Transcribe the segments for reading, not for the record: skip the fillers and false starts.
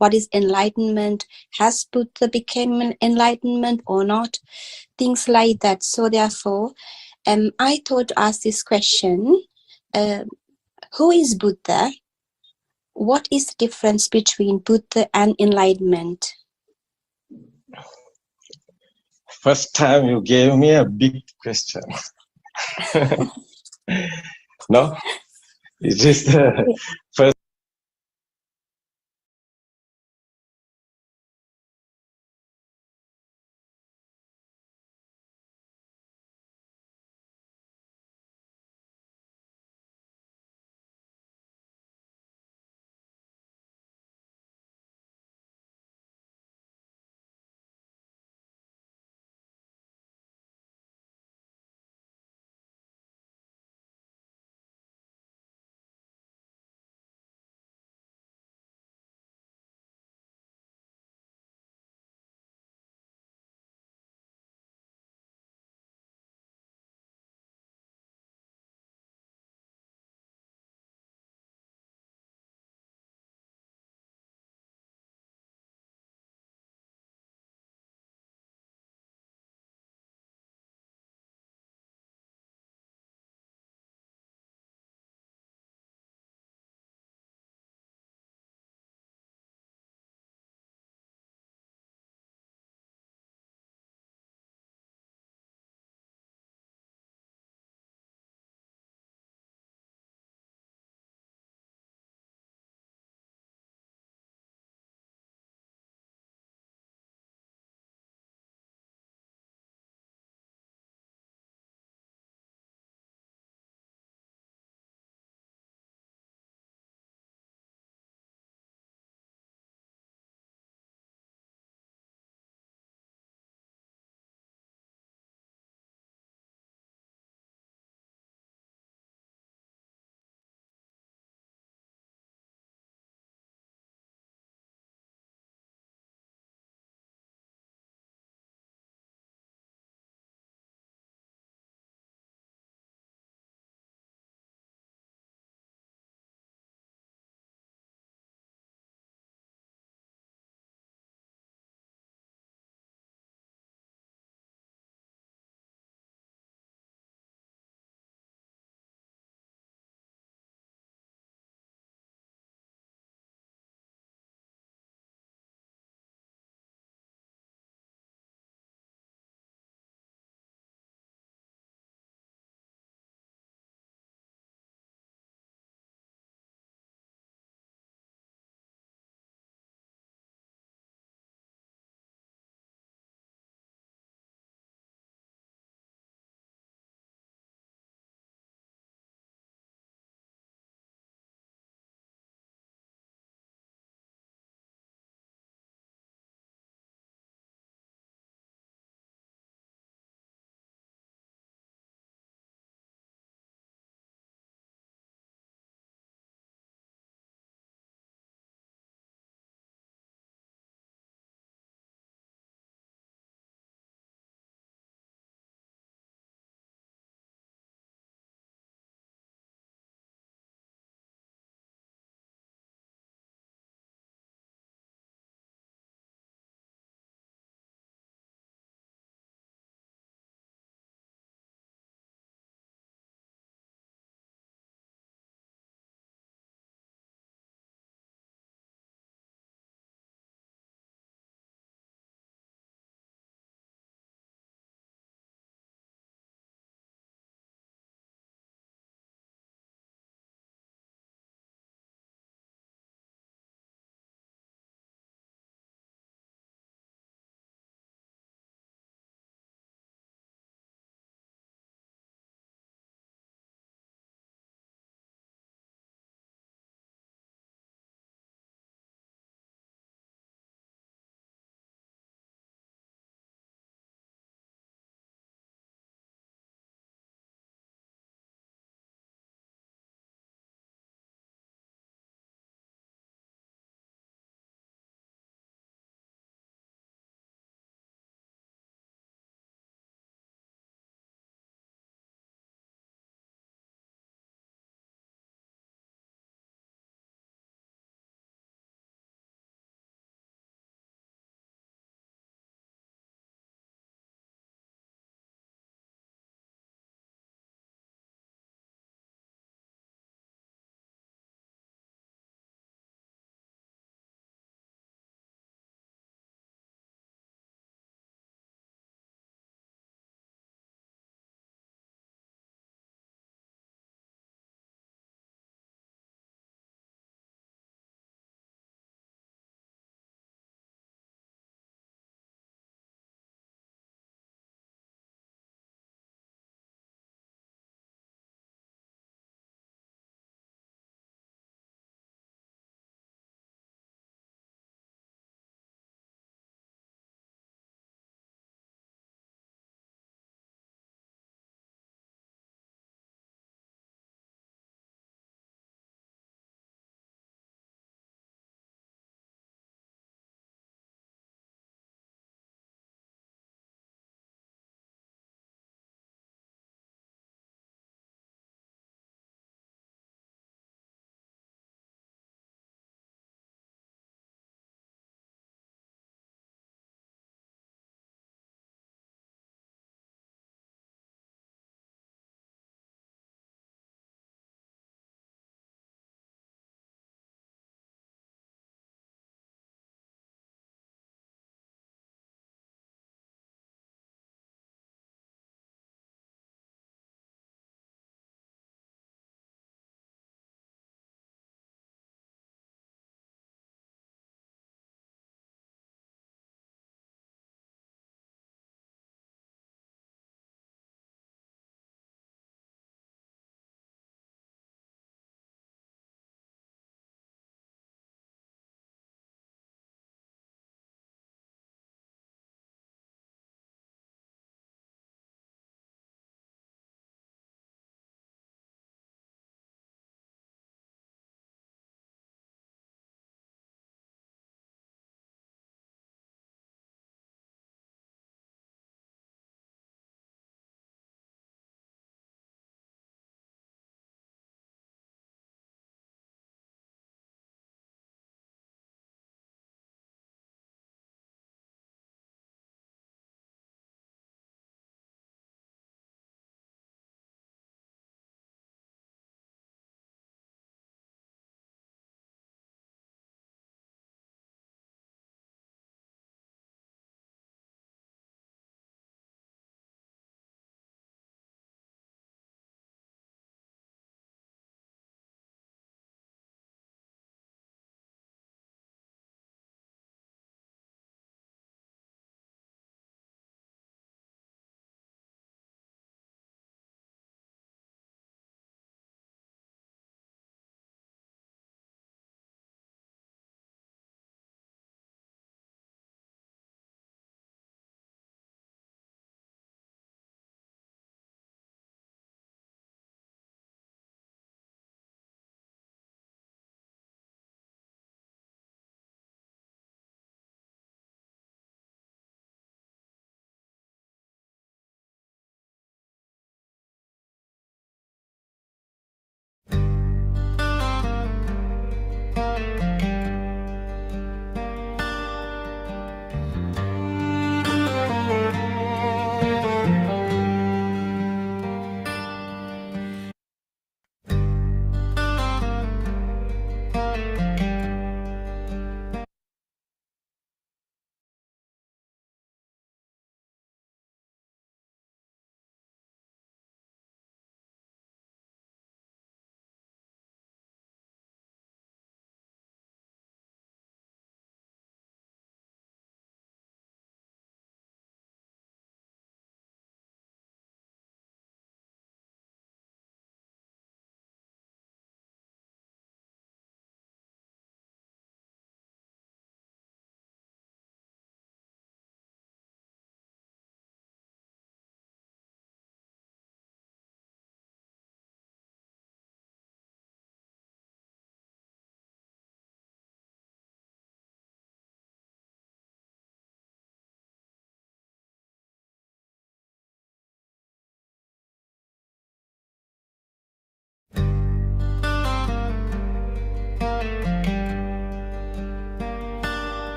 what is enlightenment, has Buddha become an enlightenment or not, things like that. So therefore, I thought to ask this question, who is Buddha? What is the difference between Buddha and enlightenment? First time you gave me a big question. No, it is the first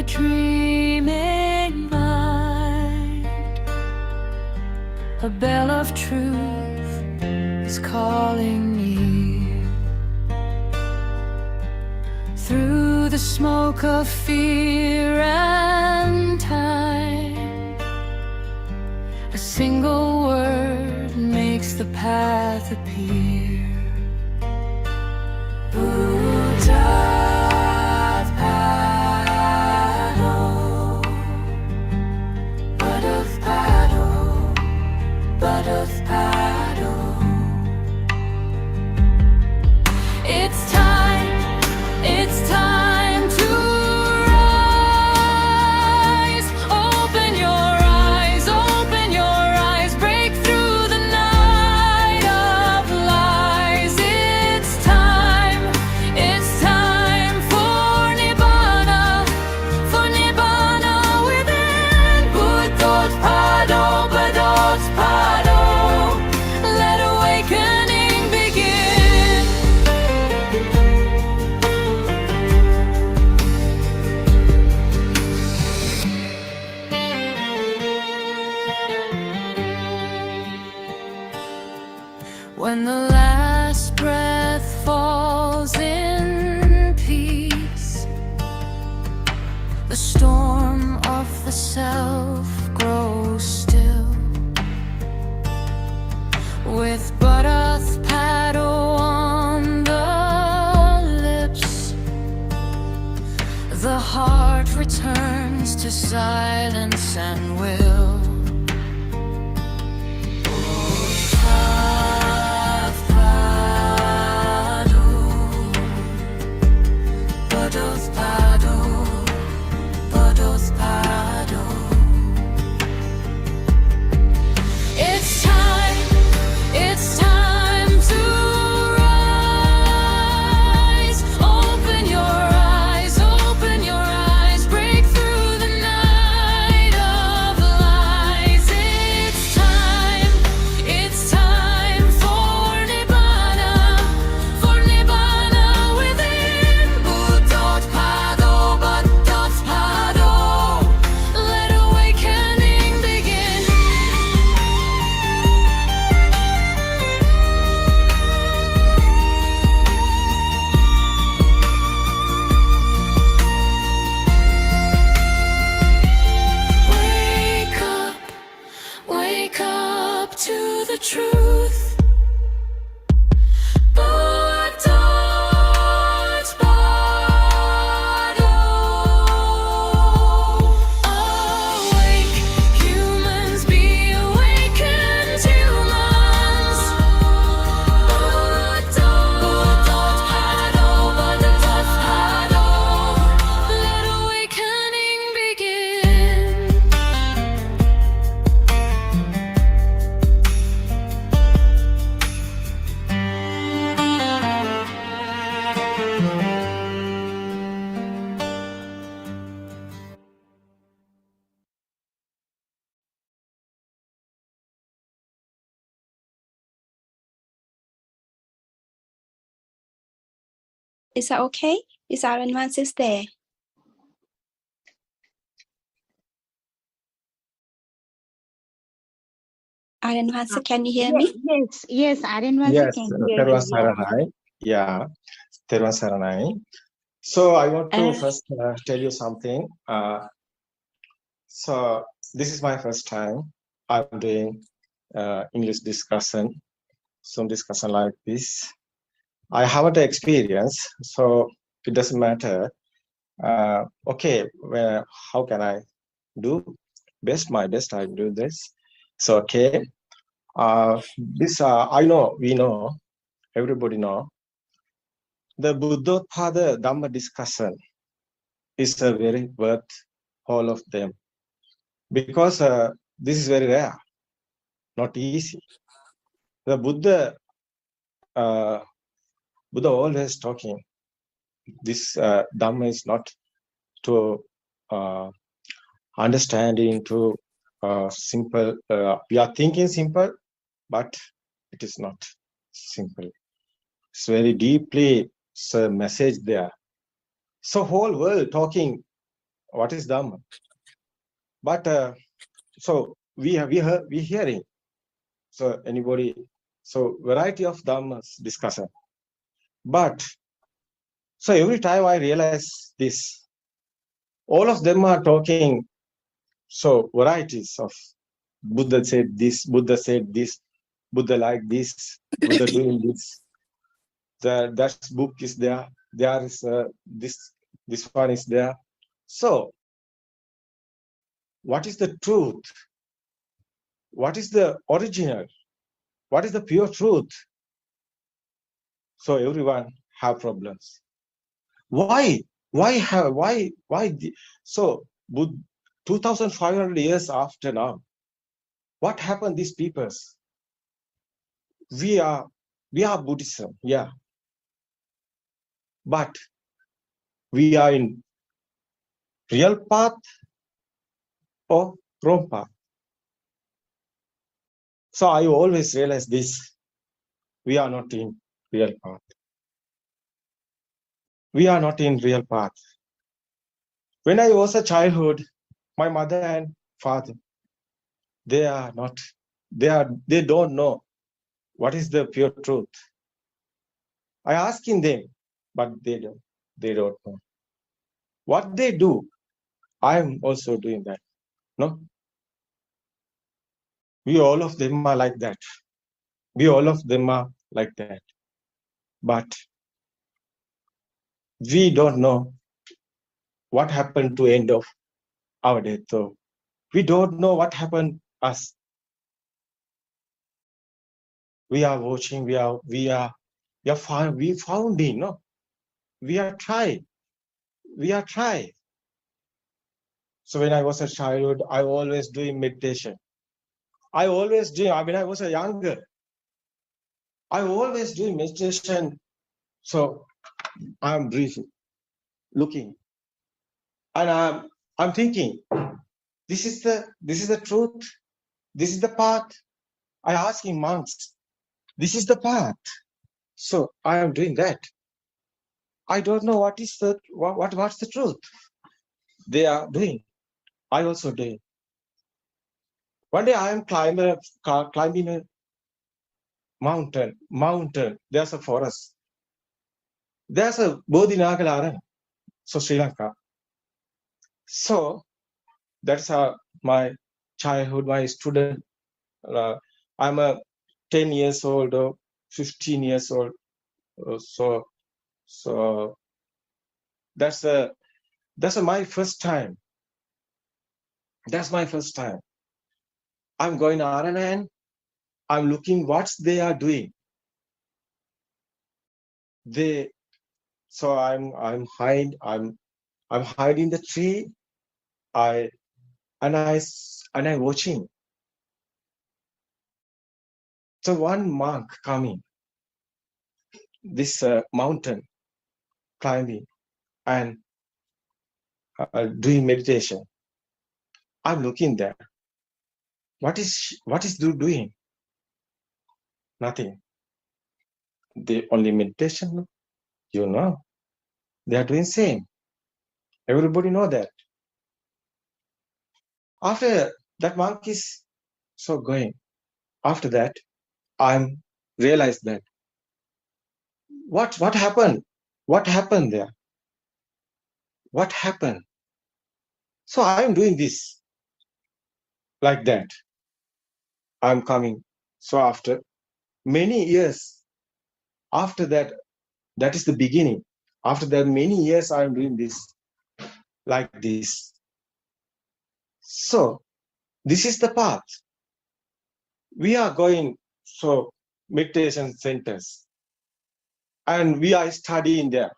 the dreaming mind. A bell of truth is calling near. Through the smoke of fear and time, a single word makes the path appear. Buddothpado, Buddothpado, Buddothpado. It's time to rise. Open your eyes, break through the night of lies. It's time for Nibbana within. Buddothpado, Buddothpado, let awakening begin. When the last breath falls in peace, the storm of the self grows still. With Buddothpado on the lips, the heart returns to silence and will. Buddothpado, Buddothpado. It's time to rise. Open your eyes, break through the night of lies. It's time for Nibbana within. Buddothpado, Buddothpado, let awakening begin. Wake up to the truth. Buddothpado. Awake, humans, be awakened humans. Buddothpado, Buddothpado, let awakening begin. Is that okay? Is our advances there? Our advances, can you hear me? Yes, Arenvansi Yes, can hear Terwan you. Saranai. Yeah, Terwan Saranai. So I want to Uh, first tell you something. So this is my first time I'm doing English discussion, some discussion like this. I haven't experience, so it doesn't matter. Okay, how can I do my best? I do this. So okay, we know, everybody know. The Buddothpado Dhamma discussion is a very worth all of them, because this is very rare, not easy. The Buddha always talking. This Dhamma is not to understanding to simple. We are thinking simple, but it is not simple. It's very deeply message there. So whole world talking what is Dhamma. But so we hearing. So anybody, so variety of Dhammas discussion. But so every time I realize this, all of them are talking. So varieties of Buddha said this, Buddha said this, Buddha like this, Buddha doing this. That book is there. There is this one is there. So what is the truth? What is the original? What is the pure truth? So everyone have problems. Why? So 2,500 years after now, what happened? These peoples. We are Buddhism, yeah, but we are in real path or wrong path. So I always realize this: we are not in real path. We are not in real path. When I was a childhood, my mother and father, they don't know what is the pure truth. I asking them, but they don't know. What they do, I'm also doing that. No? We all of them are like that. We all of them are like that. But we don't know what happened to end of our death. So we don't know what happened us. We are watching, we founding, no? We are trying. So when I was a childhood, I always doing meditation. I mean, I was a younger. I always doing meditation. So I'm breathing, looking, and I'm thinking, this is the truth. This is the path. I asking monks, this is the path. So I am doing that. I don't know what's the truth. They are doing. I also doing. One day I am climbing a mountain. There's a forest. There's a Bodhinagalara. So Sri Lanka. So that's my childhood, my student. I'm a 10 years old or 15 years old. So that's my first time. That's my first time. I'm going to RNN. I'm looking what they are doing. So I'm hiding the tree. I'm watching. So one monk coming, this mountain climbing and doing meditation. I'm looking there. What is doing? Nothing. They only meditation. You know, they are doing same. Everybody know that. After that monk is so going. After that, I'm realized that what happened? What happened there? What happened? So I'm doing this like that. I'm coming. So after many years, after that, that is the beginning. After that, many years I'm doing this like this. So this is the path. We are going meditation centers and we are studying there.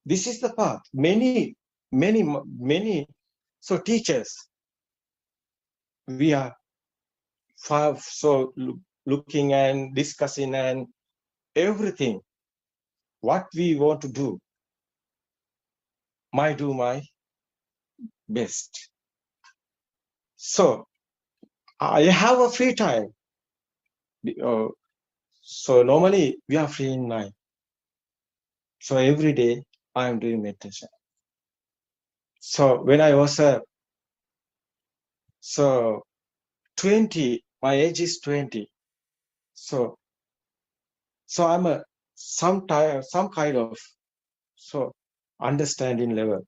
This is the path. Many teachers. We are looking and discussing and everything. What we want to do. Do my best. So I have a free time. So normally we are free in night. So every day I am doing meditation. So when I was 20, my age is 20. So I'm some kind of understanding level.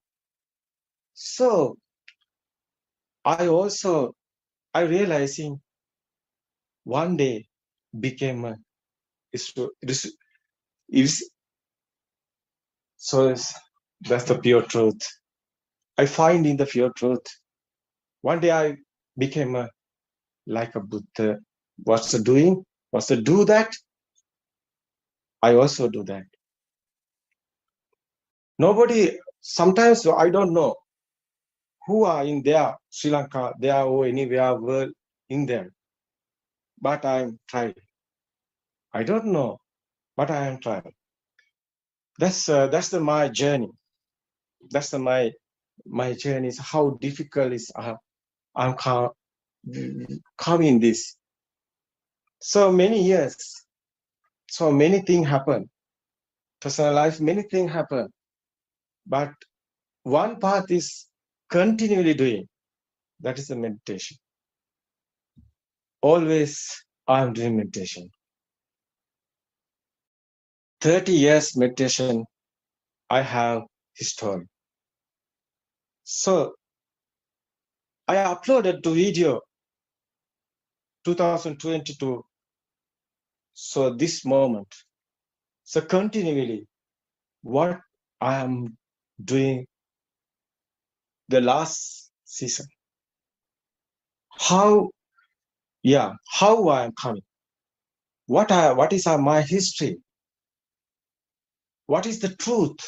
So I realizing one day became that's the pure truth. I find in the pure truth. One day I became like a Buddha. What's the doing? What's the do that? I also do that. Nobody, sometimes I don't know who are in there, Sri Lanka, there or anywhere world in them. But I'm trying. I don't know, but I am trying. That's my journey. That's my journey is how difficult is I'm coming this. So many years, so many things happen. Personal life, many things happen. But one path is continually doing. That is the meditation. Always I'm doing meditation. 30 years meditation, I have history. So I uploaded the video 2022. So this moment. So continually, what I am doing the last season. How I am coming. What is my history? What is the truth?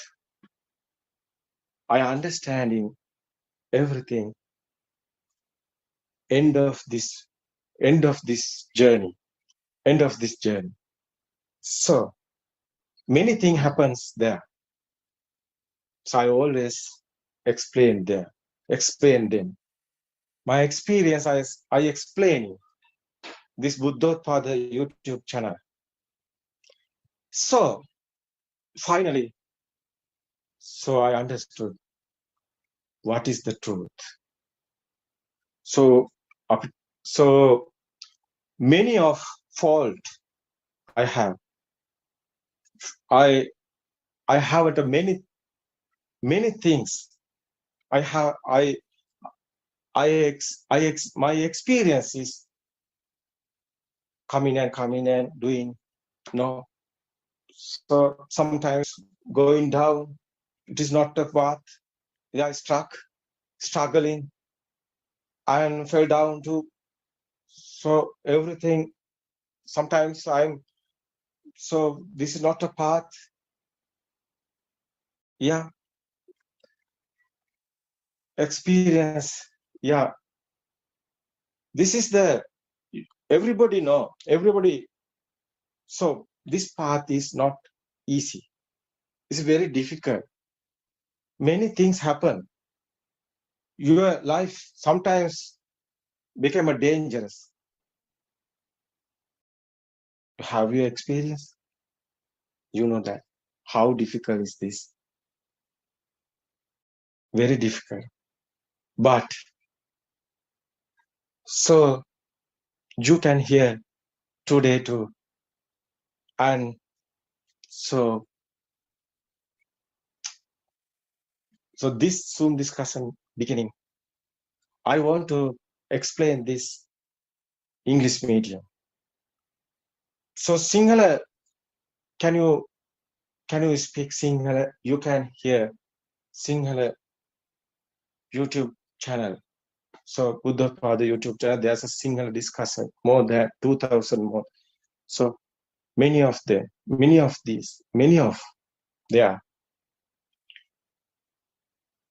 I understanding everything. End of this journey. End of this journey. So many things happens there. So I always explain them. My experience, I explain this Buddothpado YouTube channel. So finally, so I understood what is the truth. So many of fault I have. I have many things. My experience is coming and doing. No. So sometimes going down, it is not the path. I struggling, and fell down too. So everything, sometimes this is not a path. Yeah. Experience. Yeah. This is everybody know, everybody. So this path is not easy. It's very difficult. Many things happen. Your life sometimes became a dangerous. Have you experienced? You know that. How difficult is this? Very difficult. But so you can hear today too. And so this Zoom discussion beginning, I want to explain this English medium. So Sinhala, can you speak Sinhala? You can hear Sinhala YouTube channel. So Buddothpado YouTube channel, there's a Sinhala discussion, more than 2,000 more. So many of there are.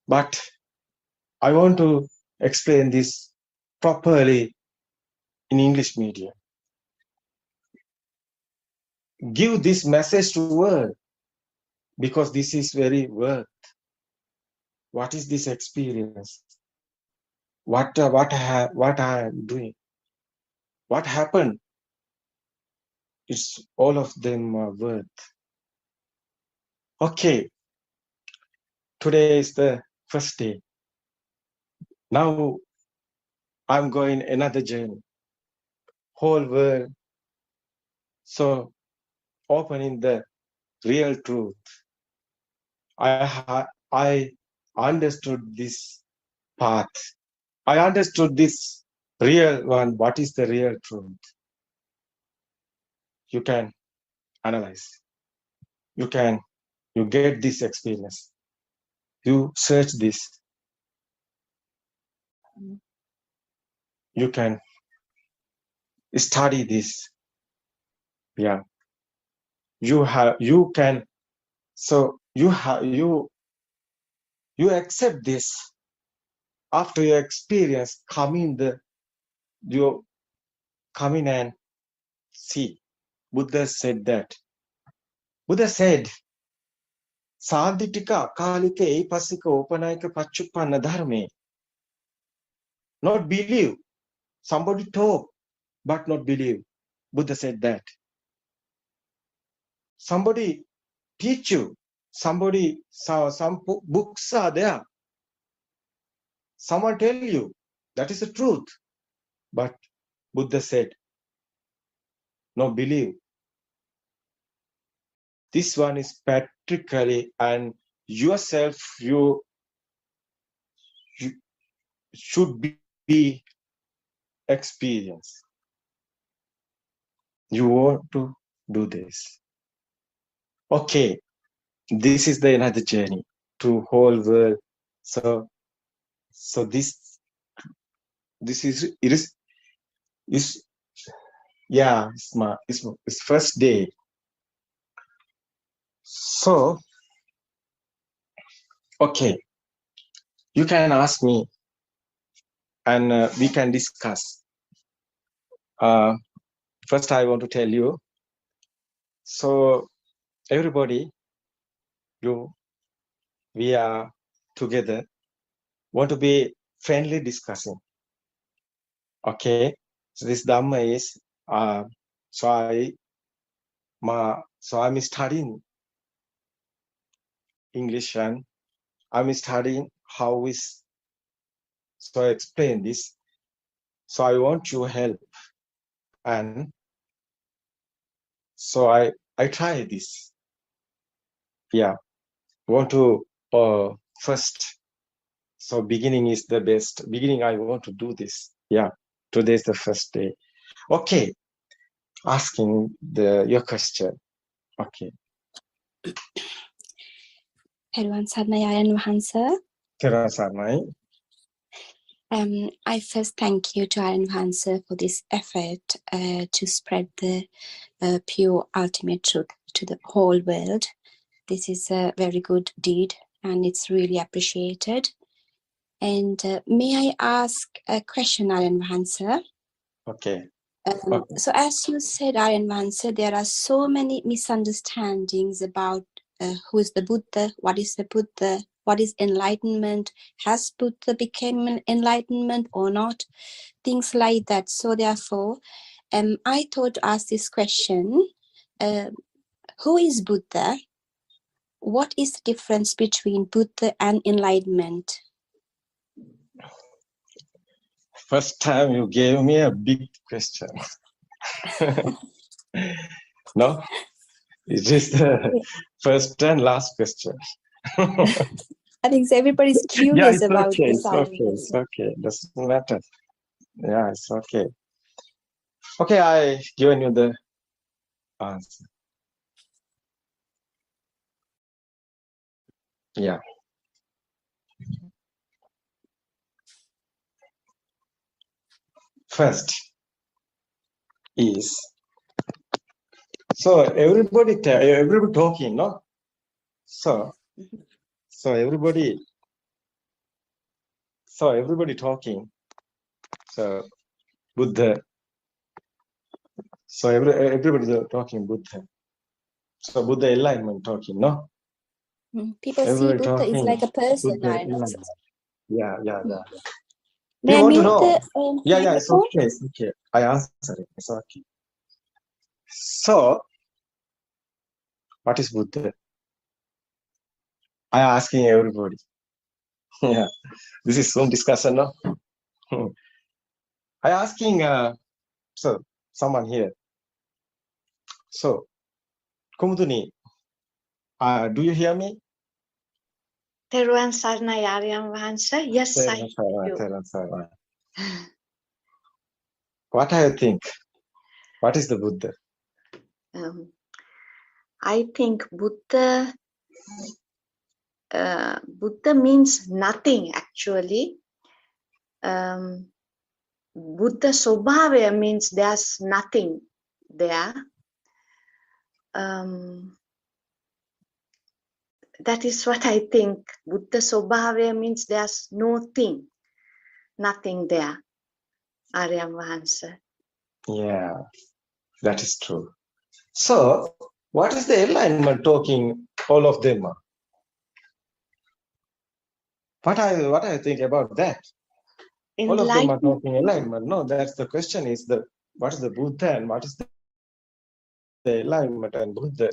But I want to explain this properly in English medium. Give this message to world, because this is very worth. What is this experience? What I am doing? What happened? It's all of them are worth. Okay. Today is the first day. Now I'm going another journey. Whole world. So opening the real truth. I understood this path. I understood this real one. What is the real truth? You can analyze. You get this experience. You search this. You can study this. Yeah. You can. So you accept this after your experience. You come in and see. Buddha said that. Buddha said, Sadhitika kalika epasika opanayika pachupanna dharme. Not believe. Somebody talk, but not believe. Buddha said that. Somebody teach you. Some books are there. Someone tell you that is the truth. But Buddha said, no, believe. This one is practically, and yourself, you should be experience. You want to do this. Okay, this is the another journey to whole world. So this is yeah, it's first day. So okay, you can ask me and we can discuss. First I want to tell you, so everybody, we are together, want to be friendly discussing. Okay, so this Dhamma is so I'm studying English and I'm studying how is, so I explain this. So I want your help, and so I try this. Yeah, want to first. So beginning is the best. Beginning, I want to do this. Yeah, today is the first day. Okay, asking your question. Okay. Peruan Sadnayayan Wahansa. I first thank you to Ayan Wahansa for this effort to spread the pure ultimate truth to the whole world. This is a very good deed and it's really appreciated. And may I ask a question, Ayan Wahansa? Okay. So as you said, Ayan Wahansa, there are so many misunderstandings about who is the Buddha, what is the Buddha, what is enlightenment, has Buddha become an enlightenment or not, things like that. So therefore, I thought to ask this question, who is Buddha? What is the difference between Buddha and enlightenment? First time you gave me a big question. No, it is the first and last question. I think everybody's curious about okay, this. it's okay. Doesn't matter. Yeah, it's okay. Okay, I given you the answer. Yeah. First is, so everybody talking, no? So everybody talking. So Buddha. So everybody talking Buddha. So Buddha enlightenment talking, no? People see Buddha is like a person. Yeah. May I want to mute know? the Yeah, it's okay. I answer it. It's okay. So, what is Buddha? I asking everybody. Yeah, this is some discussion, no? I asking, so someone here. So, Kumuduni, do you hear me? Teruan Sarnai Aryan Vahansa. Yes, I hear you. What do you think? What is the Buddha? I think Buddha means nothing actually. Buddha Sobhavaya means there's nothing there. That is what I think. Buddha Sobhavaya means there's no thing, nothing there. Aryan Vahansa. Yeah, that is true. So, what is the enlightenment talking all of them? What do you think about that? All of them are talking enlightenment. No, that's the question is what is the Buddha and what is the enlightenment and Buddha?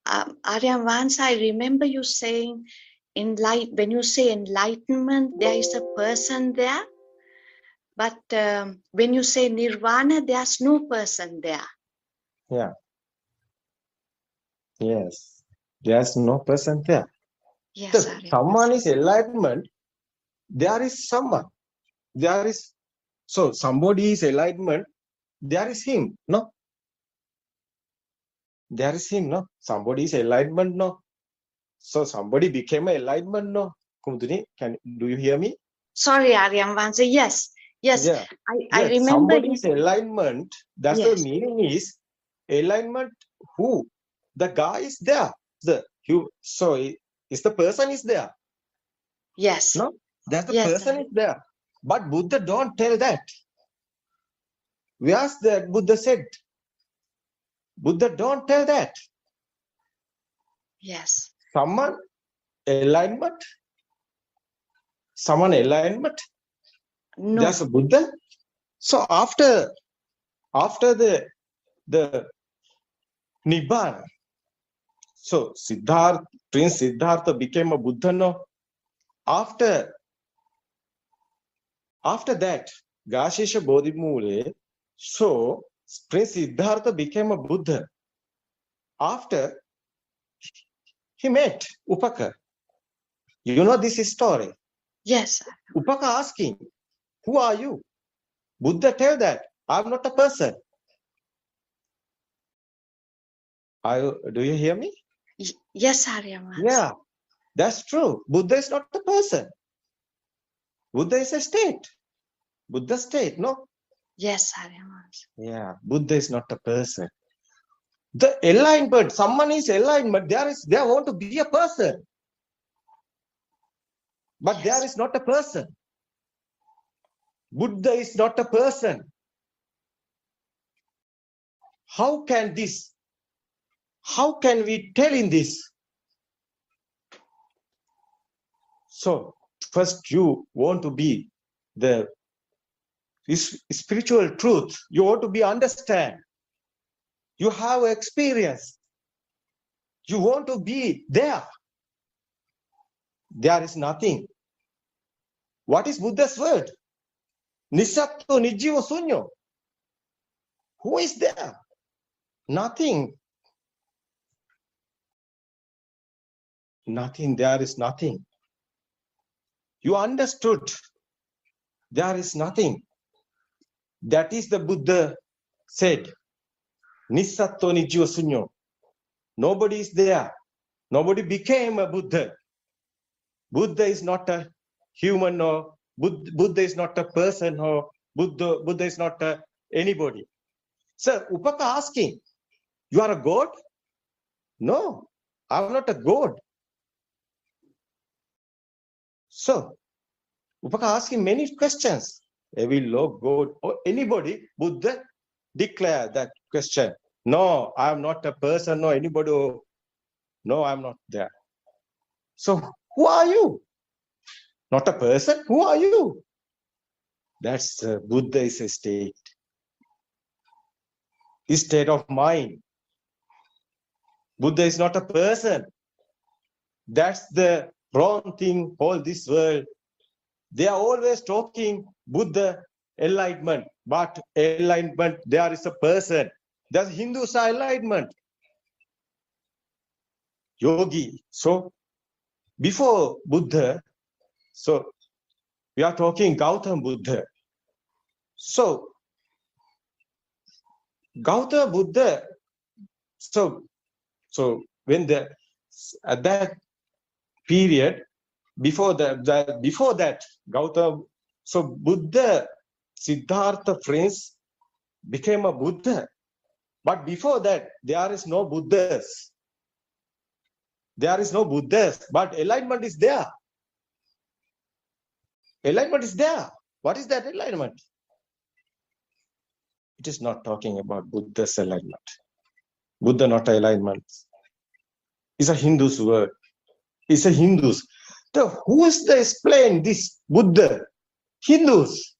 Aryan Vahansa, I remember you saying when you say enlightenment, there is a person there. But when you say nirvana, there's no person there. Yeah. Yes. There's no person there. Yes, If someone is enlightenment, there is someone. There is, so somebody is enlightenment, there is him, no? There is him, no? Somebody is enlightenment, no? So somebody became an enlightenment, no? Kumuduni, do you hear me? Sorry, Aryan Vahansa. Yes. Yes, yeah. I remember. Somebody's alignment, that's the meaning is alignment who? The guy is there. So is the person is there. Yes. No? That the person is there. But Buddha don't tell that. Where's that Buddha said? Buddha don't tell that. Yes. Someone alignment. No. There's a Buddha. So after the Nibbana, so Prince Siddhartha became a Buddha, no? After that, Gashesha Bodhimule, so Prince Siddhartha became a Buddha. After he met Upaka. You know this story? Yes. Upaka asking, who are you? Buddha tell that, I'm not a person. Do you hear me? Yes, Aryan. Yeah, that's true. Buddha is not a person. Buddha is a state. Buddha state, no? Yes, Aryan. Yeah, Buddha is not a person. The alignment, someone is alignment, there want to be a person. But there is not a person. Buddha is not a person. How can we tell in this? So, first you want to be the spiritual truth. You want to be understand. You have experience. You want to be there. There is nothing. What is Buddha's word? Nisatto nijjiva sunyo. Who is there? Nothing. Nothing. There is nothing. You understood. There is nothing. That is the Buddha said. Nisatto nijjiva sunyo. Nobody is there. Nobody became a Buddha. Buddha is not a human, or Buddha is not a person, or Buddha is not anybody. So Upaka asking, you are a god? No, I'm not a god. So Upaka asking many questions. Every law, God, or anybody, Buddha declare that question. No, I'm not a person, no anybody. No, I'm not there. So who are you? Not a person? Who are you? That's Buddha is a state. His state of mind. Buddha is not a person. That's the wrong thing, all this world. They are always talking Buddha enlightenment, but enlightenment, there is a person. The Hindus are enlightenment. Yogi. So before Buddha, so we are talking Gautama Buddha. So Gautama Buddha, so when at that period, before that Gautama, so Buddha, Siddhartha Prince became a Buddha. But before that, there is no Buddhas. There is no Buddhas, but enlightenment is there. Enlightenment is there. What is that enlightenment? It is not talking about Buddha's enlightenment. Buddha not enlightenment. It's a Hindu's word. It's a Hindus. Who is the explain this Buddha? Hindus.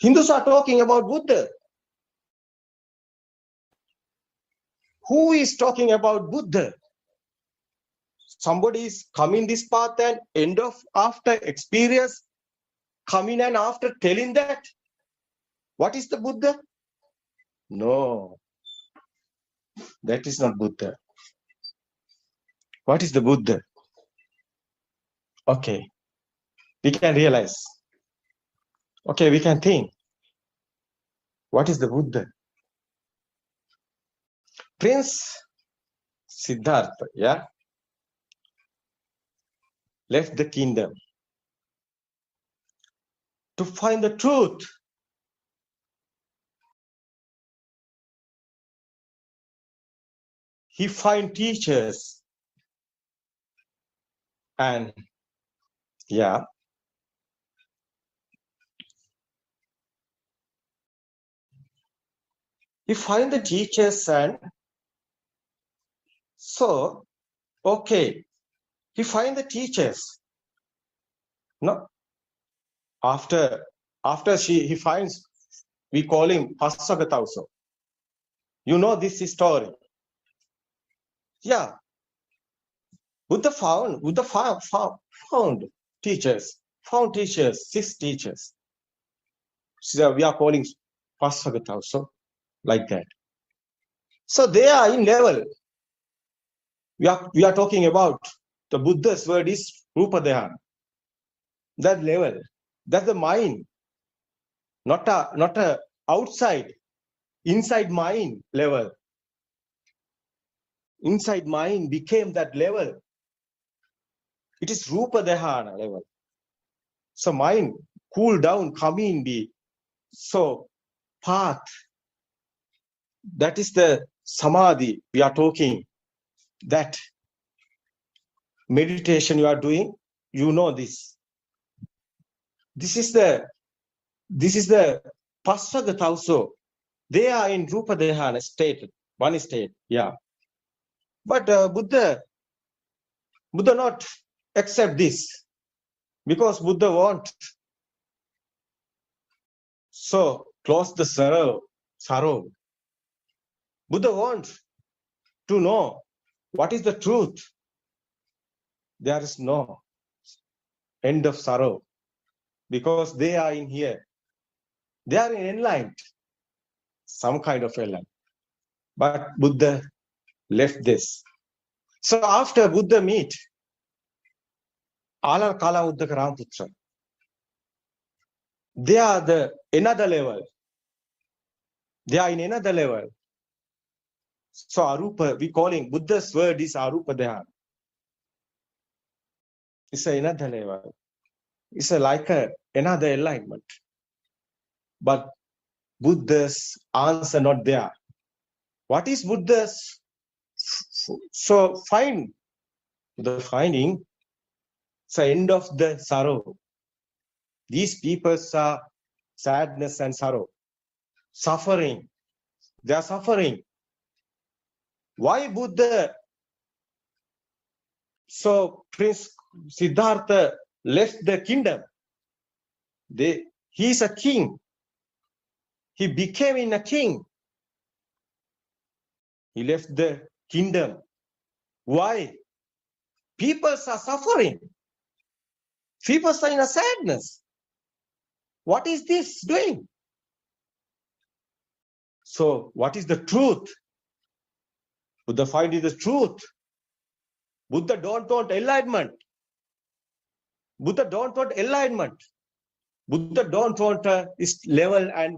Hindus are talking about Buddha. Who is talking about Buddha? Somebody is coming this path and end of after experience, coming and after telling that. What is the Buddha? No, that is not Buddha. What is the Buddha? Okay, we can realize. Okay, we can think. What is the Buddha? Prince Siddhartha, yeah, left the kingdom to find the truth. He find teachers and yeah, he find the teachers and so okay, he find the teachers. No, after he finds, we call him Pasagata also. You know this story. Yeah, Buddha found teachers, 6 teachers. So we are calling Pasagata also like that. So they are in level. We are talking about the Buddha's word is Rupa Dhyana. That level, that's the mind, not a outside, inside mind level. Inside mind became that level. It is Rupa Dhyana level. So mind cool down, come in the so path. That is the samadhi we are talking. That meditation you are doing, you know this. This is the Pasagata also. They are in Rupa Dhyana state, one state, yeah. But Buddha not accept this because Buddha want so close the sorrow. Buddha wants to know what is the truth. There is no end of sorrow because they are in here. They are enlightened, some kind of enlightenment. But Buddha left this. So after Buddha meet Alar Kala Uddaka Ramputra, they are another level. They are in another level. So Arupa, we calling Buddha's word is Arupa Dhyana. It's another level. It's like another enlightenment. But Buddha's answer not there. What is Buddha's? So the finding, it's the end of the sorrow. These people are sadness and sorrow, suffering. They are suffering. Why Buddha? So Prince Siddhartha left the kingdom. He is a king. He became a king. He left the kingdom. Why? People are suffering. People are in a sadness. What is this doing? So what is the truth? Buddha finds the truth. Buddha don't want enlightenment. Buddha don't want enlightenment. Buddha don't want this level and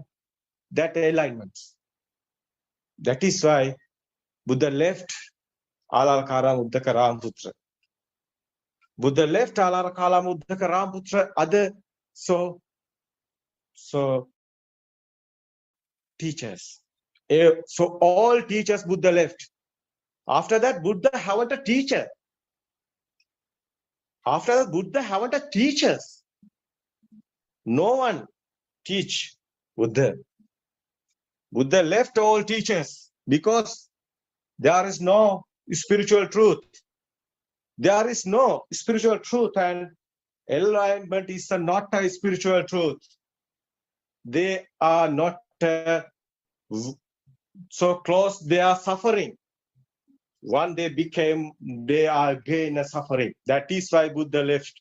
that enlightenment. That is why Buddha left Alalakara Uddaka Ramputra. Buddha left Alalakala Uddaka Ramputra. Other so teachers. So all teachers Buddha left. After that, Buddha haven't a teacher. After that, Buddha haven't a teachers. No one teach Buddha. Buddha left all teachers because there is no spiritual truth. There is no spiritual truth, and enlightenment is not a spiritual truth. They are not so close, they are suffering. When they are again suffering. That is why Buddha left.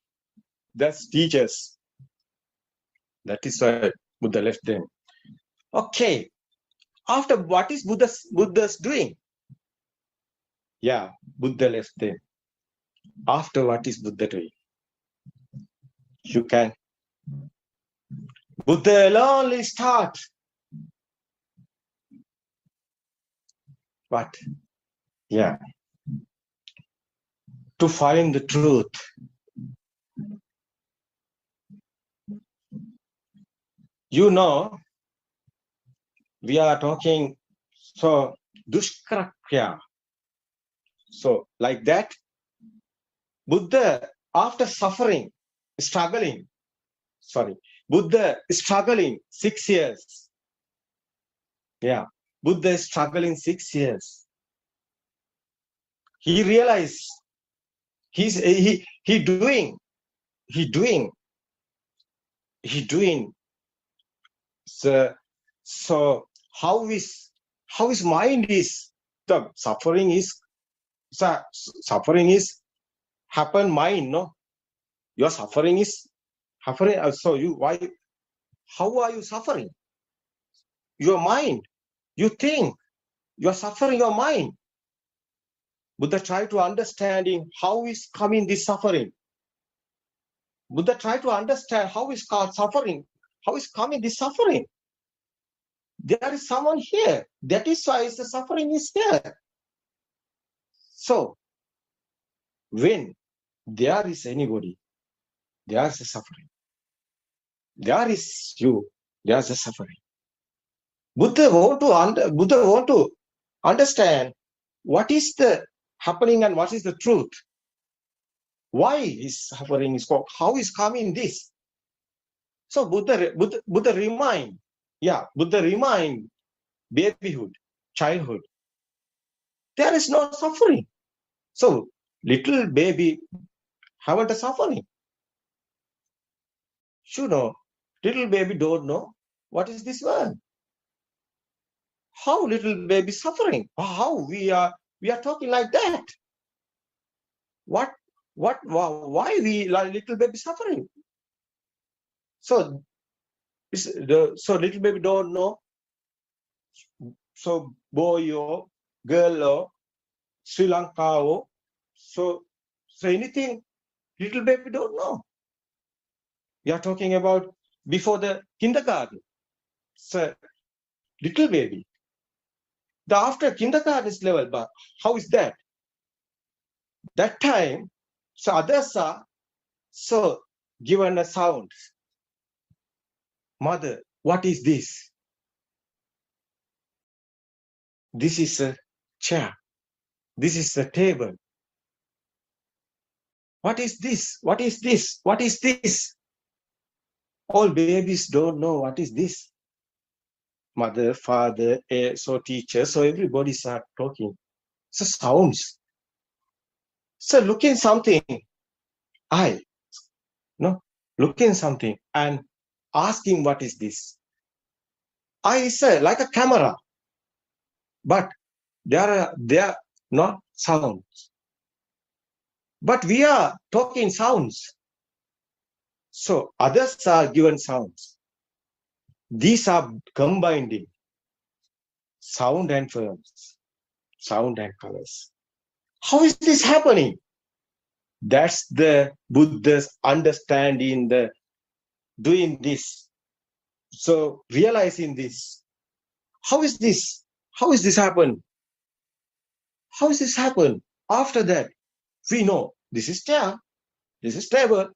That's teachers. That is why Buddha left them. Okay. After what is Buddha's doing? Yeah, Buddha left them. After what is Buddha doing? You can. Buddha alone start. What? Yeah. To find the truth. You know, we are talking, so dushkrakya. So like that, Buddha, after suffering, Buddha is struggling 6 years. Yeah, Buddha is struggling 6 years. He realized he doing. So how his mind is, the suffering is happen mind, no? Your suffering is suffering. So how are you suffering? Your mind. You think you are suffering your mind. Buddha tried to understanding how is coming this suffering. Buddha tried to understand how is suffering. How is coming this suffering? There is someone here. That is why the suffering is there. So, when there is anybody, there is a suffering. There is you, there is a suffering. Buddha want to understand what is the happening and what is the truth. Why is suffering is called? How is coming this? So Buddha remind babyhood, childhood. There is no suffering. So little baby haven't a suffering. You know, little baby don't know what is this world. How little baby suffering? How we are talking like that? Why we like little baby suffering? So little baby don't know. So boy or girl or Sri Lanka or so anything little baby don't know. We are talking about before the kindergarten. So little baby. The after kindergarten is level, but how is that? That time, so others are so given a sound. Mother, what is this? This is a chair. This is a table. What is this? What is this? What is this? All babies don't know what is this. Mother, father, so teacher, so everybody start talking. So sounds. So looking something, looking something and asking what is this. I say like a camera, but there are not sounds. But we are talking sounds. So others are given sounds. These are combining sound and verbs, sound and colors. How is this happening? That's the Buddha's understanding, the doing this. So realizing this. How is this? How is this happen? How is this happen? After that, we know this is chair, this is table.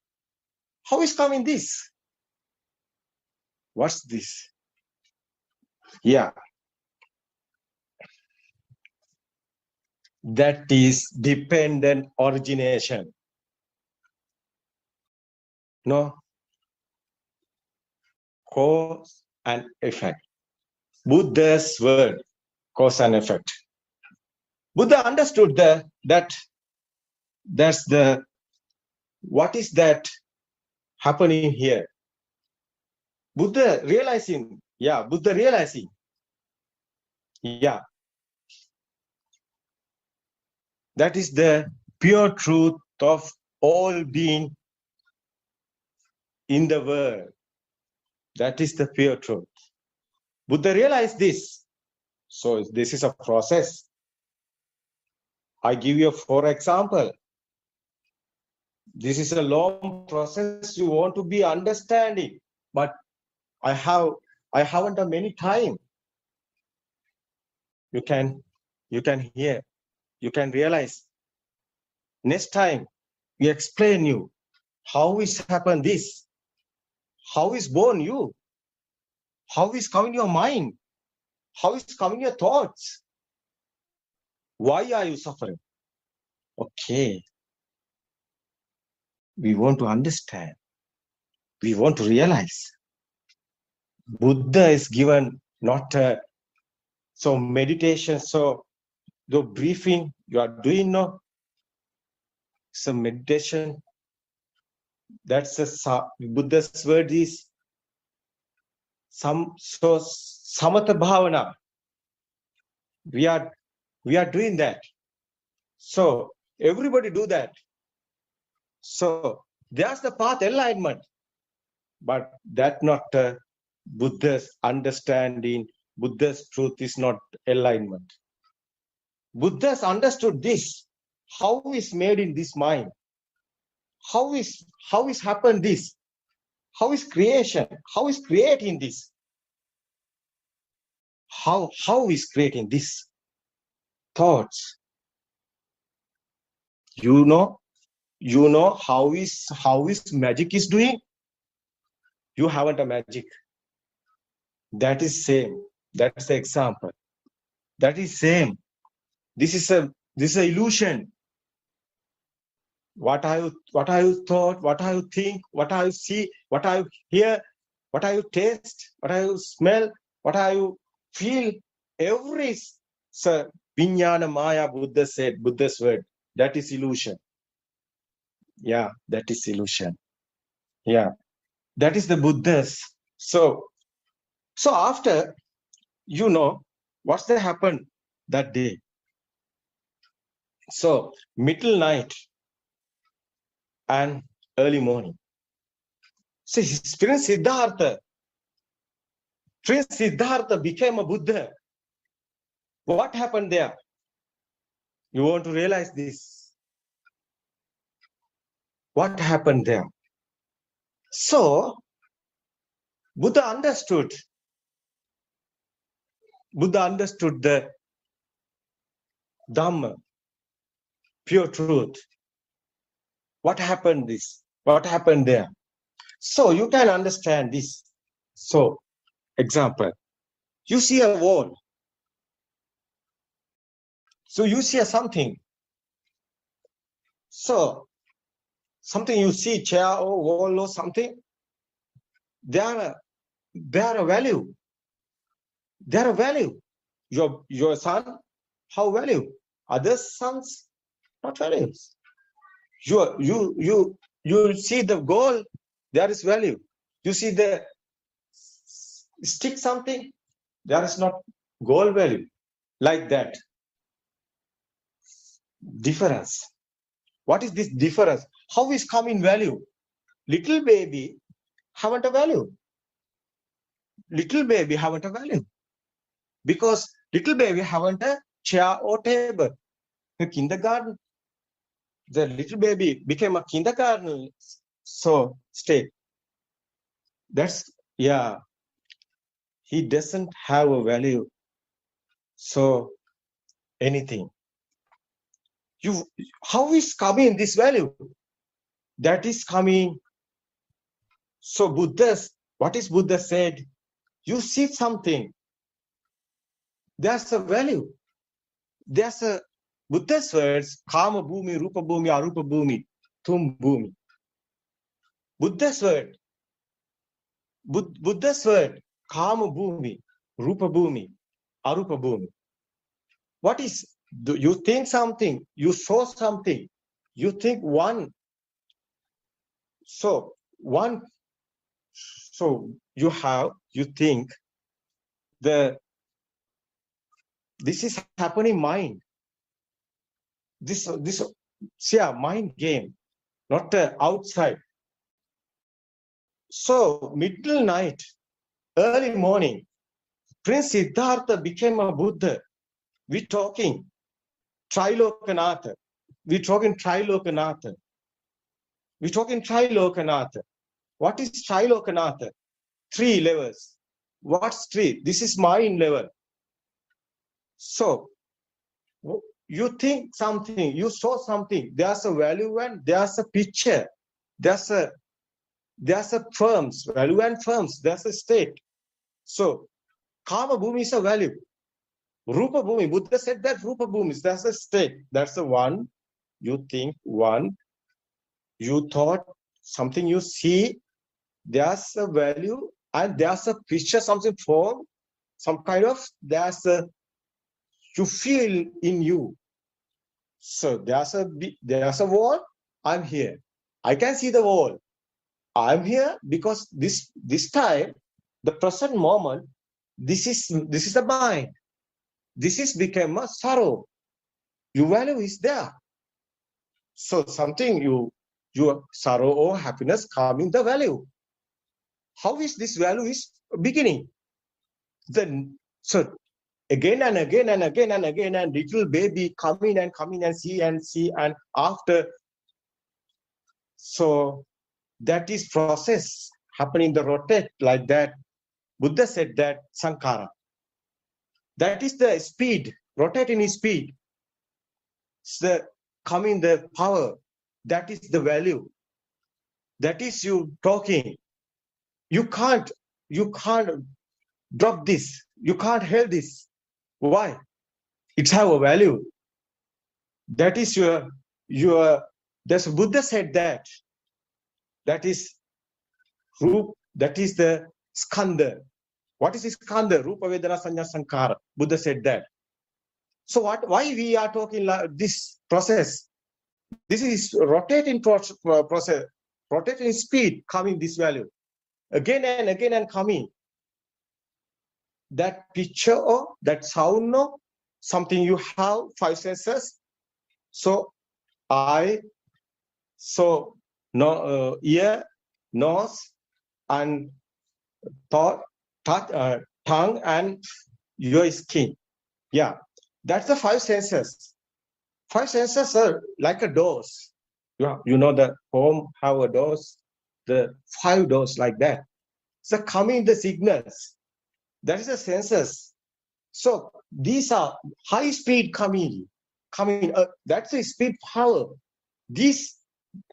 How is coming this? What's this? Yeah. That is dependent origination. No? Cause and effect. Buddha's word, cause and effect. Buddha understood that that's the, what is that happening here? Buddha realizing, yeah, that is the pure truth of all being in the world. That is the pure truth. Buddha realized this. So this is a process. I give you for example. This is a long process. You want to be understanding, but I haven't done many time. You can hear, you can realize. Next time we explain you how is happened this, how is born you, how is coming your mind, how is coming your thoughts, why are you suffering? Okay, we want to understand, we want to realize. Buddha is given not so meditation, so the briefing you are doing now, some meditation. That's a Buddha's word is samatha bhavana. We are doing that. So everybody do that. So there's the path enlightenment, but that not Buddha's understanding. Buddha's truth is not enlightenment. Buddha's understood this. How is made in this mind? How is happened this? How is creation? How is creating this? How is creating this? Thoughts. You know how is magic is doing? You haven't a magic. That is same. That's the example. That is same. This is a illusion. What are you thought? What are you think? What are you see? What are you hear? What are you taste? What are you smell? What are you feel? Every Vijnana Maya, Buddha said, Buddha's word. That is illusion. Yeah, that is illusion. Yeah, that is the Buddha's. So after, what's that happened that day? So middle night and early morning. So Prince Siddhartha became a Buddha. What happened there? You want to realize this. What happened there? So Buddha understood the Dhamma, pure truth. What happened this? What happened there? So you can understand this. So, example, you see a wall. So you see something. So something you see, chair or wall or something, they are a value. They are a value. Your son, how value? Other sons, not values. You see the goal, there is value. You see the stick something, there is not goal value. Like that. Difference. What is this difference? How is coming value? Little baby haven't a value. Little baby haven't a value. Because little baby haven't a chair or table. In kindergarten, the little baby became a kindergarten so state. That's, yeah, he doesn't have a value. So anything. How is coming this value? That is coming. So what is Buddha said? You see something. There's a value. There's a Buddha's words, Kama Bhumi, Rupa Bhumi, Arupa Bhumi, Tum Bhumi. Buddha's word. Buddha's word, Kama Bhumi, Rupa Bhumi, Arupa Bhumi. What is, you think something, you saw something, you think one. So you think this is happening mind. This mind game, not outside. So middle night, early morning, Prince Siddhartha became a Buddha. We're talking Trilokanatha. We're talking Trilokanatha. What is Trilokanatha? 3 levels. What's 3? This is mind level. So you think something, you saw something, there's a value and there's a picture. There's a firms, value and firms, there's a state. So Kama Bhumi is a value. Rupa Bhumi, Buddha said that Rupa Bhumi is, that's a state. That's the one, you think one, you thought something, you see, there's a value and there's a picture, something form, some kind of, you feel in you. So there's a wall, I'm here. I can see the wall. I'm here because this time, the present moment, this is the mind. This is become a sorrow. Your value is there. So something your sorrow or happiness come in the value. How is this value is beginning? Then so again and again and again and again, and little baby coming and see and after. So that is process happening the rotate like that. Buddha said that Sankara. That is the speed, rotating in speed. It's the coming the power. That is the value. That is you talking. You can't drop this. You can't hold this. Why? It's have a value. That is your. That's Buddha said that. That is Rup. That is the skandha. What is skandha? Rupa Vedana Sanya Sankara. Buddha said that. So why we are talking like this process? This is rotating process, rotating speed, coming this value. Again and again and coming. That picture or that sound or something you have 5 senses. So eye, so no ear, nose, and thought, touch, tongue, and your skin. Yeah, that's the 5 senses. 5 senses are like a doors. Yeah, you know the home have a doors, the 5 doors like that. So coming the signals. That is the senses. So these are high speed coming. That's the speed power. These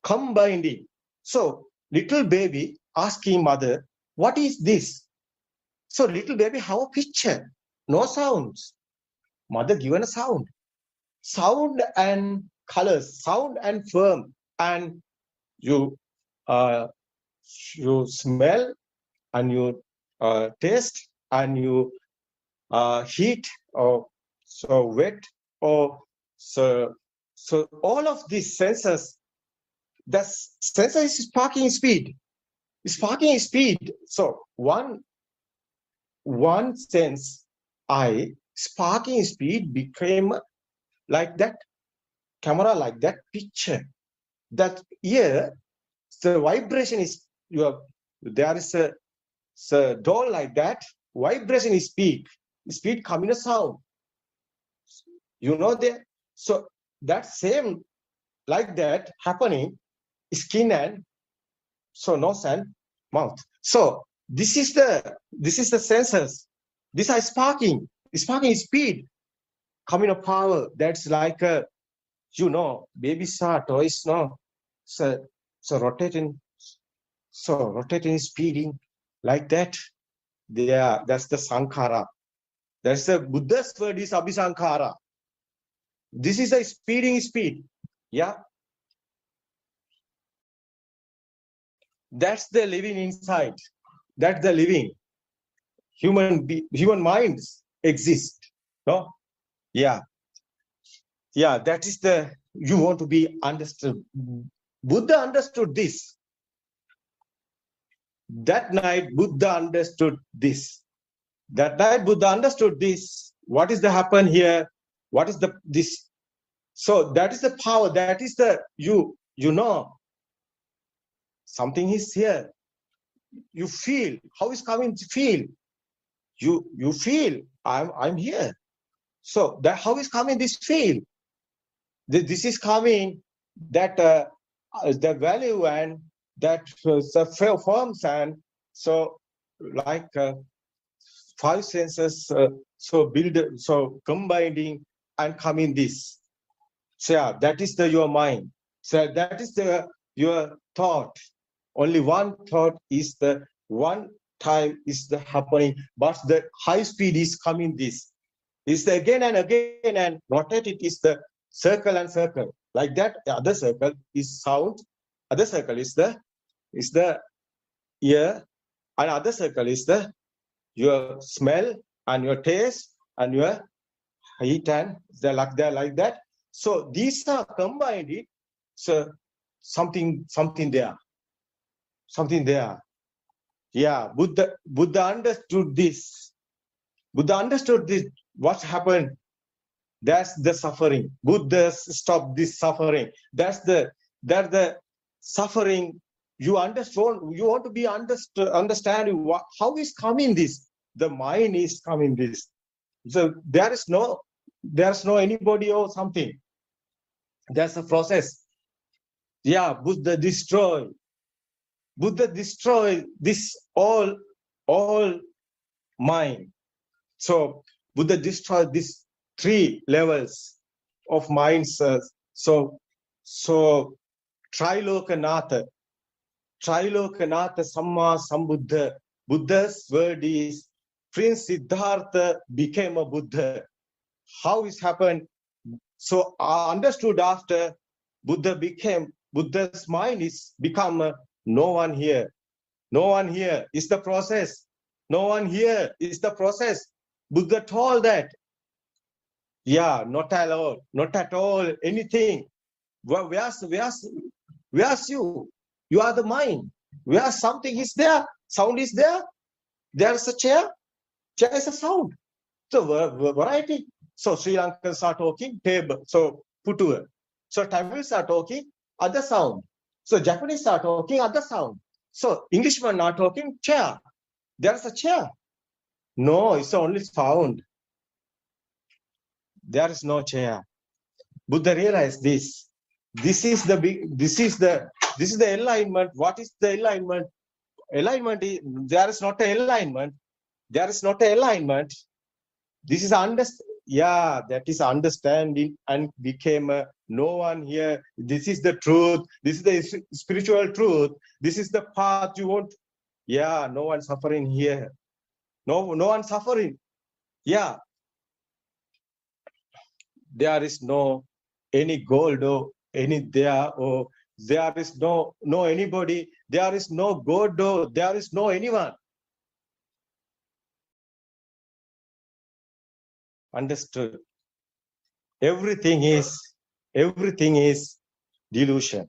combining. So little baby asking mother, what is this? So little baby have a picture, no sounds. Mother given a sound. Sound and colors, sound and form, and you smell and you taste and you heat or so wet or so all of these senses, the sensor is sparking speed. Sparking speed. So one sense eye sparking speed became like that camera, like that picture. that ear, the vibration is there is a door like that. Vibration is speed. Speed coming a sound. You know that. So that same like that happening, skin and so nose and mouth. So this is the sensors. These are sparking. Sparking is speed coming of power. That's like a baby star toys. No, so rotating. So rotating, speeding like that. There, that's the sankhara. That's the Buddha's word is abhisankhara. This is a speeding speed. Yeah. That's the living inside. That's the living. Human minds exist. No? Yeah. Yeah, that is the, you want to be understood. Buddha understood this. That night, Buddha understood this. That night, Buddha understood this. What is the happen here? What is this? So that is the power. That is the, you know, something is here. You feel. How is coming to feel? You feel, I'm here. So that how is coming this feel? This is coming that the value and that the forms and so like 5 senses so combining and coming this. So yeah, that is your mind. So that is your thought. Only one thought is the one time is the happening, but the high speed is coming this. Is the again and again and rotate it is the circle and circle. Like that, the other circle is sound, other circle is the ear, and other circle is your smell and your taste and your heat and they're like that. So these are combined. So something there. Something there. Yeah, Buddha understood this. Buddha understood this. What happened? That's the suffering. Buddha stopped this suffering. That's the suffering. You understand. You want to be understanding how is coming this. The mind is coming this. So there's no anybody or something. There's a process. Yeah, Buddha destroy this all mind. So Buddha destroyed these 3 levels of minds. So Trilokanatha Samma Sambuddha. Buddha's word is Prince Siddhartha became a Buddha. How it happened? So I understood after Buddha's mind is become no one here. No one here is the process. No one here is the process. Buddha told that. Yeah, not at all, anything. Where's you? You are the mind. Where something is there, sound is there. There's a chair is a sound. So variety. So Sri Lankans are talking table, so putua. So Tamils are talking other sound. So Japanese are talking other sound. So Englishmen are talking chair. There's a chair. No, it's only sound. There is no chair. Buddha realized this. This is the alignment. What is the alignment? Alignment is there is not an alignment. There is not an alignment. This is that is understanding and became no one here. This is the truth. This is the spiritual truth. This is the path you want. Yeah, no one suffering here. No one suffering. Yeah. There is no any gold or any there or there is no anybody. There is no God or there is no anyone. Understood. Everything is delusion.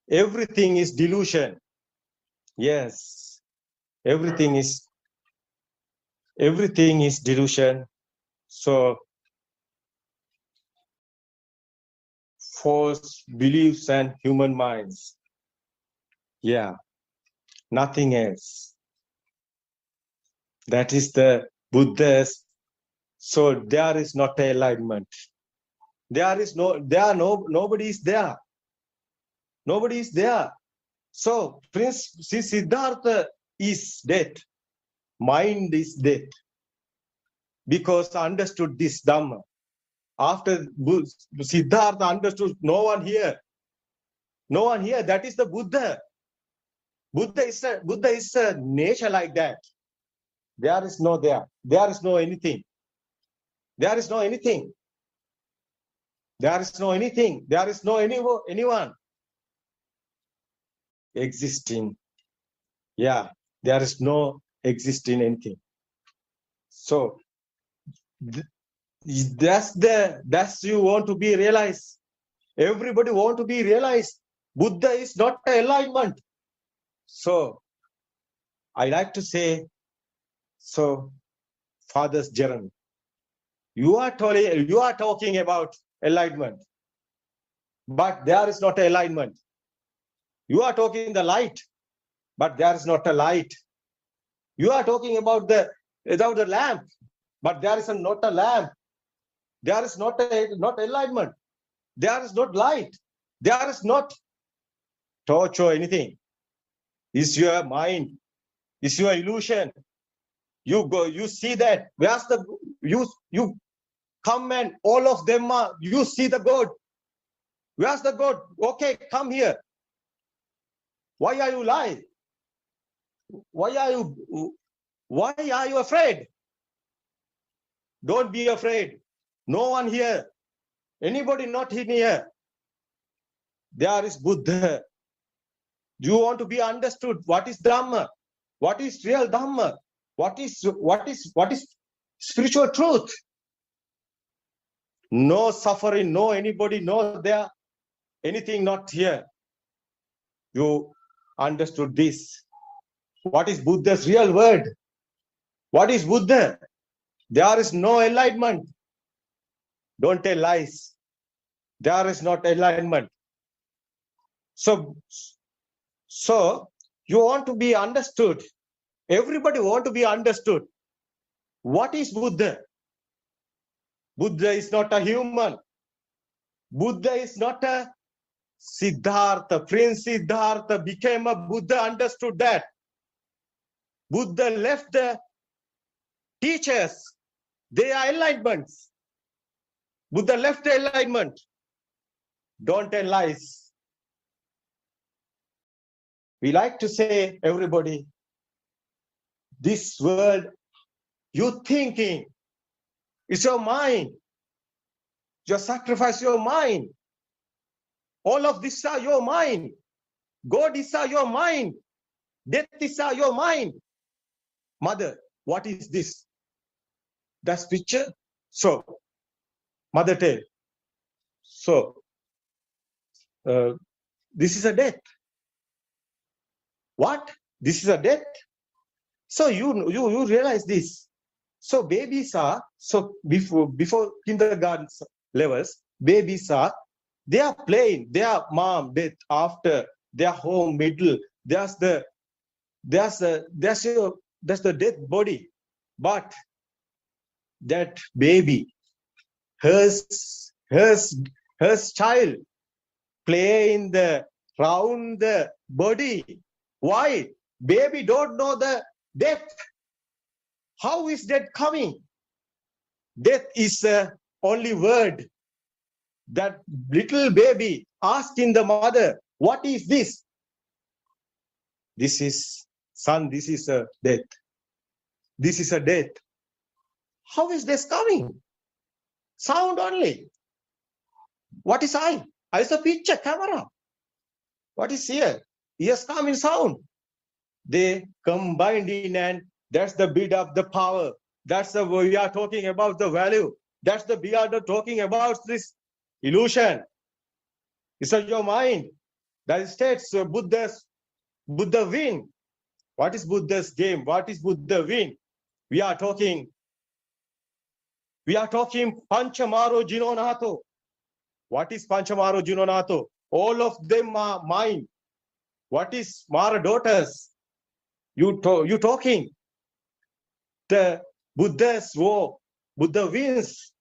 Everything is delusion. Yes. Everything is delusion. So false beliefs and human minds. Yeah, nothing else. That is the Buddha's. So there is not a enlightenment. Nobody is there. Nobody is there. So Prince Siddhartha is dead. Mind is dead. Because understood this Dhamma. After Siddhartha understood, no one here. No one here. That is the Buddha. Buddha is a nature like that. There is no there. There is no anything. There is no anything. There is no anything. There is no anyone existing. Yeah, there is no existing anything. So that's you want to be realized. Everybody want to be realized. Buddha is not enlightenment. So I like to say, so Father's Jeremy, you are talking about enlightenment, but there is not enlightenment. You are talking the light, but there is not a light. You are talking about the lamp, but there is not a lamp. There is not enlightenment. There is not light. There is not torch or anything. It's your mind. It's your illusion. You go, you see that. Where's the you come and all of them are, you see the God. Where's the God? Okay, come here. Why are you lying? Why are you afraid? Don't be afraid. No one here. Anybody not in here. There is Buddha. You want to be understood. What is Dhamma? What is real Dhamma? What is spiritual truth? No suffering, no anybody, no there, anything not here. You understood this. What is Buddha's real word? What is Buddha? There is no enlightenment. Don't tell lies. There is not enlightenment. So you want to be understood. Everybody want to be understood. What is Buddha? Buddha is not a human. Buddha is not a Siddhartha. Prince Siddhartha became a Buddha, understood that. Buddha left the teachers. They are enlightenments. Buddha left the enlightenment. Don't tell lies. We like to say, everybody, this world, you thinking, it's your mind. You sacrifice your mind. All of this are your mind. God is your mind. Death is your mind. Mother, what is this? That's picture. So, mother tell. So, this is a death. What? This is a death? So you realize this. So babies are, so before kindergarten levels, babies are, they are playing, their mom, death, after, their home, middle, that's the dead body. But that baby, her child, play in the round the body. Why? Baby don't know the death. How is death coming? Death is the only word that little baby asking the mother, what is this? This is, son, this is a death. This is a death. How is this coming? Sound only. What is eye? Eye is a picture, camera. What is ear? Ears come in sound. They combined in, and that's the bit of the power. That's the we are talking about the value. That's the we are talking about this illusion. It's your mind. That states Buddha win. What is Buddha's game? What is Buddha win? We are talking Panchamaro Jinonato. What is Panchamaro Junonato? All of them are mine. What is Mara daughters? You talking? The Buddha's war. Buddha wins.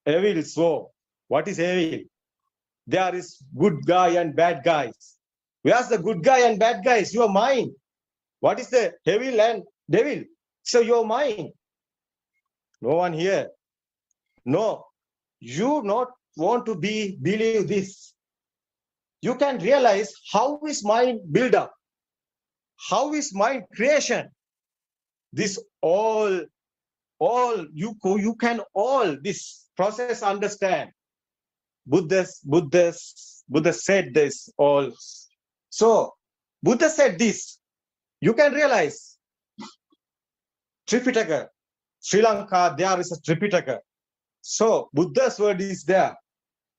Evil's war. What is evil? There is good guy and bad guys. Where's the good guy and bad guys? You are mine. What is the evil and devil? So you are mine. No one here. No. You not want to believe this. You can realize how is mind build up? How is mind creation? This all you can all this process understand. Buddha said this all. So Buddha said this. You can realize Tripitaka, Sri Lanka, there is a Tripitaka. So Buddha's word is there.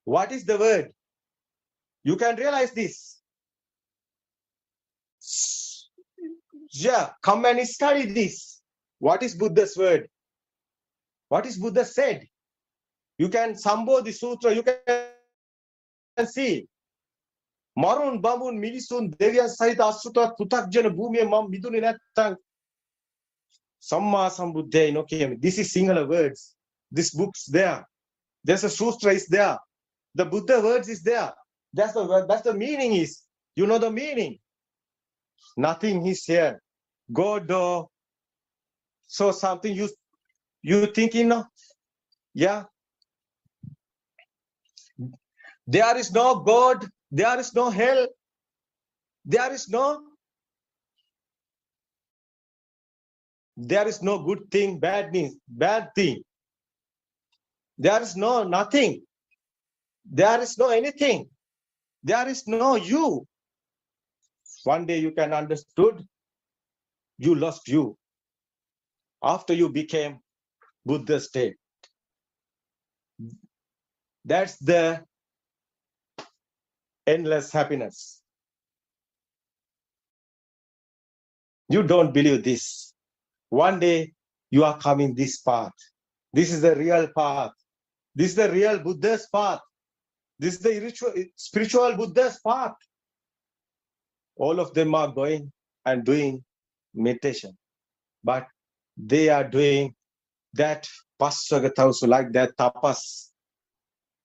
What is the word? You can realize this. Yeah, come and study this. What is Buddha's word? What is Buddha said? You can sambo the sutra, you can see. Marun Bamun Milisun Devyan Saita Asuta Putakjana Bhumi Mam Miduni Natang Samma Sambuddha. Okay, this is singular words. This book's there. There's a sutra is there. The Buddha words is there. That's the word. That's the meaning is. You know the meaning. Nothing is here. God. So something you thinking? Yeah. There is no God. There is no hell. There is no good thing, bad thing. There is no nothing. There is no anything. There is no you. One day you can understood, you lost you. After you became Buddha state. That's the endless happiness. You don't believe this. One day you are coming this path. This is the real path. This is the real Buddha's path. This is the spiritual Buddha's path. All of them are going and doing meditation. But they are doing that passagatausu, like that tapas.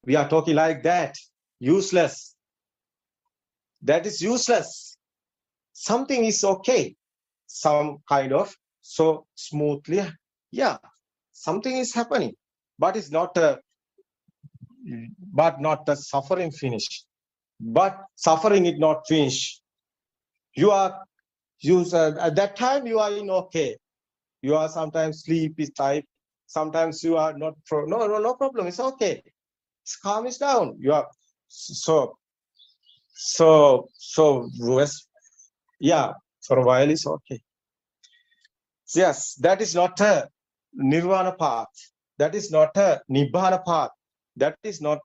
We are talking like that. Useless. That is useless. Something is okay. Some kind of so smoothly. Yeah. Something is happening. But it's not the suffering finish. But suffering is not finished. At that time you are in okay. You are sometimes sleepy type. Sometimes you are not no problem. It's okay. It's calm is down. You are so yeah, for a while it's okay. Yes, that is not a nirvana path. That is not a nibbana path. That is not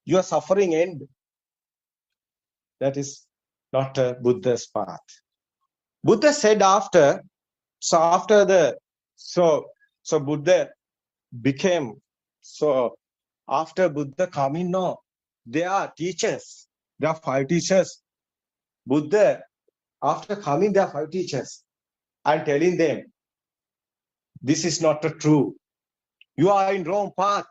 your suffering end. That is not a Buddha's path. Buddha said after Buddha became, so after Buddha coming, no, there are teachers. There are 5 teachers. Buddha, after coming, there are 5 teachers. And telling them, this is not true. You are in wrong path.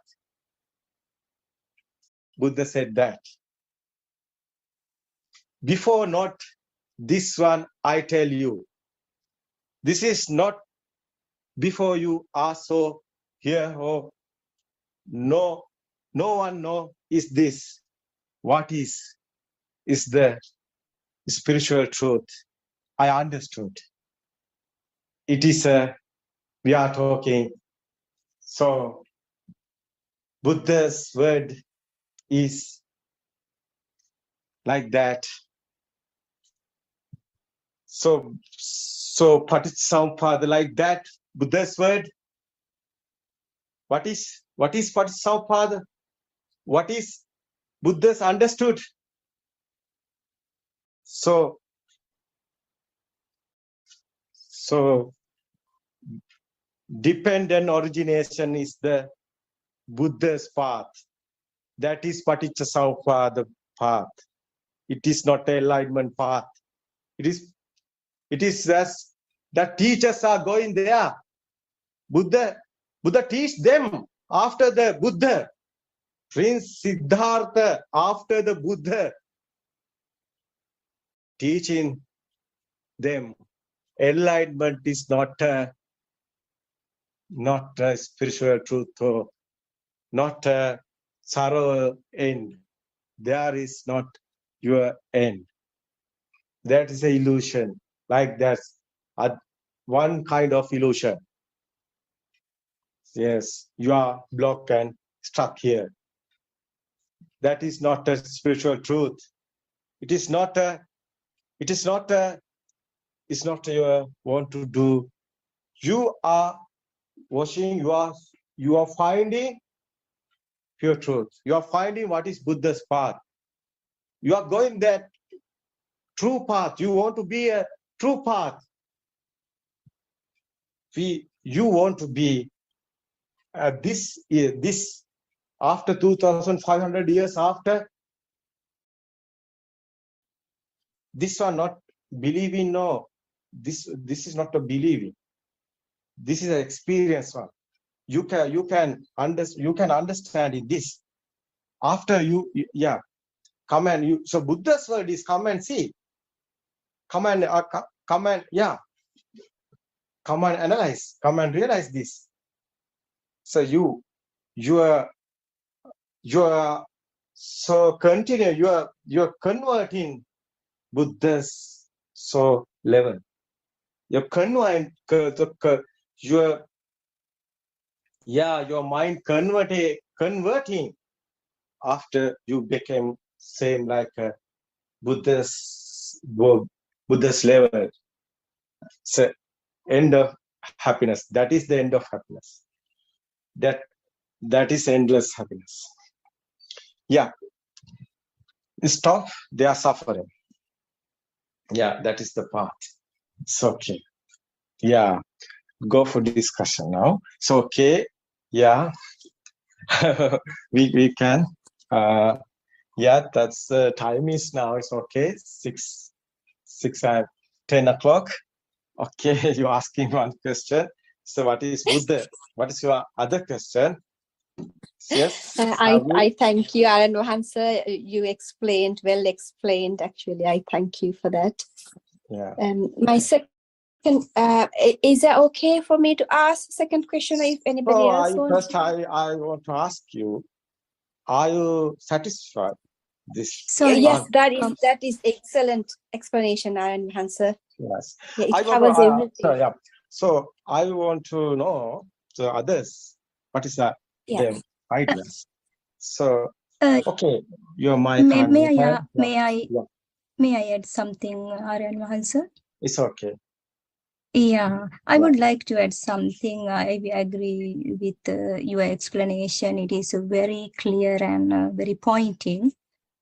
Buddha said that. Before not this one, I tell you. This is not before you are so here. Oh, no one know is this. What is the spiritual truth. I understood. It is we are talking. So Buddha's word is like that. So Patisampada like that. Buddha's word. What is Patisampada? What is Buddha's understood? So dependent origination is the Buddha's path. That is Paticcasamuppada path. It is not an enlightenment path. It is as the teachers are going there. Buddha teach them after the Buddha. Prince Siddhartha after the Buddha teaching them. Enlightenment is not a spiritual truth or not a sorrow end. There is not your end. That is an illusion. Like that's one kind of illusion. Yes, you are blocked and stuck here. That is not a spiritual truth. It's not your want to do. You are watching, you are finding pure truth. You are finding what is Buddha's path. You are going that true path. You want to be a true path. You want to be this after 2,500 years after. This are not believing. No, this is not a believing. This is an experience one. You can understand in this. After you come and you. So Buddha's word is come and see. Come and analyze. Come and realize this. So you are so continue. You're converting Buddha's soul level. You're converting your mind converting after you became same like Buddha's level. So end of happiness. That is the end of happiness. That is endless happiness. Yeah. Stop. They are suffering. Yeah, that is the path. It's okay. Yeah. Go for discussion now. It's okay. Yeah. we can. Yeah, that's time is now. It's okay. 10 o'clock. Okay, you're asking one question. So what is Buddha? What is your other question? Yes. I thank you, Aran Wahansa. You well explained, actually. I thank you for that. Yeah. My second, is that okay for me to ask second question if anybody else wants? First, I want to ask you, are you satisfied? Yes, that is excellent explanation, Aran Wahansa. Yes. Yeah, it covers everything. So I want to know the others. What is that? Their ideas. So okay, your mic. May I add something, Aryan Wahansa? It's okay. Yeah, I would like to add something. I agree with your explanation. It is very clear and very pointing.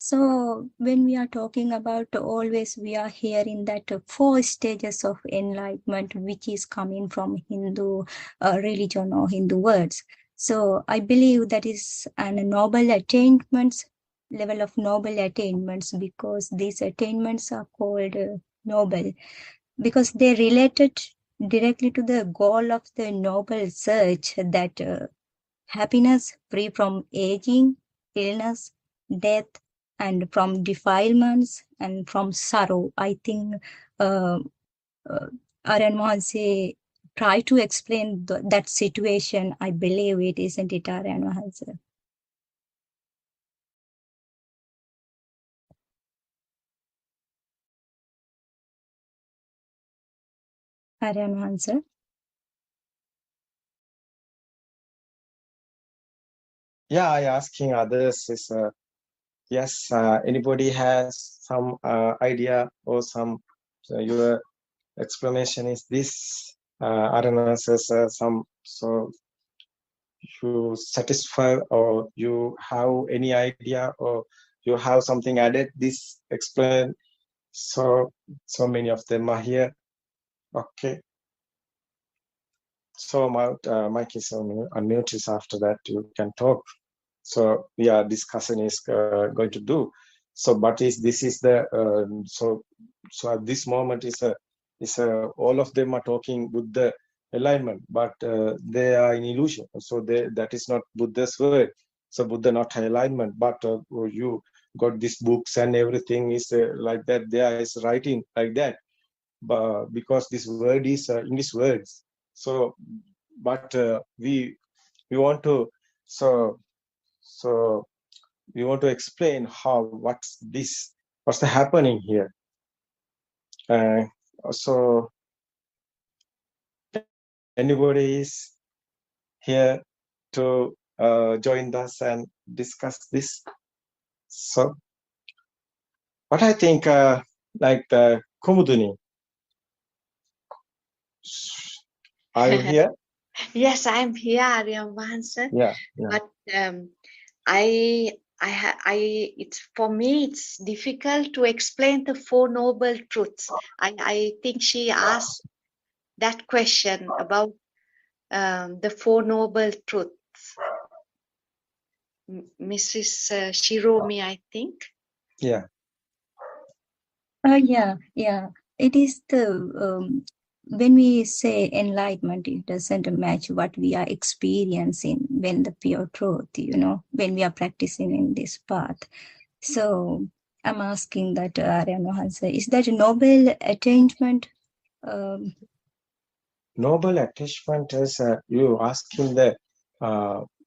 So when we are talking about always, we are hearing that 4 stages of enlightenment, which is coming from Hindu religion or Hindu words. So I believe that is a noble attainments, level of noble attainments, because these attainments are called noble, because they related directly to the goal of the noble search, that happiness free from aging, illness, death, and from defilements and from sorrow. I think Aryan Wahansa try to explain that situation. I believe it, isn't it, Aryan Wahansa? Aryan Wahansa? Yeah, I asking others is yes. Anybody has some idea or some your explanation is this? I don't know. Says some. So you satisfy or you have any idea or you have something added? This explain. So many of them are here. Okay. So mic is unmuted. After that, you can talk. So we are discussing is going to do. So, but this is the so at this moment is all of them are talking Buddha alignment, but they are in illusion. So that is not Buddha's word. So Buddha not alignment, but you got these books and everything is like that. There is writing like that, but because this word is English words. So, but we want to so we want to explain what's happening here. So anybody is here to join us and discuss this. So, but I think like Kumuduni, are you here? Yes, I'm here, Arya Mahansa. Yeah. But it's for me, it's difficult to explain the Four Noble Truths. I think she asked that question about the Four Noble Truths. Mrs. Shiromi, I think. Yeah. Yeah. It is the when we say enlightenment, it doesn't match what we are experiencing when the pure truth, when we are practicing in this path. So I'm asking that, Arya Mahansa, is that a noble attainment? Noble attachment is you asking the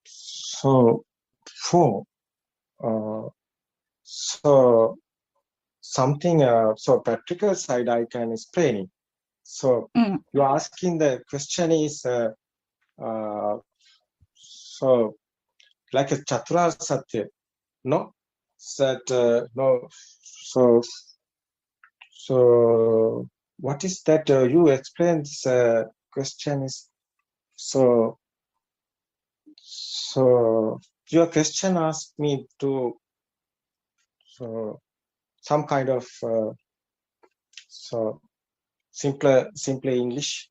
so something so practical side I can explain it. So you asking the question is so like a Chatura Satya, no? That no. So what is that you explain this question is so your question asked me to some kind of so simpler English.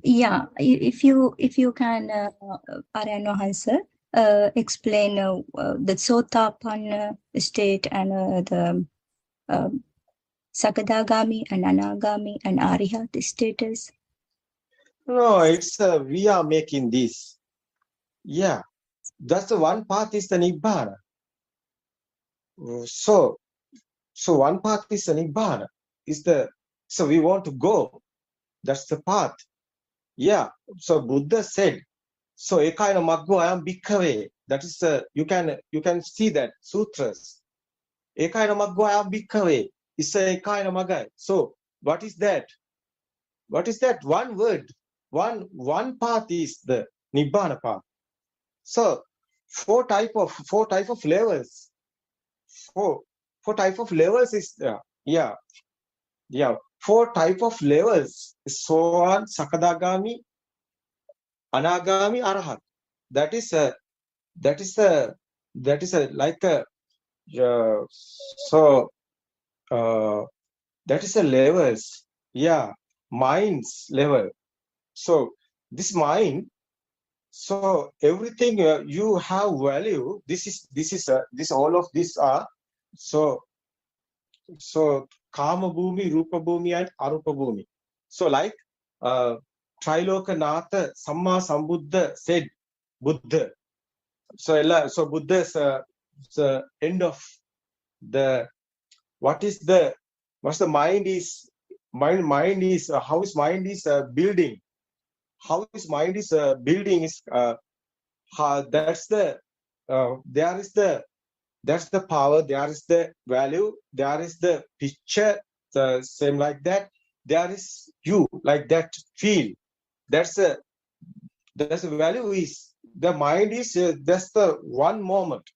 Yeah, if you can, Arya Mahansa, explain the Sotapanna state and the Sakadagami and Anagami and Arihat status. No, it's we are making this. Yeah, that's the one path is the Nibbana. So one path is the Nibbana. So we want to go. That's the path. Yeah. So Buddha said, so ekaina maggo ayam bhikkave. That is you can see that sutras. Ekaina maggo ayam bhikkave is ekaina magai. So what is that? What is that? One word. One path is the Nibbana path. So four type of levels. Four type of levels is yeah. Four type of levels: Soan, Sakadagami, Anagami, Arahat. That is like a so that is the levels. Yeah, mind's level. So this mind. So everything you have value. This all of these are so Kama Bhumi, Rupa Bhumi, and Arupa Bhumi. So like Trilokanatha Samma Sambuddha said, Buddha. So Buddha is the end of the what's the mind is mind is how his mind is building. How his mind is building is that's the that's the power, there is the value, there is the picture, the same like that. There is you, like that feel. That's the value is the mind is that's the one moment,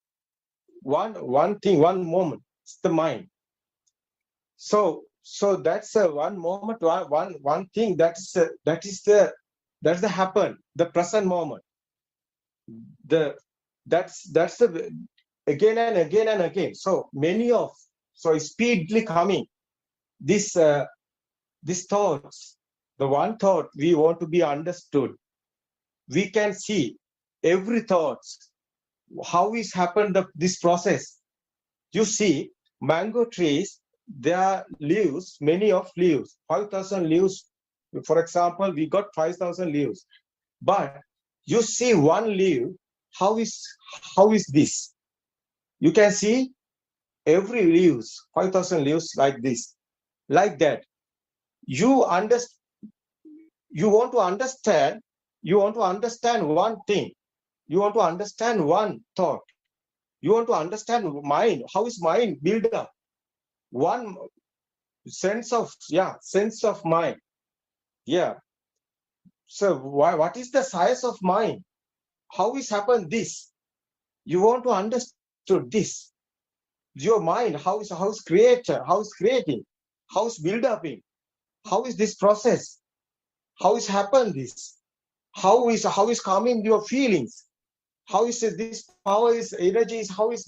one thing, one moment. It's the mind. So that's one moment, one thing. That's the happen, the present moment. That's the again and again and again. So many of speedily coming this these thoughts. The one thought we want to be understood. we can see every thoughts, how is happened this process. You see, mango trees, there are leaves, many of leaves, 5,000 leaves. For example, we got 5,000 leaves. But you see one leaf, how is this? You can see every leaves, 5,000 leaves like this, like that. You want to understand one thing. You want to understand one thought. You want to understand mind. How is mind built up? One sense of mind. Yeah. So what is the size of mind? How is happened this? You want to understand this. Your mind, how is created, how is creating, how is build up in, how is this process, how is happened this, how is coming your feelings, how is this power is energy is how is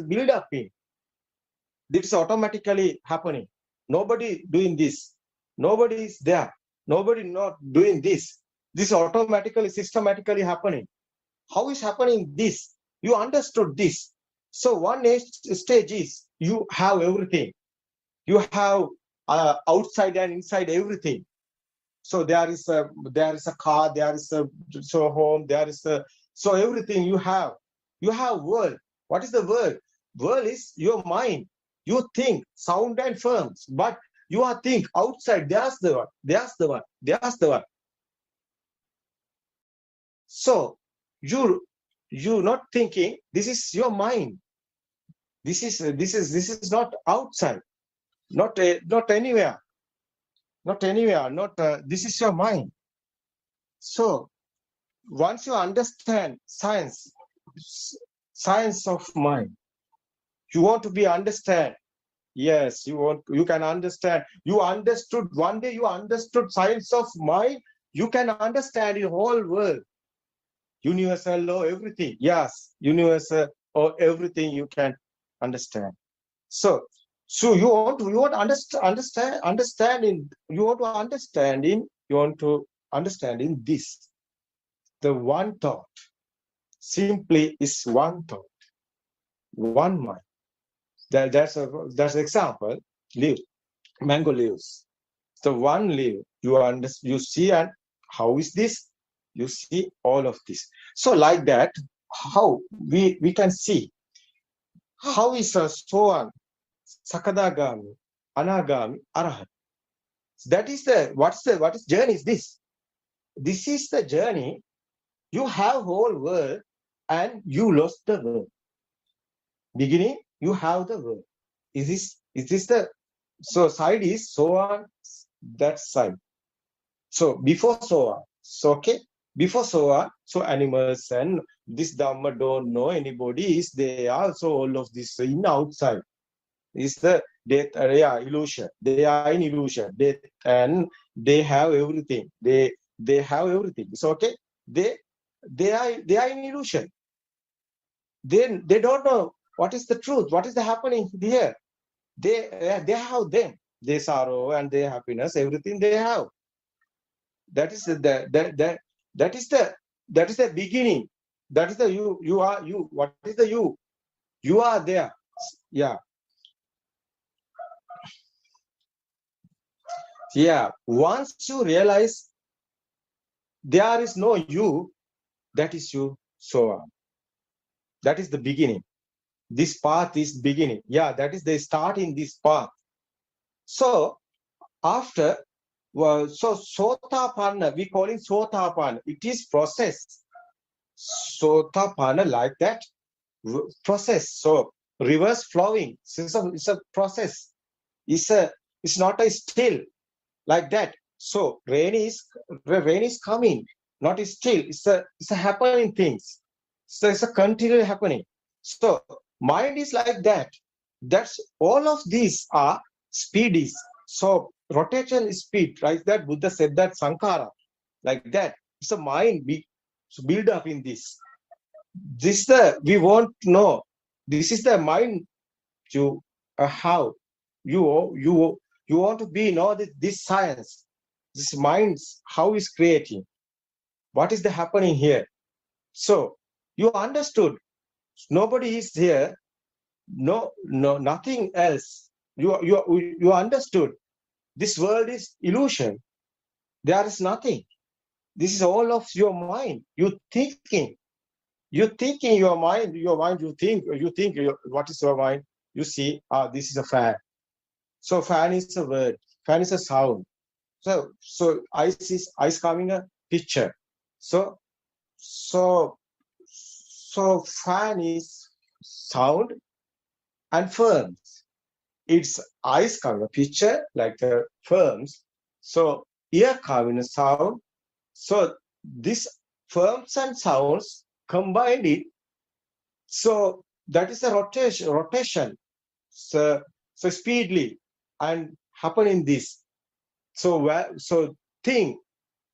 build up in. This is automatically happening. Nobody doing this. Nobody is there. Nobody not doing this. This automatically, systematically happening. How is happening this? You understood this. So one stage is you have everything. You have outside and inside everything. So there is a car, there is a home, there is a everything you have. You have world. What is the world? World is your mind. You think sound and firms, but you are think outside. There's the one. There's the one. There's the one. So you not thinking. This is your mind. This is not outside. Not anywhere. Not anywhere. Not this is your mind. So once you understand science of mind, you want to be understand. Yes, you can understand. You understood one day. You understood science of mind. You can understand the whole world, universal law, everything. Yes, universal or everything you can understand. So you want to understand in this. The one thought simply is one thought, one mind. That's an example. Leaf, mango leaves. The one leaf you see, and how is this? You see all of this. So like that, how we can see how is a Soan, Sakadagami, Anagami, Arahat. That is what is journey is this? This is the journey. You have whole world and you lost the world. Beginning, you have the world. Is this the side is so on that side. So before so on, so okay, before so on, so animals and this Dhamma don't know anybody is they also all of this in outside. Is the death illusion. They are in illusion. Death and they have everything. They have everything. It's okay. They are in illusion. Then they don't know what is the truth, what is the happening here. They have them, their sorrow and their happiness, everything they have. That is the beginning. That is the you are you. What is the you? You are there. Yeah. Yeah. Once you realize there is no you, that is you, so on. That is the beginning. This path is beginning. Yeah, that is the start in this path. So after, so Sotapanna, we call it Sotapanna. It is process. Sotapanna like that process. So reverse flowing. It's a process. It's not a still like that. So rain is coming, not still. It's a happening things. So it's a continual happening. So mind is like that. That's all of these are speedies. So rotation is speed, right? That Buddha said that Sankara, like that. It's a mind build up in this. We want to know. This is the mind to how you want to be know this science. This mind how is creating. what is the happening here? So you understood. Nobody is here. No, nothing else. You understood. This world is illusion. There is nothing. This is all of your mind. You thinking. You think in your mind. You think. What is your mind? You see, this is a fan. So fan is a word. Fan is a sound. So ice coming a picture. So fan is sound and firms. It's ice coming a picture like the firms. So ear coming a sound. So this firms and sounds combined it. So that is a rotation. So speedily and happen in this. So thing,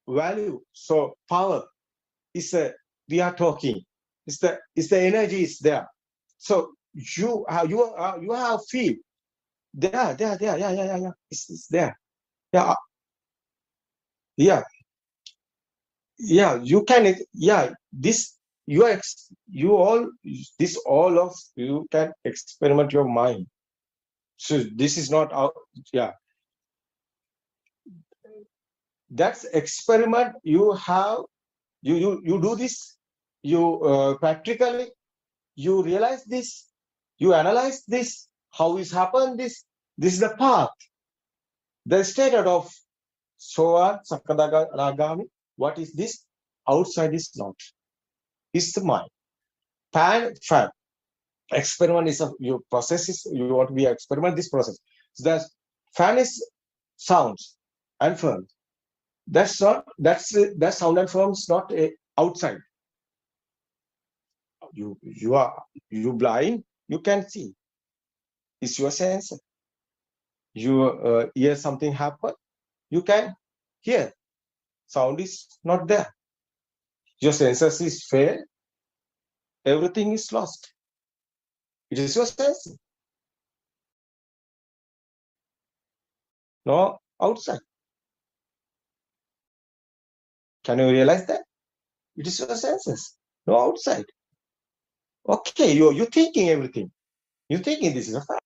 value, so power is we are talking. Is the energy is there. So you have feel there. Yeah. It's there. Yeah. You can. Yeah. This all of you can experiment your mind. So this is not out. Yeah. That's experiment you have. You do this. You practically you realize this. You analyze this. How is happened this? This is the path. The statement of Soa Sakadagami. What is this? Outside is not. It's the mind. Fan. Experiment is your process is you want to be experiment this process. So the fan is sounds and firm. That sound and firm is not outside. You blind. You can see. It's your sense. You hear something happen. You can hear. Sound is not there. Your senses is fail. Everything is lost. It is your sense. No outside. Can you realize that? It is your senses. No outside. Okay, you're thinking everything. You're thinking this is a fact.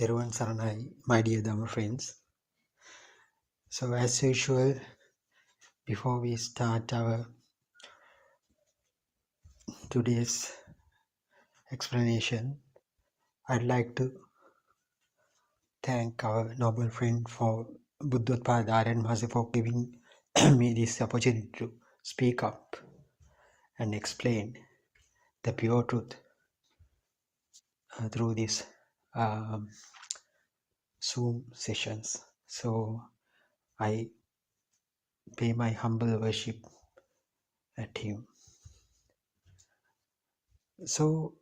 Teruvan Saranai, my dear Dhamma friends. So as usual, before we start our today's explanation, I'd like to thank our noble friend for Buddothpado and Mahasi for giving me this opportunity to speak up and explain the pure truth through these um, Zoom sessions. So I pay my humble worship at him. So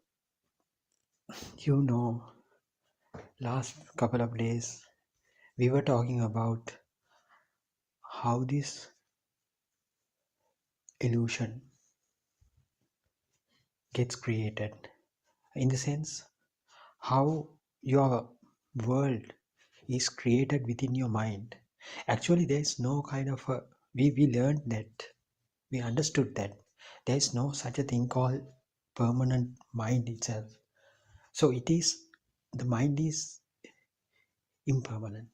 last couple of days we were talking about how this illusion gets created, in the sense how your world is created within your mind. Actually, there is no kind of a, we learned that, we understood that there is no such a thing called permanent mind itself. So it is, the mind is impermanent.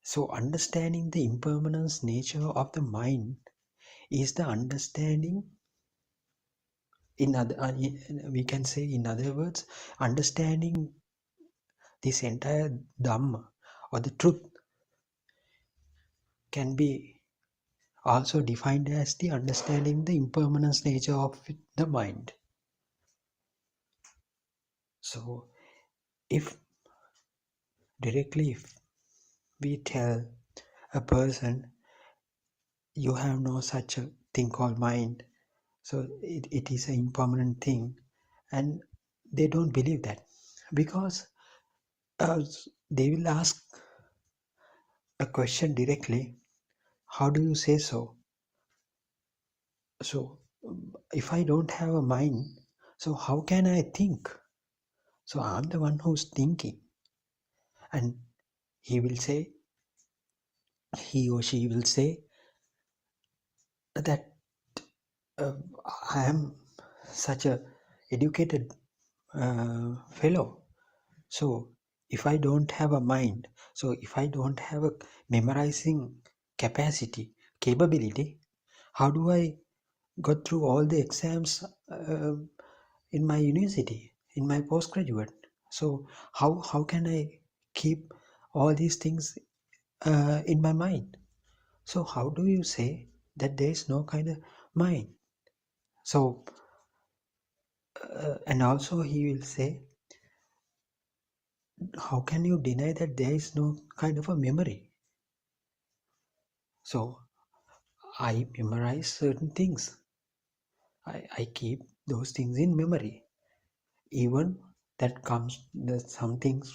So understanding the impermanence nature of the mind is the understanding, we can say in other words, understanding this entire Dhamma or the truth can be also defined as the understanding the impermanence nature of the mind. So if we tell a person you have no such a thing called mind, so it is an impermanent thing, and they don't believe that, because they will ask a question directly, how do you say so? So if I don't have a mind, so how can I think? So I'm the one who's thinking. And he or she will say that I am such a educated fellow. So if I don't have a mind, so if I don't have a memorizing capability, how do I go through all the exams in my university, in my postgraduate? So how can I keep all these things in my mind? So how do you say that there is no kind of mind? So and also he will say, how can you deny that there is no kind of a memory? So I memorize certain things. I keep those things in memory. Even some things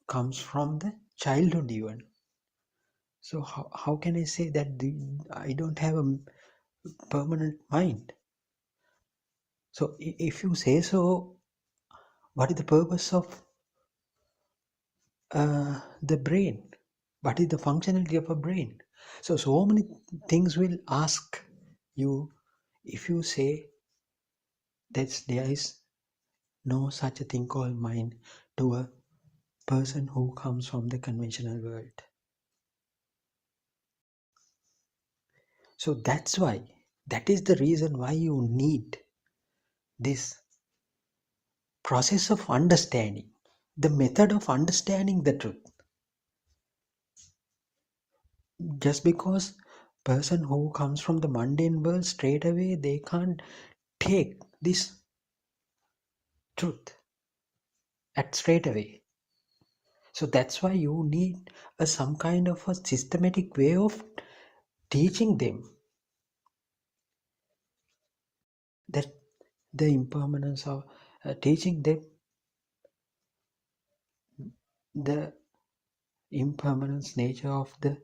comes from the childhood even. So how can I say that I don't have a permanent mind? So if you say so, what is the purpose of the brain? What is the functionality of a brain? So many things will ask you if you say that there is no such a thing called mind to a person who comes from the conventional world. So that is the reason why you need this process of understanding, the method of understanding the truth. Just because person who comes from the mundane world, straight away they can't take this truth at straight away. So that's why you need some kind of a systematic way of teaching them that the impermanence of teaching them the impermanence nature of the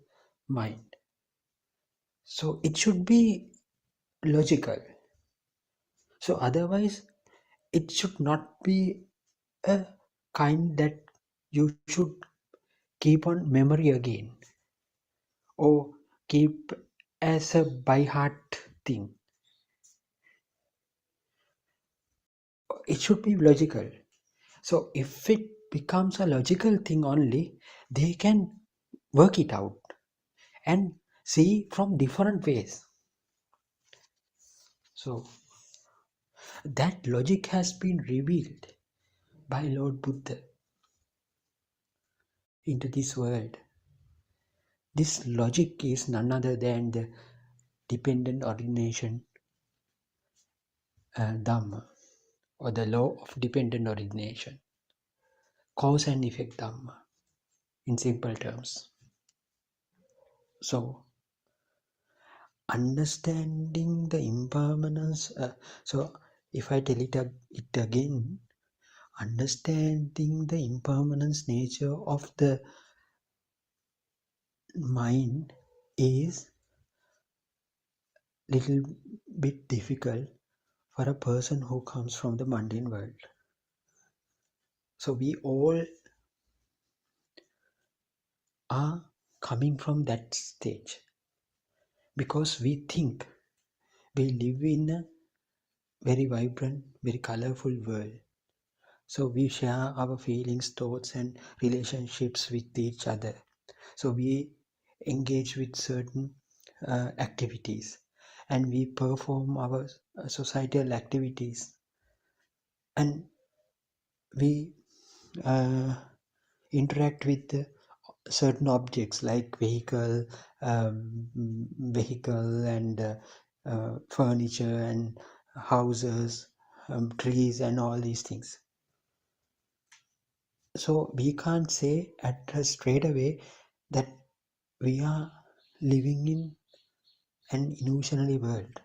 mind. So it should be logical. So otherwise it should not be a kind that you should keep on memory again or keep as a by heart thing. It should be logical. So if it becomes a logical thing only, they can work it out and see from different ways. So that logic has been revealed by Lord Buddha into this world. This logic is none other than the dependent origination Dhamma, or the law of dependent origination, cause and effect Dhamma, in simple terms. So understanding the impermanence, so if I tell it again, understanding the impermanence nature of the mind is little bit difficult for a person who comes from the mundane world. So we all are coming from that stage because we think we live in a very vibrant, very colorful world. So we share our feelings, thoughts and relationships with each other. So we engage with certain activities and we perform our societal activities, and we interact with certain objects like vehicle and furniture and houses, trees and all these things. So we can't say straight away that we are living in an illusionary world.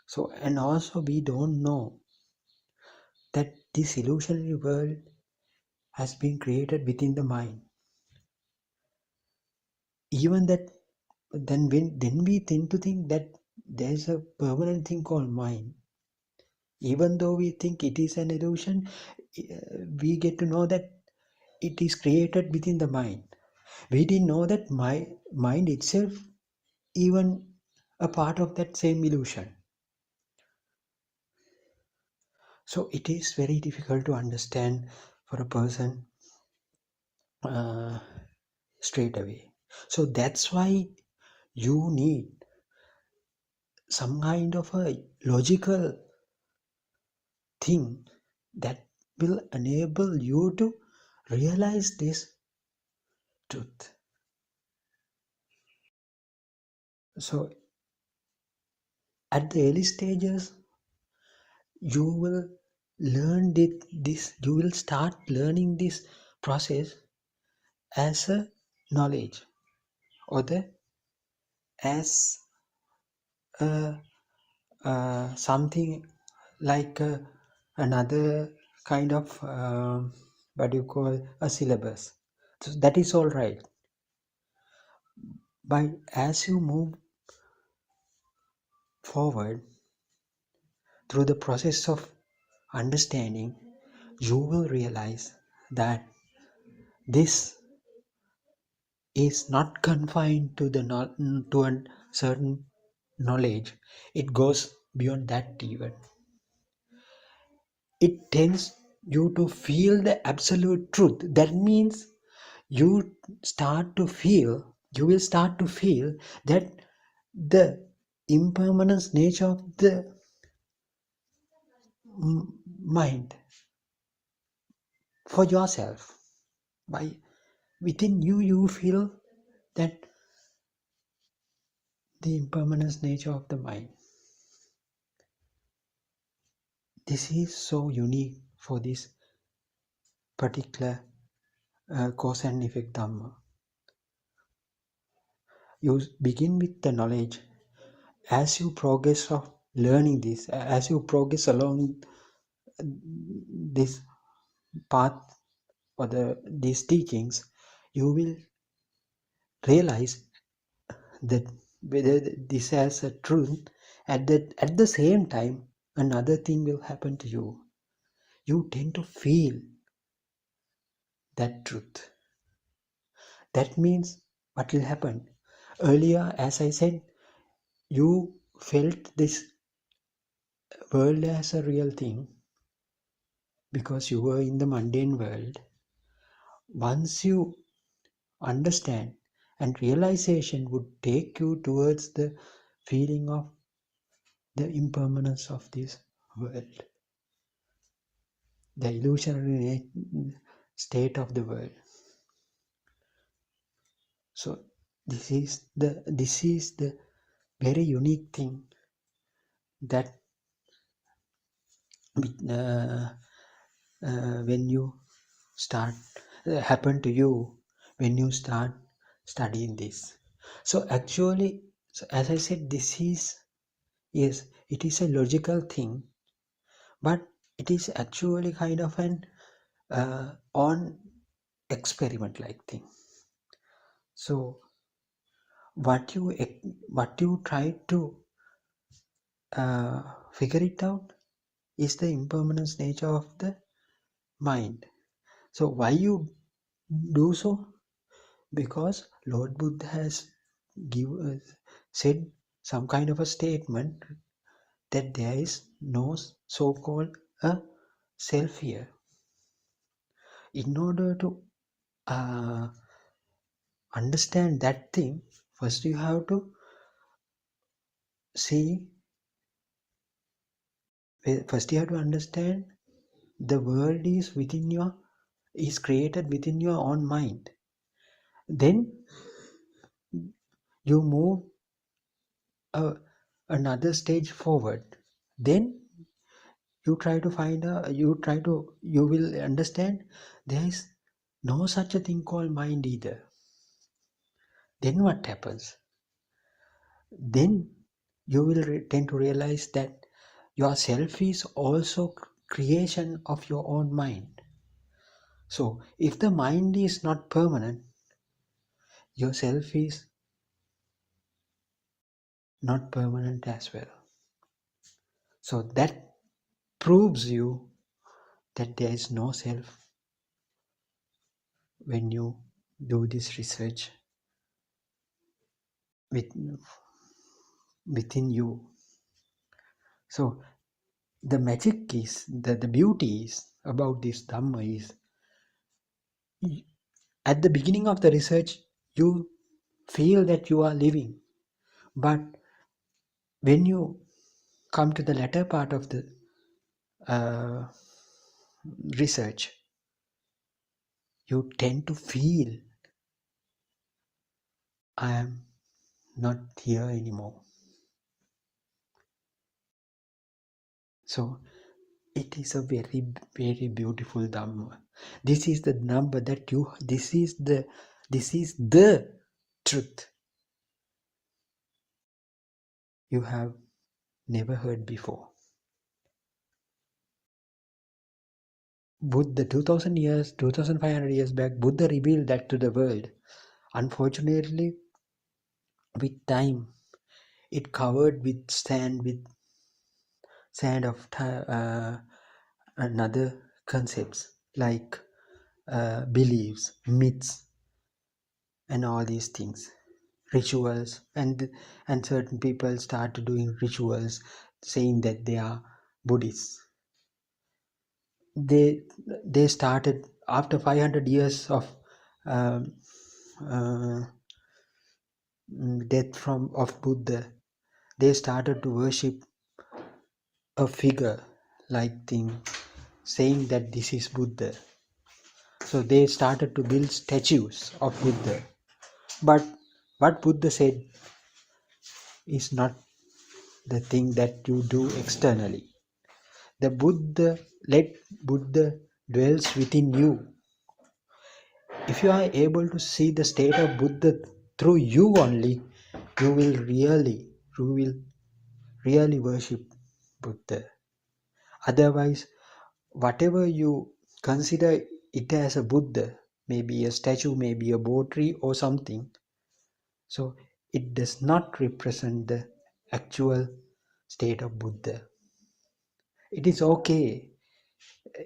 So, and also we don't know that this illusionary world has been created within the mind. Even that, then we tend to think that there's a permanent thing called mind. Even though we think it is an illusion, we get to know that it is created within the mind. We didn't know that my mind itself even a part of that same illusion. So it is very difficult to understand for a person straight away. So that's why you need some kind of a logical thing that will enable you to realize this truth. So at the early stages, you will learn this, you will start learning this process as a knowledge, or as something like another kind of what do you call a syllabus. So that is all right, but as you move forward through the process of understanding, you will realize that this is not confined to to a certain knowledge. It goes beyond that even. It tends you to feel the absolute truth. That means you will start to feel that the impermanence nature of the mind for yourself. By within you feel that the impermanence nature of the mind. This is so unique for this particular cause and effect Dhamma. You begin with the knowledge. As you progress of learning this, as you progress along this path or these teachings, you will realize that whether this has a truth. At the same time, another thing will happen to you. You tend to feel that truth. That means what will happen? Earlier, as I said, you felt this world as a real thing. because you were in the mundane world. Once you understand, and realization would take you towards the feeling of the impermanence of this world, the illusionary state of the world. So this is the very unique thing that when you start happen to you when you start studying this. So actually, so as I said, this is, yes, it is a logical thing, but it is actually kind of an on experiment like thing. So what you try to figure it out is the impermanence nature of the mind. So why you do so? Because Lord Buddha has said some kind of a statement that there is no so-called a self here. In order to understand that thing, first you have to understand the world is created within your own mind. Then you move another stage forward. Then you will understand there is no such a thing called mind either. Then what happens? Then you will tend to realize that yourself is also creation of your own mind. So if the mind is not permanent, yourself is not permanent as well. So that proves you that there is no self when you do this research within you. So the magic is, the beauty is about this Dhamma is, at the beginning of the research, you feel that you are living. But when you come to the latter part of the research, you tend to feel, I am not here anymore. So it is a very, very beautiful Dhamma. This is the number that this is the truth you have never heard before. Buddha, 2500 years back, Buddha revealed that to the world. Unfortunately, with time, it covered with sand of another concepts like beliefs, myths, and all these things, rituals, and certain people started doing rituals, saying that they are Buddhists. They started after 500 years of death of Buddha. They started to worship a figure like thing, saying that this is Buddha. So they started to build statues of Buddha. But what Buddha said is not the thing that you do externally. Let Buddha dwells within you. If you are able to see the state of Buddha through you only, you will really worship Buddha. Otherwise, whatever you consider it as a Buddha, maybe a statue, maybe a pottery or something, so it does not represent the actual state of Buddha. It is okay.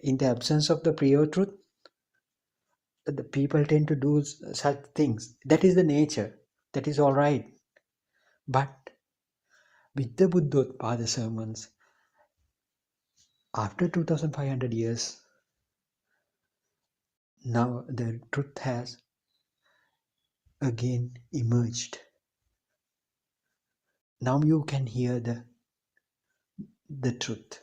In the absence of the pure truth, the people tend to do such things. That is the nature. That is all right. But with the Buddothpado sermons, after 2500 years, now the truth has again emerged. Now you can hear the truth,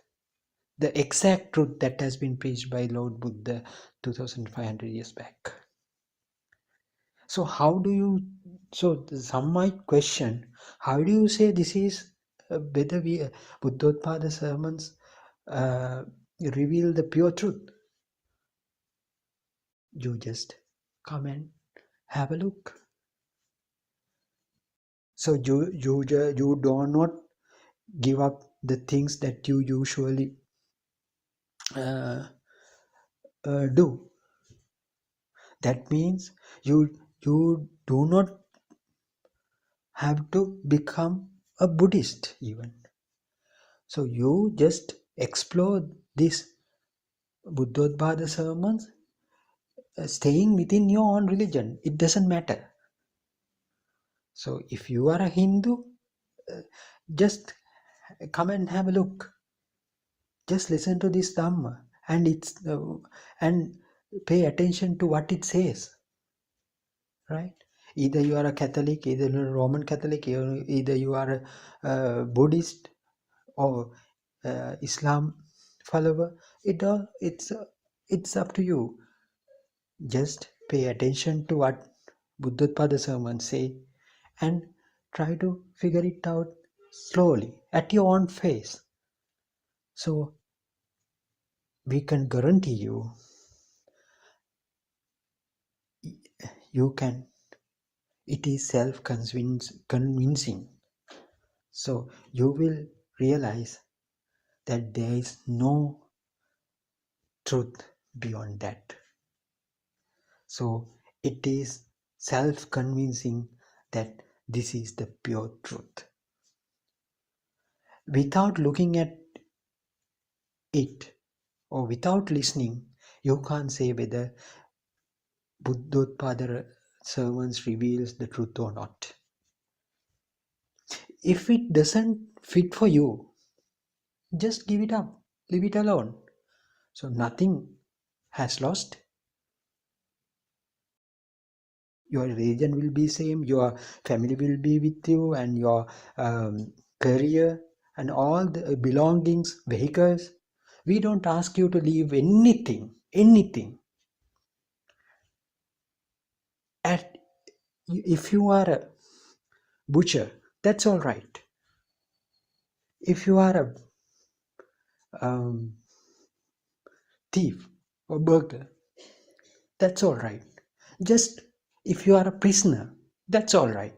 the exact truth that has been preached by Lord Buddha 2500 years back. So how do you, so some might question, how do you say this is whether we Buddhottpada sermons reveal the pure truth? You just come and have a look. So you do not give up the things that you usually do. That means you do not have to become a Buddhist even. So you just explore this Buddhottpada sermons, staying within your own religion. It doesn't matter. So if you are a Hindu, just come and have a look. Just listen to this Dhamma and and pay attention to what it says. Right? Either you are a Catholic, either you are a Roman Catholic, either you are a Buddhist or Islam follower. It's up to you. Just pay attention to what Buddhottpada sermons say and try to figure it out slowly at your own pace. So we can guarantee you can. It is self-convincing. So you will realize that there is no truth beyond that. So it is self-convincing that this is the pure truth. Without looking at it or without listening, you can't say whether Buddhottpada sermons reveals the truth or not. If it doesn't fit for you, just give it up, leave it alone. So nothing has lost. Your religion will be same, your family will be with you, and your career and all the belongings, vehicles. We don't ask you to leave anything. If you are a butcher, that's all right. If you are a thief or burglar, that's all right. Just if you are a prisoner, that's all right.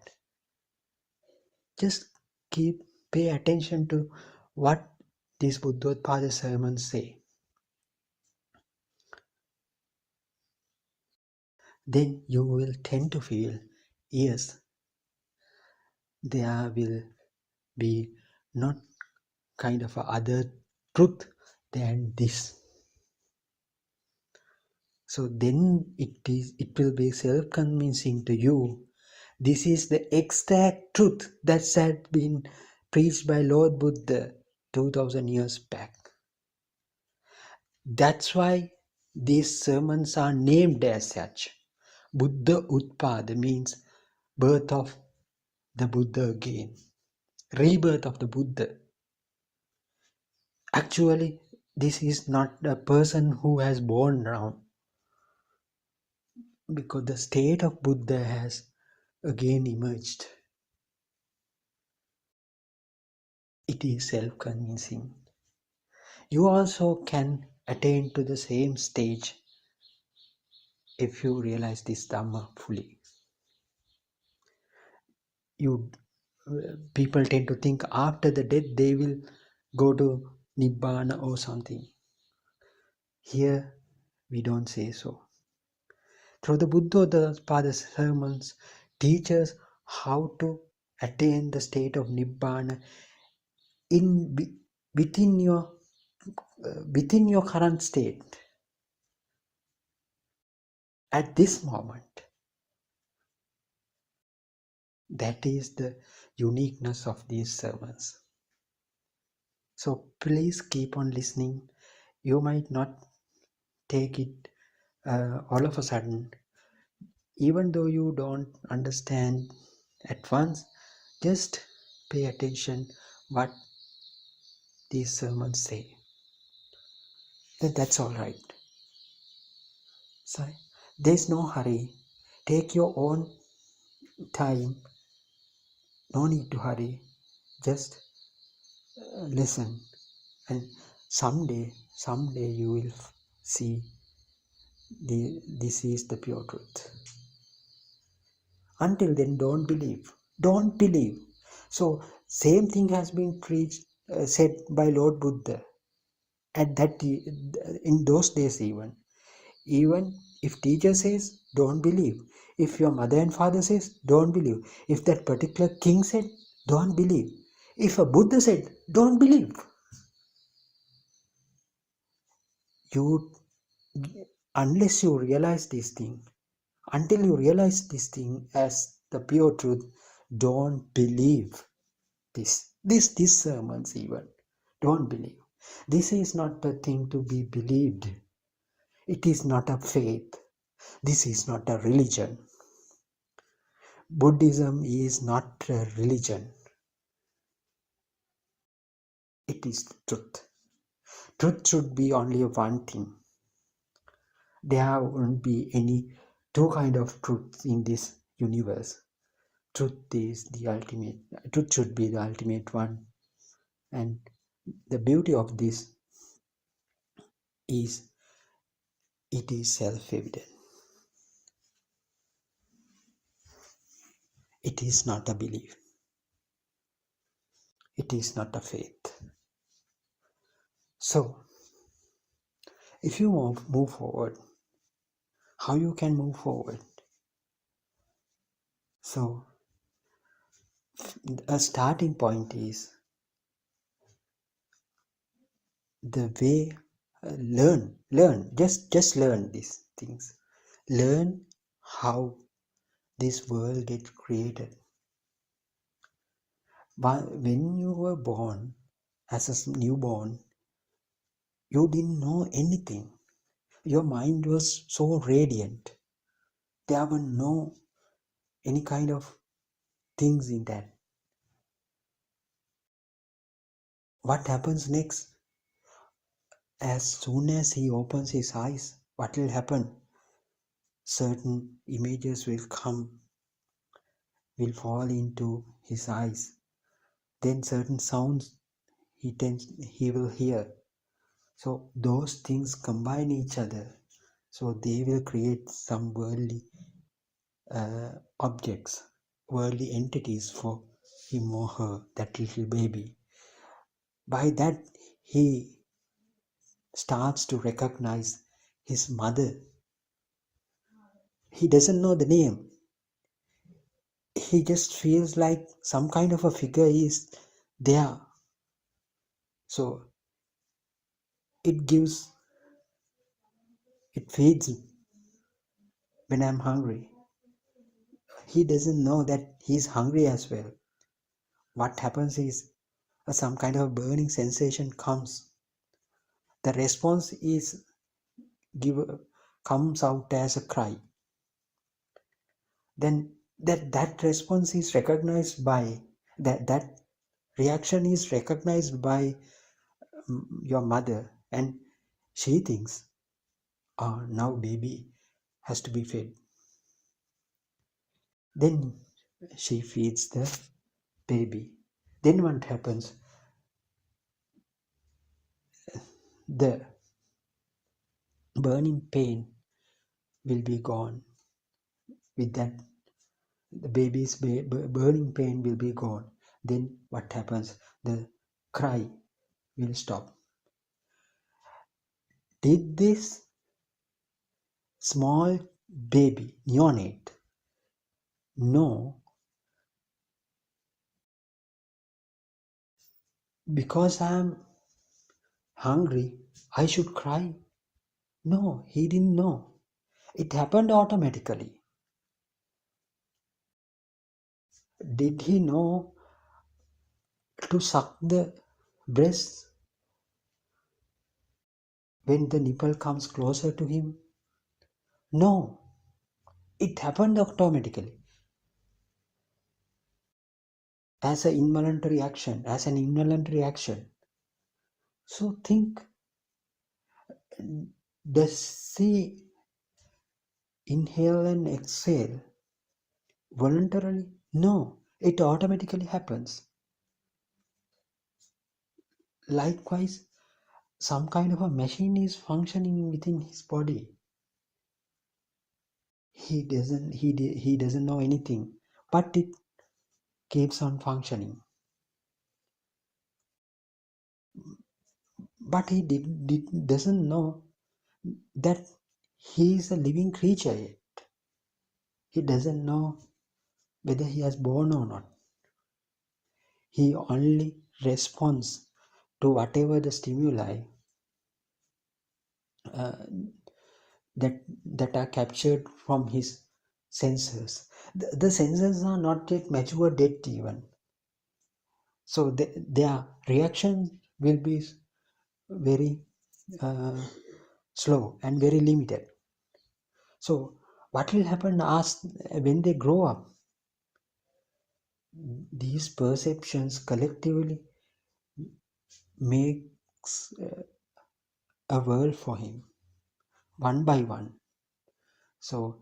Just pay attention to what these Buddhottpada sermons say. Then you will tend to feel, yes, there will be not kind of a other truth than this. So then it will be self-convincing to you. This is the exact truth that had been preached by Lord Buddha 2000 years back. That's why these sermons are named as such. Buddothpado means birth of the Buddha again, rebirth of the Buddha. Actually, this is not a person who has born now, because the state of Buddha has again emerged. It is self-convincing. You also can attain to the same stage if you realize this Dhamma fully. People tend to think after the death they will go to Nibbana or something. Here we don't say so. Through the Buddhottpada sermons teach us how to attain the state of Nibbana within your current state at this moment. That is the uniqueness of these sermons. So please keep on listening. You might not take it all of a sudden, even though you don't understand at once, just pay attention what these sermons say. Then that's all right. So there's no hurry. Take your own time. No need to hurry. Just listen, and someday you will see this is the pure truth. Until then, don't believe. So same thing has been preached, said by Lord Buddha at that in those days. Even if teacher says, don't believe. If your mother and father says, don't believe. If that particular king said, don't believe. If a Buddha said, don't believe. Unless you realize this thing, until you realize this thing as the pure truth, don't believe these sermons even. Don't believe. This is not a thing to be believed. It is not a faith. This is not a religion. Buddhism is not a religion. It is truth. Truth should be only one thing. There won't be any two kind of truth in this universe. Truth is the ultimate. Truth should be the ultimate one. And the beauty of this is it is self-evident. It is not a belief. It is not a faith. So, if you move forward, how you can move forward? So, a starting point is the way learn, just learn these things. Learn how this world gets created. When you were born as a newborn, you didn't know anything. Your mind was so radiant. There were no any kind of things in that. What happens next? As soon as he opens his eyes, what will happen? Certain images will fall into his eyes. Then certain sounds he will hear. So those things combine each other. So they will create some worldly objects, worldly entities for him or her, that little baby. By that, he starts to recognize his mother. He doesn't know the name. He just feels like some kind of a figure is there. So it feeds when I'm hungry. He doesn't know that he's hungry as well. What happens is some kind of burning sensation comes. The response comes out as a cry. Then that response is recognized by that reaction is recognized by your mother, and she thinks, now baby has to be fed. Then she feeds the baby. Then what happens? The burning pain will be gone. With that, the baby's burning pain will be gone. Then what happens? The cry will stop. Did this small baby, neonate, know because I'm hungry, I should cry? No, he didn't know. It happened automatically. Did he know to suck the breast when the nipple comes closer to him? No, it happened automatically as an involuntary action. So think, does he inhale and exhale voluntarily? No, it automatically happens. Likewise, some kind of a machine is functioning within his body. He doesn't know anything, but it keeps on functioning. But he doesn't know that he is a living creature yet. He doesn't know whether he has born or not. He only responds to whatever the stimuli uh, that are captured from his senses. The senses are not yet matured yet even. So their reaction will be very slow and very limited. So what will happen when they grow up? These perceptions collectively makes a world for him, one by one. So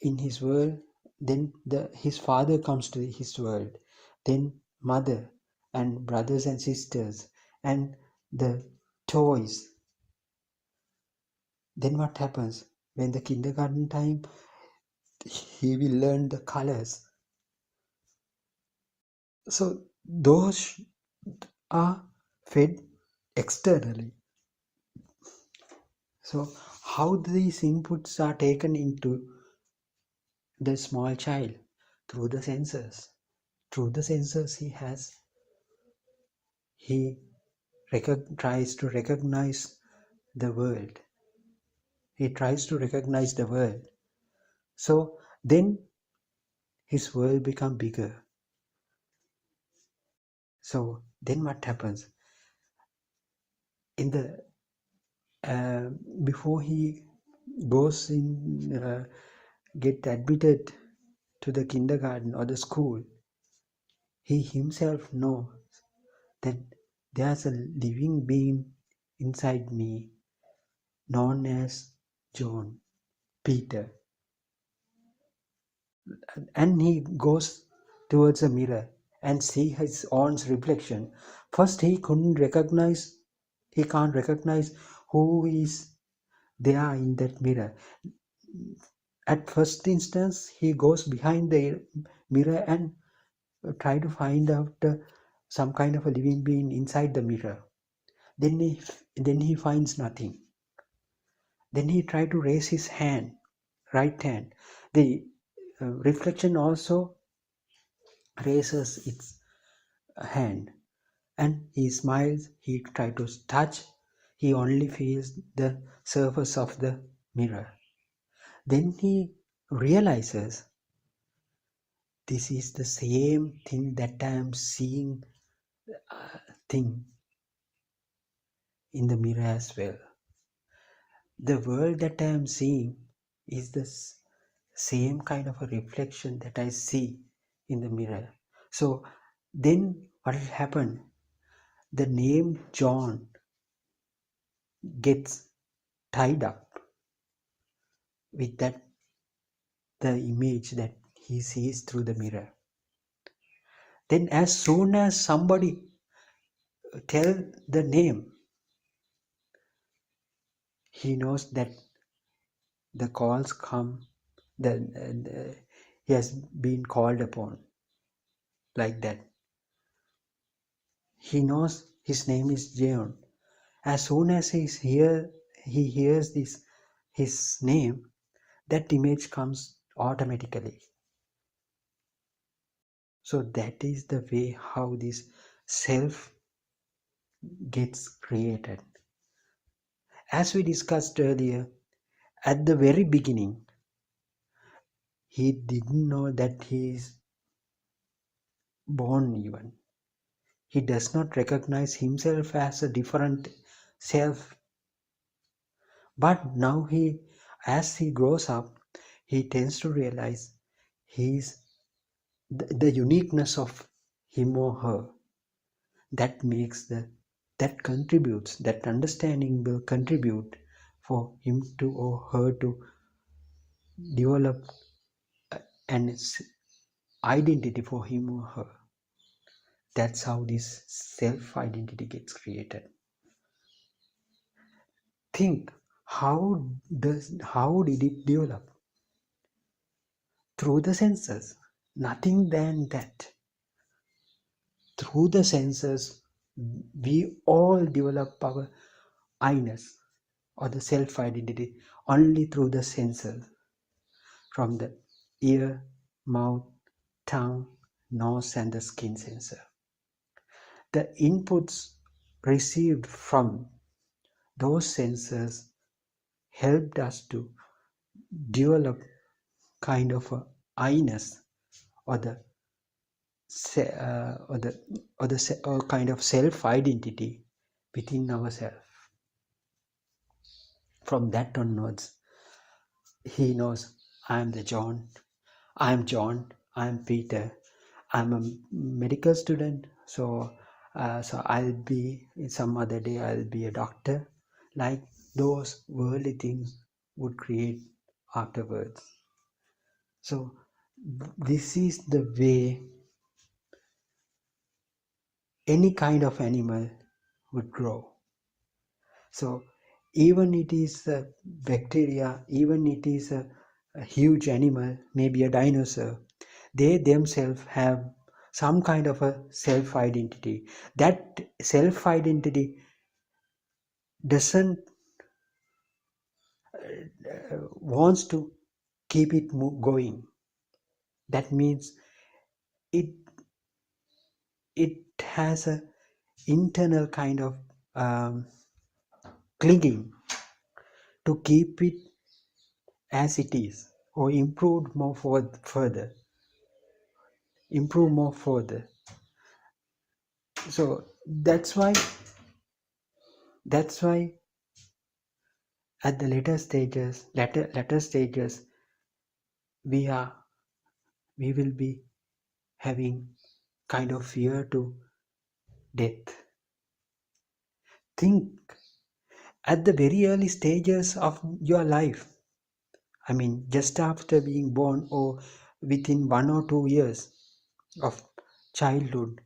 in his world, then his father comes to his world, then mother and brothers and sisters and the toys. Then what happens? When the kindergarten time, he will learn the colors. So those are fed externally. So how these inputs are taken into the small child? Through the senses. Through the senses he tries to recognize the world. He tries to recognize the world. So then his world becomes bigger. So then what happens? In the before he goes in, get admitted to the kindergarten or the school, he himself knows that there's a living being inside me known as John, Peter. And he goes towards a mirror and see his own reflection. First he can't recognize who is there in that mirror. At first instance, he goes behind the mirror and try to find out some kind of a living being inside the mirror. Then he finds nothing. Then he try to raise his hand, right hand. The reflection also raises its hand, and he smiles. He try to touch. He only feels the surface of the mirror. Then he realizes this is the same thing that I am seeing thing in the mirror as well. The world that I am seeing is the same kind of a reflection that I see in the mirror. So then what will happen? The name John gets tied up with the image that he sees through the mirror. Then as soon as somebody tell the name, he knows that the calls come, he has been called upon, like that. He knows his name is John. As soon as he hears his name, that image comes automatically. So that is the way how this self gets created. As we discussed earlier, at the very beginning, he didn't know that he is born even. He does not recognize himself as a different self. But now he as he grows up, he tends to realize he's the uniqueness of him or her. That makes that understanding will contribute for him to or her to develop an identity for him or her. That's how this self-identity gets created. Think, how did it develop? Through the senses, nothing than that. Through the senses, we all develop our I-ness or the self-identity only through the senses, from the ear, mouth, tongue, nose, and the skin sensor. The inputs received from those sensors helped us to develop kind of a I-ness or kind of self-identity within ourselves. From that onwards, he knows, I'm John, I'm Peter, I'm a medical student, so I'll be, some other day I'll be a doctor. Like those worldly things would create afterwards. So this is the way any kind of animal would grow. So even it is a bacteria, even it is a huge animal, maybe a dinosaur, they themselves have some kind of a self-identity. That self-identity doesn't wants to keep it going. That means it has a internal kind of clinging to keep it as it is, or improve more further. So that's why at the later stages we will be having kind of fear to death. Think, at the very early stages of your life, I mean just after being born or within 1 or 2 years of childhood,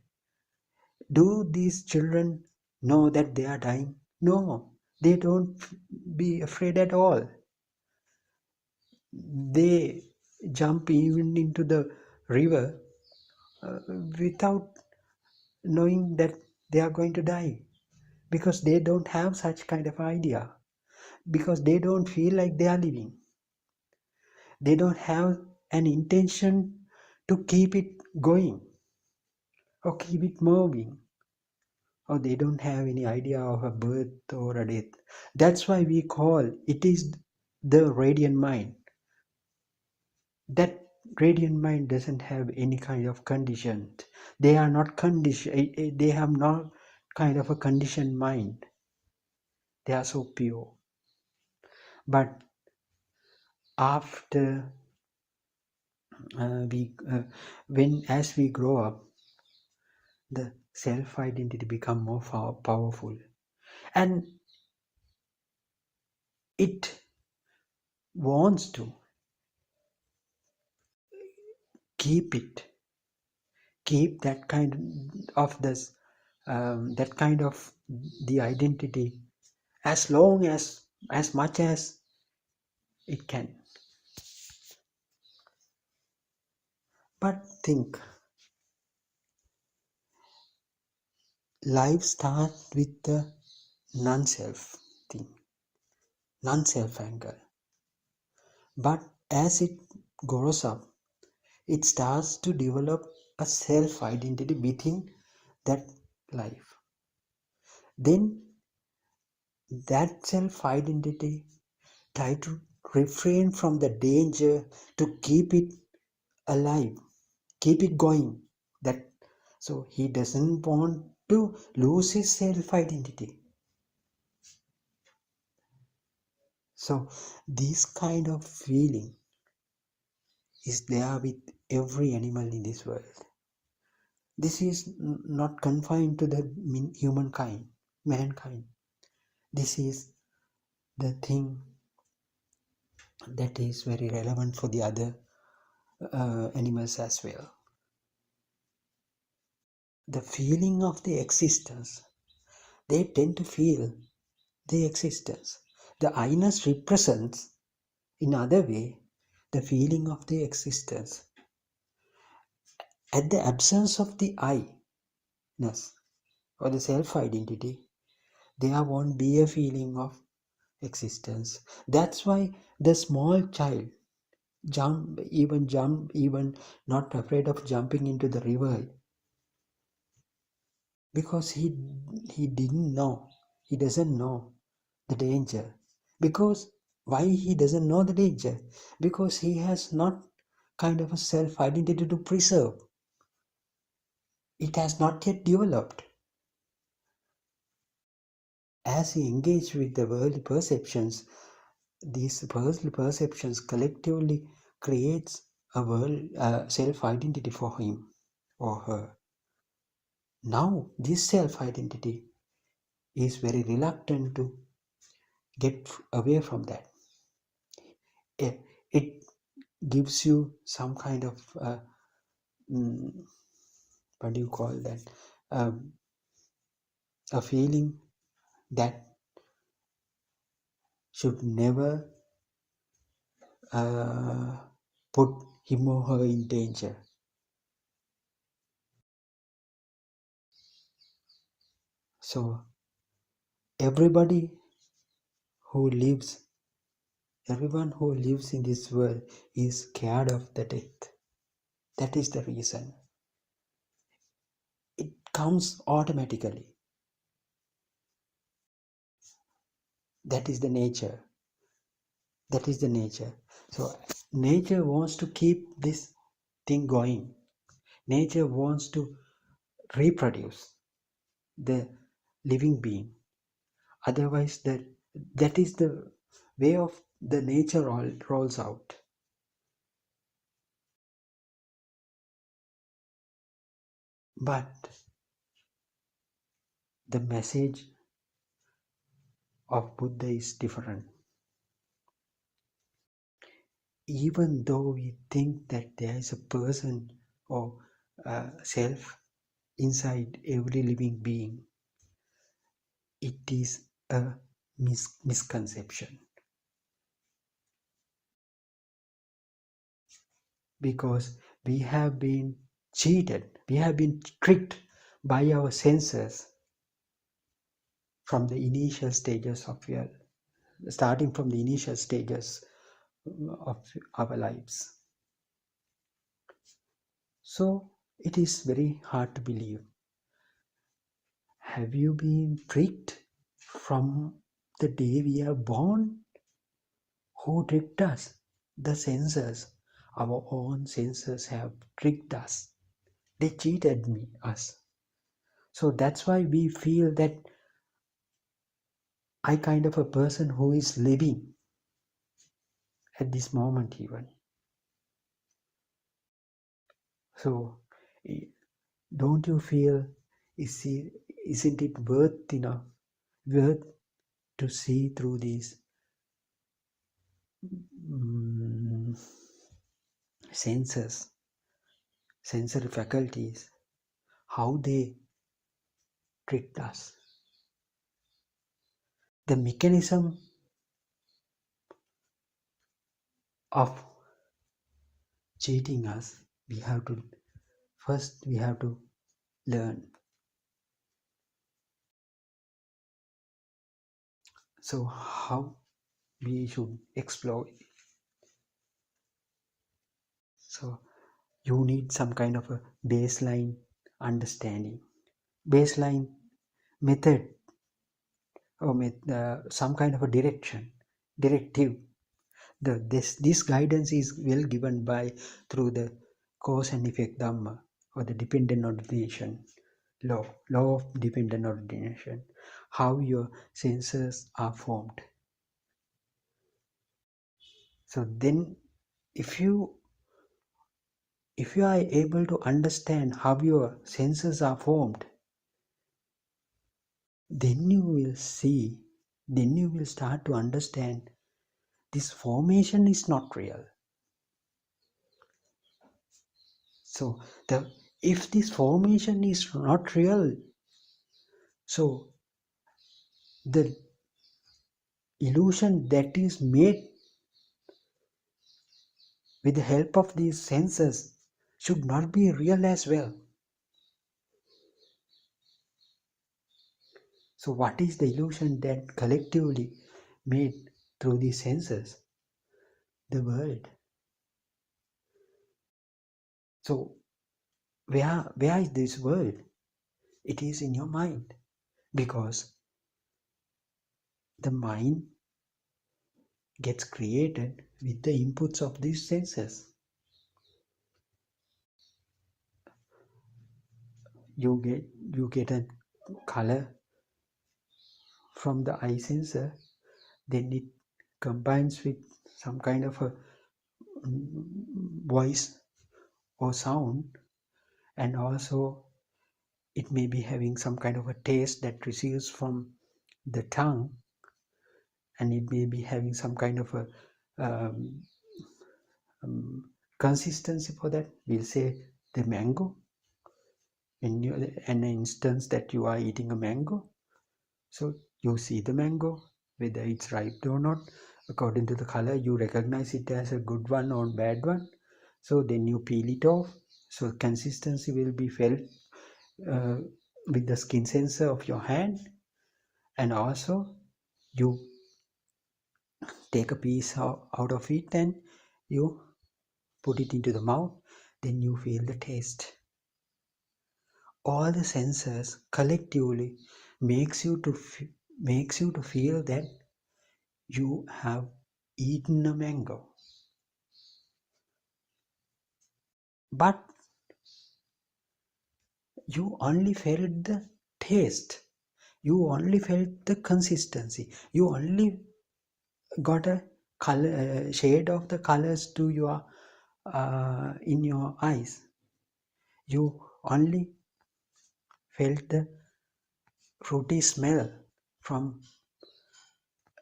do these children know that they are dying? No, they don't be afraid at all. They jump even into the river without knowing that they are going to die, because they don't have such kind of idea, because they don't feel like they are living. They don't have an intention to keep it going or keep it moving, or they don't have any idea of a birth or a death. That's why we call it is the radiant mind. That radiant mind doesn't have any kind of condition. They are not conditioned. They have not kind of a conditioned mind. They are so pure. But after as we grow up, the self-identity become more powerful, and it wants to keep that kind of the identity as long as much as it can. But think, life starts with the non-self thing, non-self angle. But as it grows up, it starts to develop a self-identity within that life. Then that self-identity try to refrain from the danger to keep it alive, keep it going. So he doesn't want to lose his self-identity. So this kind of feeling is there with every animal in this world. This is not confined to the humankind, mankind. This is the thing that is very relevant for the other animals as well. The feeling of the existence, they tend to feel the existence. The I-ness represents, in other way, the feeling of the existence. At the absence of the I-ness or the self-identity, there won't be a feeling of existence. That's why the small child even not afraid of jumping into the river, because he doesn't know the danger. Because why he doesn't know the danger? Because he has not kind of a self identity to preserve. It has not yet developed. As he engaged with the worldly perceptions, these worldly perceptions collectively creates a self identity for him or her. Now this self identity is very reluctant to get away from that. It gives you some kind of what do you call that, a feeling that should never put him or her in danger. So everyone who lives in this world is scared of the death. That is the reason. It comes automatically. That is the nature. So nature wants to keep this thing going. Nature wants to reproduce the living being. Otherwise, that is the way of the nature rolls out. But the message of Buddha is different. Even though we think that there is a person or self inside every living being, it is a misconception. Because we have been cheated, we have been tricked by our senses from the initial stages of starting from the initial stages of our lives. So it is very hard to believe. Have you been tricked from the day we are born? Who tricked us? The senses. Our own senses have tricked us. They cheated us. So that's why we feel that I kind of a person who is living at this moment even. So don't you feel, isn't it worth to see through these sensory faculties, how they tricked us? The mechanism of cheating us, we have to learn. So how we should explore it? So you need some kind of a baseline understanding, baseline method, or some kind of a directive. This guidance is well given through the cause and effect Dhamma, or the dependent origination law of dependent origination, how your senses are formed. So then if you are able to understand how your senses are formed, then you will see, then you will start to understand this formation is not real. So if this formation is not real, so the illusion that is made with the help of these senses should not be real as well. So what is the illusion that collectively made through these senses? The world. So where is this world? It is in your mind, because the mind gets created with the inputs of these senses. You get a color from the eye sensor, then it combines with some kind of a voice or sound, and also it may be having some kind of a taste that receives from the tongue, and it may be having some kind of a consistency for that. We'll say the mango, in an instance that you are eating a mango, so you see the mango, whether it's ripe or not. According to the color, you recognize it as a good one or bad one. So then you peel it off. So consistency will be felt with the skin sensor of your hand, and also you take a piece out of it and you put it into the mouth. Then you feel the taste. All the senses collectively makes you to feel that you have eaten a mango. But you only felt the taste, you only felt the consistency, you only got a color, shade of the colors to your in your eyes. You only felt the fruity smell from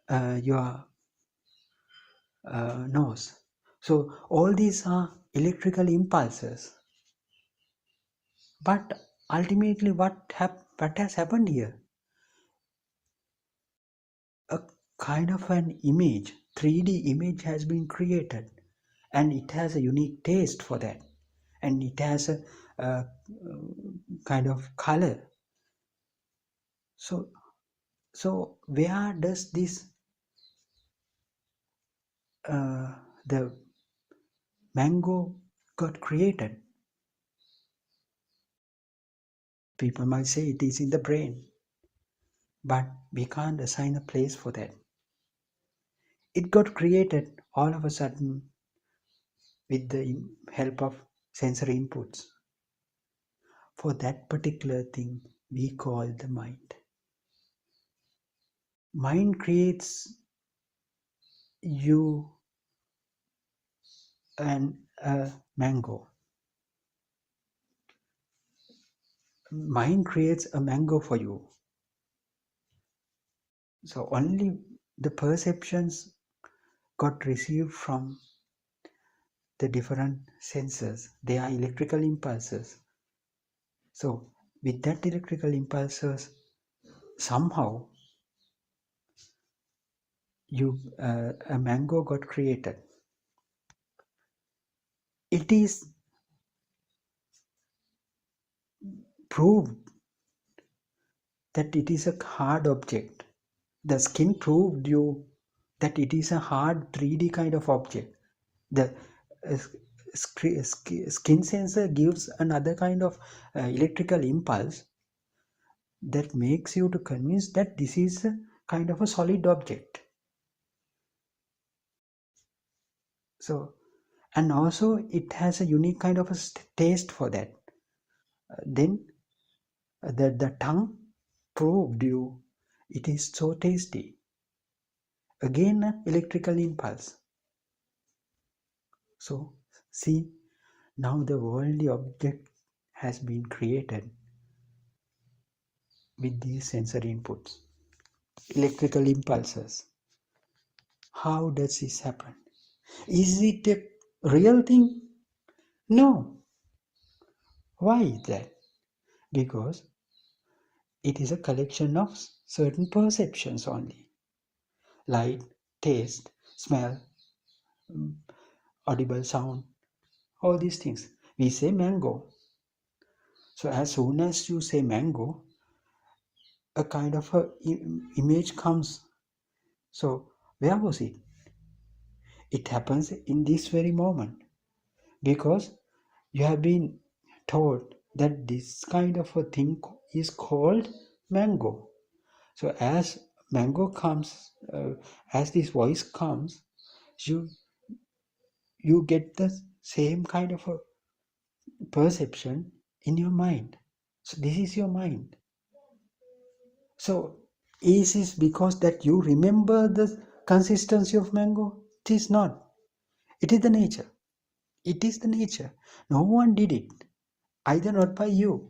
your nose. So all these are electrical impulses. But ultimately what has happened here? A kind of an image, 3D image has been created, and it has a unique taste for that, and it has a kind of color. So where does this the mango got created? People might say it is in the brain, but we can't assign a place for that. It got created all of a sudden with the help of sensory inputs. For that particular thing we call the mind. Mind creates you and a mango. Mind creates a mango for you. So only the perceptions got received from the different senses. They are electrical impulses. So with that electrical impulses, somehow a mango got created. It is proved that it is a hard object. The skin proved you that it is a hard 3D kind of object. The skin sensor gives another kind of electrical impulse that makes you to convince that this is a kind of a solid object. So, and also it has a unique kind of a taste for that. Then the tongue proved you it is so tasty. Again, an electrical impulse. So see, now the worldly object has been created with these sensory inputs, electrical impulses. How does this happen? Is it a real thing? No. Why is that? Because it is a collection of certain perceptions only. Light, taste, smell, audible sound, all these things. We say mango. So as soon as you say mango, a kind of a image comes. So where was it? It happens in this very moment because you have been told that this kind of a thing is called mango. So as mango comes, as this voice comes, you get the same kind of a perception in your mind. So this is your mind. So is this because that you remember the consistency of mango? It is not. It is the nature. It is the nature. No one did it, either not by you.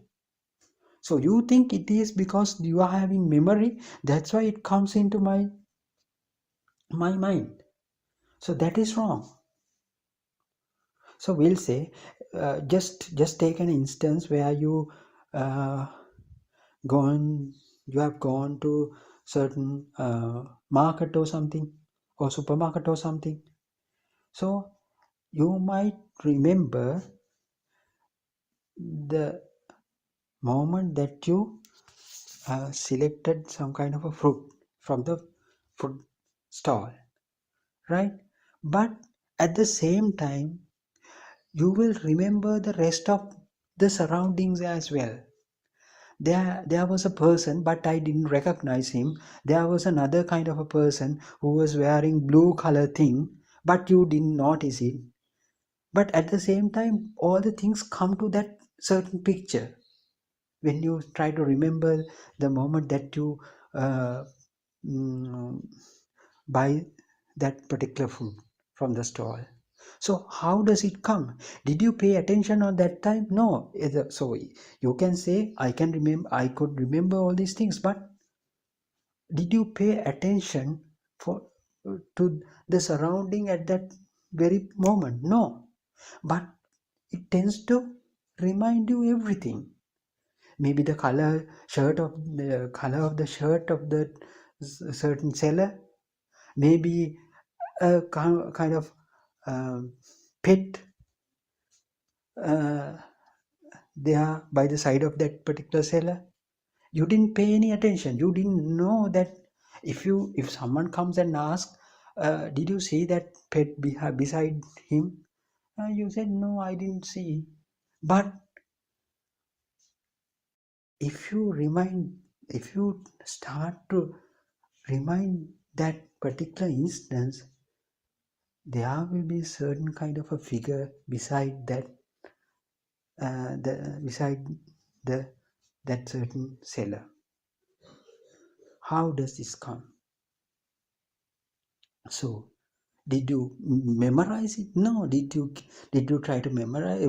So you think it is because you are having memory, that's why it comes into my mind. So that is wrong. So we'll say, just take an instance where you have gone to certain market or something, or supermarket or something. So you might remember the moment that you selected some kind of a fruit from the fruit stall, right? But at the same time, you will remember the rest of the surroundings as well. There was a person, but I didn't recognize him. There was another kind of a person who was wearing blue color thing, but you didn't notice it. But at the same time, all the things come to that certain picture. When you try to remember the moment that you buy that particular food from the stall. So how does it come? Did you pay attention on that time? No. So you can say, I could remember all these things, but did you pay attention to the surrounding at that very moment? No. But it tends to remind you everything. Maybe the color of the shirt of the certain seller, maybe a kind of pet there by the side of that particular seller. You didn't pay any attention. You didn't know that if someone comes and asks, did you see that pet beside him? You said, no, I didn't see. But if you start to remind that particular instance, there will be certain kind of a figure beside that that certain seller. How does this come? So did you memorize it? No. Did you try to memorize,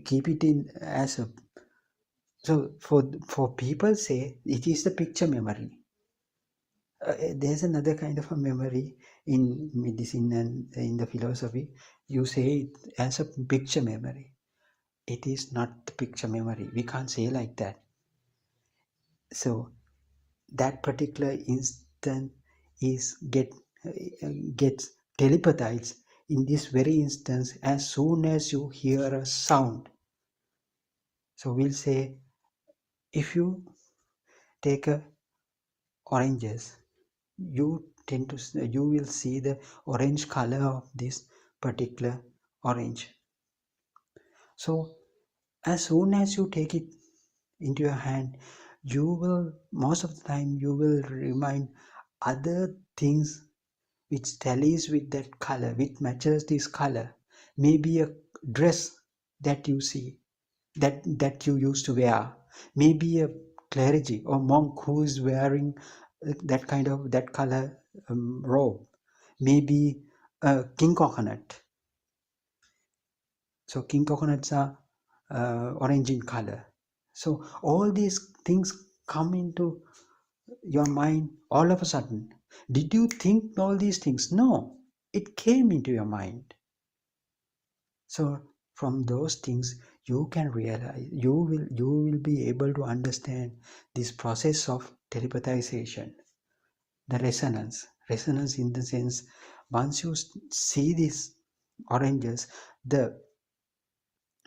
keep it in as a... So for people say it is the picture memory. There's another kind of a memory in medicine and in the philosophy. You say it as a picture memory. It is not the picture memory. We can't say like that. So that particular instant gets telepathized in this very instance as soon as you hear a sound. So we'll say, if you take oranges, you will see the orange color of this particular orange. So as soon as you take it into your hand, most of the time you will remind other things which tallies with that color, which matches this color. Maybe a dress that you see, that you used to wear. Maybe a clergy or monk who is wearing that color robe. Maybe a king coconut. So king coconuts are orange in color. So all these things come into your mind all of a sudden. Did you think all these things? No, it came into your mind. So from those things you can realize, you will be able to understand this process of telepathization, the resonance in the sense, once you see these oranges, the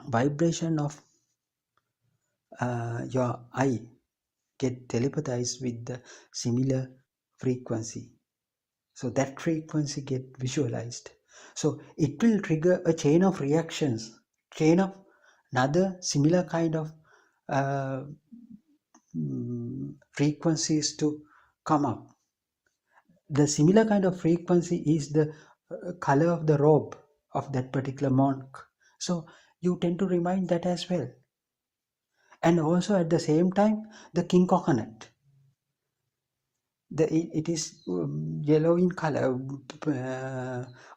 vibration of your eye get telepathized with the similar frequency. So that frequency get visualized. So it will trigger a chain of reactions, chain of another similar kind of frequencies to come up. The similar kind of frequency is the color of the robe of that particular monk. So you tend to remind that as well. And also at the same time, the king coconut. It is yellow in color,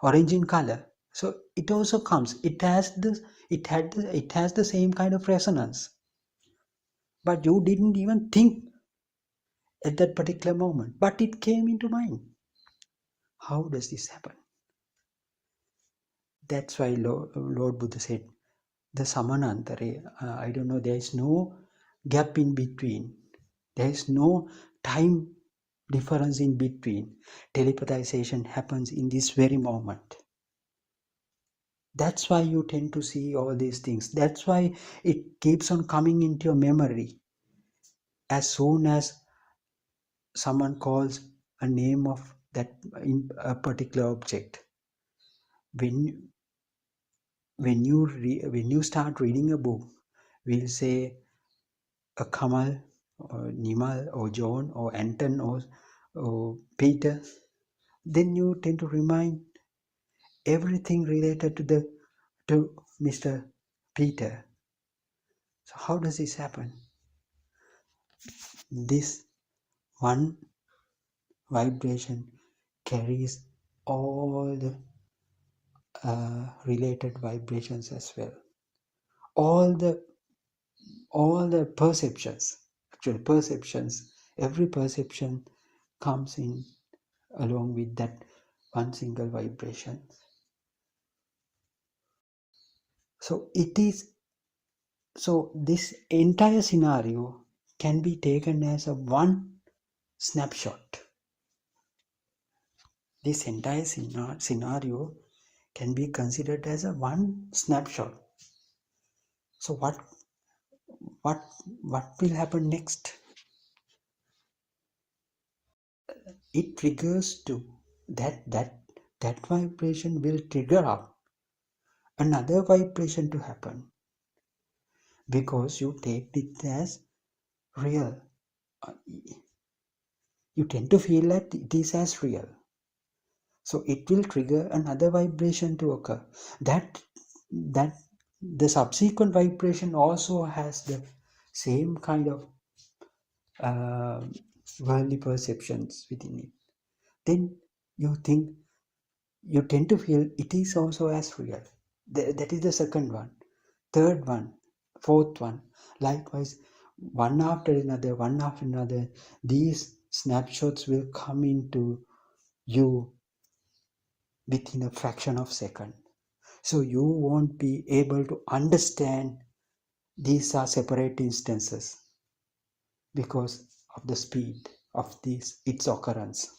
orange in color. So it also comes. It has the same kind of resonance. But you didn't even think at that particular moment. But it came into mind. How does this happen? That's why Lord Buddha said, the samanantare, I don't know, there is no gap in between. There is no time difference in between. Telepathization happens in this very moment. That's why you tend to see all these things. That's why it keeps on coming into your memory. As soon as someone calls a name of that in a particular object, when you start reading a book, we'll say a Kamal or Nimal or John or Anton or Peter, then you tend to remind everything related to Mr. Peter. So how does this happen? This one vibration carries all the related vibrations as well. All the perceptions, actually perceptions, every perception comes in along with that one single vibration. So this entire scenario can be taken as a one snapshot. This entire scenario can be considered as a one snapshot. So what will happen next? It triggers to that vibration will trigger up another vibration to happen, because you take it as real. You tend to feel that it is as real. So it will trigger another vibration to occur. That the subsequent vibration also has the same kind of worldly perceptions within it. Then you tend to feel it is also as real. That is the second one. Third one, fourth one. Likewise, one after another, these snapshots will come into you within a fraction of a second. So you won't be able to understand these are separate instances because of the speed of its occurrence.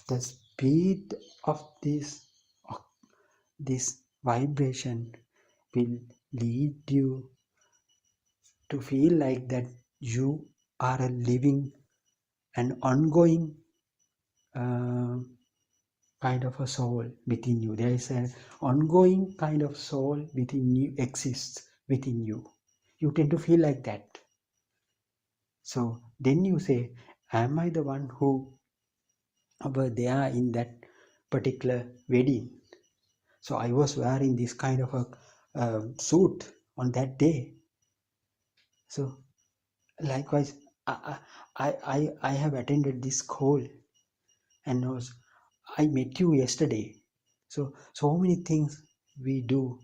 The speed of this vibration will lead you to feel like that you are a living and ongoing kind of a soul within you. There is an ongoing kind of soul within you, exists within you. You tend to feel like that. So then you say, am I the one who were there in that particular wedding? So I was wearing this kind of a suit on that day. So likewise, I have attended this call, and I met you yesterday. So many things we do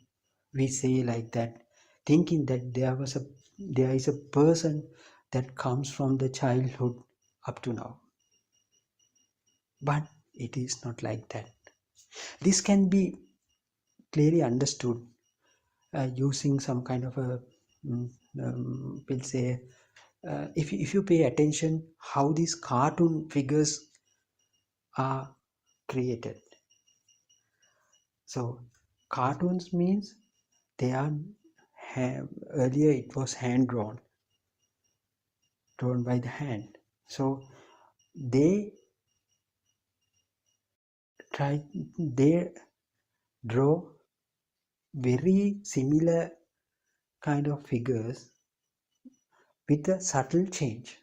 we say like that, thinking that there is a person that comes from the childhood up to now. But it is not like that. This can be clearly understood using some kind of a we'll say if you pay attention how these cartoon figures are created. So cartoons means they are earlier it was hand drawn by the hand. So they draw very similar kind of figures with a subtle change.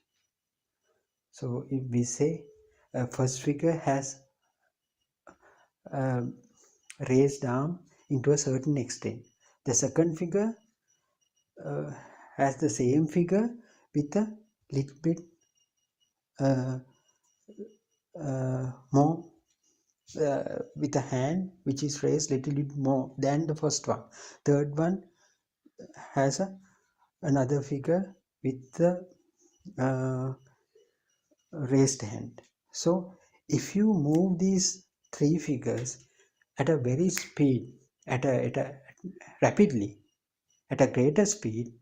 So if we say first figure has raised arm into a certain extent, the second figure has the same figure with a little bit more with a hand which is raised little bit more than the first one. Third one has another figure with the raised hand. So if you move these three figures at a very speed, rapidly, at a greater speed,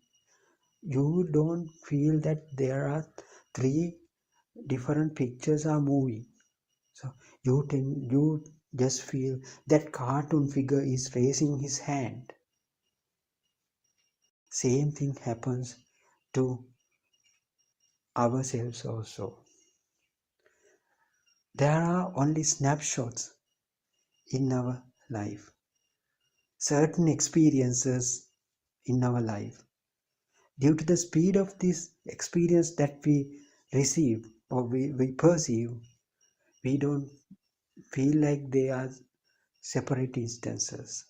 you don't feel that there are three different pictures are moving. So you just feel that cartoon figure is raising his hand. Same thing happens to ourselves also. There are only snapshots in our life, certain experiences in our life. Due to the speed of this experience that we receive or we perceive, we don't feel like they are separate instances.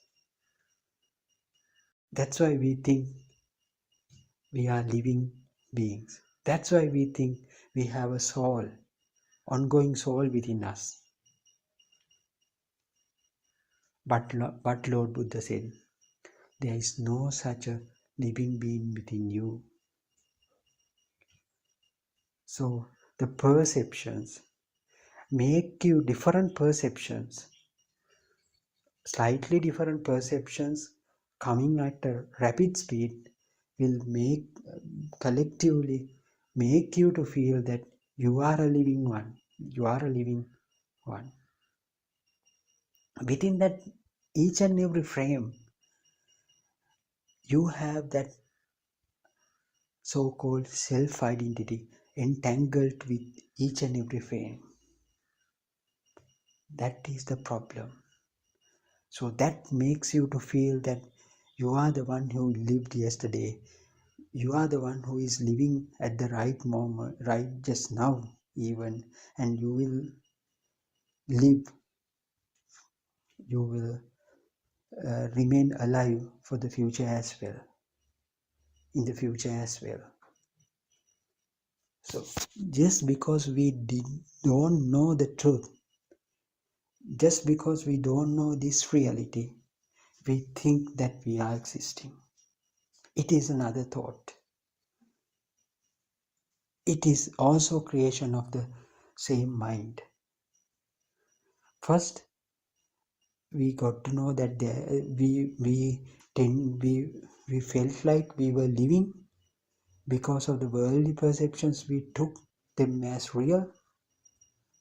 That's why we think we are living beings. That's why we think we have a soul, ongoing soul within us. But Lord Buddha said, there is no such a living being within you. So the perceptions make you different perceptions, slightly different perceptions coming at a rapid speed will collectively make you to feel that you are a living one. You are a living one. Within that each and every frame, you have that so-called self-identity entangled with each and every frame. That is the problem. So that makes you to feel that you are the one who lived yesterday. You are the one who is living at the right moment, right just now even, and you will live, you will remain alive for the future as well, in the future as well. So just because we don't know the truth, just because we don't know this reality, we think that we are existing. It is another thought. It is also creation of the same mind. First, we got to know that we felt like we were living because of the worldly perceptions. We took them as real.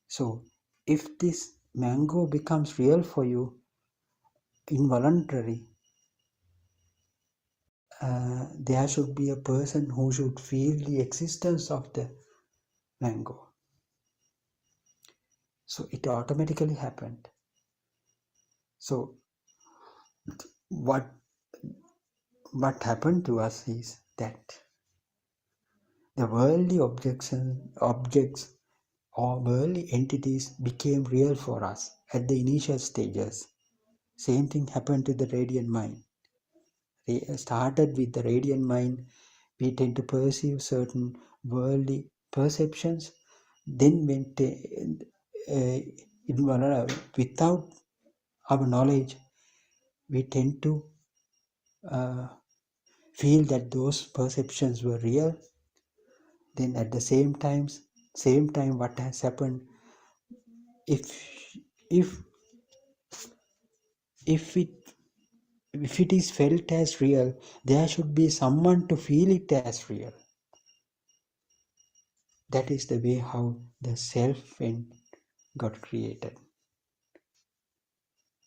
So if this mango becomes real for you involuntarily, there should be a person who should feel the existence of the mango. So it automatically happened. So what happened to us is that the worldly objects or worldly entities became real for us at the initial stages. Same thing happened to the radiant mind. They started with the radiant mind. We tend to perceive certain worldly perceptions. Then without our knowledge, we tend to feel that those perceptions were real, then at the same time what has happened, if if if it is felt as real, there should be someone to feel it as real. That is the way how the self got created.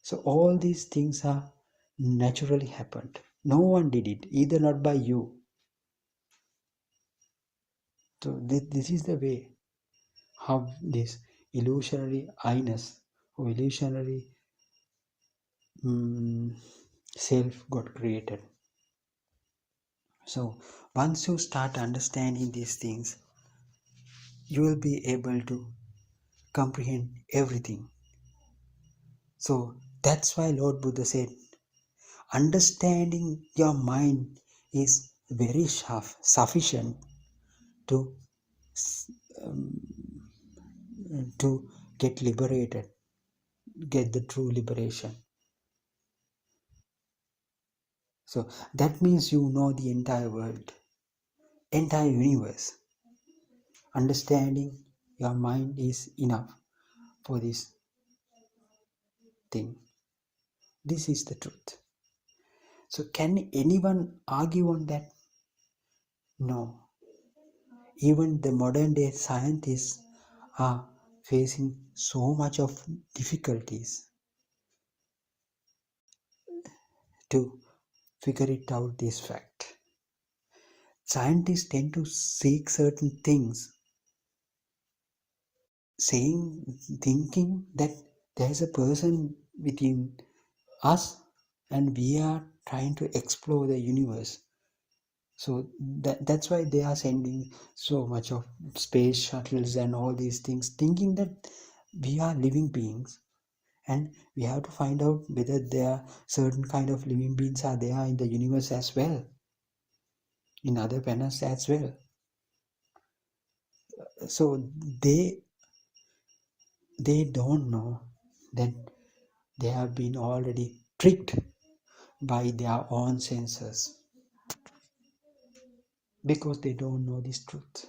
So all these things are naturally happened. No one did it, either not by you. So this is the way how this illusionary I-ness or illusionary self got created. So once you start understanding these things, you will be able to comprehend everything. So that's why Lord Buddha said, understanding your mind is very sufficient to get liberated, get the true liberation. So that means you know the entire world, entire universe. Understanding your mind is enough for this thing. This is the truth. So can anyone argue on that? No. Even the modern day scientists are facing so much of difficulties to figure it out, this fact. Scientists tend to seek certain things, thinking that there is a person within us and we are trying to explore the universe. So that's why they are sending so much of space shuttles and all these things, thinking that we are living beings and we have to find out whether there are certain kind of living beings are there in the universe as well, in other planets as well. So they don't know that they have been already tricked by their own senses, because they don't know this truth.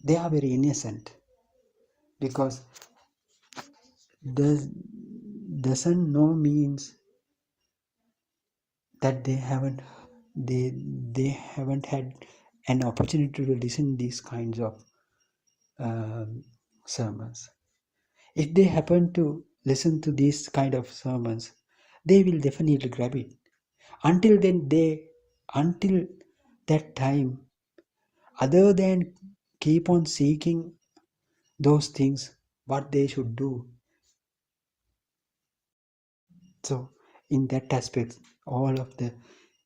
They are very innocent, because doesn't know means that they haven't had an opportunity to listen these kinds of sermons. If they happen to listen to these kind of sermons, they will definitely grab it. Until that time, other than keep on seeking those things, what they should do. So in that aspect, all of the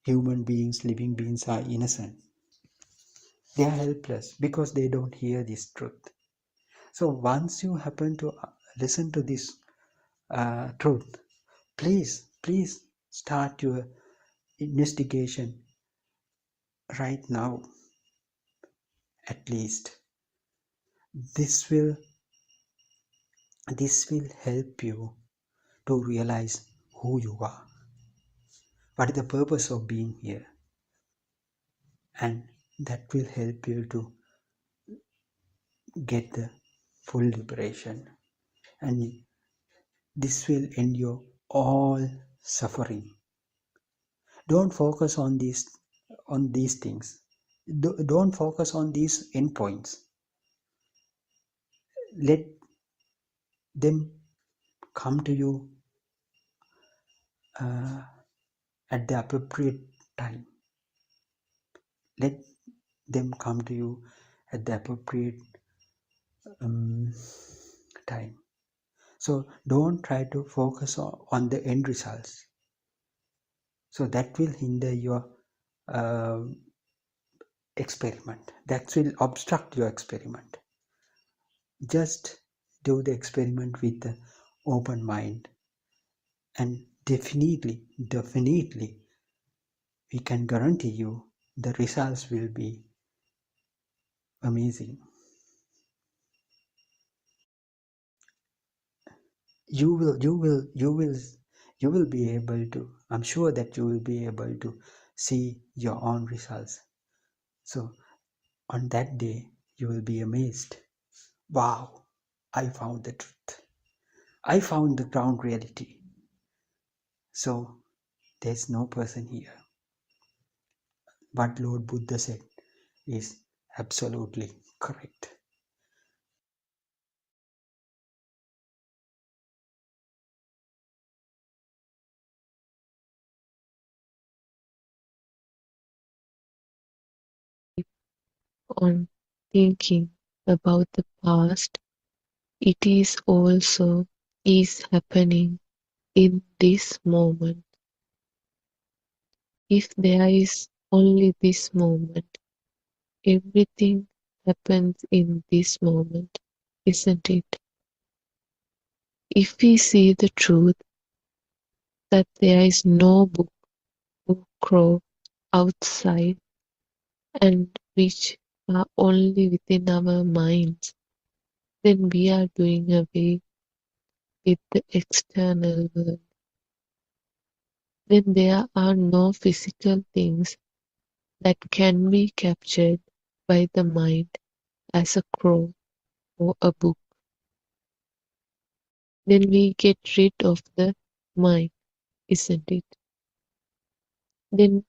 human beings, living beings are innocent. They are helpless because they don't hear this truth. So once you happen to listen to this truth, please start your investigation right now. At least this will help you to realize who you are, what is the purpose of being here, and that will help you to get the full liberation, and this will end your all suffering. Don't focus on these things. Don't focus on these endpoints. Let them come to you at the appropriate time. Let them come to you at the appropriate time. So don't try to focus on the end results. So that will hinder your experiment. That will obstruct your experiment. Just do the experiment with the open mind, and definitely we can guarantee you the results will be amazing. You will you will be able to, I'm sure that you will be able to see your own results. So on that day, you will be amazed. Wow, I found the truth. I found the ground reality. So there's no person here. What Lord Buddha said is absolutely correct. On thinking about the past, it is also is happening in this moment. If there is only this moment, everything happens in this moment, isn't it? If we see the truth that there is no book or crow outside and which are only within our minds, then we are doing away with the external world. Then there are no physical things that can be captured by the mind as a crow or a book. Then we get rid of the mind, isn't it? Then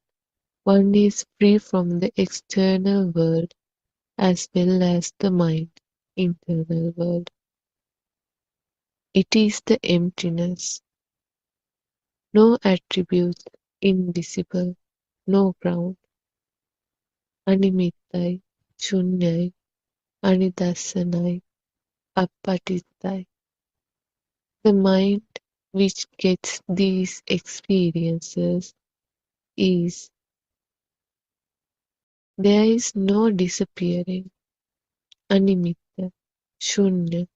one is free from the external world as well as the mind, internal world. It is the emptiness, no attributes, invisible, no ground, animittai, shunyai, anidassanai, appatittai. The mind which gets these experiences is there is no disappearing, animitta, shunya,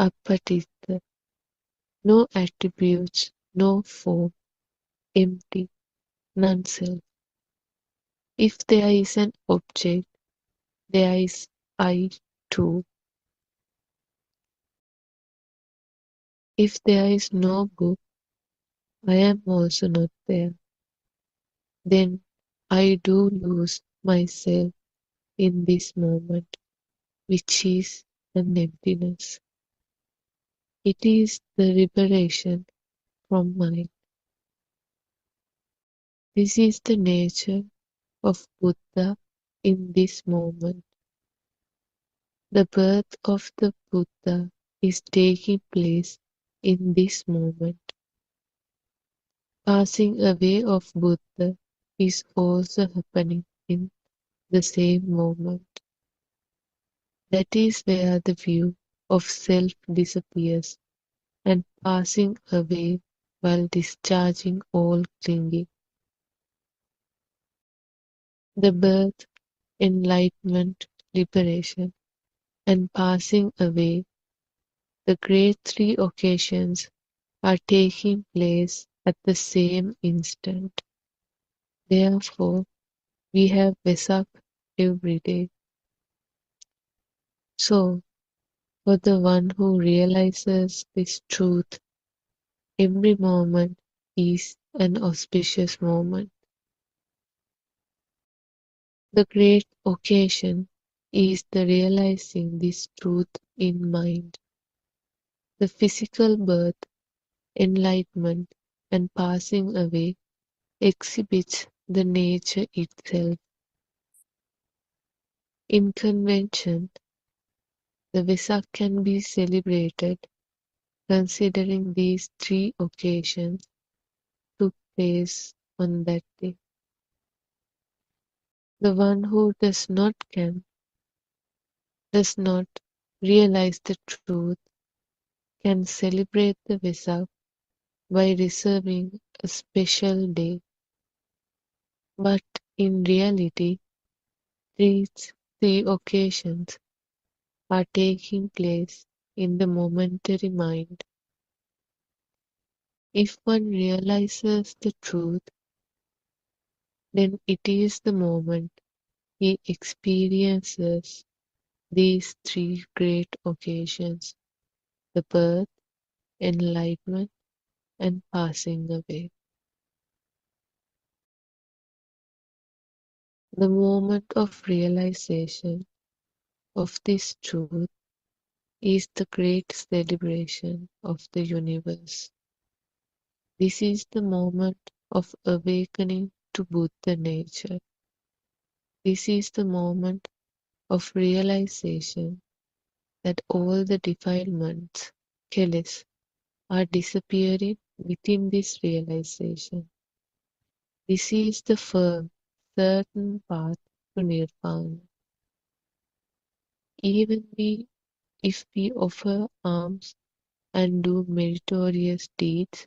appatita, no attributes, no form, empty, non-self. If there is an object, there is I too. If there is no book, I am also not there. Then I do lose myself in this moment, which is an emptiness. It is the liberation from mind. This is the nature of Buddha in this moment. The birth of the Buddha is taking place in this moment. Passing away of Buddha is also happening in the same moment. That is where the view of self disappears and passing away while discharging all clinging. The birth, enlightenment, liberation, and passing away, the great three occasions are taking place at the same instant. Therefore, we have Vesak every day. So, for the one who realizes this truth, every moment is an auspicious moment. The great occasion is the realizing this truth in mind. The physical birth, enlightenment, and passing away exhibits the nature itself. In convention, the Vesak can be celebrated considering these three occasions took place on that day. The one who does not realize the truth, can celebrate the Vesak by reserving a special day. But in reality, these three occasions are taking place in the momentary mind. If one realizes the truth, then it is the moment he experiences these three great occasions: the birth, enlightenment, and passing away. The moment of realization of this truth is the great celebration of the universe. This is the moment of awakening to Buddha nature. This is the moment of realization that all the defilements, keles, are disappearing within this realization. This is the firm, certain path to nirvana. Even if we offer alms and do meritorious deeds,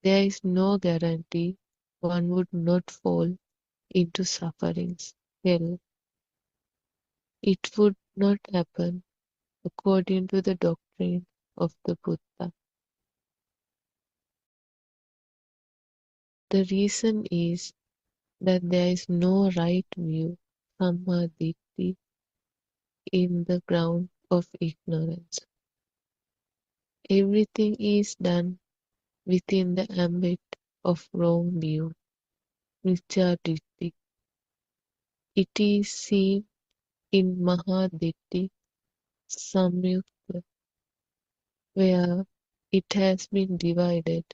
there is no guarantee one would not fall into sufferings, hell. It would not happen according to the doctrine of the Buddha. The reason is that there is no right view, samadhi, in the ground of ignorance. Everything is done within the ambit of wrong view, mithya-ditti. It is seen in Mahaditti Samyukta, where it has been divided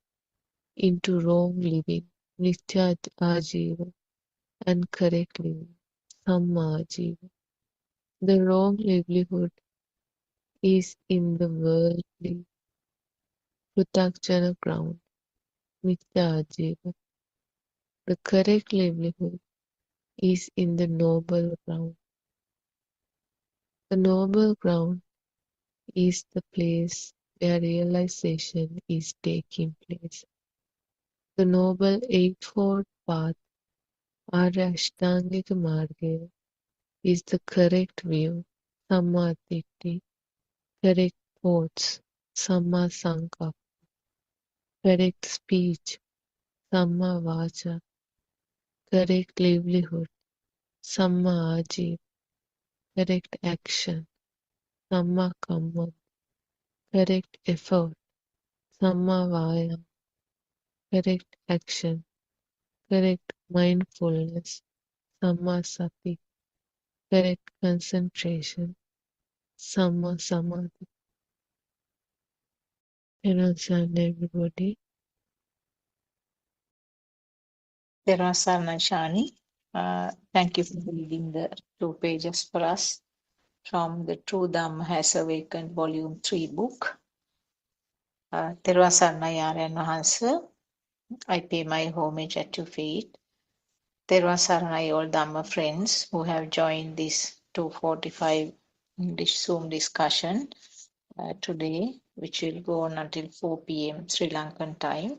into wrong living, mithya ajiva, and correct living, samma ajiva. The wrong livelihood is in the worldly, prutakjana ground, mithya ajiva. The correct livelihood is in the noble ground. The noble ground is the place where realization is taking place. The Noble Eightfold Path, Arya Ashtangika Marga, is the correct view, Samma Ditti, correct thoughts, Samma Sankappa, correct speech, Samma Vacha, correct livelihood, Samma Ajiva, correct action, Samma Kamma, correct effort, Samma Vayam, correct action, correct mindfulness, Samma Sati, correct concentration, Samma Samadhi. Understand everybody. Terasana Shani, thank you for reading the 2 pages for us from the True Dhamma Has Awakened Volume 3 book. Terasana Yaran Mahansa, I pay my homage at your feet. Terasana all Dhamma friends who have joined this 2:45 English Zoom discussion today, which will go on until 4 p.m. Sri Lankan time.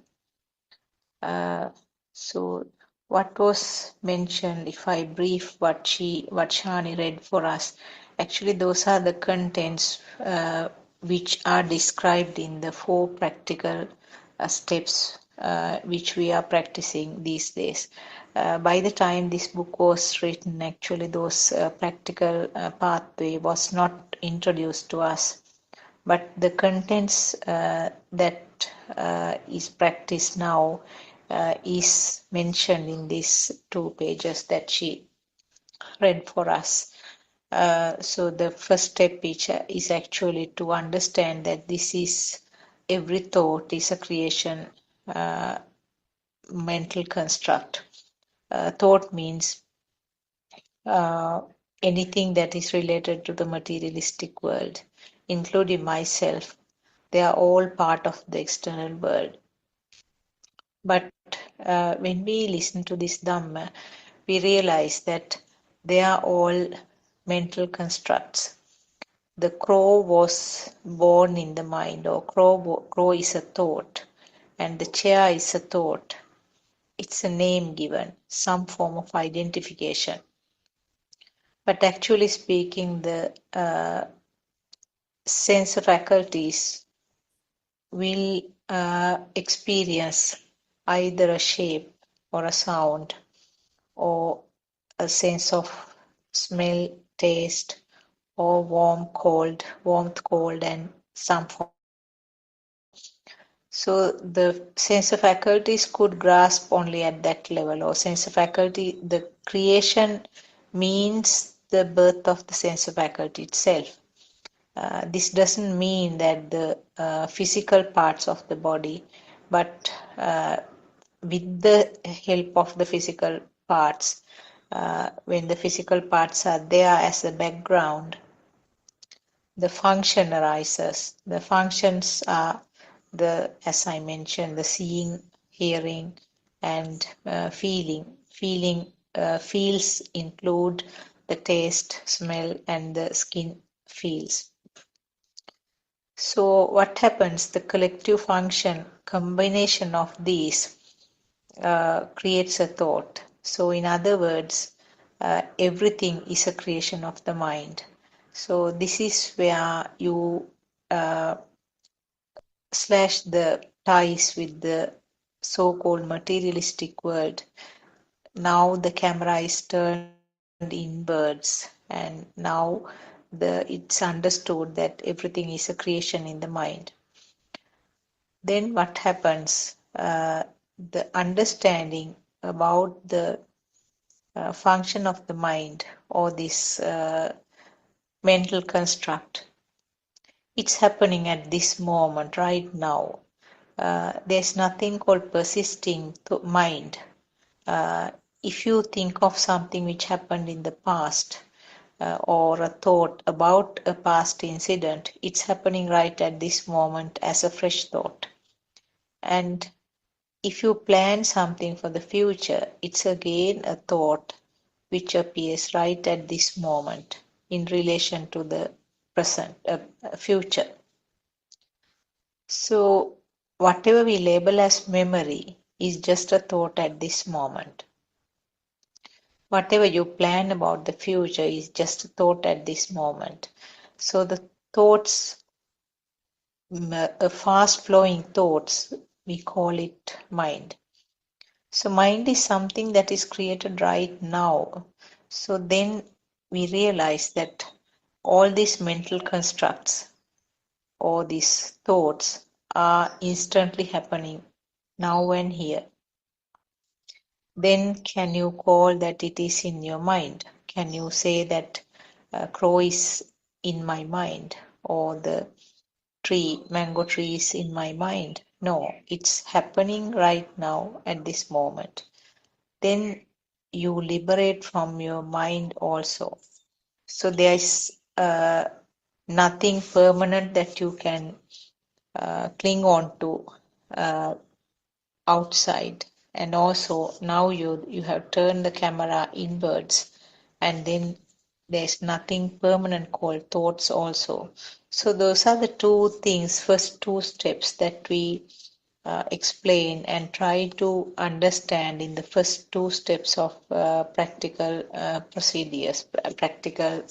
So what was mentioned, if I brief what Shani read for us, actually those are the contents which are described in the 4 practical steps which we are practicing these days. By the time this book was written, actually those practical pathway was not introduced to us, but the contents that is practiced now is mentioned in these 2 pages that she read for us. So the first step is actually to understand that this is every thought is a creation mental construct. Thought means anything that is related to the materialistic world, including myself. They are all part of the external world. But when we listen to this Dhamma, we realize that they are all mental constructs. The crow was born in the mind, or crow is a thought, and the chair is a thought. It's a name given, some form of identification. But actually speaking, the sense faculties will experience either a shape or a sound or a sense of smell, taste, or warmth, cold, and some form of touch. So the sensor faculties could grasp only at that level, or sensor faculty, the creation means the birth of the sensor faculty itself. This doesn't mean that the physical parts of the body, but with the help of the physical parts, when the physical parts are there as a background, the function arises. The functions are as I mentioned, the seeing, hearing, and feeling. Feels include the taste, smell, and the skin feels. So what happens? The collective function combination of these creates a thought. So in other words, everything is a creation of the mind. So this is where you slash the ties with the so-called materialistic world. Now the camera is turned inwards, and now it's understood that everything is a creation in the mind. Then what happens? The understanding about the function of the mind, or this mental construct, it's happening at this moment, right now. There's nothing called persisting mind. If you think of something which happened in the past, or a thought about a past incident, it's happening right at this moment as a fresh thought. And if you plan something for the future, it's again a thought which appears right at this moment in relation to the present, future. So whatever we label as memory is just a thought at this moment. Whatever you plan about the future is just a thought at this moment. So the thoughts, fast flowing thoughts, we call it mind. So mind is something that is created right now. So then we realize that all these mental constructs or these thoughts are instantly happening now and here. Then can you call that it is in your mind? Can you say that crow is in my mind, or the mango tree is in my mind? No, it's happening right now at this moment. Then you liberate from your mind also. So there is nothing permanent that you can cling on to outside. And also now you have turned the camera inwards, and then there's nothing permanent called thoughts also. So those are the first two steps that we explain and try to understand in the first two steps of practical procedures, practical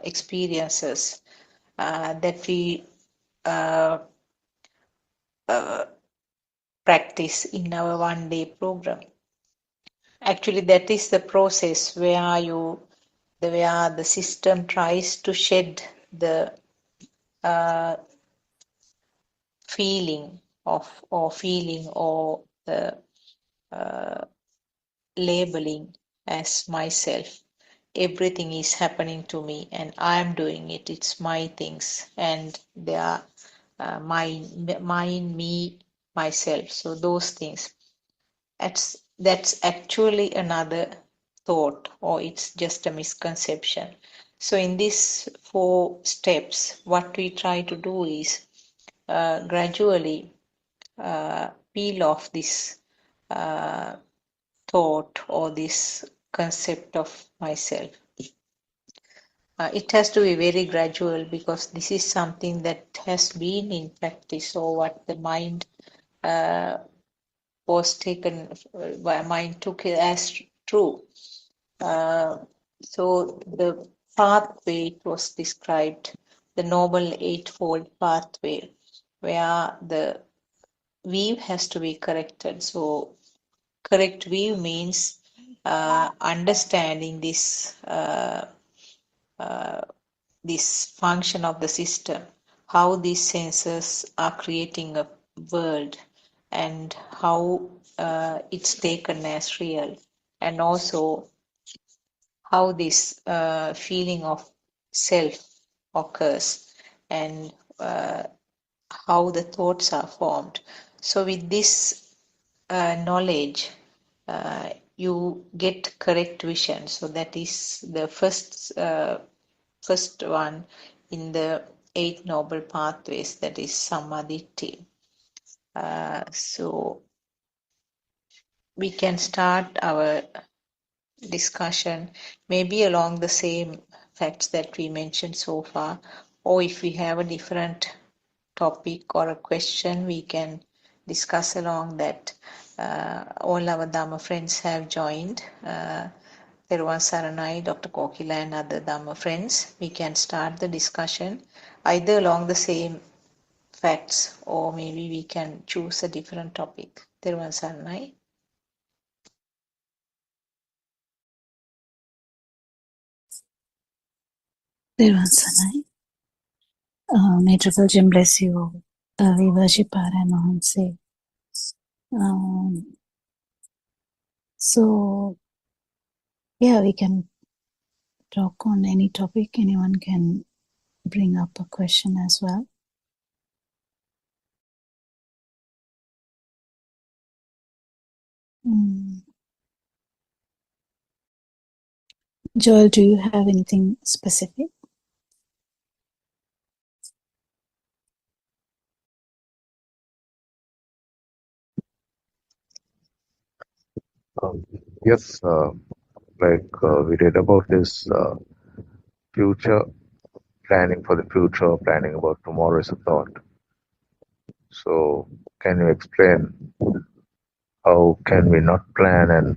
experiences that we practice in our one-day program. Actually, that is the process where the system tries to shed the feeling or the labeling as myself. Everything is happening to me and I'm doing it. It's my things, and they are mine, me, myself. So those things. That's actually another thought, or it's just a misconception. So in these 4 steps, what we try to do is gradually peel off this thought or this concept of myself. It has to be very gradual, because this is something that has been in practice, or what the mind mind took it as true. So the pathway it was described, the Noble Eightfold Pathway, where the weave has to be corrected. So correct weave means understanding this this function of the system, how these sensors are creating a world and how it's taken as real, and also how this feeling of self occurs, and how the thoughts are formed. So with this knowledge, you get correct vision. So that is the first one in the 8 Noble Pathways, that is Samadhi. So we can start our discussion maybe along the same facts that we mentioned so far, or if we have a different topic or a question, we can discuss along that. All our Dhamma friends have joined. Peruwan Saranai, Dr. Kokila and other Dhamma friends. We can start the discussion either along the same facts, or maybe we can choose a different topic. Peruwan Saranai. Devan Sanai. May Triple Gem bless you all. We worship Paran Mahanse. So, yeah, we can talk on any topic. Anyone can bring up a question as well. Joel, do you have anything specific? Yes, we read about this future, planning for the future, planning about tomorrow is a thought. So, can you explain how can we not plan and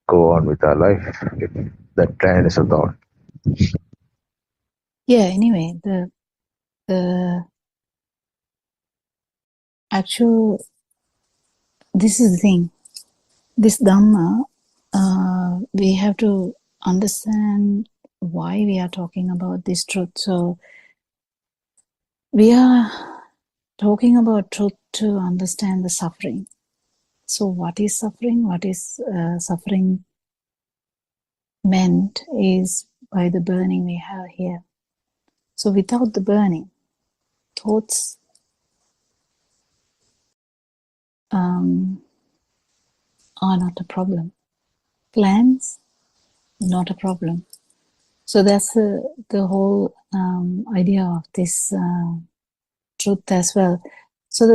go on with our life if that plan is a thought? Yeah, anyway, the actual, this is the thing. This Dhamma, we have to understand why we are talking about this truth. So, we are talking about truth to understand the suffering. So what is suffering? What is suffering meant is by the burning we have here. So without the burning, thoughts are not a problem. Plans, not a problem. So that's the whole idea of this truth as well. So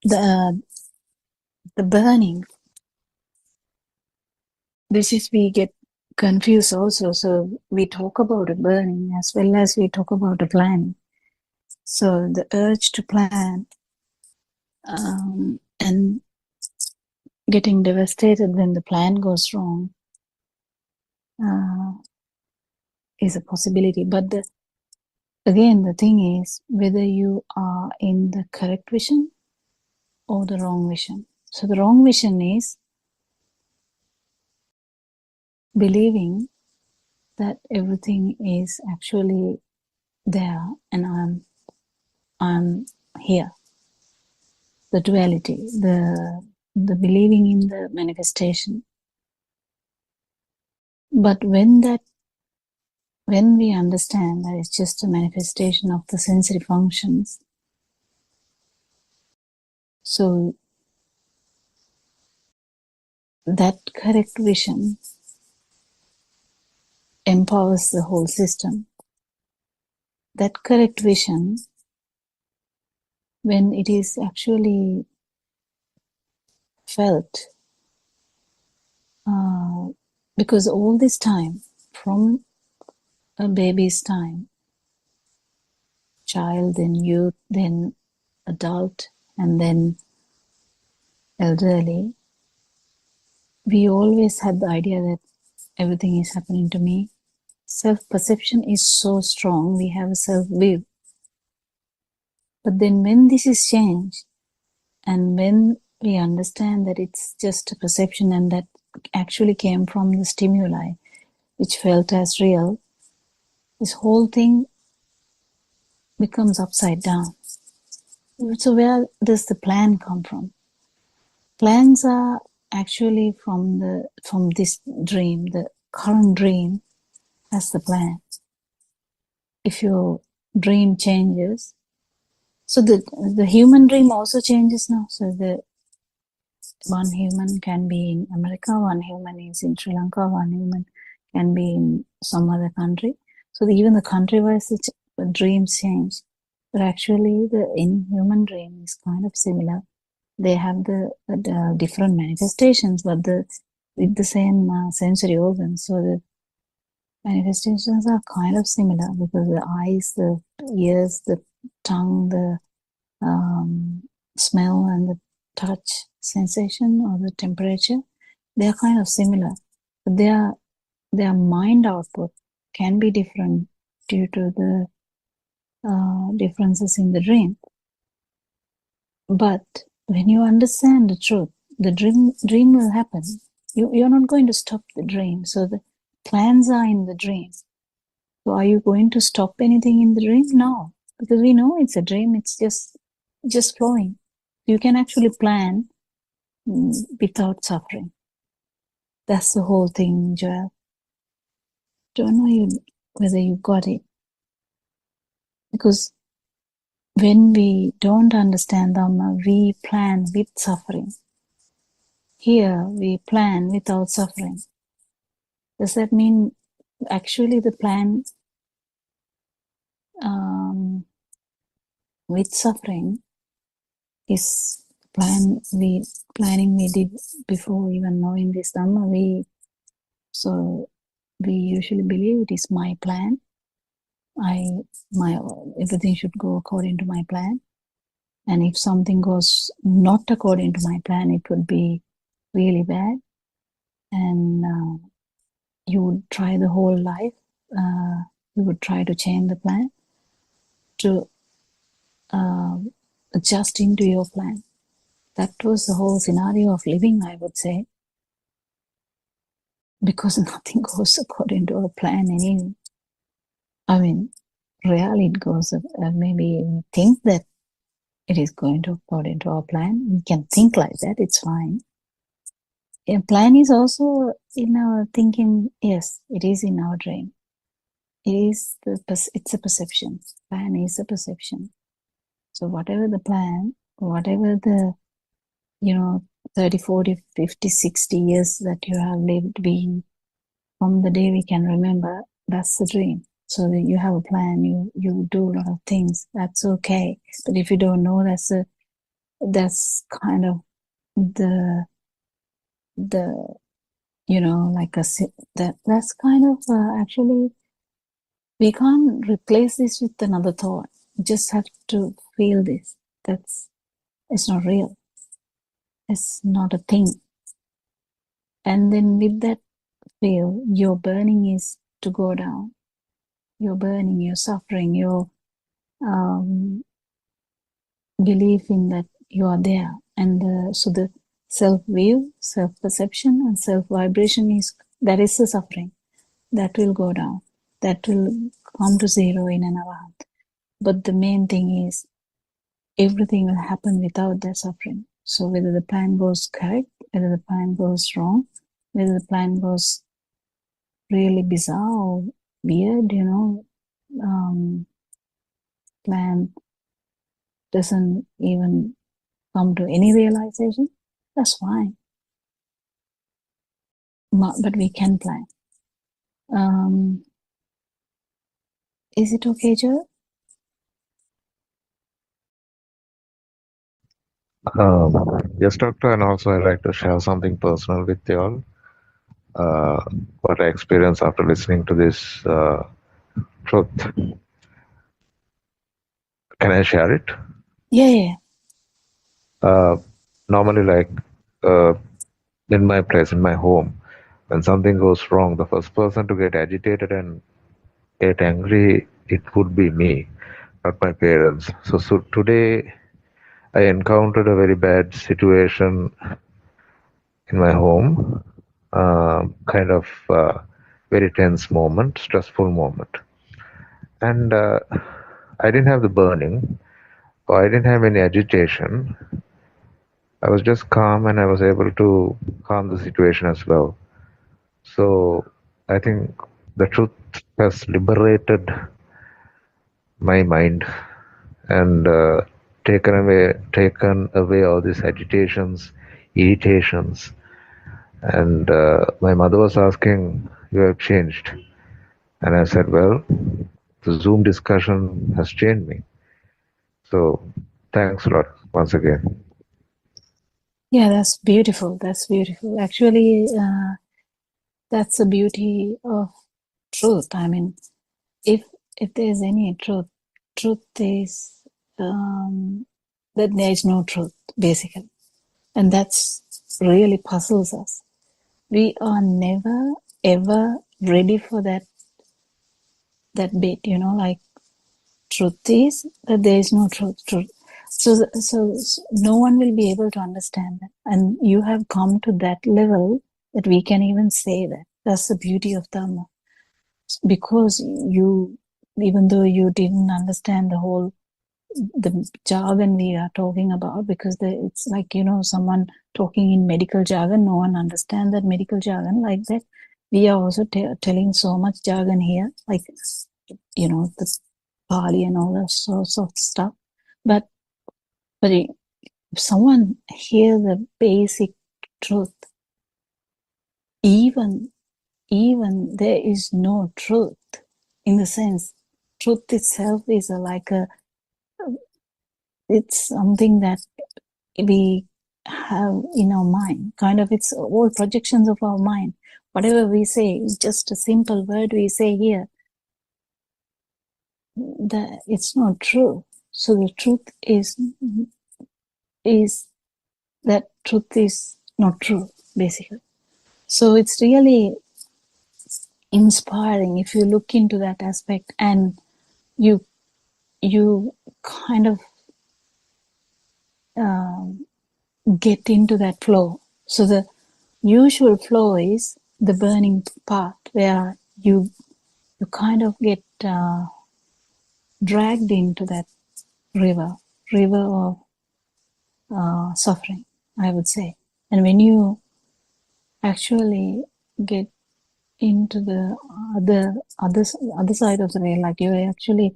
the burning, this is we get confused also. So we talk about a burning as well as we talk about a plan. So the urge to plan and getting devastated when the plan goes wrong is a possibility. But again, the thing is whether you are in the correct vision or the wrong vision. So the wrong vision is believing that everything is actually there and I'm here. The duality, the believing in the manifestation. But when we understand that it's just a manifestation of the sensory functions, so that correct vision empowers the whole system. That correct vision, when it is actually felt, because all this time, from a baby's time, child, then youth, then adult, and then elderly, we always had the idea that everything is happening to me. Self-perception is so strong, we have a self-view. But then when this is changed, and when we understand that it's just a perception and that actually came from the stimuli, which felt as real, this whole thing becomes upside down. So where does the plan come from? Plans are actually from this dream. The current dream has the plan. If your dream changes, so the human dream also changes now. So the one human can be in America, one human is in Sri Lanka, one human can be in some other country. So even the country-wise dreams change. But actually the human dream is kind of similar. They have the different manifestations, but with the same sensory organs. So the manifestations are kind of similar because the eyes, the ears, the tongue, the smell and the touch sensation or the temperature, they are kind of similar. But their mind output can be different due to the differences in the dream. But when you understand the truth, the dream will happen. You're not going to stop the dream. So the plans are in the dream. So are you going to stop anything in the dream? No, because we know it's a dream. It's just flowing. You can actually plan without suffering. That's the whole thing, Joel. Don't know whether you got it. Because when we don't understand Dhamma, we plan with suffering. Here, we plan without suffering. Does that mean actually the plan with suffering is planning we did before even knowing this Dhamma? So we usually believe it is my plan. Everything should go according to my plan. And if something goes not according to my plan, it would be really bad. And you would try the whole life. You would try to change the plan to adjust into your plan. That was the whole scenario of living, I would say. Because nothing goes according to our plan anyway. I mean, rarely it goes, maybe we think that it is going to according to our plan. We can think like that, it's fine. A plan is also in our thinking, yes, it is in our dream. It's a perception. Plan is a perception. So whatever the plan, whatever the 30, 40, 50, 60 years that you have lived, from the day we can remember, that's the dream. So that you have a plan, you do a lot of things, that's okay. But if you don't know, that's kind of that's kind of actually, we can't replace this with another thought. You just have to feel this. It's not real. It's not a thing. And then with that feel, your burning is to go down. Your burning, your suffering, your belief in that you are there. And so the self-view, self-perception and self-vibration is the suffering. That will go down. That will come to zero in an arahant. But the main thing is, everything will happen without that suffering. So whether the plan goes correct, whether the plan goes wrong, whether the plan goes really bizarre or weird, plan doesn't even come to any realization, that's fine. But we can plan. Is it okay, Joe? Yes, doctor, and also I'd like to share something personal with you all. What I experienced after listening to this truth. Can I share it? Yeah. Normally, like in my place, in my home, when something goes wrong, the first person to get agitated and get angry, it would be me, not my parents. So today, I encountered a very bad situation in my home, kind of very tense moment, stressful moment. And I didn't have the burning, So I didn't have any agitation. I was just calm and I was able to calm the situation as well. So I think the truth has liberated my mind and taken away all these agitations, irritations. And my mother was asking, "You have changed," and I said, "Well, the Zoom discussion has changed me." So thanks a lot once again. Yeah, that's beautiful. That's beautiful. Actually, that's the beauty of truth. I mean, if there's any truth, truth is that there is no truth, basically, and that's really puzzles us. We are never ever ready for that bit, like truth is that there is no truth. So no one will be able to understand that, and you have come to that level that we can even say that. That's the beauty of Dharma, because you, even though you didn't understand the jargon we are talking about, because it's like, someone talking in medical jargon, no one understands that medical jargon like that. We are also telling so much jargon here, like, the Pali and all that sorts of stuff. But if someone hears the basic truth, even there is no truth, in the sense, truth itself is it's something that we have in our mind, kind of, it's all projections of our mind. Whatever we say is just a simple word we say here, that it's not true. So the truth is that truth is not true, basically. So it's really inspiring if you look into that aspect, and you kind of get into that flow. So the usual flow is the burning part, where you kind of get dragged into that river of suffering, I would say. And when you actually get into the other side of the rail, like you're actually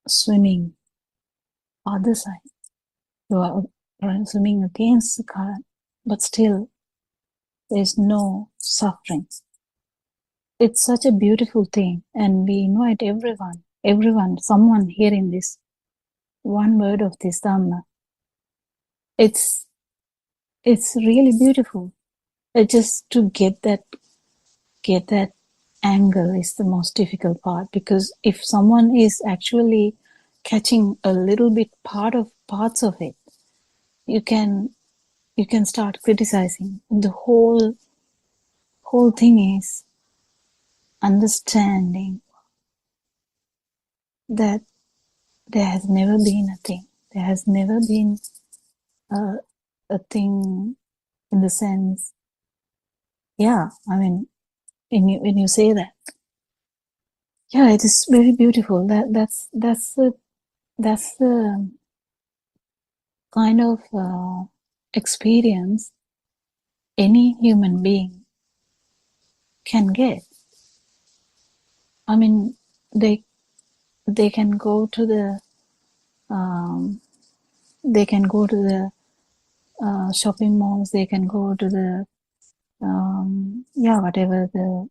swimming other side, you are swimming against the current, but still there's no suffering. It's such a beautiful thing, and we invite everyone, someone hearing this one word of this Dhamma. It's really beautiful. Just to get that angle is the most difficult part, because if someone is actually catching a little bit parts of it, you can start criticizing. The whole thing is understanding that there has never been a thing. There has never been a thing, in the sense, yeah, I mean, when you say that, yeah, it is very beautiful. That's the kind of experience any human being can get. I mean, they can go to the shopping malls. They can go to the whatever the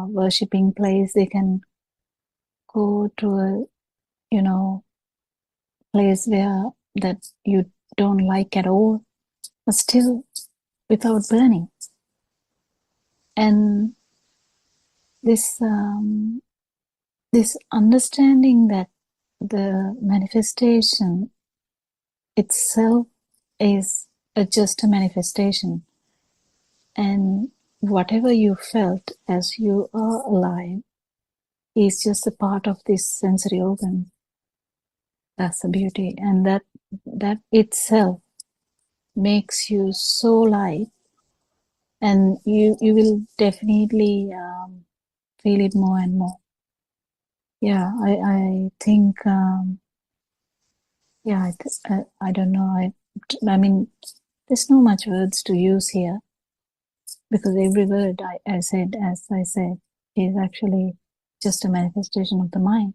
worshipping place. They can go to a place where that you don't like at all, but still without burning. And this understanding that the manifestation itself is just a manifestation, and whatever you felt as you are alive is just a part of this sensory organ. That's the beauty, and that itself makes you so light, and you will definitely feel it more and more. Yeah, I think Yeah, I don't know. I mean, there's no much words to use here because every word as I said, is actually just a manifestation of the mind.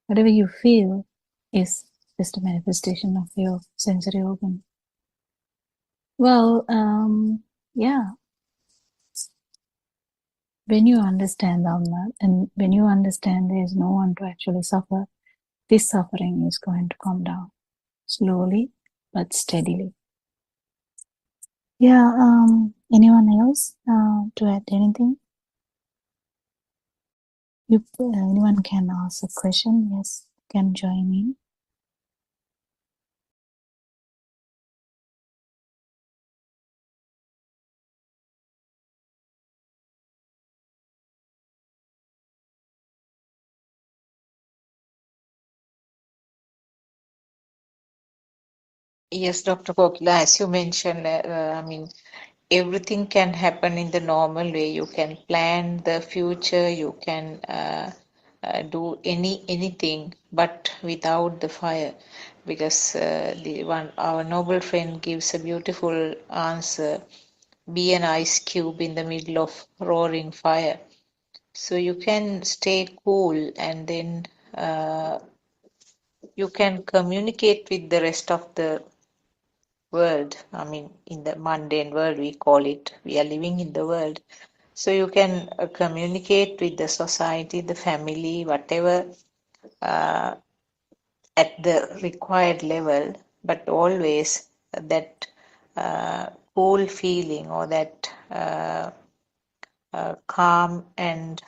Whatever you feel is just a manifestation of your sensory organ. Well, yeah, when you understand Dhamma and when you understand there is no one to actually suffer, this suffering is going to come down slowly but steadily. Yeah, anyone else to add anything? Anyone can ask a question, yes, can join in. Yes, Dr. Kokila, as you mentioned, I mean, everything can happen in the normal way. You can plan the future, you can do anything, but without the fire. Because our noble friend gives a beautiful answer. Be an ice cube in the middle of roaring fire. So you can stay cool, and then you can communicate with the rest of the world. I mean, in the mundane world, we call it, we are living in the world. So you can communicate with the society, the family, whatever, at the required level, but always that cool feeling or that calm and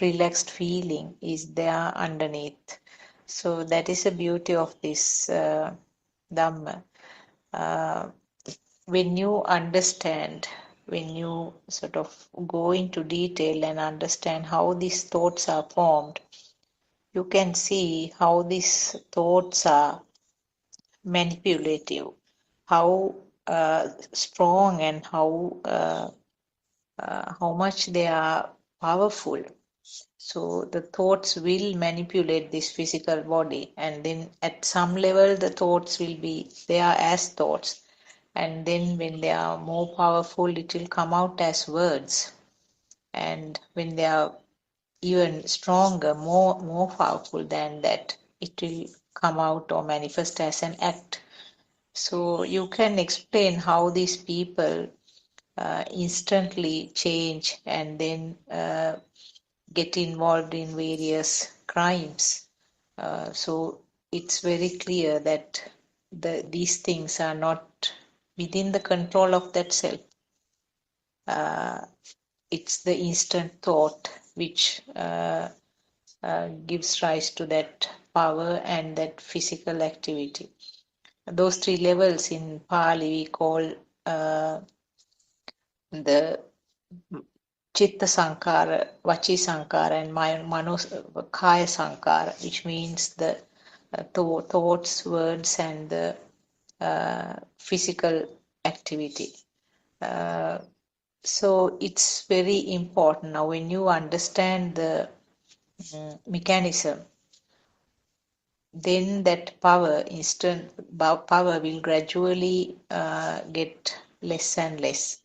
relaxed feeling is there underneath. So that is the beauty of this Dhamma. When you understand, when you sort of go into detail and understand how these thoughts are formed, you can see how these thoughts are manipulative, how strong and how much they are powerful. So the thoughts will manipulate this physical body, and then at some level the thoughts will be there as thoughts, and then when they are more powerful it will come out as words, and when they are even stronger, more powerful than that, it will come out or manifest as an act. So you can explain how these people instantly change and then get involved in various crimes. So it's very clear that these things are not within the control of that self. It's the instant thought which gives rise to that power and that physical activity. Those three levels in Pali we call the Chitta Sankara, Vachi Sankara, and Mano Kaya Sankara, which means the thoughts, words, and the physical activity. So it's very important now when you understand the mechanism, then that instant power will gradually get less and less.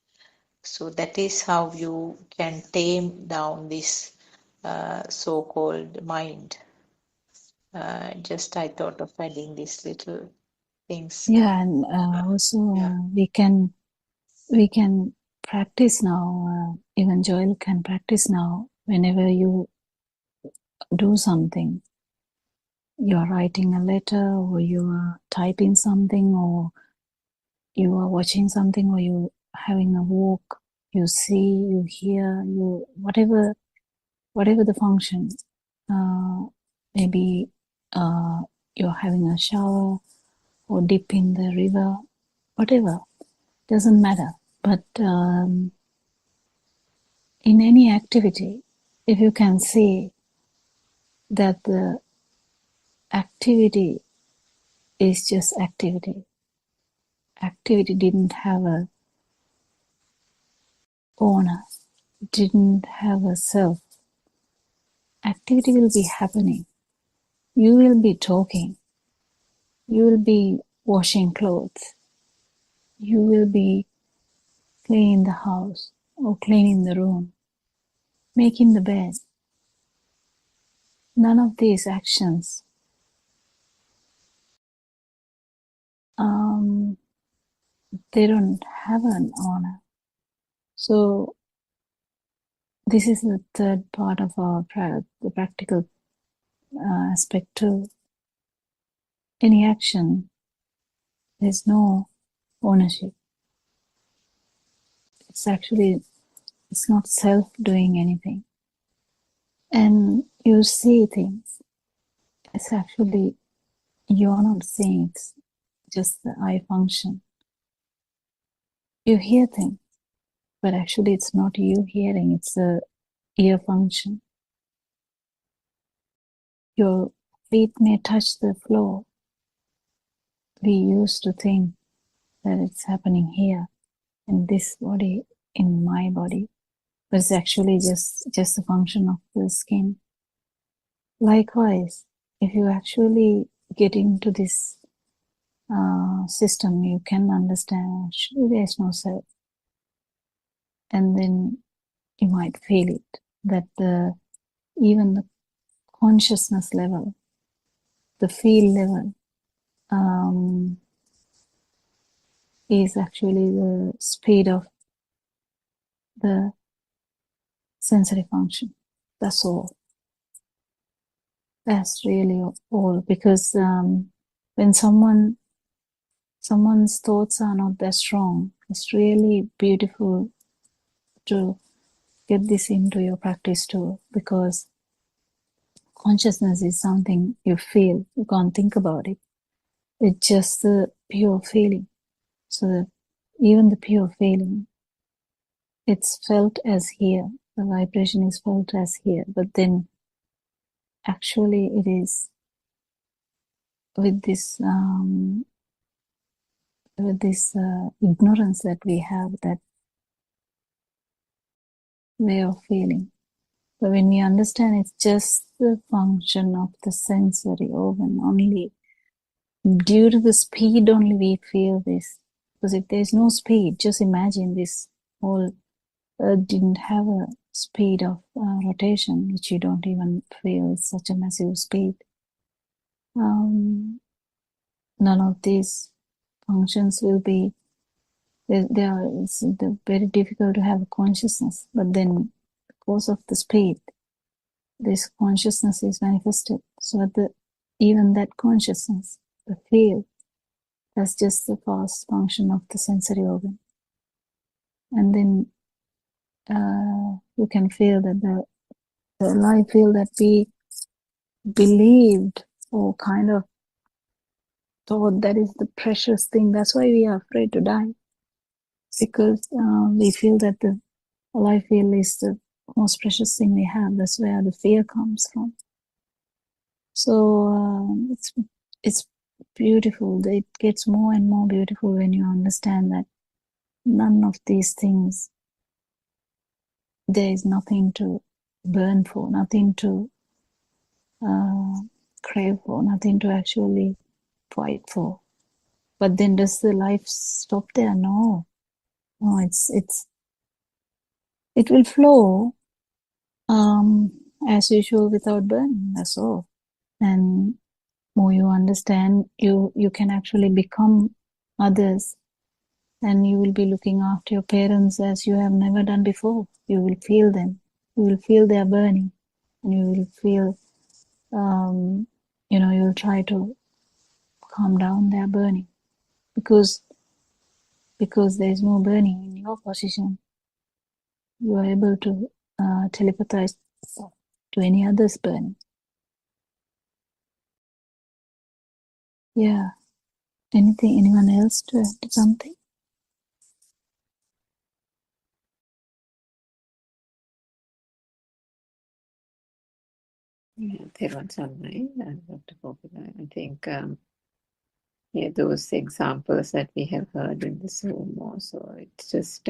So that is how you can tame down this so-called mind. Just I thought of adding these little things. Yeah, and also Yeah. we can practice now. Even Joel can practice now. Whenever you do something, you are writing a letter, or you are typing something, or you are watching something, or you having a walk. You see, you hear, you whatever the function. Maybe you're having a shower or dip in the river, whatever, doesn't matter. But in any activity, if you can see that the activity is just activity, activity didn't have a owner, didn't have a self, activity will be happening. You will be talking. You will be washing clothes. You will be cleaning the house or cleaning the room, making the bed. None of these actions they don't have an honor. So this is the third part of our the practical aspect too. Any action, there's no ownership. It's not self doing anything. And you see things. It's actually, you're not seeing, it's just the eye function. You hear things, but actually it's not you hearing, it's the ear function. Your feet may touch the floor. We used to think that it's happening here in this body, in my body, but it's actually just a function of the skin. Likewise, if you actually get into this system, you can understand actually there's no self. And then you might feel it, that even the consciousness level, the feel level, is actually the speed of the sensory function. That's all. That's really all. Because when someone's thoughts are not that strong, it's really beautiful to get this into your practice too, because consciousness is something you feel. You can't think about it. It's just the pure feeling. So even the pure feeling, it's felt as here. The vibration is felt as here. But then actually it is with this ignorance that we have, that way of feeling. But when we understand it's just the function of the sensory organ only, due to the speed only we feel this. Because if there's no speed, just imagine this whole earth didn't have a speed of rotation, which you don't even feel. It's such a massive speed. None of these functions will be, it's very difficult to have a consciousness. But then because of the speed, this consciousness is manifested. So even that consciousness, the feel, that's just the fast function of the sensory organ. And then you can feel that the life feel that we believed or kind of thought that is the precious thing. That's why we are afraid to die. Because we feel that the life feel is the most precious thing we have. That's where the fear comes from. So it's beautiful. It gets more and more beautiful when you understand that none of these things, there is nothing to burn for, nothing to crave for, nothing to actually fight for. But then does the life stop there? No. No, it will flow as usual without burning. That's all. And more you understand, you can actually become others, and you will be looking after your parents as you have never done before. You will feel them. You will feel their burning, and you will feel, you'll try to calm down their burning, because there is no burning in your position. You are able to telepathize to any other's burning. Yeah. Anyone else to add something? Yeah, Dr. Popula. I think those examples that we have heard in this room also, it's just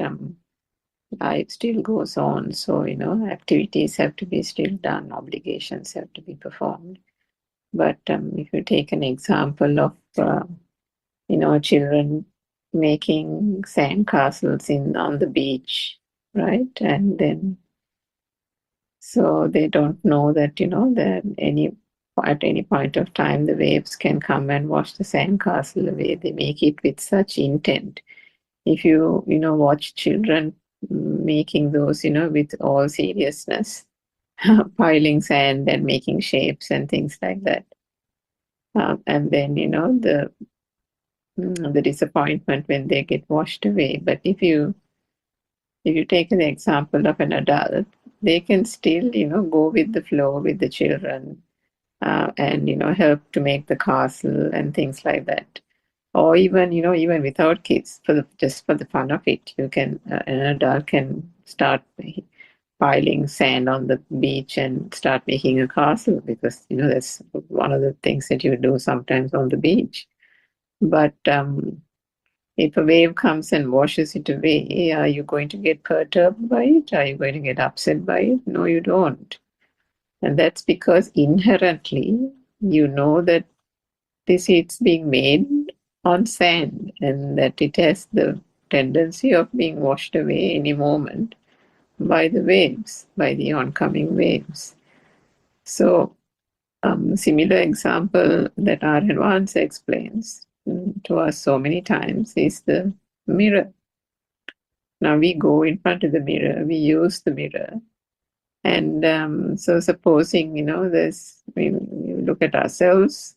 life still goes on. So, activities have to be still done, obligations have to be performed. But if you take an example of, children making sandcastles on the beach, right? And then, so they don't know that, that at any point of time, the waves can come and wash the sandcastle away. They make it with such intent. If you, watch children making those, with all seriousness, piling sand and making shapes and things like that. And then, the disappointment when they get washed away. But if you take an example of an adult, they can still, go with the flow with the children, and, help to make the castle and things like that. Or even, even without kids, just for the fun of it, you can, an adult can start piling sand on the beach and start making a castle, because, that's one of the things that you do sometimes on the beach. But if a wave comes and washes it away, are you going to get perturbed by it? Are you going to get upset by it? No, you don't. And that's because inherently you know that it's being made on sand, and that it has the tendency of being washed away any moment by the waves, by the oncoming waves. So, similar example that our advance explains to us so many times is the mirror. Now we go in front of the mirror, we use the mirror, and so supposing, we look at ourselves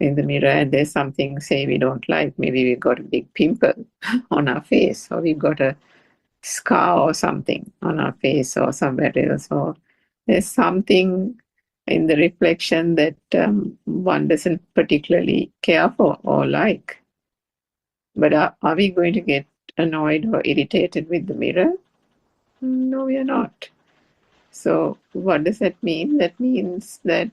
in the mirror, and there's something, say, we don't like. Maybe we've got a big pimple on our face, or we've got a scar or something on our face or somewhere else, or there's something in the reflection that one doesn't particularly care for or like. But are we going to get annoyed or irritated with the mirror? No, we are not. So what does that mean? That means that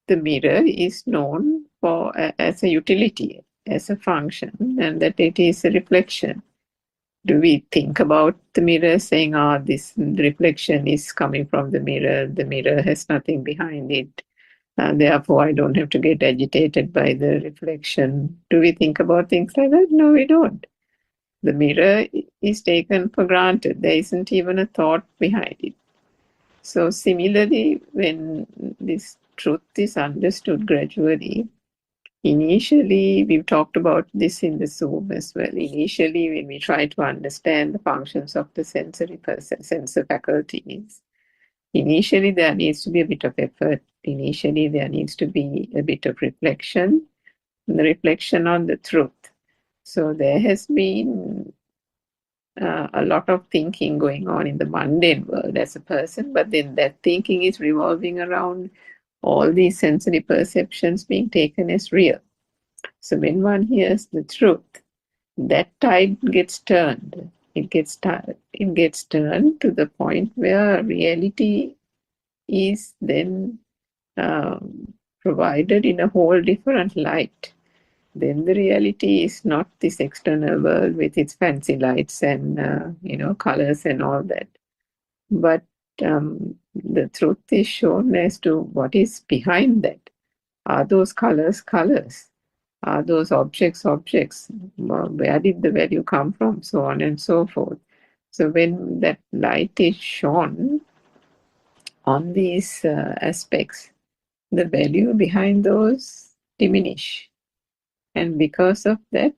the mirror is known for as a utility, as a function, and that it is a reflection. Do we think about the mirror saying, this reflection is coming from the mirror has nothing behind it, and therefore I don't have to get agitated by the reflection? Do we think about things like that? No, we don't. The mirror is taken for granted. There isn't even a thought behind it. So similarly, when this truth is understood gradually, initially, we've talked about this in the Zoom as well. Initially, when we try to understand the functions of the sensor faculties, initially there needs to be a bit of effort. Initially, there needs to be a bit of reflection, and the reflection on the truth. So there has been a lot of thinking going on in the mundane world as a person, but then that thinking is revolving around all these sensory perceptions being taken as real. So when one hears the truth, that tide gets turned. It gets turned to the point where reality is then provided in a whole different light. Then the reality is not this external world with its fancy lights and colors and all that, but the truth is shown as to what is behind that. Are those colors colors? Are those objects objects? Where did the value come from? So on and so forth. So when that light is shone on these aspects, the value behind those diminish. And because of that,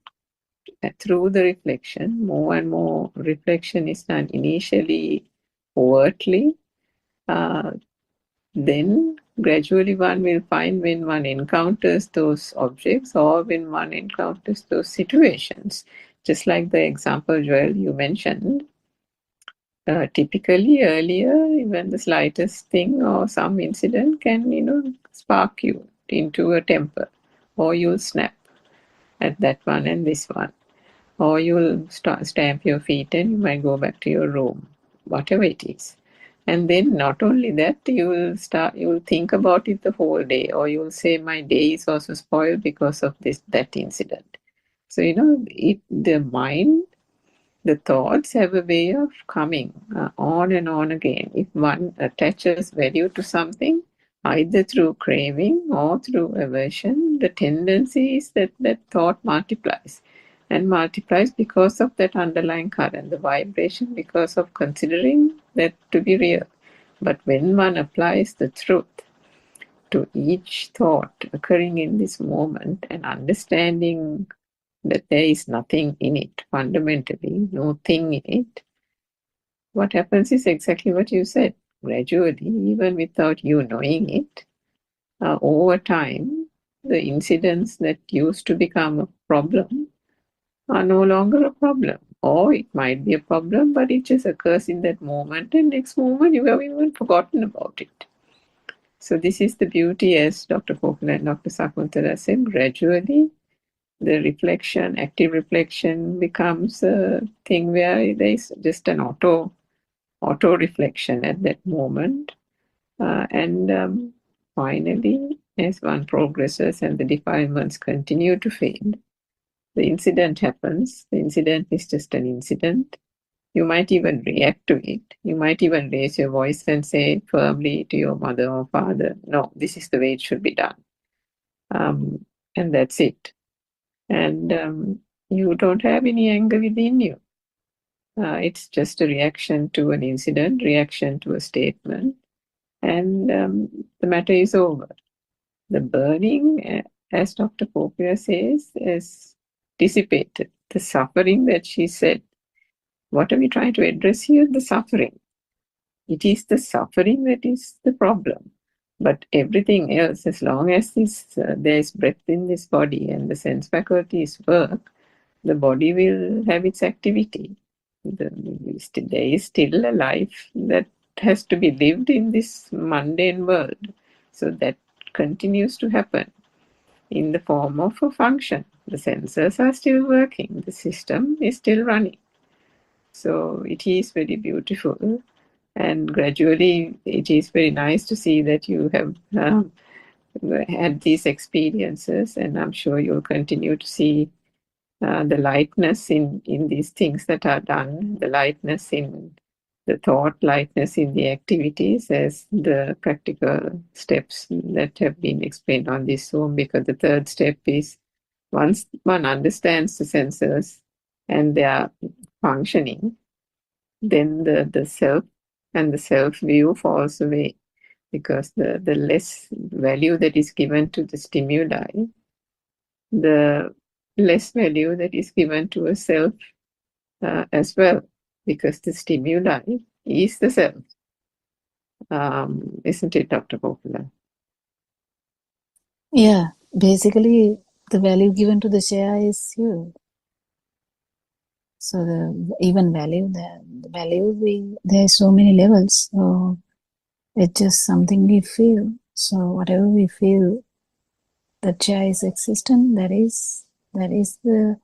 through the reflection, more and more reflection is done initially overtly. Then gradually one will find, when one encounters those objects or when one encounters those situations, just like the example, Joel, you mentioned, typically earlier, even the slightest thing or some incident can, spark you into a temper, or you'll snap at that one and this one, or you'll stamp your feet and you might go back to your room, whatever it is. And then not only that, you'll think about it the whole day, or you'll say, my day is also spoiled because of that incident. So, the mind, the thoughts have a way of coming on and on again. If one attaches value to something, either through craving or through aversion, the tendency is that that thought multiplies and multiplies because of that underlying current, the vibration, because of considering that to be real. But when one applies the truth to each thought occurring in this moment and understanding that there is nothing in it, fundamentally, no thing in it, what happens is exactly what you said. Gradually, even without you knowing it, over time, the incidents that used to become a problem are no longer a problem. Or it might be a problem, but it just occurs in that moment, and next moment you have even forgotten about it. So this is the beauty, as Dr. Popala and Dr. Sakuntala said, gradually the reflection, active reflection becomes a thing where there is just an auto reflection at that moment. And finally, as one progresses and the defilements continue to fade, the incident happens. The incident is just an incident. You might even react to it. You might even raise your voice and say firmly to your mother or father, no, this is the way it should be done. And that's it. And you don't have any anger within you. It's just a reaction to an incident, reaction to a statement, and the matter is over. The burning, as Dr. Popia says, is dissipated. The suffering that she said, what are we trying to address here? The suffering. It is the suffering that is the problem. But everything else, as long as there is breath in this body and the sense faculties work, the body will have its activity. There is still a life that has to be lived in this mundane world. So that continues to happen in the form of a function. The sensors are still working. The system is still running. So it is very beautiful. And gradually, it is very nice to see that you have had these experiences, and I'm sure you'll continue to see the lightness in these things that are done, the lightness in the thought, lightness in the activities as the practical steps that have been explained on this Zoom, because the third step is once one understands the sensors and they are functioning, then the self and the self-view falls away, because the less value that is given to the stimuli, the less value that is given to a self as well, because the stimuli is the self. Isn't it, Dr. Popala? Yeah, basically the value given to the chair is you. So the even value, the value, there's so many levels. So it's just something we feel. So whatever we feel, the chair is existent. That is the,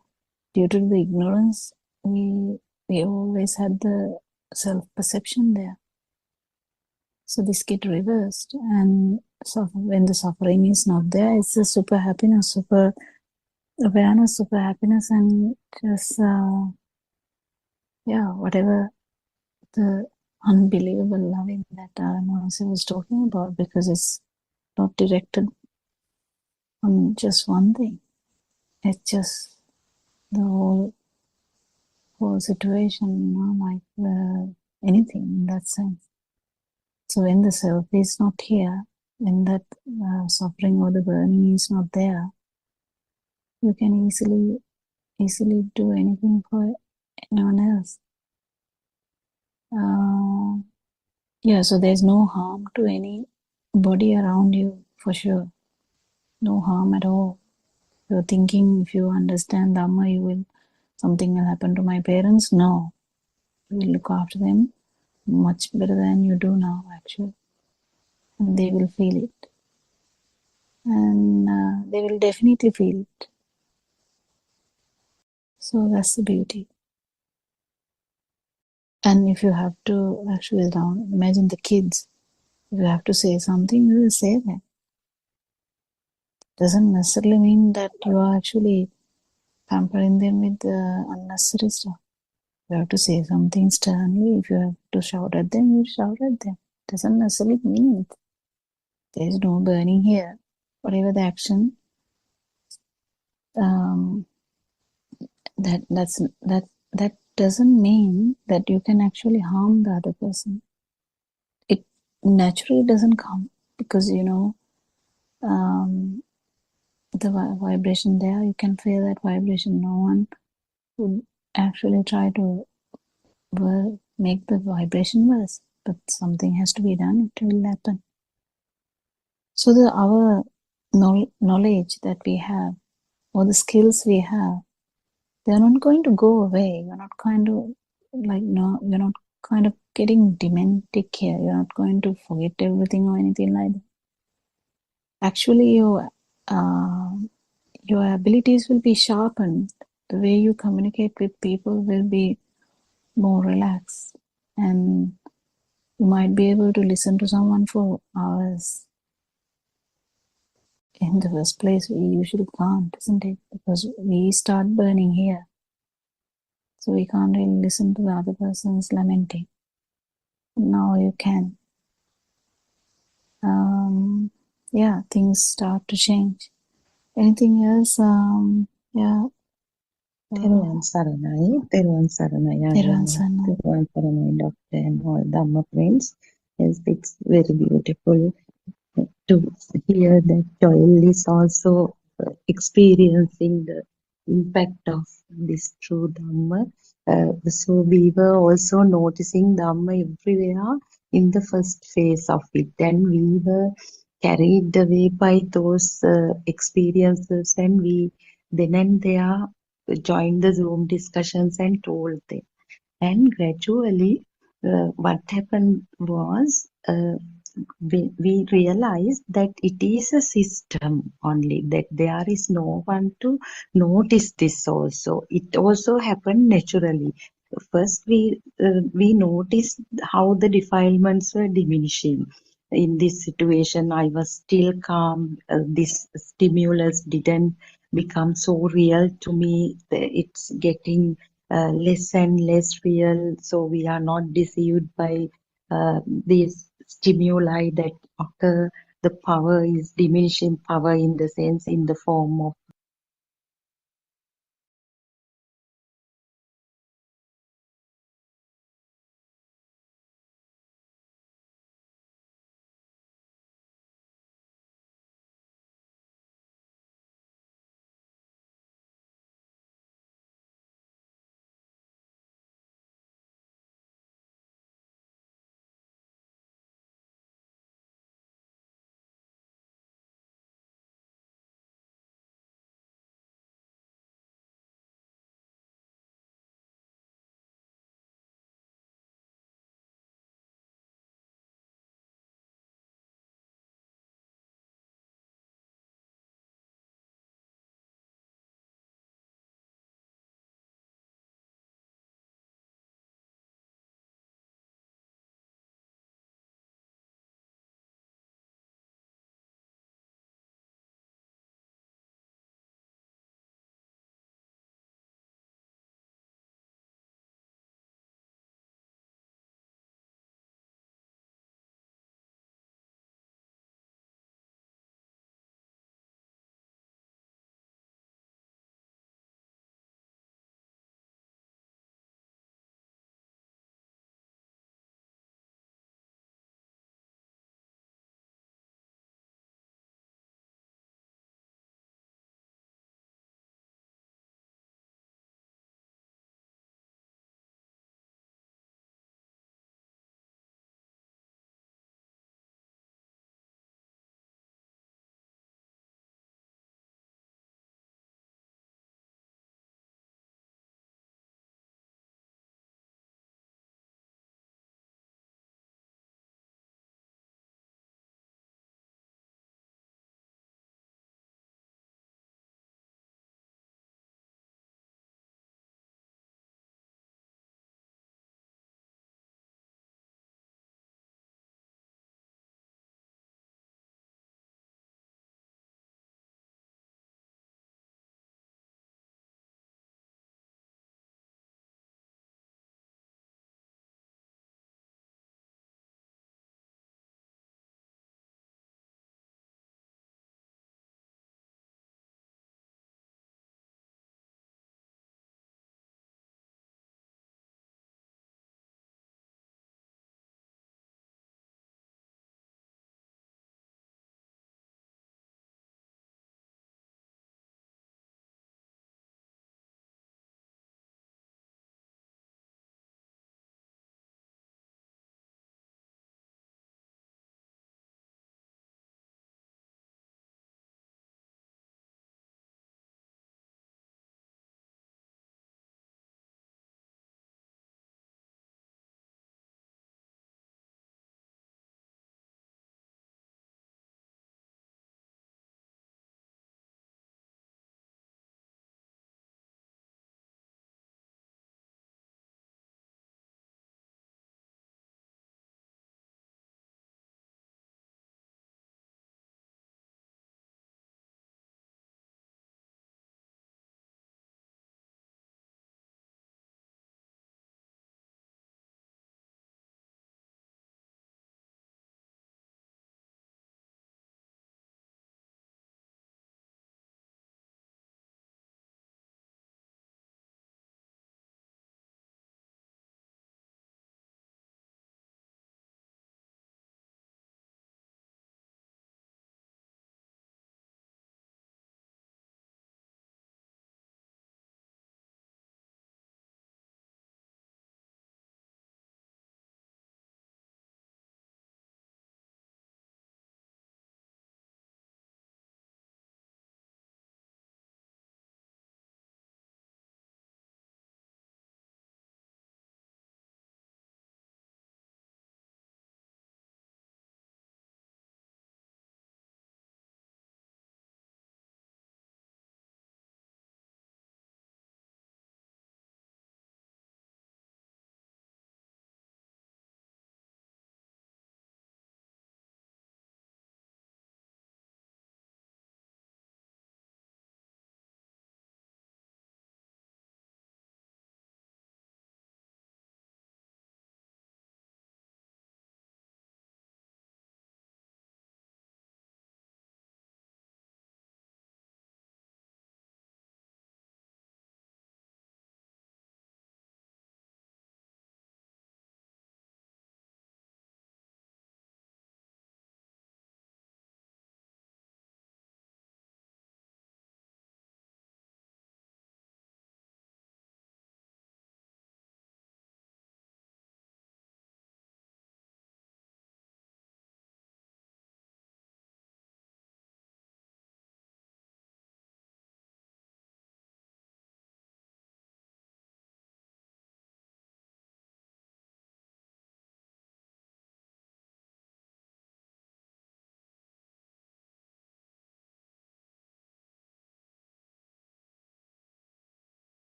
due to the ignorance, we always had the self-perception there. So this get reversed, and so when the suffering is not there, it's a super happiness, super awareness, super happiness, and just whatever the unbelievable loving that Manasi was talking about, because it's not directed on just one thing. It's just the whole situation, like anything in that sense. So when the self is not here, when that suffering or the burning is not there, you can easily do anything for anyone else. So there's no harm to anybody around you, for sure. No harm at all. You're thinking, if you understand Dhamma, something will happen to my parents. No, you will look after them much better than you do now, actually. And they will feel it. And they will definitely feel it. So that's the beauty. And if you have to actually imagine the kids, if you have to say something, you will say that. Doesn't necessarily mean that you are actually pampering them with unnecessary stuff. You have to say something sternly. If you have to shout at them, you shout at them. Doesn't necessarily mean it. There is no burning here. Whatever the action, um, that doesn't mean that you can actually harm the other person. It naturally doesn't come because the vibration there. You can feel that vibration. No one would actually try to make the vibration worse, but something has to be done. It will happen. So our knowledge that we have, or the skills we have, they're not going to go away. You're not kind of you're not kind of getting dementic here. You're not going to forget everything or anything like that. Actually, your abilities will be sharpened. The way you communicate with people will be more relaxed, and you might be able to listen to someone for hours. In the first place, we usually can't, isn't it? Because we start burning here. So we can't really listen to the other person's lamenting. Now you can. Yeah, things start to change. Anything else? Yeah. තෙරුවන් සරණයි තෙරුවන් අයුබෝවන් සරණයි. තෙරුවන් සරණයි doctor and all Dhamma friends. Yes, it's very beautiful to hear that Joel is also experiencing the impact of this true Dhamma. So we were also noticing Dhamma everywhere in the first phase of it, and we were carried away by those experiences, and we then and there joined the Zoom discussions and told them. And gradually, what happened was we realized that it is a system only, that there is no one to notice this also. It also happened naturally. First, we noticed how the defilements were diminishing. In this situation, I was still calm. This stimulus didn't become so real to me. It's getting less and less real, so we are not deceived by these stimuli that occur. The power is diminishing power, in the sense, in the form of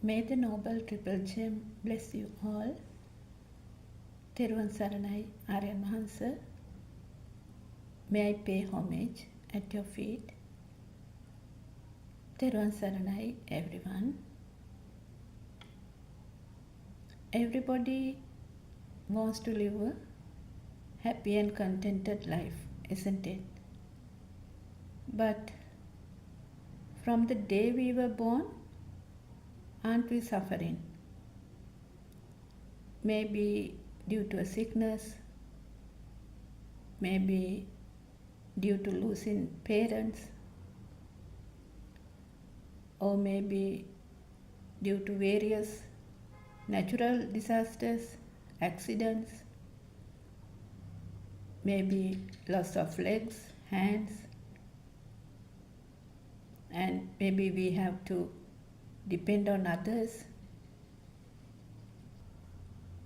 May the Noble Triple Gem bless you all. Teruvan Saranai Aryan Mahansa. May I pay homage at your feet. Teruvan Saranai, everyone. Everybody wants to live a happy and contented life, isn't it? But from the day we were born, aren't we suffering? Maybe due to a sickness, maybe due to losing parents, or maybe due to various natural disasters, accidents, maybe loss of legs, hands, and maybe we have to depend on others.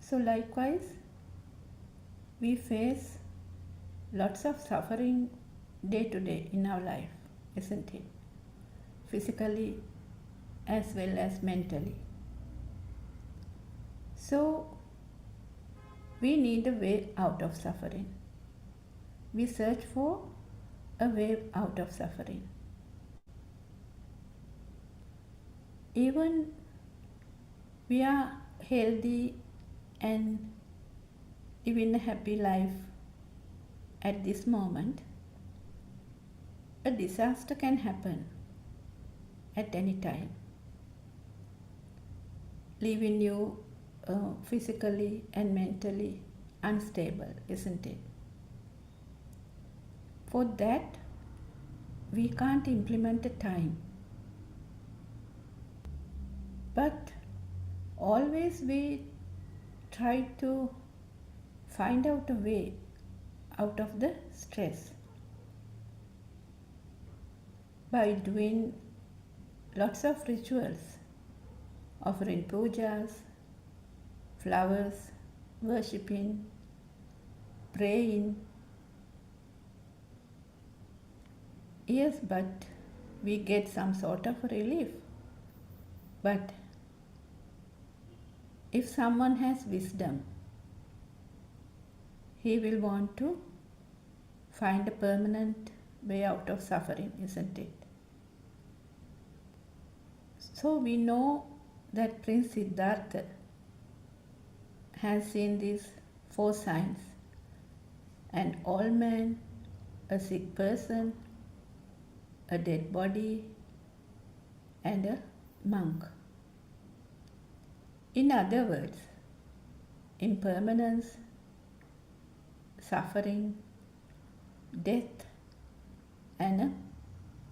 So likewise, we face lots of suffering day to day in our life, isn't it? Physically as well as mentally. So we need a way out of suffering. We search for a way out of suffering. Even we are healthy and living a happy life at this moment, a disaster can happen at any time, leaving you physically and mentally unstable, isn't it? For that, we can't implement a time. But always we try to find out a way out of the stress by doing lots of rituals, offering pujas, flowers, worshipping, praying. Yes, but we get some sort of relief. But if someone has wisdom, he will want to find a permanent way out of suffering, isn't it? So we know that Prince Siddhartha has seen these 4 signs: an old man, a sick person, a dead body, and a monk. In other words, impermanence, suffering, death, and a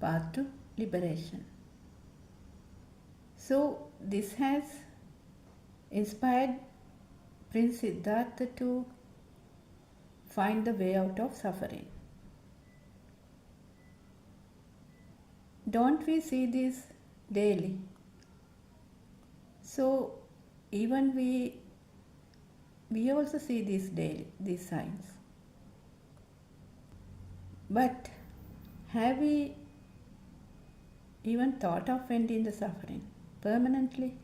path to liberation. So this has inspired Prince Siddhartha to find the way out of suffering. Don't we see this daily? So even we also see this daily, these signs. But have we even thought of ending the suffering permanently?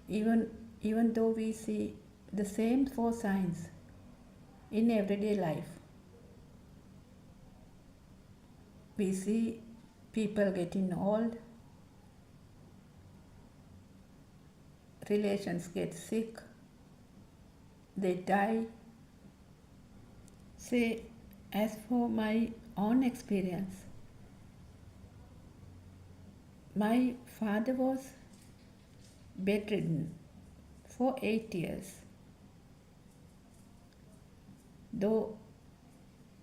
Even though we see the same 4 signs in everyday life, we see people getting old, relations get sick, they die. Say, as for my own experience, my father was bedridden for 8 years. Though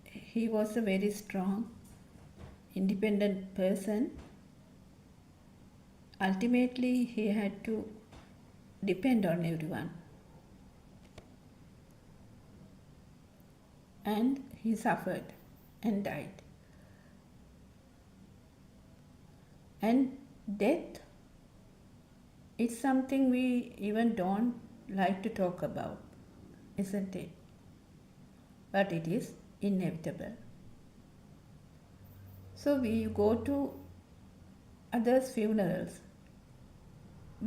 he was a very strong, independent person, ultimately he had to depend on everyone. And he suffered and died. And death, it's something we even don't like to talk about, isn't it? But it is inevitable. So we go to others' funerals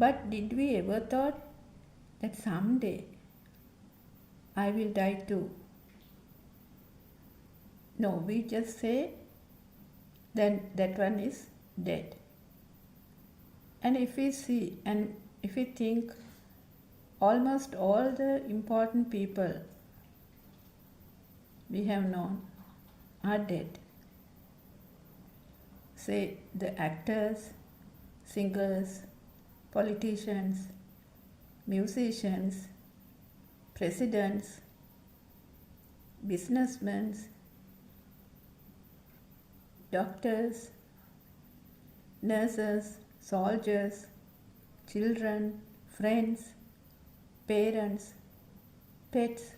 But did we ever thought that someday I will die too? No, we just say then that one is dead. And if we see and if we think almost all the important people we have known are dead. Say the actors, singers, politicians, musicians, presidents, businessmen, doctors, nurses, soldiers, children, friends, parents, pets,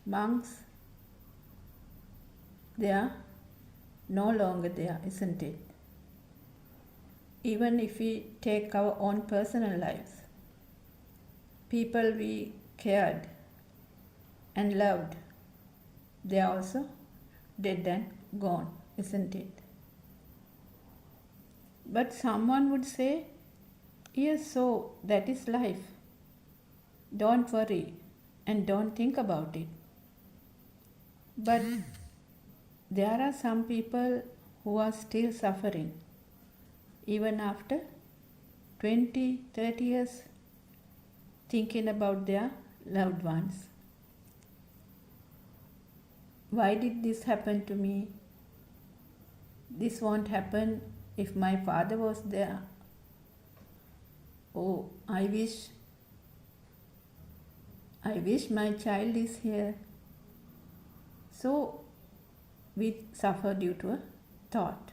monks, they are no longer there, isn't it? Even if we take our own personal lives, people we cared and loved, they are also dead and gone, isn't it? But someone would say, yes, so that is life. Don't worry and don't think about it. But there are some people who are still suffering even after 20, 30 years thinking about their loved ones. Why did this happen to me? This won't happen if my father was there. Oh, I wish my child is here. So we suffer due to a thought.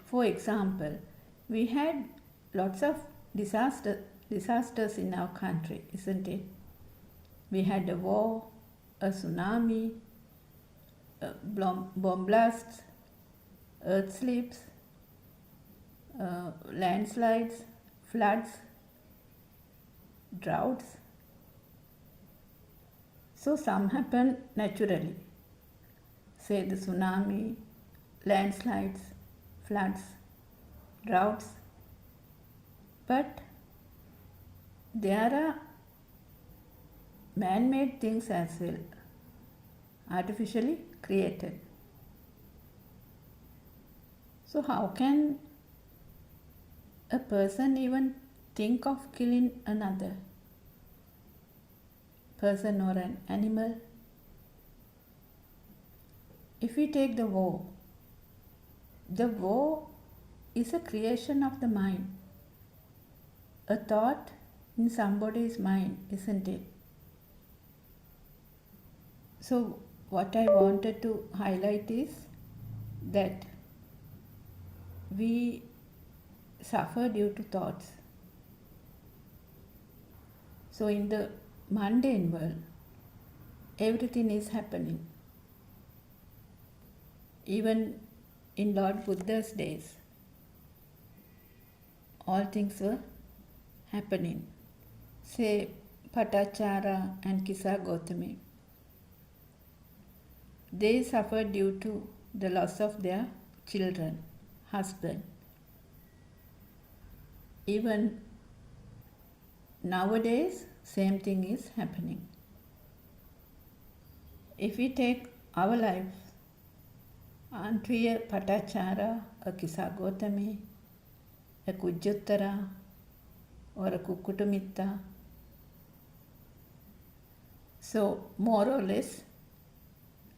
For example, we had lots of disasters in our country, isn't it? We had a war, a tsunami, bomb blasts, earth slips, landslides, floods, droughts. So some happen naturally, say the tsunami, landslides, floods, droughts. But there are man-made things as well, artificially created. So how can a person even think of killing another person or an animal? If we take the war is a creation of the mind, a thought in somebody's mind, isn't it? So what I wanted to highlight is that we suffer due to thoughts. So in the mundane world, everything is happening. Even in Lord Buddha's days, all things were happening. Say Patachara and Kisa Gotami. They suffered due to the loss of their children, husband. Even nowadays, same thing is happening. If we take our life, aren't we a Patachara, a Kisa Gotami, a Kujjuttara, or a Kukkutumitta? So more or less,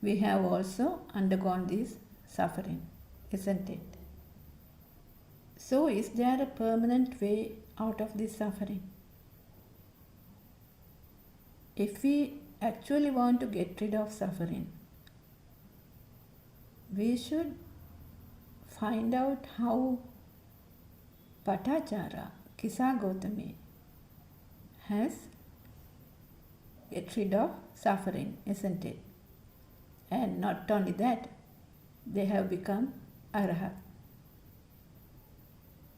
we have also undergone this suffering, isn't it? So is there a permanent way out of this suffering? If we actually want to get rid of suffering, we should find out how Patachara, Kisa Gotami, has get rid of suffering, isn't it? And not only that, they have become Arahat.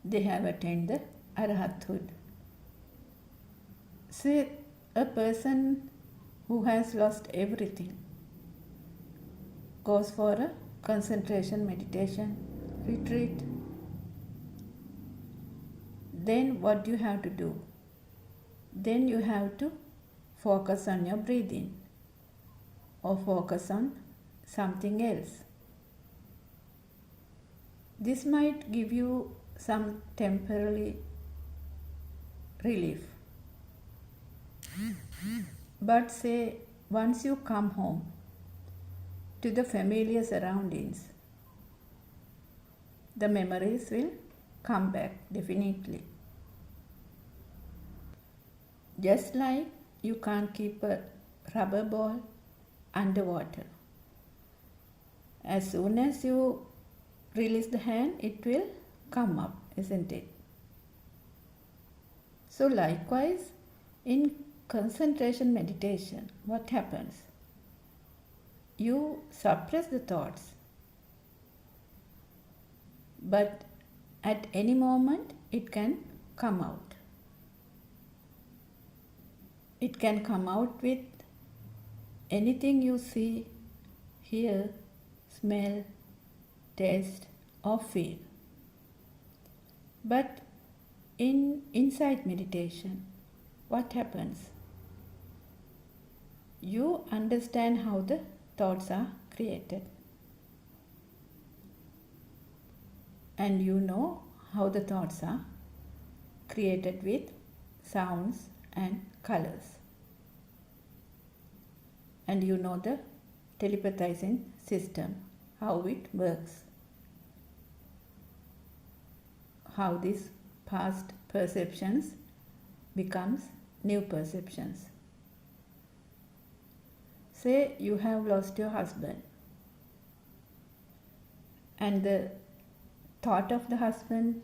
They have attained the Arahathood. Say a person who has lost everything goes for a concentration meditation retreat. then what do you have to do? Then you have to focus on your breathing or focus on something else. This might give you some temporary relief. But say once you come home to the familiar surroundings, the memories will come back definitely. Just like you can't keep a rubber ball underwater. As soon as you release the hand, it will come up, isn't it? So likewise, in concentration meditation, what happens? You suppress the thoughts, but at any moment it can come out. It can come out with anything you see, hear, smell, taste, or feel. But in insight meditation, what happens? You understand how the thoughts are created. And you know how the thoughts are created with sounds and colors. And you know the telepathizing system, how it works. How these past perceptions becomes new perceptions. Say you have lost your husband and the thought of the husband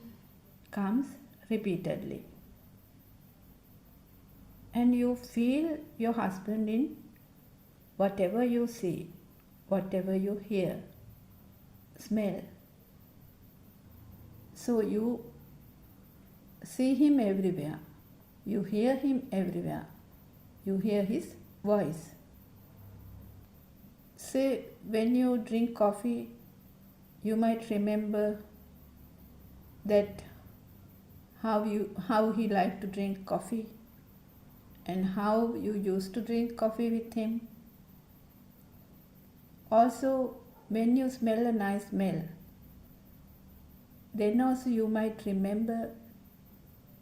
comes repeatedly, and you feel your husband in whatever you see, whatever you hear, smell. So you see him everywhere, you hear him everywhere, you hear his voice. Say when you drink coffee, you might remember that how he liked to drink coffee and how you used to drink coffee with him. Also, when you smell a nice smell, then also you might remember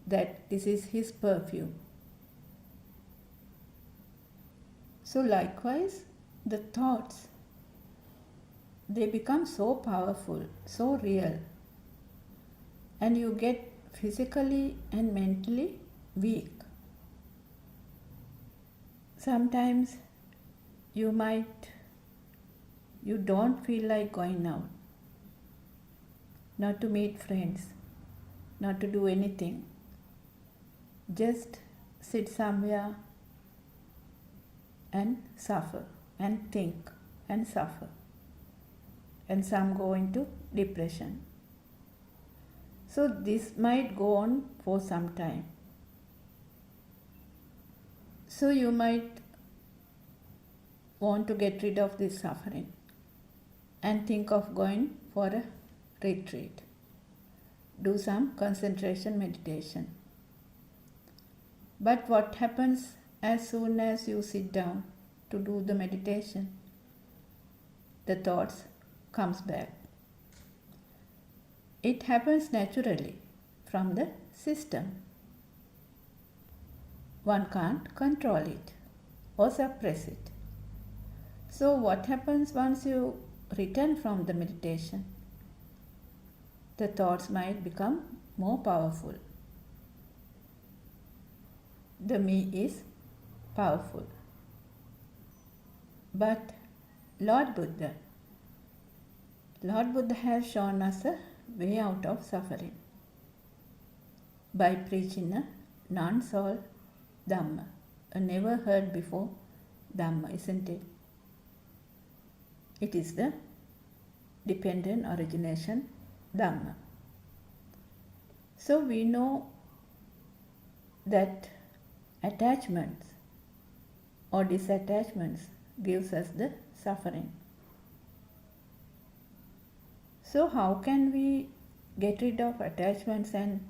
that this is his perfume. So likewise, the thoughts, they become so powerful, so real, and you get physically and mentally weak. Sometimes you don't feel like going out, not to meet friends, not to do anything. Just sit somewhere and suffer and think and suffer. And some go into depression. So this might go on for some time. So you might want to get rid of this suffering and think of going for a retreat. Do some concentration meditation. But what happens as soon as you sit down to do the meditation? The thoughts comes back. It happens naturally from the system. One can't control it or suppress it. So what happens once you return from the meditation? The thoughts might become more powerful. The me is powerful. But Lord Buddha has shown us a way out of suffering by preaching a non-soul Dhamma, a never heard before Dhamma, isn't it? It is the dependent origination Dhamma. So we know that attachments or disattachments gives us the suffering. So how can we get rid of attachments and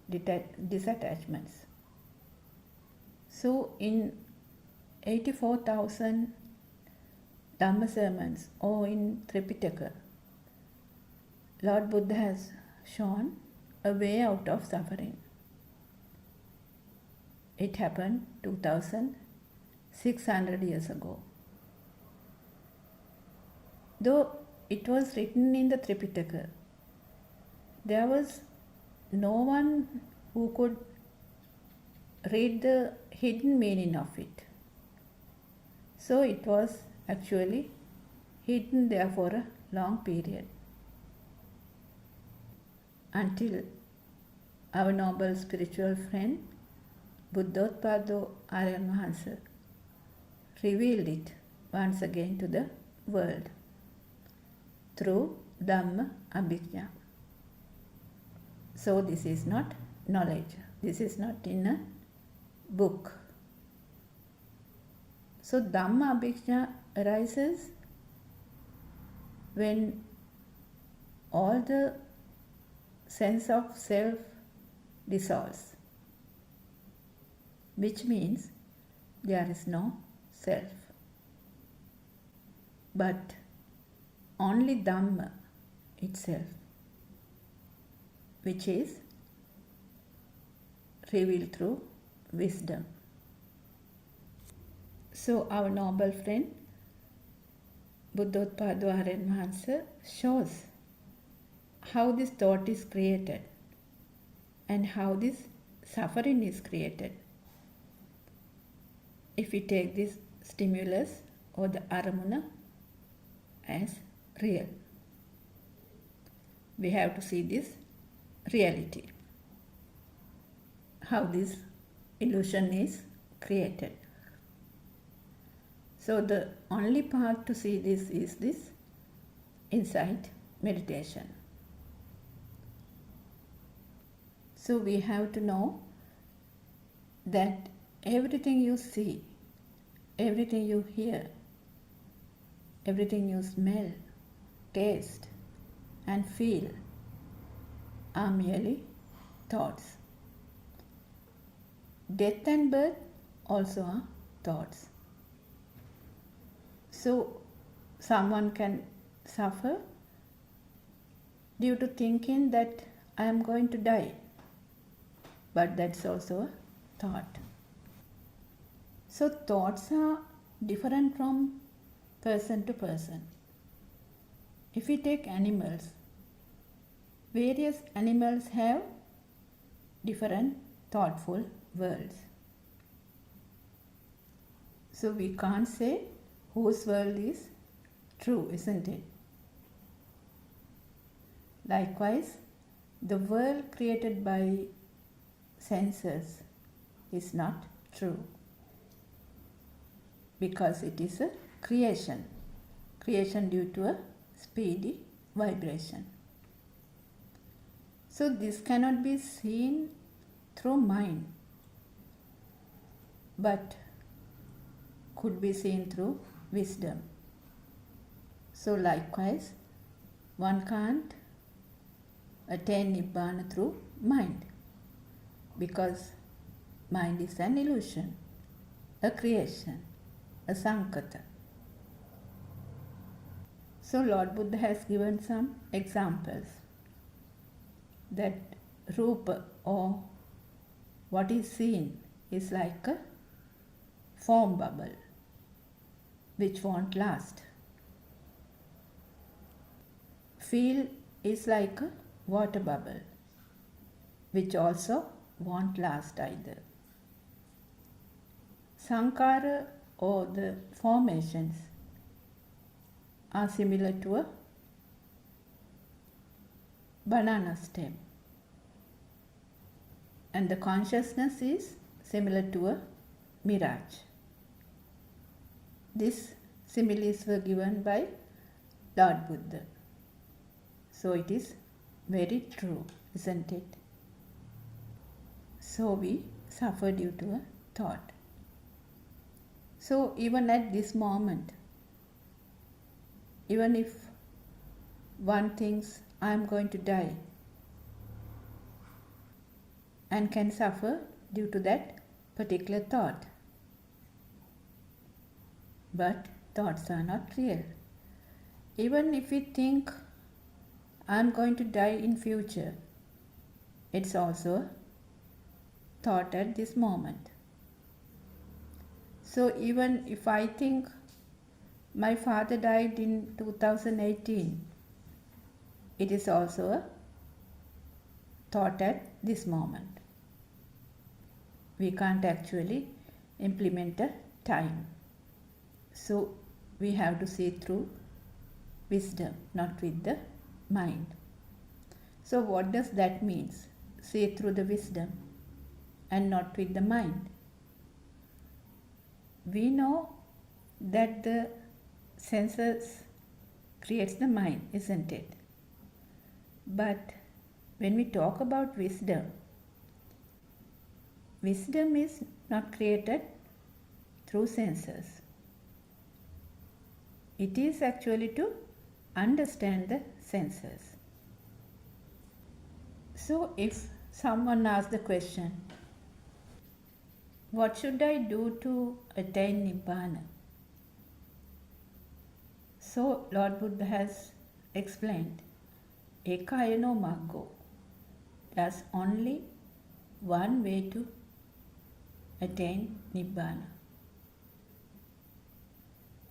disattachments. So in 84,000 Dhamma sermons or in Tripitaka, Lord Buddha has shown a way out of suffering. It happened 2,600 years ago. Though it was written in the Tripitaka, there was no one who could read the hidden meaning of it. So it was actually hidden there for a long period until our noble spiritual friend Buddothpado Aryan Mahansa revealed it once again to the world through Dhamma Abhijna. So this is not knowledge. This is not in a book. So Dhamma Abhijna arises when all the sense of self dissolves, which means there is no self. But only Dhamma itself, which is revealed through wisdom. So our noble friend Buddothpado Aryan Mahansa shows how this thought is created and how this suffering is created. If we take this stimulus or the aramuna as real, we have to see this reality, how this illusion is created. So the only path to see this is this insight meditation. So we have to know that everything you see, everything you hear, everything you smell, taste and feel are merely thoughts. Death and birth also are thoughts. So someone can suffer due to thinking that I am going to die, but that's also a thought. So thoughts are different from person to person. If we take animals, various animals have different thoughtful worlds. So we can't say whose world is true, isn't it? Likewise, the world created by senses is not true because it is a creation due to a speedy vibration. So this cannot be seen through mind, but could be seen through wisdom. So likewise, one can't attain Nibbana through mind because mind is an illusion, a creation, a sankata. So Lord Buddha has given some examples that rupa or what is seen is like a foam bubble which won't last. Feel is like a water bubble which also won't last either. Sankara or the formations are similar to a banana stem, and the consciousness is similar to a mirage. These similes were given by Lord Buddha. So it is very true, isn't it? So we suffer due to a thought. So even at this moment, even if one thinks I am going to die, and can suffer due to that particular thought. But thoughts are not real. Even if we think I'm going to die in future, it's also a thought at this moment. So even if I think my father died in 2018, it is also a thought at this moment. We can't actually implement a time. So we have to see through wisdom, not with the mind. So what does that mean? See through the wisdom and not with the mind. We know that the senses creates the mind, isn't it? But when we talk about wisdom, wisdom is not created through senses. It is actually to understand the senses. So if someone asks the question, what should I do to attain Nibbana? So Lord Buddha has explained, Ekayano Maggo. There's only one way to attain Nibbana.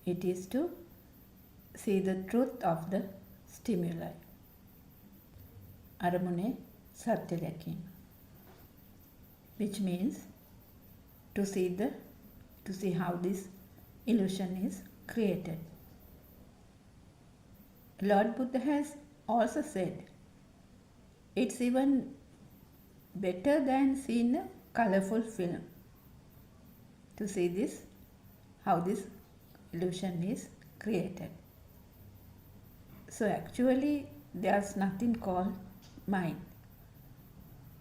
It is to see the truth of the stimuli. Aramune Satya Dakima. Which means to see how this illusion is created. Lord Buddha has also said it's even better than seeing a colorful film to see this, how this illusion is created. So actually there's nothing called mind.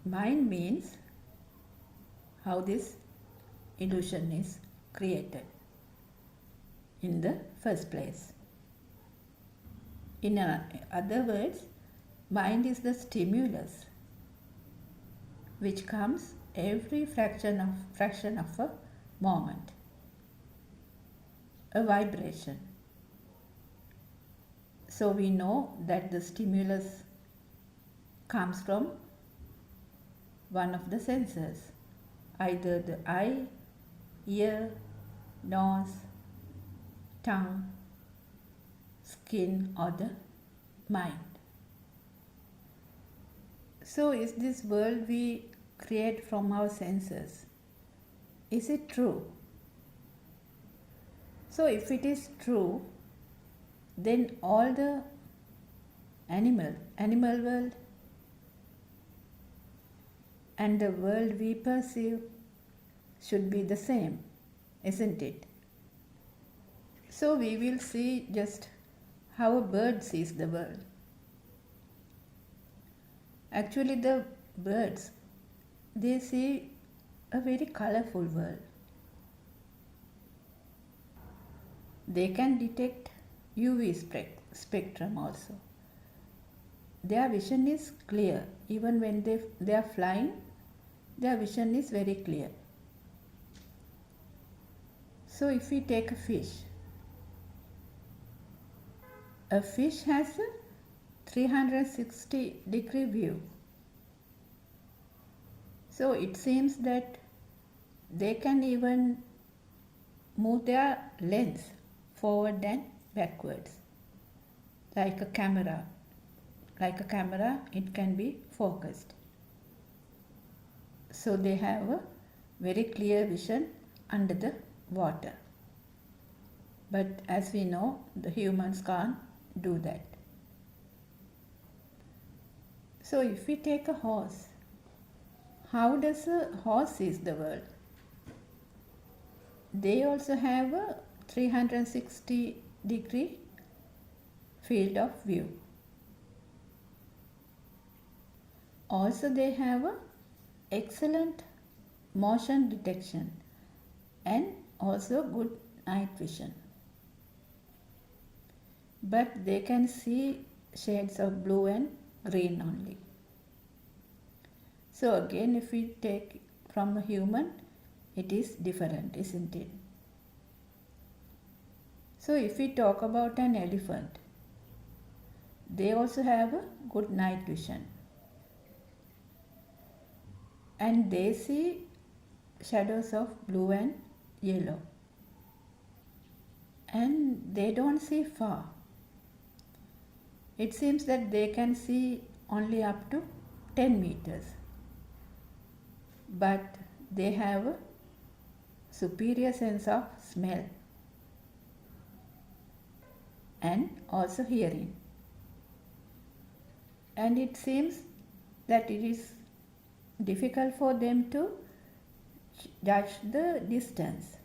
Mind means how this illusion is created in the first place. In other words, mind is the stimulus which comes every fraction of a moment, a vibration. So we know that the stimulus comes from one of the senses, either the eye, ear, nose, tongue, skin, or the mind. So is this world we create from our senses, is it true? So if it is true, then all the animal world and the world we perceive should be the same, isn't it? So we will see just how a bird sees the world. Actually the birds, they see a very colorful world. They can detect UV spectrum also. Their vision is clear. Even when they are flying, their vision is very clear. So if we take a fish has a 360-degree view. So it seems that they can even move their lens forward and backwards, like a camera. Like a camera, it can be focused. So they have a very clear vision under the water. But as we know, the humans can't do that. So if we take a horse, how does a horse see the world? They also have a 360-degree field of view. Also they have a excellent motion detection and also good night vision. But they can see shades of blue and green only. So again, if we take from a human, it is different, isn't it? So if we talk about an elephant, they also have a good night vision. And they see shadows of blue and yellow. And they don't see far. It seems that they can see only up to 10 meters. But they have a superior sense of smell and also hearing. And it seems that it is difficult for them to judge the distance,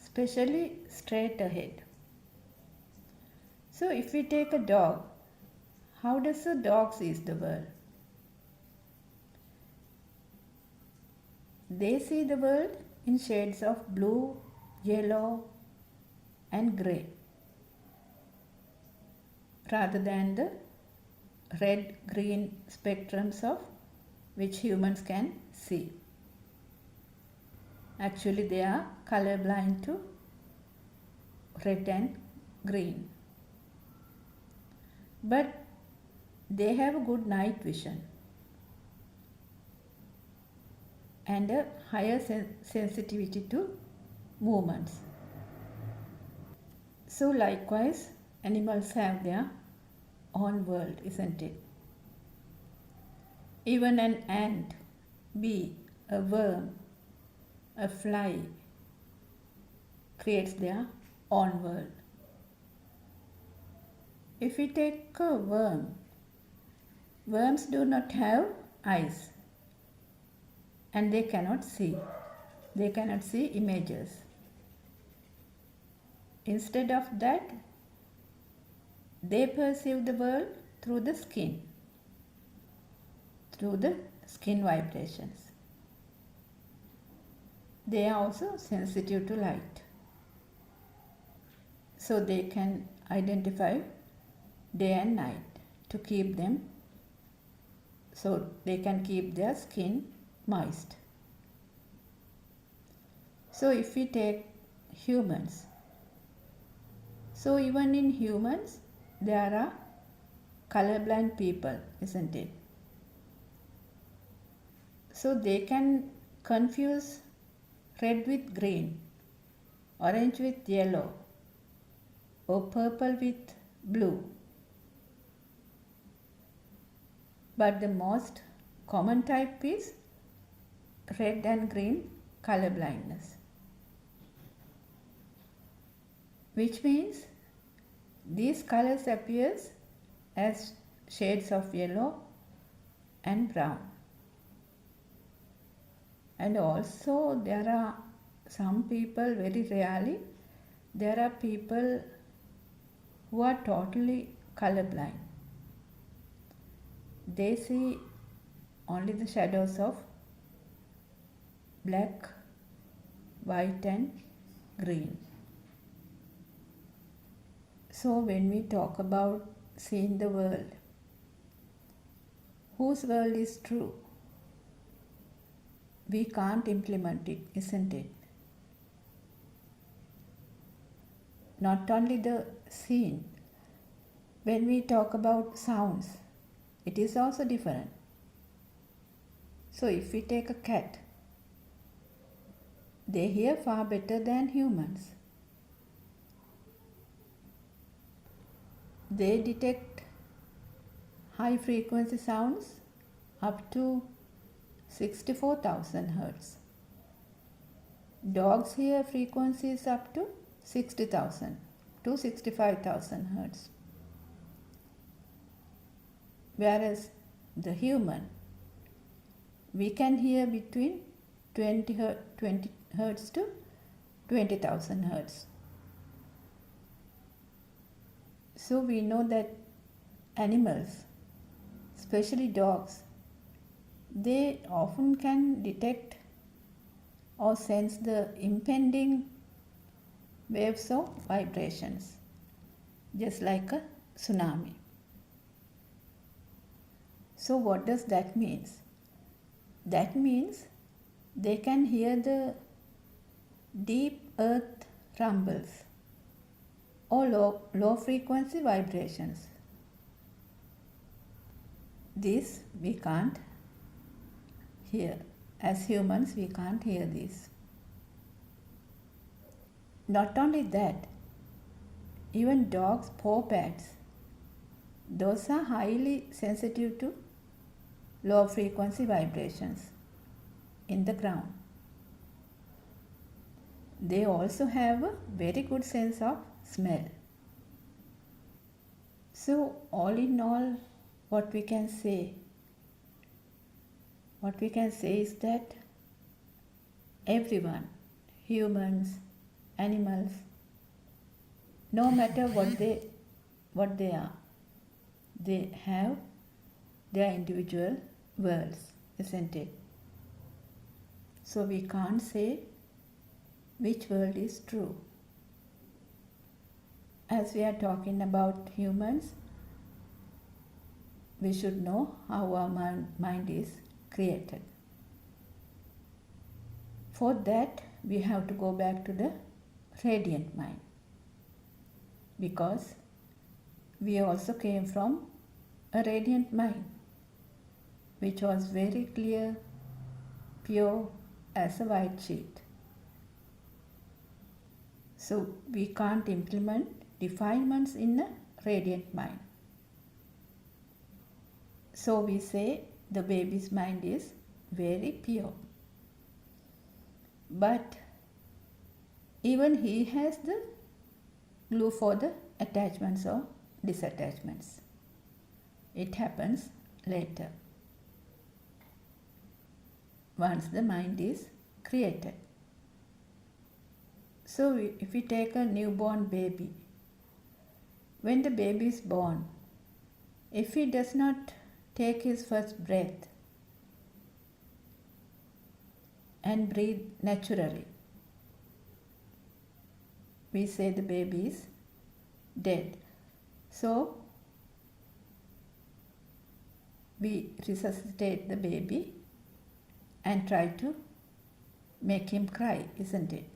especially straight ahead. So if we take a dog, how does a dog see the world? They see the world in shades of blue, yellow and grey rather than the red-green spectrums of which humans can see. Actually, they are colorblind to red and green. But they have a good night vision and a higher sensitivity to movements. So likewise, animals have their own world, isn't it? Even an ant, bee, a worm, a fly creates their own world. If we take a worm, worms do not have eyes and they cannot see. They cannot see images. Instead of that, they perceive the world through the skin vibrations. They are also sensitive to light. So they can identify day and night to keep them, so they can keep their skin moist. So if we take humans, so even in humans there are colorblind people, isn't it? So they can confuse red with green, orange with yellow, or purple with blue. But the most common type is red and green color blindness, which means these colors appears as shades of yellow and brown. And also there are some people, very rarely, there are people who are totally colorblind. They see only the shadows of black, white and green. So when we talk about seeing the world, whose world is true? We can't implement it, isn't it? Not only the scene. When we talk about sounds, it is also different. So if we take a cat, they hear far better than humans. They detect high frequency sounds up to 64,000 Hertz. Dogs hear frequencies up to 60,000 to 65,000 Hertz. Whereas the human, we can hear between 20 Hertz to 20,000 Hertz. So we know that animals, especially dogs, they often can detect or sense the impending waves of vibrations, just like a tsunami. So what does that mean? That means they can hear the deep earth rumbles or low frequency vibrations. This we can't hear. As humans, we can't hear this. Not only that, even dogs' paw pads, those are highly sensitive to low frequency vibrations in the ground. They also have a very good sense of smell. So all in all, what we can say is that everyone, humans, animals, no matter what they are, they have their individual worlds, isn't it? So we can't say which world is true. As we are talking about humans, we should know how our mind is created. For that, we have to go back to the radiant mind, because we also came from a radiant mind, which was very clear, pure as a white sheet. So we can't implement defilements in a radiant mind. So we say the baby's mind is very pure. But even he has the glue for the attachments or disattachments. It happens later, once the mind is created. So if we take a newborn baby, when the baby is born, if he does not take his first breath and breathe naturally, we say the baby is dead. So we resuscitate the baby and try to make him cry, isn't it?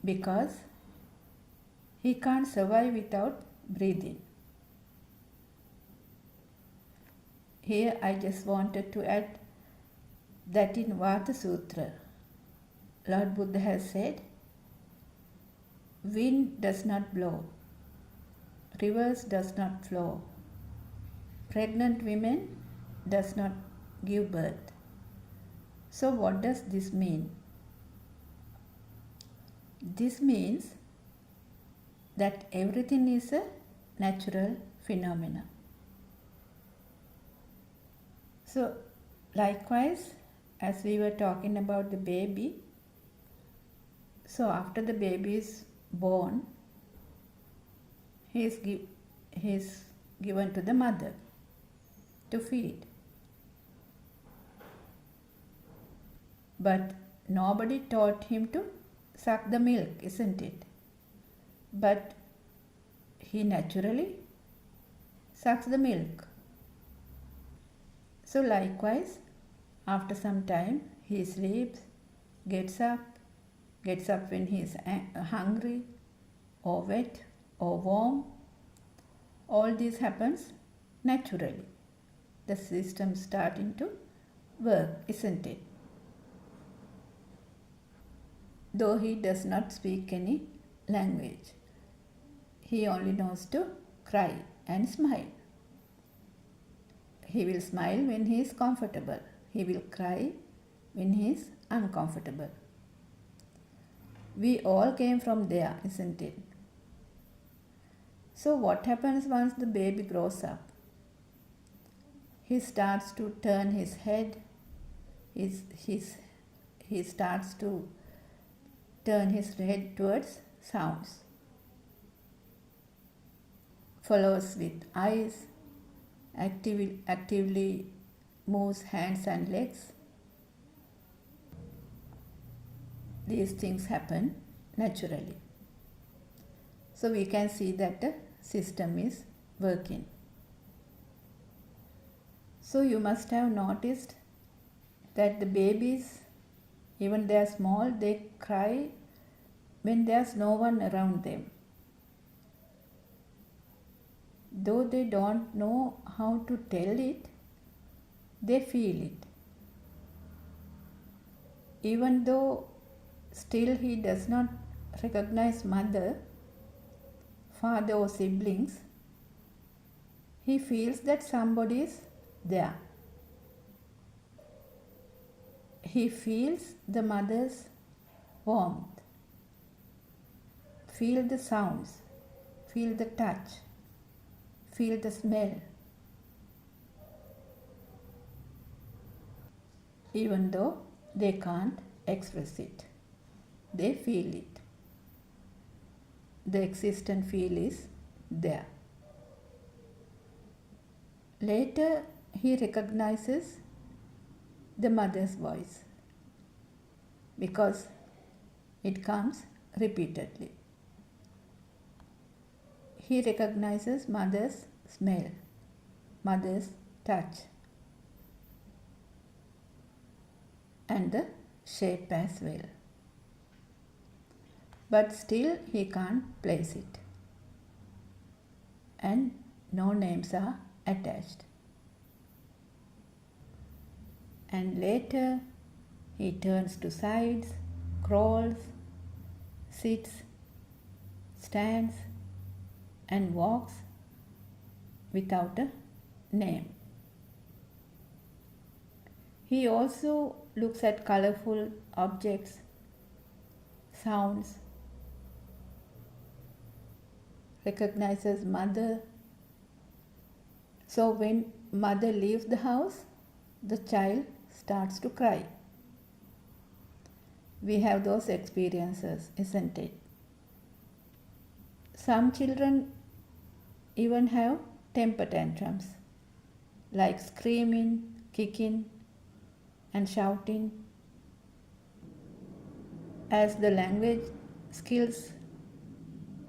Because he can't survive without breathing. Here I just wanted to add that in Vata Sutra, Lord Buddha has said, wind does not blow, rivers does not flow, pregnant women does not give birth. So what does this mean? This means that everything is a natural phenomena. So likewise, as we were talking about the baby, so after the baby is born, he is given to the mother to feed. But nobody taught him to suck the milk, isn't it? But he naturally sucks the milk. So likewise, after some time, he sleeps, gets up when he is hungry or wet or warm. All this happens naturally. The system starting to work, isn't it? Though he does not speak any language, he only knows to cry and smile. He will smile when he is comfortable. He will cry when he is uncomfortable. We all came from there, isn't it? So what happens once the baby grows up? He starts to turn his head. He starts to turn his head towards sounds. Follows with eyes, actively moves hands and legs. These things happen naturally. So we can see that the system is working. So you must have noticed that the babies, even they are small, they cry when there's no one around them. Though they don't know how to tell it, they feel it. Even though still he does not recognize mother, father or siblings, he feels that somebody is there. He feels the mother's warmth, feel the sounds, feel the touch, feel the smell. Even though they can't express it, they feel it. The existent feel is there. Later, he recognizes the mother's voice because it comes repeatedly. He recognizes mother's smell, mother's touch, and the shape as well. But still he can't place it, and no names are attached. And later he turns to sides, crawls, sits, stands, and walks without a name. He also looks at colorful objects, sounds, recognizes mother. So when mother leaves the house, the child starts to cry. We have those experiences, isn't it? Some children even have temper tantrums, like screaming, kicking, and shouting. As the language skills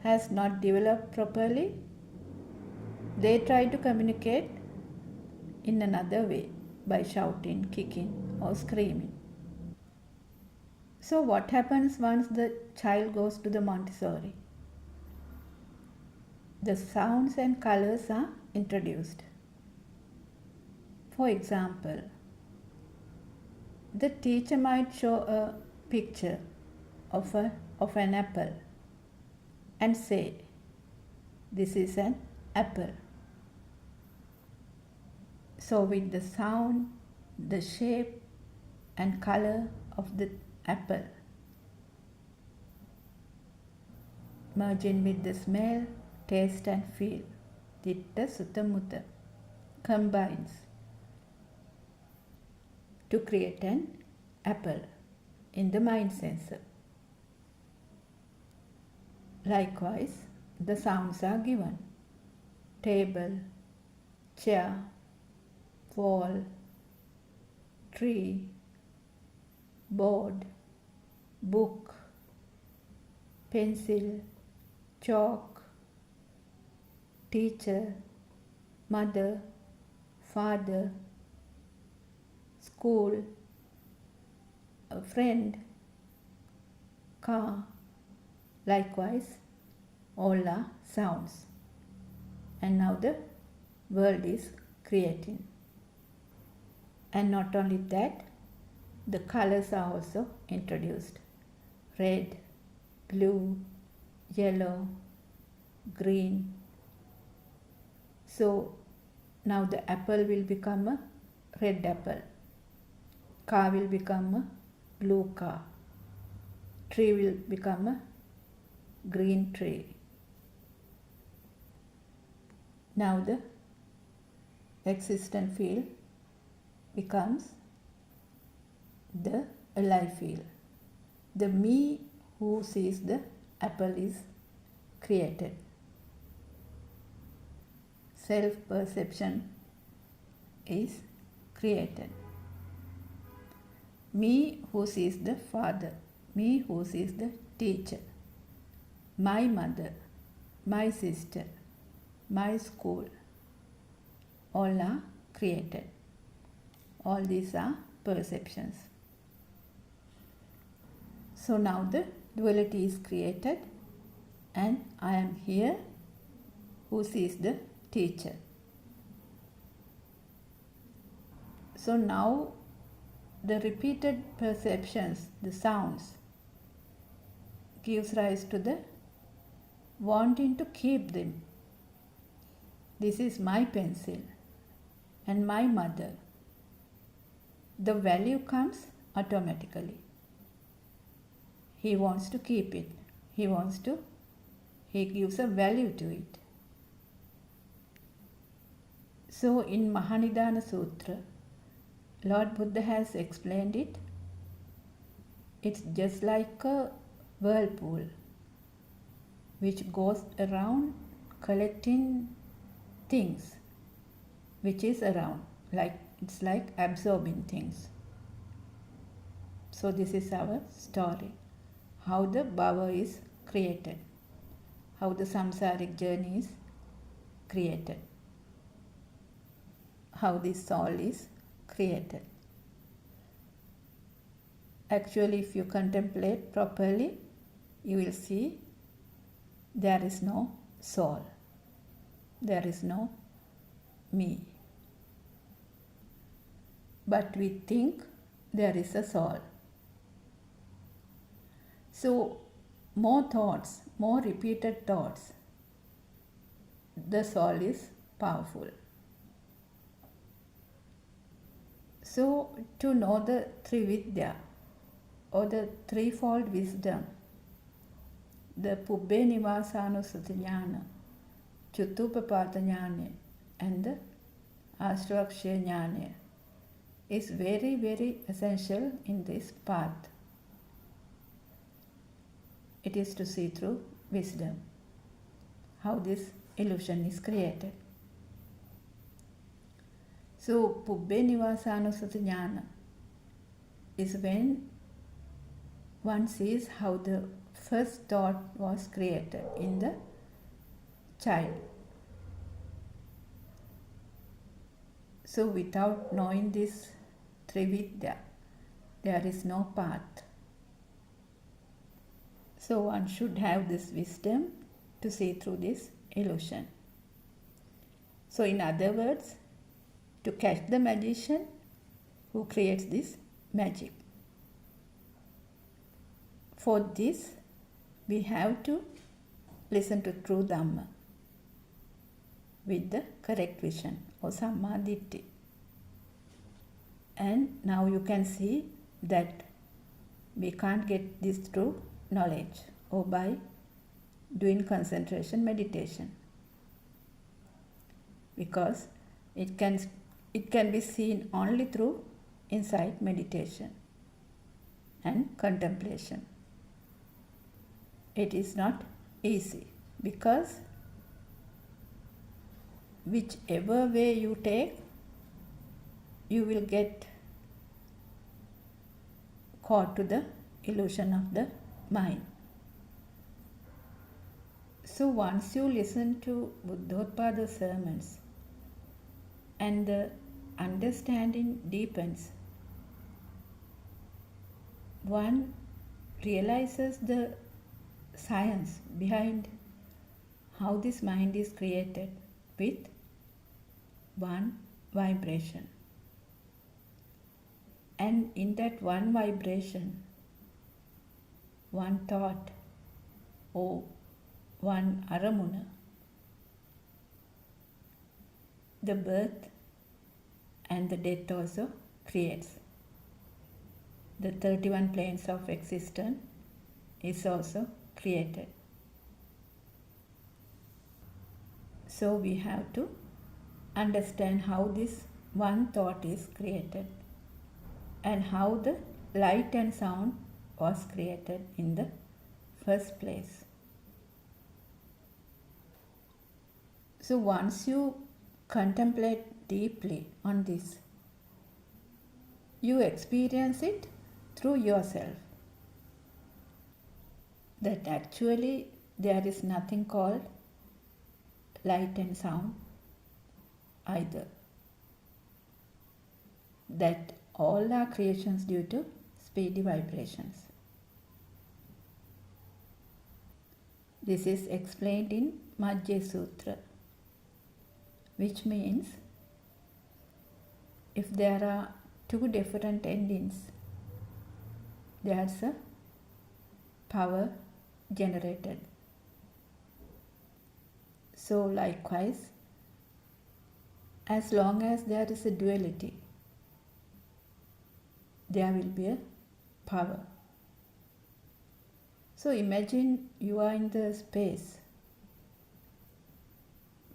has not developed properly, they try to communicate in another way by shouting, kicking, or screaming. So what happens once the child goes to the Montessori? The sounds and colors are introduced. For example, the teacher might show a picture of an apple and say, "This is an apple." So with the sound, the shape and color of the apple, merging with the smell, taste and feel, ditta sutta mutta, combines to create an apple in the mind sensor. Likewise, the sounds are given: table, chair, wall, tree, board, book, pencil, chalk, teacher, mother, father, school, a friend, car. Likewise, all are sounds. And now the world is creating. And not only that, the colors are also introduced: red, blue, yellow, green. So now the apple will become a red apple, car will become a blue car, tree will become a green tree. Now the existent field becomes the alive field. The me who sees the apple is created. Self-perception is created. Me who sees the father, me who sees the teacher, my mother, my sister, my school, all are created. All these are perceptions. So now the duality is created, and I am here who sees the teacher. So now the repeated perceptions, the sounds, gives rise to the wanting to keep them. This is my pencil and my mother. The value comes automatically. He wants to keep it. He gives a value to it. So in Mahanidana Sutra, Lord Buddha has explained it. It's just like a whirlpool which goes around collecting things which is around, it's like absorbing things. So this is our story, how the bhava is created, how the samsaric journey is created, how this soul is created. Actually, if you contemplate properly, you will see there is no soul, there is no me. But we think there is a soul. So more thoughts, more repeated thoughts, the soul is powerful. So to know the Trividya or the threefold wisdom, the Pubbe Nivasanusati Jnana, Chuttupapata Jnana and the Ashtaksha Jnana is very, very essential in this path. It is to see through wisdom how this illusion is created. So Pubbe Nivasanusati Jnana is when one sees how the first thought was created in the child. So without knowing this Trividya, there is no path. So one should have this wisdom to see through this illusion. So in other words, to catch the magician who creates this magic. For this, we have to listen to true Dhamma with the correct vision or Samma Ditti. And now you can see that we can't get this through knowledge or by doing concentration meditation, because it can be seen only through insight meditation and contemplation. It is not easy because whichever way you take, you will get caught to the illusion of the mind. So once you listen to Buddothpado sermons and the understanding deepens, one realizes the science behind how this mind is created with one vibration. And in that one vibration, one thought or one aramuna, the birth and the death also creates. The 31 planes of existence is also created. So we have to understand how this one thought is created and how the light and sound was created in the first place. So once you contemplate deeply on this, you experience it through yourself, that actually there is nothing called light and sound either. that all are creations due to speedy vibrations. This is explained in Majja Sutra, which means if there are two different endings, there's a power generated. So likewise, as long as there is a duality, there will be a power. So imagine you are in the space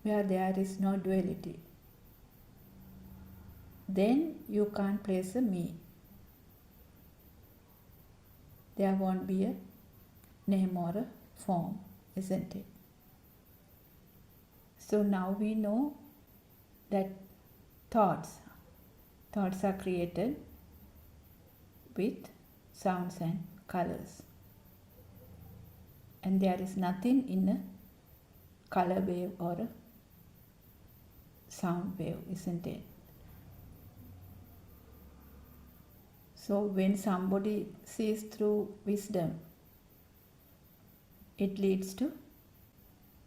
where there is no duality. Then you can't place a me. There won't be a name or a form, isn't it? So now we know that thoughts are created with sounds and colors. And there is nothing in a color wave or a sound wave, isn't it? So when somebody sees through wisdom, it leads to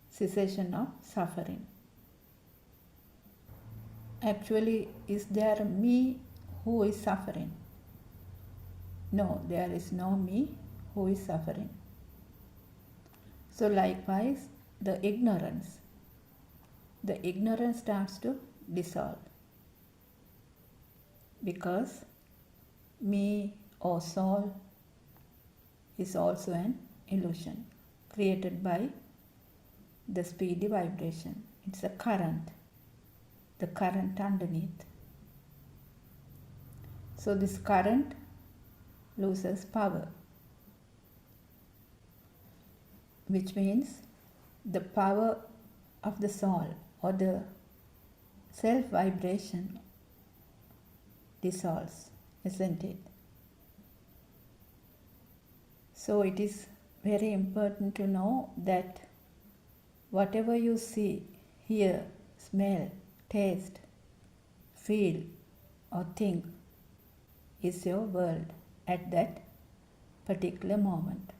cessation of suffering. Actually, is there a me who is suffering? No, there is no me who is suffering. So likewise, the ignorance starts to dissolve, because me or soul is also an illusion created by the speedy vibration. It's a current, the current underneath. So this current loses power, which means the power of the soul or the self vibration dissolves, isn't it? So it is very important to know that whatever you see, hear, smell, taste, feel or think is your world at that particular moment.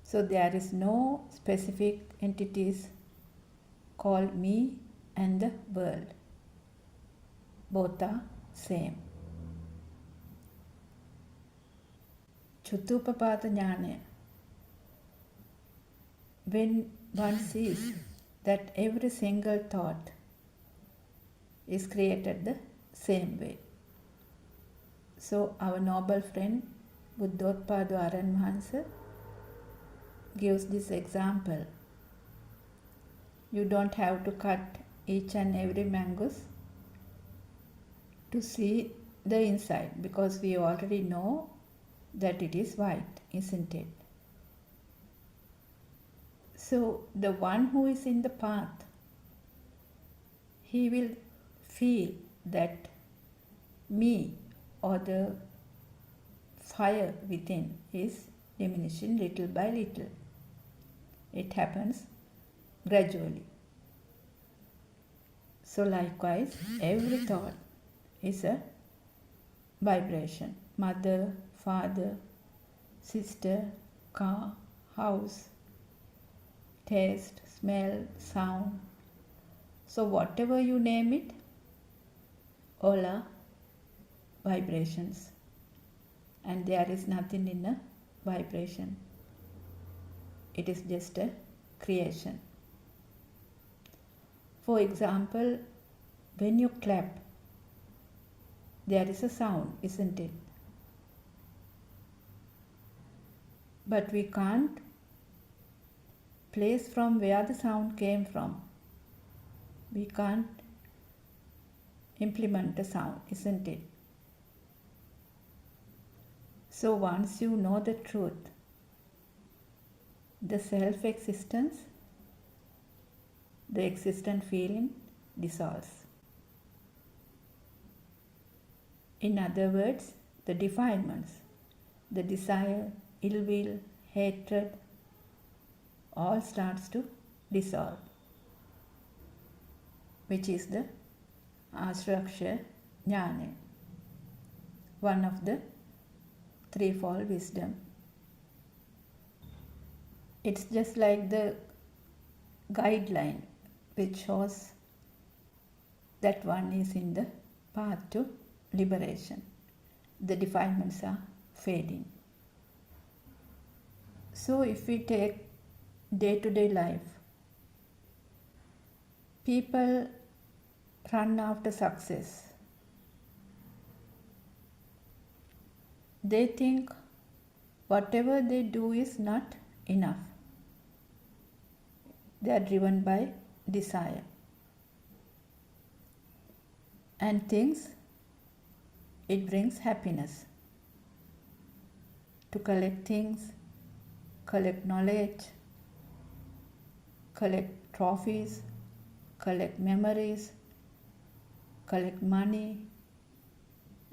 So there is no specific entities called me and the world. Both are same. Chutupapada jnana. When one sees that every single thought is created the same way. So our noble friend Buddothpado gives this example. You don't have to cut each and every mango to see the inside, because we already know that it is white, isn't it? So the one who is in the path, he will feel that me or the fire within is diminishing little by little. It happens gradually. So likewise, every thought is a vibration. Mother, father, sister, car, house, taste, smell, sound. So whatever you name it, all are vibrations. And there is nothing in a vibration. It is just a creation. For example, when you clap, there is a sound, isn't it? But we can't place from where the sound came from. We can't implement the sound, isn't it? So once you know the truth, the self-existence, the existent feeling dissolves. In other words, the defilements, the desire, ill will, hatred, all starts to dissolve, which is the ashraksha jnana, one of the threefold wisdom. It's just like the guideline which shows that one is in the path to liberation. The defilements are fading. So if we take day-to-day life, people run after success. They think whatever they do is not enough. They are driven by desire and thinks it brings happiness. To collect things, collect knowledge, collect trophies, collect memories, collect money,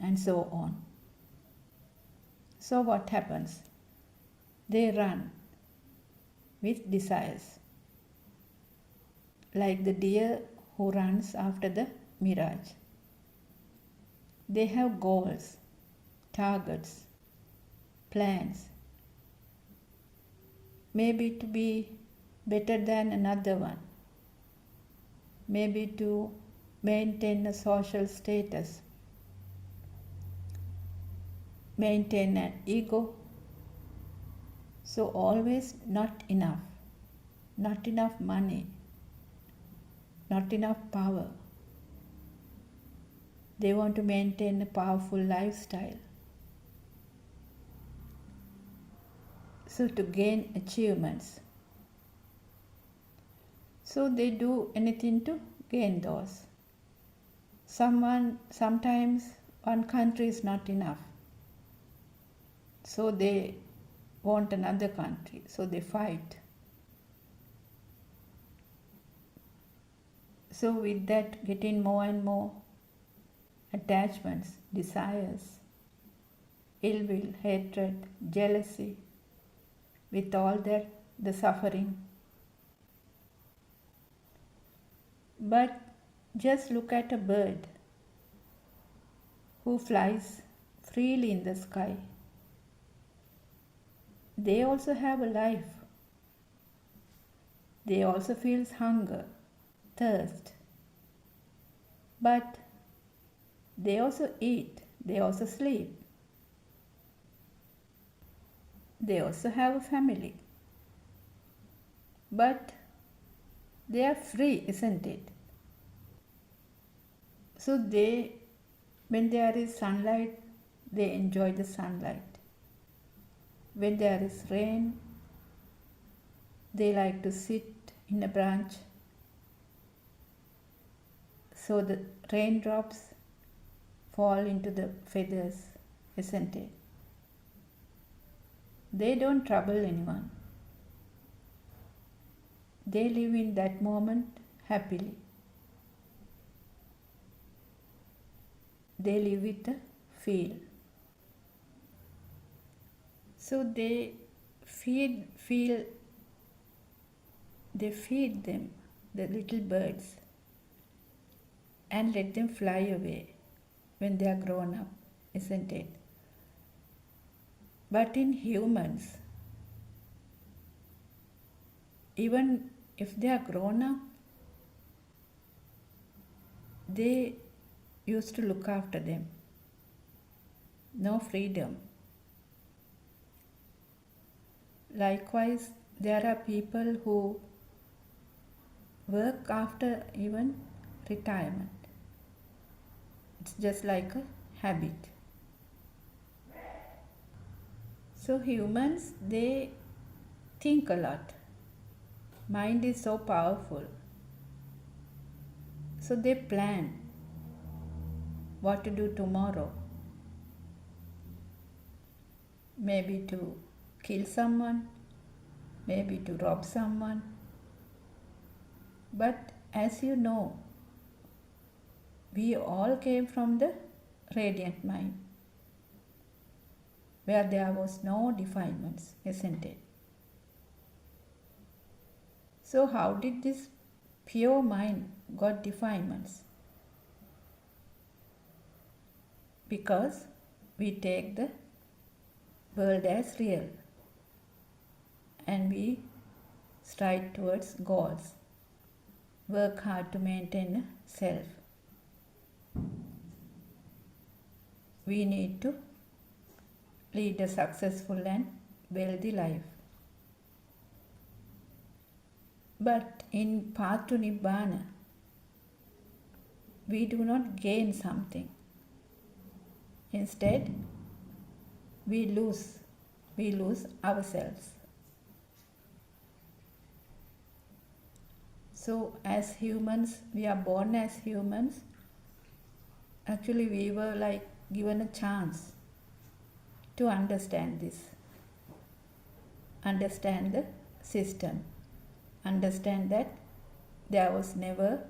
and so on. So what happens? They run with desires, like the deer who runs after the mirage. They have goals, targets, plans, maybe to be better than another one, maybe to maintain a social status, maintain an ego. So always not enough money, not enough power. They want to maintain a powerful lifestyle. So to gain achievements. So they do anything to gain those. Sometimes one country is not enough. So they want another country. So they fight. So with that, getting more and more attachments, desires, ill will, hatred, jealousy, with all that, the suffering. But just look at a bird who flies freely in the sky. They also have a life. They also feel hunger, thirst. But they also eat, they also sleep. They also have a family. But they are free, isn't it? So when there is sunlight, they enjoy the sunlight. When there is rain, they like to sit in a branch. So the raindrops fall into the feathers, isn't it? They don't trouble anyone. They live in that moment happily. They live with the feel. So they feed them, the little birds, and let them fly away when they are grown up, isn't it? But in humans, even if they are grown up, they used to look after them. No freedom. Likewise, there are people who work after even retirement. It's just like a habit. So humans, they think a lot. Mind is so powerful. So they plan what to do tomorrow. Maybe to kill someone, maybe to rob someone. But as you know, we all came from the radiant mind, where there was no defilements, isn't it? So how did this pure mind got defilements? because we take the world as real and we strive towards goals, work hard to maintain a self. We need to lead a successful and wealthy life. But in path to Nibbana, we do not gain something. Instead, we lose ourselves. So as humans, we are born as humans. Actually, we were like given a chance to understand this, understand the system, understand that there was never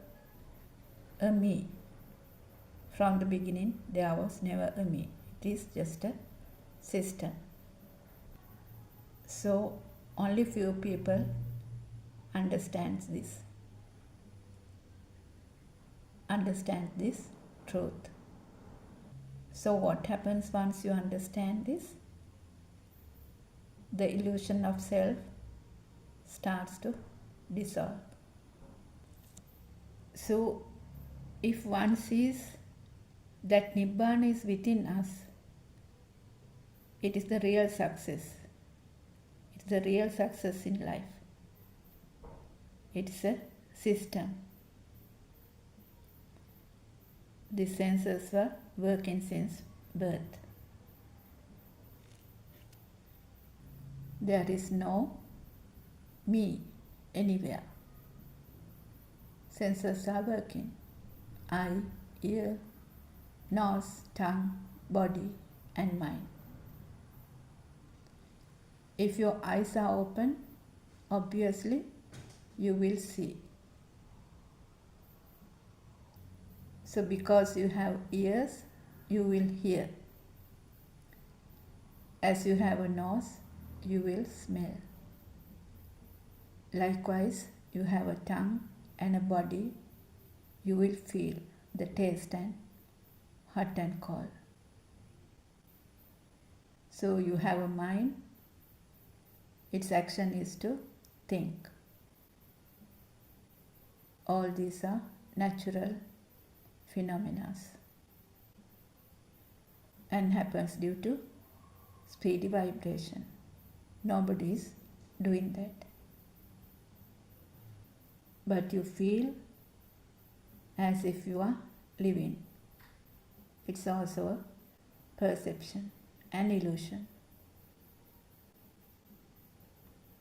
a me. From the beginning, there was never a me. It is just a system. So only few people understand this truth. So what happens once you understand this? The illusion of self starts to dissolve. So if one sees that Nibbana is within us, it is the real success. It's the real success in life. It's a system. The senses were working since birth. There is no me anywhere. Senses are working. Eye, ear, nose, tongue, body, and mind. If your eyes are open, obviously you will see. So because you have ears, you will hear. As you have a nose, you will smell. Likewise, you have a tongue and a body, you will feel the taste and hot and cold. So you have a mind, its action is to think. All these are natural phenomena and happens due to speedy vibration. Nobody is doing that. But you feel as if you are living. It's also a perception, an illusion.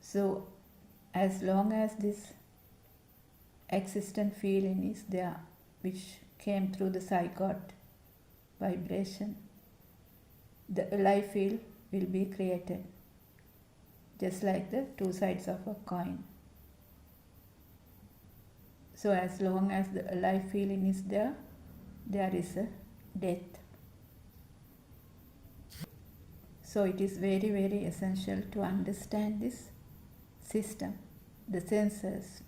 So as long as this existent feeling is there, which came through the zygote vibration, the alive field will be created, just like the two sides of a coin. So as long as the alive feeling is there, there is a death. So it is very, very essential to understand this system, the senses,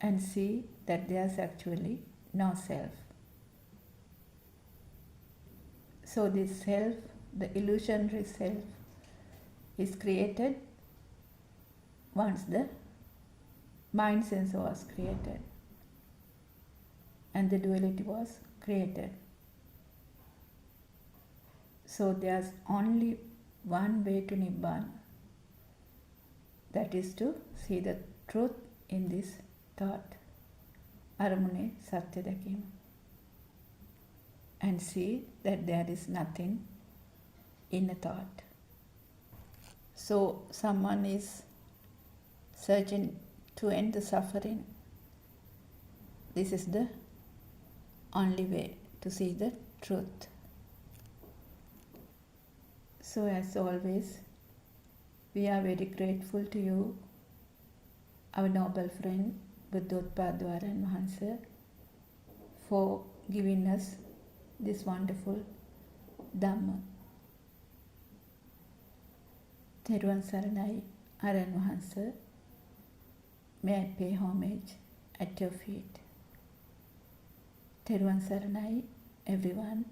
and see that there is actually no self. So this self, the illusionary self, is created once the mind sense was created and the duality was created. So there's only one way to Nibbana, that is to see the truth in this thought, Aramune Satya Dakima, and see that there is nothing in a thought. So someone is searching to end the suffering. This is the only way to see the truth. So as always, we are very grateful to you, our noble friend Buddothpado Aran Wahanse, for giving us this wonderful Dhamma. Theruvan Saranai Aran Wahanse, may I pay homage at your feet. Theruvan Saranai everyone.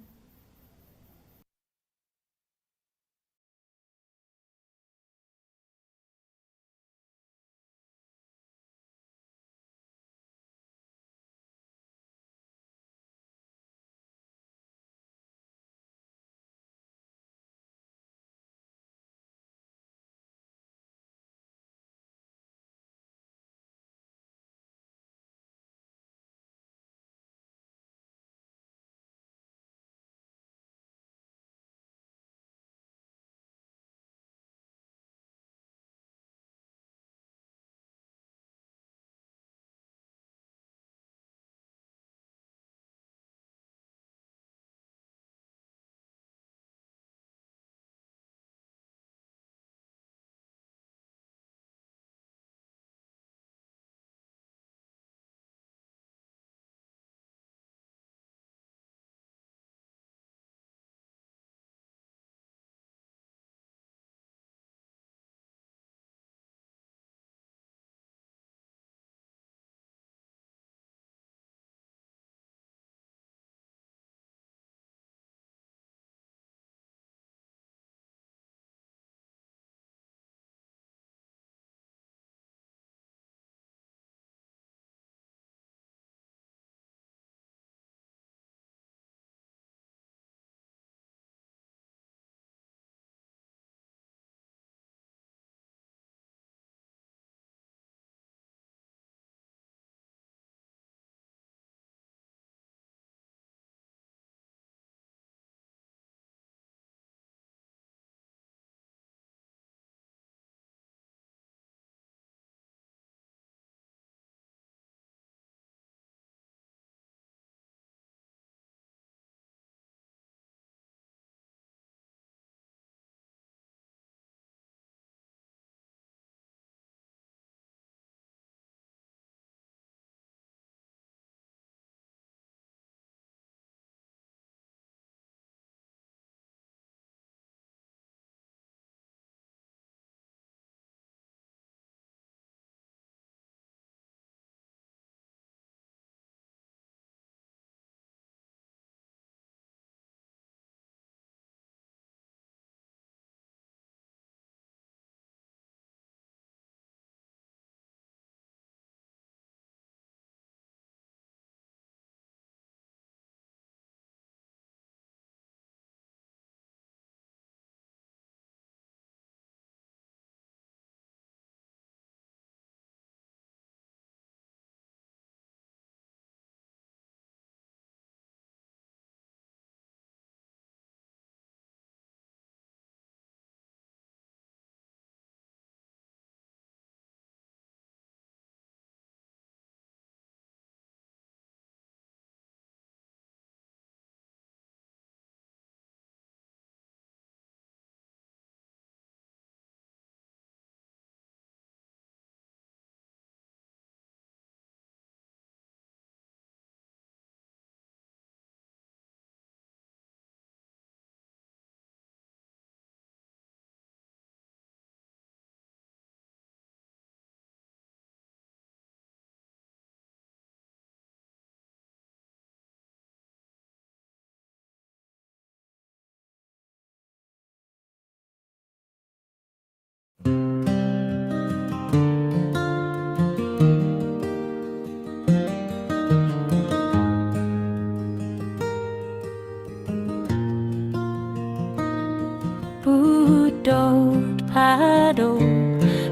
Buddothpado,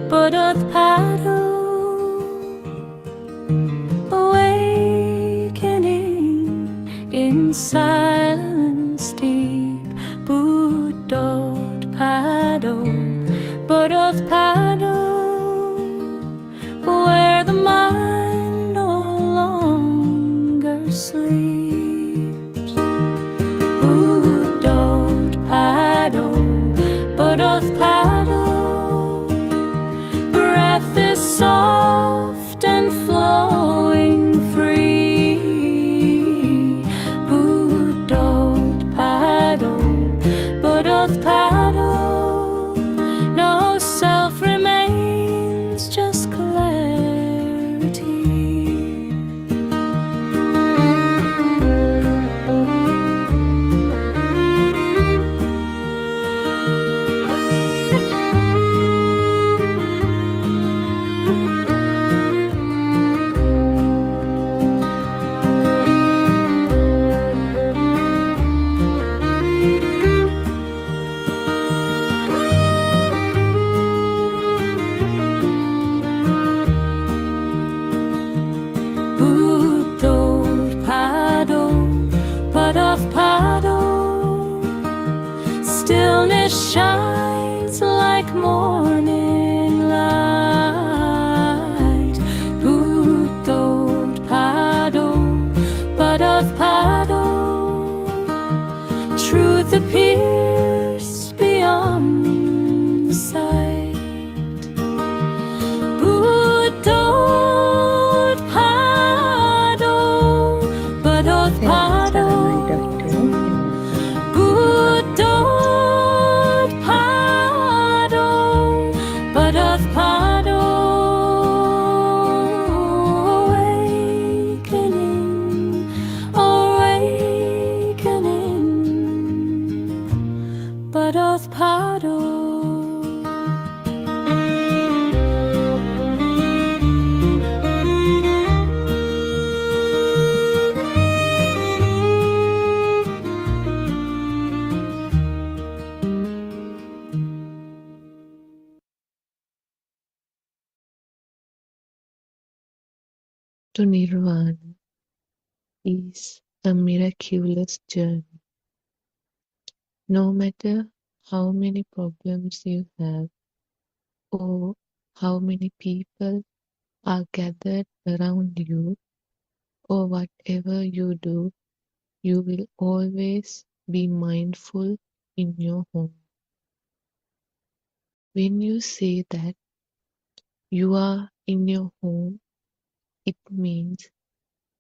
Buddothpado, awakening in silence deep. Buddothpado, Buddothpado, where the mind no longer sleeps. Buddothpado, Buddothpado, breath is soft and flowing free. Buddothpado, Buddothpado, no self-remembrance shines like morning light. Buddothpado, Buddothpado, truth appears beyond sight. Buddothpado, Buddothpado, Buddothpado, Buddothpado, awakening, awakening, Buddothpado. To Nirvana is a miraculous journey. No matter how many problems you have or how many people are gathered around you or whatever you do, you will always be mindful in your home. When you say that you are in your home, it means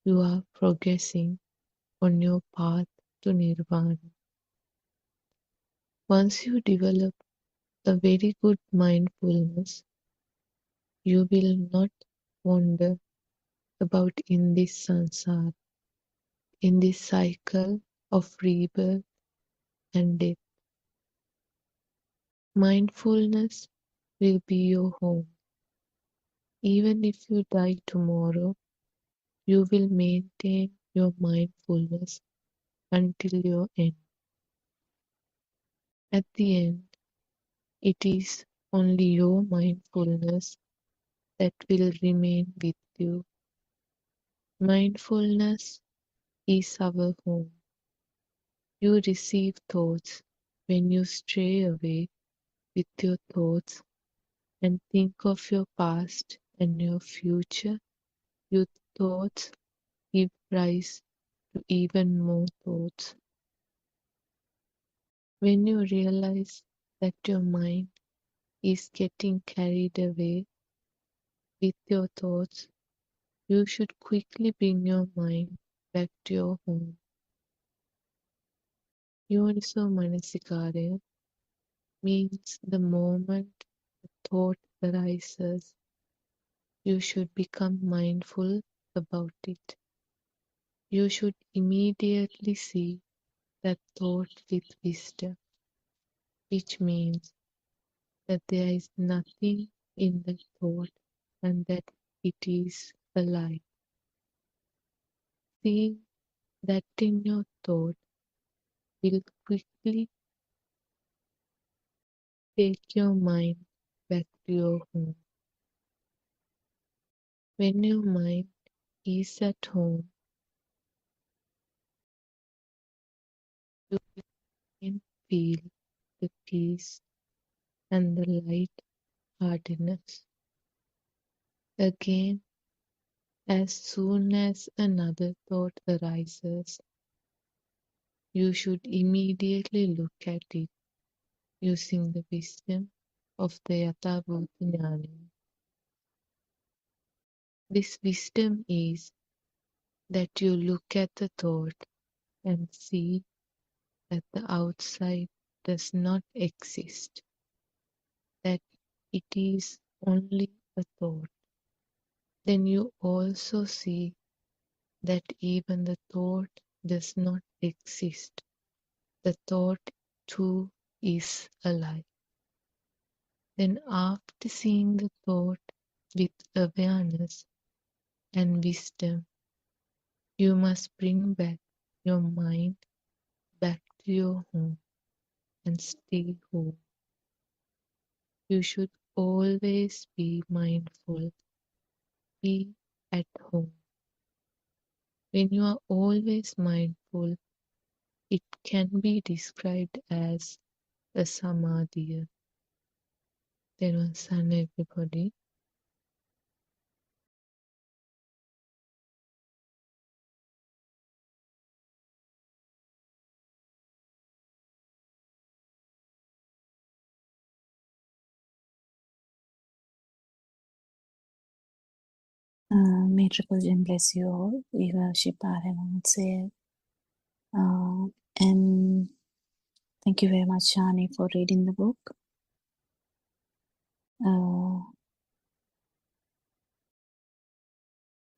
you are progressing on your path to Nirvana. Once you develop a very good mindfulness, you will not wander about in this sansara, in this cycle of rebirth and death. Mindfulness will be your home. Even if you die tomorrow, you will maintain your mindfulness until your end. At the end, it is only your mindfulness that will remain with you. Mindfulness is our home. You receive thoughts when you stray away with your thoughts and think of your past and your future. Your thoughts give rise to even more thoughts. When you realize that your mind is getting carried away with your thoughts, you should quickly bring your mind back to your home. Yoniso Manasikara means the moment a thought arises, you should become mindful about it. You should immediately see that thought with wisdom, which means that there is nothing in that thought and that it is a lie. Seeing that in your thought will quickly take your mind back to your home. When your mind is at home, you can feel the peace and the light-heartedness. Again, as soon as another thought arises, you should immediately look at it using the wisdom of the Yathabhuta Jnana. This wisdom is that you look at the thought and see that the outside does not exist, that it is only a thought. Then you also see that even the thought does not exist. The thought too is a lie. Then after seeing the thought with awareness and wisdom, you must bring back your mind back to your home and stay home. You should always be mindful, be at home. When you are always mindful, it can be described as a samadhi. There was everybody. May Triple Gem bless you all. We worship our Heavenly Savior. And thank you very much, Shani, for reading the book.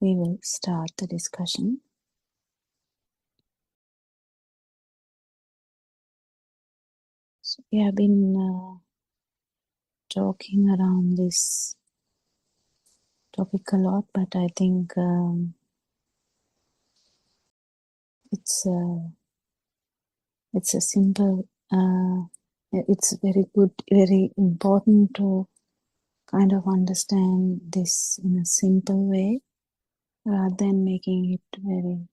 We will start the discussion. So we have been talking around this topic a lot, but I think it's a simple. It's very good, very important to kind of understand this in a simple way, rather than making it very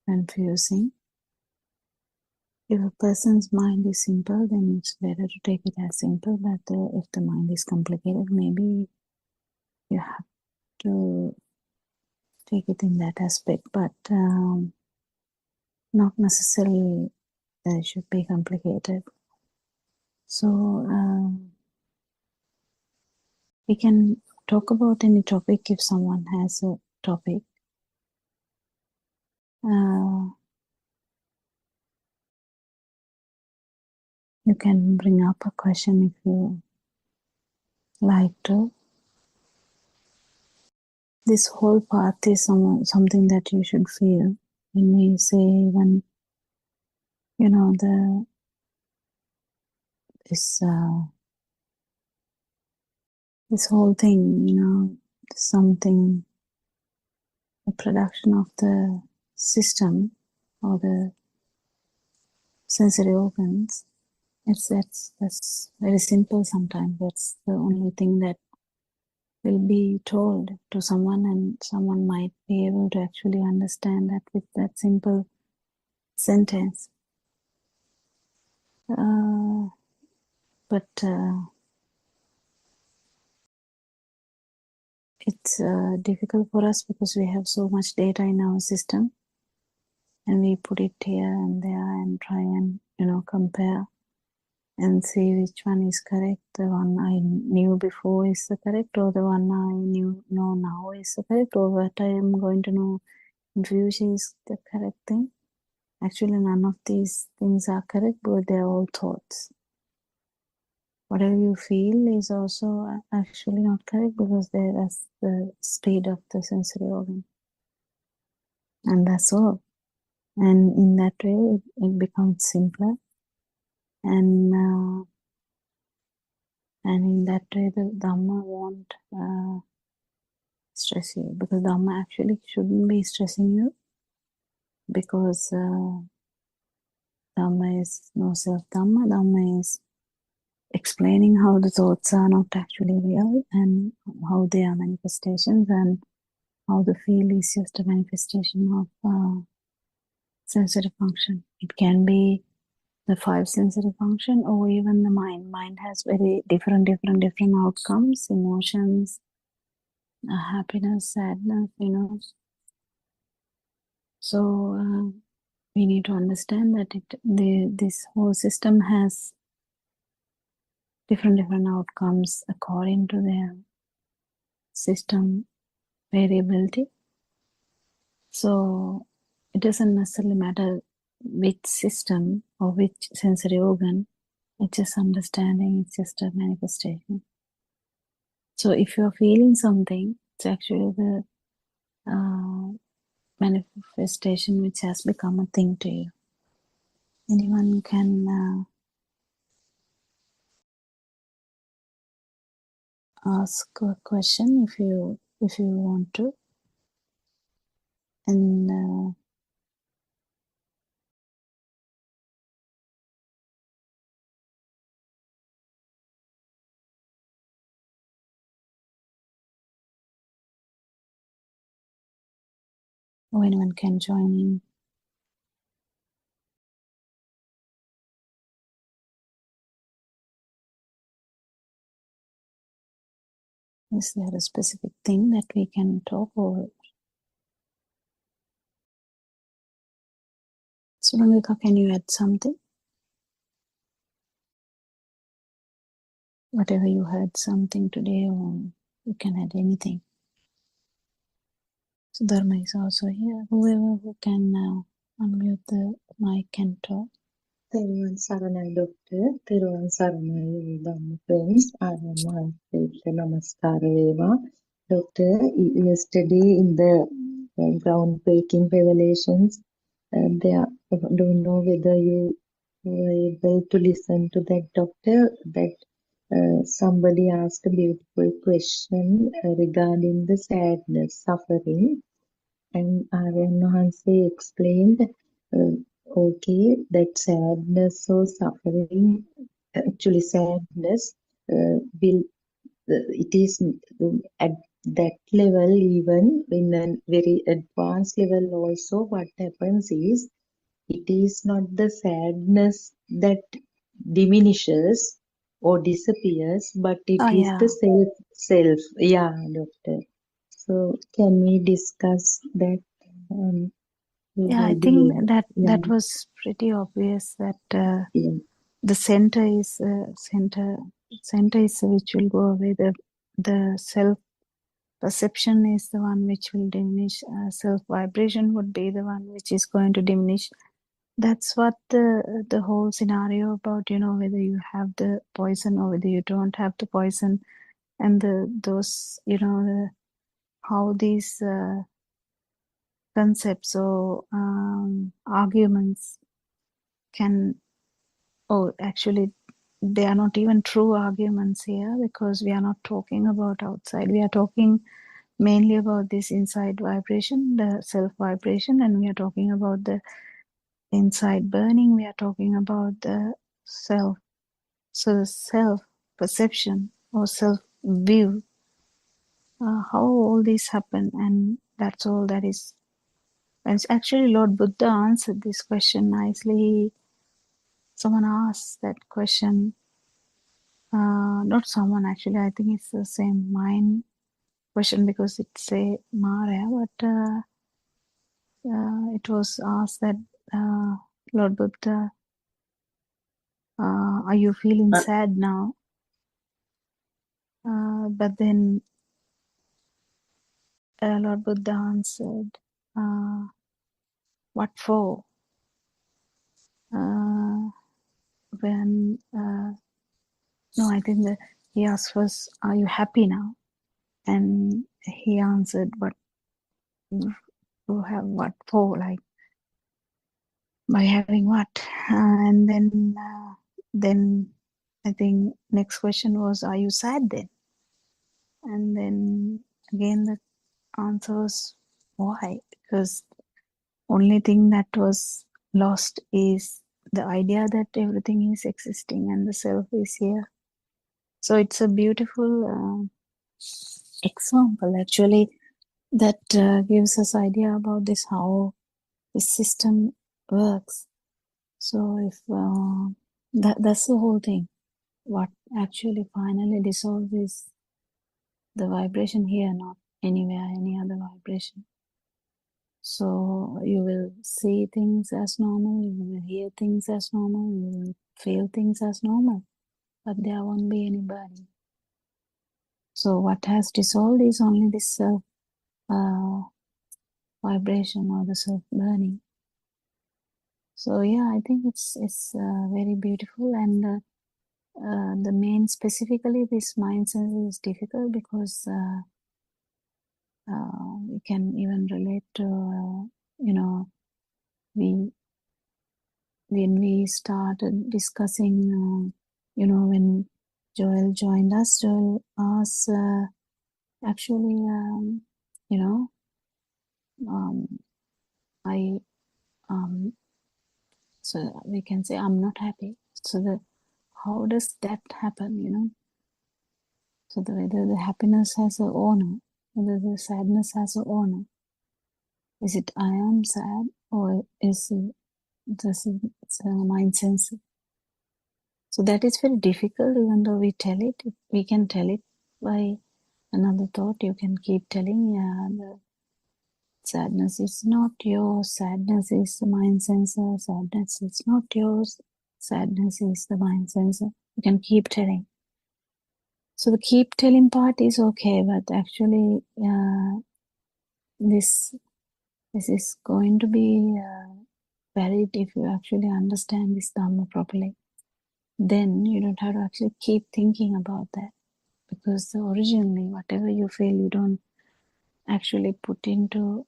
confusing. If a person's mind is simple, then it's better to take it as simple. But if the mind is complicated, maybe you have to take it in that aspect. But not necessarily that it should be complicated. So we can talk about any topic if someone has a topic. You can bring up a question if you like to. This whole path is something that you should feel. When we say, when you know this whole thing, something, the production of the system or the sensory organs. That's very simple. Sometimes that's the only thing that will be told to someone, and someone might be able to actually understand that with that simple sentence. But it's difficult for us because we have so much data in our system, and we put it here and there and try and compare and see which one is correct. The one I knew before is the correct, or the one I know now is the correct, or what I am going to know in future is the correct thing. Actually, none of these things are correct, but they are all thoughts. Whatever you feel is also actually not correct, because that's the speed of the sensory organ. And that's all. And in that way, it becomes simpler. And in that way, the Dhamma won't stress you, because Dhamma actually shouldn't be stressing you, because Dhamma is no self-Dhamma. Dhamma is explaining how the thoughts are not actually real, and how they are manifestations, and how the feel is just a manifestation of sensory function. It can be the 5 sensory function, or even the mind. Mind has very different outcomes, emotions, happiness, sadness, So we need to understand that this whole system has different outcomes according to their system variability. So it doesn't necessarily matter which system or which sensory organ. It's just understanding. It's just a manifestation. So if you're feeling something, it's actually the manifestation which has become a thing to you. Anyone can ask a question if you want to, and or anyone can join in. Is there a specific thing that we can talk over? Suramika, can you add something? Whatever you heard something today, or you can add anything. So Dharma is also here. Whoever who can unmute the mic can talk. තෙරුවන් සරණයි doctor. තෙරුවන් සරණයි ධම්ම friends. ආරම්භ නමස්කාර වේවා. Doctor, yesterday in the groundbreaking revelations, there, I don't know whether you were able to listen to that, doctor, that somebody asked a beautiful question regarding the sadness, suffering, and Aryan Mahanse explained, okay, that sadness or suffering, actually sadness, will it is at that level, even in a very advanced level also, what happens is, it is not the sadness that diminishes or disappears, but it is yeah. the self. Yeah, doctor. So can we discuss that? Yeah, I think that was pretty obvious that the center is which will go away. The self perception is the one which will diminish. Self vibration would be the one which is going to diminish. That's what the whole scenario about, whether you have the poison or whether you don't have the poison, and those how these concepts or arguments can, actually they are not even true arguments here, because we are not talking about outside. We are talking mainly about this inside vibration, the self vibration, and we are talking about the inside burning. We are talking about the self. So the self perception or self view, how all this happen, and that's all that is. And actually Lord Buddha answered this question nicely. Someone asked that question, not someone, actually I think it's the same mind question, because it's a Mara, but it was asked that, Lord Buddha, are you feeling sad now? But then Lord Buddha answered, what for? When no, I think that he asked first, are you happy now? And he answered, what you have what for, like by having what? And then I think next question was, are you sad then? And then again the answer was, why? Because only thing that was lost is the idea that everything is existing and the self is here. So it's a beautiful example actually that gives us idea about this, how this system works. So if that's the whole thing. What actually finally dissolves is the vibration here, not anywhere, any other vibration. So you will see things as normal, you will hear things as normal, you will feel things as normal, but there won't be any burning. So what has dissolved is only this self vibration or the self burning. So yeah, I think it's very beautiful, and the main specifically this mind sense is difficult because we can even relate to when we started discussing when Joel joined us, Joel asked actually I so we can say I'm not happy. So how does that happen, So whether the happiness has an owner, whether the sadness has an owner. Is it I am sad, or is it's mind sensitive? So that is very difficult, even though we tell it. We can tell it by another thought, you can keep telling, yeah, the sadness is not yours, sadness is the mind sensor, sadness is not yours, sadness is the mind sensor. You can keep telling. So the keep telling part is okay, but actually this is going to be valid if you actually understand this Dhamma properly. Then you don't have to actually keep thinking about that, because originally whatever you feel, you don't actually put into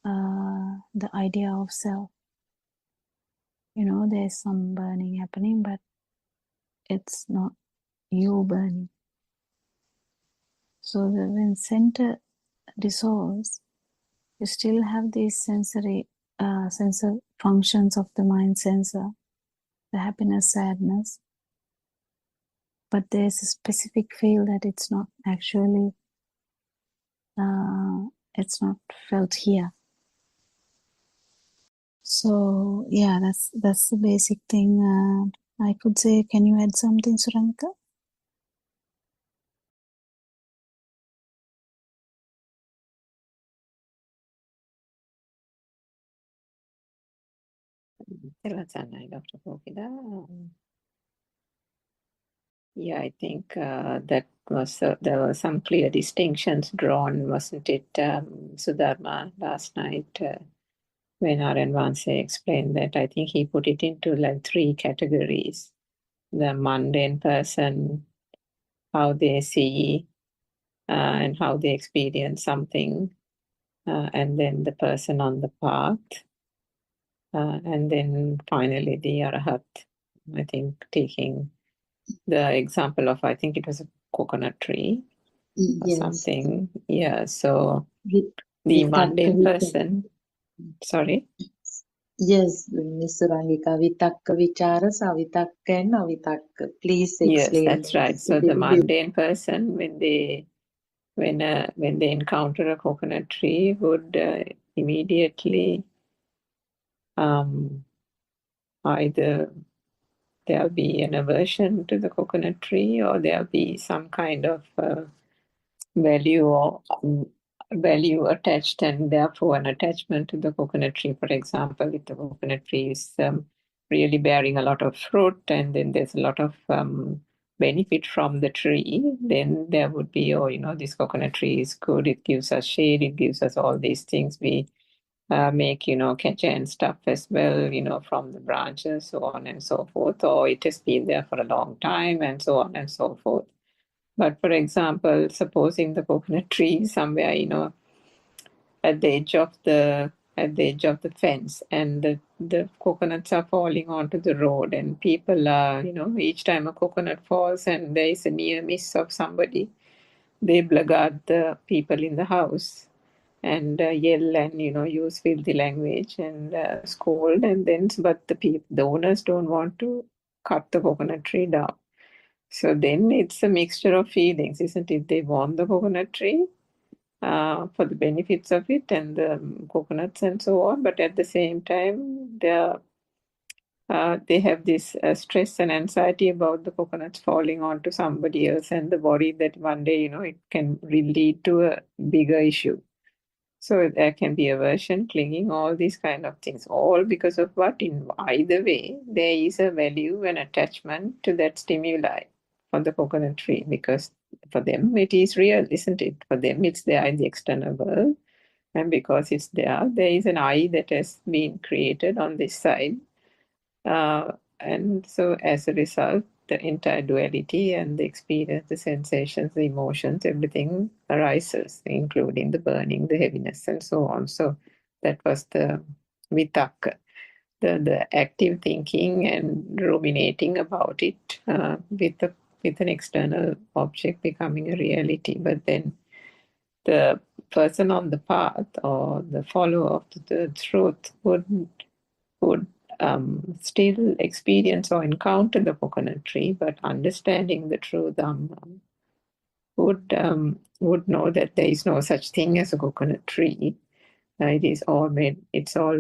the idea of self. You know, there's some burning happening, but it's not you burning. So that when center dissolves, you still have these sensory sensor functions of the mind sensor, the happiness, sadness, but there's a specific feel that it's not actually it's not felt here. So yeah, that's the basic thing. I could say, can you add something, Suranka? Dr. Pokida. Yeah, I think that was there were some clear distinctions drawn, wasn't it, Sudharma, last night when Aranvanse explained that. I think he put it into like 3 categories: the mundane person, how they see and how they experience something, and then the person on the path, and then finally the Arahat. I think taking the example of, I think it was a coconut tree or Yes. something. Yeah, so With, the with mundane person, sorry? Yes, Ms. Surangika, vitakka, vichara, savitakka and avitakka. Please Yes, explain. that's right. So the mundane person, when they encounter a coconut tree, would immediately either there'll be an aversion to the coconut tree, or there'll be some kind of value attached, and therefore an attachment to the coconut tree. For example, if the coconut tree is really bearing a lot of fruit, and then there's a lot of benefit from the tree, then there would be, oh, this coconut tree is good, it gives us shade, it gives us all these things. We make, catch and stuff as well, from the branches, so on and so forth, or it has been there for a long time, and so on and so forth. But for example, supposing the coconut tree somewhere, at the edge of the fence, and the coconuts are falling onto the road, and people are, each time a coconut falls and there is a near miss of somebody, they blackguard the people in the house and yell and use filthy language and scold, and then but the owners don't want to cut the coconut tree down. So then it's a mixture of feelings, isn't it? They want the coconut tree for the benefits of it and the coconuts and so on, but at the same time they have this stress and anxiety about the coconuts falling onto somebody else, and the worry that one day it can lead to a bigger issue. So there can be aversion, clinging, all these kind of things, all because of what? In either way, there is a value and attachment to that stimuli for the coconut tree, because for them it is real, isn't it? For them it's there in the external world, and because it's there is an I that has been created on this side. And so as a result, the entire duality and the experience, the sensations, the emotions, everything arises, including the burning, the heaviness, and so on. So that was the vitakka, the active thinking and ruminating about it with an external object becoming a reality. But then the person on the path, or the follower of the truth, would still experience or encounter the coconut tree, but understanding the true Dhamma, would know that there is no such thing as a coconut tree. It's all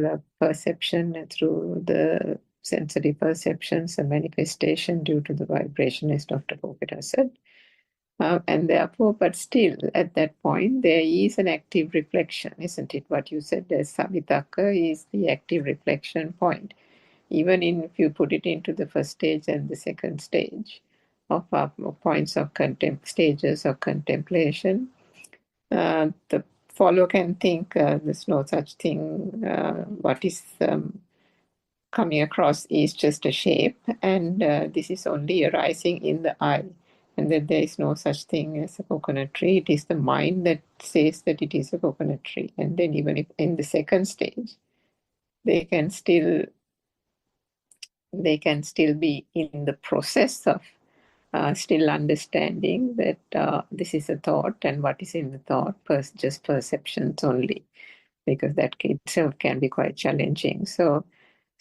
a perception through the sensory perceptions, a manifestation due to the vibration, as Dr. Pokita said. And therefore, but still, at that point, there is an active reflection, isn't it? What you said as Savitaka is the active reflection point. Even if you put it into the first stage and the second stage of points of stages of contemplation, the follower can think there's no such thing. What is coming across is just a shape, and this is only arising in the eye, and that there is no such thing as a coconut tree. It is the mind that says that it is a coconut tree. And then even if in the second stage, they can still be in the process of still understanding that this is a thought, and what is in the thought, just perceptions only, because that itself can be quite challenging. So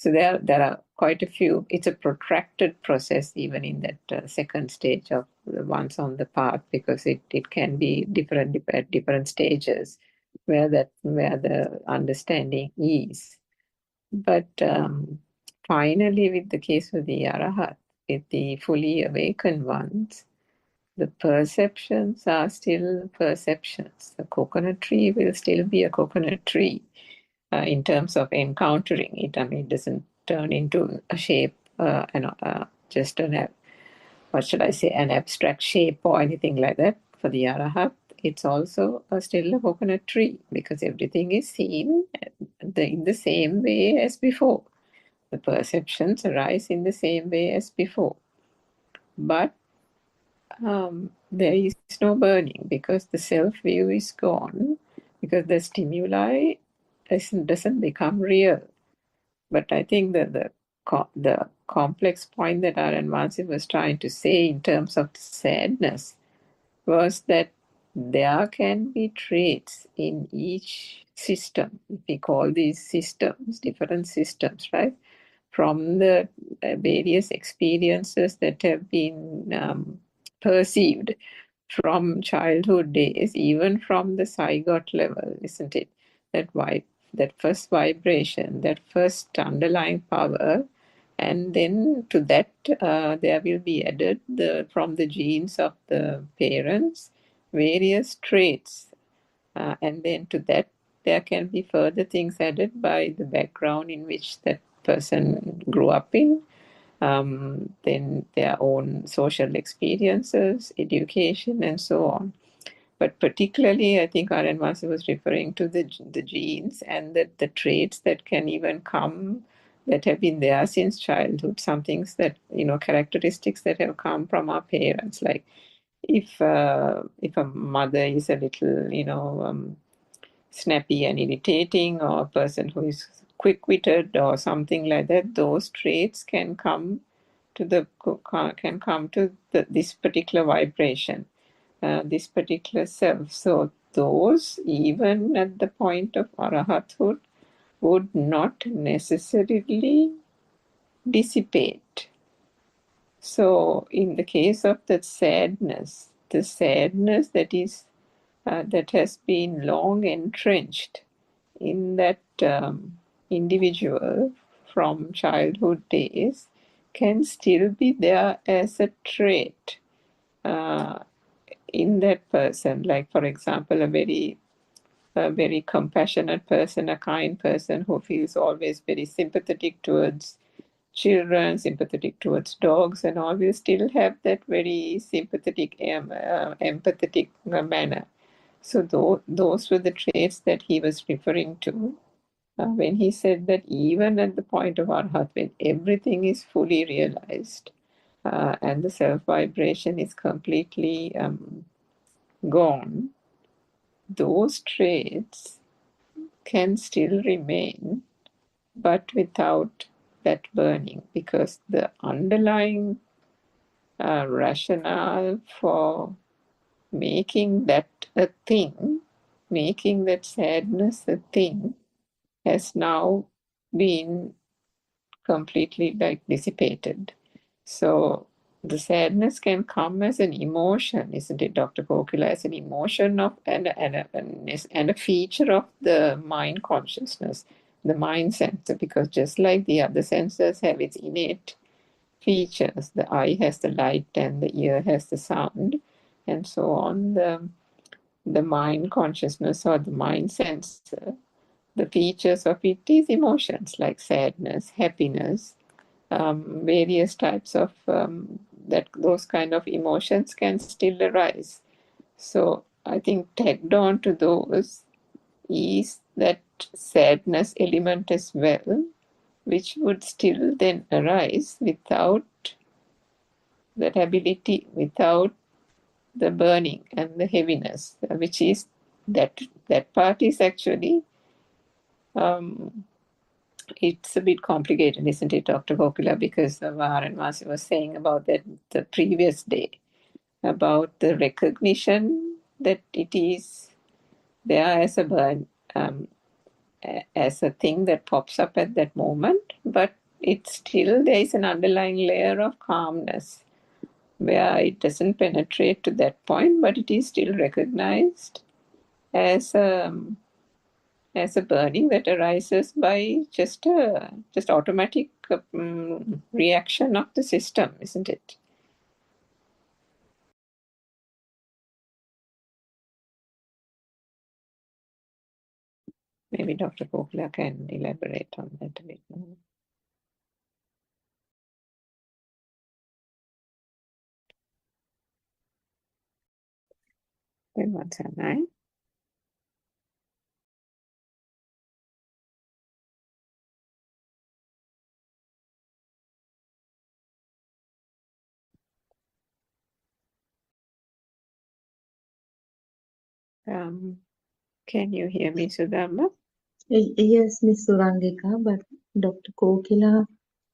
there are quite a few. It's a protracted process even in that second stage of the ones on the path, because it can be different at different stages where the understanding is. But finally, with the case of the Arahat, with the fully awakened ones, the perceptions are still perceptions. The coconut tree will still be a coconut tree in terms of encountering it. I mean, it doesn't turn into a shape, just an abstract shape or anything like that. For the Arahat, it's also still a coconut tree, because everything is seen in the same way as before. The perceptions arise in the same way as before. But there is no burning, because the self-view is gone, because the stimuli doesn't become real. But I think that the complex point that R.N. Vansi was trying to say in terms of sadness was that there can be traits in each system. We call these systems, different systems, right? From the various experiences that have been perceived from childhood days, even from the zygote level, isn't it? That first vibration, that first underlying power, and then to that there will be added from the genes of the parents various traits, and then to that there can be further things added by the background in which that person grew up in, then their own social experiences, education, and so on. But particularly, I think R.N. Vansi was referring to the genes, and that the traits that can even come, that have been there since childhood, some things that, characteristics that have come from our parents, like if a mother is a little, snappy and irritating, or a person who is quick-witted or something like that, those traits can come to this particular vibration, this particular self. So those, even at the point of arahathood, would not necessarily dissipate. So in the case of the sadness that is that has been long entrenched in that individual from childhood days, can still be there as a trait in that person. Like, for example, a very compassionate person, a kind person who feels always very sympathetic towards children, sympathetic towards dogs, and all, will still have that very sympathetic, empathetic manner. So those were the traits that he was referring to when he said that even at the point of Arhat, when everything is fully realized and the self-vibration is completely gone, those traits can still remain, but without that burning, because the underlying rationale for making that a thing, making that sadness a thing, has now been completely dissipated. So the sadness can come as an emotion, isn't it, Dr. Kokila, as an emotion of and a feature of the mind consciousness, the mind sensor, because just like the other sensors have its innate features, the eye has the light and the ear has the sound, and so on, the mind consciousness or the mind sensor, the features of it is emotions like sadness, happiness, various types of those kind of emotions can still arise. So I think tagged on to those is that sadness element as well, which would still then arise without that ability, without the burning and the heaviness, which is that part is actually it's a bit complicated, isn't it, Dr. Gokula? Because Varan Masi was saying about that the previous day, about the recognition that it is there as a burn, as a thing that pops up at that moment, but it's still there is an underlying layer of calmness where it doesn't penetrate to that point, but it is still recognized as a burning that arises by just automatic reaction of the system, isn't it? Maybe Dr. Gokula can elaborate on that a bit more. Then what's her name? Can you hear me, Sudhamma? Yes, Miss Surangika, but Dr. Kokila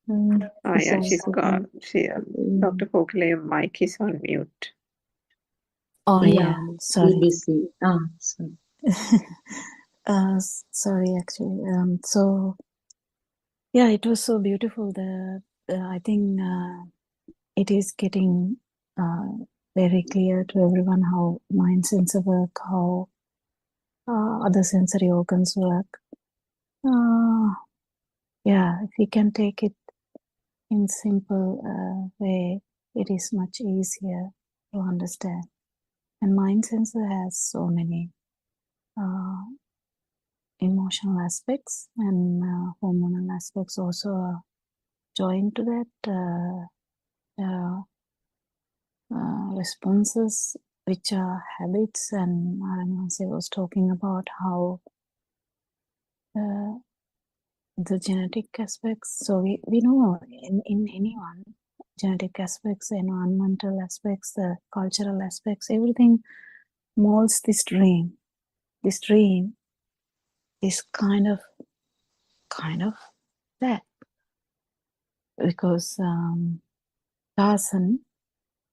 is Yeah, she's also got. Dr. Gokula, your mic is on mute. Oh yeah, sorry. BBC. Sorry. Sorry, actually. So yeah, it was so beautiful. I think it is getting very clear to everyone how mind sensor work, how other sensory organs work. Yeah, if we can take it in simple way, it is much easier to understand. And mind sensor has so many emotional aspects and hormonal aspects also are joined to that. Responses which are habits, and Aranwasi was talking about how the genetic aspects. So we know in anyone, genetic aspects, environmental aspects, the cultural aspects, everything molds this dream. This dream is kind of that, because Tarzan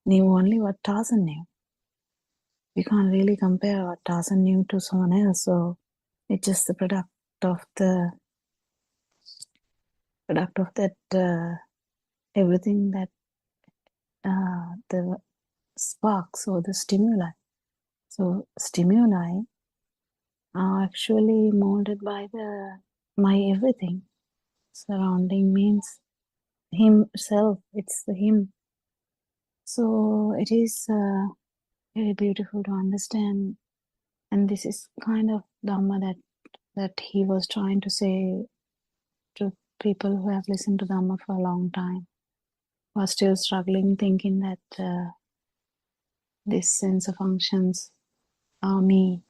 knew only what Tarzan knew. We can't really compare what Tarzan knew to someone else. So it's just the product of that everything that the sparks or the stimuli. So stimuli are actually molded by my everything. Surrounding means himself. It's the him. So it is very beautiful to understand, and this is kind of Dhamma that he was trying to say to people who have listened to Dhamma for a long time, who are still struggling, thinking that this sense of functions are me,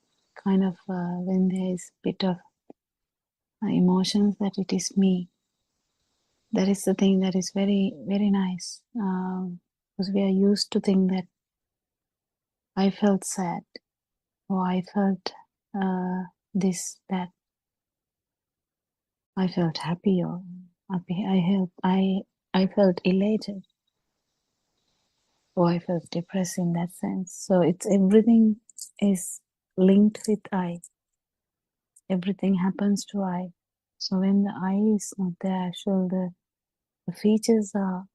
kind of when there is bit of emotions that it is me. That is the thing that is very, very nice, because we are used to think that I felt sad, or I felt this, that, I felt happy, or happy. I felt elated, or I felt depressed in that sense. So it's everything is linked with I. Everything happens to I. So when the I is not there, actually the features are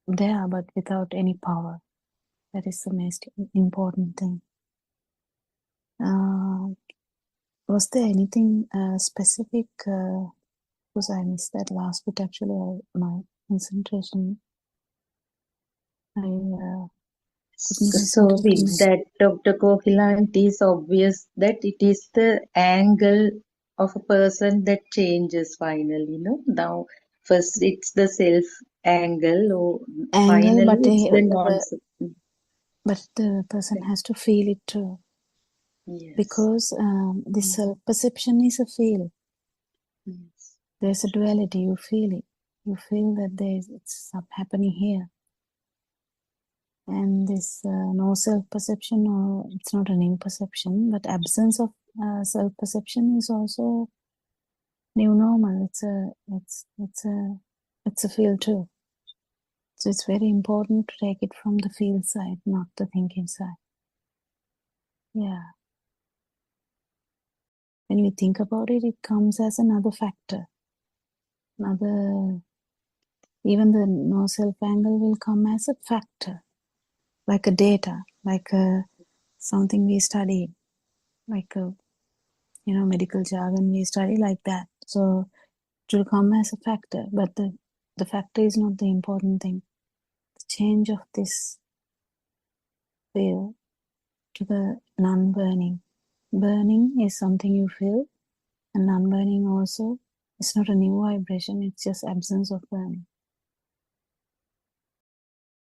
there, but without any power. That is the most important thing. Was there anything specific? Because I missed that last bit. Actually, my concentration. So with that, Dr. Kokila, it is obvious that it is the angle of a person that changes finally, no? Now, first it's the self angle, or Angle, finally but it's the the person has to feel it too, Yes. because the self-perception is a feel. Yes. There's a duality. You feel it. You feel that it's happening here, and this no self-perception, or it's not an imperception, but absence of self-perception is also new normal. It's a feel too. So it's very important to take it from the feel side, not the thinking side. Yeah. When we think about it, it comes as another factor. Even the no self angle will come as a factor, like a data, like something we study, like medical jargon we study like that. So it will come as a factor, but the factor is not the important thing. The change of this feel to the non-burning. Burning is something you feel, and non-burning also. It's not a new vibration, it's just absence of burning.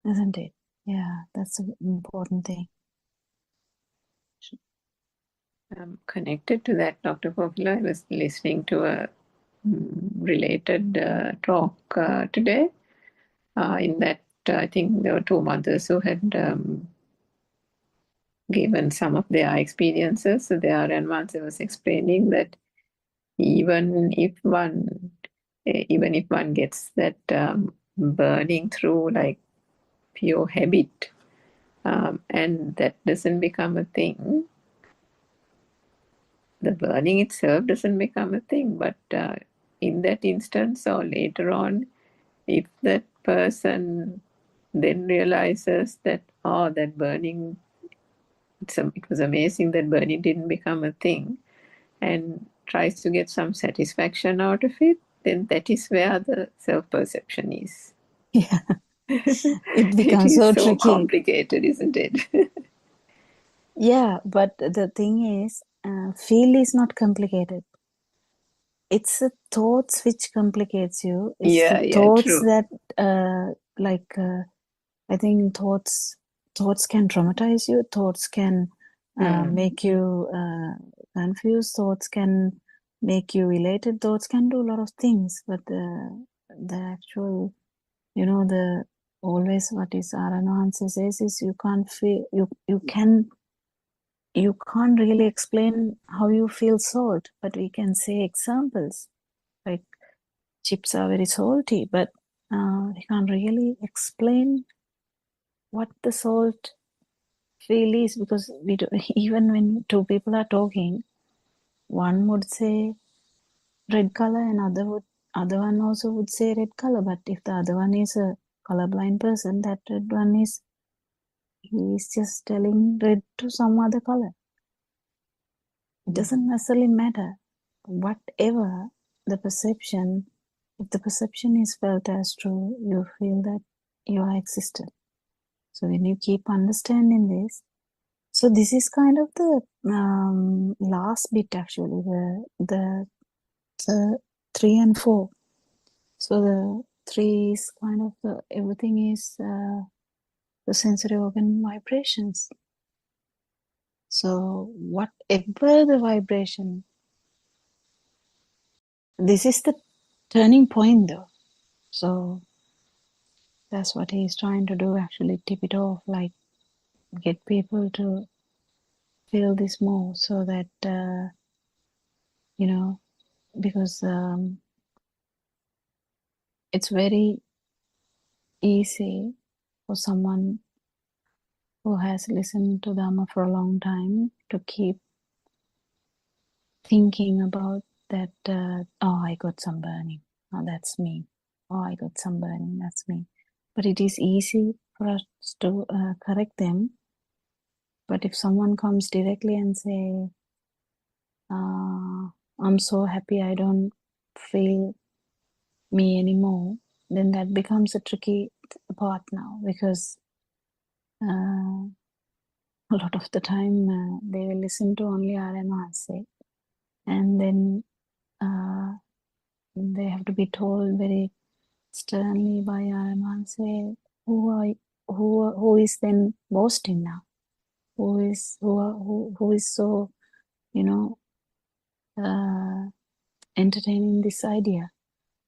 Isn't it? Yeah, that's an important thing. Connected to that, Dr. Kokila, I was listening to a related talk today. In that, I think there were two mothers who had given some of their experiences there, and once I was explaining that even if one gets that burning through like pure habit, and that doesn't become a thing, the burning itself doesn't become a thing, but in that instance or later on, if that person then realizes that, that burning, it was amazing that burning didn't become a thing, and tries to get some satisfaction out of it, then that is where the self-perception is. Yeah. It It becomes is so so tricky. complicated, isn't it? Yeah, but the thing is, feel is not complicated. It's the thoughts which complicates you. It's the thoughts true. that, I think thoughts can traumatize you. Thoughts can make you confused. Thoughts can make you elated. Thoughts can do a lot of things. But the actual, the always what is Arano answer says is you can't feel, you can't really explain how you feel salt, but we can say examples. Like chips are very salty, but we can't really explain what the salt feel is, because we do, even when two people are talking, one would say red color and other one also would say red color, but if the other one is a colorblind person, that red one is, he is just telling red to some other color. It doesn't necessarily matter. Whatever the perception, if the perception is felt as true, you feel that you are existent. So when you keep understanding this, so this is kind of the last bit actually, the 3 and 4. So the 3 is kind of everything is the sensory organ vibrations. So whatever the vibration, this is the turning point though. So that's what he's trying to do, actually tip it off, like get people to feel this more, so that, because it's very easy for someone who has listened to Dhamma for a long time to keep thinking about that, I got some burning, oh, that's me. Oh, I got some burning, that's me. But it is easy for us to correct them. But if someone comes directly and say, I'm so happy I don't feel me anymore, then that becomes a tricky part now, because a lot of the time they will listen to only RMRC, and then they have to be told very sternly by RMRC who is then boasting now, who is so, you know, entertaining this idea.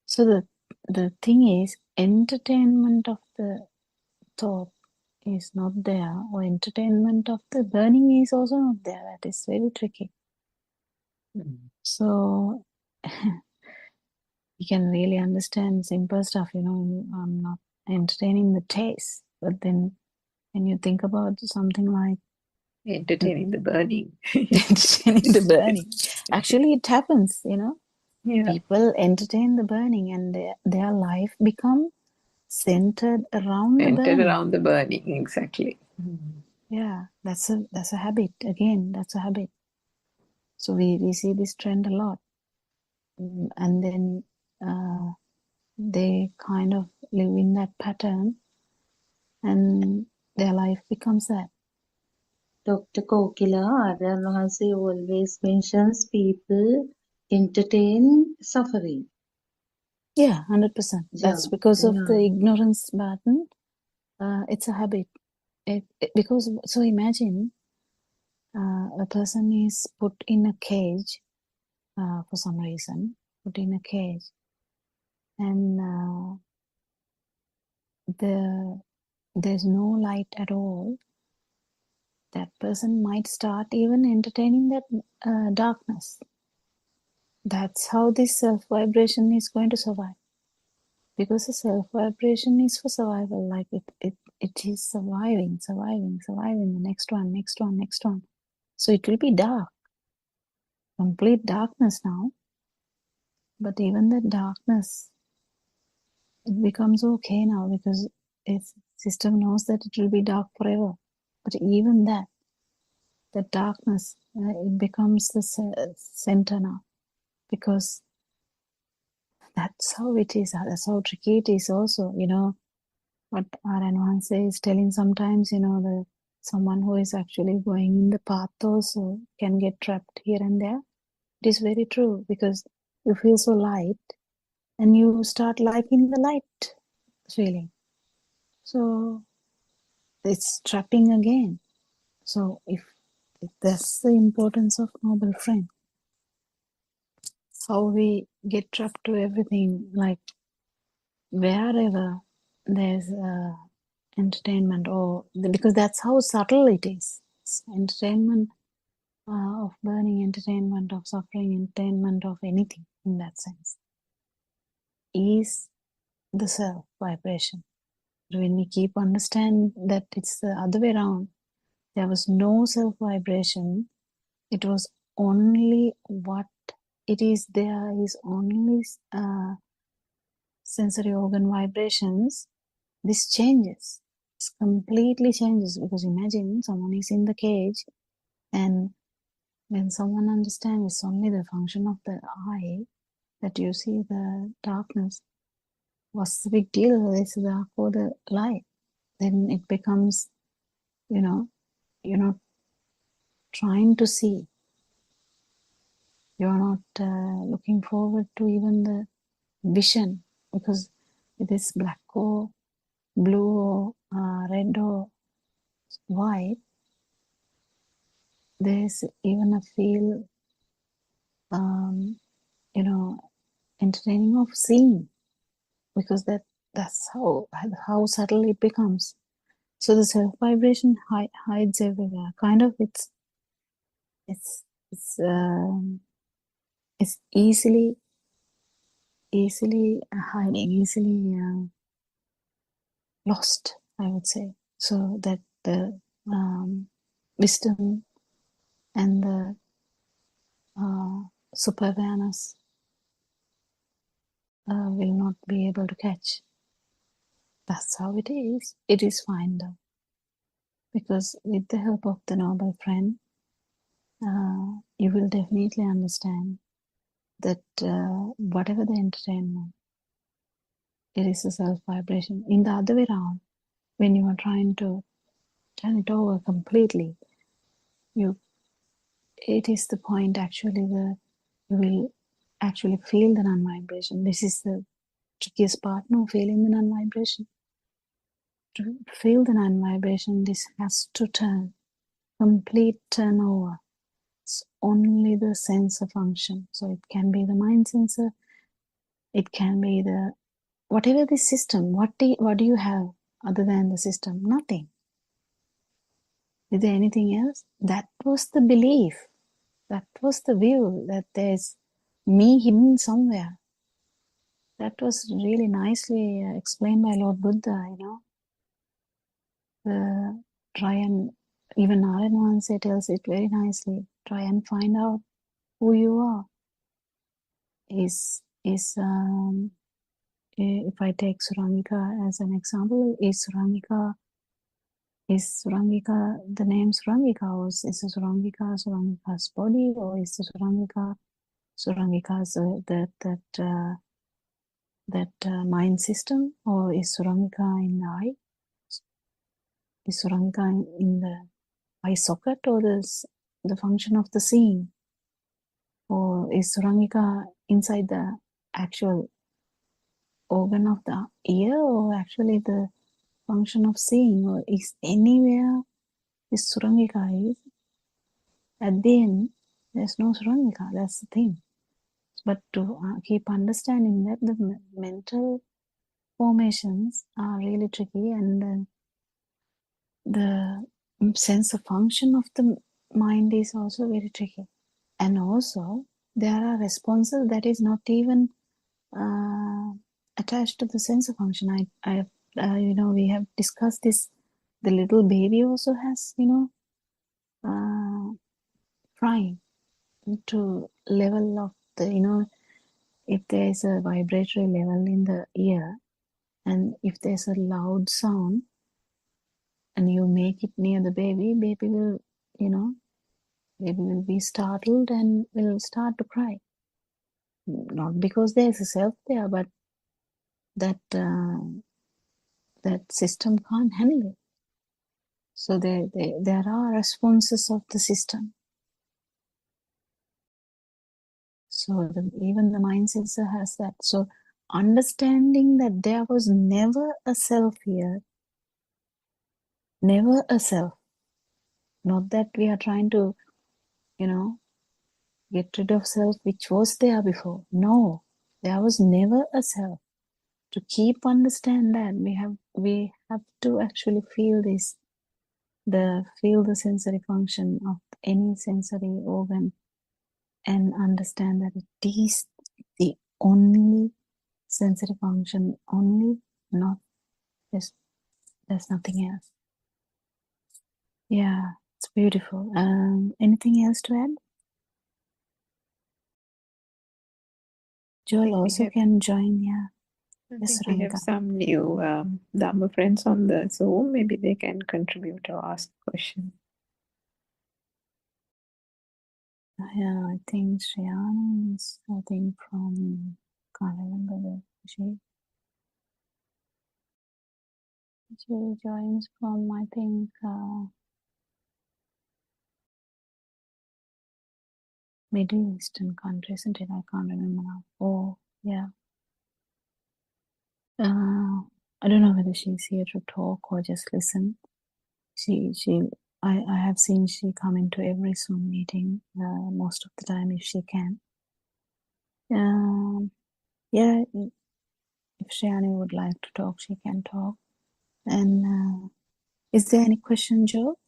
So the thing is, entertainment of the thought is not there, or entertainment of the burning is also not there. That is very tricky. So you can really understand simple stuff, you know. I'm not entertaining the taste, but then when you think about something like Entertaining the burning. entertaining the burning, actually it happens, you know. Yeah. People entertain the burning, and their life become centered around the Centered burning. around the burning, exactly. Yeah, that's a habit. Again, that's a habit. So we see this trend a lot. And then they kind of live in that pattern, and their life becomes that. Dr. Kokila, Arya Mahasi always mentions people entertain suffering. Yeah, 100%. That's Yeah, because of the yeah. ignorance pattern. It's a habit. Because, so imagine a person is put in a cage for some reason, put in a cage, and there's no light at all. That person might start even entertaining that darkness. That's how this self-vibration is going to survive. Because the self-vibration is for survival, like it is surviving, the next one. So it will be dark, complete darkness now. But even that darkness, it becomes okay now, because its system knows that it will be dark forever. But even that, the darkness, it becomes the center now, because that's how it is. That's how tricky it is also, you know. What Aranwan is telling sometimes, you know, someone who is actually going in the path also can get trapped here and there. It is very true, because you feel so light and you start liking the light feeling. So it's trapping again. So if that's the importance of noble friend, how we get trapped to everything, like wherever there's entertainment, or because that's how subtle it is. It's entertainment of burning, entertainment of suffering, entertainment of anything in that sense, is the self vibration. When we keep understand that it's the other way around, there was no self vibration. It was only what it is. There is only sensory organ vibrations. This changes. It completely changes, because imagine someone is in the cage, and when someone understands it's only the function of the eye that you see the darkness, what's the big deal? It's the dark or the light. Then it becomes, you know, you're not trying to see. You're not looking forward to even the vision, because it is black or blue or red or white. There's even a feel, you know, entertaining of seeing, because that's how subtle it becomes. So the self vibration hides everywhere. Kind of, it's easily hiding, easily lost, I would say. So that the wisdom and the super awareness will not be able to catch. That's how it is. It is fine though, because with the help of the noble friend, you will definitely understand that whatever the entertainment, it is a self vibration. In the other way around, when you are trying to turn it over completely. It is the point actually where you will actually feel the non-vibration. This is the trickiest part, no, feeling the non-vibration. To feel the non-vibration, this has to turn, complete turnover. It's only the sensor function. So it can be the mind sensor, it can be the, whatever the system, what do you have other than the system? Nothing. Is there anything else? That was the belief. That was the view that there's me hidden somewhere. That was really nicely explained by Lord Buddha, Try and, even Narayan once tells it very nicely, try and find out who you are. If I take Surangika as an example, is Surangika the name Surangika, or is Surangika's body, or is Surangika's mind system, or is Surangika in the eye? Is Surangika in the eye socket, or the function of the seeing? Or is Surangika inside the actual organ of the ear, or actually the function of seeing? Or is anywhere is Surangika is? At the end, there's no Surangika, that's the thing. But to keep understanding that the mental formations are really tricky, and the sense of function of the mind is also very tricky. And also, there are responses that is not even attached to the sensor function. We have discussed this. The little baby also has, crying to level of the, if there is a vibratory level in the ear, and if there's a loud sound, and you make it near the baby will, baby will be startled and will start to cry. Not because there's a self there, but that system can't handle it. So there are responses of the system. So even the mind sensor has that. So understanding that there was never a self here, never a self. Not that we are trying to, get rid of self which was there before. No, there was never a self. To keep understand that, we have to actually feel this, feel the sensory function of any sensory organ, and understand that it is the only sensory function, only, not there's nothing else. Yeah, it's beautiful. Anything else to add? Joel also can join. Yeah. I Yes, think we have Ranika. some new Dhamma friends on the Zoom. Maybe they can contribute or ask questions. Yeah, I think Shriyani is, from, can't remember she joins from, Middle Eastern country, isn't it? I can't remember now. Oh, yeah. I don't know whether she's here to talk or just listen. I have seen she come into every Zoom meeting most of the time if she can. Yeah, if Shriyani would like to talk, she can talk. And is there any question, Joe?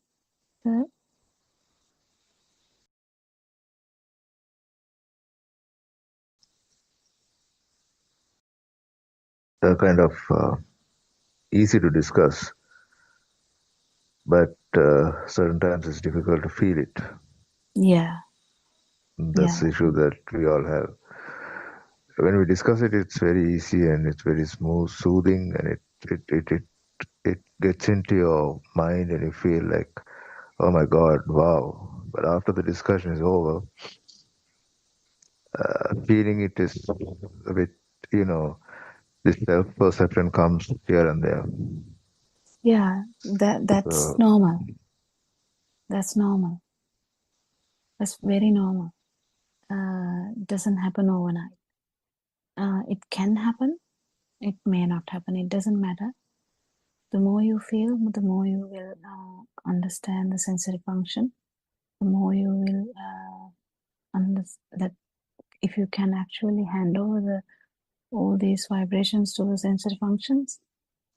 They're kind of easy to discuss, but certain times it's difficult to feel it. Yeah. That's the issue that we all have. When we discuss it, it's very easy and it's very smooth, soothing, and it gets into your mind, and you feel like, oh my God, wow. But after the discussion is over, feeling it is a bit, this self-perception comes here and there. Yeah, that's So, normal. That's normal. That's very normal. It doesn't happen overnight. It can happen. It may not happen. It doesn't matter. The more you feel, the more you will understand the sensory function. The more you will understand that if you can actually hand over all these vibrations to the sensory functions,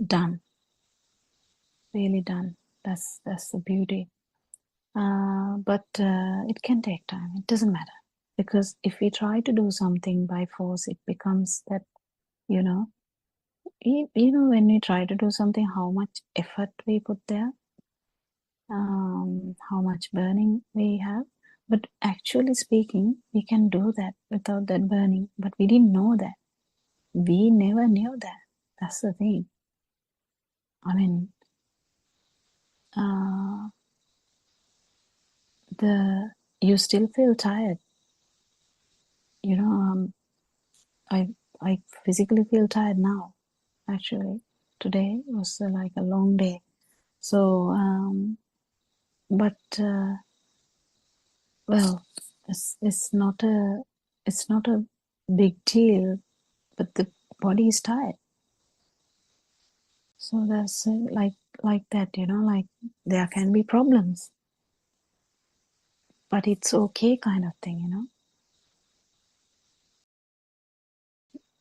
done. Really done. That's the beauty. But it can take time. It doesn't matter, because if we try to do something by force, it becomes that, you know, when we try to do something, how much effort we put there, how much burning we have. But actually speaking, we can do that without that burning. But we didn't know that. We never knew that. That's the thing. I mean, uh, you still feel tired. You know, I physically feel tired now. Actually, today was like a long day. So, but well, it's not a big deal. But the body is tired. So that's like that. Like there can be problems, but it's okay, kind of thing.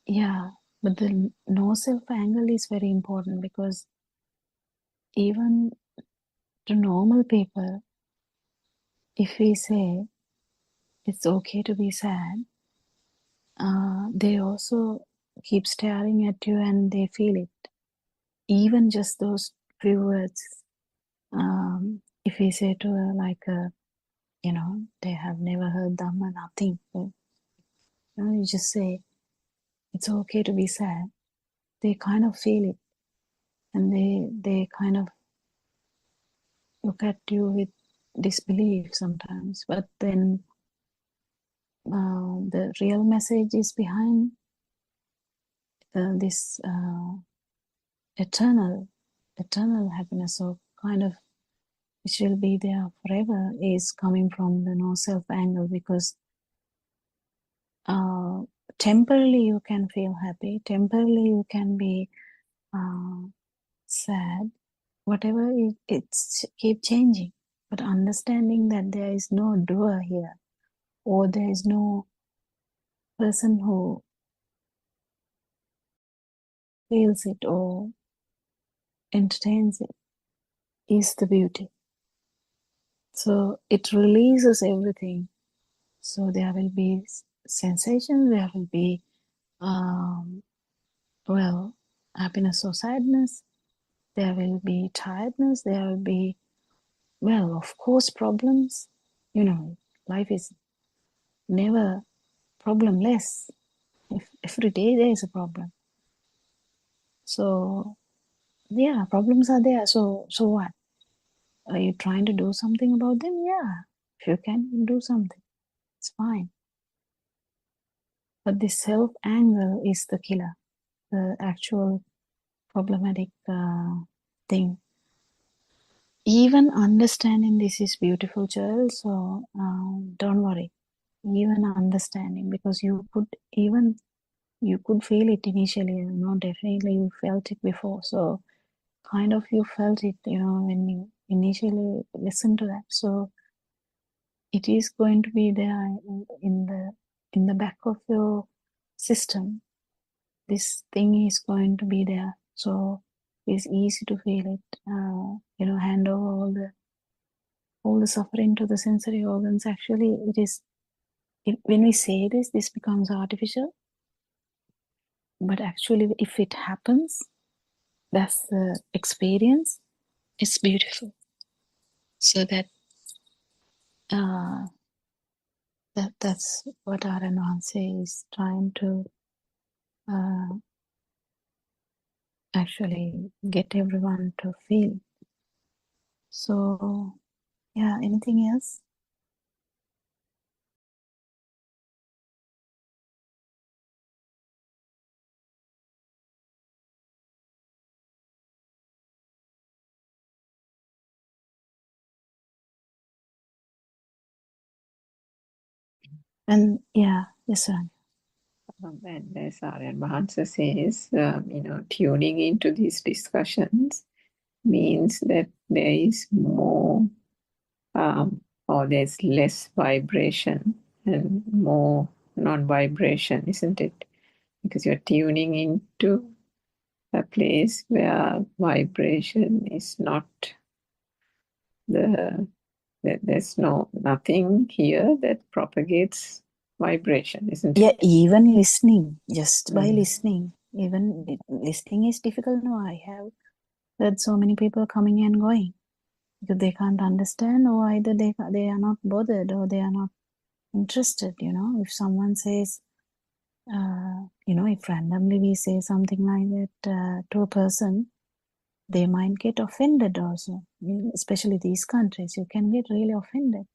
Yeah, but the no self angle is very important, because even to normal people, if we say it's okay to be sad, they also keep staring at you and they feel it. Even just those few words. If we say to her, like, they have never heard Dhamma, nothing. But, you just say, it's okay to be sad. They kind of feel it, and they kind of look at you with disbelief sometimes. But then the real message is behind this eternal happiness, or kind of which will be there forever, is coming from the no self angle. Because temporarily you can feel happy, temporarily you can be sad, whatever, it's keep changing. But understanding that there is no doer here, or there is no person who feels it or entertains it, is the beauty. So it releases everything. So there will be sensation, there will be happiness or sadness, there will be tiredness, there will be, of course, problems. Life is never problemless. If every day there is a problem. So yeah, problems are there. So what? Are you trying to do something about them? Yeah, if you can do something, it's fine. But the self angle is the killer, the actual problematic thing. Even understanding this is beautiful, Joel. So don't worry. Even understanding, because you could feel it initially. Definitely you felt it before. So kind of you felt it, when you initially listened to that. So it is going to be there in the back of your system. This thing is going to be there. So it's easy to feel it. Hand over all the suffering to the sensory organs. Actually, when we say this becomes artificial. But actually, if it happens, that's the experience. It's beautiful. So that's what Aranwanse is trying to actually get everyone to feel. So yeah, anything else? And yeah, yes, sir. And as Aryan Mahansa says, tuning into these discussions means that there is more, or there's less vibration and more non-vibration, isn't it? Because you're tuning into a place where vibration is not there's nothing here that propagates vibration, isn't Yeah, it? even listening, just by Mm. listening, even listening is difficult. No, I have heard so many people coming and going because they can't understand, or either they are not bothered, or they are not interested. If someone says, if randomly we say something like that to a person, they might get offended also. Especially these countries, you can get really offended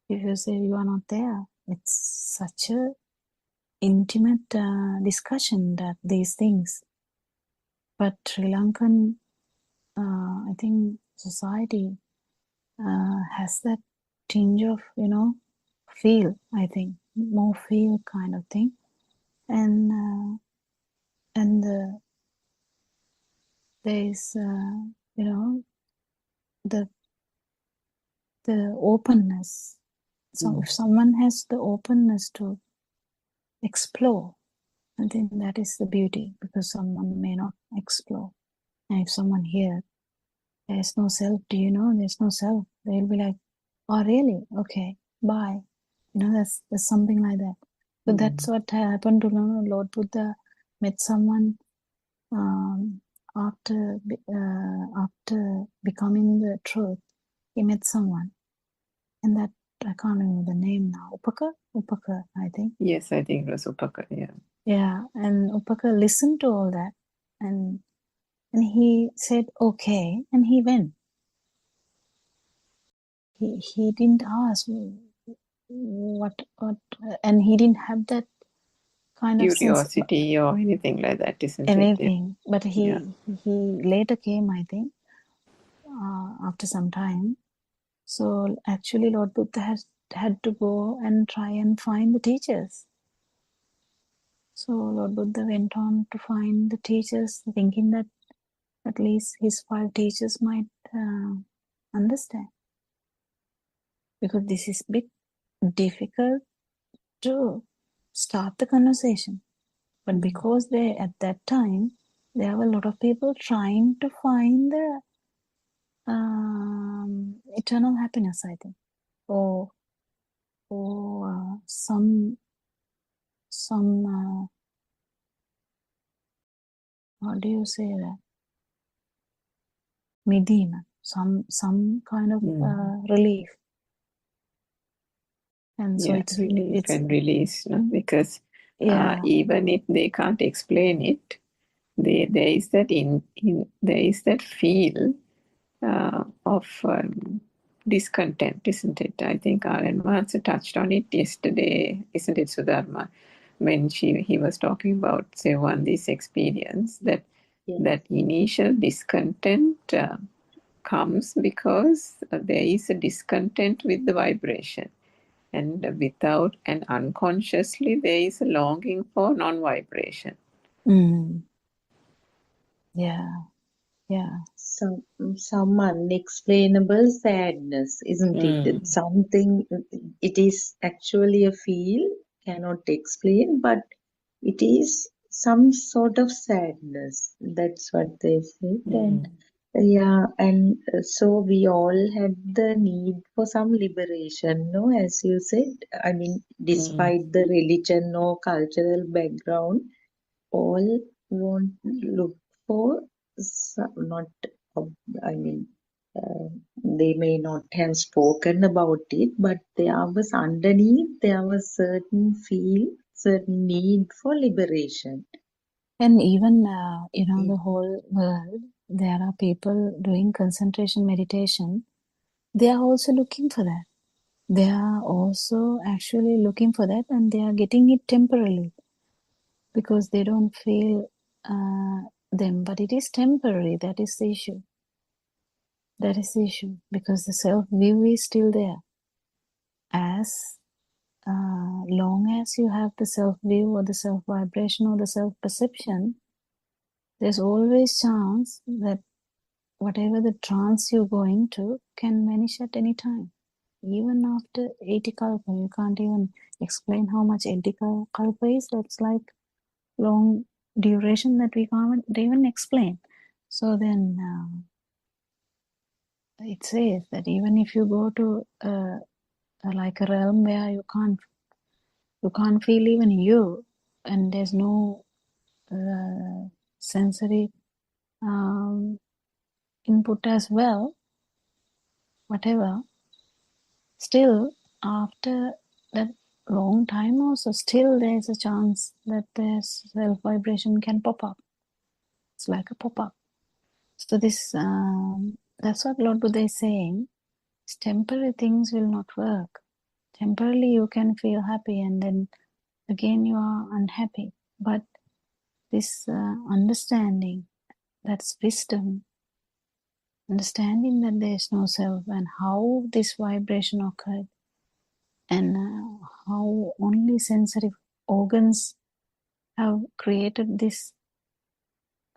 if you say you are not there. It's such a intimate discussion that these things. But Sri Lankan, I think, society has that tinge of, feel, I think, more feel kind of thing. And there is, the openness. So if someone has the openness to explore, I think that is the beauty, because someone may not explore. And if someone here, there's no self, do you know there's no self? They'll be like, oh, really? Okay, bye. That's something like that. But that's what happened to Lord Buddha. Met someone after becoming the truth. He met someone, and that I can't remember the name now. Upaka, I think. Yes, I think it was Upaka. Yeah. Yeah, and Upaka listened to all that, and he said okay, and he went. He didn't ask what, and he didn't have that kind of sense, Curiosity or anything like that, isn't it? anything. But Yeah. he later came, I think, after some time. So actually, Lord Buddha had to go and try and find the teachers. So Lord Buddha went on to find the teachers, thinking that at least his 5 teachers might understand, because this is a bit difficult to start the conversation. But because at that time, there were a lot of people trying to find the eternal happiness, I think, or some how do you say that? Medina, some kind of relief. And so relief and release, no? Because even if they can't explain it, there is that there is that feel of discontent, isn't it? I think Aryan Mahansa touched on it yesterday, isn't it, Sudharma? When he was talking about Sevandhi's experience, that initial discontent comes because there is a discontent with the vibration. And without and unconsciously, there is a longing for non-vibration. Yeah. Some unexplainable sadness, isn't it? Something, it is actually a feel, cannot explain, but it is some sort of sadness. That's what they said. And so we all had the need for some liberation, no? As you said, I mean, despite the religion or cultural background, all want look for not, I mean, they may not have spoken about it, but there was underneath, there was certain need for liberation. And even, the whole world, there are people doing concentration meditation. They are also looking for that. They are also actually looking for that, and they are getting it temporarily because they don't feel them. But it is temporary. That is the issue. That is the issue, because the self view is still there as long as you have the self-view or the self-vibration or the self-perception, there's always chance that whatever the trance you go into can vanish at any time. Even after 80 kalpa, you can't even explain how much 80 kalpa is. That's like long duration that we can't even explain. So then it says that even if you go to like a realm where you can't feel even you, and there's no sensory input as well, whatever, still after that long time also, still there's a chance that the self vibration can pop up. It's like a pop up. So this that's what Lord Buddha is saying. Temporary things will not work. Temporarily you can feel happy and then again you are unhappy. But this understanding, that's wisdom, understanding that there is no self and how this vibration occurred and how only sensory organs have created this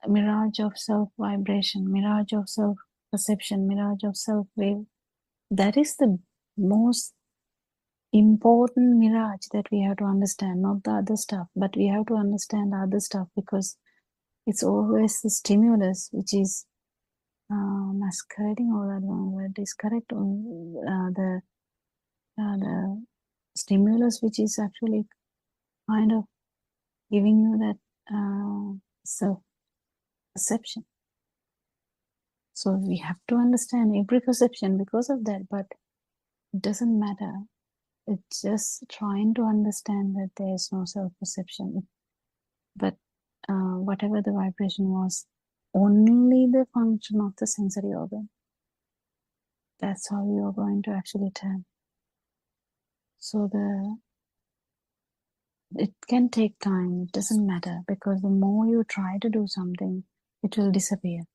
mirage of self-vibration, mirage of self-perception, mirage of self-wave. That is the most important mirage that we have to understand, not the other stuff, but we have to understand the other stuff because it's always the stimulus which is masquerading, or that one word is correct, the stimulus which is actually kind of giving you that self-perception. So we have to understand every perception because of that, but it doesn't matter. It's just trying to understand that there is no self-perception. But whatever the vibration was, only the function of the sensory organ. That's how you are going to actually turn. So it can take time. It doesn't matter because the more you try to do something, it will disappear.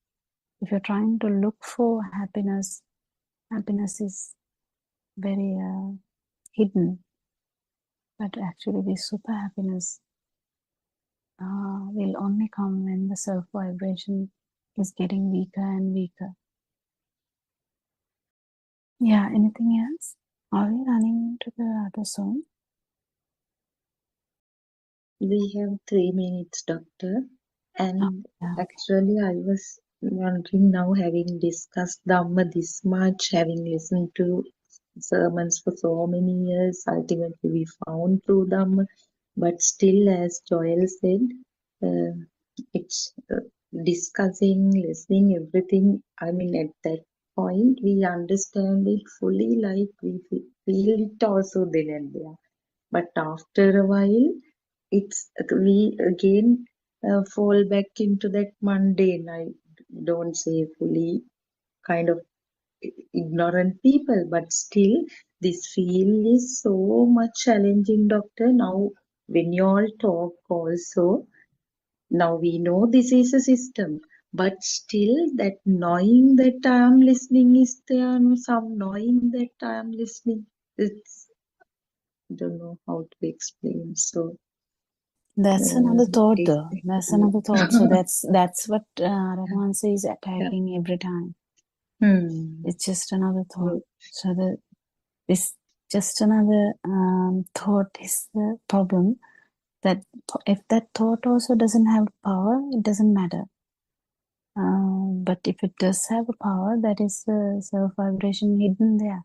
If you're trying to look for happiness, happiness is very hidden. But actually, this super happiness will only come when the self vibration is getting weaker and weaker. Yeah, anything else? Are we running to the other zone? We have 3 minutes, Doctor. And yeah. actually, I was wondering now, having discussed Dhamma this much, having listened to sermons for so many years, ultimately we found through Dhamma. But still, as Joel said, it's discussing, listening, everything. I mean, at that point, we understand it fully, like we feel it also then and there. But after a while, we again fall back into that mundane. I don't say fully kind of ignorant people, but still this field is so much challenging, Doctor. Now, when you all talk also, now we know this is a system, but still that knowing that I am listening is there, and some knowing that I am listening. It's, I don't know how to explain. So That's another thought, it's, though. That's another thought. So that's what Raghavansa is attacking every time. It's just another thought. So this just another thought is the problem. That if that thought also doesn't have power, it doesn't matter. But if it does have a power, that is the self vibration hidden there.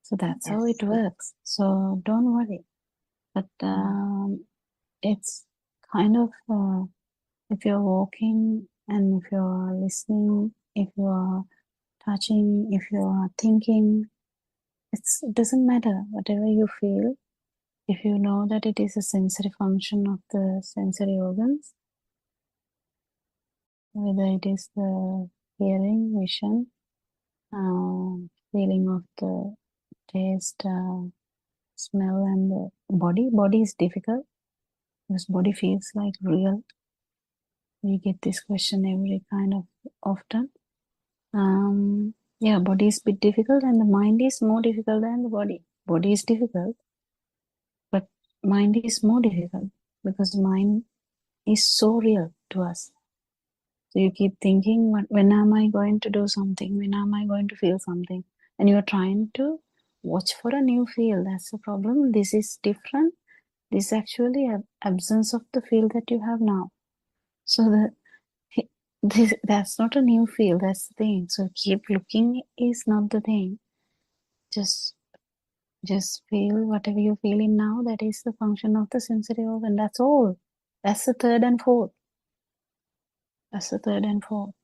So that's how it works. So don't worry. But it's kind of if you're walking and if you're listening, if you are touching, if you are thinking, it doesn't matter. Whatever you feel, if you know that it is a sensory function of the sensory organs, whether it is the hearing, vision, feeling of the taste, smell, and the body. Body is difficult because body feels like real. We get this question every kind of often. Yeah, body is a bit difficult and the mind is more difficult than the body. Body is difficult, mind is more difficult because mind is so real to us. So you keep thinking, when am I going to do something? When am I going to feel something? And you're trying to watch for a new feel. That's the problem. This is different. This is actually an absence of the feel that you have now. So that's not a new feel. That's the thing. So keep looking is not the thing. Just feel whatever you're feeling now. That is the function of the sensory organ. That's all. That's the third and fourth. That's the third and fourth.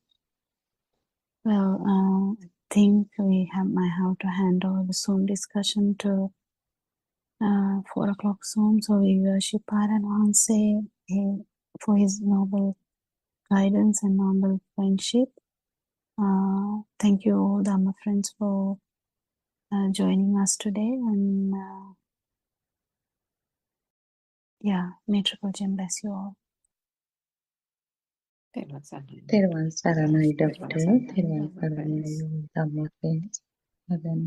Well, I think might have to hand over the Zoom discussion to 4 o'clock Zoom. So we worship Paranwanse for his noble guidance and noble friendship. Thank you all, Dhamma friends, for joining us today. And may Triple Gem bless you all. තෙරුවන් සරණයි doctor. තෙරුවන් සරණයි ධම්ම friends. හදන්න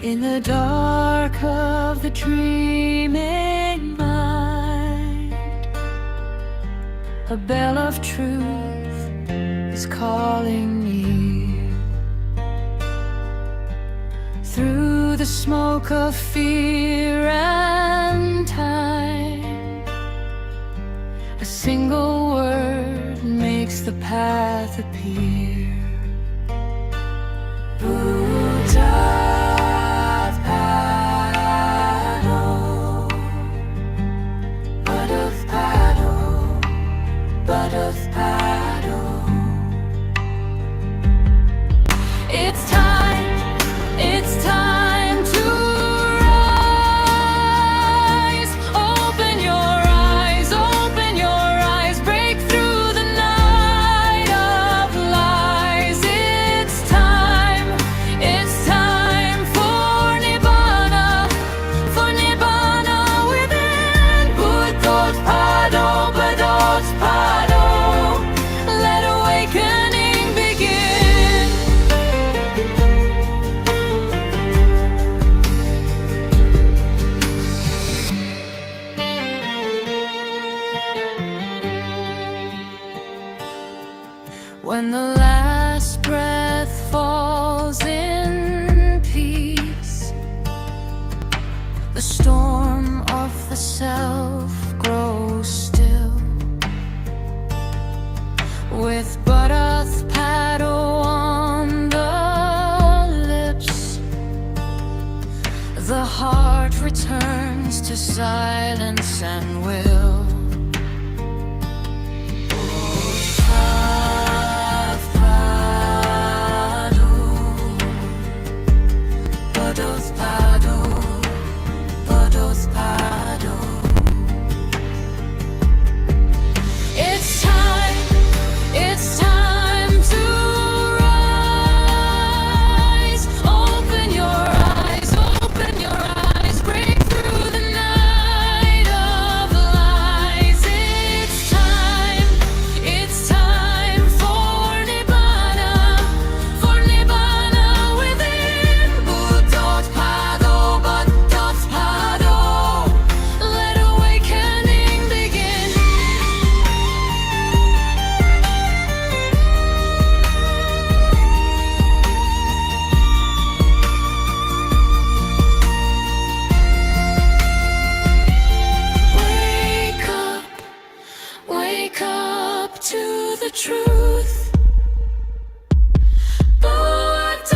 In the dark of the dreaming mind, a bell of truth is calling near. Through the smoke of fear and time, a single word makes the path appear. Buddothpado. It's time to rise. Open your eyes, break through the night of lies. It's time for Nibbana within. Buddothpado, Buddothpado. Let awakening begin. When the last breath falls in peace, the storm of the self grows still. With Buddothpado on the lips, the heart returns to silence and will. Buddothpado, Buddothpado. It's time to rise. Open your eyes, break through the night of lies. It's time for Nibbana within. Buddothpado, Buddothpado. Let awakening begin. Wake up to the truth. Buddothpado.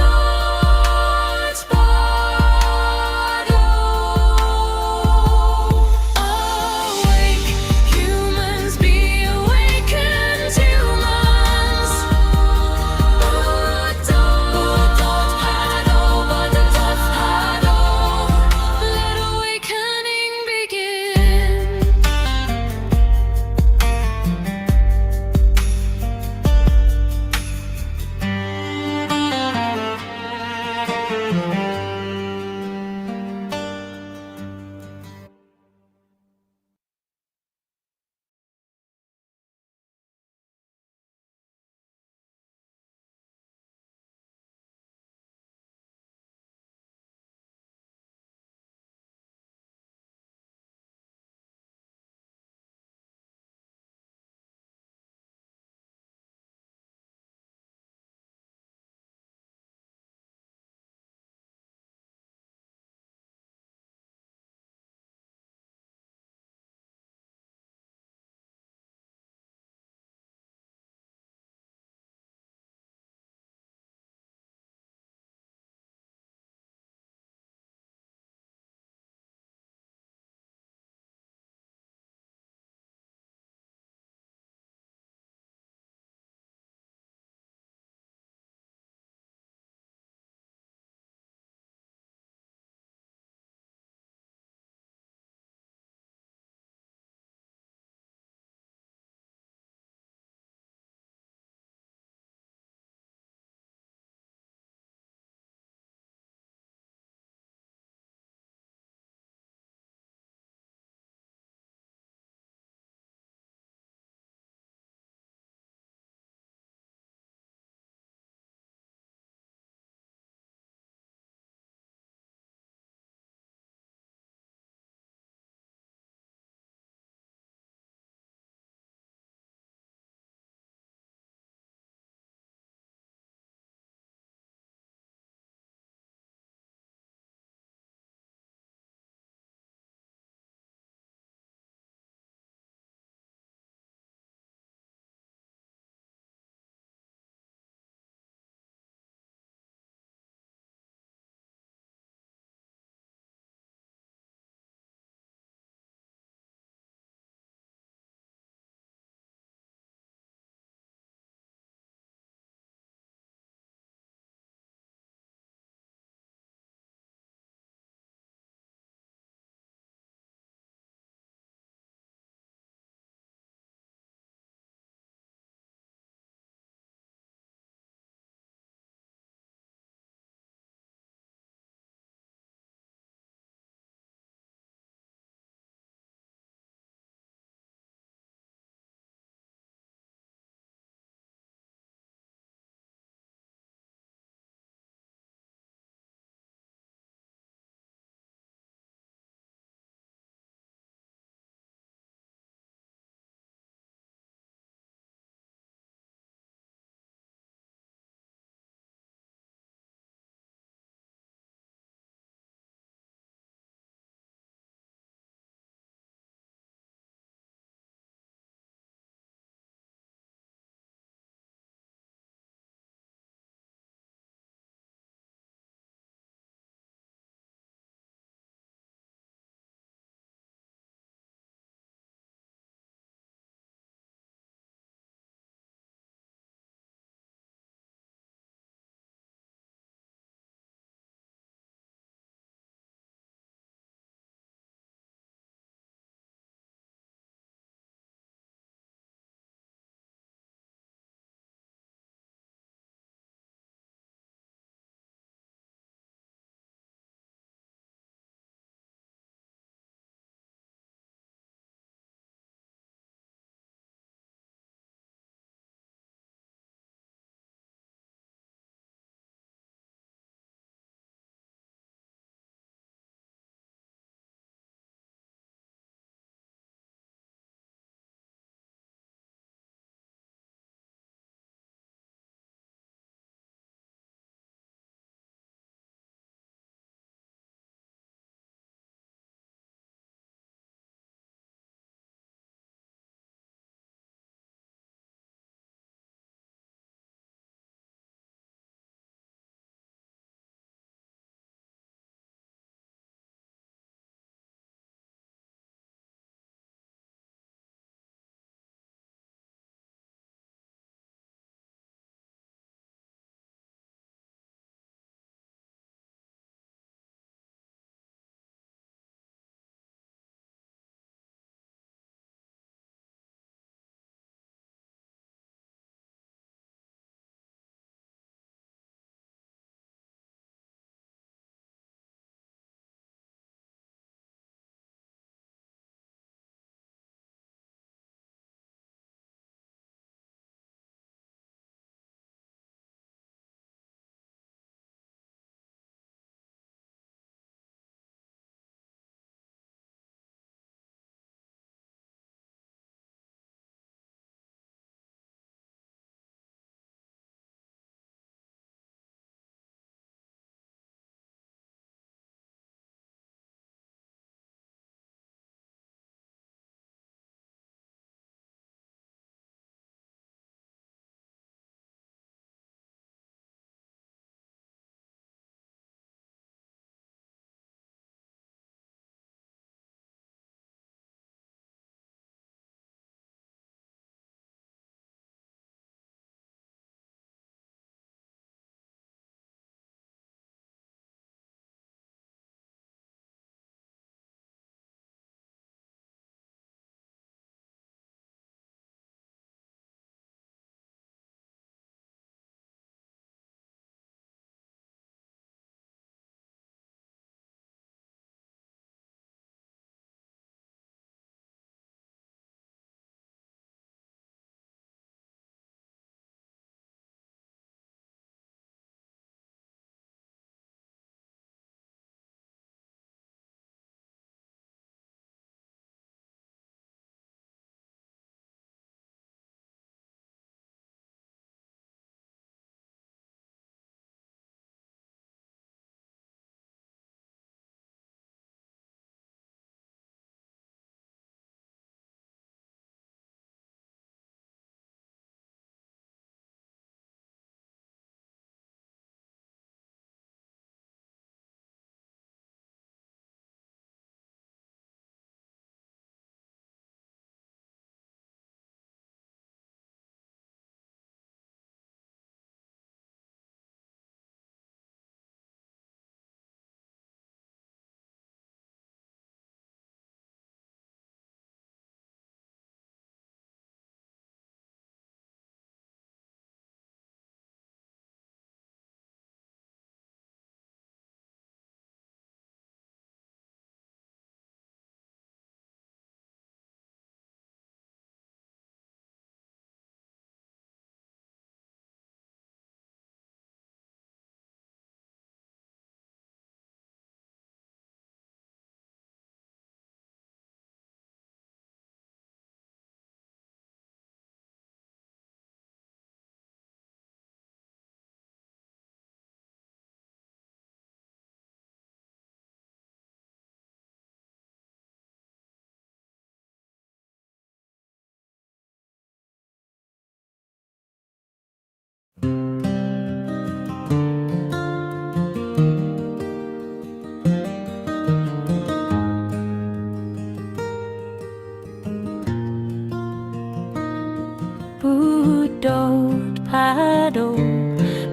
Buddothpado,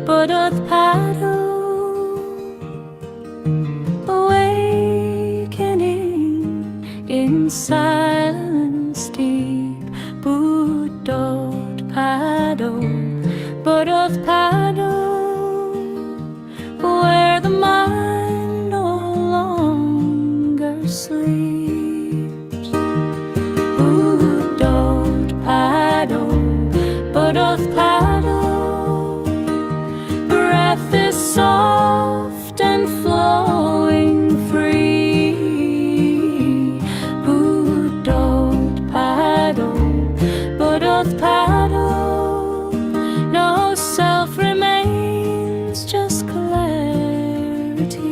Buddothpado, awakening in silence deep. Buddothpado, Buddothpado, where the mind no longer sleeps. Buddothpado, Buddothpado, breath is soft and flowing free. Buddothpado, Buddothpado, no self remains, just clarity.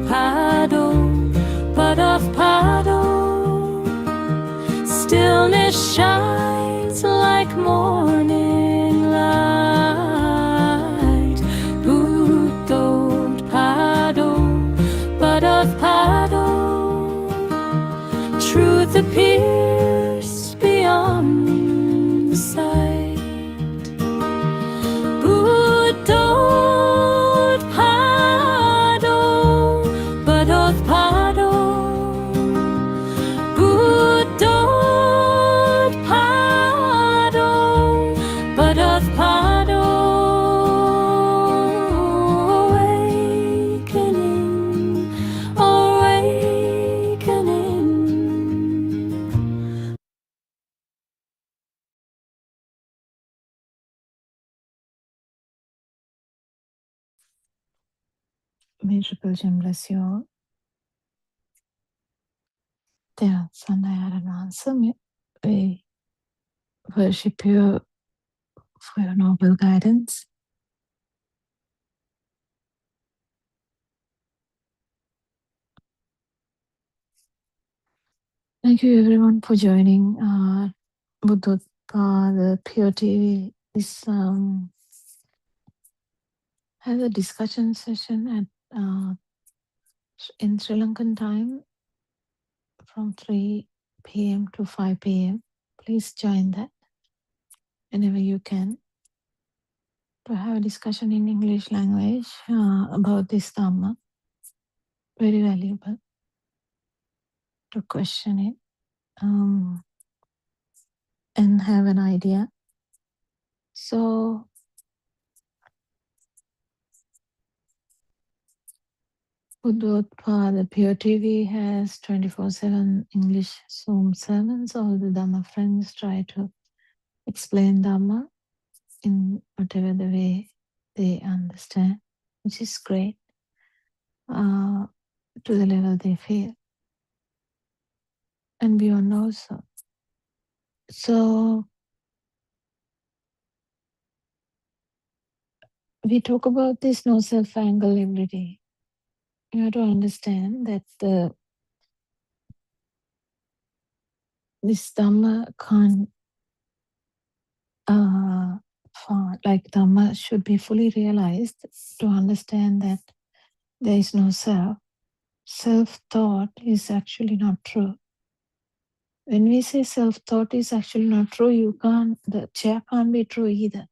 Buddothpado, Buddothpado, stillness shines like morning light. Buddothpado, Buddothpado, truth appears beyond sight. Buddothpado, Buddothpado, Buddothpado, Buddothpado, awakening, awakening. May Triple Gem bless you all. Dear Sandaya Advancer, we worship you for your noble guidance. Thank you everyone for joining Buddothpado, the PeoTV. This has a discussion session at in Sri Lankan time from 3 p.m. to 5 p.m. Please join that whenever you can to have a discussion in English language about this Dhamma. Very valuable to question it and have an idea. So Buddothpado, the PeoTV has 24/7 English Zoom sermons. All the Dhamma friends try to explain Dhamma in whatever the way they understand, which is great, to the level they feel, and beyond also. So we talk about this no self angle every day. You have to understand that this Dhamma can't, like Dhamma should be fully realized to understand that there is no self. Self-thought is actually not true. When we say self-thought is actually not true, the chair can't be true either.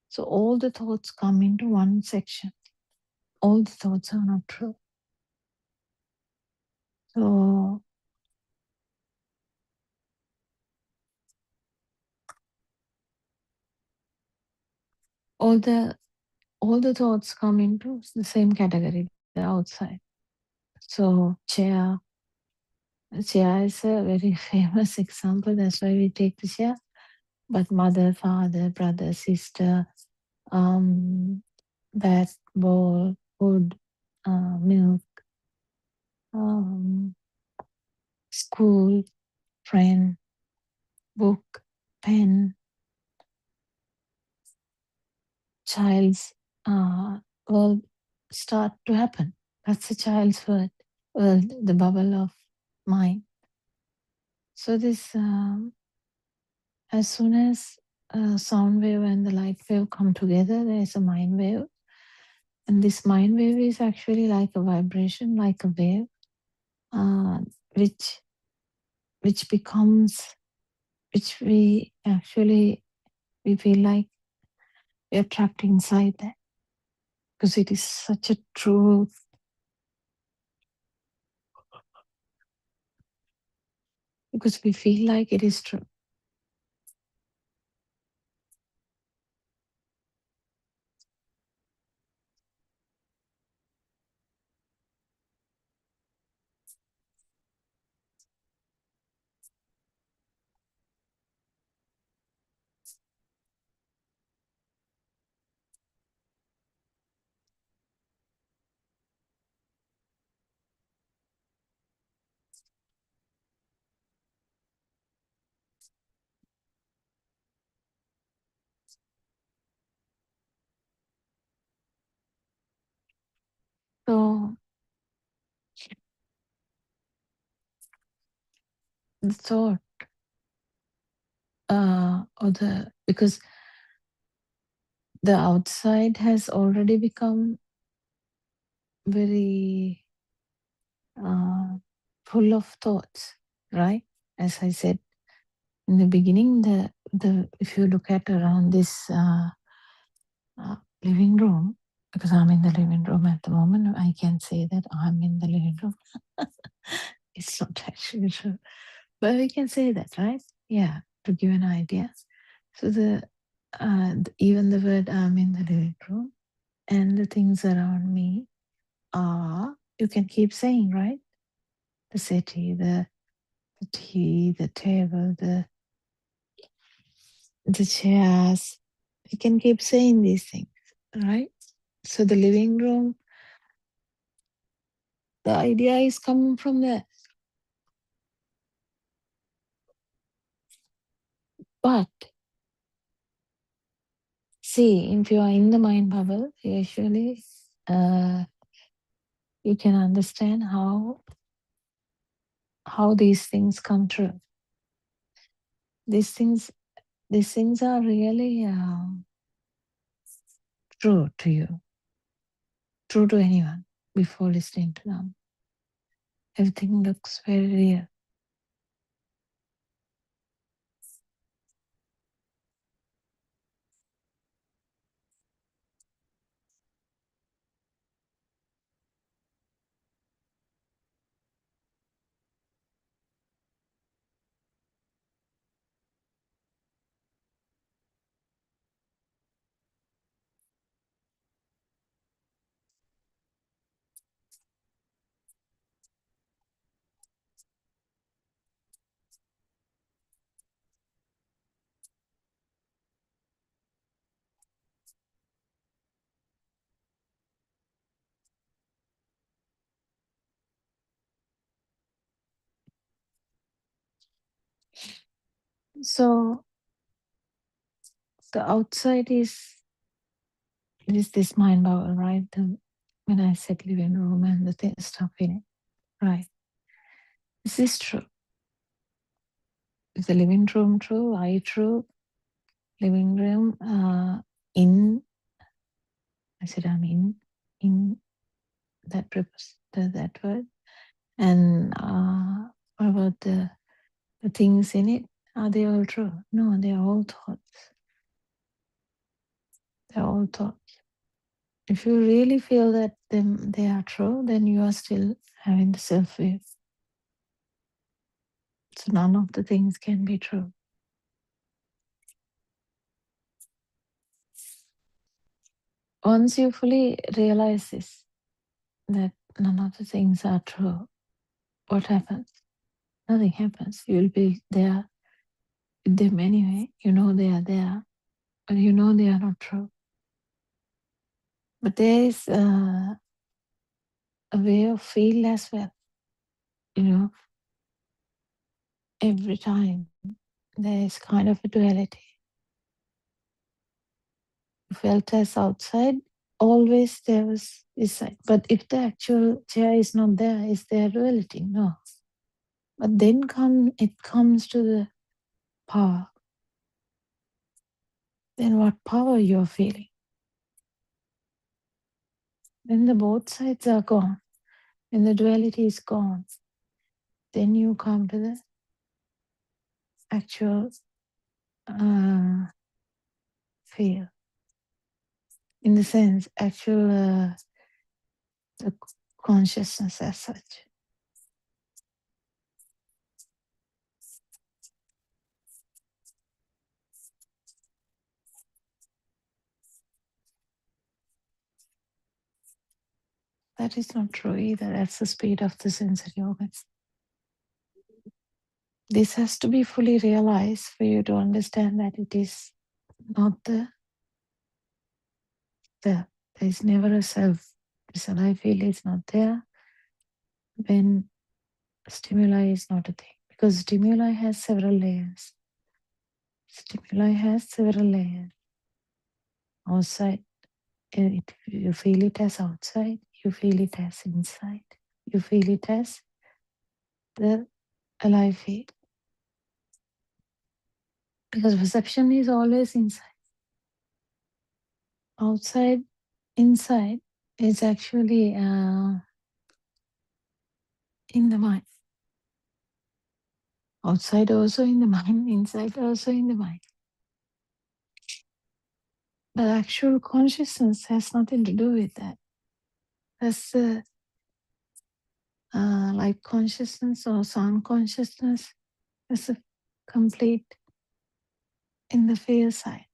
So all the thoughts come into one section. All the thoughts are not true. So all the thoughts come into the same category, the outside. So chair is a very famous example. That's why we take the chair. But mother, father, brother, sister, bat, ball, wood, milk, school, friend, book, pen, child's world start to happen. That's the child's world, the bubble of mind. So this, as soon as sound wave and the light wave come together, there is a mind wave. And this mind wave is actually like a vibration, like a wave, which becomes, which we feel like we are trapped inside that, because it is such a true, because we feel like it is true. So the thought, because the outside has already become very full of thoughts, right? As I said in the beginning, the if you look at around this living room, because I'm in the living room at the moment, I can say that I'm in the living room. It's not actually true, but we can say that, right? Yeah, to give an idea. So even the word I'm in the living room and the things around me are, you can keep saying, right? The city, the tea, the table, the chairs. You can keep saying these things, right? So the living room, the idea is coming from there. But see, if you are in the mind bubble, usually you can understand how these things come true. These things are really true to you, true to anyone before listening to them. Everything looks very real. So the outside is this mind bubble, right? When I said living room and the stuff in it, right? Is this true? Is the living room true? I true? Living room I said I'm in that purpose, that word. And what about the things in it? Are they all true? No, they are all thoughts. They're all thoughts. If you really feel that they are true, then you are still having the self-view. So none of the things can be true. Once you fully realize this, that none of the things are true, what happens? Nothing happens. You'll be there with them anyway. You know they are there, but you know they are not true. But there is a way of feel as well. You know, every time there is kind of a duality. You felt as outside, always there was inside. But if the actual chair is not there, is there duality? No. But then it comes to the power. Then what power you're feeling? When the both sides are gone, when the duality is gone, then you come to the actual feel. In the sense, actual the consciousness as such. That is not true either. That's the speed of the sensory organs. This has to be fully realized for you to understand that it is not the there is never a self. This I feel is not there when stimuli is not a thing. Because stimuli has several layers. Stimuli has several layers. Outside, you feel it as outside, you feel it as inside, you feel it as the alive field. Because perception is always inside. Outside, inside is actually in the mind. Outside also in the mind, inside also in the mind. But actual consciousness has nothing to do with that. That's like consciousness or sound consciousness. That's a complete in the feel side.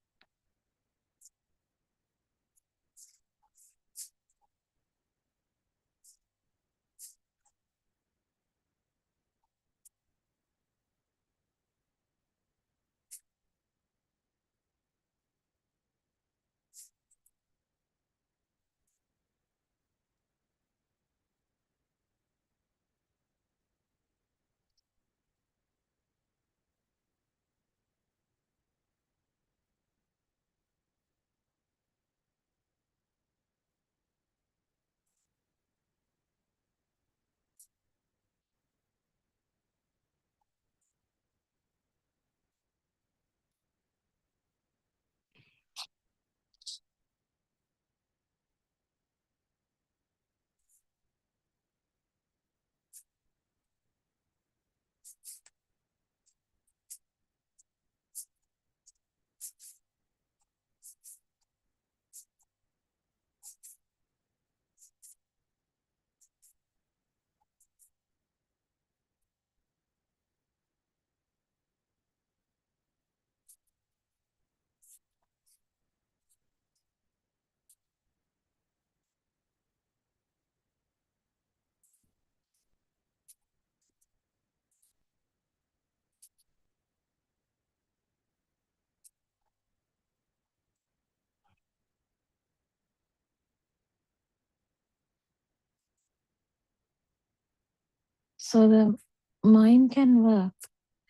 So the mind can work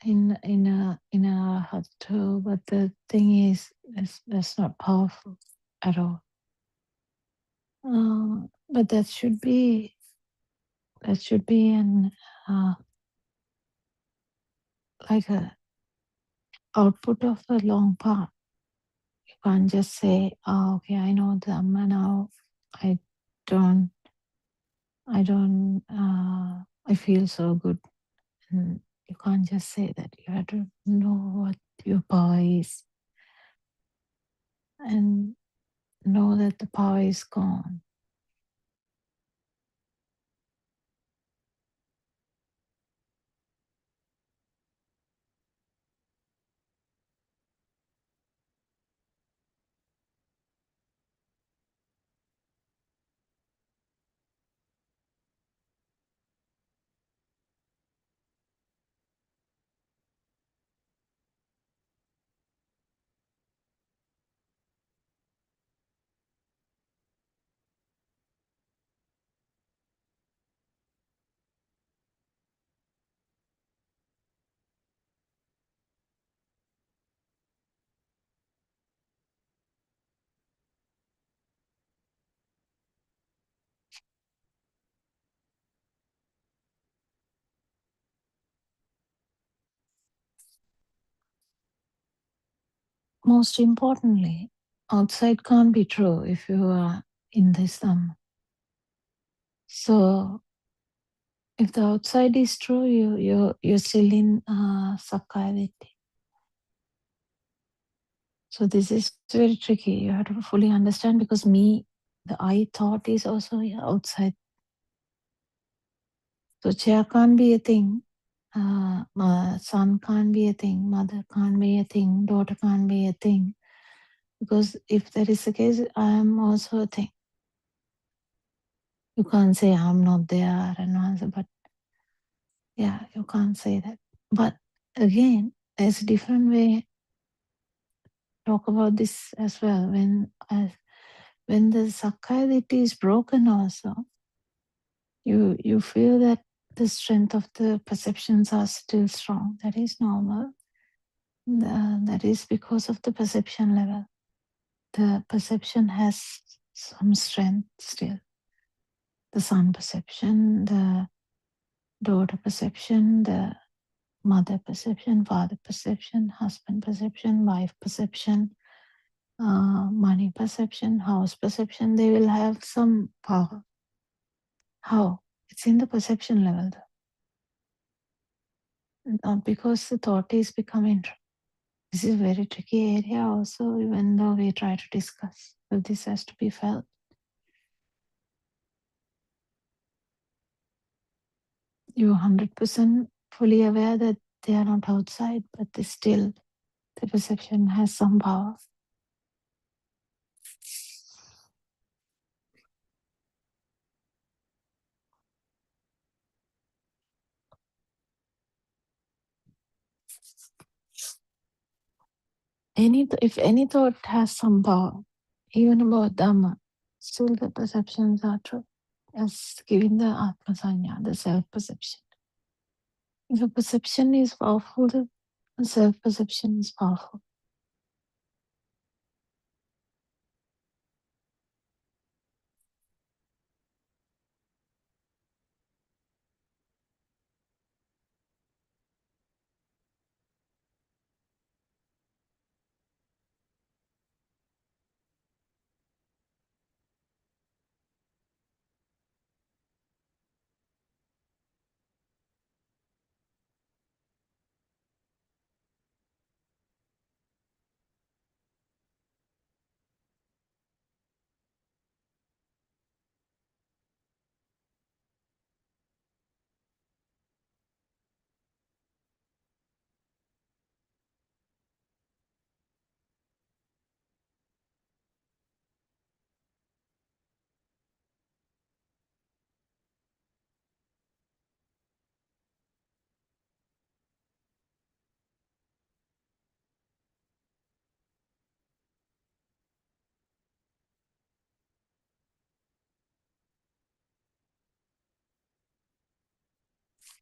in a hut too, but the thing is, that's not powerful at all. But that should be an like a output of a long path. You can't just say, "Oh, okay, I know Dhamma now. I don't. I feel so good." And you can't just say that. You have to know what your power is and know that the power is gone. most importantly, outside can't be true if you are in this Dhamma. So if the outside is true, you're still in Sakkaya Ditthi. So this is very tricky. You have to fully understand, because the I thought is also outside. So chair can't be a thing. Son can't be a thing. Mother can't be a thing. Daughter can't be a thing. Because if that is the case, I am also a thing. You can't say I'm not there and answer, but yeah, you can't say that. But again, there's a different way to talk about this as well. When the Sakkaya Ditthi is broken also, you feel that the strength of the perceptions are still strong. That is normal. That is because of the perception level. The perception has some strength still. The son perception, the daughter perception, the mother perception, father perception, husband perception, wife perception, money perception, house perception, they will have some power. How? It's in the perception level, not because the thought is becoming true. This is a very tricky area also, even though we try to discuss, but this has to be felt. You're 100% fully aware that they are not outside, but still the perception has some power. If any thought has some power, even about Dhamma, still the perceptions are true, as giving the Atma Sanya, the self-perception. If a perception is powerful, the self-perception is powerful.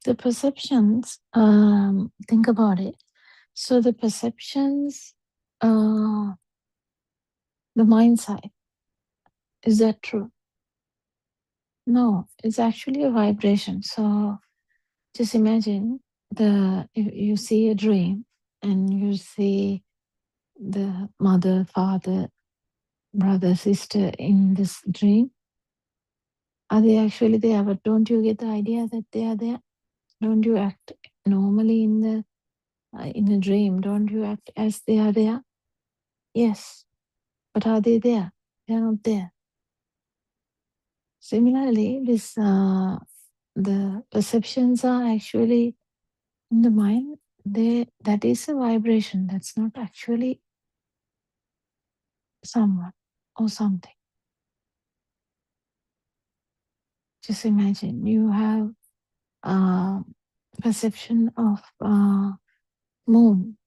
The perceptions, think about it. So the perceptions, the mind side, is that true? No, it's actually a vibration. So just imagine you see a dream and you see the mother, father, brother, sister in this dream. Are they actually there? But don't you get the idea that they are there? Don't you act normally in a dream? Don't you act as they are there? Yes. But are they there? They are not there. Similarly, the perceptions are actually in the mind. That is a vibration. That's not actually someone or something. Just imagine you have perception of moon.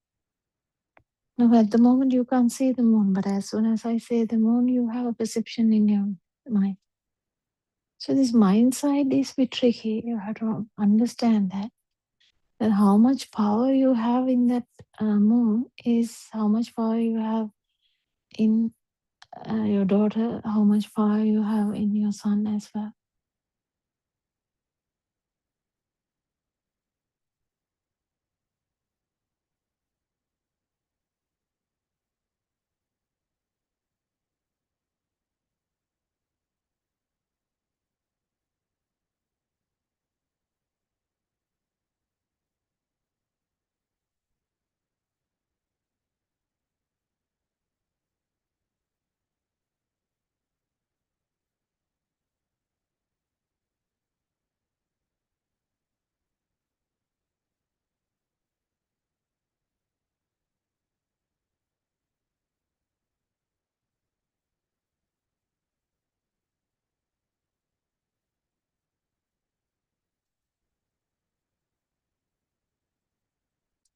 Now, at the moment you can't see the moon, but as soon as I say the moon, you have a perception in your mind. So this mind side is a bit tricky. You have to understand that how much power you have in that moon is how much power you have in your daughter, how much power you have in your son as well.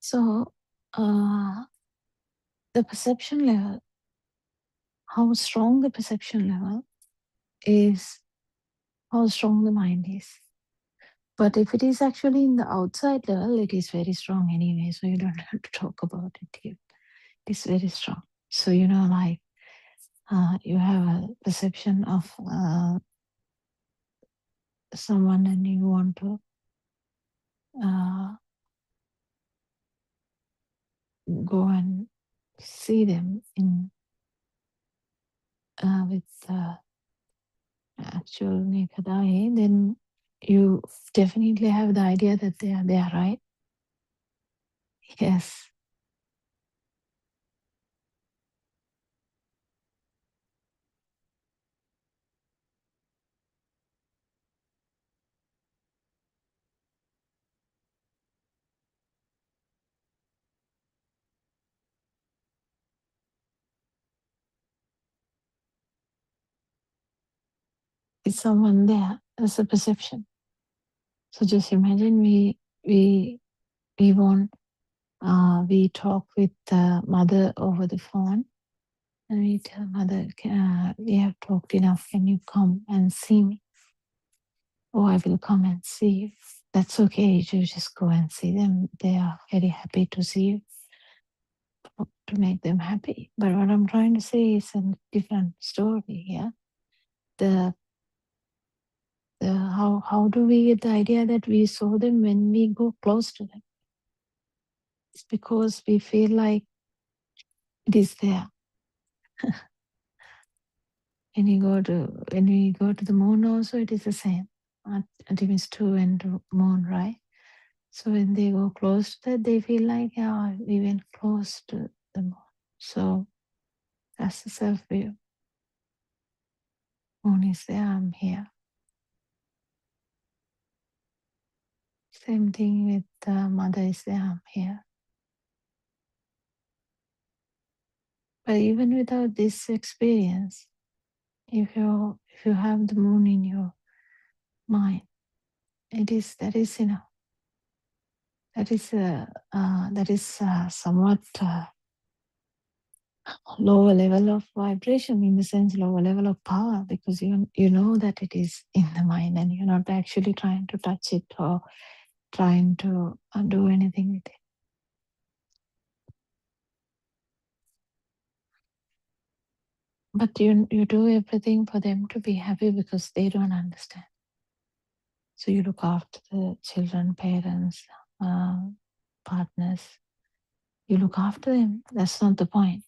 So the perception level, how strong the perception level is, how strong the mind is. But if it is actually in the outside level, it is very strong anyway. So you don't have to talk about it here. It's very strong. So, you know, like you have a perception of someone and you want to go and see them in with actual naked eye, then you definitely have the idea that they are there, right? Yes. Is someone there? That's a perception. So just imagine we want we talk with the mother over the phone, and we tell mother, we have talked enough. Can you come and see me? Oh, I will come and see you. That's okay. You just go and see them. They are very happy to see you, to make them happy. But what I'm trying to say is a different story here. How do we get the idea that we saw them when we go close to them? It's because we feel like it is there. When we go to the moon also, it is the same. Artemis 2 and the moon, right? So when they go close to that, they feel like, yeah, we went close to the moon. So that's the self-view. Moon is there, I'm here. Same thing with mother is there, I'm here. But even without this experience, if you have the moon in your mind, that is enough. That is somewhat lower level of vibration, in the sense lower level of power, because you know that it is in the mind and you're not actually trying to touch it or trying to do anything with it. But you do everything for them to be happy because they don't understand. So you look after the children, parents, partners. You look after them. That's not the point.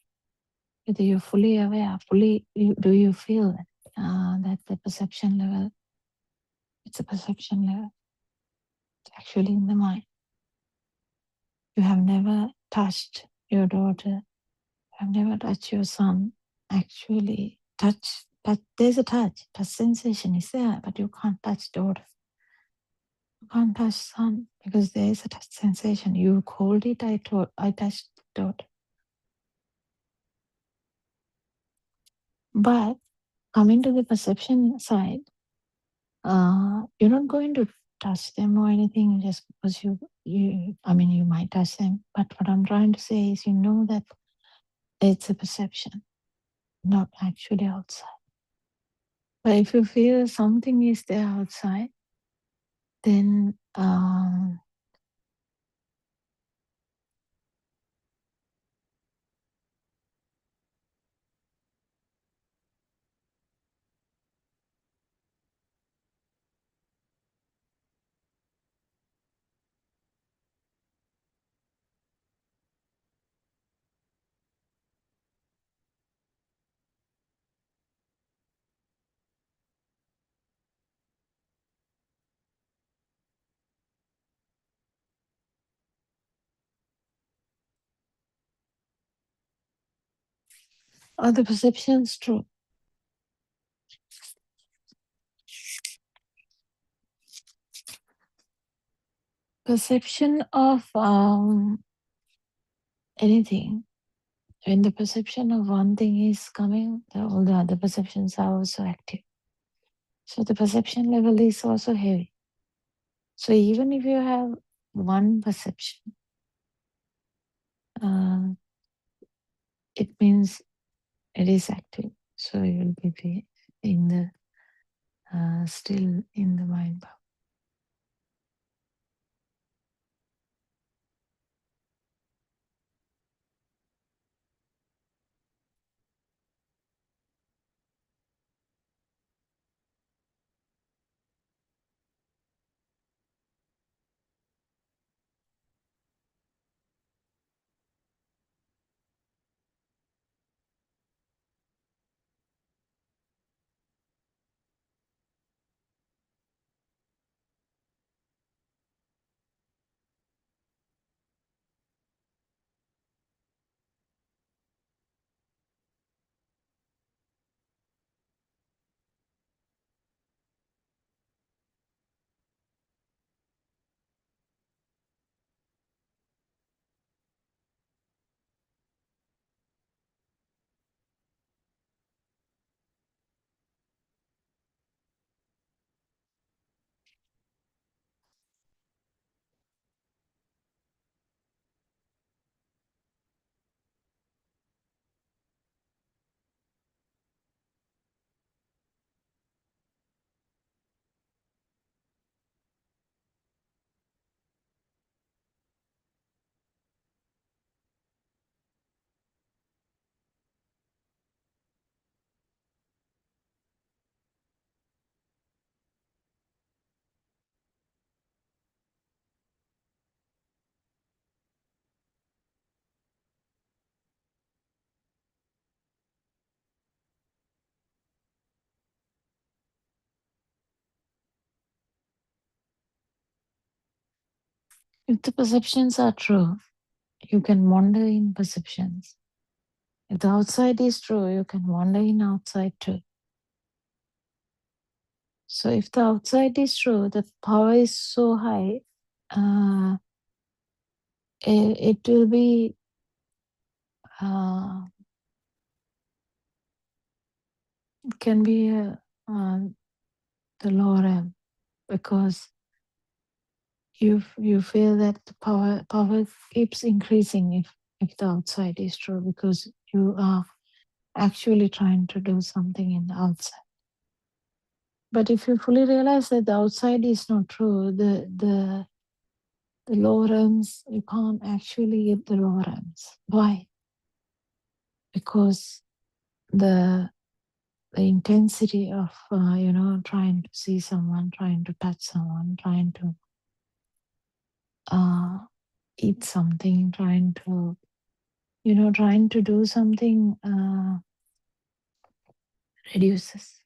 Whether you're fully aware, do you feel that the perception level, it's a perception level. It's actually in the mind. You have never touched your daughter. You have never touched your son. Actually, touch. There's a touch. Touch sensation is there, but you can't touch daughter. You can't touch son because there is a touch sensation. You called it. I touched daughter. But coming to the perception side, you're not going to touch them or anything just because you might touch them. But what I'm trying to say is, you know that it's a perception, not actually outside. But if you feel something is there outside, then are the perceptions true? Perception of anything, when the perception of one thing is coming, all the other perceptions are also active. So the perception level is also heavy. So even if you have one perception, it means it is active. So you will be in the still in the mind power. If the perceptions are true, you can wander in perceptions. If the outside is true, you can wander in outside too. So if the outside is true, the power is so high, it will be it can be the lower realm, because you feel that the power keeps increasing if the outside is true, because you are actually trying to do something in the outside. But if you fully realize that the outside is not true, the lower realms, you can't actually get the lower realms. Why? Because the intensity of trying to see someone, trying to touch someone, trying to eat something, trying to do something reduces,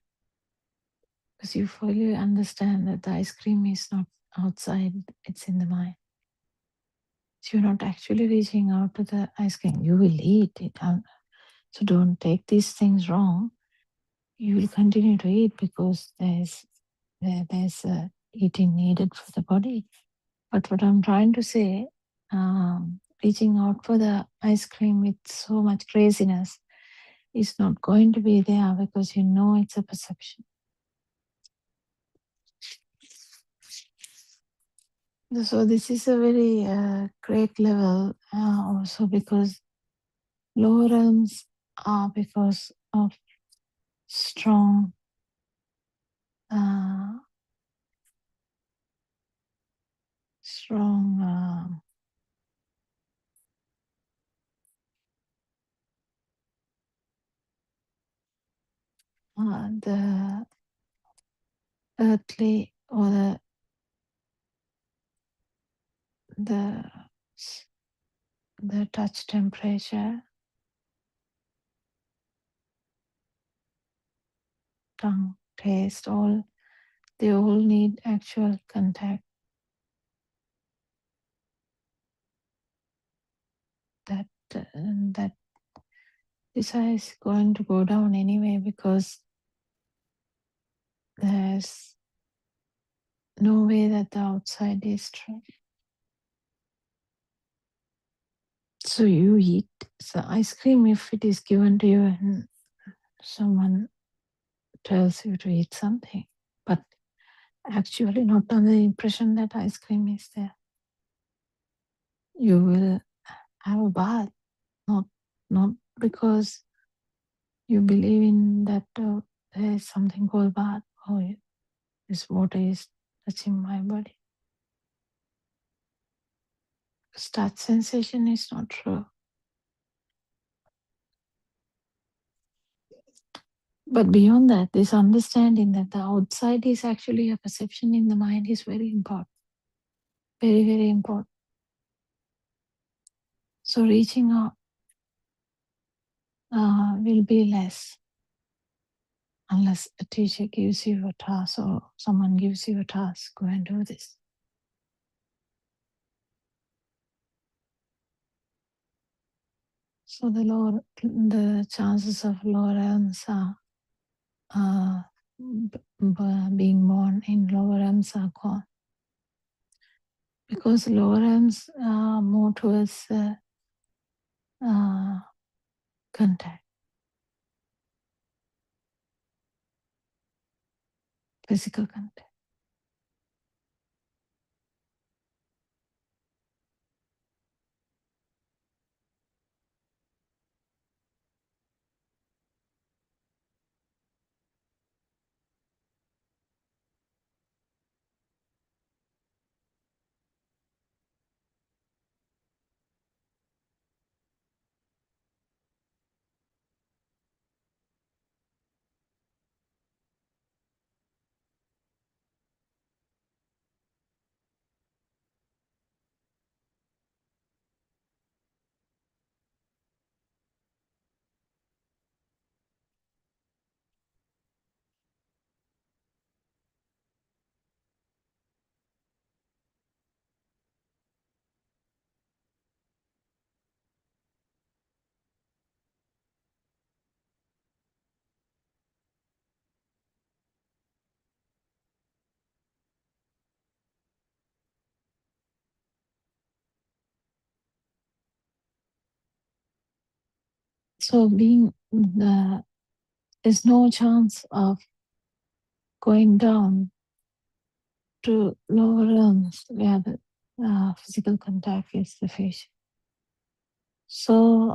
because you fully understand that the ice cream is not outside, it's in the mind. So you're not actually reaching out to the ice cream. You will eat it. So don't take these things wrong. You will continue to eat because there's eating needed for the body. But what I'm trying to say, reaching out for the ice cream with so much craziness is not going to be there, because you know it's a perception. So this is a very great level also, because lower realms are because of strong the earthly or the touch temperature, tongue, taste, they all need actual contact. That desire is going to go down anyway, because there's no way that the outside is true. So you eat the ice cream if it is given to you and someone tells you to eat something, but actually not under the impression that ice cream is there. You will have a bath, not because you believe in that there is something called bath, or this water is touching my body. Because that sensation is not true. But beyond that, this understanding that the outside is actually a perception in the mind is very important. Very, very important. So reaching out will be less unless a teacher gives you a task or someone gives you a task, go and do this. So the chances of lower realms are being born in lower realms are gone. Because lower realms are more towards contact, physical contact. So there's no chance of going down to lower realms where the physical contact is sufficient. So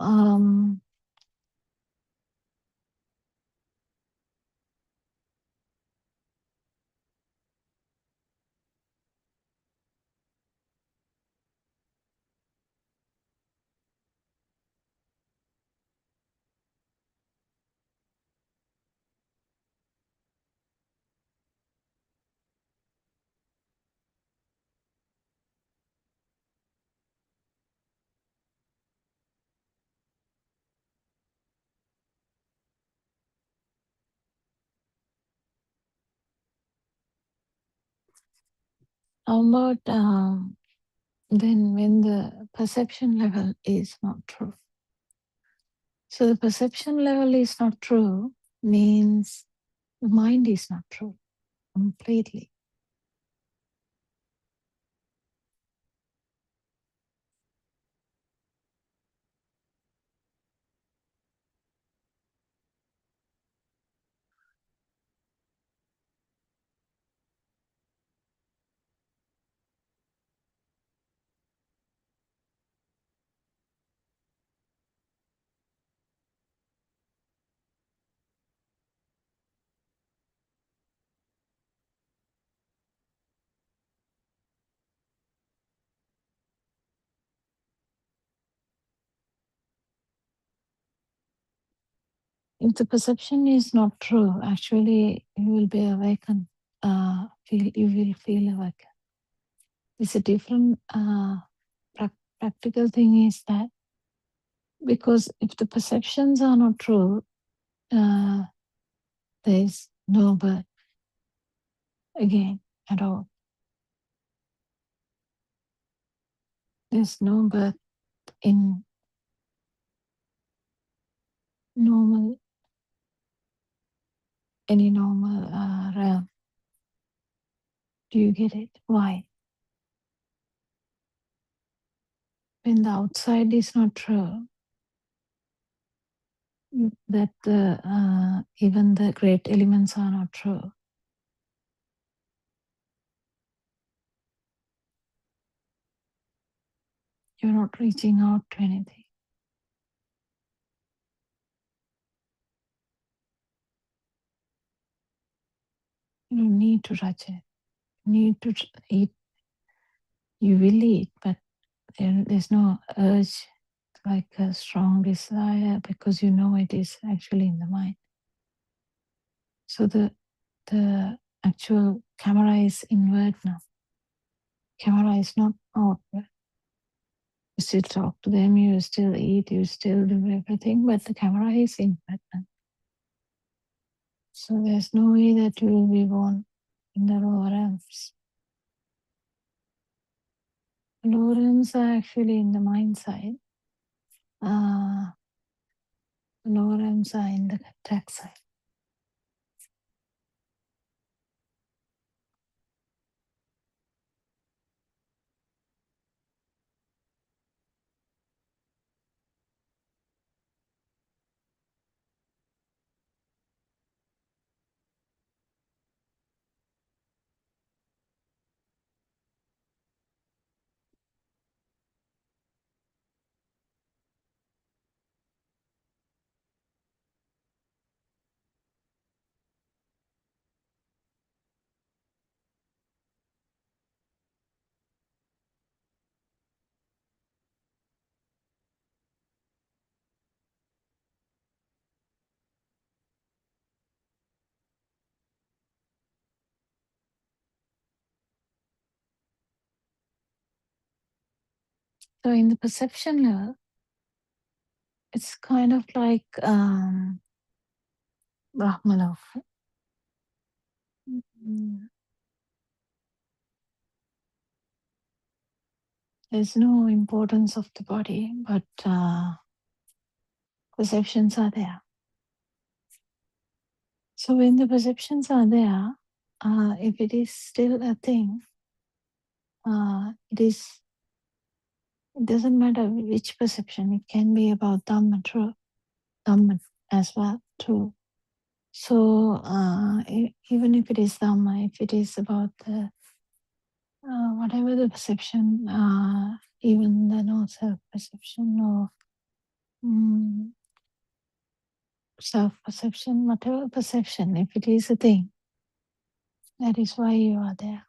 how about then when the perception level is not true? So the perception level is not true means the mind is not true completely. If the perception is not true, actually you will be awakened. You will feel awakened. It's a different practical thing is that because if the perceptions are not true, there is no birth again at all. There's no birth in any normal realm. Do you get it? Why? When the outside is not true, that even the great elements are not true. You're not reaching out to anything. You don't need to touch it. You need to eat. You will eat, but there's no urge like a strong desire because you know it is actually in the mind. So the actual camera is inward now. Camera is not outward. You still talk to them, you still eat, you still do everything, but the camera is inward now. So there's no way that you will be born in the lower realms. Lower realms are actually in the mind side. Lower realms are in the attack side. So in the perception level, it's kind of like Brahmalov. There's no importance of the body, but perceptions are there. So when the perceptions are there, if it is still a thing, it doesn't matter which perception. It can be about Dhamma, true, Dhamma as well, too. So even if it is Dhamma, if it is about the whatever the perception, even the no self-perception or self-perception, whatever perception, if it is a thing, that is why you are there.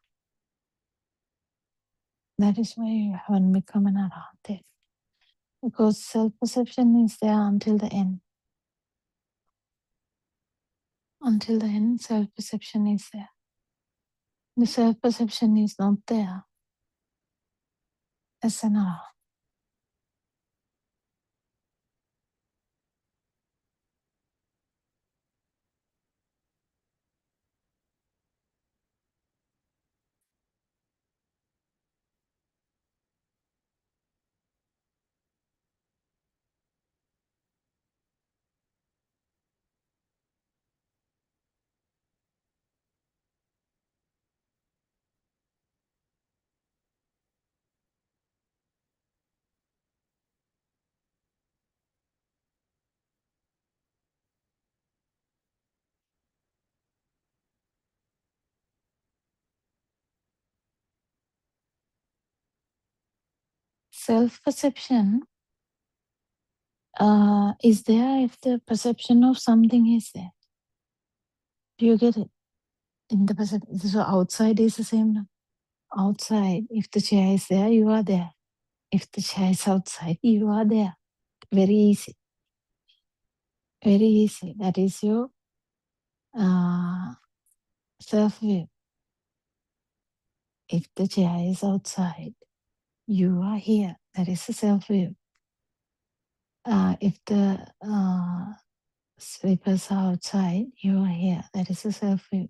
That is why you haven't become an arahant. Because self-perception is there until the end. Until the end, self-perception is there. The self-perception is not there as an arahant. Self-perception is there if the perception of something is there. Do you get it? In the perception, so outside is the same now. Outside, if the chair is there, you are there. If the chair is outside, you are there. Very easy. Very easy. That is your self-view. If the chair is outside, you are here. That is a self-view. If the slippers are outside, you are here. That is a self-view.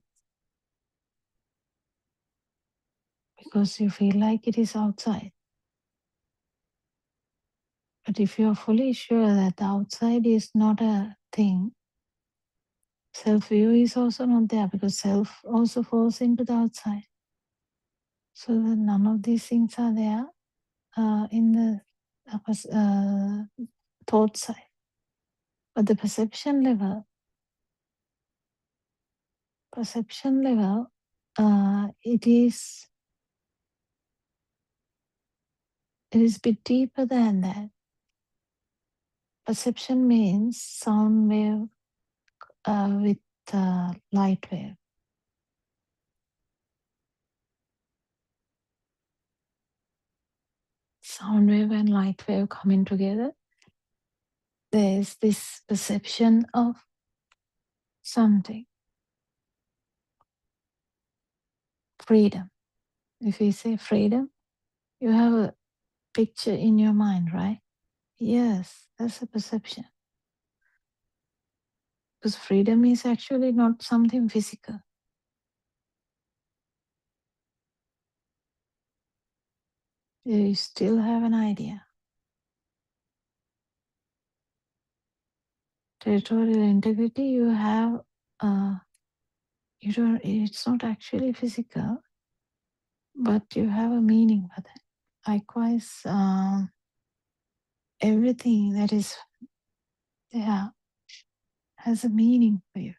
Because you feel like it is outside. But if you are fully sure that the outside is not a thing, self-view is also not there because self also falls into the outside. So that none of these things are there in the thought side. But the perception level, it is It is a bit deeper than that. Perception means sound wave with light wave. Sound wave and light wave coming together. There's this perception of something. Freedom. If you say freedom, you have a picture in your mind, right? Yes, that's a perception. Because freedom is actually not something physical. You still have an idea. Territorial integrity, you have, it's not actually physical, but you have a meaning for that. Likewise, everything that is there has a meaning for you.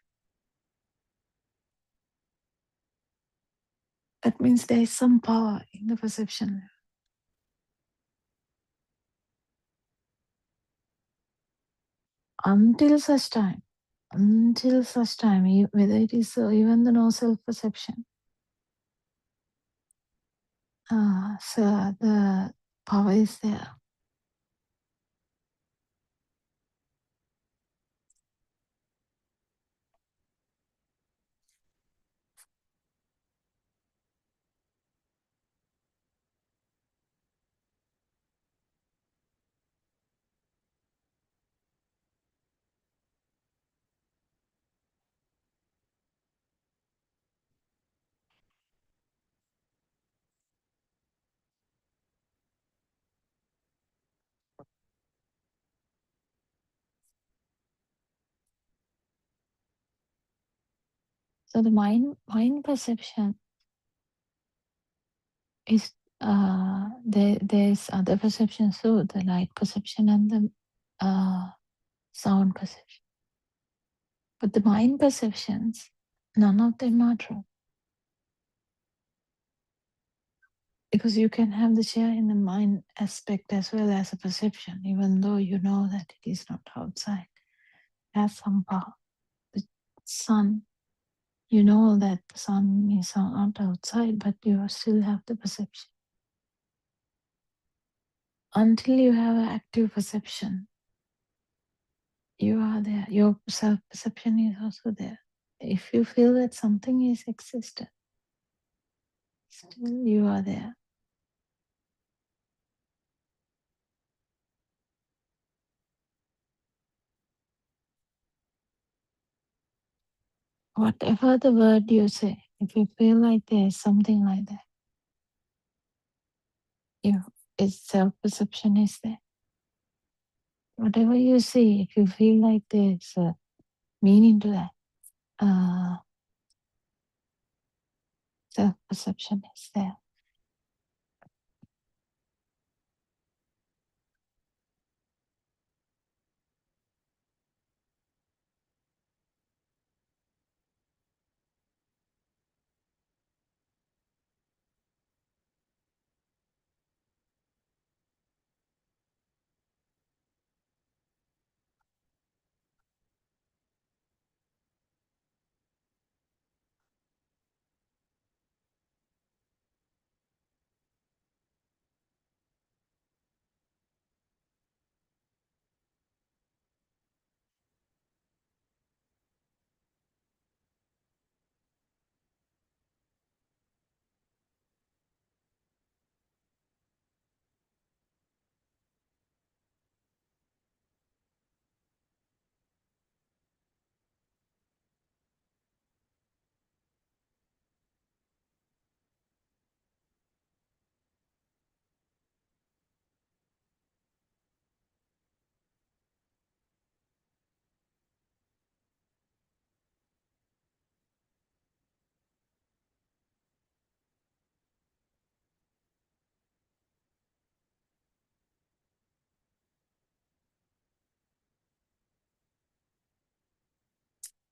That means there is some power in the perception level. Until such time, whether it is even the no self-perception, so the power is there. So the mind perception is there's other perceptions too, the light perception and the sound perception. But the mind perceptions, none of them are true. Because you can have the share in the mind aspect as well as a perception, even though you know that it is not outside. It has some power. The sun, you know that the sun is not outside, but you still have the perception. Until you have an active perception, you are there. Your self-perception is also there. If you feel that something is existent, still you are there. Whatever the word you say, if you feel like there is something like that, its self-perception is there. Whatever you see, if you feel like there's a meaning to that, self-perception is there.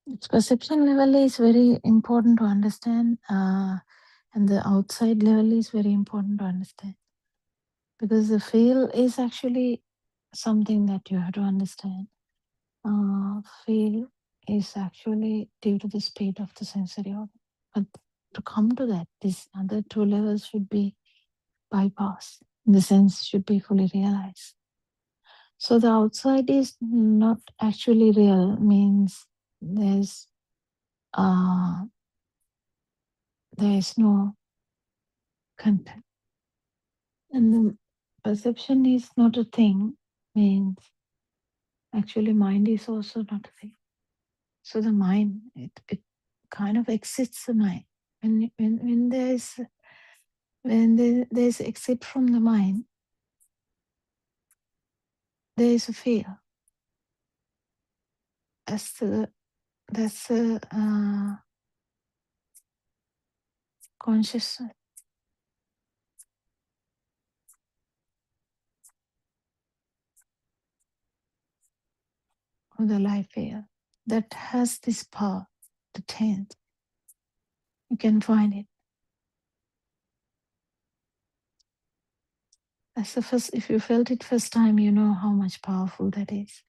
Its perception level is very important to understand, and the outside level is very important to understand. because the feel is actually something that you have to understand. Feel is actually due to the speed of the sensory organ. But to come to that, these other two levels should be bypassed. The sense should be fully realized. So the outside is not actually real, means there's there is no content. And the perception is not a thing, means actually mind is also not a thing. So the mind, it kind of exits the mind. When there's exit from the mind, there is a fear. That's the consciousness of the life fear that has this power, the tenth. You can find it. That's the first. If you felt it first time, you know how much powerful that is.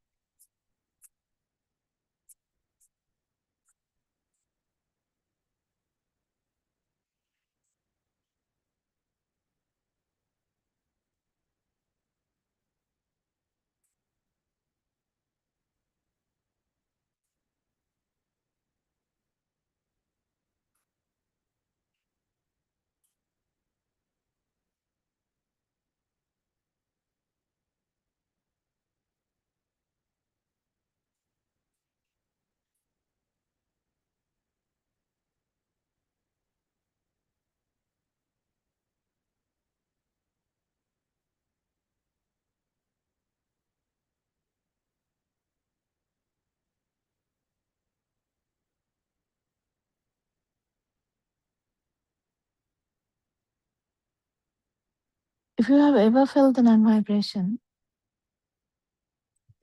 If you have ever felt an vibration,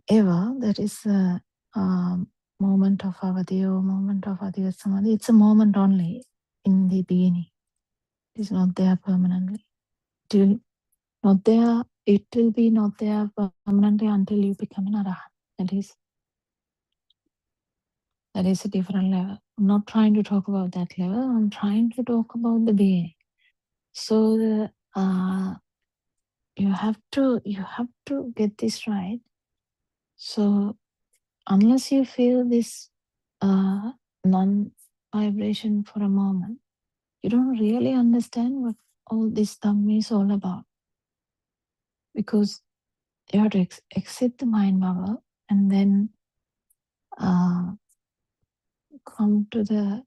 ever, that is a moment of avadiyo, moment of adiya samadhi. It's a moment only in the beginning. It is not there permanently. It will be not there permanently until you become an arahant. That is a different level. I'm not trying to talk about that level. I'm trying to talk about the beginning. So you have to get this right. So unless you feel this non-vibration for a moment, you don't really understand what all this Dhamma is all about. Because you have to exit the mind bubble and then come to the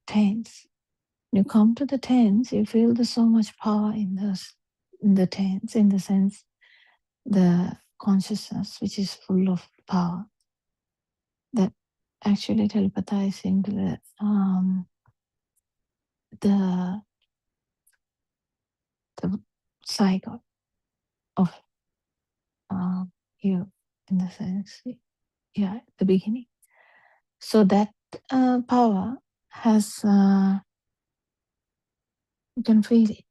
tense. You come to the tense, you feel there's so much power in the tense, in the sense the consciousness which is full of power that actually telepathizes into the zygote of you, in the sense, the beginning. So that power has, you can feel it.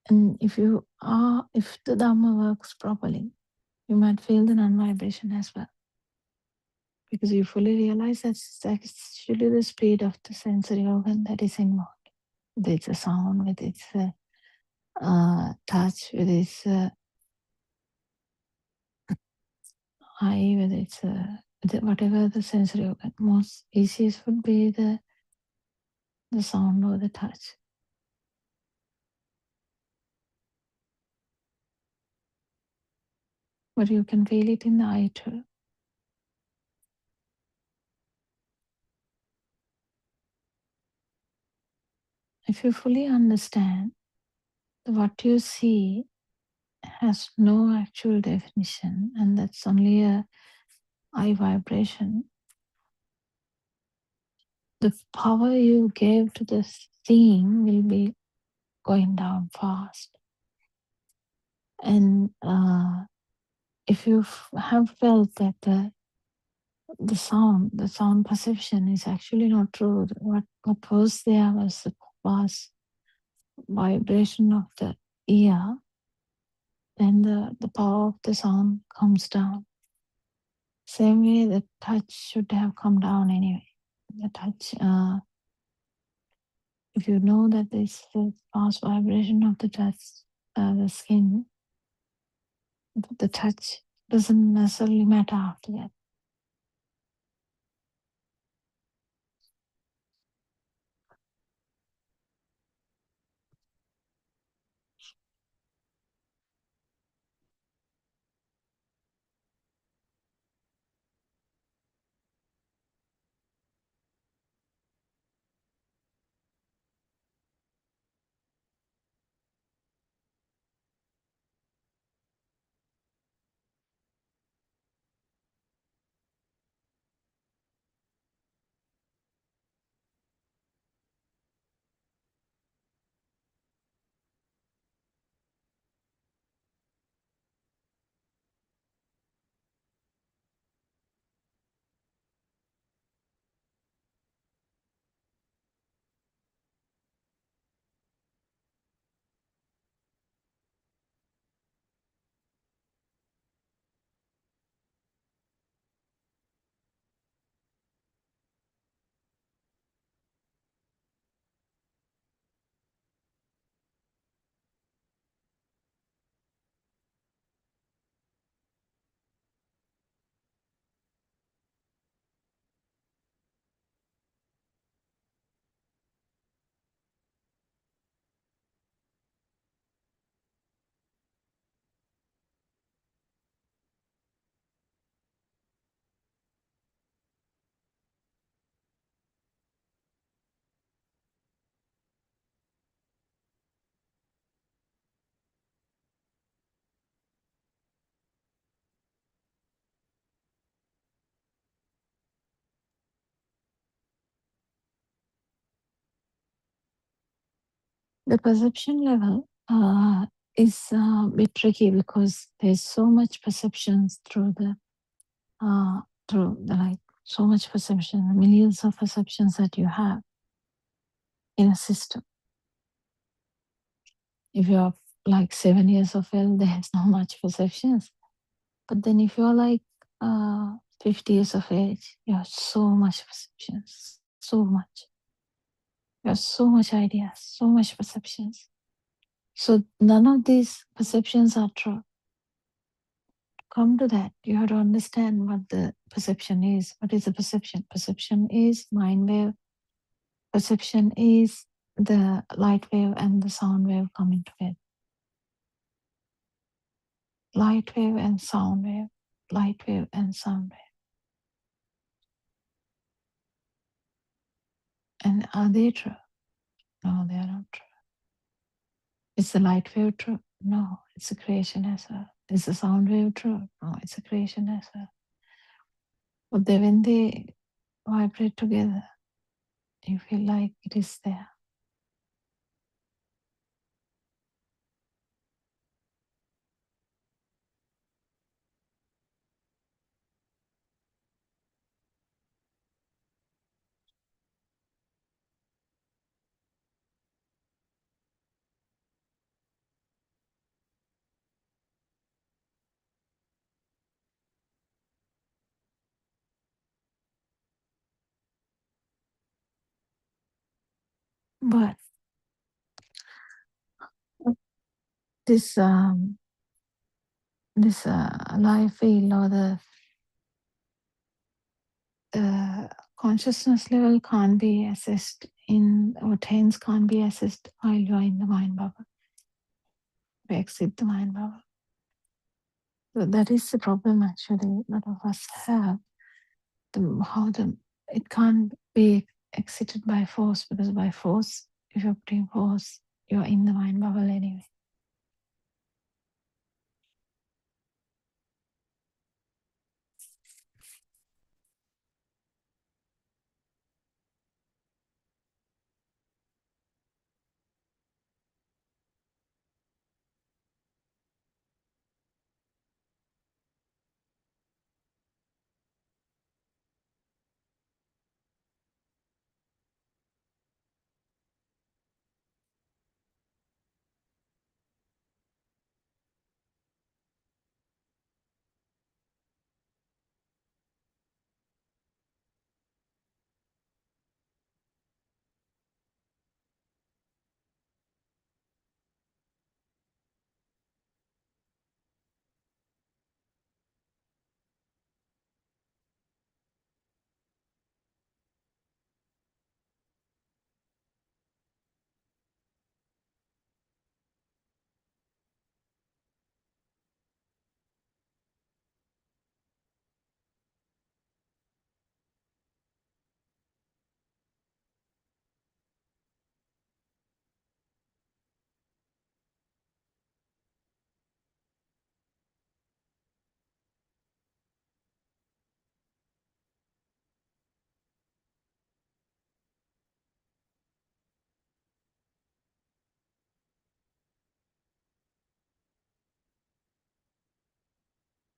And if the Dhamma works properly, you might feel the non-vibration as well. Because you fully realize that's actually the speed of the sensory organ that is involved. Whether it's a sound, whether it's a touch, whether it's a eye, whether it's whatever the sensory organ. Most easiest would be the sound or the touch. But you can feel it in the eye too. If you fully understand that what you see has no actual definition and that's only a eye vibration, the power you gave to the seeing will be going down fast. And if you have felt that the sound perception is actually not true, what was there was the vast vibration of the ear, then the power of the sound comes down. Same way the touch should have come down anyway. The touch, if you know that this is the fast vibration of the touch, the skin, the touch doesn't necessarily matter after that. The perception level is a bit tricky because there's so much perceptions through the like so much perception, millions of perceptions that you have in a system. If you're like 7 years of age, there's not much perceptions. But then if you're like 50 years of age, you have so much perceptions, so much. You have so much ideas, so much perceptions. So none of these perceptions are true. Come to that, you have to understand what the perception is. What is a perception? Perception is mind wave. Perception is the light wave and the sound wave coming together. Light wave and sound wave. Light wave and sound wave. And are they true? No, they are not true. Is the light wave true? No, it's a creation as well. Is the sound wave true? No, it's a creation as well. But then when they vibrate together, you feel like it is there. But this life field or the consciousness level can't be assessed in, or hence can't be assessed while you are in the mind bubble. You exit the mind bubble. So that is the problem actually a lot of us have. It can't be exited by force, because by force, if you're putting force, you're in the mind bubble anyway.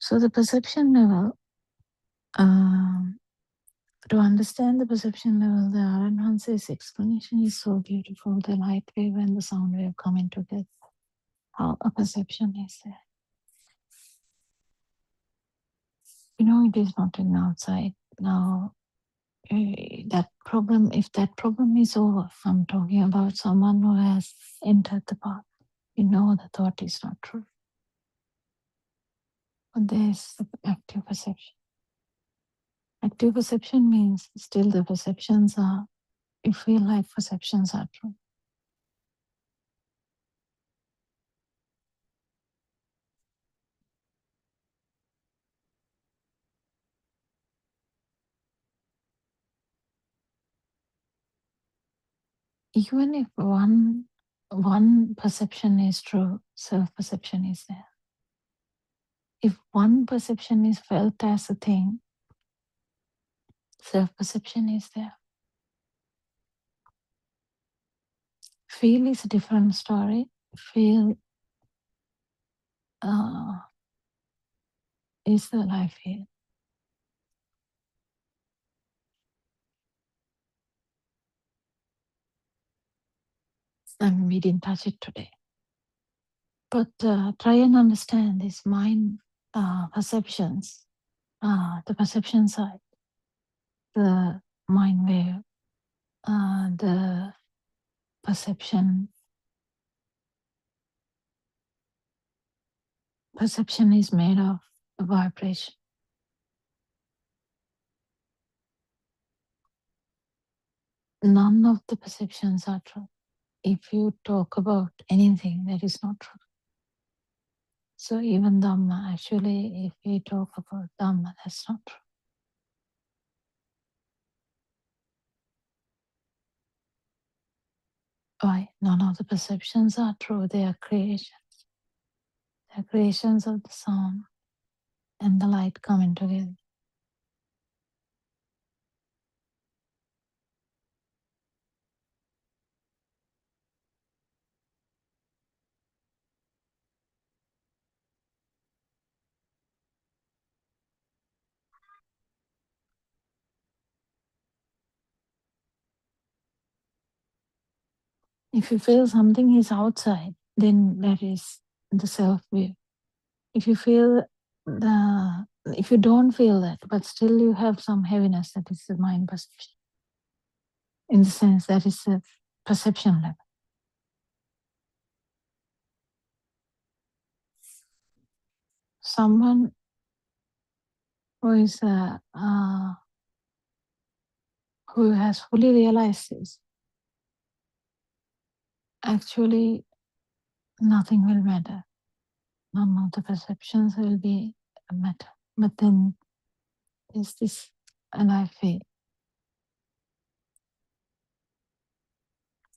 So the perception level, to understand the perception level, the Aranhanse's explanation is so beautiful. The light wave and the sound wave coming together. How a perception is there. You know, it is not in outside. Now, that problem, if that problem is over, I'm talking about someone who has entered the path. You know the thought is not true. But there's the active perception. Active perception means still the perceptions are, you feel like perceptions are true. Even if one perception is true, self-perception is there. If one perception is felt as a thing, self-perception is there. Feel is a different story. Feel is the life here. And we didn't touch it today. But try and understand this mind perceptions, the perception side, the mind wave, the perception. Perception is made of a vibration. None of the perceptions are true. If you talk about anything, that is not true. So even Dhamma, actually, if we talk about Dhamma, that's not true. Why? None of the perceptions are true. They are creations. They are creations of the sound and the light coming together. If you feel something is outside, then that is the self view. If you feel if you don't feel that, but still you have some heaviness, that is the mind perception. In the sense that is a perception level. Someone who is who has fully realized this, actually nothing will matter. None of the perceptions will be a matter. But then is this alive feel?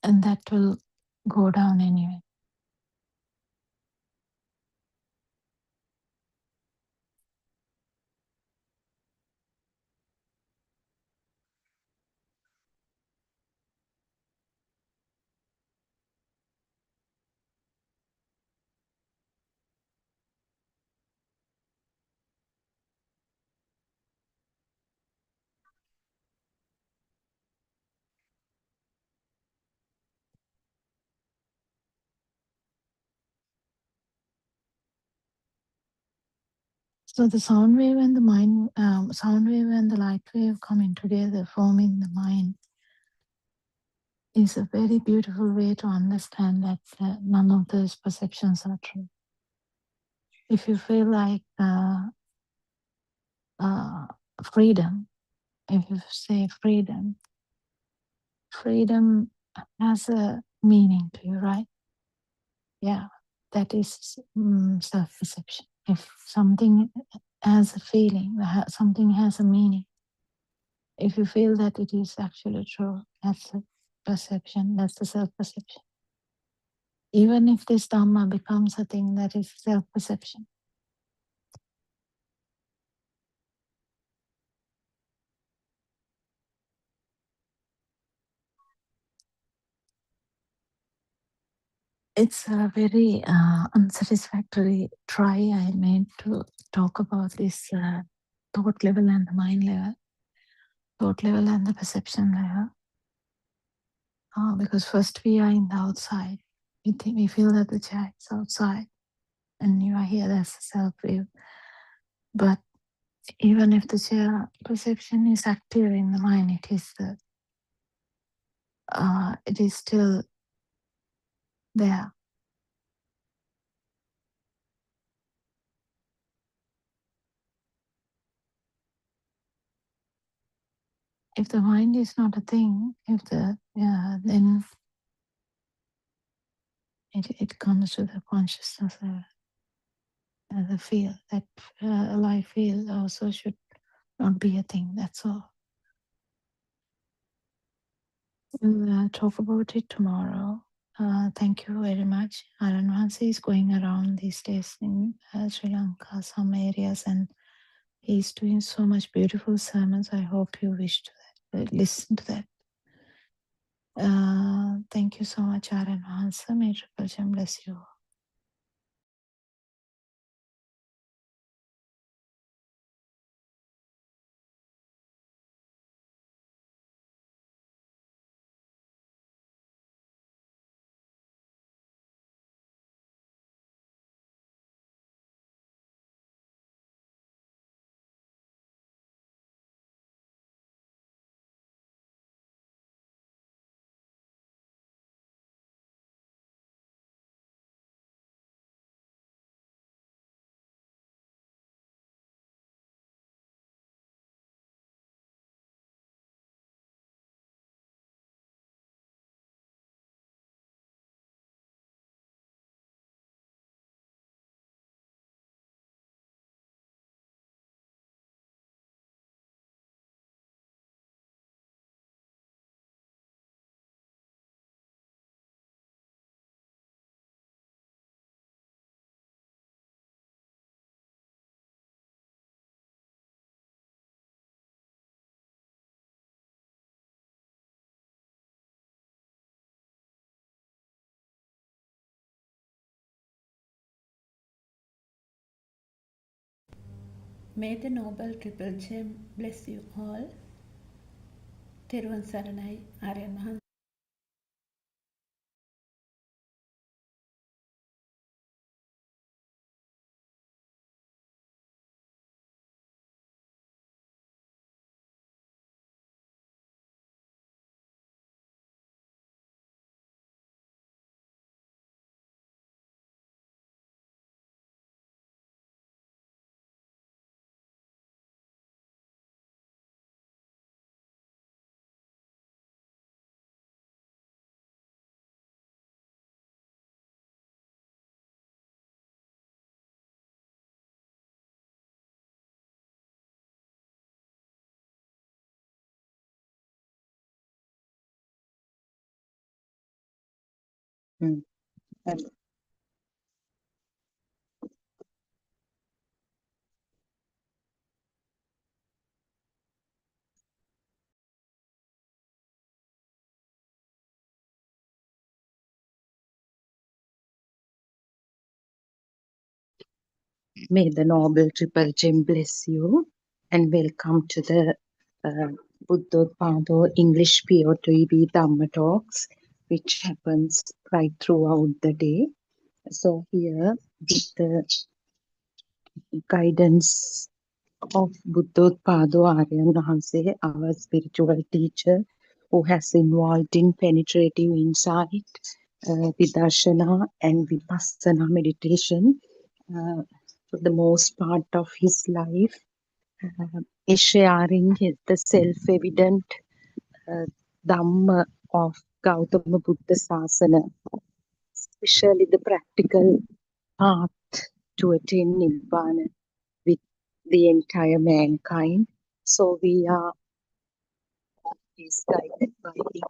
And that will go down anyway. So the sound wave and the mind, sound wave and the light wave coming together, forming the mind, is a very beautiful way to understand that none of those perceptions are true. If you feel like freedom, if you say freedom, freedom has a meaning to you, right? Yeah, that is self-perception. If something has a feeling, something has a meaning, if you feel that it is actually true, that's a perception, that's the self-perception. Even if this Dhamma becomes a thing that is self-perception. It's a very unsatisfactory try I made to talk about this thought level and the mind level, thought level and the perception level. Because first we are in the outside. We feel that the chair is outside and you are here as a self-view. But even if the chair perception is active in the mind, it is still there. If the mind is not a thing, then it comes to the consciousness as a feel that life feel also should not be a thing. That's all. We'll talk about it tomorrow. Thank you very much. Aran Vansi is going around these days in Sri Lanka, some areas, and he's doing so much beautiful sermons. I hope you wish to listen to that. Thank you so much, Aran Vansi. May Triple Gem bless you. May the Noble Triple Gem bless you all. Thiruvan Saranai, Aryan Mahan. Mm. May the Noble Triple Gem bless you and welcome to the Buddothpado English PeoTV Dhamma Talks, which happens right throughout the day. So here, with the guidance of Buddothpado Aryan Mahanse, our spiritual teacher, who has involved in penetrative insight, Vidarshana and Vipassana meditation for the most part of his life, is sharing the self-evident Dhamma of Gautama Buddha Sasana, especially the practical path to attain Nibbana with the entire mankind. So we are always guided by him.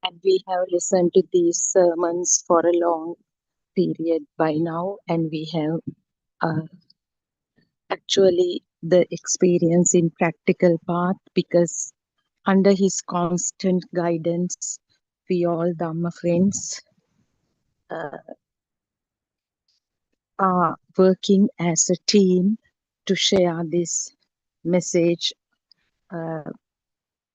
And we have listened to these sermons for a long period by now, and we have actually the experience in practical path, because under his constant guidance, we all Dhamma friends uh, are working as a team to share this message uh,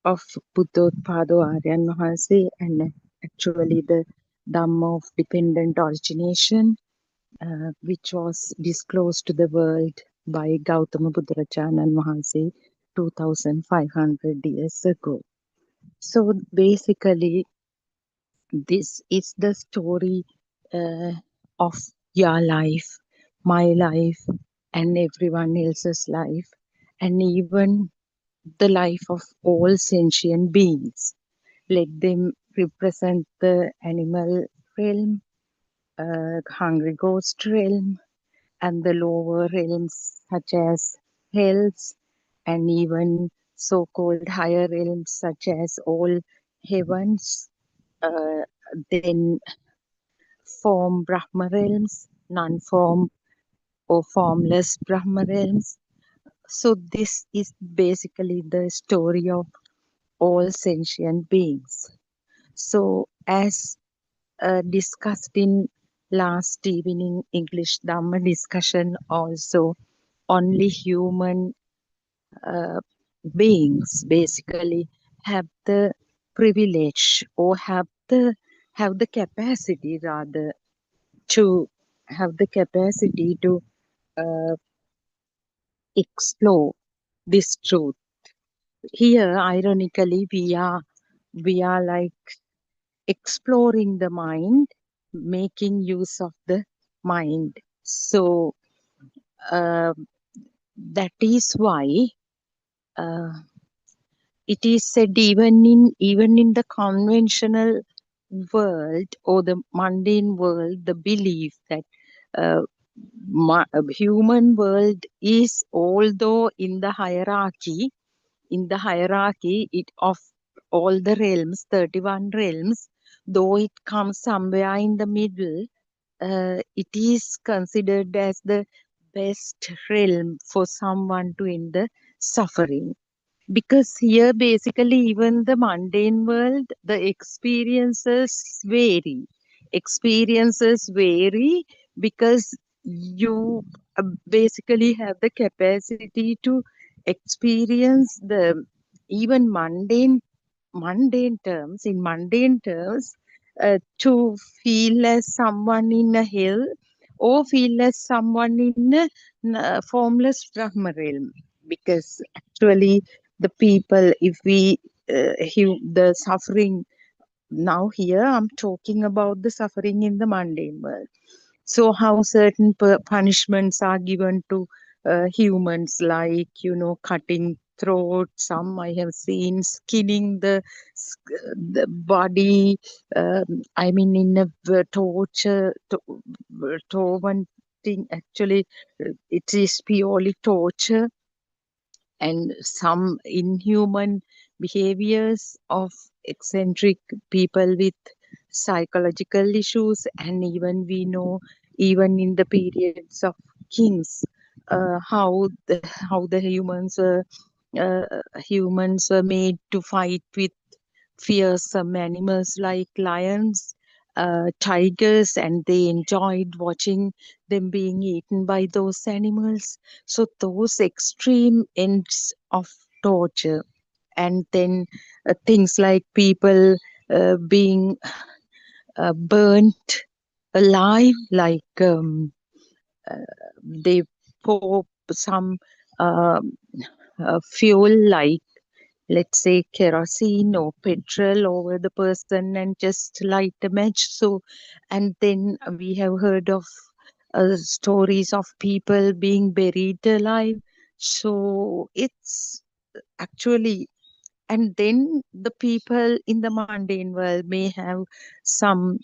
of Buddothpado Aryan Mahanse and actually the Dhamma of dependent origination, which was disclosed to the world by Gautama Buddharajanan Mahanse 2500 years ago. So basically, this is the story of your life, my life, and everyone else's life, and even the life of all sentient beings. Let them represent the animal realm, hungry ghost realm, and the lower realms such as hells, and even so-called higher realms such as all heavens, then form Brahma realms, non-form or formless Brahma realms. So this is basically the story of all sentient beings. So as discussed in last evening English Dhamma discussion also, only human beings basically have the privilege or have the capacity rather to have the capacity to uh, explore this truth. Here, ironically, we are like exploring the mind, making use of the mind. So uh, that is why uh, it is said even in the conventional world or the mundane world, the belief that uh, human world is, although in the hierarchy it of all the realms, 31 realms, though it comes somewhere in the middle, it is considered as the best realm for someone to end the suffering. Because here basically even the mundane world, the experiences vary because you basically have the capacity to experience the even mundane terms, to feel as someone in a hell or feel as someone in a formless Brahma realm. Because actually the people, if we the suffering, now here I'm talking about the suffering in the mundane world. So how certain punishments are given to humans, like cutting throat, some I have seen skinning the body, I mean in a tormenting, actually it is purely torture, and some inhuman behaviors of eccentric people with psychological issues. And even we know, even in the periods of kings, how the uh, humans were made to fight with fearsome animals like lions, tigers, and they enjoyed watching them being eaten by those animals. So those extreme ends of torture, and then things like people being burnt alive, like they pour some um fuel, like let's say kerosene or petrol over the person and just light a match. So, and then we have heard of stories of people being buried alive. So it's actually, and then the people in the mundane world may have some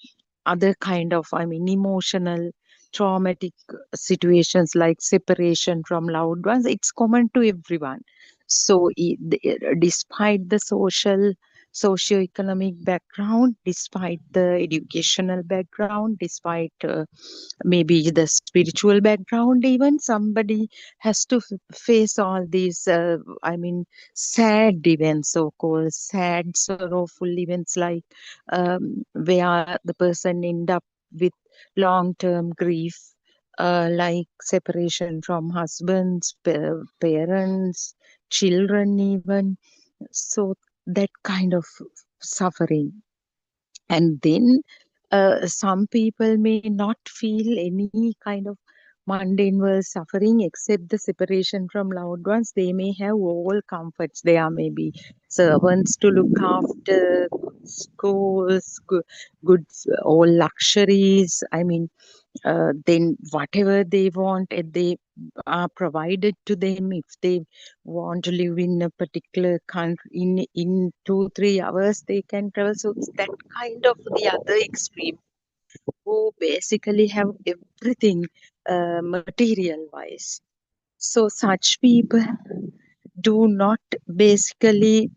other kind of, I mean, emotional traumatic situations like separation from loved ones. It's common to everyone. So despite the socio-economic background, despite the educational background, despite maybe the spiritual background, even somebody has to face all these I mean sad events, so called sad sorrowful events, like where the person end up with long-term grief, like separation from husbands, parents, children even. So that kind of suffering. And then some people may not feel any kind of mundane world suffering except the separation from loved ones. They may have all comforts. There may be servants to look after, schools, goods, all luxuries. I mean, then whatever they want, they are provided to them. If they want to live in a particular country, in 2-3 hours they can travel. So it's that kind of the other extreme, who basically have everything material wise. So such people do not basically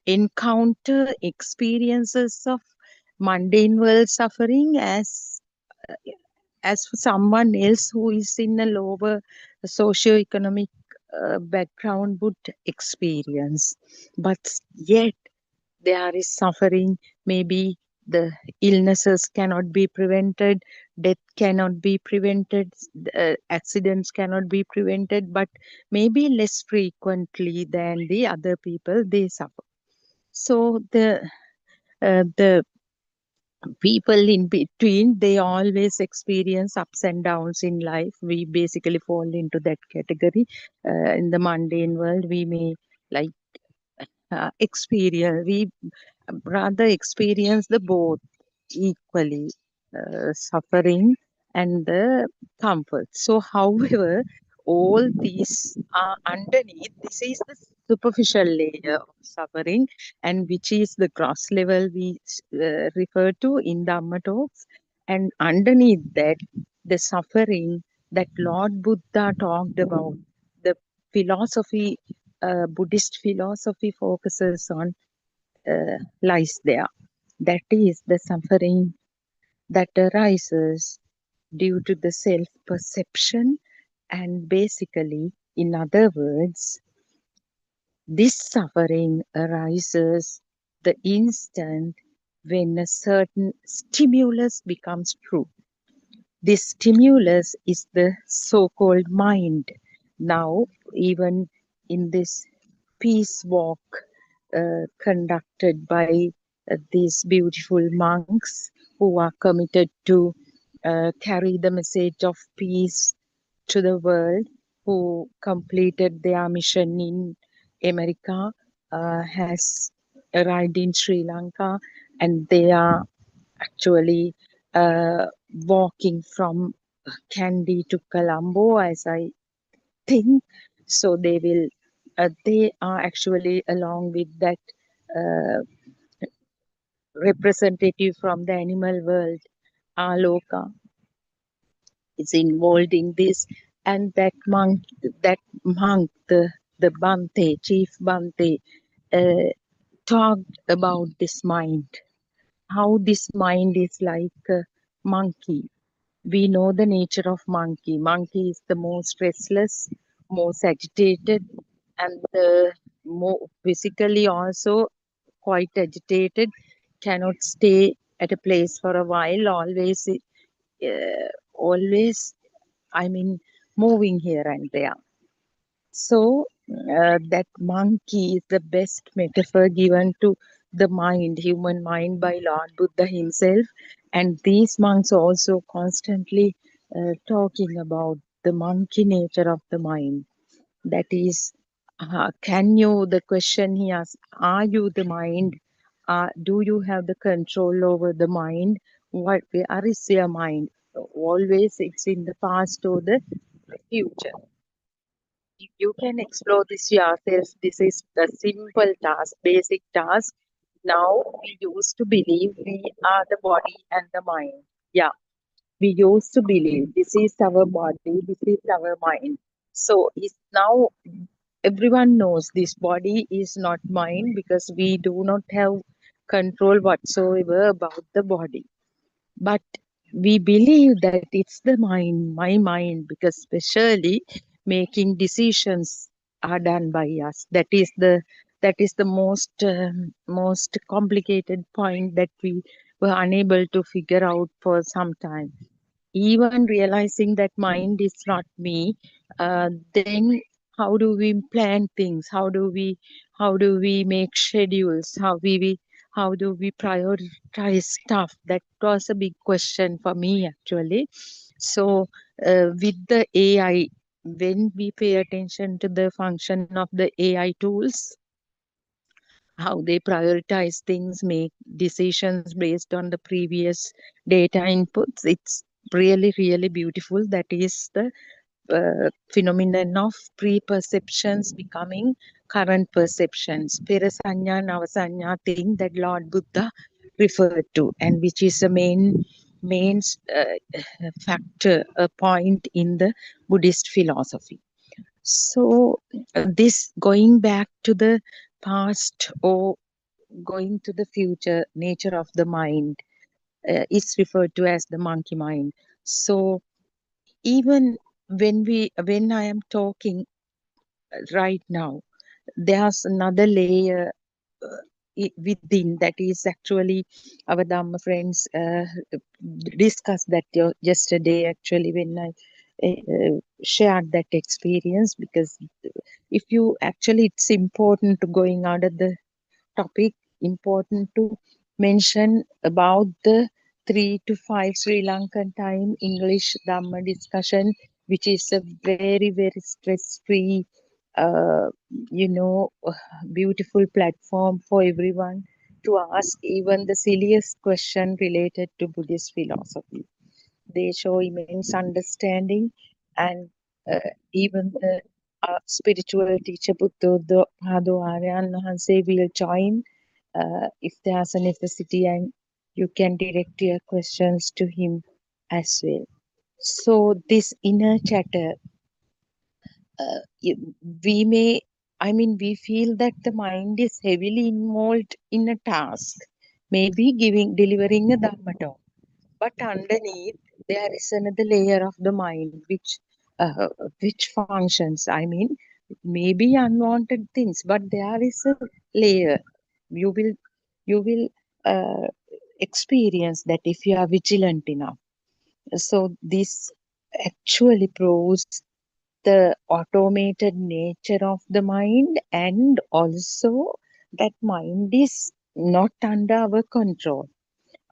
encounter experiences of mundane world suffering as for someone else who is in a lower socio-economic background would experience. But yet there is suffering. Maybe the illnesses cannot be prevented, death cannot be prevented, accidents cannot be prevented, but maybe less frequently than the other people they suffer. So the people in between, they always experience ups and downs in life. We basically fall into that category. In the mundane world, we may like experience, we rather experience the both equally, suffering and the comfort. So however, all these are underneath. This is the superficial layer of suffering, and which is the gross level we refer to in Dhamma talks. And underneath that, the suffering that Lord Buddha talked about, the philosophy, Buddhist philosophy focuses on, lies there. That is the suffering that arises due to the self perception, and basically, in other words, this suffering arises the instant when a certain stimulus becomes true. This stimulus is the so-called mind. Now, even in this peace walk conducted by these beautiful monks who are committed to carry the message of peace to the world, who completed their mission in America, has arrived in Sri Lanka, and they are actually walking from Kandy to Colombo, as I think. So they are actually, along with that representative from the animal world, Aloka, is involved in this. And that monk, the Bhante, Chief Bhante, talked about this mind, how this mind is like a monkey. We know the nature of monkey. Monkey is the most restless, most agitated, and the more physically also quite agitated, cannot stay at a place for a while, always, I mean, moving here and there. So that monkey is the best metaphor given to the mind, human mind, by Lord Buddha himself. And these monks also constantly talking about the monkey nature of the mind. That is, the question he asked, are you the mind? Do you have the control over the mind? Where is your mind? Always it's in the past or the future. You can explore this yourself. This is the simple task, basic task. Now we used to believe we are the body and the mind. Yeah, we used to believe this is our body, this is our mind. So it's now everyone knows this body is not mine, because we do not have control whatsoever about the body. But we believe that it's the mind, my mind, because especially making decisions are done by us. That is the most complicated point that we were unable to figure out for some time. Even realizing that mind is not me, then how do we plan things? How do we make schedules? How do we prioritize stuff? That was a big question for me actually. So with the AI, when we pay attention to the function of the AI tools, how they prioritize things, make decisions based on the previous data inputs. It's really, really beautiful. That is the phenomenon of pre-perceptions becoming current perceptions. Pirasanya Navasanya thing that Lord Buddha referred to, and which is a main factor, a point in the Buddhist philosophy. So this going back to the past or going to the future nature of the mind is referred to as the monkey mind. So even when I am talking right now, there's another layer within that is actually our Dhamma friends discussed that yesterday actually when I shared that experience, because if you actually, it's important to going out of the topic, important to mention about the 3 to 5 Sri Lankan time English Dhamma discussion, which is a very, very stress-free, uh, beautiful platform for everyone to ask even the silliest question related to Buddhist philosophy. They show immense understanding, and even the spiritual teacher Buddothpado Aryan Hanse will join if there's a necessity, and you can direct your questions to him as well. So this inner chatter, we feel that the mind is heavily involved in a task, maybe delivering a Dhamma talk. But underneath, there is another layer of the mind which functions. Maybe unwanted things, but there is a layer. You will uh, experience that if you are vigilant enough. So this actually proves the automated nature of the mind, and also that mind is not under our control.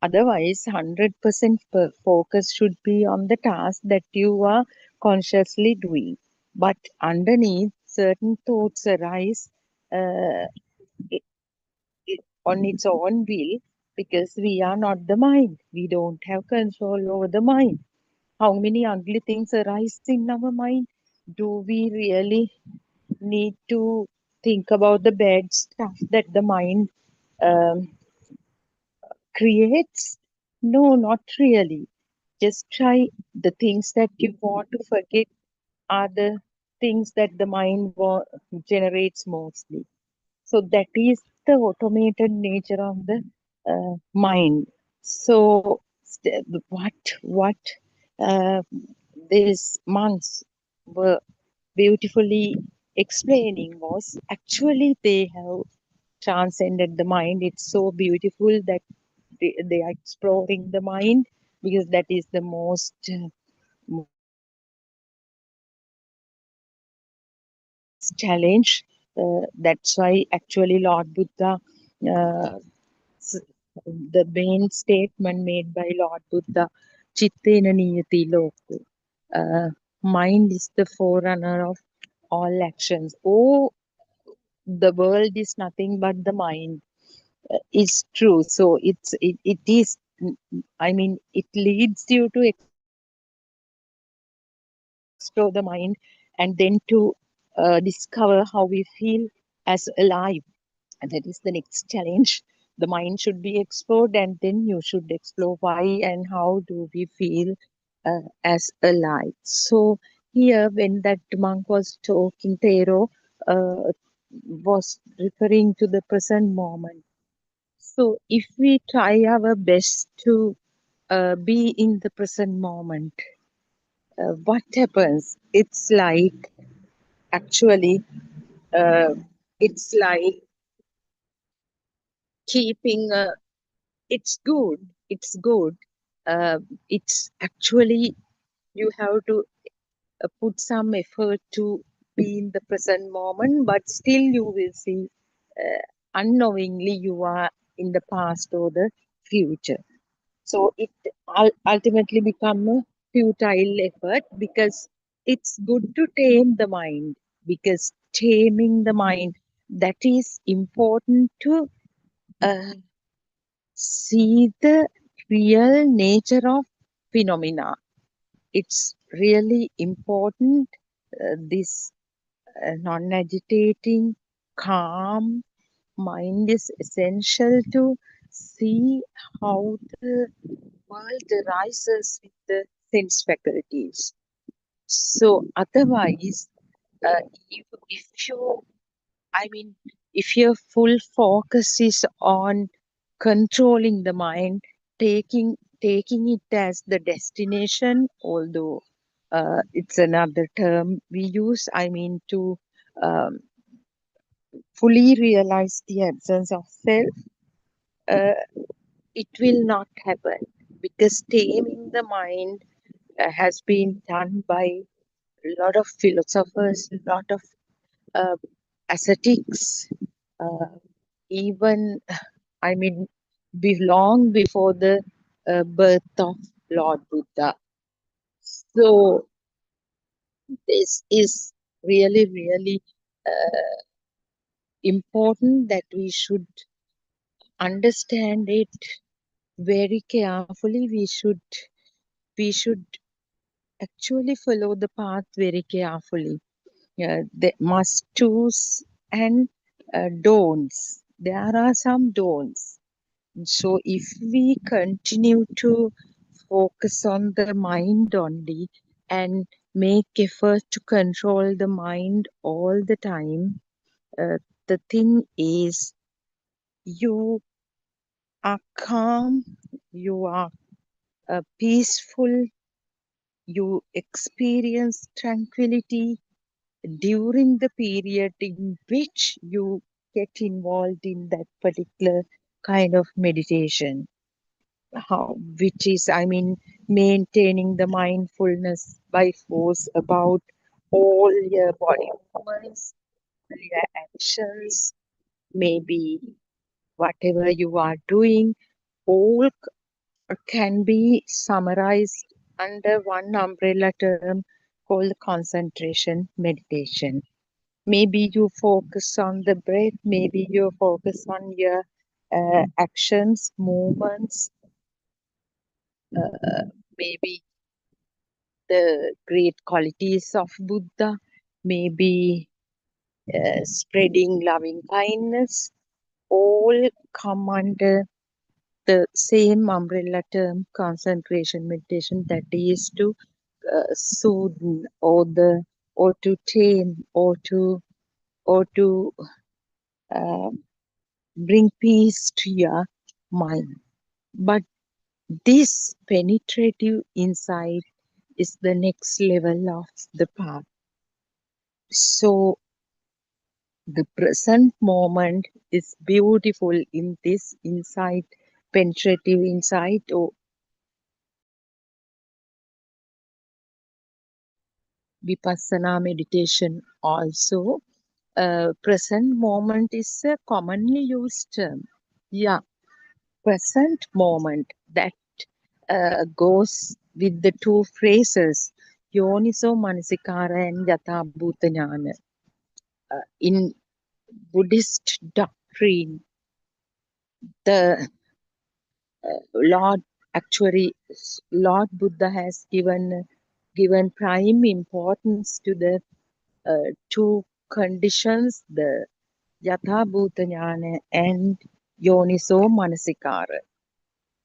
Otherwise, 100% focus should be on the task that you are consciously doing. But underneath, certain thoughts arise uh, i- on its own will, because we are not the mind. We don't have control over the mind. How many ugly things arise in our mind? Do we really need to think about the bad stuff that the mind um, creates? No, not really. Just try. The things that you want to forget are the things that the mind generates mostly. So that is the automated nature of the mind. So what uh, these monks were beautifully explaining was actually they have transcended the mind. It's so beautiful that they are exploring the mind, because that is the most challenge. That's why actually Lord Buddha, uh, s- the main statement made by Lord Buddha, Chittena niyati loko. Mind is the forerunner of all actions. Oh, the world is nothing but the mind. Is true. So it is. It leads you to explore the mind, and then to discover how we feel as alive. And that is the next challenge. The mind should be explored, and then you should explore why and how do we feel as alive. So here, when that monk was talking, Tero was referring to the present moment. So if we try our best to be in the present moment, what happens? Actually, uh, it's like keeping it's good it's good. It's actually you have to put some effort to be in the present moment, but still you will see unknowingly you are in the past or the future. So it ultimately become a futile effort because it's good to tame the mind, because taming the mind, that is important to uh, see the real nature of phenomena. It's really important. This non-agitating, calm mind is essential to see how the world arises with the sense faculties. So otherwise, if you, I mean, if your full focus is on controlling the mind, taking it as the destination, although it's another term we use, I mean, to um, fully realize the absence of self, uh, it will not happen because taming the mind has been done by a lot of philosophers, a lot of uh, ascetics, uh, even, I mean, long before the birth of Lord Buddha. So this is really, really important that we should understand it very carefully. We should actually follow the path very carefully. The must choose and don'ts. There are some don'ts. So if we continue to focus on the mind only and make effort to control the mind all the time, the thing is you are calm, you are peaceful, you experience tranquility during the period in which you get involved in that particular kind of meditation. Which is, I mean, maintaining the mindfulness by force about all your body movements, your actions, maybe whatever you are doing, all can be summarized under one umbrella term called concentration meditation. Maybe you focus on the breath, maybe you focus on your actions, movements, maybe the great qualities of Buddha, maybe spreading loving kindness, all come under the same umbrella term concentration meditation, that is to soothe or to tame or to uh, bring peace to your mind. But this penetrative insight is the next level of the path. So the present moment is beautiful in this insight, penetrative insight, or vipassana meditation also. Present moment is a commonly used term. Yeah, present moment, that goes with the two phrases yoniso manasikara and yatha bhuta jnana. In Buddhist doctrine, the Lord actually Lord Buddha has given prime importance to the two conditions, the yatha bhuta jnana and yoniso manasikara.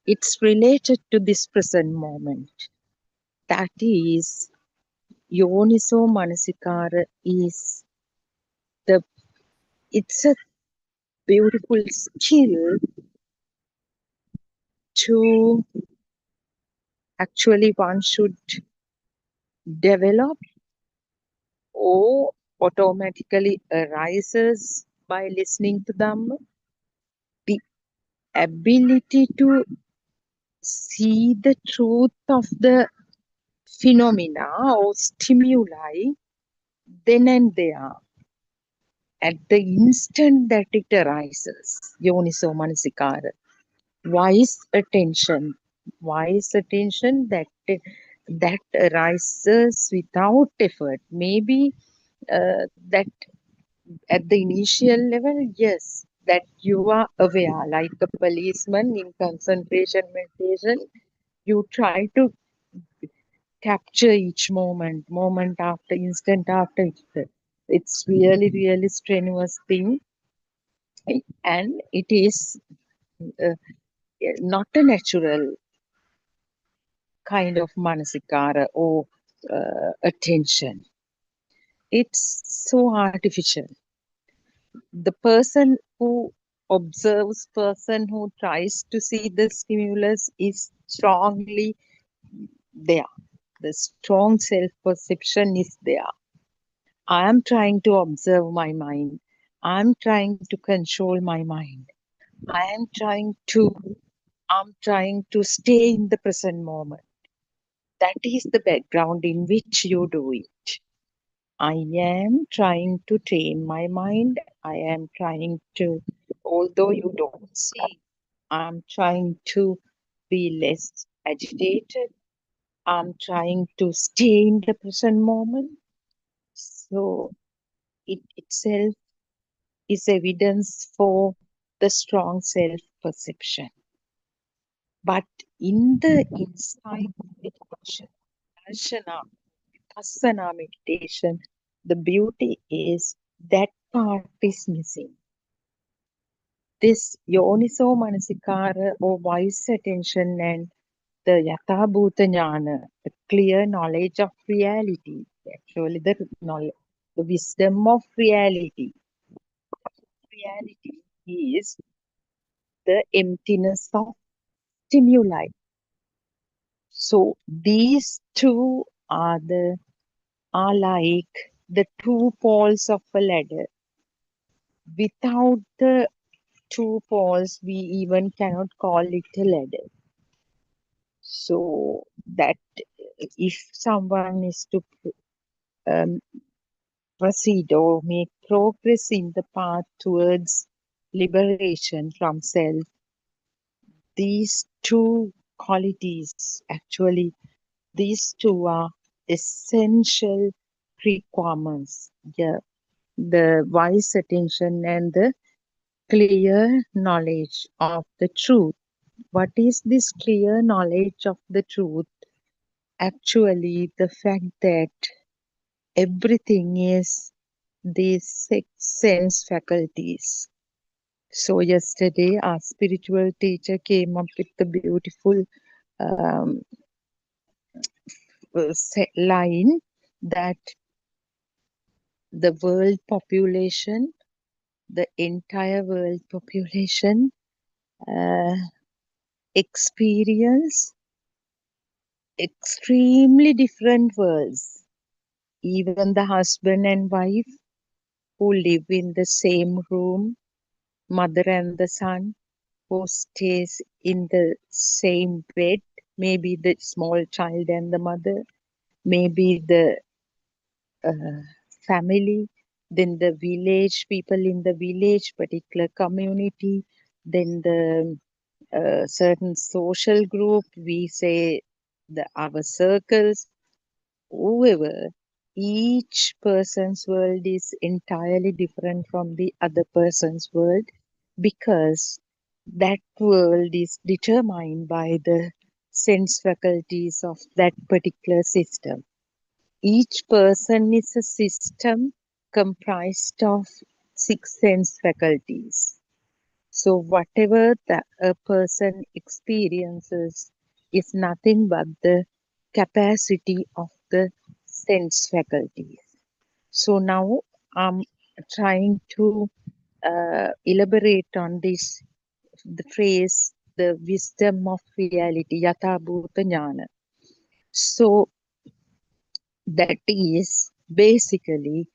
It's related to this present moment. That is, yoniso manasikara is it's a beautiful skill to actually one should develop or automatically arises by listening to them. The ability to see the truth of the phenomena or stimuli then and there, at the instant that it arises, yoniso manasikara, wise attention that arises without effort. Maybe that at the initial level, yes, that you are aware, like a policeman in concentration meditation, you try to capture each moment after, instant after. It's really, really strenuous thing, and it is uh, not a natural kind of manasikara or attention. It's so artificial. The person who observes, person who tries to see the stimulus is strongly there. The strong self-perception is there. I am trying to observe my mind. I am trying to control my mind. I'm trying to stay in the present moment. That is the background in which you do it. I am trying to train my mind. I am trying to, although you don't see, I'm trying to be less agitated. I'm trying to stay in the present moment. So it itself is evidence for the strong self-perception. But in the insight meditation, vipassana meditation, the beauty is that part is missing. This yoniso manasikara or wise attention and the yatha bhuta jnana, the clear knowledge of reality, actually the knowledge, the wisdom of reality. Reality is the emptiness of stimuli. So these two are like the two poles of a ladder. Without the two poles, we even cannot call it a ladder. So that if someone is to um, proceed or make progress in the path towards liberation from self, these two qualities, actually, these two are essential requirements. Yeah, the wise attention and the clear knowledge of the truth. What is this clear knowledge of the truth? Actually, the fact that everything is these six sense faculties. So yesterday, our spiritual teacher came up with the beautiful um, line that the world population, the entire world population, experience extremely different worlds. Even the husband and wife who live in the same room, mother and the son who stays in the same bed, maybe the small child and the mother, maybe the family, then the village, people in the village, particular community, then the certain social group, we say our circles, whoever, each person's world is entirely different from the other person's world because that world is determined by the sense faculties of that particular system. Each person is a system comprised of six sense faculties. So whatever a person experiences is nothing but the capacity of the sense faculties. So now I'm trying to elaborate on this, the phrase, the wisdom of reality, yatha bhuta jnana. So that is basically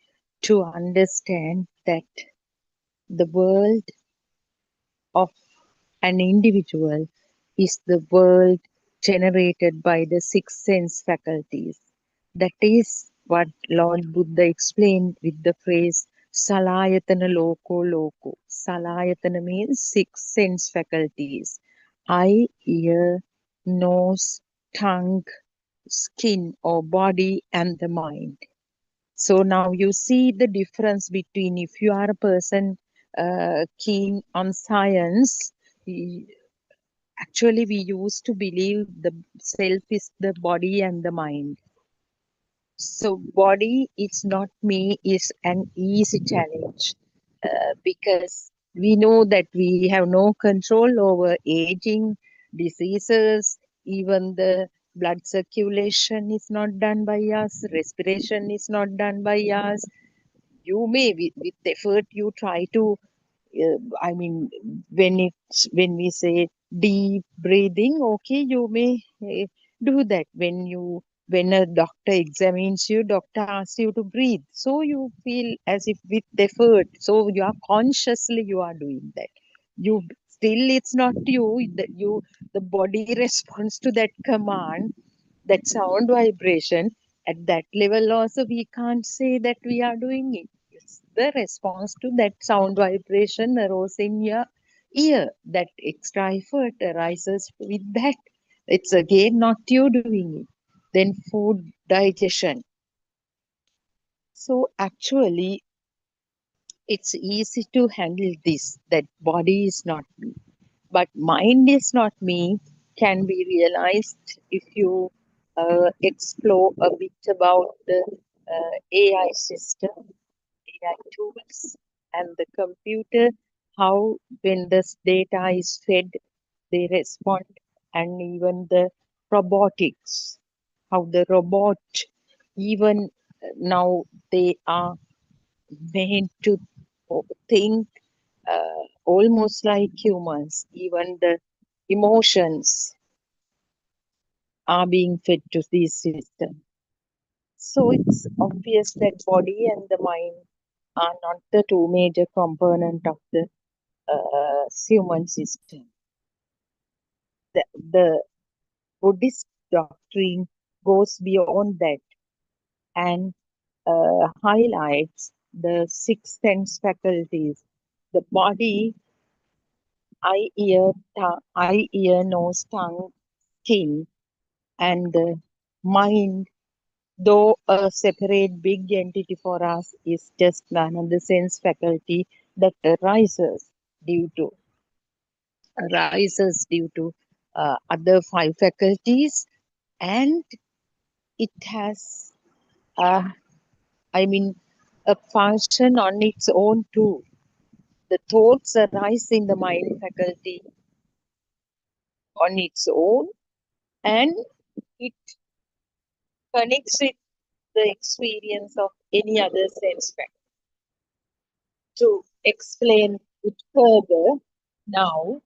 to understand that the world of an individual is the world generated by the six sense faculties. That is what Lord Buddha explained with the phrase Salayatana Loko Loko. Salayatana means six sense faculties: eye, ear, nose, tongue, skin or body, and the mind. So now you see the difference between if you are a person keen on science. Actually, we used to believe the self is the body and the mind. So body is not me is an easy challenge because we know that we have no control over aging, diseases, even the blood circulation is not done by us, respiration is not done by us. You may with effort you try to I mean, when we say deep breathing, okay, you may do that. When a doctor examines you, doctor asks you to breathe, so you feel as if with effort. So you are consciously you are doing that. You still it's not you. The body responds to that command, that sound vibration. At that level also we can't say that we are doing it. It's the response to that sound vibration arose in your ear. That extra effort arises with that. It's again not you doing it. Then food digestion. So actually it's easy to handle this, that body is not me. But mind is not me can be realized if you explore a bit about the AI system, AI tools, and the computer, how when this data is fed, they respond, and even the robotics, how the robot, even now they are made to think almost like humans. Even the emotions are being fed to this system. So it's obvious that body and the mind are not the two major components of the human system. The Buddhist doctrine goes beyond that and highlights the six sense faculties. The body, eye, ear, nose, tongue, skin, and the mind, though a separate big entity for us, is just another sense faculty that arises due to other five faculties, and it has, I mean, a function on its own too. The thoughts arise in the mind faculty on its own, and it connects with the experience of any other sense faculty. To explain it further, now,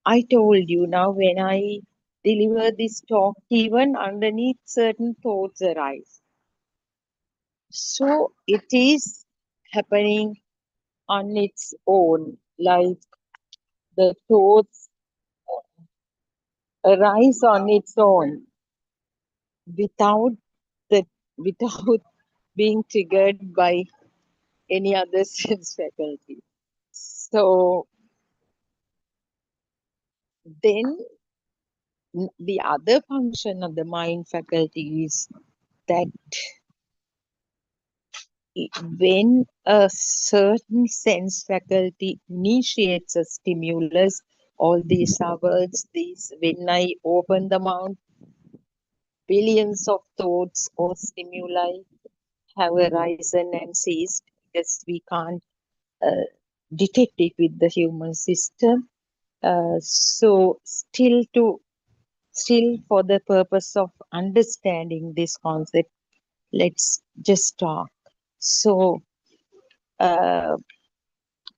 I told you now when I deliver this talk, even underneath certain thoughts arise. So it is happening on its own, like the thoughts arise on its own without the without being triggered by any other sense faculty. So then the other function of the mind faculty is that when a certain sense faculty initiates a stimulus, all these are words, these when I open the mouth, billions of thoughts or stimuli have arisen and ceased because we can't detect it with the human system. So still for the purpose of understanding this concept, let's just talk. So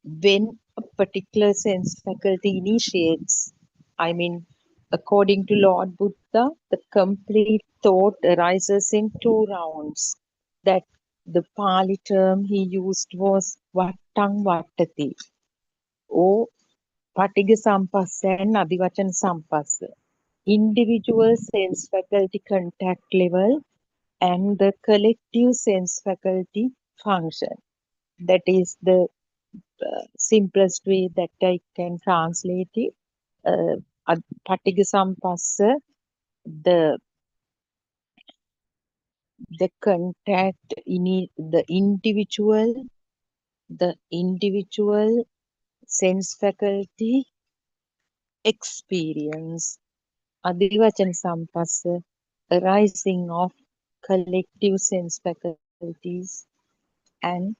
when a particular sense faculty initiates, I mean, according to Lord Buddha, the complete thought arises in two rounds. That the Pali term he used was Vattang Vattati, or Patiga sampassa and adivachana sampassa. Individual sense faculty contact level and the collective sense faculty function. That is the simplest way that I can translate it. Patiga sampassa, the contact in the individual sense faculty experience. Adivachana sampassa, arising of collective sense faculties and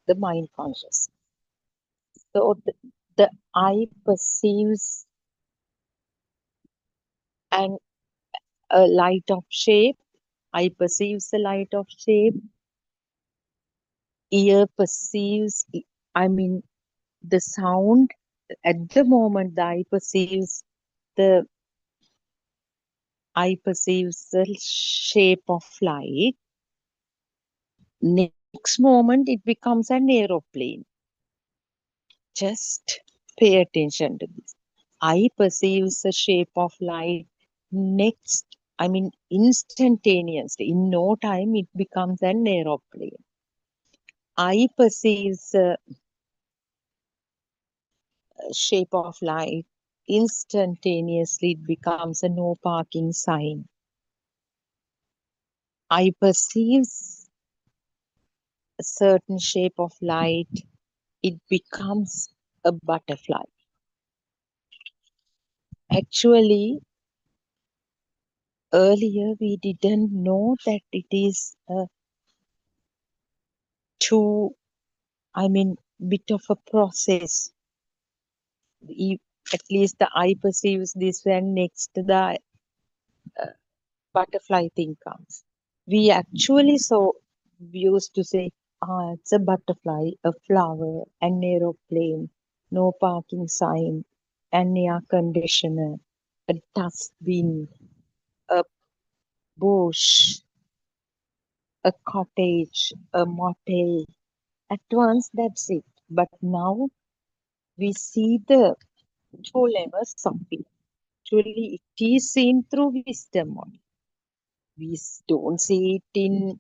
the mind conscious. So the eye perceives and a light of shape. Eye perceives the light of shape. Ear perceives, the sound. At the moment, the eye perceives the shape of light. Next moment, it becomes an aeroplane. Just pay attention to this. Eye perceives the shape of light. Instantaneously. In no time, it becomes an aeroplane. Eye perceives the shape of light. Instantaneously, it becomes a no parking sign. Eye perceives a certain shape of light. It becomes a butterfly. Actually, earlier we didn't know that it is a bit of a process. At least the eye perceives this when next the butterfly thing comes. We actually we used to say, it's a butterfly, a flower, an aeroplane, no parking sign, an air conditioner, a dustbin, a bush, a cottage, a motel. At once, that's it. But now we see the two levels of it. Actually, it is seen through wisdom only. We don't see it in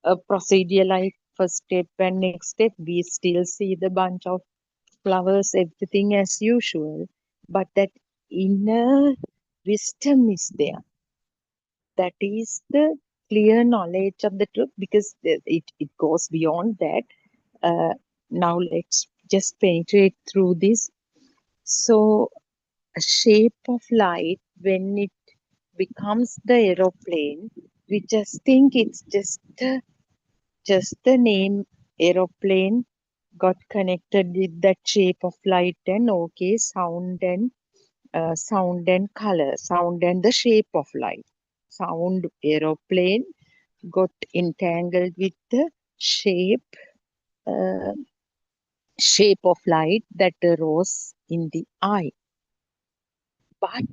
a procedure like first step and next step. We still see the bunch of flowers, everything as usual. But that inner wisdom is there. That is the clear knowledge of the truth, because it goes beyond that. Now let's just penetrate through this. So a shape of light, when it becomes the aeroplane, we just think it's just the name aeroplane got connected with that shape of light, and okay, sound and color, sound and the shape of light. Sound aeroplane got entangled with the shape of light that arose in the eye. But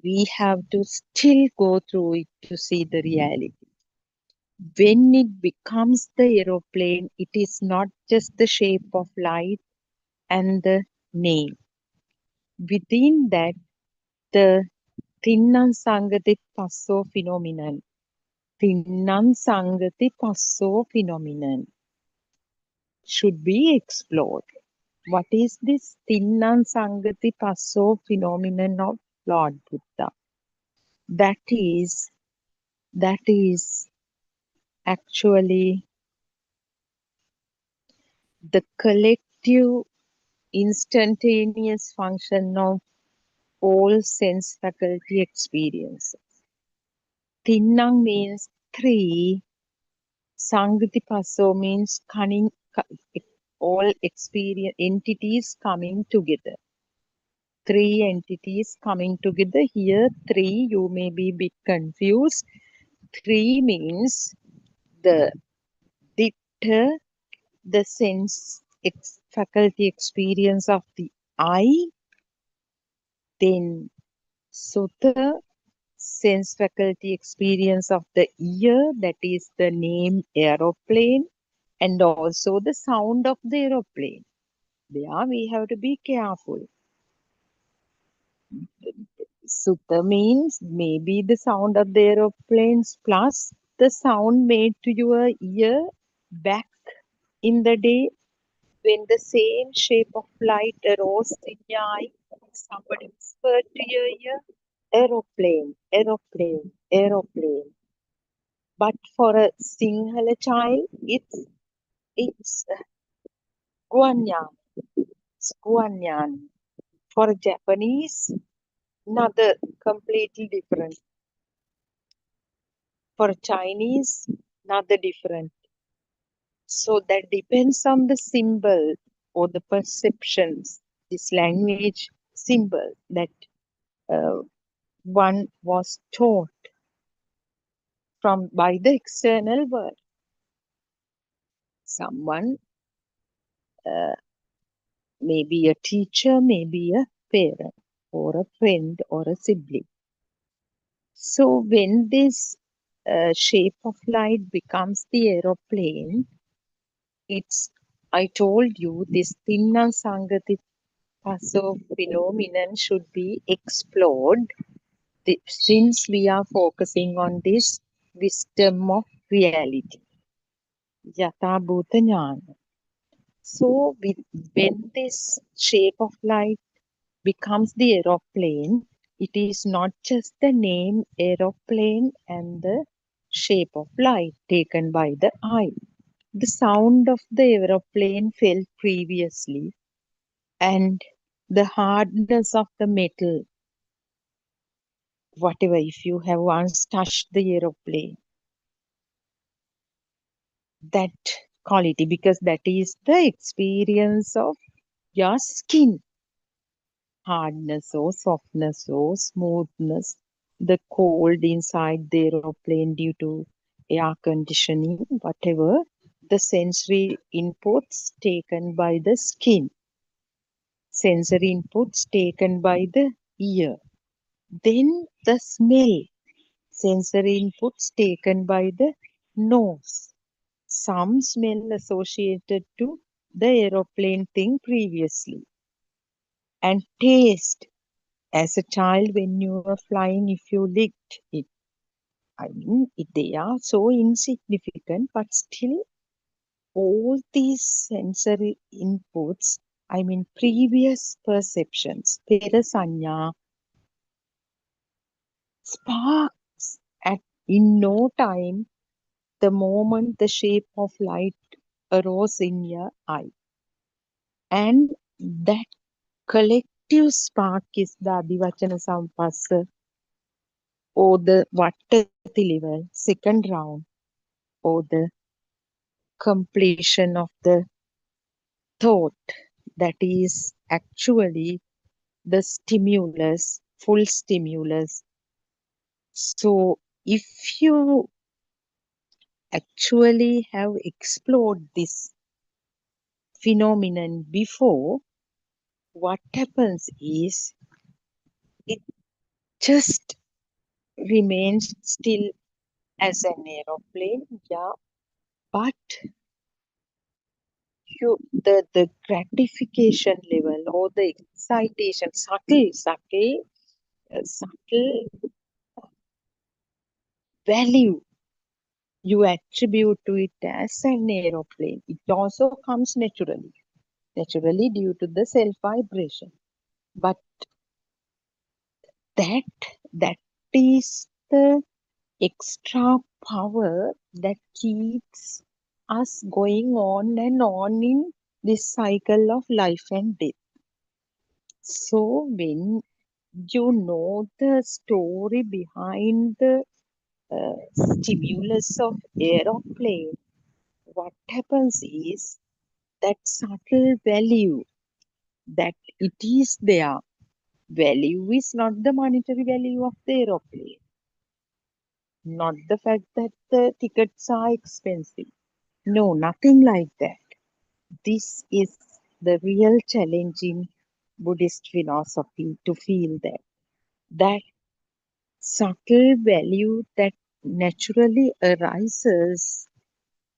we have to still go through it to see the reality. When it becomes the aeroplane, it is not just the shape of light and the name. Within that, the Thinnam Sangati Passo phenomenon. Thinnam Sangati Passo phenomenon should be explored. What is this Thinnam Sangati Passo phenomenon of Lord Buddha? That is actually the collective instantaneous function of all sense faculty experiences. Thinnam means three. Sangati Passo means all experience entities coming together. Three entities coming together. Here, three, you may be a bit confused. Three means the ditta, the sense faculty experience of the eye, then sutta, sense faculty experience of the ear, that is the name aeroplane, and also the sound of the aeroplane. there, we have to be careful. Sutta means maybe the sound of the aeroplanes plus the sound made to your ear back in the day when the same shape of light arose in your eye. Somebody whispered to your ear, aeroplane, aeroplane, aeroplane. But for a Sinhala child, it's guanyan, it's guanyan. For a Japanese, another completely different. For a Chinese, another different. So that depends on the symbol or the perceptions, this language symbol that one was taught from by the external world. Someone, maybe a teacher, maybe a parent, or a friend, or a sibling. So when this shape of light becomes the aeroplane, it's, I told you, this Tinna Sangati Paso phenomenon should be explored since we are focusing on this wisdom of reality, Yata Bhuta Jnana. So when this shape of light becomes the aeroplane, it is not just the name aeroplane and the shape of light taken by the eye. The sound of the aeroplane felt previously, and the hardness of the metal, whatever, if you have once touched the aeroplane, that quality, because that is the experience of your skin, hardness or softness or smoothness, the cold inside the aeroplane due to air conditioning, whatever, the sensory inputs taken by the skin, sensory inputs taken by the ear, then the smell, sensory inputs taken by the nose, some smell associated to the aeroplane thing previously, and taste. As a child, when you were flying, if you licked it, I mean, they are so insignificant, but still, all these sensory inputs, I mean, previous perceptions, Perasanya, sparks at in no time, the moment the shape of light arose in your eye. And that collective spark is the Adivachana Sampassa, or the Vattati level, second round, or the completion of the thought, that is actually the stimulus, full stimulus. So if you actually have explored this phenomenon before, what happens is it just remains still as an aeroplane, yeah, but the gratification level or the excitation, subtle value you attribute to it as an aeroplane. It also comes naturally due to the self vibration. But that is the extra power that keeps us going on and on in this cycle of life and death. So when you know the story behind the stimulus of aeroplane, what happens is that subtle value that it is there. Value is not the monetary value of the aeroplane, not the fact that the tickets are expensive. No, nothing like that. This is the real challenge in Buddhist philosophy, to feel that subtle value that naturally arises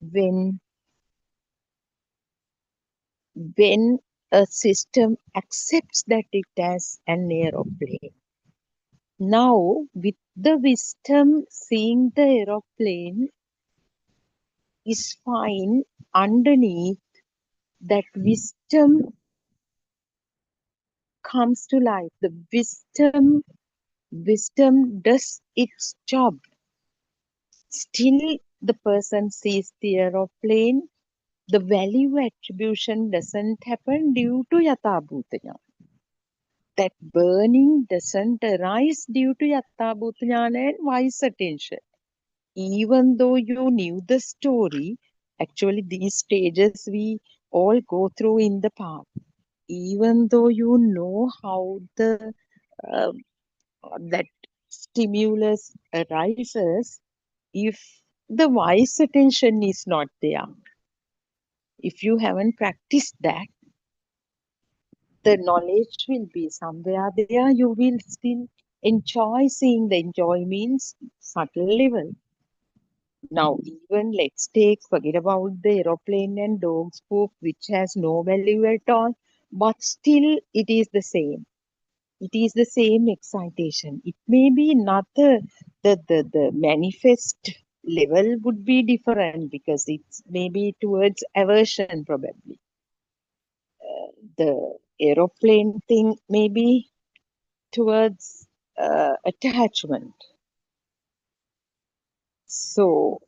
when a system accepts that it as an aeroplane. Now, with the wisdom, seeing the aeroplane is fine. Underneath that wisdom comes to life. The wisdom does its job. Still, the person sees the aeroplane. The value attribution doesn't happen due to Yathabhuta Jnana. That burning doesn't arise due to Yathabhuta Jnana and wise attention. Even though you knew the story, actually these stages we all go through in the path. Even though you know how uh, that stimulus arises, if the wise attention is not there, if you haven't practiced that, the knowledge will be somewhere there. You will still enjoy seeing. The enjoy means subtle level. Now, even let's forget about the aeroplane and dog's poop, which has no value at all, but still it is the same. It is the same excitation. It may be not the manifest level would be different because it's maybe towards aversion probably. The aeroplane thing may be towards attachment. So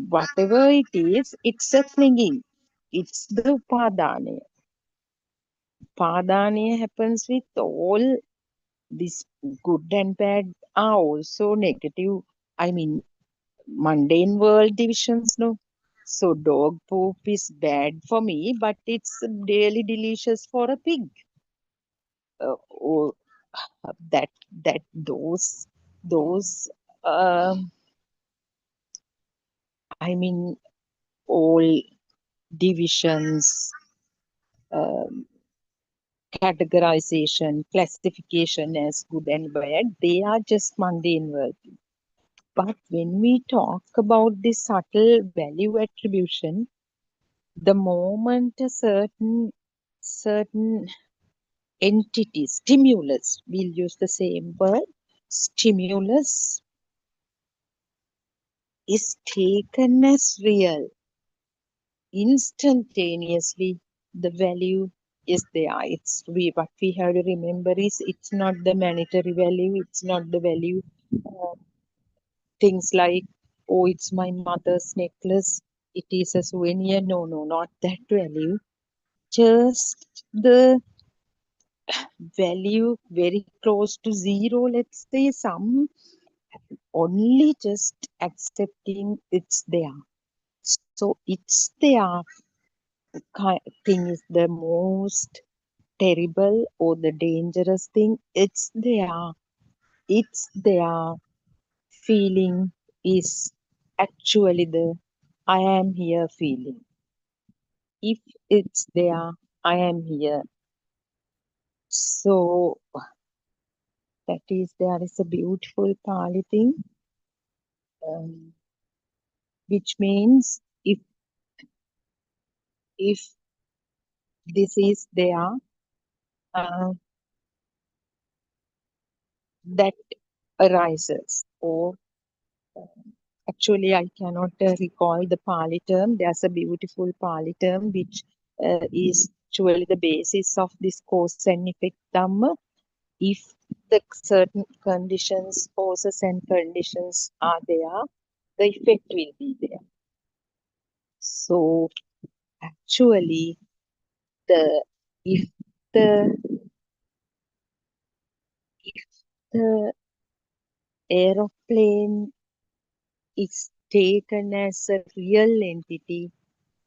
whatever it is, it's a clinging. It's the upadana. Upadana happens with all this good and bad are also negative. I mean, mundane world divisions, no? So dog poop is bad for me, but it's really delicious for a pig. Or those I mean all divisions, um, categorization, classification as good and bad, they are just mundane world. But when we talk about the subtle value attribution, the moment a certain entity, stimulus, we'll use the same word, stimulus is taken as real, instantaneously the value is there. What we have to remember is it's not the monetary value, it's not the value things like, oh, it's my mother's necklace, it is a souvenir. No, not that value. Just the value very close to zero, let's say, some only just accepting it's there. So it's there thing is the most terrible or the dangerous thing. It's there. It's there. Feeling is actually the I am here feeling. If it's there, I am here. So there is a beautiful Pali thing, which means if this is there, that arises. Or actually, I cannot recall the Pali term. There's a beautiful Pali term which is actually the basis of this cause and effect Dhamma. If the certain conditions, causes and conditions are there, the effect will be there. So actually, if the aeroplane is taken as a real entity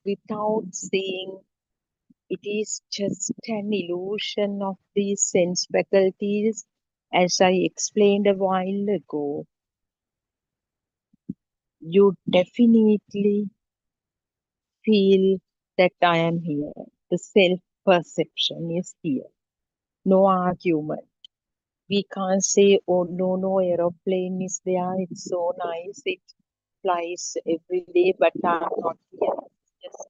without seeing it is just an illusion of these sense faculties, as I explained a while ago, you definitely feel that I am here. The self-perception is here. No argument. We can't say, oh, no, aeroplane is there. It's so nice. It flies every day, but I'm not here. Just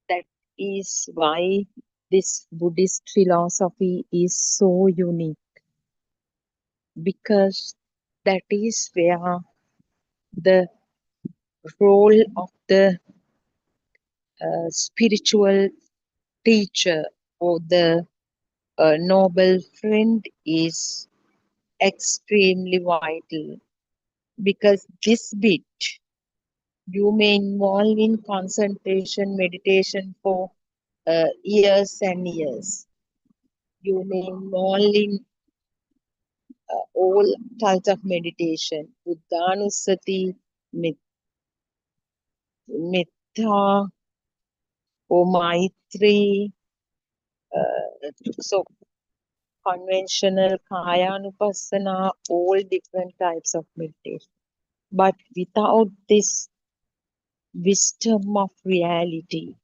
that is why this Buddhist philosophy is so unique, because that is where the role of the spiritual teacher or the noble friend is extremely vital, because this bit you may involve in concentration meditation for years and years. You may involve in all types of meditation, Buddhanusati, Metta, or Maitri, so conventional Kayanupassana, all different types of meditation. But without this wisdom of reality,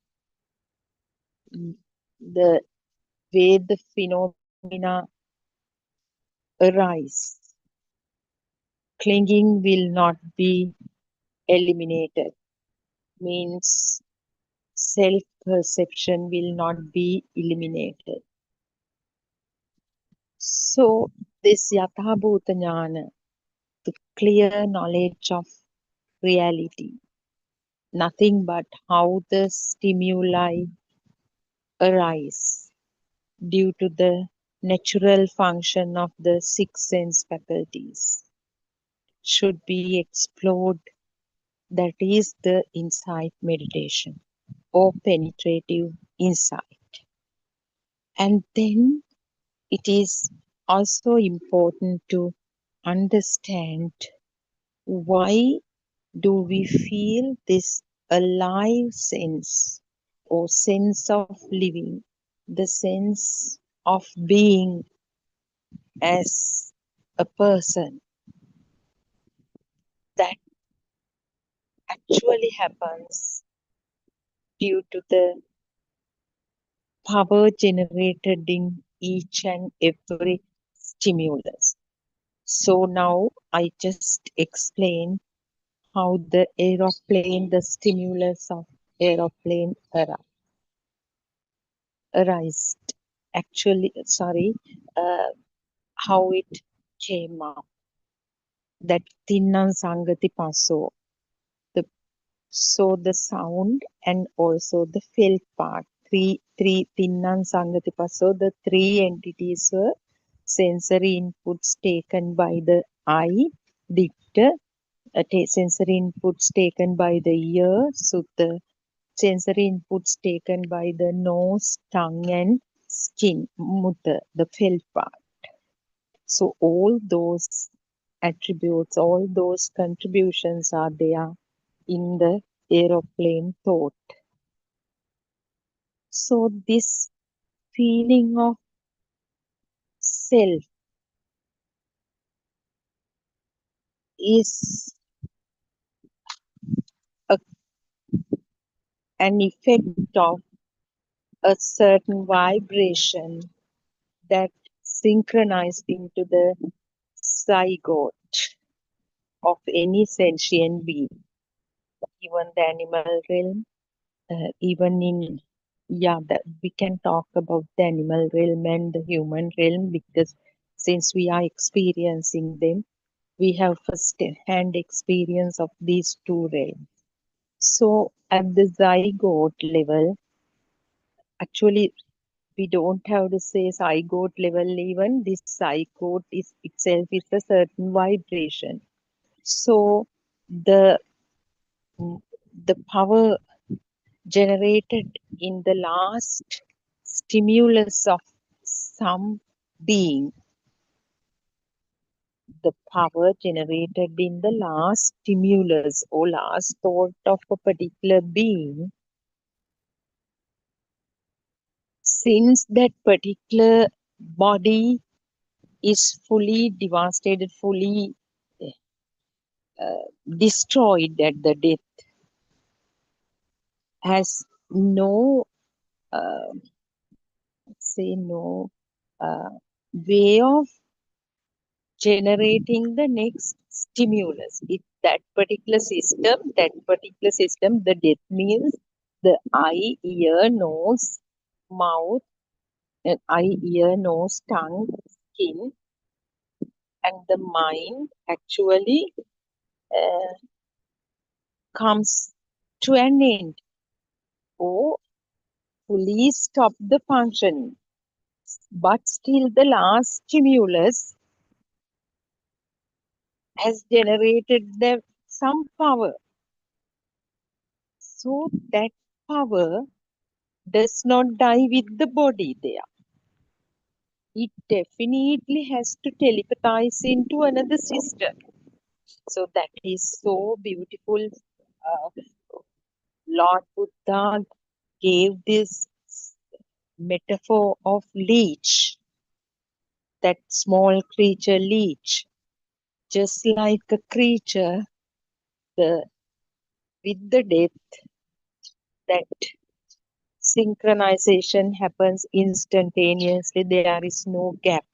the way the phenomena arise, clinging will not be eliminated. Means self-perception will not be eliminated. So this Yathabhuta Jnana, the clear knowledge of reality, nothing but how the stimuli arise due to the natural function of the six sense faculties, should be explored. That is the insight meditation or penetrative insight. And then it is also important to understand why do we feel this alive sense or sense of living, the sense of being as a person. That actually happens due to the power generated in each and every stimulus. So now I just explain how the aeroplane, the stimulus of aeroplane arised. Actually, sorry, how it came up. That Tinnan Sangati Paso. So the sound and also the felt part. Three Tinnan Sangati Paso, the three entities were sensory inputs taken by the eye, dicta, sensory inputs taken by the ear, sutta, sensory inputs taken by the nose, tongue and skin, mutta, the felt part. So all those attributes, all those contributions are there in the aeroplane thought. So this feeling of self is an effect of a certain vibration that synchronized into the zygote of any sentient being, even the animal realm, even in, that we can talk about the animal realm and the human realm, because since we are experiencing them, we have first-hand experience of these two realms. So at the zygote level, actually we don't have to say zygote level, even this zygote is itself is a certain vibration. So the power generated in the last stimulus of some being, the power generated in the last stimulus or last thought of a particular being, since that particular body is fully devastated, fully destroyed at the death, has no way of generating the next stimulus. If that particular system, the death means the eye, ear, nose, mouth, eye, ear, nose, tongue, skin, and the mind actually comes to an end or fully stop the functioning. But still, the last stimulus has generated some power. So that power does not die with the body there. It definitely has to telepathize into another system. So that is so beautiful. Lord Buddha gave this metaphor of leech, that small creature leech, just like a creature, with the death, that synchronization happens instantaneously. There is no gap.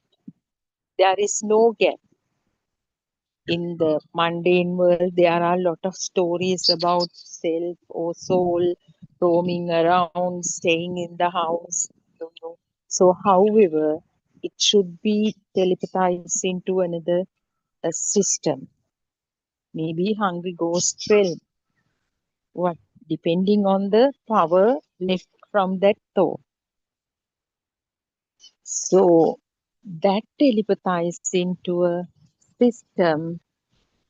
There is no gap. In the mundane world, there are a lot of stories about self or soul roaming around, staying in the house. So, however, it should be telepathized into another system. Maybe Hungry Ghost realm. What? Depending on the power left from that thought. So that telepathized into a system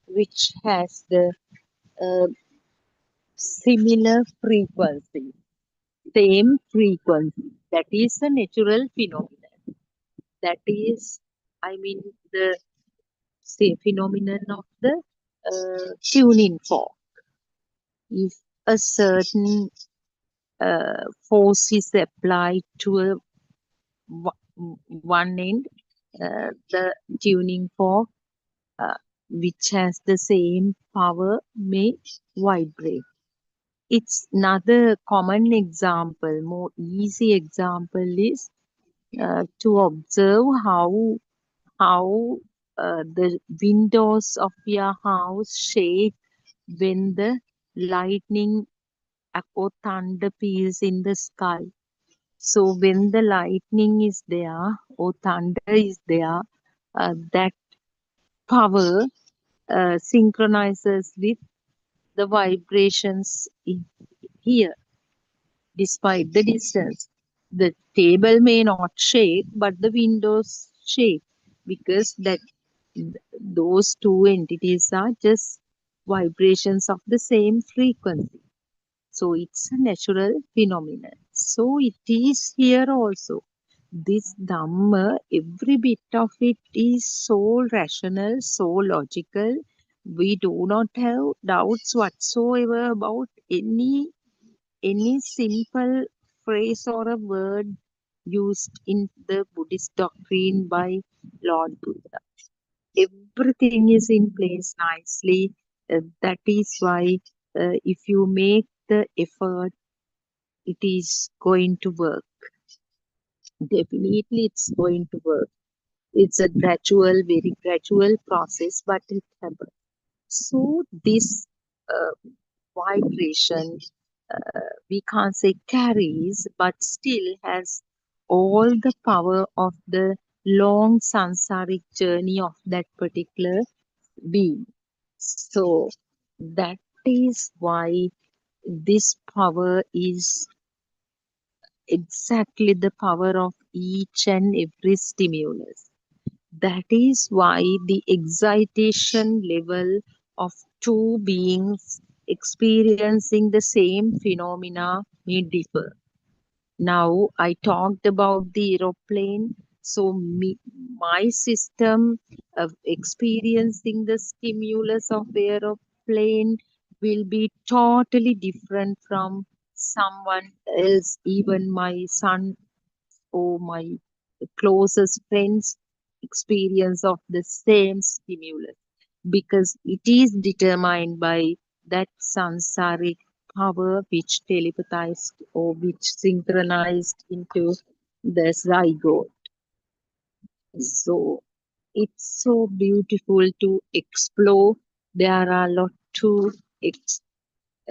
which has the uh, similar frequency, same frequency. That is a natural phenomenon. That is, I mean, the phenomenon of the tuning fork. If a certain force is applied to a one end, the tuning fork, which has the same power, may vibrate. It's another common example, more easy example is to observe how the windows of your house shake when the lightning or thunder peals in the sky. So when the lightning is there or thunder is there, that power synchronizes with the vibrations in here, despite the distance. The table may not shake, but the windows shake because those two entities are just vibrations of the same frequency. So it's a natural phenomenon. So it is here also. This Dhamma, every bit of it is so rational, so logical. We do not have doubts whatsoever about any simple phrase or a word used in the Buddhist doctrine by Lord Buddha. Everything is in place nicely. That is why if you make the effort, it is going to work. Definitely, it's going to work. It's a gradual, very gradual process, but it happens. So this vibration, we can't say carries, but still has all the power of the long sansaric journey of that particular being. So that is why this power is exactly the power of each and every stimulus. That is why the excitation level of two beings experiencing the same phenomena may differ. Now, I talked about the aeroplane. So, my system of experiencing the stimulus of aeroplane will be totally different from someone else, even my son or my closest friends' experience of the same stimulus, because it is determined by that sansaric power which telepathized or which synchronized into the zygote. So it's so beautiful to explore. There are a lot to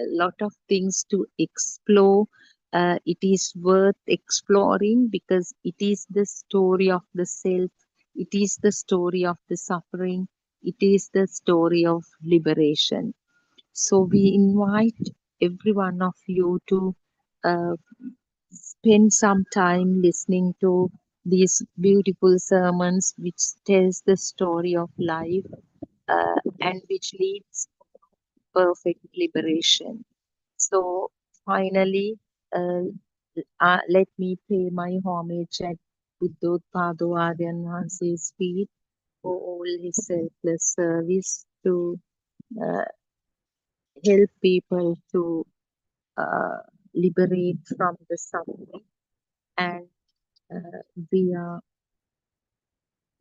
a lot of things to explore. It is worth exploring because it is the story of the self, it is the story of the suffering, it is the story of liberation. So we invite every one of you to uh, spend some time listening to these beautiful sermons which tells the story of life and which leads perfect liberation. So finally, uh, let me pay my homage at Buddothpado Aryan Hanse's feet for all his selfless service to uh, help people to uh, liberate from the suffering. And uh, we are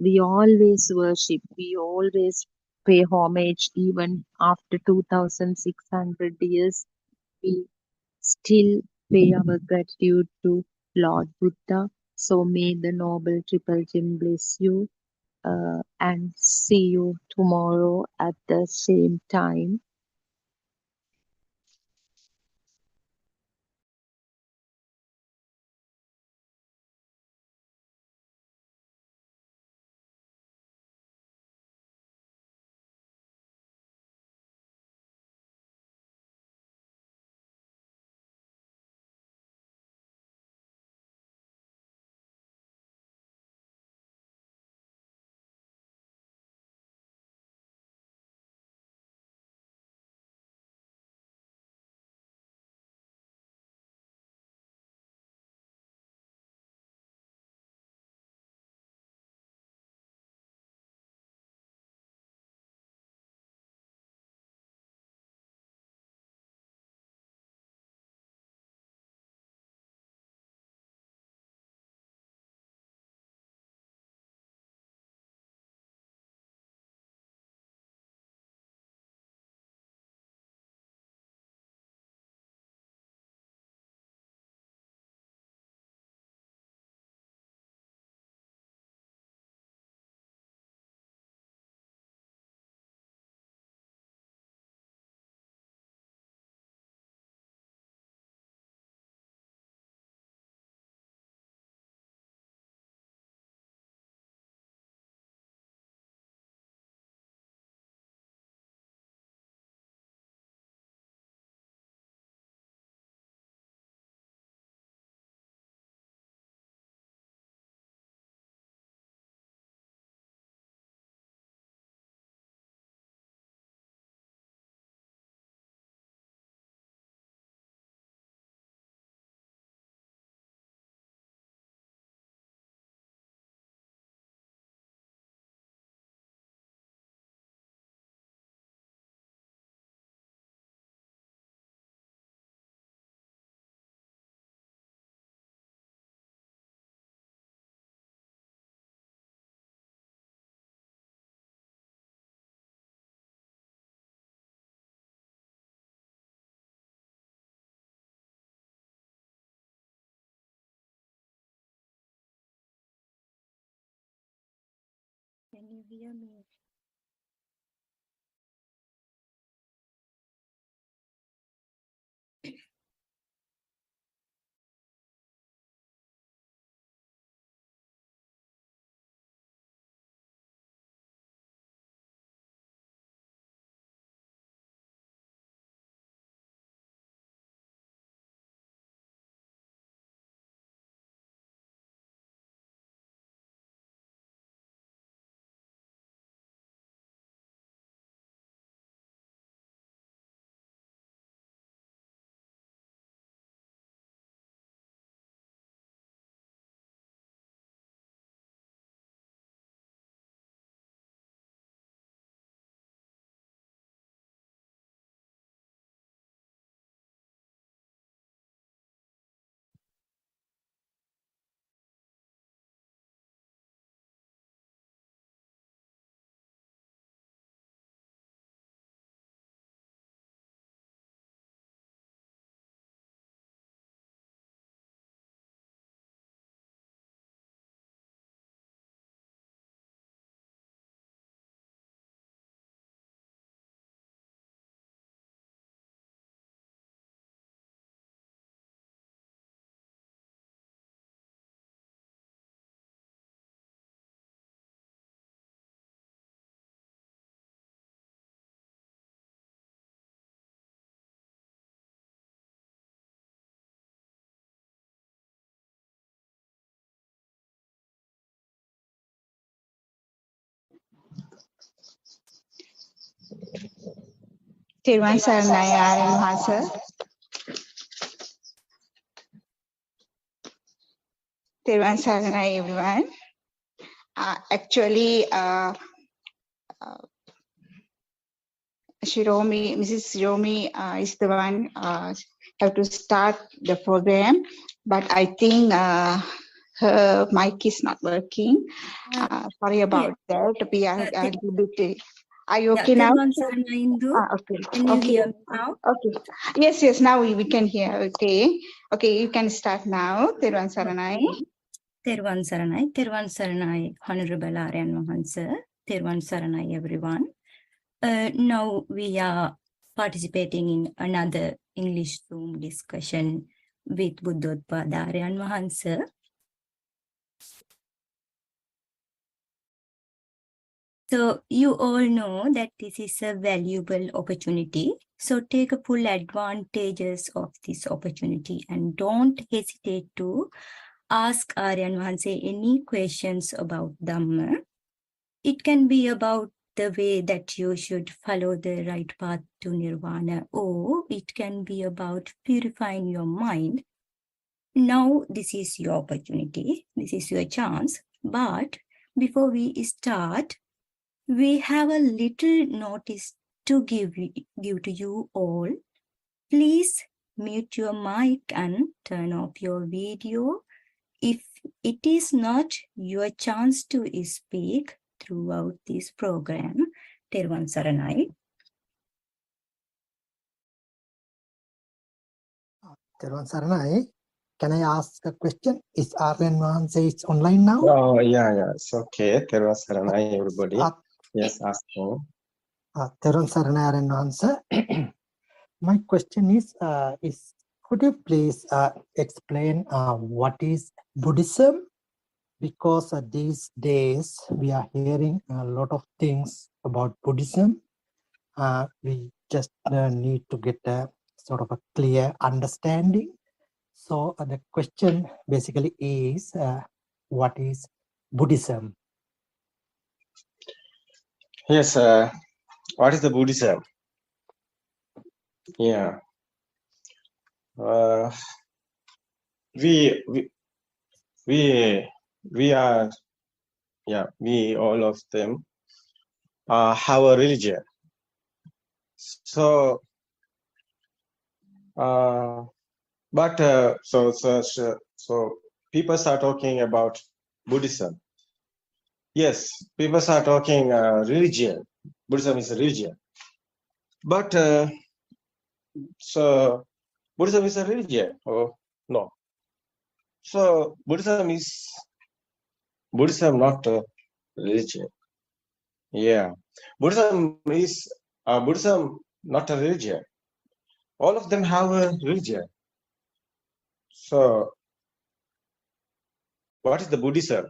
we always worship, we always pay homage, even after 2,600 years. We still pay our gratitude to Lord Buddha. So may the Noble Triple Gem bless you and see you tomorrow at the same time. Can you hear me? තෙරුවන් සරණයි ආරයන් වහන්සේ. තෙරුවන් සරණයි everyone. Actually, Mrs. Shiromi is the one have to start the program, but I think her mic is not working. Sorry about that. We are a little bit. Are you okay now? Okay. Can you hear me now? Okay. Yes. Now we can hear. Okay. You can start now. Therwan Saranai. Therwan Saranai. Therwan Saranai, Honorable Aryan Mahansa. Therwan Saranai, everyone. Now we are participating in another English Zoom discussion with Buddothpado Aryan Mahansa. So you all know that this is a valuable opportunity. So take a full advantages of this opportunity and don't hesitate to ask Aryan Mahansa any questions about Dhamma. It can be about the way that you should follow the right path to Nirvana, or it can be about purifying your mind. Now this is your opportunity. This is your chance. But before we start, we have a little notice to give to you all. Please mute your mic and turn off your video if it is not your chance to speak throughout this program. Therwan Saranai. Therwan Saranai, can I ask a question? Is Aryan Mahansa is online now? Oh, yeah, it's okay. Therwan Saranai, everybody. Yes, ask him. Therwan Saranai, Aryan Mahansa. My question is could you please explain what is Buddhism? Because these days we are hearing a lot of things about Buddhism. We just need to get a sort of a clear understanding. So the question basically is, what is Buddhism? Yes, what is the Buddhism? Yeah. We all of them have a religion. So, so people are talking about Buddhism. Yes, people are talking religion. Buddhism is a religion. But so Buddhism is a religion or no? So Buddhism not a religion. Yeah, Buddhism not a religion. All of them have a religion. So what is the Buddhism?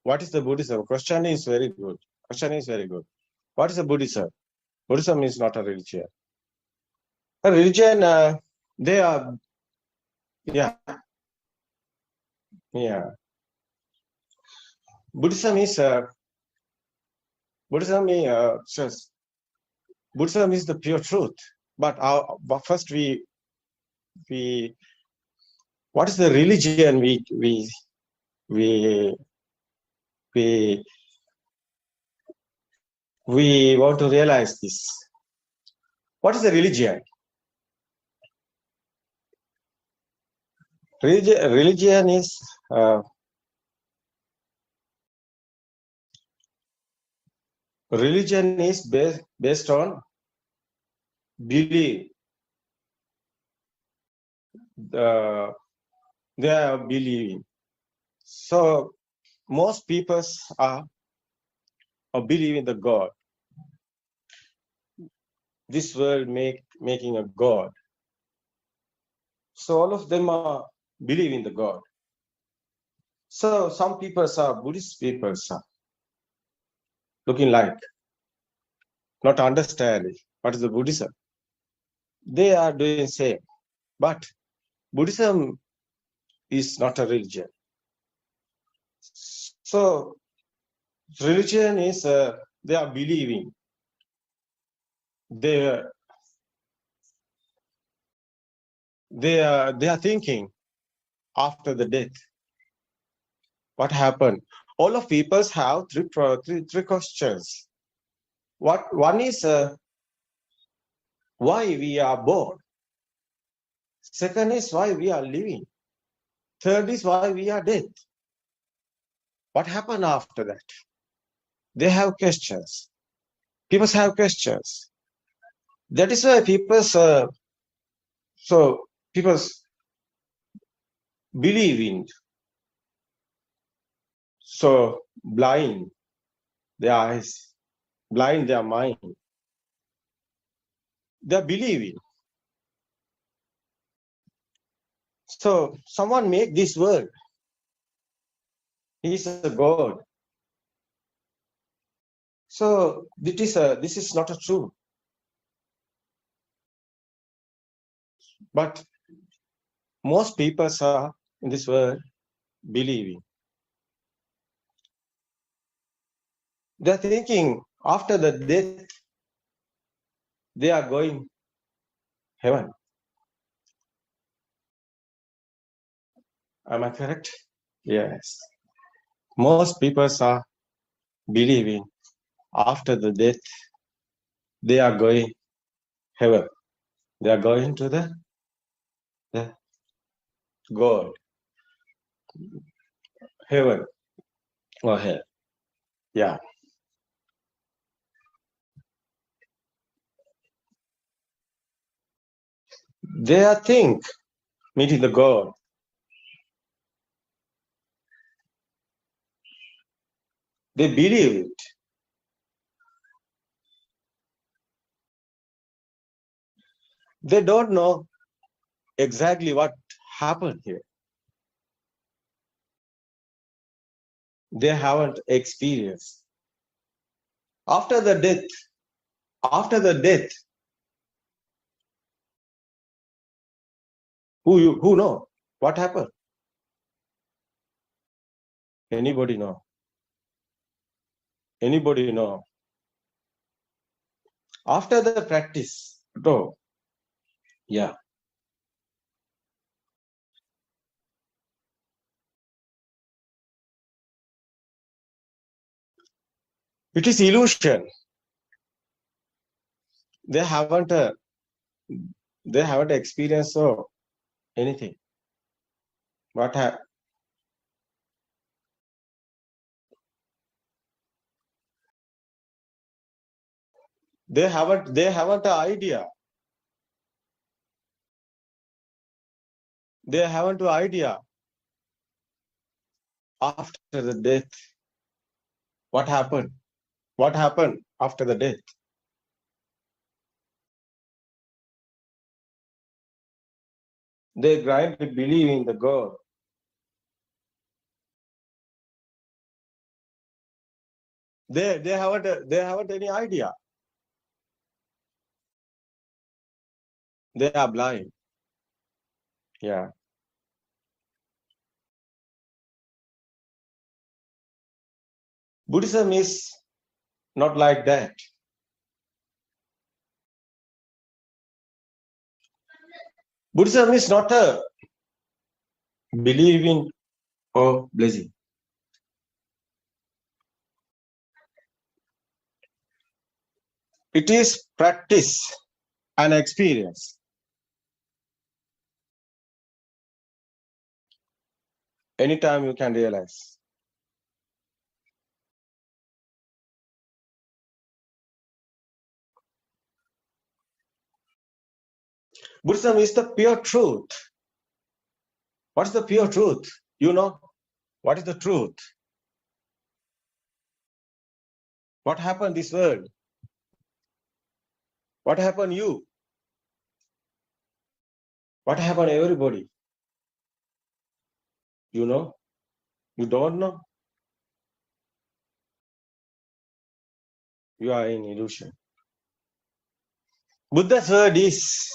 What is the Buddhism? Question is very good. What is the Buddhism? Buddhism is not a religion. A religion, they are, yeah. Buddhism is the pure truth. But first what is the religion we want to realize this. What is the religion? Religion is based on belief. They are believing. So most people are believing the God. This world making a God. So all of them are believing the God. So some people are Buddhist people are looking like not understanding what is the Buddhism. They are doing same, but Buddhism is not a religion. So religion is they are believing. they are thinking after the death. What happened? All of people have three questions. One is why we are born. Second is why we are living. Third is why we are dead. What happened after that? They have questions. People have questions. That is why people believe in, so blind their eyes, blind their mind. They are believing. So someone make this world. He is a God. So this is not a true. But most people are in this world believing. They're thinking after the death, they are going heaven. Am I correct? Yes. Most people are believing after the death, they are going heaven. They are going to the God, heaven or hell. Yeah. They are think meeting the God. They believe it. They don't know exactly what happened here. They haven't experienced. After the death, who know what happened? Anybody know? Anybody know? After the practice, no. Yeah. It is illusion. They haven't experienced anything. What happened? They haven't an idea. They haven't an idea after the death. What happened? What happened after the death? They blindly believe in the God. They haven't any idea. They are blind. Yeah. Buddhism is not like that. Buddhism is not a believing or blessing. It is practice and experience. Anytime you can realize. Buddhism is the pure truth. What is the pure truth? You know, what is the truth? What happened this world? What happened you? What happened everybody? You know? You don't know? You are in illusion. Buddha's word is,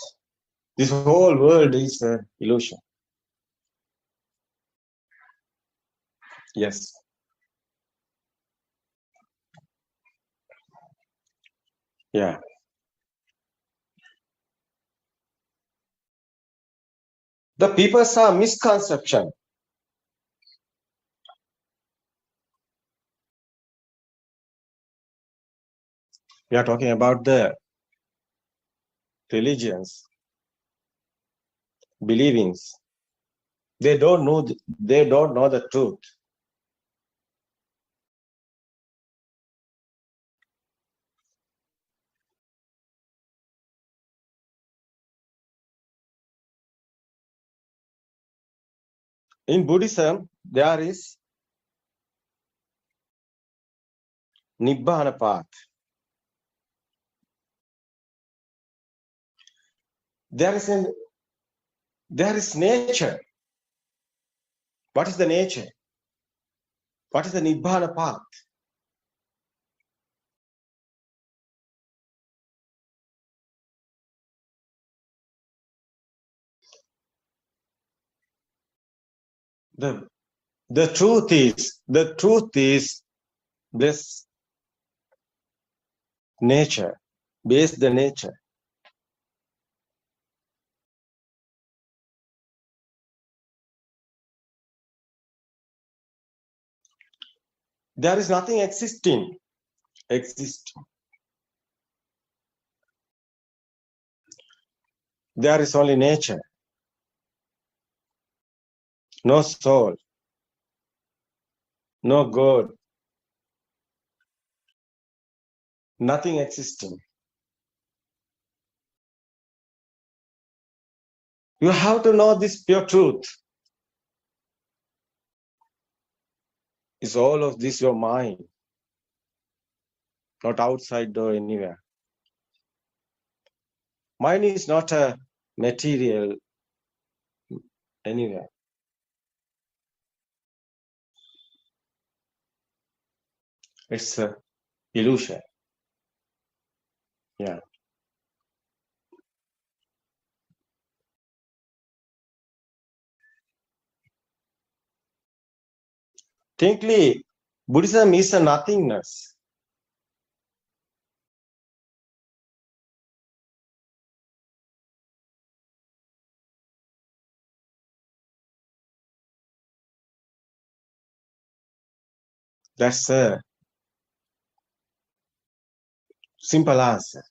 this whole world is an illusion. Yes. Yeah. The people's are misconception. We are talking about the religions, believings. They don't know the truth. In Buddhism, there is Nibbana path. There is nature. What is the nature? What is the Nibbana path? The truth is this nature, base the nature. There is nothing existing. There is only nature. No soul. No God. Nothing existing. You have to know this pure truth. Is all of this your mind? Not outside or anywhere. Mind is not a material anywhere. It's a illusion. Yeah. Thinkly, Buddhism is a nothingness. That's a simple answer.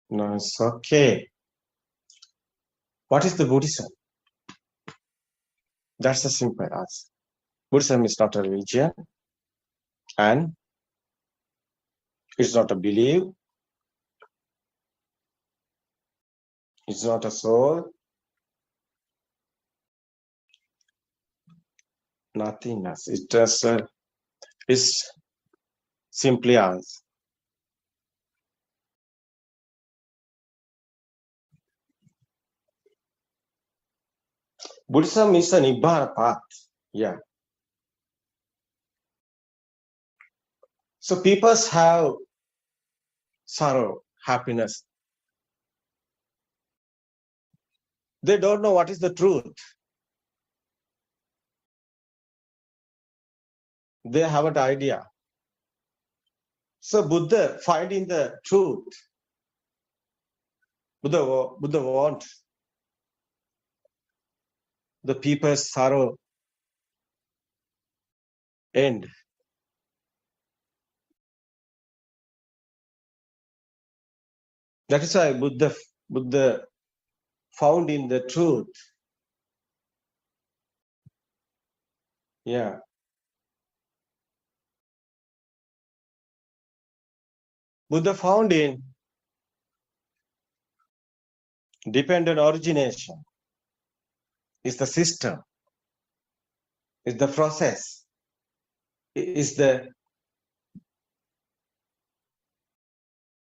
No, it's okay. What is the Buddhism? That's a simple answer. Buddhism is not a religion, and it's not a belief. It's not a soul. Nothingness. It just is simply answer. Buddhism is a Nibbana path. Yeah. So people have sorrow, happiness. They don't know what is the truth. They have an idea. So Buddha finding the truth. Buddha wants the people's sorrow end. That is why Buddha found in the truth. Yeah. Buddha found in dependent origination. Is the system. Is the process. Is the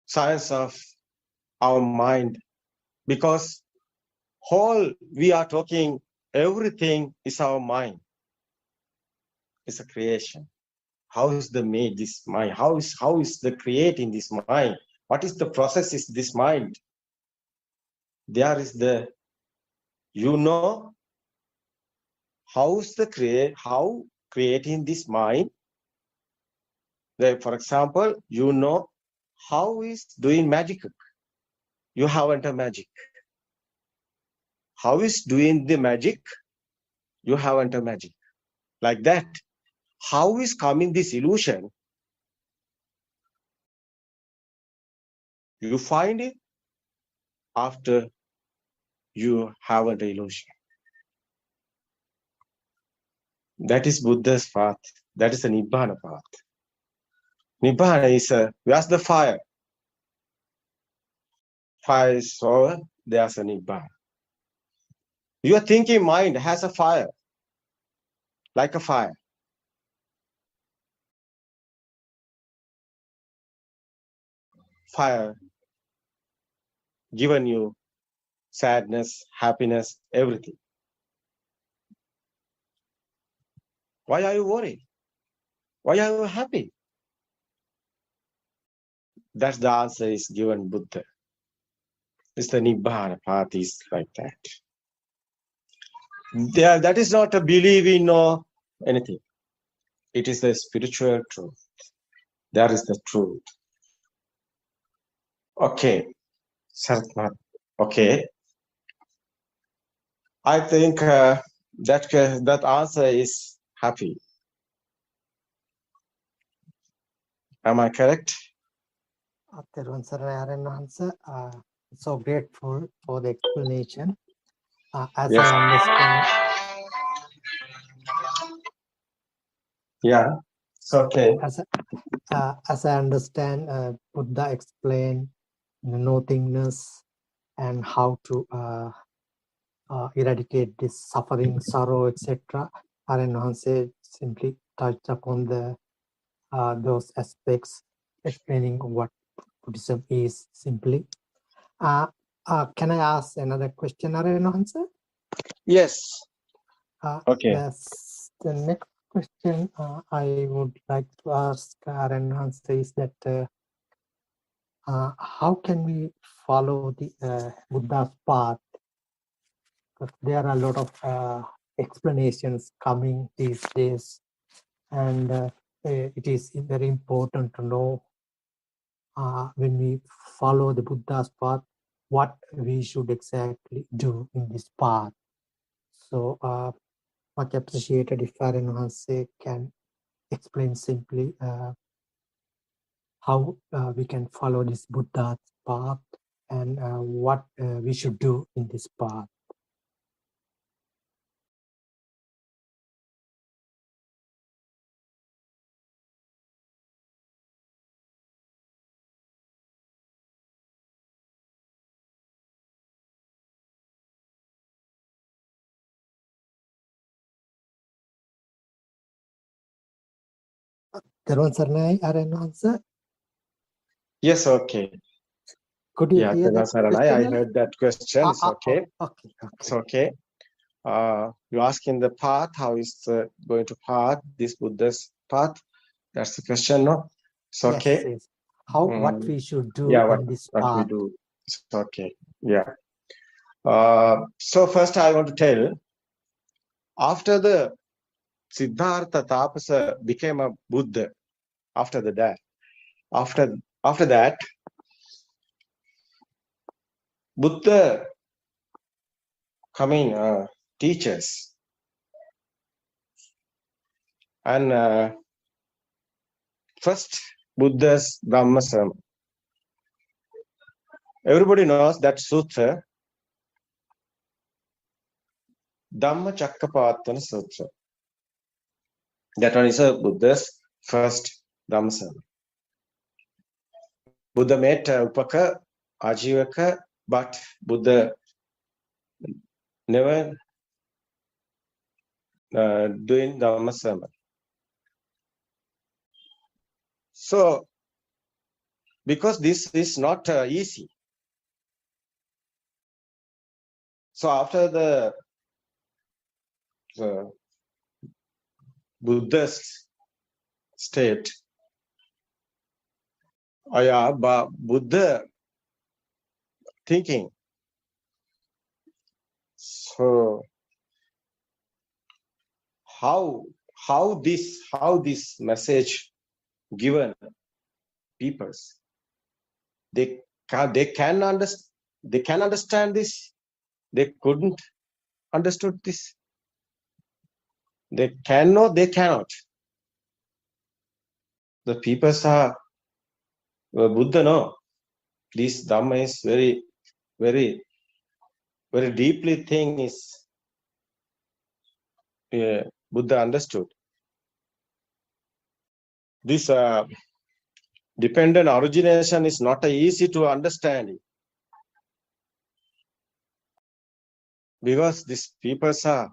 science of our mind. Because whole we are talking, everything is our mind. It's a creation. How is the made this mind? How is the creating this mind? What is the process is this mind? There is the, how creating this mind? For example, you know how is doing magic. You haven't a magic. How is doing the magic? You haven't a magic. Like that. How is coming this illusion? You find it after you have an illusion. That is Buddha's path. That is a Nibbana path. Nibbana is where's the fire? Fire is over, there's a Nibbana. Your thinking mind has a fire, like a fire. Fire given you sadness, happiness, everything. Why are you worried? Why are you happy? That's the answer is given Buddha. It's the Nibbana path is like that. That is not a believing or anything. It is the spiritual truth. That is the truth. Okay. Saratnath. Okay. I think that answer is happy. Am I correct? Therwan Saranaren answer. So grateful for the explanation. As Yes. I understand. Yeah, it's okay. As I understand, Buddha explained nothingness and how to eradicate this suffering, sorrow, etc. Aren Hanse simply touched upon the those aspects, explaining what Buddhism is simply. Can I ask another question, Aren Hanse? Yes. Okay. The next question I would like to ask Aren Hanse is that how can we follow the Buddha's path? Because there are a lot of explanations coming these days, and it is very important to know when we follow the Buddha's path, what we should exactly do in this path. So much appreciated if Aren Hanse can explain simply how we can follow this Buddha's path and what we should do in this path. Therwan Saranai, Aren Hanse? Yes, okay. Could you Yeah, hear that Saranai, I question? heard that question. It's okay. Okay. It's okay. You're asking the path, how is going to path, this Buddha's path? That's the question, no? It's okay. Yes. What we should do in this what we path. do. It's okay. Yeah. So first I want to tell, after the Siddhartha Tapasa became a Buddha, after that, Buddha coming teachers, and first Buddha's Dhamma sermon. Everybody knows that sutra, Dhamma Chakkapavatana Sutra. That one is a Buddha's first Dhamma sermon. Buddha made Upaka, Ajivaka, but Buddha never doing Dhamma sermon. So, because this is not easy. So after the Buddha's state, Buddha thinking. So how this message given peoples. They can understand this. They couldn't understood this. They cannot. The peoples are Buddha. No, this Dhamma is very, very, very deeply thing is Buddha understood. This dependent origination is not easy to understand because these peoples are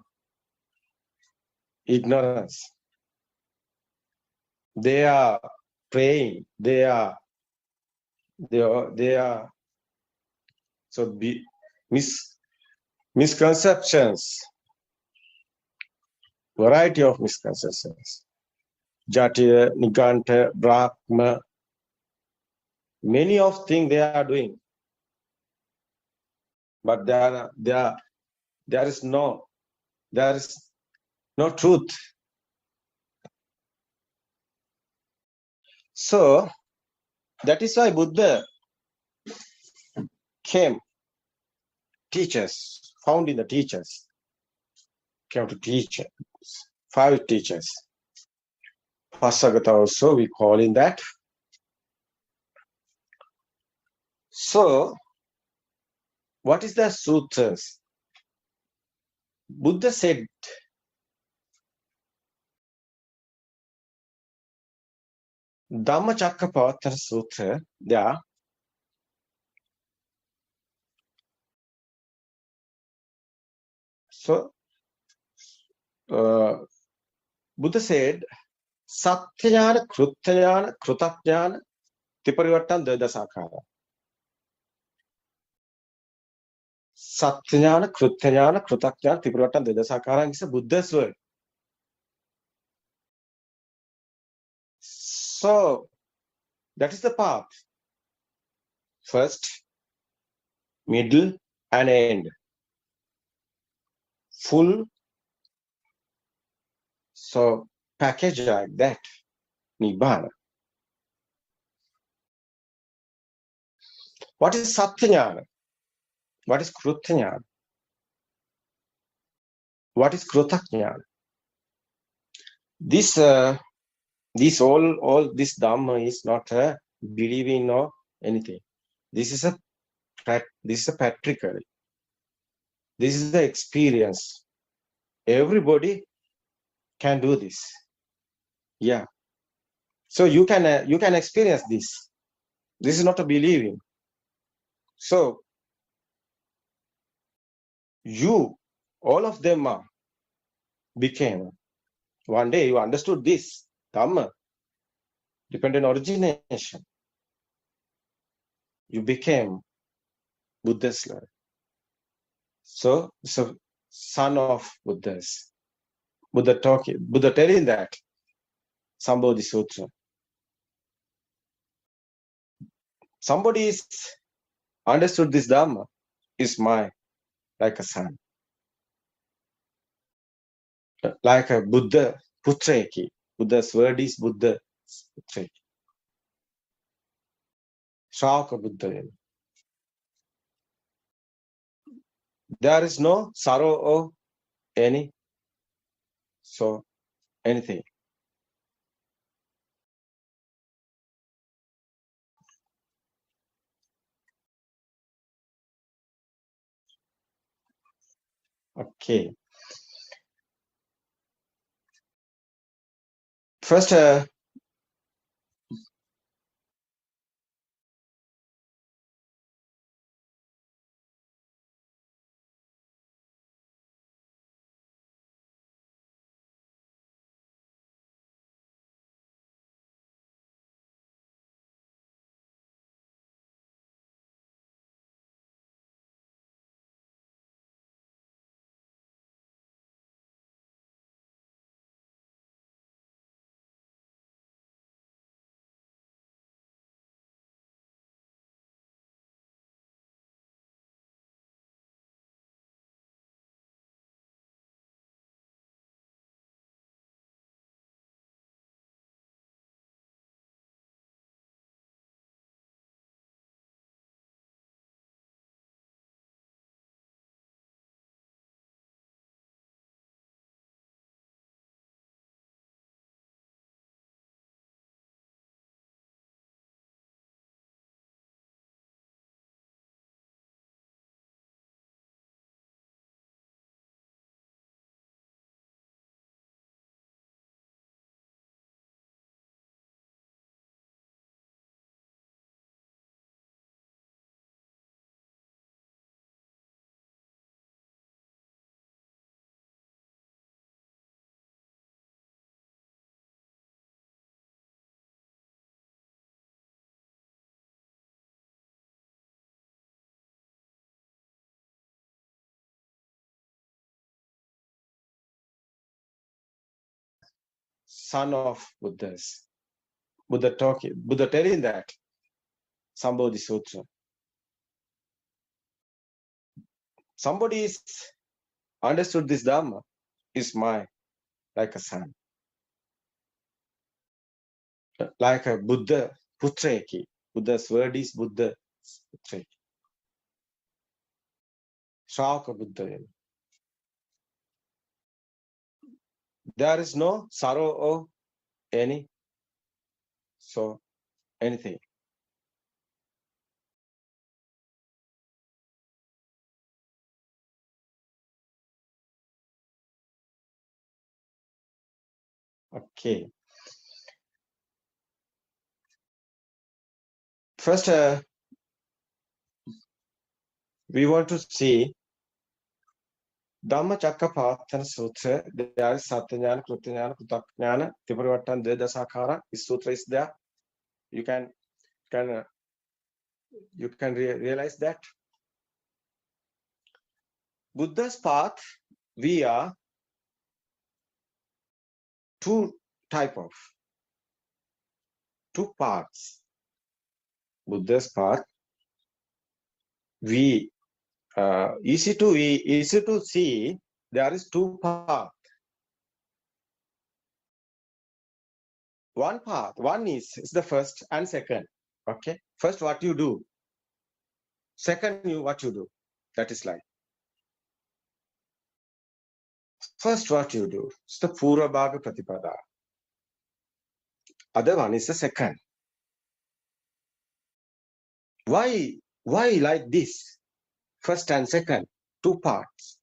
ignorance. They are praying. They are so misconceptions. Variety of misconceptions. Jatiya, Niganta, Brahma. Many of things they are doing, but there is no truth. So that is why Buddha came. Teachers, found in the teachers, came to teach. 5 teachers. Pasagata also we call in that. So what is the sutras? Buddha said, Dhammacakkappavattana Sutra, there. So Buddha said, Satyajnana, Krutajnana, Krutajnana, Tiparivattan Dvedasakara. Satyajnana, Krutajnana, Krutajnana, Tiparivattan Dvedasakara is a Buddha's word. So that is the path. First, middle, and end. Full. So package like that. Nibbana. What is Satyajnana? What is Krutajnana? What is Krutajnana? This all this Dhamma is not a believing or anything. This is a practical. This is the experience. Everybody can do this. Yeah. So you can experience this. This is not a believing. So you, all of them became. One day you understood this Dhamma, dependent origination. You became Buddha's Lord. So son of Buddhas. Buddha telling that Sambodhi Sutra. Somebody is understood this Dhamma is like a son. Like a Buddha Putreki. Buddha's word is Buddha Putreki. Shraka Buddha. There is no sorrow or anything. Okay. First, son of Buddhas. Buddha telling that, Sambodhi Sutra. Somebody is understood this Dhamma is like a son. Like a Buddha Putreki. Buddha's word is Buddha Putreki. Shravaka Buddha. There is no sorrow or anything. Okay. First, we want to see Dhammacakkappavattana Sutra. There is Satyajnana, Krutajnana, Krutakjnana, Triparivartana, Devadasakara. This sutra is there. You can realize that. Buddha's path, we are two parts. Buddha's path, easy to see. There is two paths. One is the first and second. Okay. First, what you do. Second, what you do. That is like. First, what you do. It's the Purva Bhaga Pratipada. Other one is the second. Why like this? First and second, two parts.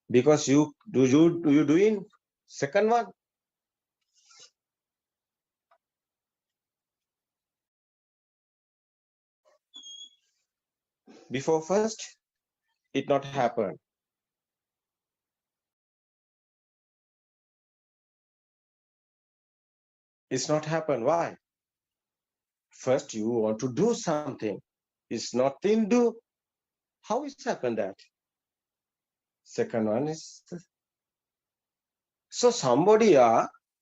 Because you doing second one. Before first, it not happen. It's not happen. Why? First, you want to do something. It's nothing do. How is happen that? Second one is. So somebody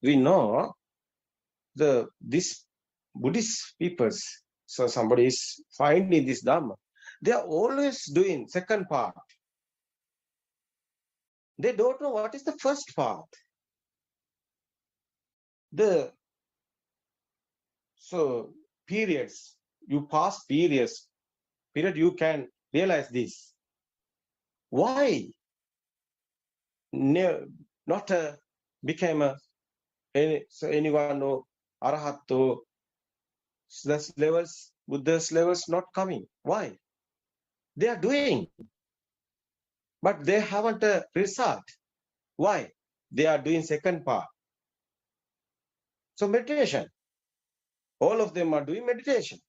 we know this Buddhist peoples. So somebody is finding this Dhamma. They are always doing second part. They don't know what is the first part. Periods, you pass period, you can realize this. Why not became anyone know Arahato, thus levels, Buddha's levels not coming. Why? They are doing, but they haven't a result. Why? They are doing second part. So meditation. All of them are doing meditation.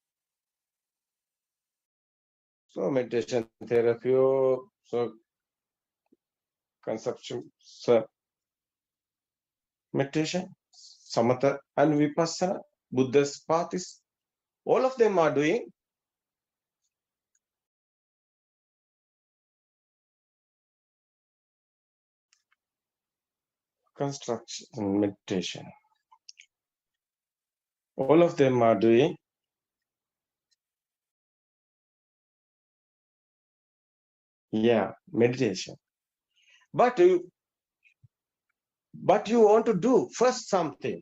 So meditation therapy, so conception, so meditation, samatha and vipassana, Buddha's path is, all of them are doing. Construction meditation. All of them are doing meditation. But you want to do first something.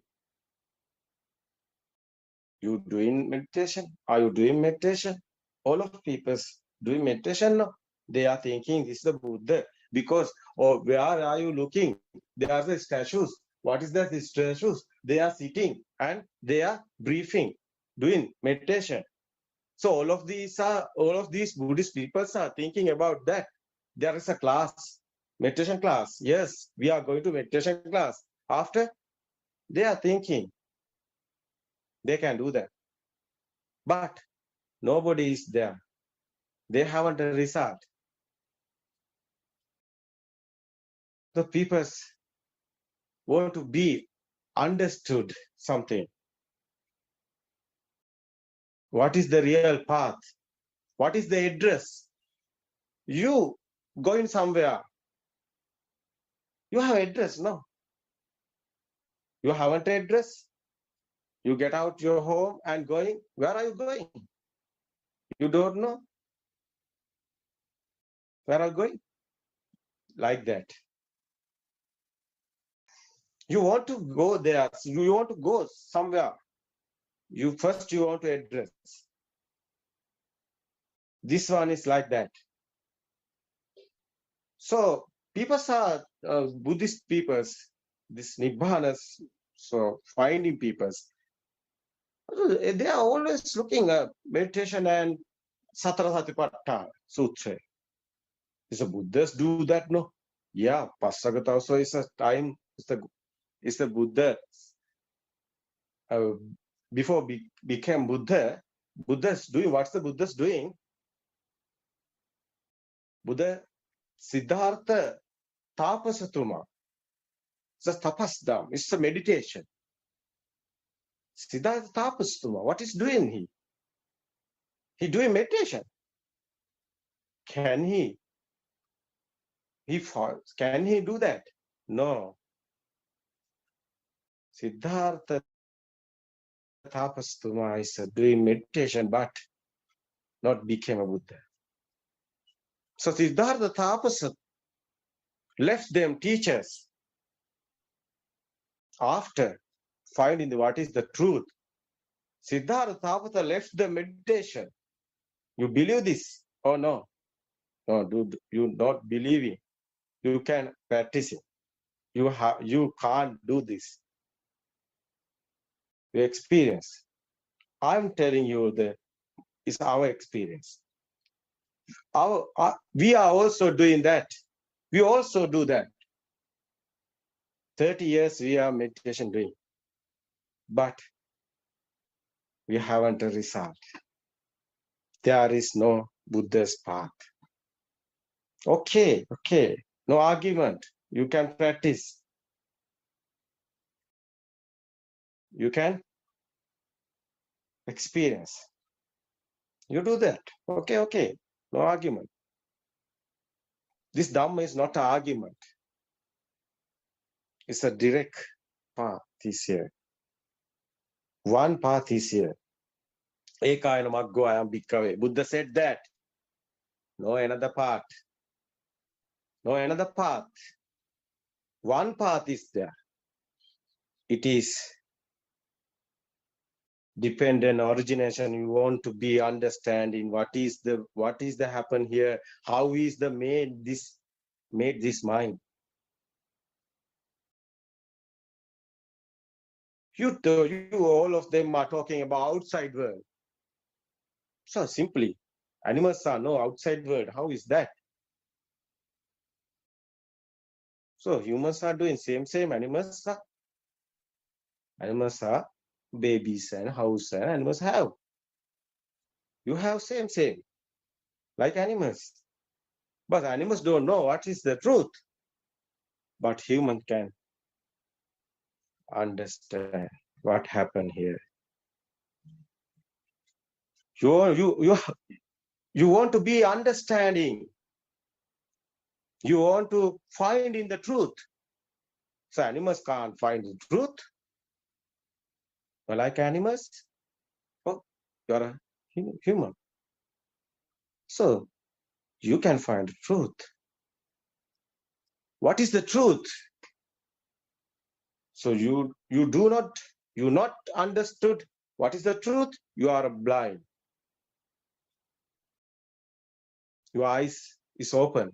You doing meditation? Are you doing meditation? All of people doing meditation. No, they are thinking this is the Buddha. Because where are you looking? There are the statues. What is that? The statues. They are sitting and they are briefing, doing meditation. So all of these Buddhist people are thinking about that. There is a class, meditation class. Yes, we are going to meditation class. After, they are thinking they can do that. But nobody is there. They haven't a result. The people want to be understood something. What is the real path? What is the address? You going somewhere. You have address, no? You haven't a dress. You get out your home and going. Where are you going? You don't know. Where are you going? Like that. You want to go there. You want to go somewhere. You want to address. This one is like that. So people are Buddhist peoples, this Nibbana, so finding peoples. They are always looking at meditation and Satara Satipatthana Sutra. Is the Buddhists do that? No. Yeah, Passagat also is a time. Is the Buddha before became Buddha? Buddha's doing what's the Buddha's doing? Buddha Siddhartha Tapasatuma. It's a tapasdam. It's a meditation. Siddhartha Tapasatuma. What is doing he? He doing meditation. Can he? Can he do that? No. Siddhartha Tapasatuma is doing meditation, but not became a Buddha. So Siddhartha Tapasatuma left them teachers after finding what is the truth. Siddhartha Tapasatuma left the meditation. You believe this or no? No, do you not believe it? You can practice it. You can't do this. Your experience. I'm telling you it's our experience. We are also doing that. We also do that. 30 years we are meditation doing, but we haven't a result. There is no Buddha's path. Okay, no argument. You can practice. You can experience. You do that. Okay, no argument. This Dhamma is not an argument. It's a direct path is here. One path is here. Ekayana maggo ayam bhikkave. Buddha said that. No another path. No another path. One path is there. It is dependent origination. You want to be understanding what is the happen here. How is the made this mind. You all of them are talking about outside world. So simply, animals are no outside world. How is that? So humans are doing same. Animals are babies and house and animals have. You have same. Like animals. But animals don't know what is the truth. But human can understand what happened here. You want to be understanding. You want to find in the truth. So animals can't find the truth. But like animals, you're a human. So you can find the truth. What is the truth? So you not understood what is the truth. You are blind. Your eyes is open.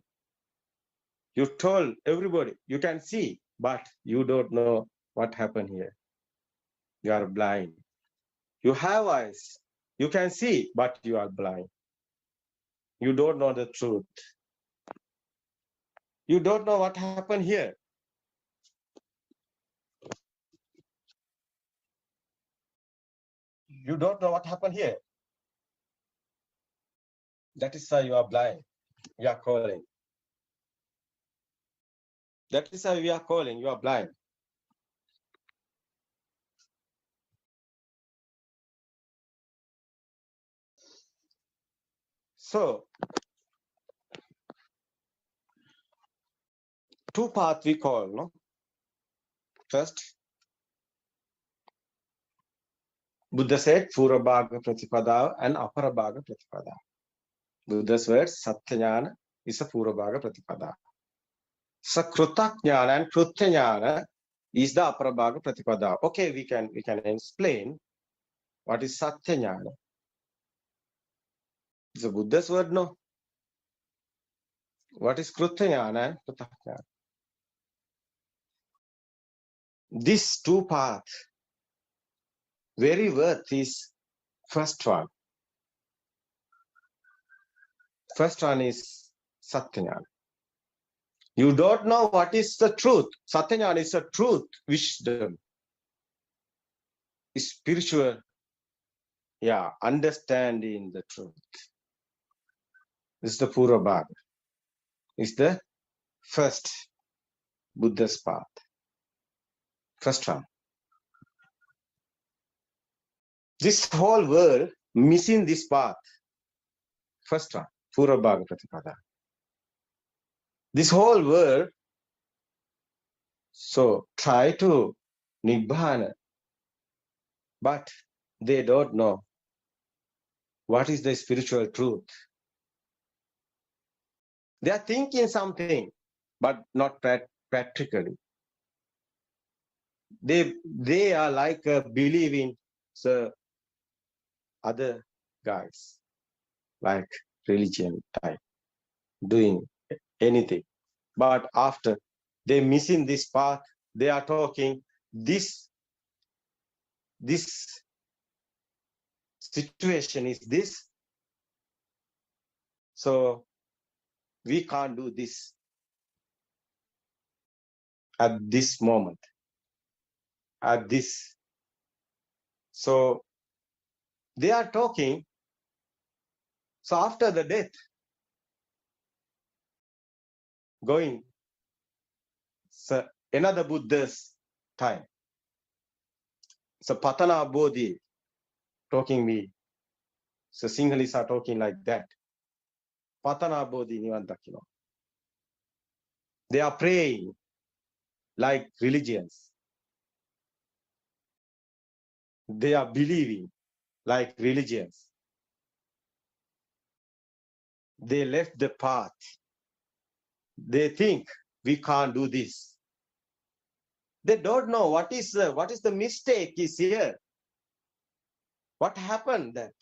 You told everybody you can see, but you don't know what happened here. You are blind. You have eyes. You can see, but you are blind. You don't know the truth. You don't know what happened here. You don't know what happened here. That is why you are blind. You are calling. That is why we are calling. You are blind. So, two paths we call, no? First, Buddha said Purabhaga Pratipada and Aparabhaga Pratipada. Buddha's word Satyajnana is a Purabhaga Pratipada. Sakrutajnana and Krutajnana is the Aparabhaga Pratipada. Okay, we can explain what is Satyajnana. It's a Buddha's word, no? What is Krutajnana and Krutajnana? These two paths, very worth is first one. First one is Satyajnana. You don't know what is the truth. Satyajnana is a truth, wisdom, spiritual, understanding the truth. This is the Purabhaga. It's the first Buddha's path. First one. This whole world missing this path. First one, Purabhaga Pratipada. This whole world, so try to Nibbana, but they don't know what is the spiritual truth. They are thinking something, but not practically. They are like believing the other guys, like religion type, doing anything. But after they missing this path, they are talking this situation is this, so we can't do this at this moment, at this. So they are talking. So after the death, going, so another Buddha's time. So Patana Bodhi talking me. So Sinhalese are talking like that. Patana Bodhi Nivan Dakino. They are praying like religions. They are believing like religions. They left the path. They think we can't do this. They don't know what is the mistake is here. What happened that?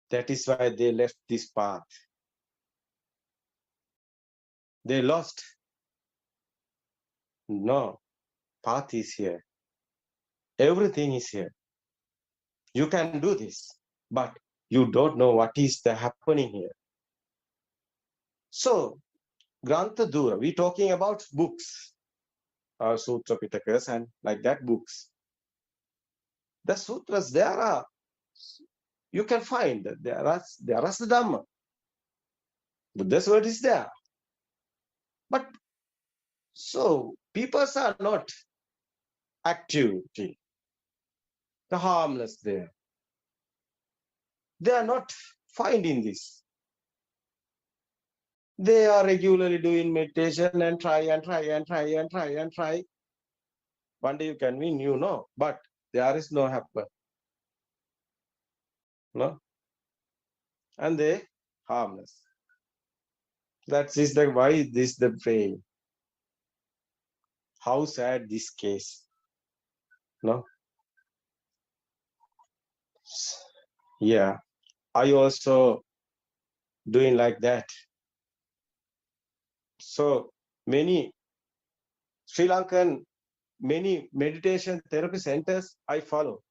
That is why they left this path. They lost. No, path is here. Everything is here. You can do this, but you don't know what is the happening here. So, Grantha Dura, we're talking about books, Sutra Pitakas and like that books. The sutras, there are, you can find, there are the Dhamma. Buddha's word is there. But, so, people are not active. The harmless there. They are not finding this. They are regularly doing meditation and try. One day you can win, you know, but there is no happen. No? And they harmless. That is the why this the praying. How sad this case. No? Yeah. I also doing like that. So many Sri Lankan, many meditation therapy centers I follow.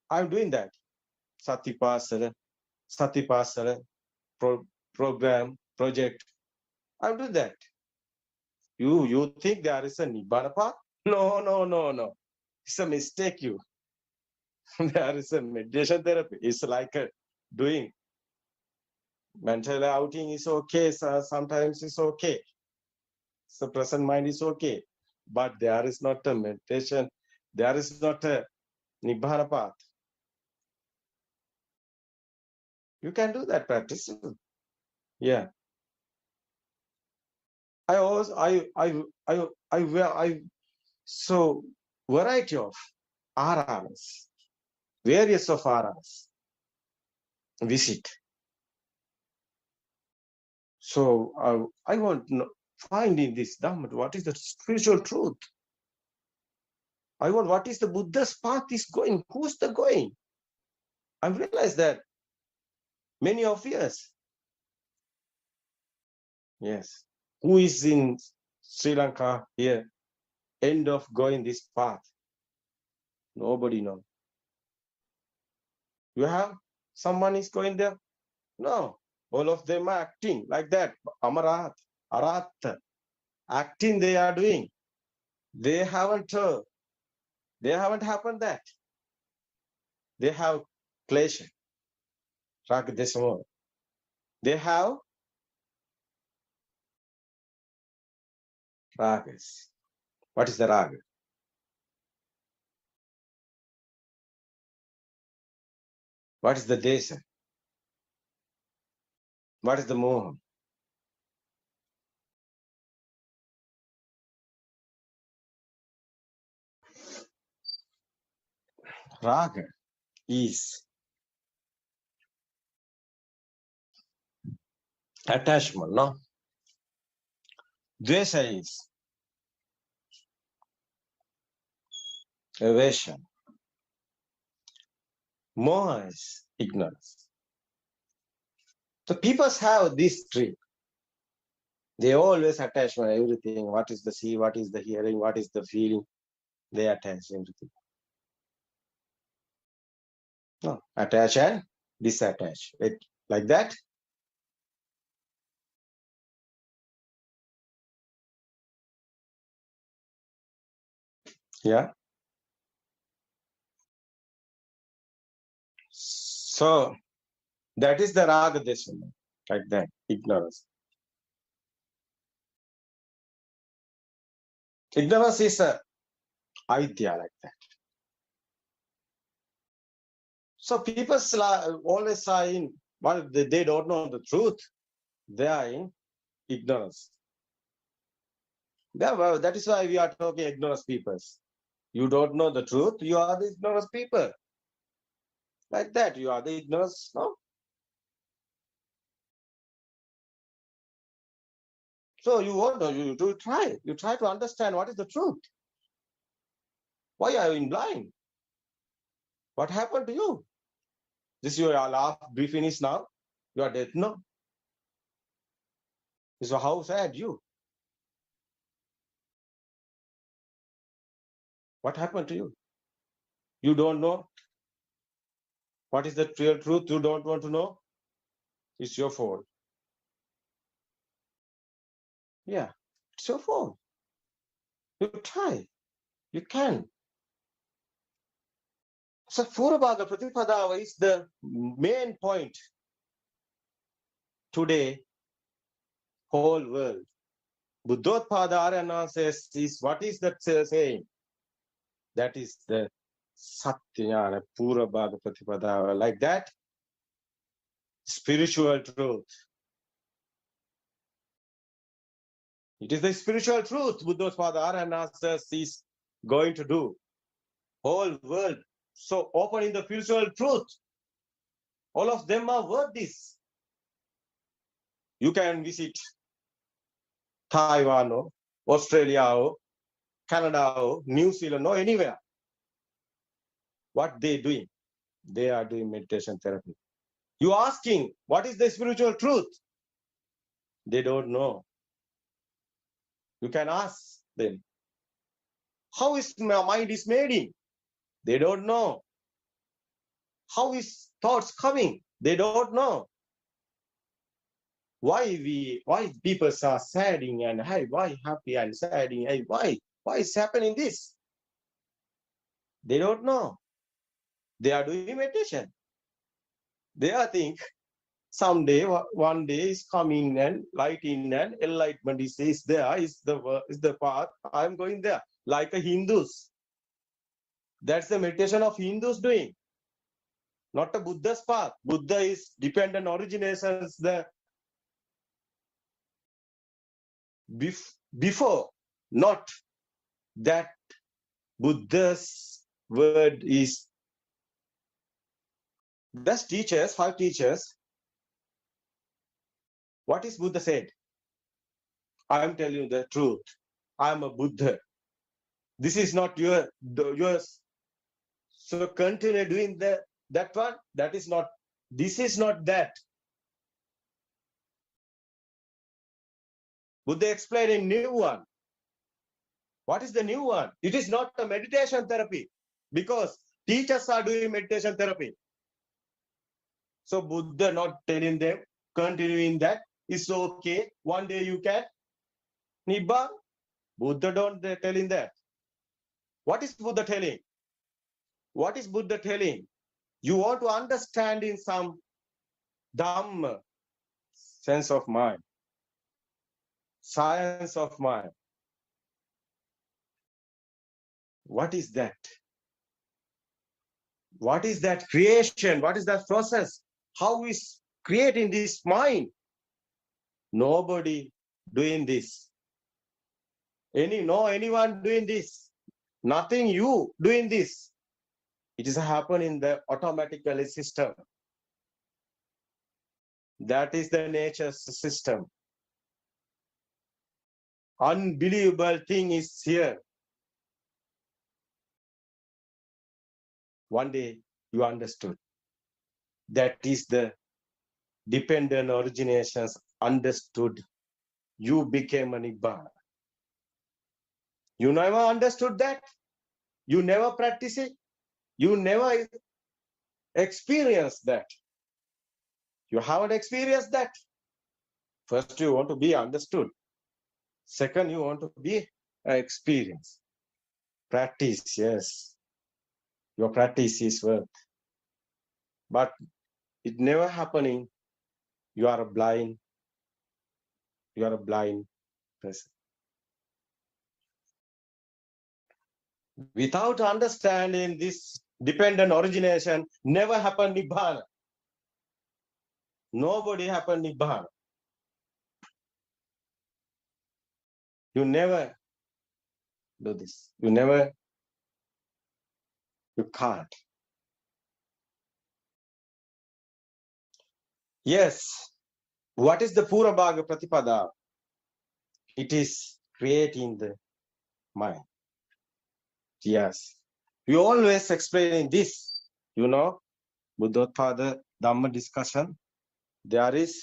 I'm doing that. Satipasana program, project. I'm doing that. You think there is a Nibbana path? No. It's a mistake you. There is a meditation therapy. It's like doing mental outing is okay. So sometimes it's okay. So present mind is okay. But there is not a meditation. There is not a Nibbana path. You can do that practice. Yeah. So variety of aranas, various of aranas visit. So I want to find in this Dhamma what is the spiritual truth. I want what is the Buddha's path is going, who's the going? I realized that many of us, yes, who is in Sri Lanka here, end of going this path? Nobody knows. You have someone is going there? No. All of them are acting like that. Amarat, Arat, acting they are doing. They haven't happened that. They have klesha, raga, desamo. They have ragas. What is the raga? What is the desa? What is the moha? Raga is attachment, no? Dvesa is aversion. Moha is ignorance. So people have these three. They always attach everything. What is the see? What is the hearing? What is the feeling? They attach everything. No, attach and disattach. Like that. Yeah. So that is the raga desana, like that, ignorance. Ignorance is a idea like that. So people always are in, well, they don't know the truth. They are in ignorance. Yeah, well, that is why we are talking ignorance people. You don't know the truth, you are the ignorance people. Like that, you are the ignorance, no? So you try to understand what is the truth. Why are you in blind? What happened to you? This is your last brief finish now. You are dead, no? So how sad you? What happened to you? You don't know what is the real truth. You don't want to know. It's your fault. Yeah, it's your fault. You try. You can. So Purabhaga Pratipadava is the main point today, whole world. Buddothpado Arana says, what is that saying? That is the Satyajnana Purabhaga Pratipadava. Like that, spiritual truth. It is the spiritual truth Buddothpado Arana says is going to do. Whole world. So open in the spiritual truth. All of them are worth this. You can visit Taiwan, or Australia, or Canada, or New Zealand, or anywhere. What they doing? They are doing meditation therapy. You asking, what is the spiritual truth? They don't know. You can ask them. How is my mind is made in? They don't know. How is thoughts coming? They don't know. Why people are sading and hey, why happy and sading? Hey, why is happening this? They don't know. They are doing meditation. They are think someday, one day is coming and light in and enlightenment is there, is the path. I am going there. Like a Hindus. That's the meditation of Hindus doing. Not a Buddha's path. Buddha is dependent originations there. Before, not that Buddha's word is, that's teachers, 5 teachers. What is Buddha said? I am telling you the truth. I am a Buddha. This is not yours. So continue doing that one. That is not, this is not that. Buddha explained a new one. What is the new one? It is not a meditation therapy, because teachers are doing meditation therapy. So Buddha not telling them, continuing that, it's okay. One day you can Nibbana. Buddha don't telling that. What is Buddha telling? What is Buddha telling? You want to understand in some Dhamma, sense of mind, science of mind. What is that? What is that creation? What is that process? How is creating this mind? Nobody doing this. Anyone doing this? Nothing you doing this. It is happening in the automatically system. That is the nature's system. Unbelievable thing is here. One day you understood. That is the dependent originations understood. You became a Nibbana. You never understood that. You never practice it. You never experienced that. You haven't experienced that. First, you want to be understood. Second, you want to be experienced. Practice, yes. Your practice is work. But it never happening. You are a blind. You are a blind person. Without understanding this dependent origination, never happen Nibbana. Nobody happen Nibbana. You never do this. You can't. Yes. What is the Purabhaga Pratipada? It is creating the mind. Yes. We always explaining this. Buddothpado Dhamma discussion. There is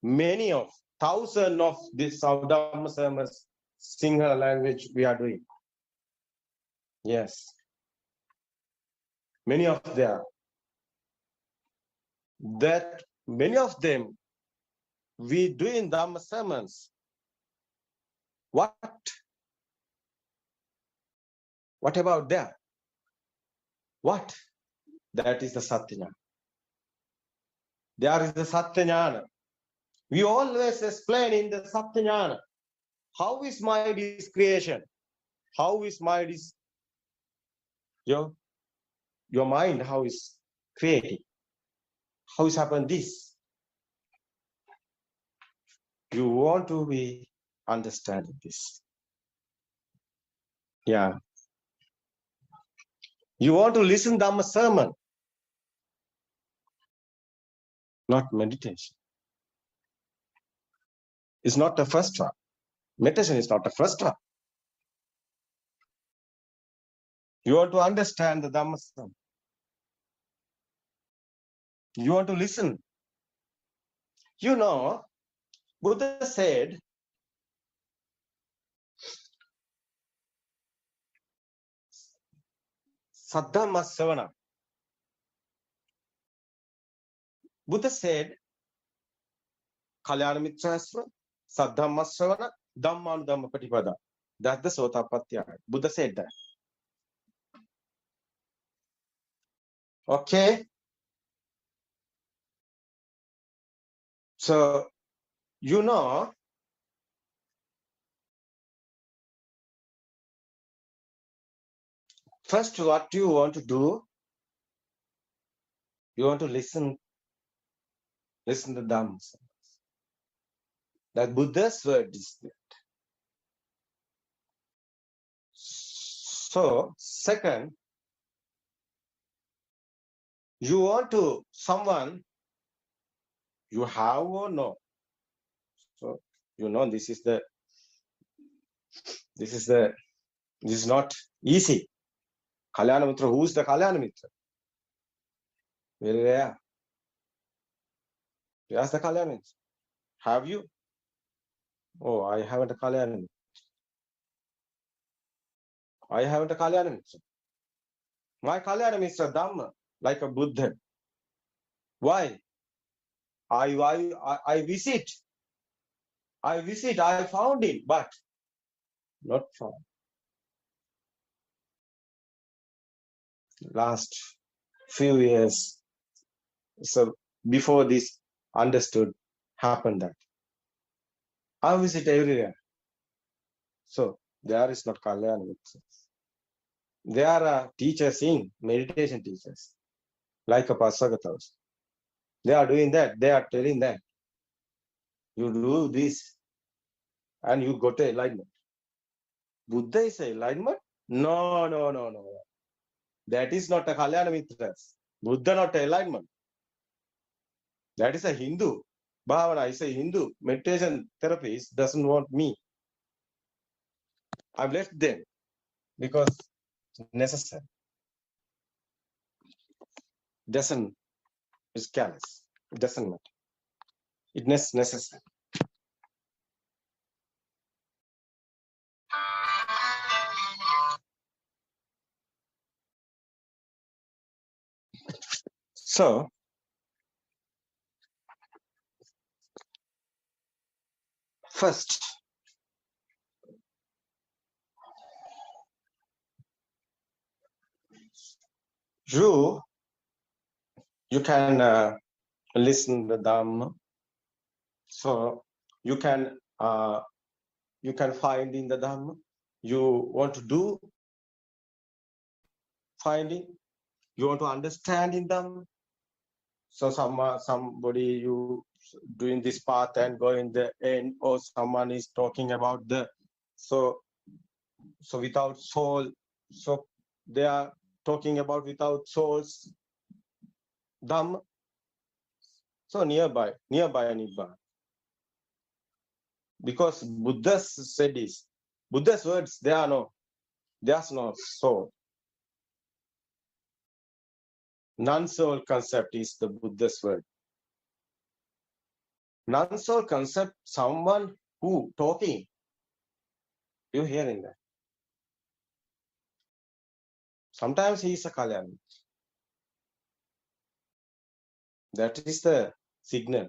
many of thousands of these Dhamma sermons, Sinhala language we are doing. Yes. Many of them. That many of them we do in Dhamma sermons. What about that? What? That is the Satyajnana. There is the Satyajnana. We always explain in the Satyajnana. How is mind is creation? How is mind is your mind? How is creating? How is happen this? You want to be understanding this. Yeah. You want to listen Dhamma sermon, not meditation. It's not the first one. Meditation is not the first one. You want to understand the Dhamma sermon. You want to listen. Buddha said, Saddhamma Savana. Buddha said, Kalyana Mitrasva, Saddhamma Savana, Dhamman Dhamma Patipada. That's the Sotapattya. Buddha said that. Okay. So, first what you want to do, you want to listen to Dhamma. That Buddha's word is that. So, second, you want to someone you have or no. So, you know, this is not easy. Kalyana Mitra, who's the Kalyana Mitra? Very rare. Yes, the Kalyana Mitra. Have you? Oh, I haven't a Kalyana Mitra. I haven't a Kalyana Mitra. My Kalyana Mitra Dhamma, like a Buddha. Why? I visit. I found it, but not found. Last few years, so before this understood, happened that I visit everywhere. So there is not Kalyana Mitra. There are teachers in meditation teachers, like a Pasagatas. They are doing that. They are telling that you do this and you go to enlightenment. Buddha is enlightenment? No. That is not a Kalyana Mitra. Buddha not enlightenment. That is a Hindu. Bhavana is a Hindu. Meditation therapist doesn't want me. I've left them because it's necessary. It's careless. It doesn't matter. It's necessary. So, first, you can listen to the Dhamma. So you can find in the Dhamma. You want to do finding. You want to understand in Dhamma. So somebody you doing this path and go in the end, or someone is talking about so without soul. So they are talking about without souls Dhamma. So nearby Nibbana. Because Buddha said this. Buddha's words, there's no soul. Non-soul concept is the Buddha's word. Non-soul concept, someone who talking. You hearing that? Sometimes he is a Kalyana. That is the signal.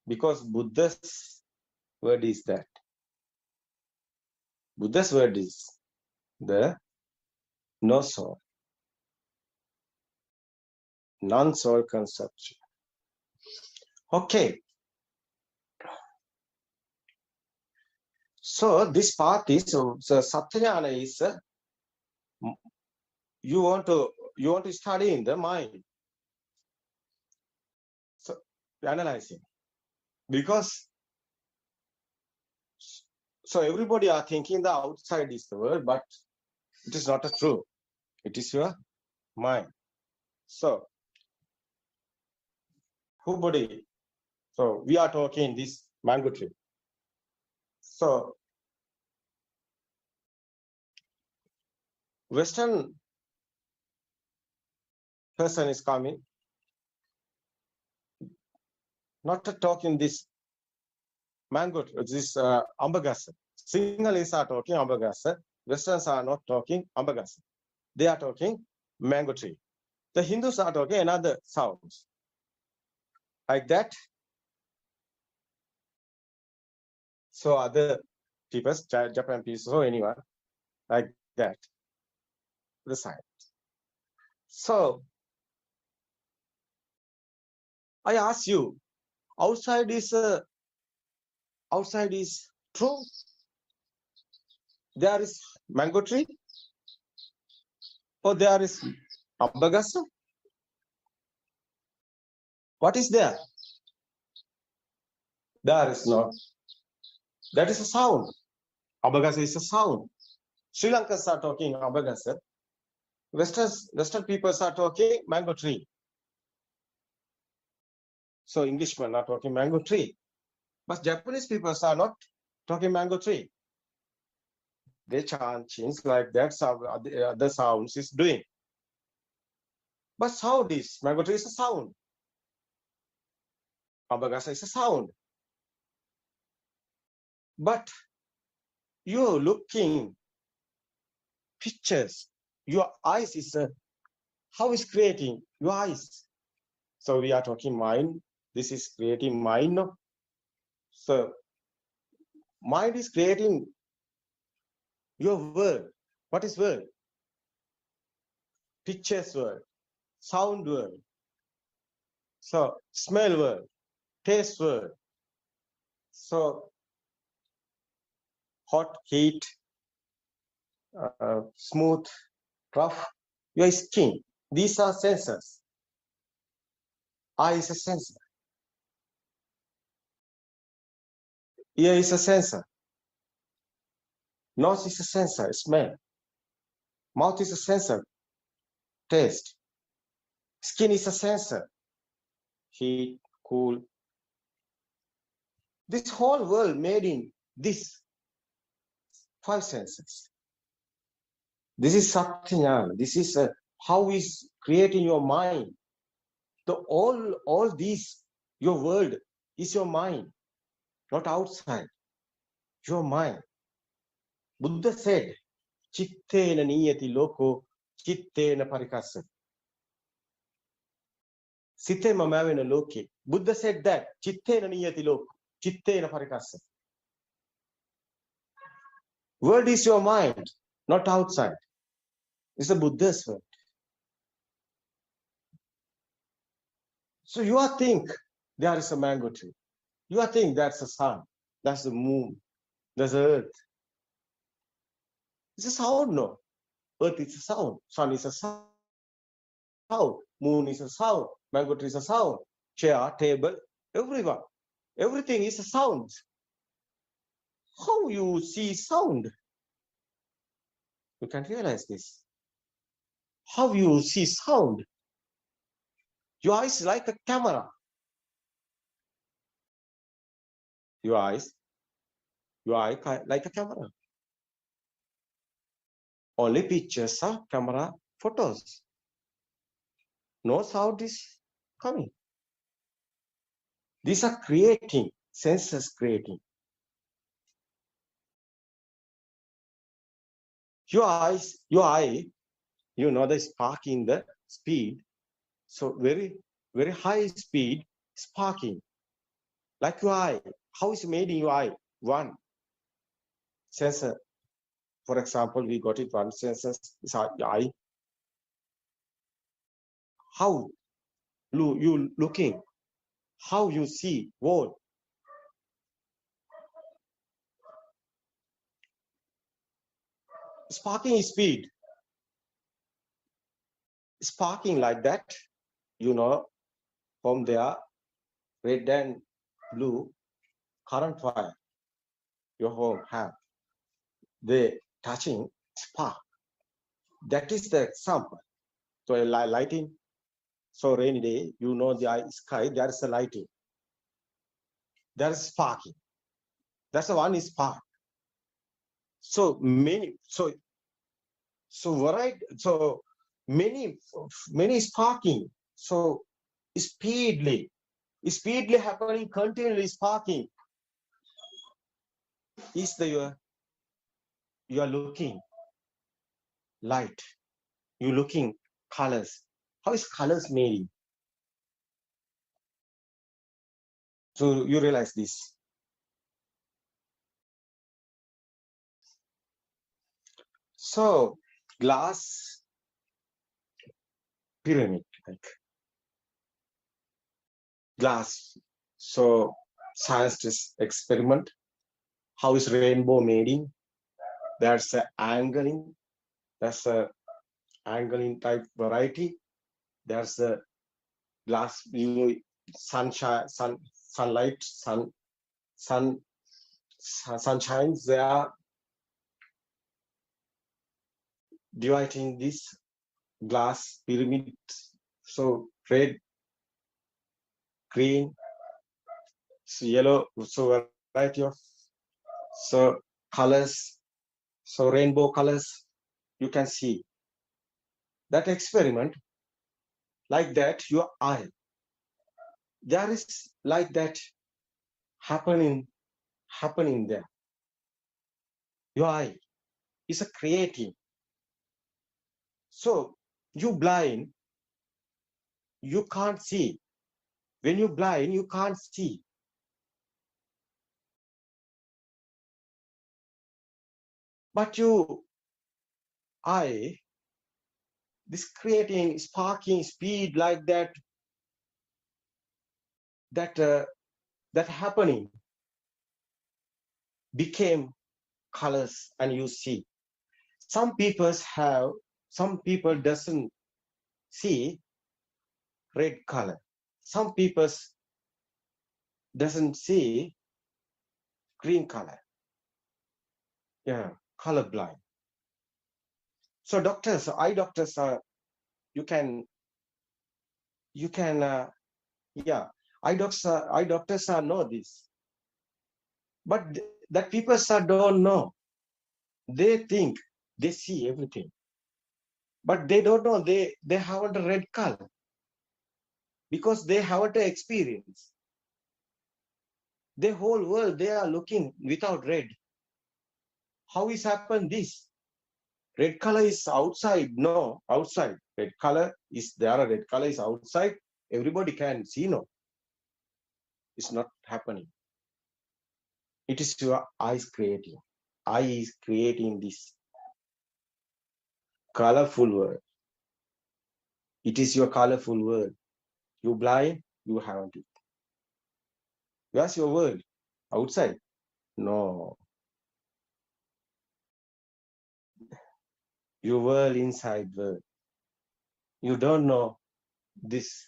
Because Buddha's word is that. Buddha's word is the no soul. Non-soul conception. Okay. So this part is so Satyajnana is you want to study in the mind. So analyzing. Because so everybody are thinking the outside is the world, but it is not true. It is your mind. So who body? So we are talking this mango tree. So Western person is coming, not to talk in this mango, this ambagasa. Sinhalese are talking ambagasa. Westerns are not talking ambagasa. They are talking mango tree. The Hindus are talking another sounds. Like that. So other people, Japan people, or anyone, like that. The side. So I ask you, outside is true. There is mango tree, or there is ambagasa. What is there? There is not. That is a sound. Ambagasa is a sound. Sri Lankans are talking abagasa. Western people are talking mango tree. So Englishmen are talking mango tree. But Japanese people are not talking mango tree. They chant things like that, the sounds is doing. But sound is, mango tree is a sound. Abagasa is a sound. But you're looking pictures. Your eyes is how is creating your eyes. So we are talking mind. This is creating mind. No? So mind is creating your world. What is world? Pictures world, sound world. So smell world, taste world. So hot, heat, smooth, rough, your skin. These are sensors. Eye is a sensor. Ear is a sensor. Nose is a sensor, smell. Mouth is a sensor, taste. Skin is a sensor, heat, cool. This whole world made in this 5 senses. This is Satyajnana. This is how is creating your mind. All these, your world is your mind, not outside. Your mind. Buddha said, Chittena niyati loko, chittena parikassa. Sitte mamavena loke. Buddha said that, Chittena niyati loko, chittena parikassa. World is your mind, not outside. It's the Buddha's word. So you are think there is a mango tree. You are think that's the sun, that's the moon, that's the earth. It's a sound, no? Earth is a sound, sun is a sound, moon is a sound, mango tree is a sound, chair, table, everyone. Everything is a sound. How you see sound? You can realize this. How you see sound? Your eyes like a camera. Your eyes like a camera. Only pictures are camera photos. No sound is coming. These are creating, senses creating. Your eye, you know the sparking, the speed. So very, very high speed sparking. Like your eye. How is made in your eye? One sensor. For example, we got it one sensor is our eye. How you looking? How you see world? Sparking speed. Sparking like that, you know, from there, red and blue current wire your home have. They touching spark. That is the example. So a lighting. So rainy day, you know the sky, there is a lighting. There is sparking. That's the one is spark. So many, so variety, so many sparking. So speedily happening, continually sparking. Is the you are looking light, you looking colors. How is colors made? So you realize this. So glass pyramid, like glass. So scientists experiment. How is rainbow made in? There's a angling. That's a angling type variety. There's a glass, sunshine, sunlight, sun shines there. dividing this glass pyramid. So red, green, so yellow, so variety of so colors, so rainbow colors. You can see that experiment like that. Your eye, there is like that happening there. Your eye is a creating. So you blind, you can't see. When you blind, you can't see. But you eye, this creating, sparking speed like that, that happening became colors, and you see. Some people doesn't see red color. Some people doesn't see green color. Yeah, colorblind. So doctors, eye doctors are, you can yeah, eye doctors are know this, but that people don't know. They think they see everything, but they don't know they haven't a red color because they haven't an experience. The whole world they are looking without red. How is happened this? Red color is outside. No, outside. Red color is there. A red color is outside. Everybody can see. No, it's not happening. It is your eyes creating. Eye is creating this colorful world. It is your colorful world. You blind, you haven't it. Where's your world? Outside? No. Your world inside world. You don't know this.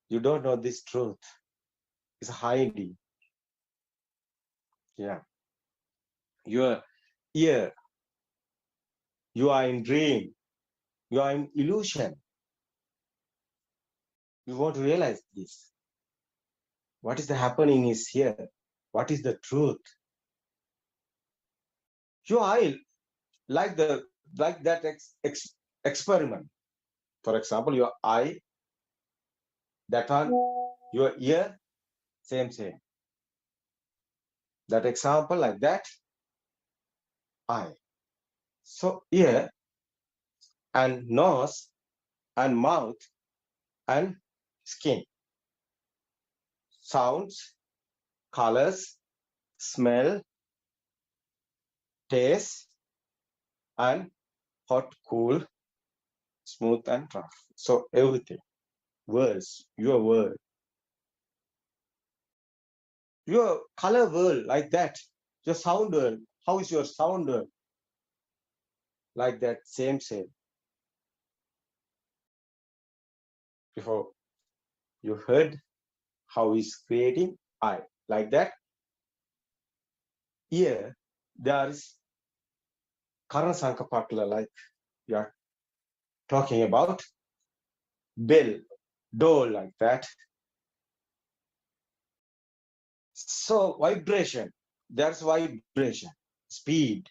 You don't know this truth. It's hiding. Yeah. Your ear. You are in dream. You are in illusion. You want to realize this. What is the happening is here. What is the truth? Your eye, like that experiment. For example, your eye, that one, your ear, same. That example like that, eye. So ear and nose and mouth and skin. Sounds, colors, smell, taste, and hot, cool, smooth, and rough. So everything. Words, your word. Your color world like that. Your sound world. How is your sound world? Like that, same. Before you heard how is creating eye. Like that. Here, there is Karana Sankapatla, like you are talking about. Bell, door, like that. So vibration, there's vibration, speed.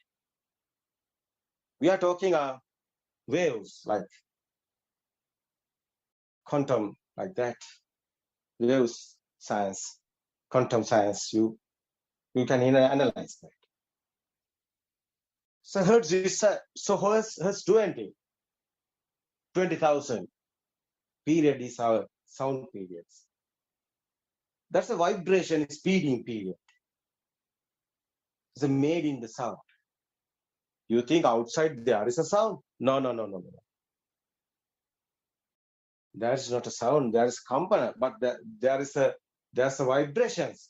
We are talking waves, like quantum, like that. Waves science, quantum science, you can analyze that. So hertz is hertz 20,000 period is our sound periods. That's a vibration speeding period. It's made in the sound. You think outside there is a sound? No. That's not a sound. There is component, but there's a vibrations.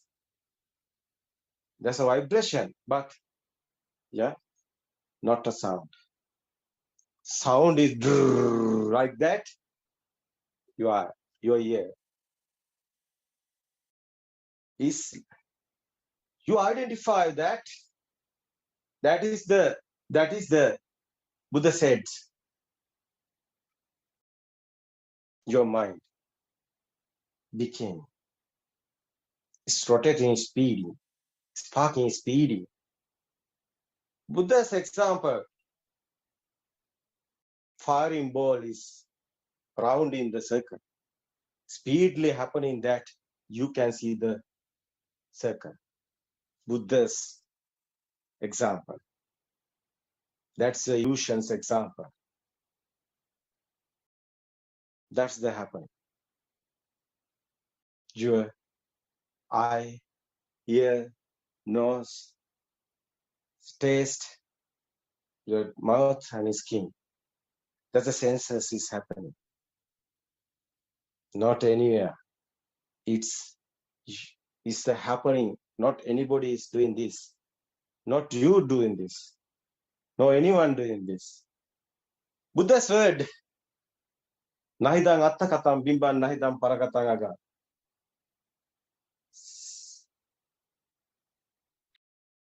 There's a vibration, but yeah, not a sound. Sound is like that. Your ear is, you identify that is the Buddha said, your mind became, it's rotating, speeding, sparking, speeding. Buddha's example, firing ball is rounding the circle, speedily happening that you can see the circle. Buddha's example. That's the illusion's example. That's the happening. Your eye, ear, nose, taste, your mouth and skin. That's the senses is happening. Not anywhere. It's the happening. Not anybody is doing this. Not you doing this. No anyone doing this. Buddha's word. Nahidang atta katam bimban nahidang parakatang aga.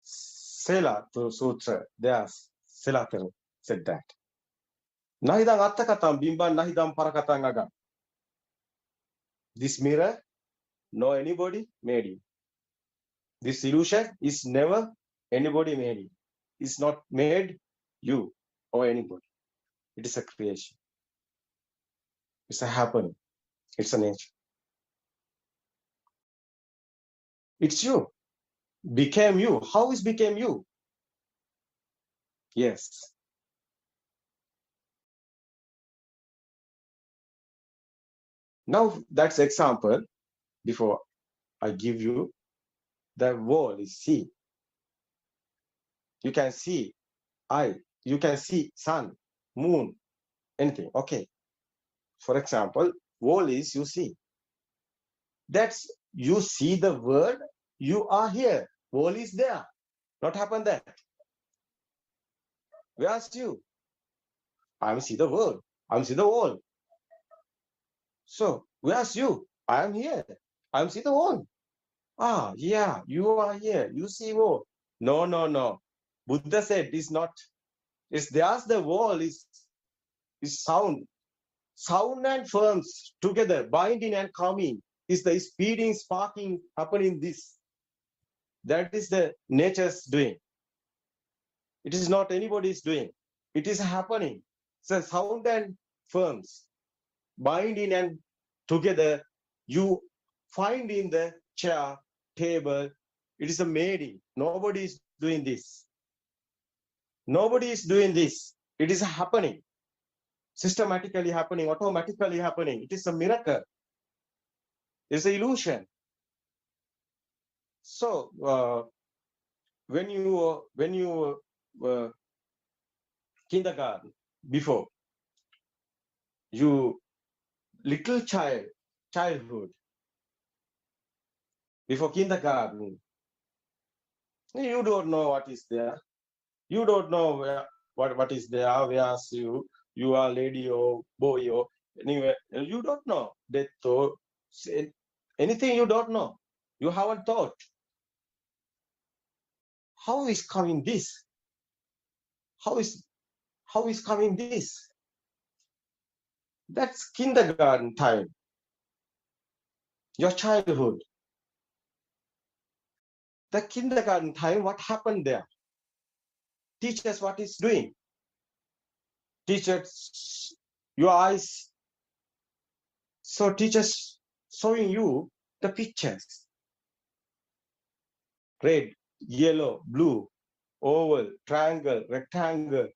Sela to sutra. There's Selater said that. Nahidang atta katam bimban nahidang parakatang aga. This mirror, no anybody made it. This illusion is never anybody made it. It's not made you or anybody. It is a creation. It's a happening. It's a nature. It's you. Became you. How is became you? Yes. Now that's example. Before I give you, the wall is sea. You can see eye. You can see sun, moon, anything. Okay. For example, wall is you see. That's you see the word. You are here. Wall is there. Not happen that. Where's you? I see the world. I see the wall. So where's you? I am here. I see the wall. Ah, yeah, you are here. You see wall. No, no, no. Buddha said it's not. It's there's the wall is sound. Sound and forms together, binding and coming, is the speeding, sparking happening this. That is the nature's doing. It is not anybody's doing. It is happening. So sound and forms, binding and together, you find in the chair, table, it is a mating. Nobody is doing this. Nobody is doing this. It is happening. Systematically happening, automatically happening. It is a miracle. It's an illusion. So when you were kindergarten, before you little childhood, before kindergarten, you don't know what is there. You don't know what is there. Where's you are lady or boy or anyway. You don't know that thought. Anything you don't know. You haven't thought. How is coming this? How is coming this? That's kindergarten time. Your childhood. The kindergarten time, what happened there? Teachers, what is doing? Teachers, your eyes. So teachers showing you the pictures. Red, yellow, blue, oval, triangle, rectangle.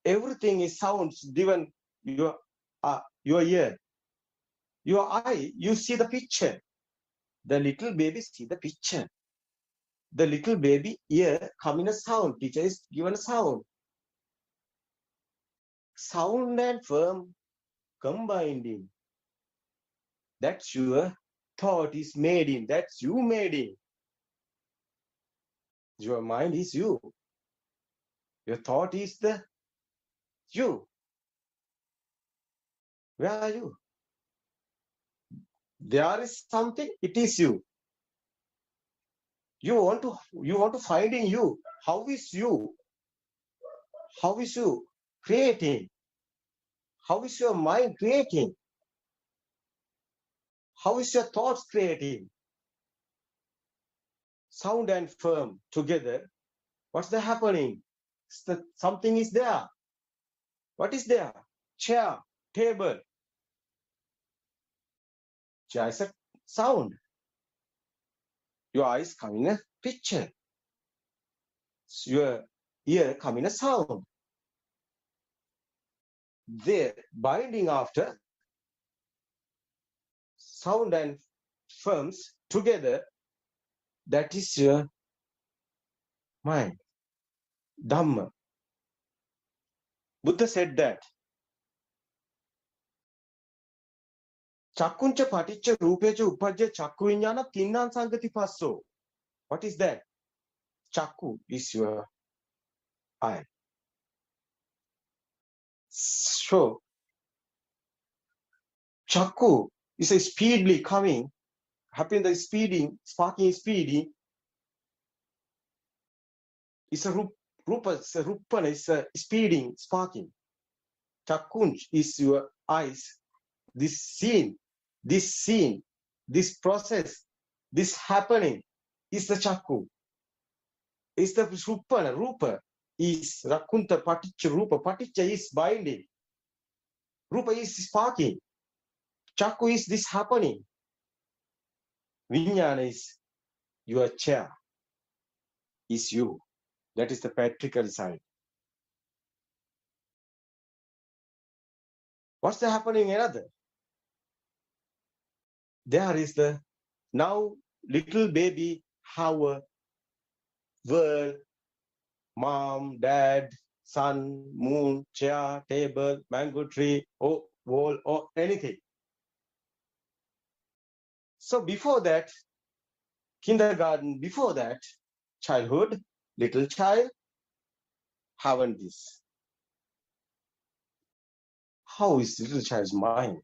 Everything is sounds given your ear. Your eye, you see the picture. The little baby see the picture. The little baby ear come in a sound. Teacher is given a sound. Sound and form combined in. That's your thought is made in. That's you made in. Your mind is you. Your thought is the you. Where are you? There is something, it is you. You want to find in you. How is you? How is you creating? How is your mind creating? How is your thoughts creating? Sound and firm together. What's the happening? Something is there. What is there? Chair, table. Chair is a sound. Your eyes come in a picture. Your ear come in a sound. They're binding after sound and firms together. That is your mind. Dhamma. Buddha said that. Chakkuncha paticca rupecha upajja chakku viññāna tinnan sangati passo. What is that? Chakku is your eye. So, chakku is a speedily coming, happening the speeding, sparking speeding. It's a rupa, it's a rupana, it's a speeding, sparking. Chakkunj is your eyes. This scene, this process, this happening is the chakku. Is the rupana, rupa is rakunta paticca rupa. Paticca is binding. Rupa is sparking. Chakku is this happening. Viññāna is your chair. Is you. That is the practical side. What's the happening another? There is the now little baby have a world, mom, dad, sun, moon, chair, table, mango tree, or wall, or anything. So before that, kindergarten, before that, childhood, little child, haven't this. How is little child's mind?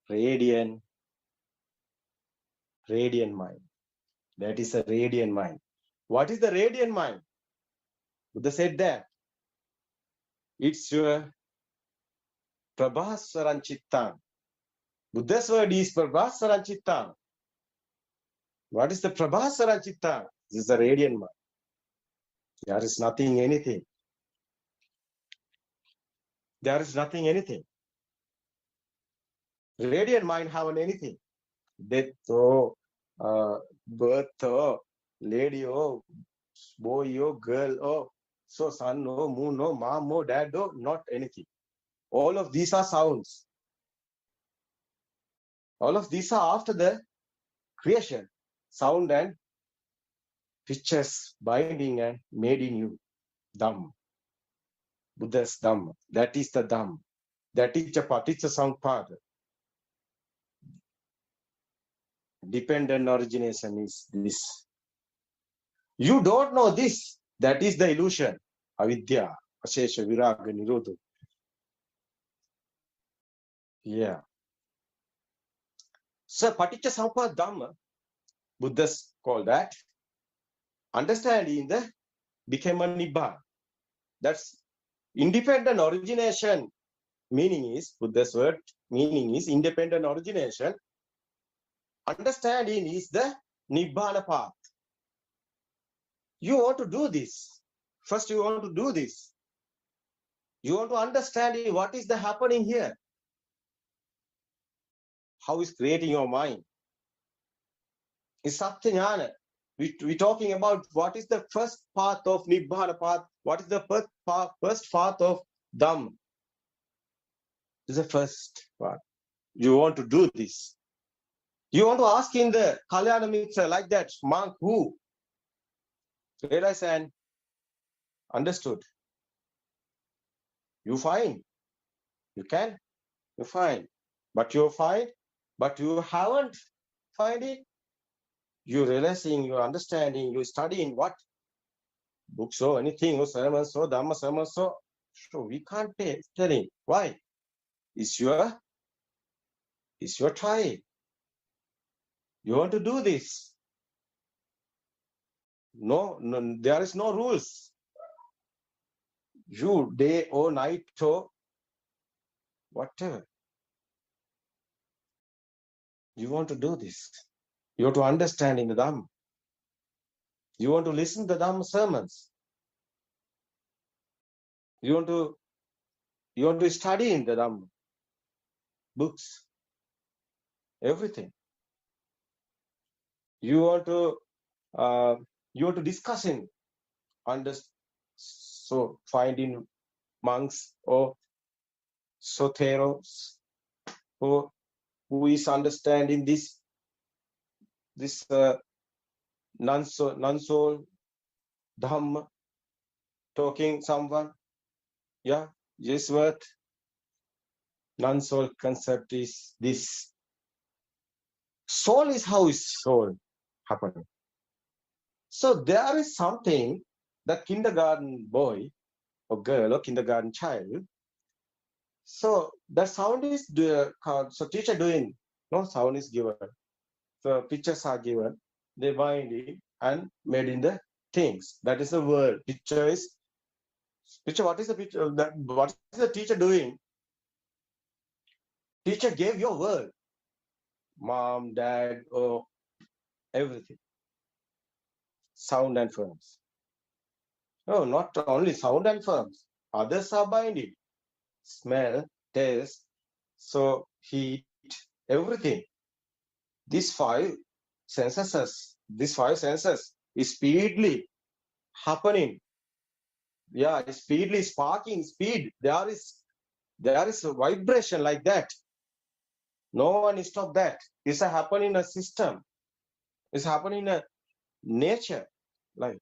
Radiant mind. That is a radiant mind. What is the radiant mind? Buddha said that. It's your Prabhasvaranchittan. Buddha's word is Prabhasvaranchittan. What is the Prabhasvaranchittan? This is the radiant mind. There is nothing, anything. There is nothing, anything. Radiant mind haven't anything. Death, birth, lady, boy, girl, so sun, moon, mom, dad, not anything. All of these are sounds. All of these are after the creation. Sound and pictures binding and made in you. Dhamma. Buddha's Dhamma. That is the Dhamma. That is the Paticca Samuppada. Dependent origination is this. You don't know this. That is the illusion. Avidya, Ashesha, Viraga, Nirodha. Yeah. So Paticca Samuppada Dhamma, Buddha's call that. Understanding the became a Nibbana. That's independent origination. Meaning is, Buddha's word meaning is independent origination. Understanding is the Nibbana path. You want to do this. First you want to do this. You want to understand what is the happening here. How is creating your mind. It's Satyajnana. We're talking about what is the first path of Nibbana path. What is the first path of Dhamma. This is the first part. You want to do this. You want to ask in the Kalyana Mitra like that, monk who? Realize and understood. You find. You can. You find. But you find. But you haven't find it. You're realizing, you're understanding, you're studying what? Books or anything, or sermons or Dhamma sermons. So we can't tell him. Why? It's your try. You want to do this. No, there is no rules. you day or night or whatever. You want to do this. You want to understand in the Dhamma. You want to listen to the Dhamma sermons. You want to study in the Dhamma books. Everything. You want to discuss in so finding monks or soteros who is understanding this non-soul Dhamma, talking someone. Yeah, yes, what non-soul concept is this. Soul is how is soul happening. So there is something that kindergarten boy or girl or kindergarten child. So the sound is so teacher doing, no sound is given. So pictures are given, they bind it and made in the things. That is the word. Picture. What is the picture? What is the teacher doing? Teacher gave your word. Mom, dad, or everything. Sound and forms. No, not only sound and forms. Others are binding. Smell, taste, so heat, everything. These five senses is speedily happening. Yeah, speedily sparking, speed. There is a vibration like that. No one stop that. It's happening in a system. It's happening in a nature, like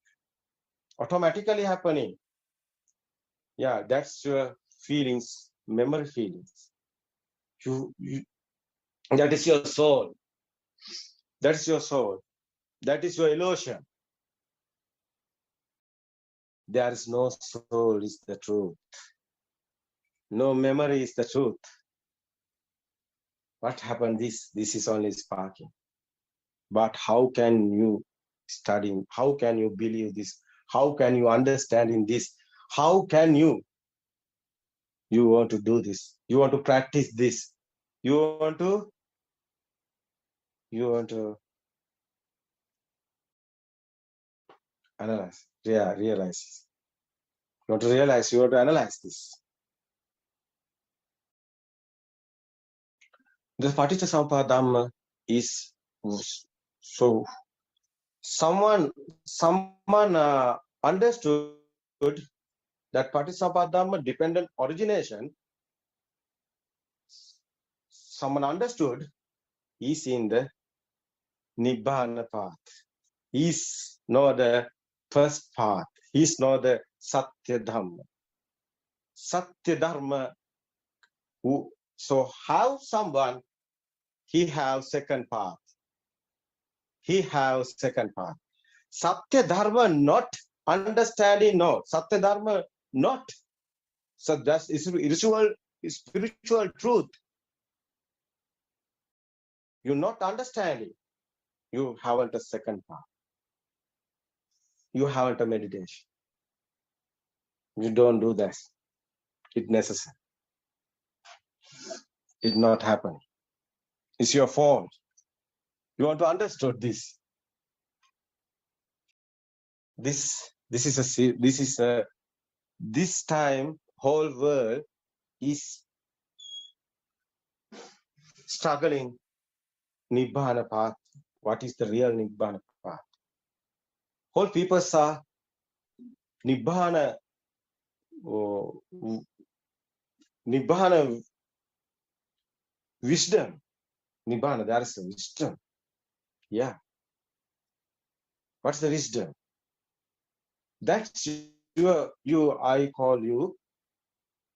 automatically happening. Yeah, that's your feelings, memory feelings. That is your soul. That's your soul. That is your illusion. There is no soul is the truth. No memory is the truth. What happened? This is only sparking. But how can you study? How can you believe this? How can you understand in this? How can you want to do this? You want to practice this? You want to analyze. Yeah, realize. You want to realize, you want to analyze this. The Paticcasamuppada Dhamma is so someone understood that Paticcasamuppada Dhamma dependent origination. Someone understood is in the Nibbana path. He's not the first path. He's not the Satya Dhamma. Satya Dharma. So how someone he have second path. He have second path. Satya Dharma not understanding, no. Satya Dharma not. So that's spiritual truth. You're not understanding. You haven't a second path. You haven't a meditation. You don't do that. It's necessary. It's not happening. It's your fault. You want to understand this. This time whole world is struggling Nibbana path. What is the real Nibbana path? Whole people saw Nibbana wisdom. Nibbana, there is a wisdom. Yeah. What's the wisdom? That's I call you.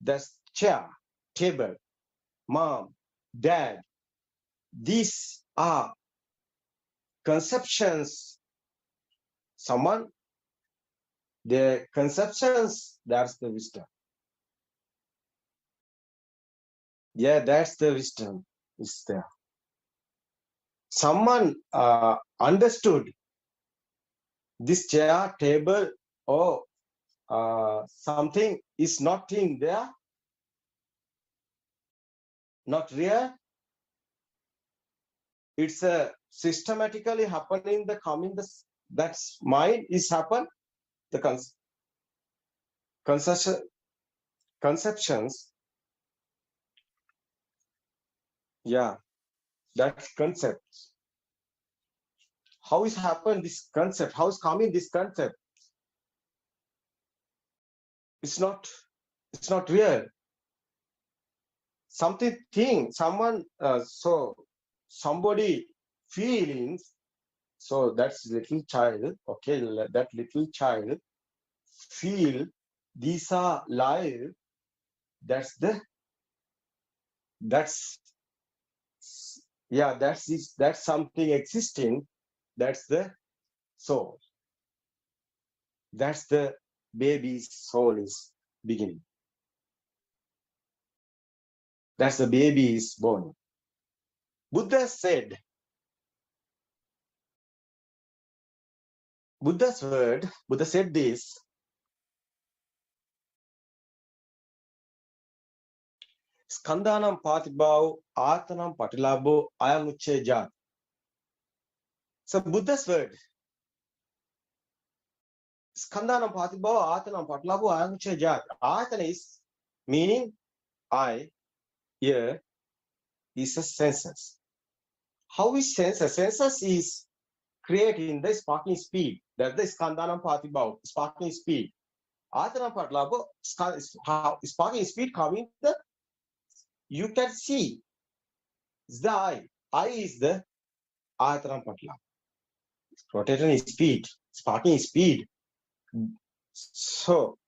That's chair, table, mom, dad. These are conceptions. Someone, the conceptions, that's the wisdom. Yeah, that's the wisdom is there. Someone understood this chair, table, or something is not in there, not real. It's systematically happening. The coming, that's mind is happen. The conceptions. Yeah, that concept. How is happen this concept? How is coming this concept? It's not real. Someone, so somebody feelings. So that's little child. Okay, that little child feel these are live. That's something existing. That's the soul. That's the baby's soul is beginning. That's the baby is born. Buddha said, Buddha's word, Buddha said this, Skandhanam patibhau atanam patilabo ayamuche jat. So Buddha's word, Skandhanam patibhau atanam patilabo ayamuche jat. Atana is meaning I, ear, is a senses. How is senses? Senses is creating the sparking speed. That's the Skandhanam patibhau, sparking speed. Atanam patilabo, sparking speed coming the you can see. It's the eye. Eye is the Ayatana Patla. Rotation is speed. Sparking is speed. So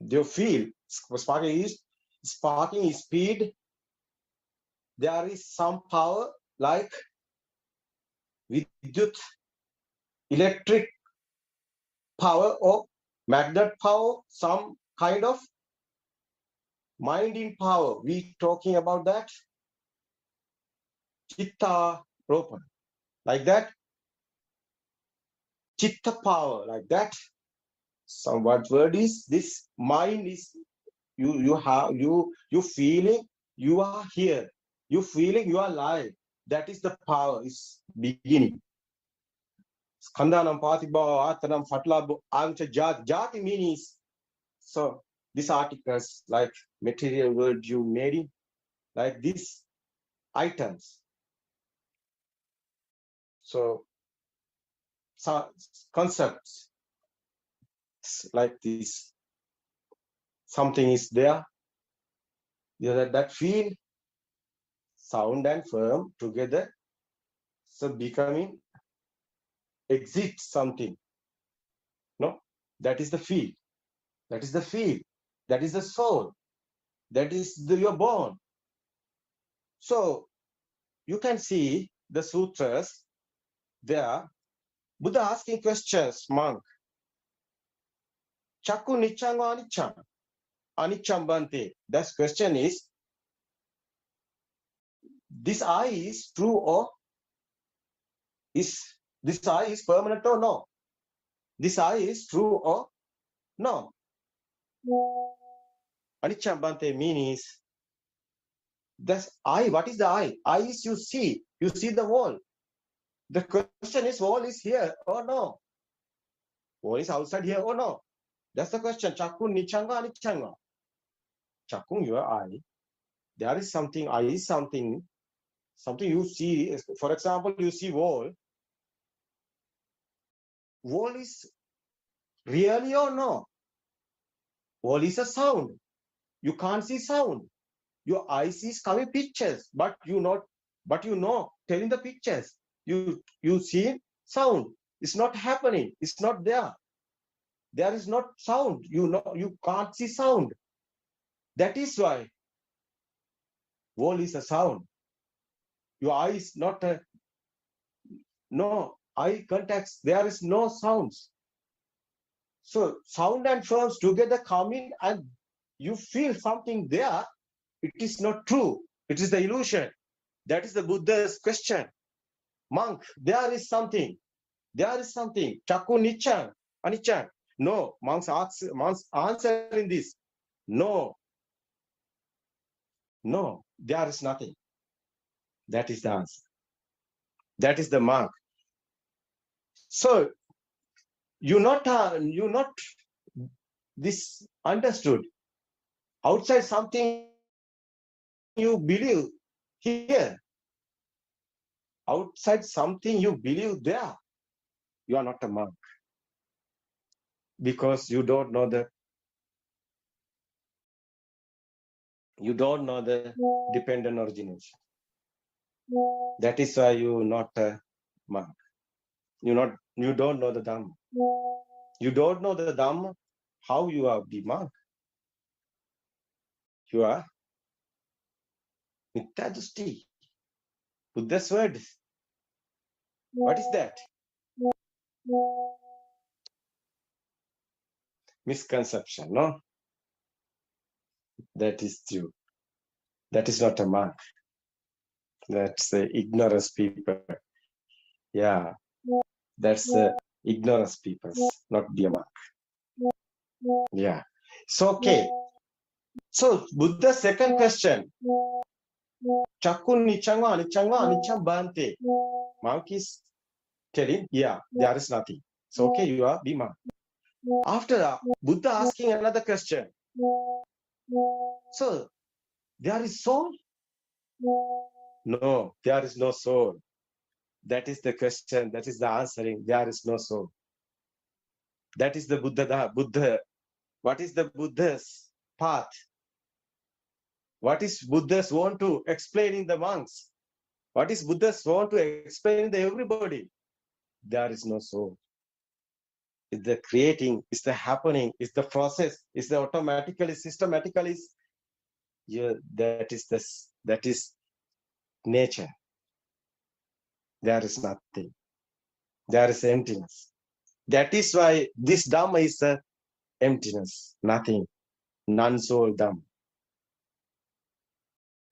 you feel sparking is speed. There is some power like Vidyut, electric power or magnet power, some kind of mind in power. We talking about that. Chitta Ropan. Like that. Chitta power. Like that. Some what word is this? Mind is you feeling you are here. You feeling you are alive. That is the power. Is beginning. Skandhanam patibhava atanam fatlabo amcha jati. Jati means so these articles like material world you made it, like these items. So concepts like this. Something is there. That feel, sound and form together. So becoming exit something. No, that is the feel. That is the feel. That is the soul. That is your born. So you can see the sutras there. Buddha asking questions, monk. Chakku niccang wa aniccang? Aniccam bante. That question is, this eye is true or is this eye is permanent or no? This eye is true or no? Aniccam bante means that's eye. What is the eye? Eye is you see the wall. The question is, wall is here or no? Wall is outside here or no? That's the question. Chakku niccanga aniccanga. Chakku, your eye. There is something. Eye is something you see. For example, you see wall. Wall is really or no? Wall is a sound. You can't see sound. Your eye sees coming pictures, but you know telling the pictures. You see sound. It's not happening. It's not there. There is not sound. You can't see sound. That is why wall is a sound. Your eye is not no eye contacts. There is no sounds. So sound and forms together come in and you feel something there. It is not true. It is the illusion. That is the Buddha's question. Monk, there is something. There is something. Chakku niccang. Anicca. No, monks answering this. No, no, there is nothing. That is the answer. That is the mark. So you not this understood. Outside something you believe here. Outside something you believe there. You are not a monk. Because you don't know the dependent origination. That is why you not a monk. You don't know the Dhamma. You don't know the Dhamma. How you are the monk? You are Mitthadushti. Buddha's word. What is that? Misconception, no? That is true. That is not a monk. That's the ignorance people. Yeah, that's the ignorance people, not be a monk. Yeah. So, okay. So, Buddha's second question. Chakun nichangwa anicham bante. Monk is telling, yeah, there is nothing. So, okay, you are the monk. After that, Buddha asking another question. So, there is soul? No, there is no soul. That is the question. That is the answering. There is no soul. That is the Buddha. What is the Buddha's path? What is Buddha's want to explain in the monks? What is Buddha's want to explain in the everybody? There is no soul. It's the creating, it's the happening, it's the process, it's the automatically, systematically. Yeah, that is nature. There is nothing. There is emptiness. That is why this Dhamma is a emptiness, nothing, non-soul Dhamma.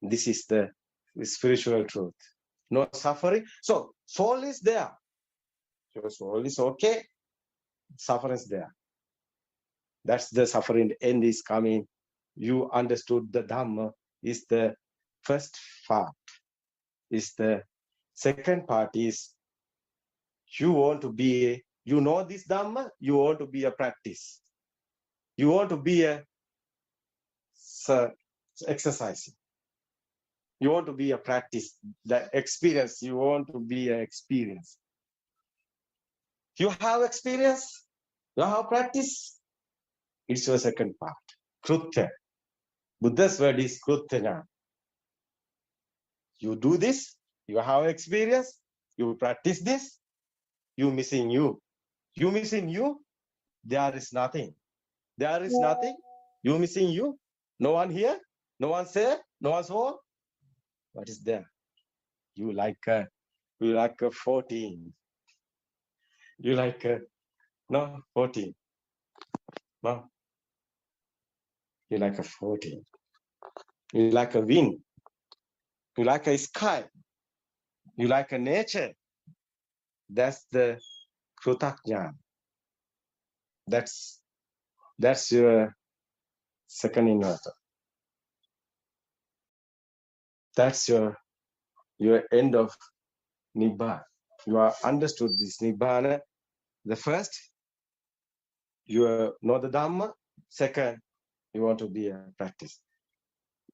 This is the spiritual truth. No suffering. So soul is there. Your soul is okay. Suffering is there. That's the suffering end is coming. You understood the Dhamma is the first part. Is the second part is you want to be, you know this Dhamma, you want to be a practice. You want to be a exercising. You want to be a practice, the experience, you want to be an experience. You have experience, you have practice, it's your second part. Krutya. Buddha's word is krutya. You do this, you have experience, you practice this, you missing you. You missing you, there is nothing. There is nothing. You missing you, no one here, no one there, no one's home. What is there? You like a 14. You like no 14. No. You like a 14. You like a wind. You like a sky. You like a nature. That's the Krutakjnana. That's your second inverter. That's your end of Nibbana. You are understood this Nibbana. The first, you know the Dhamma. Second, you want to be a practice.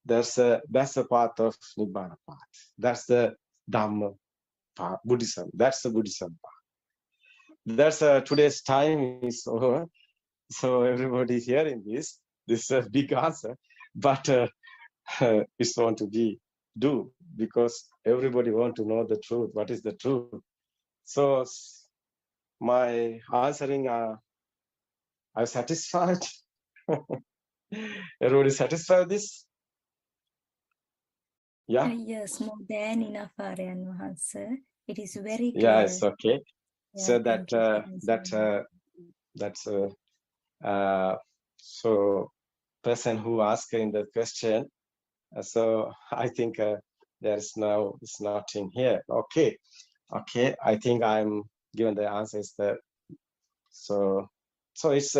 That's the path of Nibbana path. That's the Dhamma path, Buddhism. That's the Buddhism path. That's today's time is over. So everybody is hearing this. This is a big answer, but it's want to be do because everybody want to know the truth. What is the truth? So my answering, I'm satisfied. Everybody satisfied this? Yeah. Yes, more than enough, Aryan Mahansa. It is very clear. Yeah, it's okay. Yeah, So thank you. that's so person who asking the question. So I think there's now it's not in here. Okay. I think I'm given the answers that. So So it's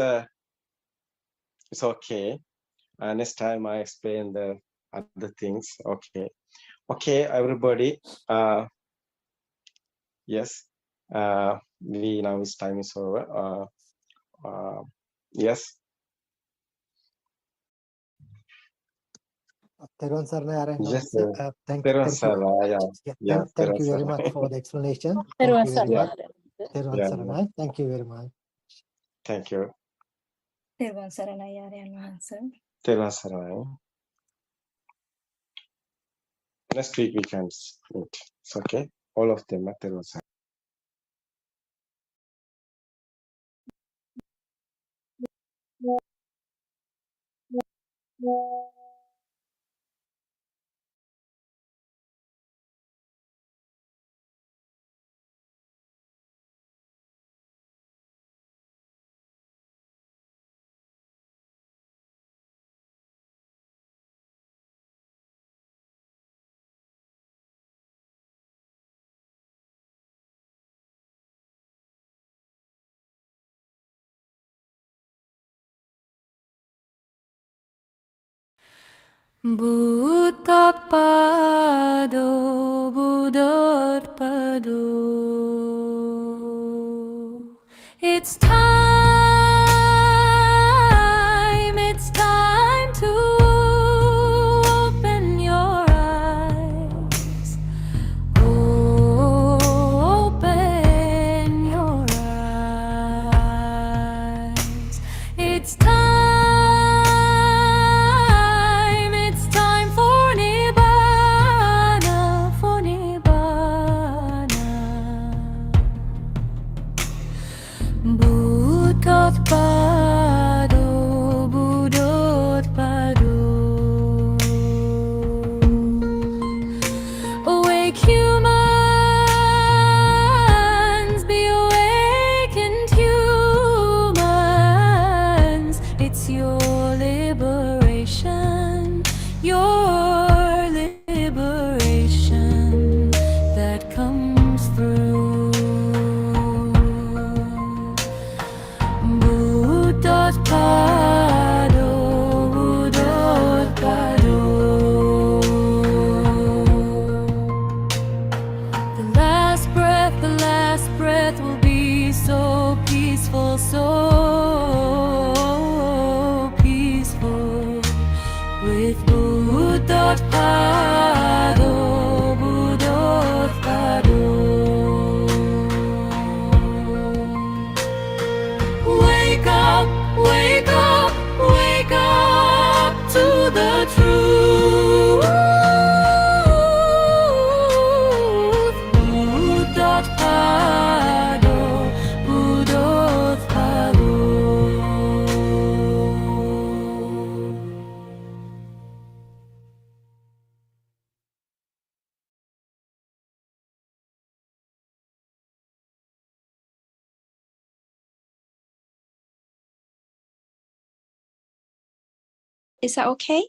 okay. Next time I explain the other things. Okay. Okay, everybody. Yes. We now it's time is over. Yes. Teruvan Saranai Yes. Arenwanse, thank Teruvan you. Saranai, yeah. Yeah, Yeah. thank you very Teruvan much Saranai. for the explanation. Thank Teruvan you very much. Saranai. Teruvan Yeah. Saranai, thank you very much. Thank you. Teruvan Saranai Arenwanse. Teruvan Saranai. Next week we can meet. It's okay. All of them are Teruvan Saranai. Buddothpado, Buddothpado. It's time to open your eyes. Open your eyes. It's time for Nibbana, for Nibbana. Buddothpado, Buddothpado. Awake humans, be awakened humans. It's your liberation, your liberation that comes through. Buddothpado, Buddothpado. The last breath will be so peaceful, so peaceful. With Buddothpado, Buddothpado. Wake up, wake up, wake up to the truth. Buddothpado, Buddothpado. Is that okay?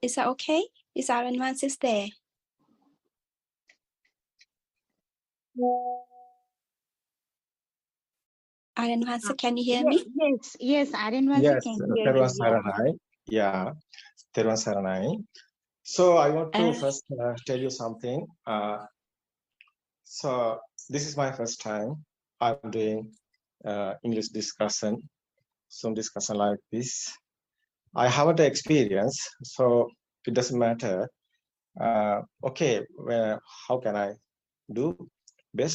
Is that okay? Is Arenwanse there? Arenwanse, can you hear me? Yes, Arenwanse Yes. can hear Teruvan you. Saranai. Yeah. Teruvan Saranai. So I want to Uh, first tell you something. So this is my first time I'm doing English discussion, some discussion like this. I haven't experience, so it doesn't matter. Okay, well, how can I do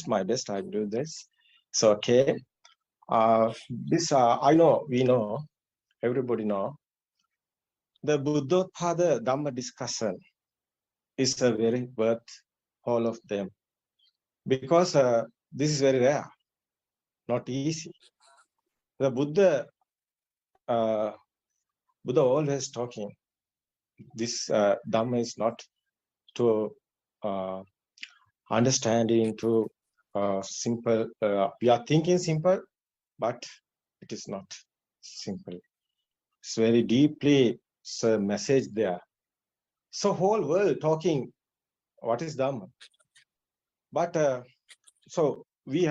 my best? I do this. So okay. This I know, we know, everybody know. The Buddothpado Dhamma discussion is a very worth all of them, because this is very rare, not easy. The Buddha always talking. This Dhamma is not to understanding, to simple. We are thinking simple, but it is not simple. It's very deeply, it's a message there. So whole world talking what is Dhamma. But so we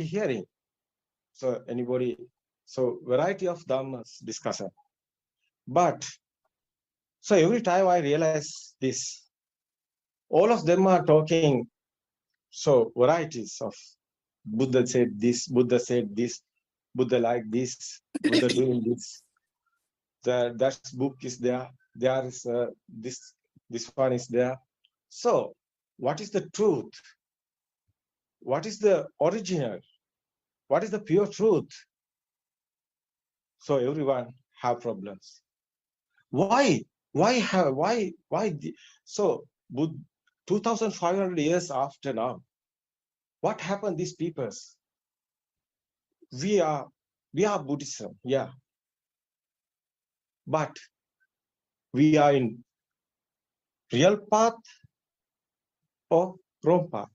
hearing. So anybody, so variety of Dhammas discussion. But so every time I realize this, all of them are talking so varieties of Buddha said this, Buddha said this, Buddha like this, Buddha doing this. That book is there. There is this one is there. So what is the truth? What is the original? What is the pure truth? So everyone have problems. Why? So 2,500 years after now, what happened? These peoples, we are Buddhism, yeah, but we are in real path or wrong path.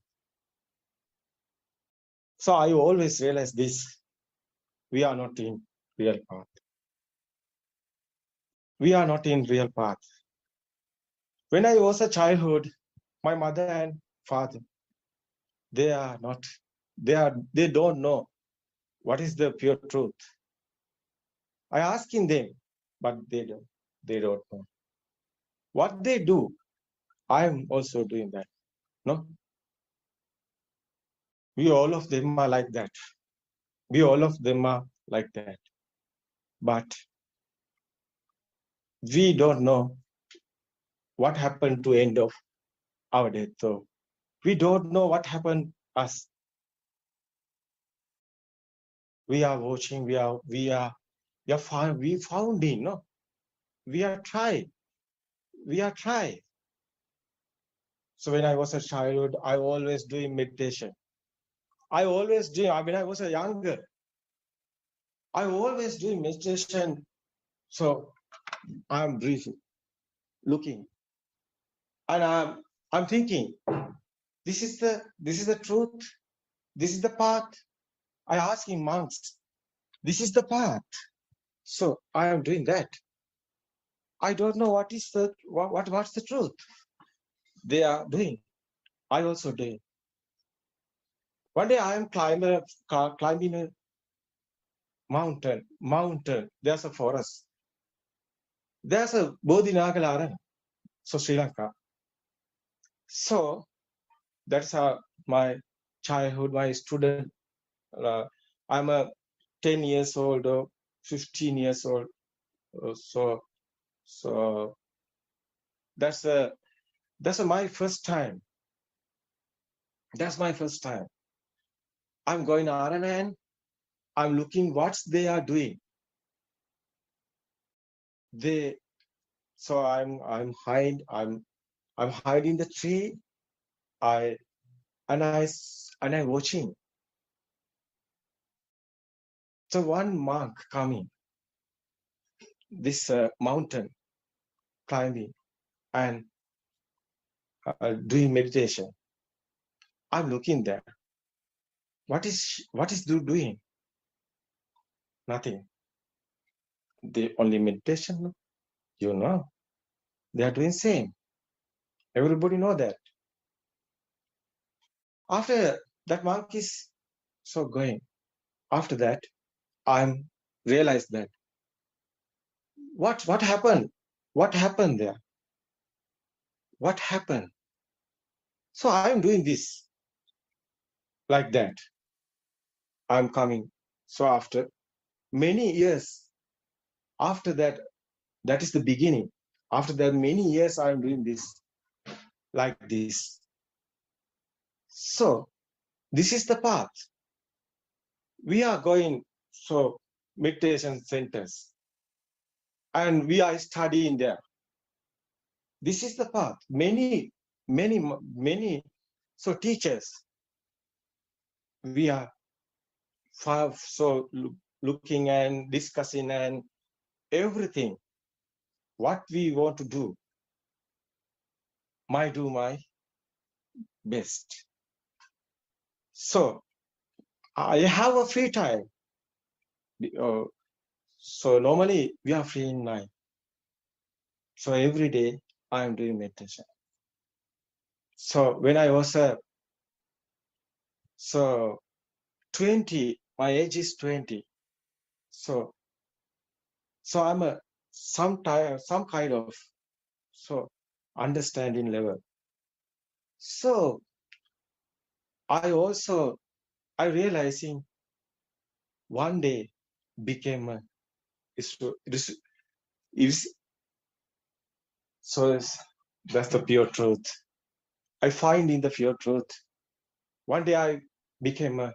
So I always realize this: we are not in real path. We are not in real path. When I was a childhood, my mother and father, they don't know what is the pure truth. I asking them, but they don't know. What they do, I am also doing that. No? We all of them are like that. We all of them are like that. But we don't know what happened to end of our death. So we don't know what happened us. We are watching, we found in, no? We are trying. So when I was a child, I always doing meditation. I mean, I was a younger. I always doing meditation. So I'm breathing, looking, and I'm thinking, this is the truth. This is the path. I asking monks, this is the path. So I am doing that. I don't know what's the truth. They are doing. I also doing. One day I am climbing a mountain. There's a forest. There's a Bodhinagala, so Sri Lanka. So that's my childhood, my student. I'm a 10 years old or 15 years old. So that's my first time. That's my first time. I'm going to Aranan. I'm looking what they are doing. So I'm hiding the tree. I'm watching. So one monk coming this mountain climbing and doing meditation. I'm looking there. What is doing? Nothing. They only meditation. You know, they are doing same. Everybody know that. After that monk is so going. After that, I'm realized that what happened? What happened there? What happened? So I'm doing this like that. I'm coming. So after many years, after that, that is the beginning. After that, many years I'm doing this like this. So this is the path. We are going so meditation centers and we are studying there. This is the path. Many so teachers. We are so looking and discussing and everything. What we want to do. Do my best. So I have a free time. So normally we are free in night. So every day I am doing meditation. So when I was 20, my age is 20. So I'm some kind of understanding level. So I realizing one day became that's the pure truth. I find in the pure truth. One day I became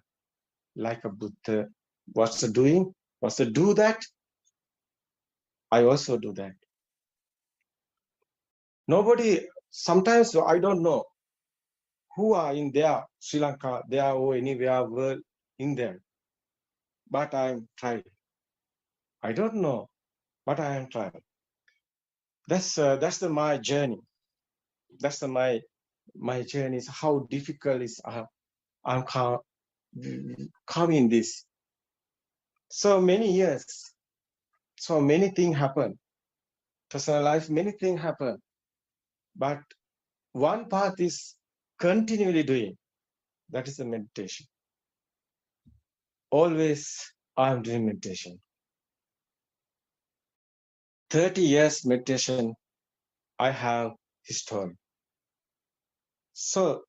like a Buddha. What's the doing? What's the do that? I also do that. Nobody, sometimes I don't know who are in there, Sri Lanka, there or anywhere world in there. But I am trying. I don't know, but I am trying. That's my journey. That's my journey is how difficult is I'm coming this. So many years, so many things happen. Personal life, many things happen. But one path is continually doing. That is the meditation. Always I'm doing meditation. 30 years meditation, I have history. So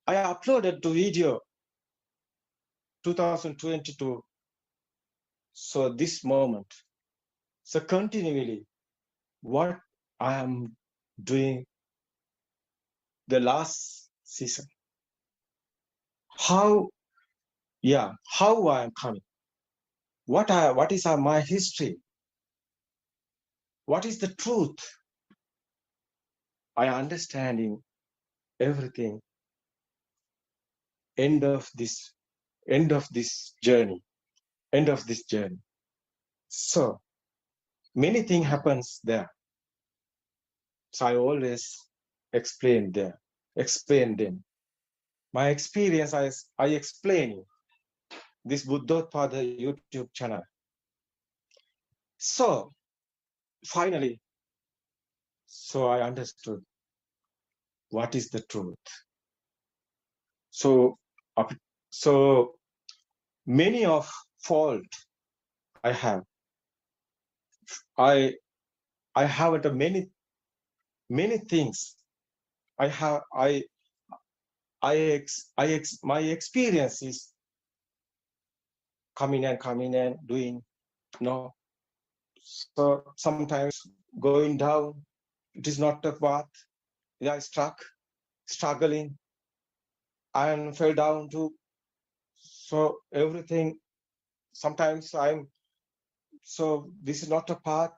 I uploaded the video 2022. So this moment, so continually, what I am doing the last season, how I am coming, what is my history, what is the truth, I understanding everything. End of this journey. So many things happens there. So I always explain them. My experience, I explain this Buddothpado YouTube channel. So finally, so I understood what is the truth. So many of fault I have. I have many things. My experience is coming and doing, so sometimes going down, it is not a path. I struggling and fell down too. So everything, sometimes this is not a path.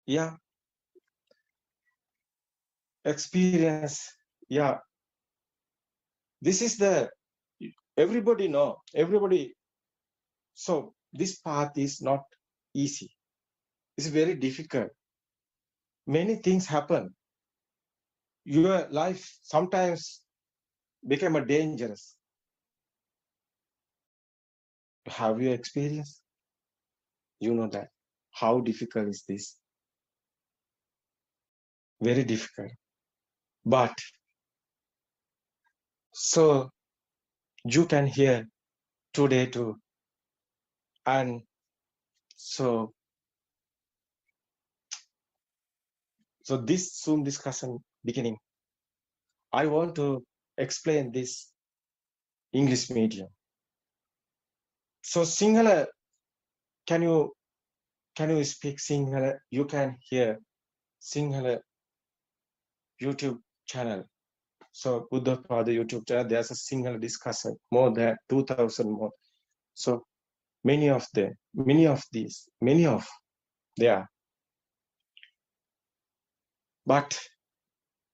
Yeah. Experience. Yeah. This is everybody know, everybody. So this path is not easy. It's very difficult. Many things happen. Your life sometimes become a dangerous. Have you experienced? You know that. How difficult is this? Very difficult. But so you can hear today too. And so this Zoom discussion beginning, I want to explain this English medium. So Sinhala, can you speak Sinhala? You can hear Sinhala YouTube channel. So Buddothpado YouTube channel, there's a Sinhala discussion, more than 2,000 more. So many of there are. But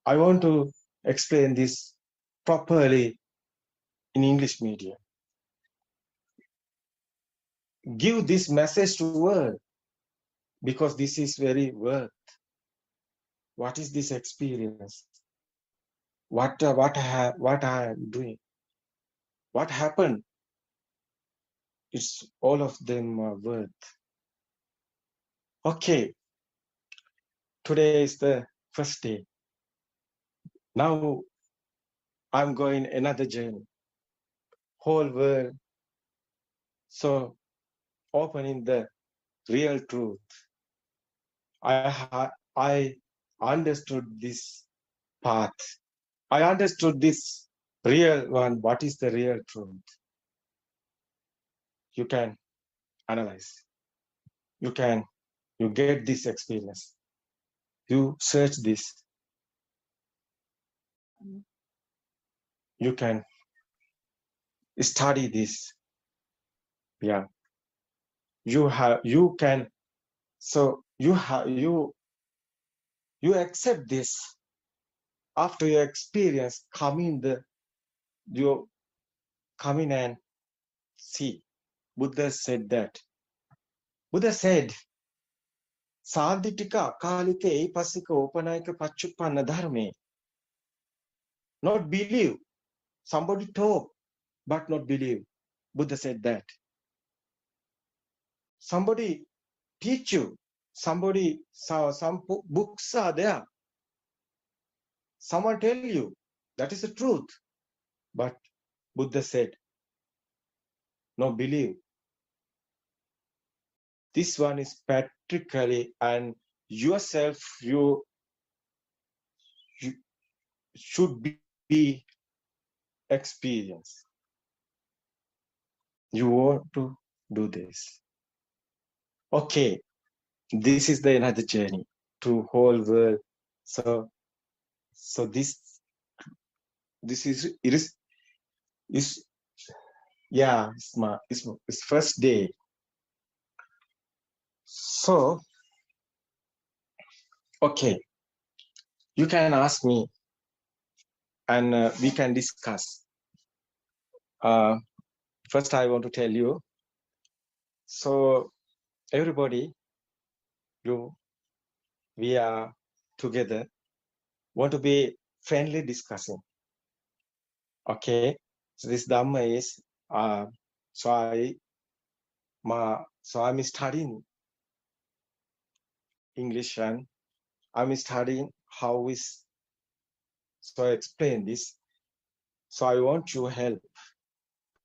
I want to explain this properly in English medium. Give this message to world, because this is very worth. What is this experience? What I am doing? What happened? It's all of them are worth. Okay. today is the first day. Now I'm going another journey. Whole world. So opening the real truth. I understood this path. I understood this real one. What is the real truth? You can analyze. You get this experience. You search this. You can study this. Yeah. You can. So you accept this after your experience. You come in and see. Buddha said that. Buddha said, Sadhitika kalike epasika opanayika pachupanna dharme. Not believe. Somebody talk, but not believe. Buddha said that. Somebody teach you. Some books are there. Someone tell you that is the truth. But Buddha said, no, believe. This one is practically, and yourself, you should be experienced. You want to do this. Okay, this is the another journey to whole world. So this is yeah, it's first day. So okay, you can ask me and we can discuss. First I want to tell you, so everybody, we are together, want to be friendly discussing. Okay, so this Dhamma is so I'm studying English and I'm studying how is, so I explain this. So I want your help,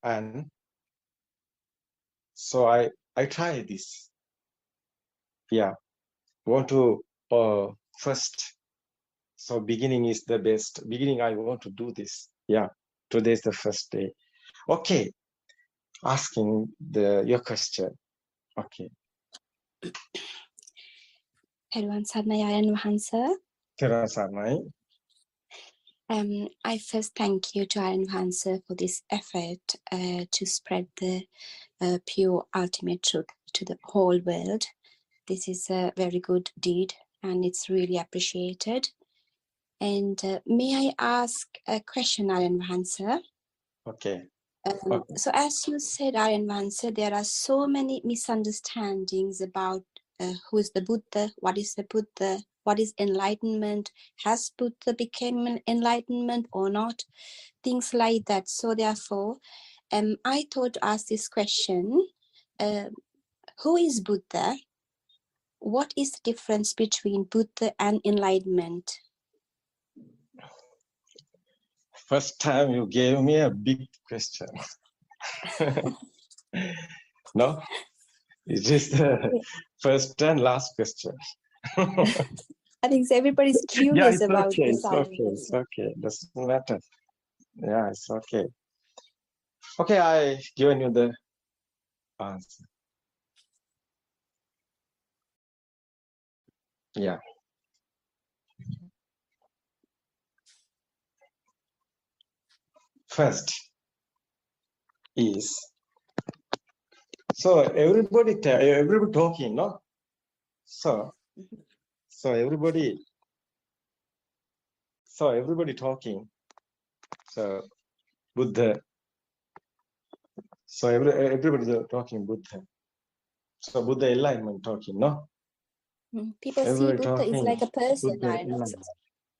and so I try this. Yeah, want to first. So beginning is the best. Beginning, I want to do this. Yeah, today is the first day. Okay, asking your question. Okay. Everyone, Sadnayaran Vahansa. Terasarnai. I first thank you to Ayan Vahansa for this effort to spread the pure ultimate truth to the whole world. This is a very good deed and it's really appreciated. And may I ask a question, Ayan Vahansa? Okay. So as you said, Ayan Vahansa, there are so many misunderstandings about who is the Buddha, what is the Buddha, what is enlightenment, has Buddha become an enlightenment or not, things like that. So therefore, I thought to ask this question, who is Buddha? What is the difference between Buddha and enlightenment? First time you gave me a big question. No, it is the first and last question. I think everybody's curious about okay, this. it's okay. Doesn't matter. Yeah, it's okay. Okay, I given you the answer. Yeah. First is, so everybody talking, no? So everybody talking. So Buddha. So everybody talking Buddha. So Buddha enlightenment talking, no? People everybody see Buddha is like a person. Buddha I know.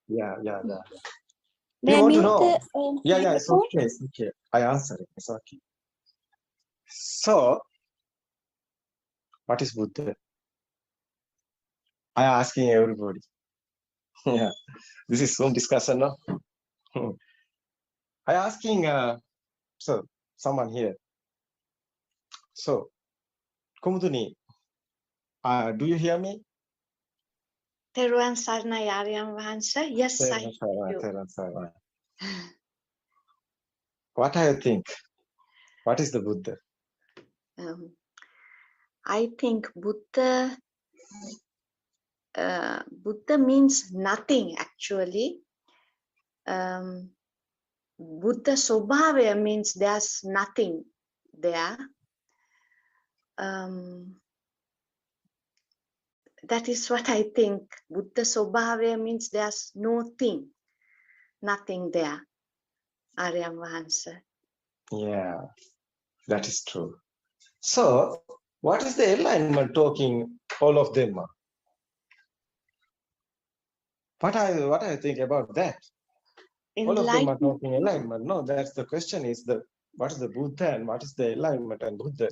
Yeah. May You I want to mute know? the Yeah, it's microphone? okay. It's okay. I answer it. It's okay. So, what is Buddha? I asking everybody. Yeah, this is some discussion, no? I asking, so someone here. So, Kumuduni, do you hear me? Teruan Sarnai Aryan Vahansa. Yes, I do. What do you think? What is the Buddha? I think Buddha means nothing actually. Buddha Sobhavaya means there's nothing there. That is what I think. Buddha Sobhavaya means there's nothing there. Aryan Vahansa. Yeah, that is true. So, what is the enlightenment talking, all of them? What I think about that? All of them are talking enlightenment. No, that's the question is what is the Buddha and what is the enlightenment and Buddha?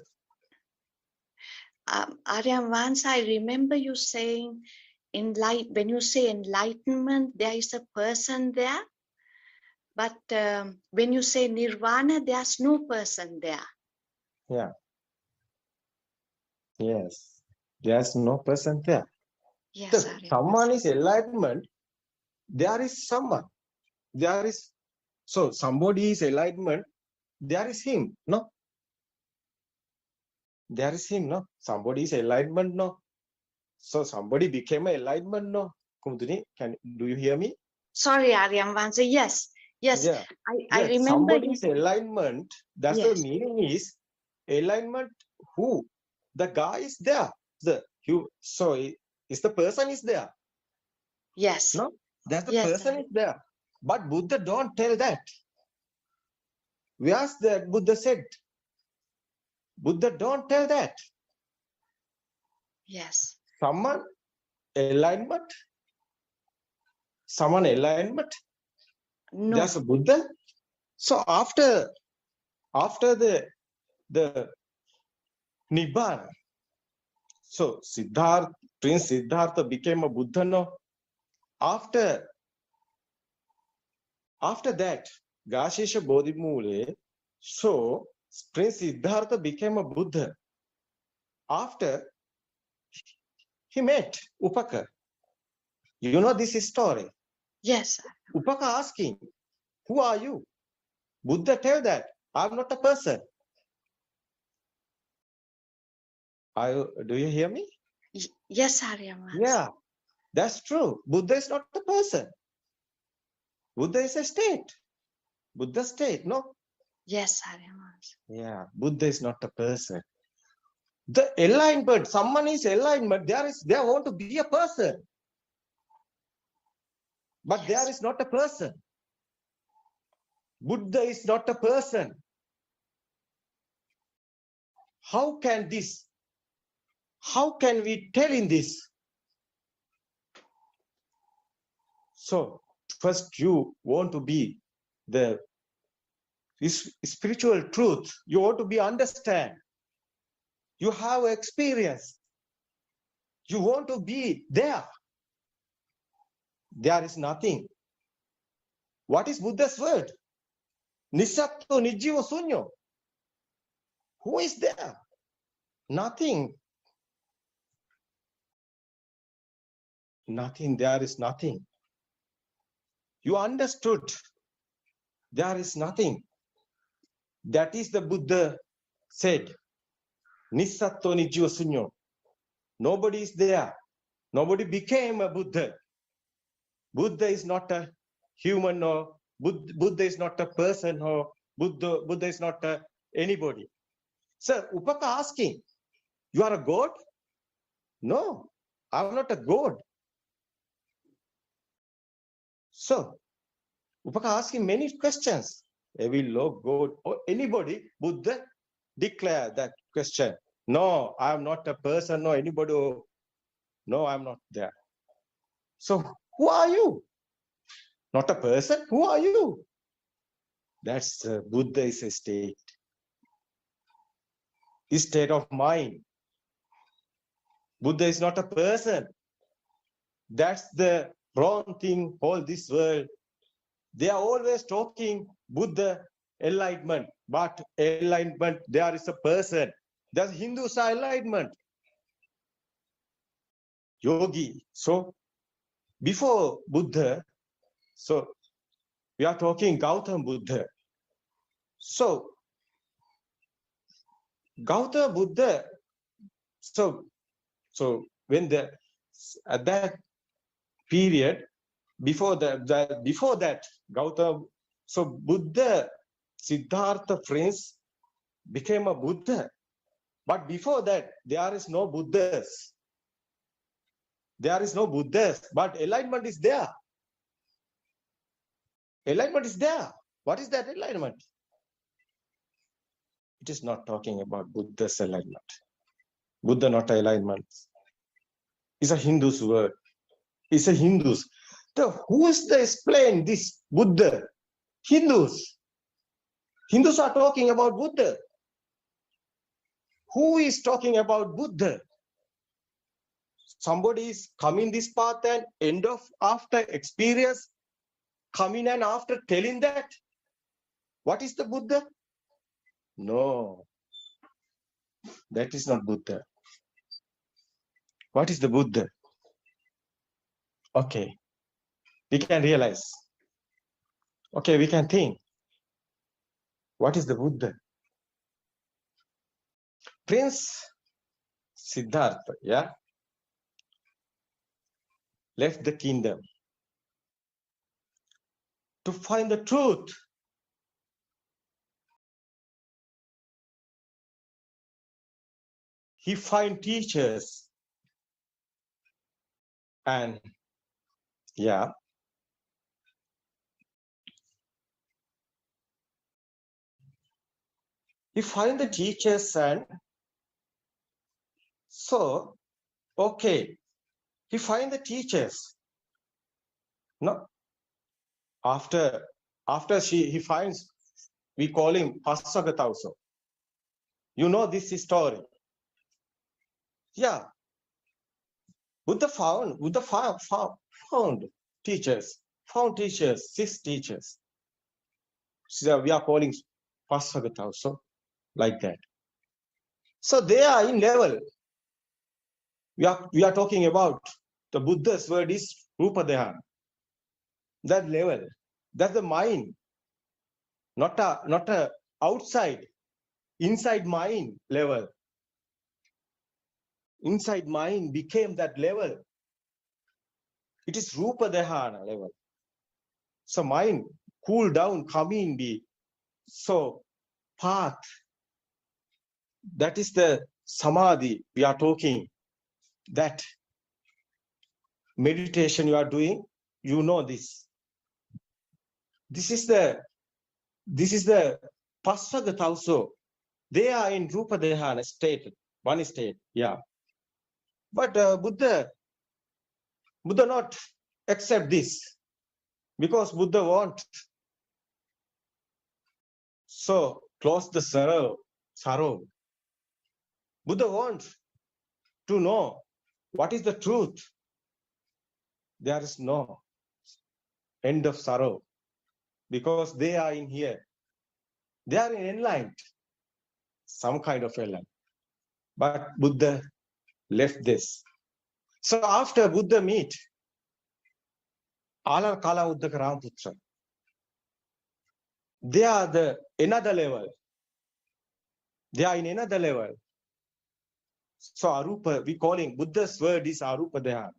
Aryan Vahansa, I remember you saying when you say enlightenment, there is a person there. But when you say nirvana, there's no person there. Yeah. Yes. There's no person there. Yes, someone is enlightenment, there is someone. So somebody is enlightenment, there is him, no? There is him, no? Somebody is enlightenment, no? So somebody became an enlightenment, no? Kumuduni, do you hear me? Sorry, Aryan Vahansa. Yes. Yeah. I remember. Somebody is enlightenment, that's the meaning is enlightenment who? The guy is there. So is the person is there. Yes. No? That's the person is there. But Buddha don't tell that. Where's that Buddha said? Buddha don't tell that. Yes. Someone alignment? No. That's a Buddha. So after the Nibbana, so Prince Siddhartha became a Buddha, no? After that, Gashesha Bodhimule, so Prince Siddhartha became a Buddha. After he met Upaka. You know this story? Yes. Upaka asking, who are you? Buddha tell that, I'm not a person. Do you hear me? Yes, Aryan. Yeah, that's true. Buddha is not a person. Buddha is a state. Buddha state, no? Yes, Aryan. Yeah, Buddha is not a person. The enlightenment, someone is enlightenment, there want to be a person. But there is not a person. Buddha is not a person. How can we tell in this? So first you want to be the spiritual truth. You want to be understand. You have experience. You want to be there. There is nothing. What is Buddha's word? Nisatto nijjiva sunyo. Who is there? Nothing. Nothing. There is nothing. You understood. There is nothing. That is the Buddha said. Nisatto nijjiva sunyo. Nobody is there. Nobody became a Buddha. Buddha is not a human or Buddha is not a person or Buddha is not anybody. So Upaka asking, you are a god? No, I'm not a god. So Upaka asking many questions. Every law, God, or anybody, Buddha declare that question. No, I'm not a person or anybody. No, I'm not there. So who are you? Not a person? Who are you? That's Buddha is a state. His state of mind. Buddha is not a person. That's the wrong thing, all this world. They are always talking Buddha enlightenment, but enlightenment, there is a person. The Hindus are enlightenment. Yogi. So before Buddha, so we are talking Gautama Buddha. So Gautama Buddha, so when at that period, before that Gautama, so Buddha, Siddhartha prince became a Buddha. But before that, there is no Buddhas. There is no Buddhas, but enlightenment is there. Enlightenment is there. What is that enlightenment? It is not talking about Buddha's enlightenment. Buddha not enlightenment. It's a Hindu's word. It's a Hindus. Who is the explain this Buddha? Hindus. Hindus are talking about Buddha. Who is talking about Buddha? Somebody is coming this path and end of after experience, coming and after telling that. What is the Buddha? No, that is not Buddha. What is the Buddha? Okay, we can realize. Okay, we can think. What is the Buddha? Prince Siddhartha, yeah, left the kingdom to find the truth. He find teachers and yeah, he find the teachers and so okay, he find the teachers. No, after he finds, we call him Pasagata also. You know this story. Yeah, Buddha found teachers, 6 teachers. So we are calling Pasagata also, like that. So they are in level. We are talking about the Buddha's word is Rupa Dhyana. That level, that's the mind, not a outside, inside mind level. Inside mind became that level. It is Rupa Dhyana level. So mind cool down, come in the so path. That is the samadhi we are talking. That meditation you are doing, you know this. This is the Pasagata also. They are in Rupa Dhyana state, one state, yeah. But Buddha not accept this, because Buddha want so close the sorrow. Buddha wants to know what is the truth. There is no end of sorrow, because they are in here. They are enlightened, some kind of enlightenment. But Buddha left this. So after Buddha meet Alar Kala Uddaka Ramputra, they are another level. They are in another level. So Arupa, we calling Buddha's word is Arupa Dhyana.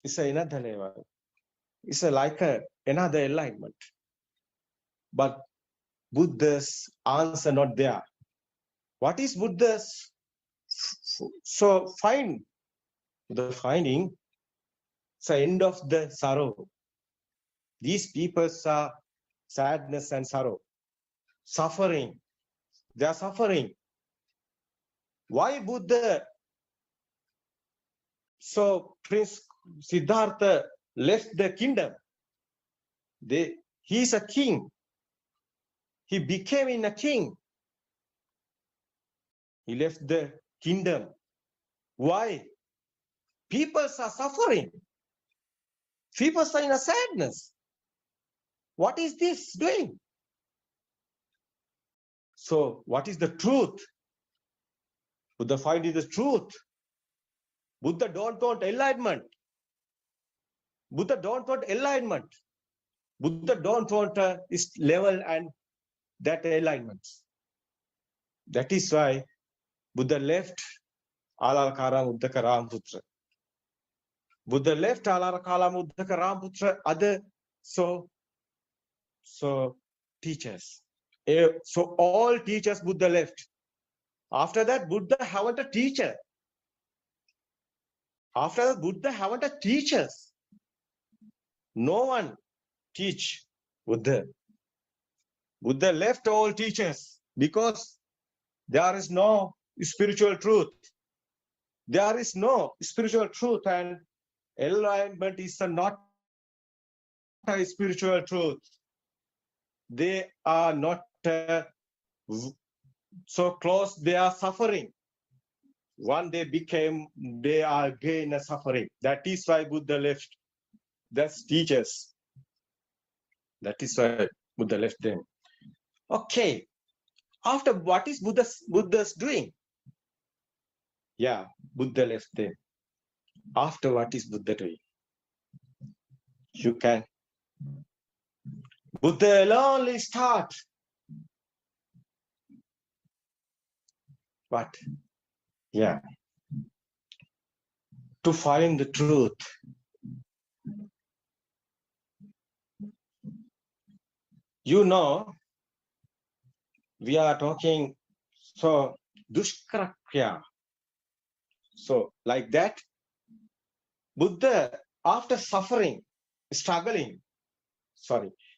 It's another level. It's like another enlightenment. But Buddha's answer not there. What is Buddha's? So the finding, it's the end of the sorrow. These people are sadness and sorrow, suffering. They are suffering. Why Buddha? So Prince Siddhartha left the kingdom. He is a king. He became a king. He left the kingdom. Why? People are suffering. People are in a sadness. What is this doing? So what is the truth? Buddha finds the truth. Buddha don't want enlightenment. Buddha don't want enlightenment. Buddha don't want this level and that enlightenment. That is why Buddha left Alalakara Uddaka Ramputra. Buddha left Alalakala Uddaka Ramputra, other so teachers. So all teachers Buddha left. After that, Buddha haven't a teacher. After that, Buddha haven't a teachers. No one teach Buddha. Buddha left all teachers because there is no spiritual truth. There is no spiritual truth, and enlightenment is not a spiritual truth. They are not so close, they are suffering. One they are again suffering. That is why Buddha left. That's teachers. That is why Buddha left them. Okay. After what is Buddha's doing? Yeah, Buddha left them. After what is Buddha doing? You can. Buddha only start. What? Yeah. To find the truth. You know, we are talking, so dushkrakya. So like that, Buddha, after suffering,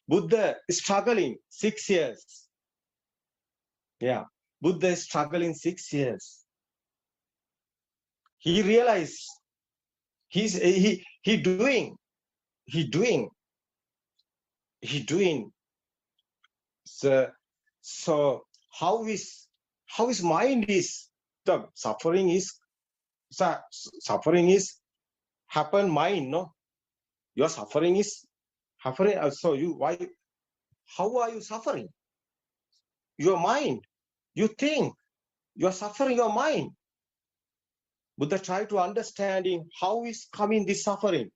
Buddha is struggling 6 years. Yeah, Buddha is struggling 6 years. He realized he doing. So how his mind is, the suffering is happen mind, no? Your suffering is suffering. So how are you suffering? Your mind. You think you are suffering your mind. Buddha tried to understanding how is coming this suffering.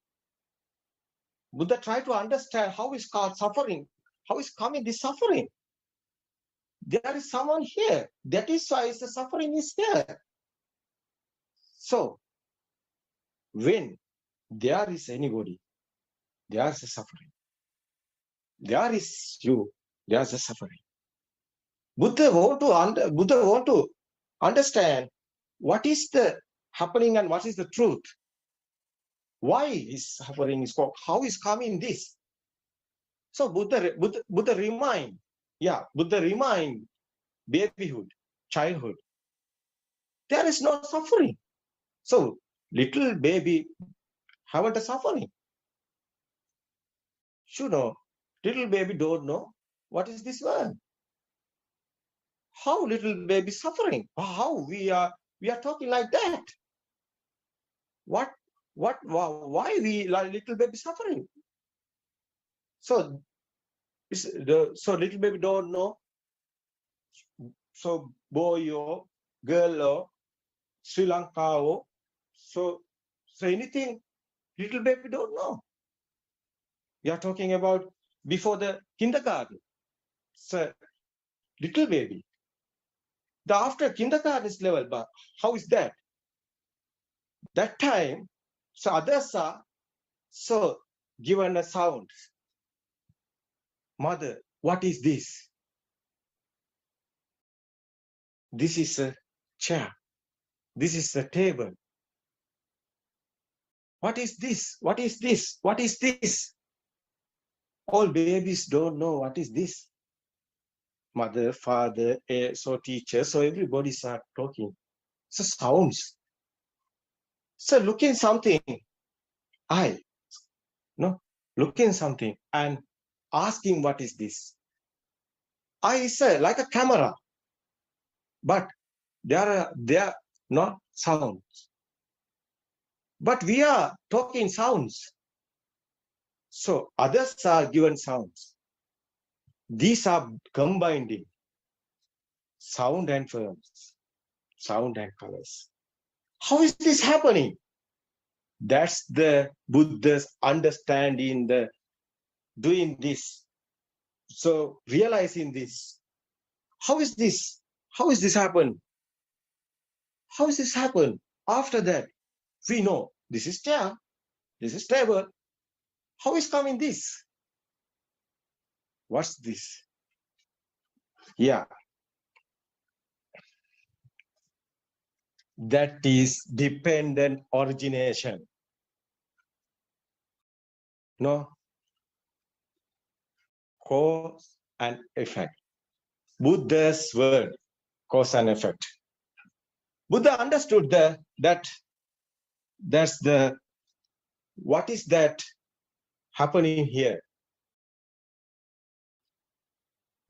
Buddha tried to understand how is called suffering. How is coming this suffering? There is someone here. That is why the suffering is there. So when there is anybody, there is a suffering. There is you, there is a suffering. Buddha want to understand what is the happening and what is the truth. Why is suffering is called? How is coming this? So Buddha remind babyhood, childhood. There is no suffering. So little baby haven't a suffering. You know, little baby don't know what is this world. How little baby suffering? How we are talking like that? Why we like little baby suffering? So little baby don't know. So boy or girl or Sri Lanka or so anything little baby don't know. We are talking about before the kindergarten. So little baby. The after kindergarten level, but how is that? That time, so others are so given a sound. Mother, what is this? This is a chair. This is a table. What is this? What is this? What is this? All babies don't know what is this. Mother, father, so teacher, so everybody start talking. So sounds. So looking something, looking something and asking what is this. I say like a camera, but there are not sounds. But we are talking sounds. So others are given sounds. These are combining sound and forms, sound and colors. How is this happening? That's the Buddha's understanding, the doing this. So realizing this. How is this? How is this happen? How is this happen? After that, we know this is chair, this is table. How is coming this? What's this? Yeah. That is dependent origination. No? Cause and effect. Buddha's word, cause and effect. Buddha understood that's the, what is that happening here?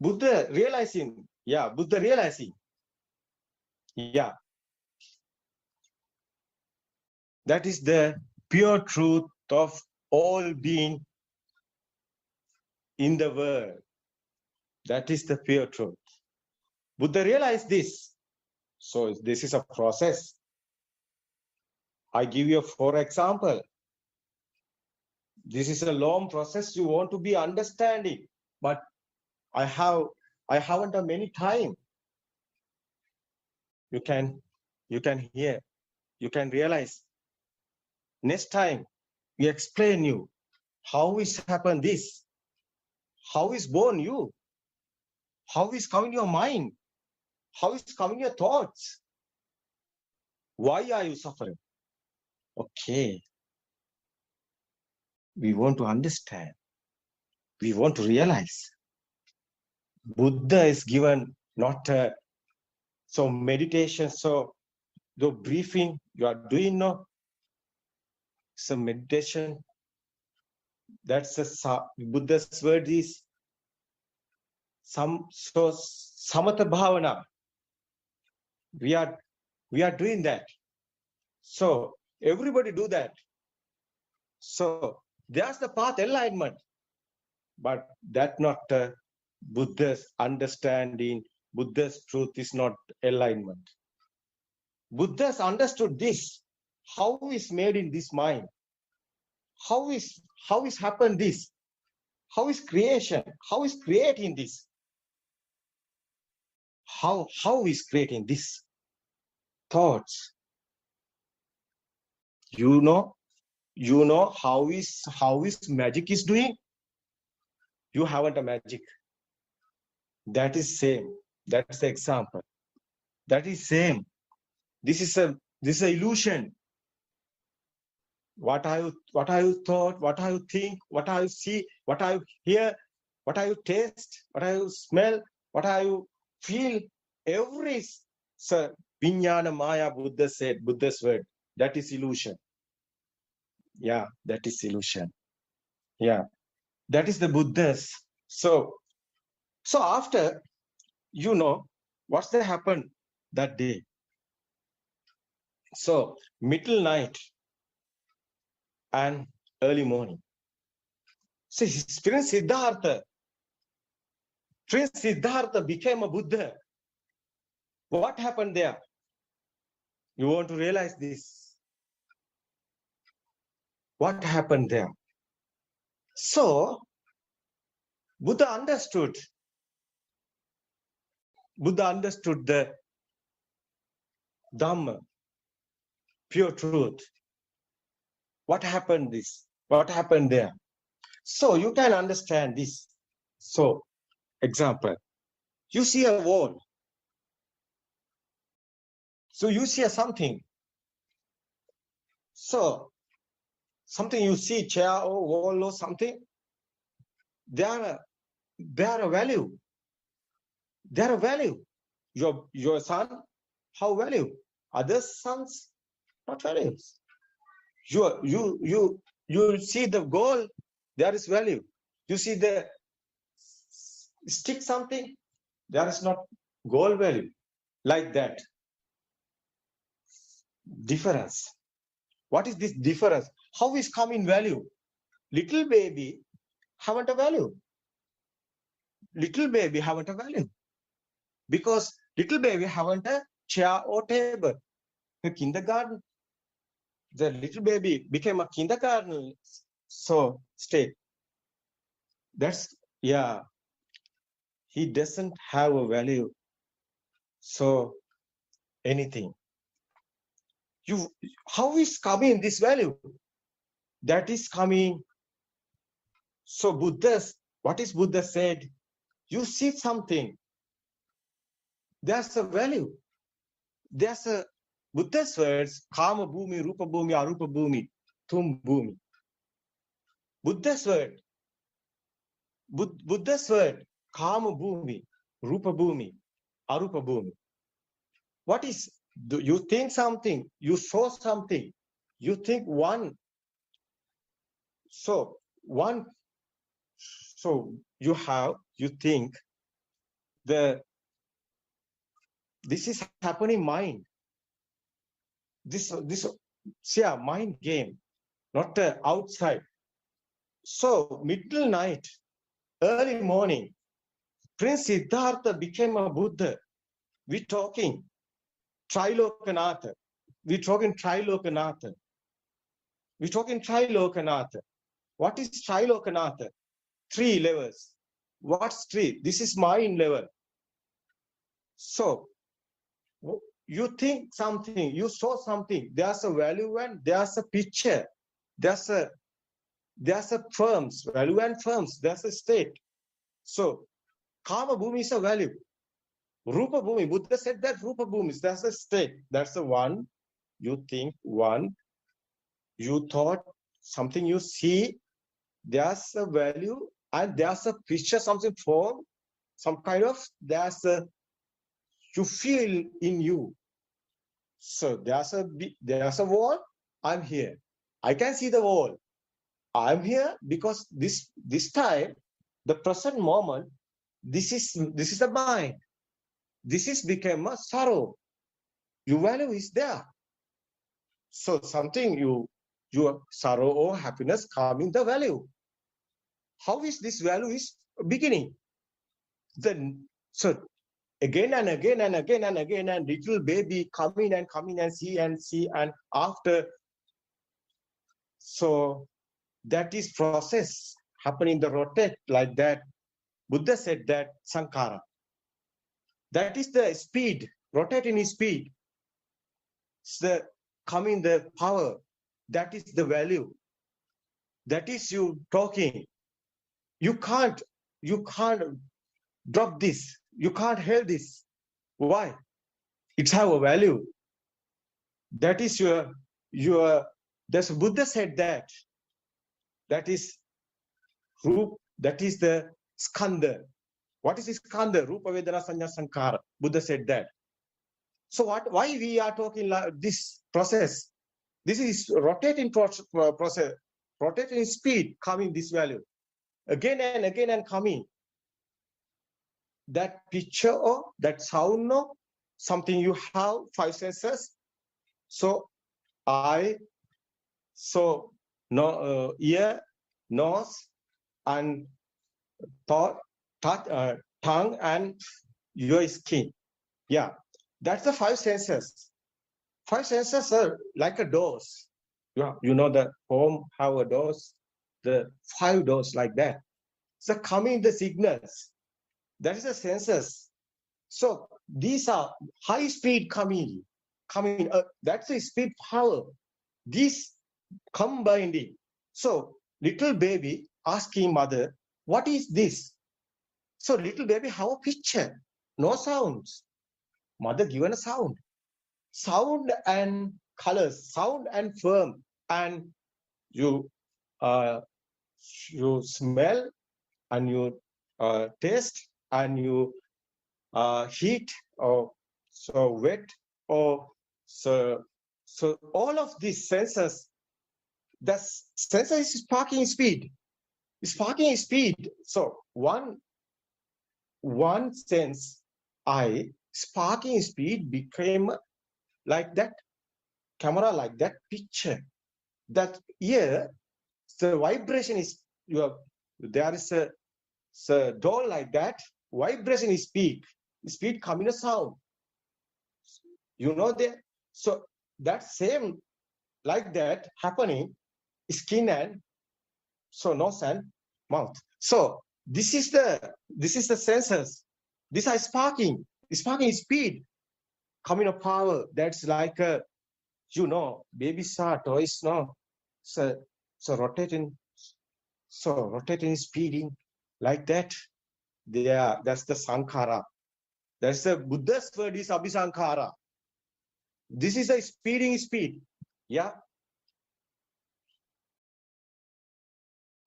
Buddha realizing, yeah, that is the pure truth of all being in the world. That is the pure truth. Buddha realized this. So this is a process. I give you for example. This is a long process. You want to be understanding, but I haven't a many time. You can hear, you can realize. Next time we explain you how is happened this, how is born you, how is coming your mind, how is coming your thoughts, why are you suffering? Okay, we want to understand, we want to realize. Buddha is given not so meditation, so the briefing you are doing now, some meditation. That's a Buddha's word is samatha bhavana. We are doing that. So everybody do that. So there's the path enlightenment, but that not Buddha's understanding. Buddha's truth is not enlightenment. Buddha's understood this. How is made in this mind? How is happened this? How is creation? How is creating this? How is creating this? Thoughts. You know how is magic is doing? You haven't a magic. That is same. That's the example. That is same. This is a illusion. What are you thought? What are you think? What are you see? What are you hear? What are you taste? What are you smell? What are you feel? Every Vijnana Maya, Buddha said, Buddha's word. That is illusion. Yeah, that is illusion. Yeah, that is the Buddha's. So after, what's that happened that day? So middle night and early morning. So Prince Siddhartha became a Buddha. What happened there? You want to realize this. What happened there? So Buddha understood the Dhamma, pure truth. What happened this? What happened there? So you can understand this. So, example, you see a wall. So you see something. So something you see, chair or wall or something, they are a value. They are a value. Your son, how value? Other sons, not values. You see the goal, there is value. You see the stick something, there is not goal value. Like that. Difference. What is this difference? How is coming value? Little baby haven't a value. Little baby haven't a value. Because little baby haven't a chair or table. In kindergarten, the little baby became a kindergarten so state. That's, yeah, he doesn't have a value. So anything. How is coming this value? That is coming. So Buddha's, what is Buddha said? You see something. There's a value. There's a Buddha's words, Kama Bhumi, Rupa Bhumi, Arupa Bhumi, Tum Bhumi. Buddha's word. Buddha's word, Kama Bhumi, Rupa Bhumi, Arupa Bhumi. What is, you think something, you saw something, you think one. So you think this is happening mind. This mind game, not outside. So middle night, early morning, Prince Siddhartha became a Buddha. We're talking Trilokanatha. We're talking Trilokanatha. We're talking Trilokanatha. What is Trilokanatha? 3 levels. What's 3? This is mind level. So you think something, you saw something, there's a value and there's a picture. There's a firms, value and firms, there's a state. So Kama Bhumi is a value. Rupa Bhumi, Buddha said that Rupa Bhumi is, that's a state. That's the one, you think one, you thought something, you see, there's a value and there's a picture, something form, some kind of, you feel in you. So there's a wall, I'm here. I can see the wall. I'm here because this time, the present moment, this is the mind. This is become a sorrow. Your value is there. So something your sorrow or happiness come in the value. How is this value is beginning? Then so again and again and again and again, and little baby coming and see and after. So that is process happening the rotate like that. Buddha said that Sankara. That is the speed, rotating speed. It's the coming the power. That is the value. That is you talking. You can't drop this. You can't hold this. Why? It's have a value. That is your. That's Buddha said that. That is Rup. That is the skanda. What is skanda? Rupa Vedana Sanya Sankara. Buddha said that. So why we are talking like this process? This is rotating process, rotating speed coming this value. Again and again and coming. That picture or that sound or something you have 5 senses. So ear, nose, and thought, touch, tongue, and your skin. Yeah, that's the 5 senses. 5 senses are like a doors. You know the home have a doors, the 5 doors like that. So coming the signals. That is the senses. So these are high speed coming. That's the speed power. These combining. So little baby asking mother, what is this? So little baby have a picture, no sounds. Mother given a sound. Sound and colors, sound and firm, and you smell and you taste and you heat or so wet or so all of these senses, the sensor is sparking speed. Sparking speed. So one sense sparking speed became like that camera, like that picture. that ear, the vibration is there is a door like that, vibration is speed coming a sound. You know that? So that same like that happening, skin and so nose and mouth. So this is the senses. This is sparking. Sparking is speed coming of power. That's like a, babies are toys, no? So rotating, speeding like that. That's the sankhara. That's the Buddha's word is abhisankhara. This is a speeding speed. Yeah.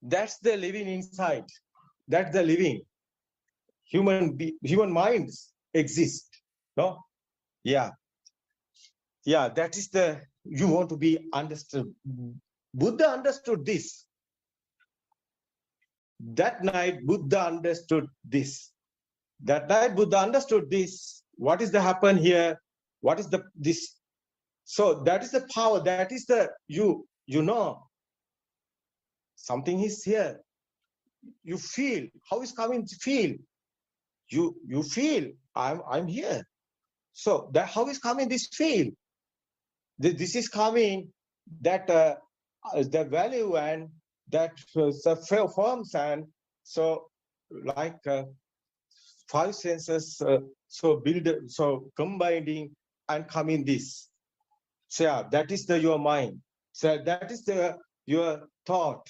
That's the living inside. That's the living. Human minds exist. No? Yeah. Yeah, that is you want to be understood. Buddha understood this. That night, Buddha understood this. That night, Buddha understood this. What is the happen here? What is this? So that is the power. That is you know. Something is here. You feel. How is coming to feel? You feel. I'm here. So that how is coming this feel? This is coming that the value and that the forms and so like 5 senses so combining and coming this. So yeah, that is your mind. So that is your thought.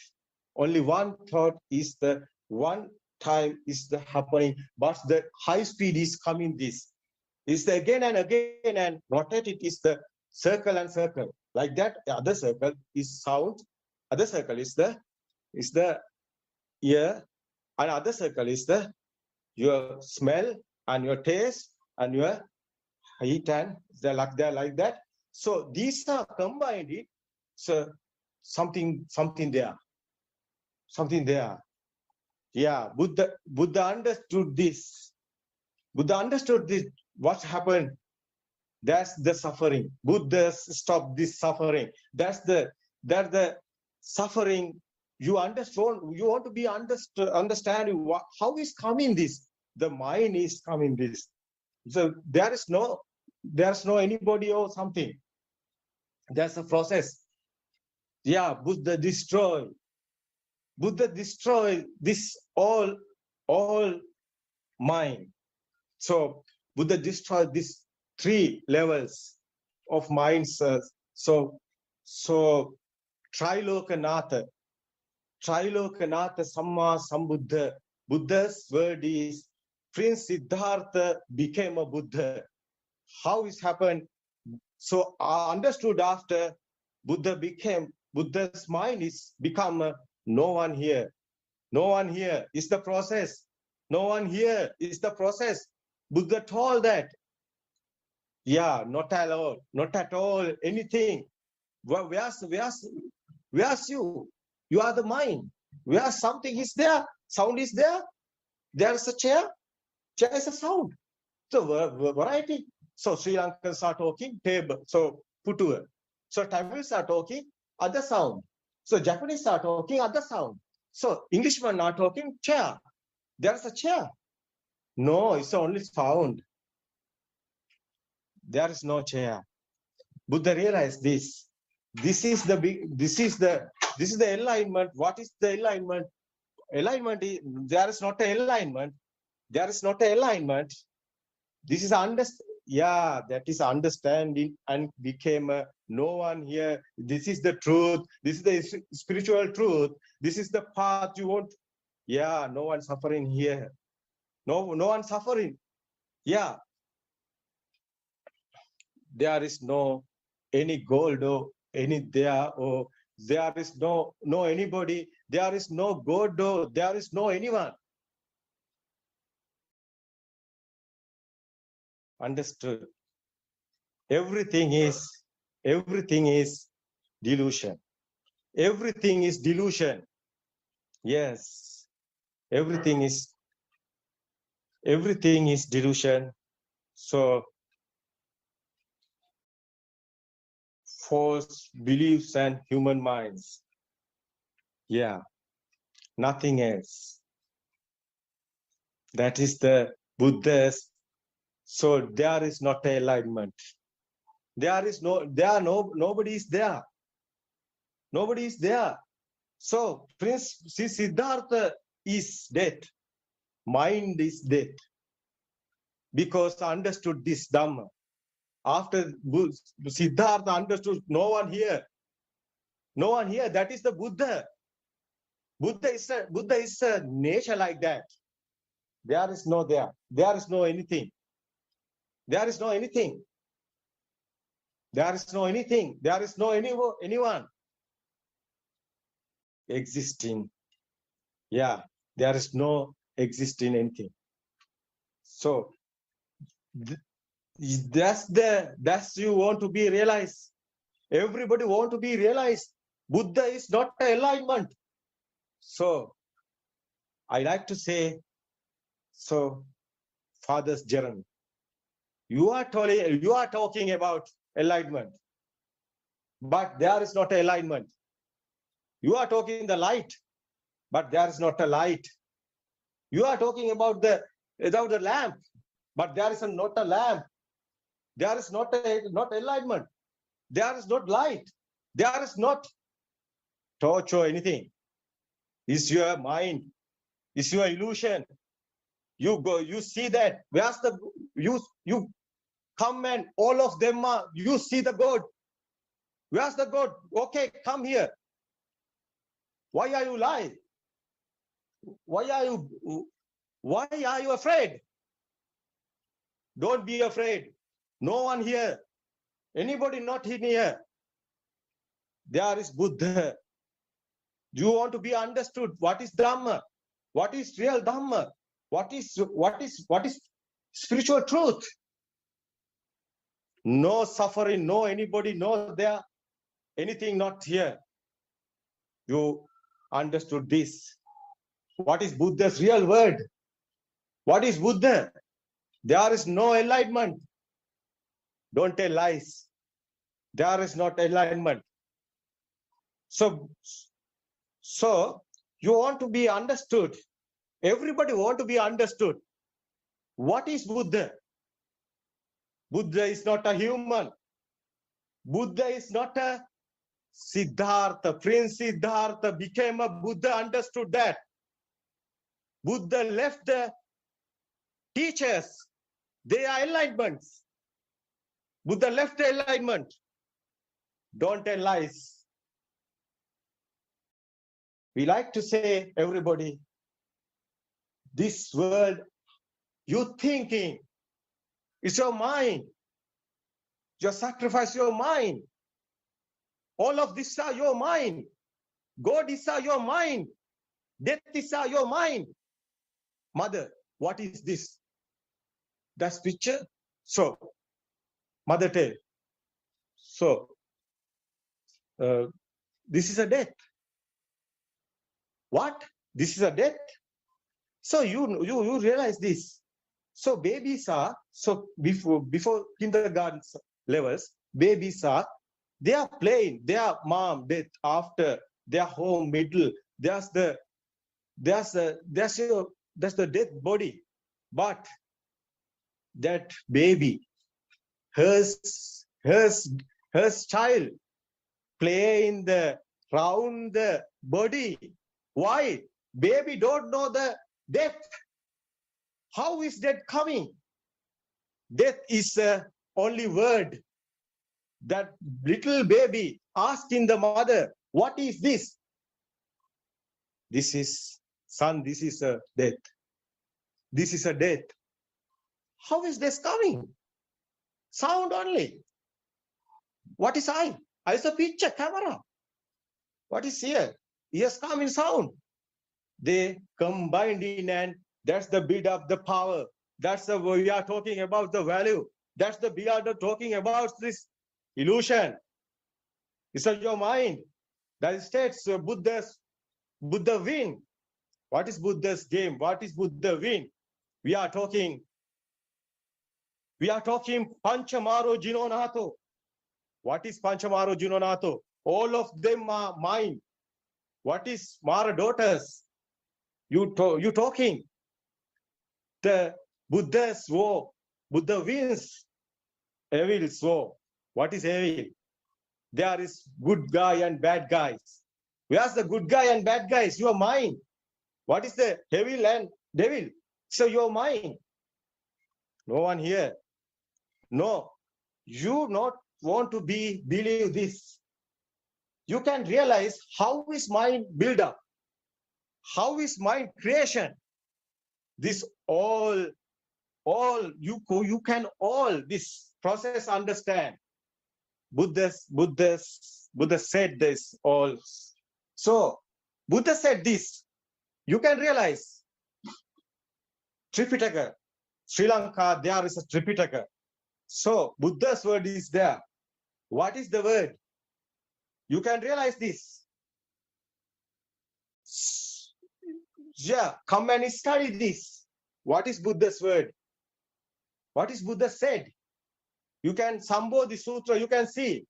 Only one thought is the one time is the happening, but the high speed is coming this. Is the again and again and rotate it is the circle and circle. Like that, the other circle is sound, other circle is the ear, and other circle is your smell and your taste and your heat and they're like that. So these are combined. So something there. Yeah, Buddha understood this. Buddha understood this. What happened? That's the suffering. Buddha stopped this suffering. That's the suffering. You understand. You want to be understanding how is coming this. The mind is coming this. So there's no anybody or something. There's a process. Yeah, Buddha destroy this all mind. So Buddha destroyed these 3 levels of minds. So Trilokanatha Samma Sambuddha. Buddha's word is Prince Siddhartha became a Buddha. How it happened? So I understood after Buddha's mind is become no one here. No one here is the process. No one here is the process. Buddha told that. Yeah, not allowed, not at all, anything. Where's you? You are the mind. Where something is there, sound is there. There is a chair is a sound. So variety. So Sri Lankans are talking table, so putua. So Tamils are talking other sound. So Japanese are talking other sound. So Englishmen are talking chair. There is a chair. No, it's only sound. There is no chair. Buddha realized this. This is the alignment. What is the alignment? Alignment is there is not an alignment. There is not an alignment. This is that is understanding and became no one here. This is the truth. This is the spiritual truth. This is the path you want. Yeah, no one suffering here. No one suffering. Yeah. There is no any gold or any there or there is no anybody. There is no God or there is no anyone. Understood. Everything is delusion. Everything is delusion. Yes. Everything is delusion. So false beliefs and human minds. Yeah, nothing else. That is the Buddha's. So there is not a alignment. Nobody is there. Nobody is there. So Prince Siddhartha is dead. Mind is dead. Because understood this Dhamma. After Siddhartha understood, no one here. No one here. That is the Buddha. Buddha is a nature like that. There is no there. There is no anything. There is no anything. There is no anything. There is no anyone existing. Yeah, there is no existing anything. So that's you want to be realized. Everybody want to be realized. Buddha is not alignment. So I like to say, so Father's Jeremy, you are talking about alignment, but there is not alignment. You are talking the light, but there is not a light. You are talking about the lamp, but there is not a lamp. There is not alignment. There is not light. There is not torch or anything. It's your mind. It's your illusion. You go, you see that. Where's the you come and all of them are, you see the God. Where's the God? Okay, come here. Why are you lying? Why are you afraid? Don't be afraid. No one here. Anybody not in here. There is Buddha. You want to be understood. What is Dhamma? What is real Dhamma? What is spiritual truth? No suffering, no anybody, no there, anything not here. You understood this. What is Buddha's real word? What is Buddha? There is no enlightenment. Don't tell lies. There is not enlightenment. So you want to be understood. Everybody want to be understood. What is Buddha? Buddha is not a human. Buddha is not a Siddhartha. Prince Siddhartha became a Buddha, understood that. Buddha left the teachers. They are enlightenments. Buddha left the enlightenment. Don't tell lies. We like to say, everybody, this world, you thinking, it's your mind. You sacrifice your mind. All of this are your mind. God is your mind. Death is your mind. Mother, what is this? That's picture. So, mother tell. So, this is a death. What? This is a death? So you realize this. So babies are, so before kindergarten levels, babies are, they are playing, their mom, death, after, their home, middle, that's the dead body. But that baby, her child play in the round the body. Why? Baby don't know the death. How is death coming? Death is the only word that little baby asking the mother, what is this? This is, son, this is a death. This is a death. How is this coming? Sound only. What is eye? Eye is a picture, camera. What is ear? Ears come in sound. They combined in, and that's the bit of the power. That's the we are talking about the value. That's the we are talking about this illusion. It's your mind. That states Buddha win. What is Buddha's game? What is Buddha win? We are talking Panchamaro Jinonato. What is Panchamaro Junonato? All of them are mine. What is Mara daughters? You talking? The Buddha's war. Buddha wins. Evil's war. What is evil? There is good guy and bad guys. Where's the good guy and bad guys? You are mine. What is the evil and devil? So you are mine. No one here. No. You not want to believe this. You can realize how is mind build up? How is mind creation? This all you can all this process understand. Buddha said this all. So Buddha said this. You can realize Tripitaka, Sri Lanka, there is a Tripitaka. So Buddha's word is there. What is the word? You can realize this. Yeah, come and study this. What is Buddha's word? What is Buddha said? You can sambo the sutra, you can see.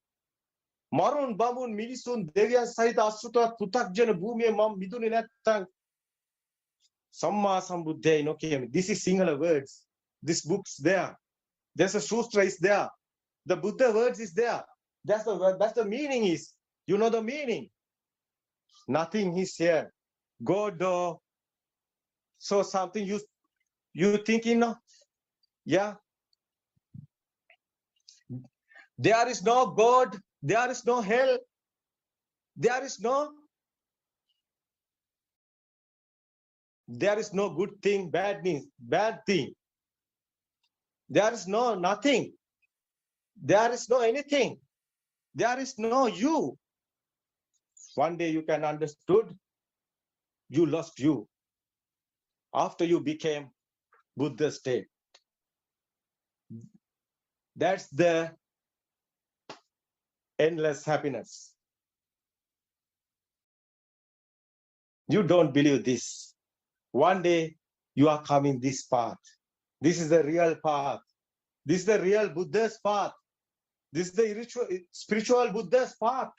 Marun Bamun Minisun Devyan Saita Sutra Putakjana Bhumi Mam Miduni Natang Samma Sambuddha no Kiyami. This is singular words. This book's there. There's a sutra is there. The Buddha words is there. That's the word, that's the meaning is. You know the meaning. Nothing is here. God so something you thinking no? Yeah. There is no God, there is no hell, there is no good thing, bad thing. There is no nothing. There is no anything. There is no you. One day you can understood, you lost you. After you became Buddha state. That's the endless happiness. You don't believe this. One day you are coming this path. This is the real path. This is the real Buddha's path. This is the spiritual Buddha's path.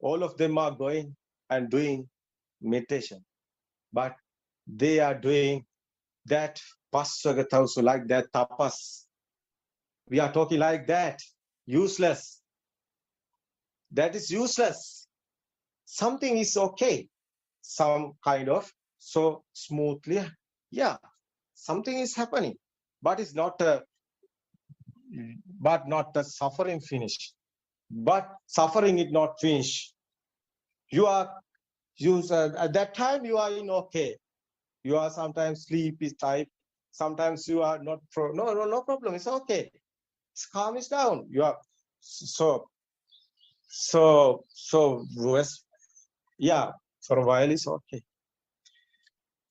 All of them are going and doing meditation. But they are doing that passagatausu, like that tapas. We are talking like that. Useless. That is useless. Something is okay. Some kind of so smoothly. Yeah. Something is happening. But it's not not the suffering finished. But suffering is not finished. At that time you are in okay. You are sometimes sleepy type. Sometimes you are not no problem. It's okay. It's calm is down. You are so yeah, for a while it's okay.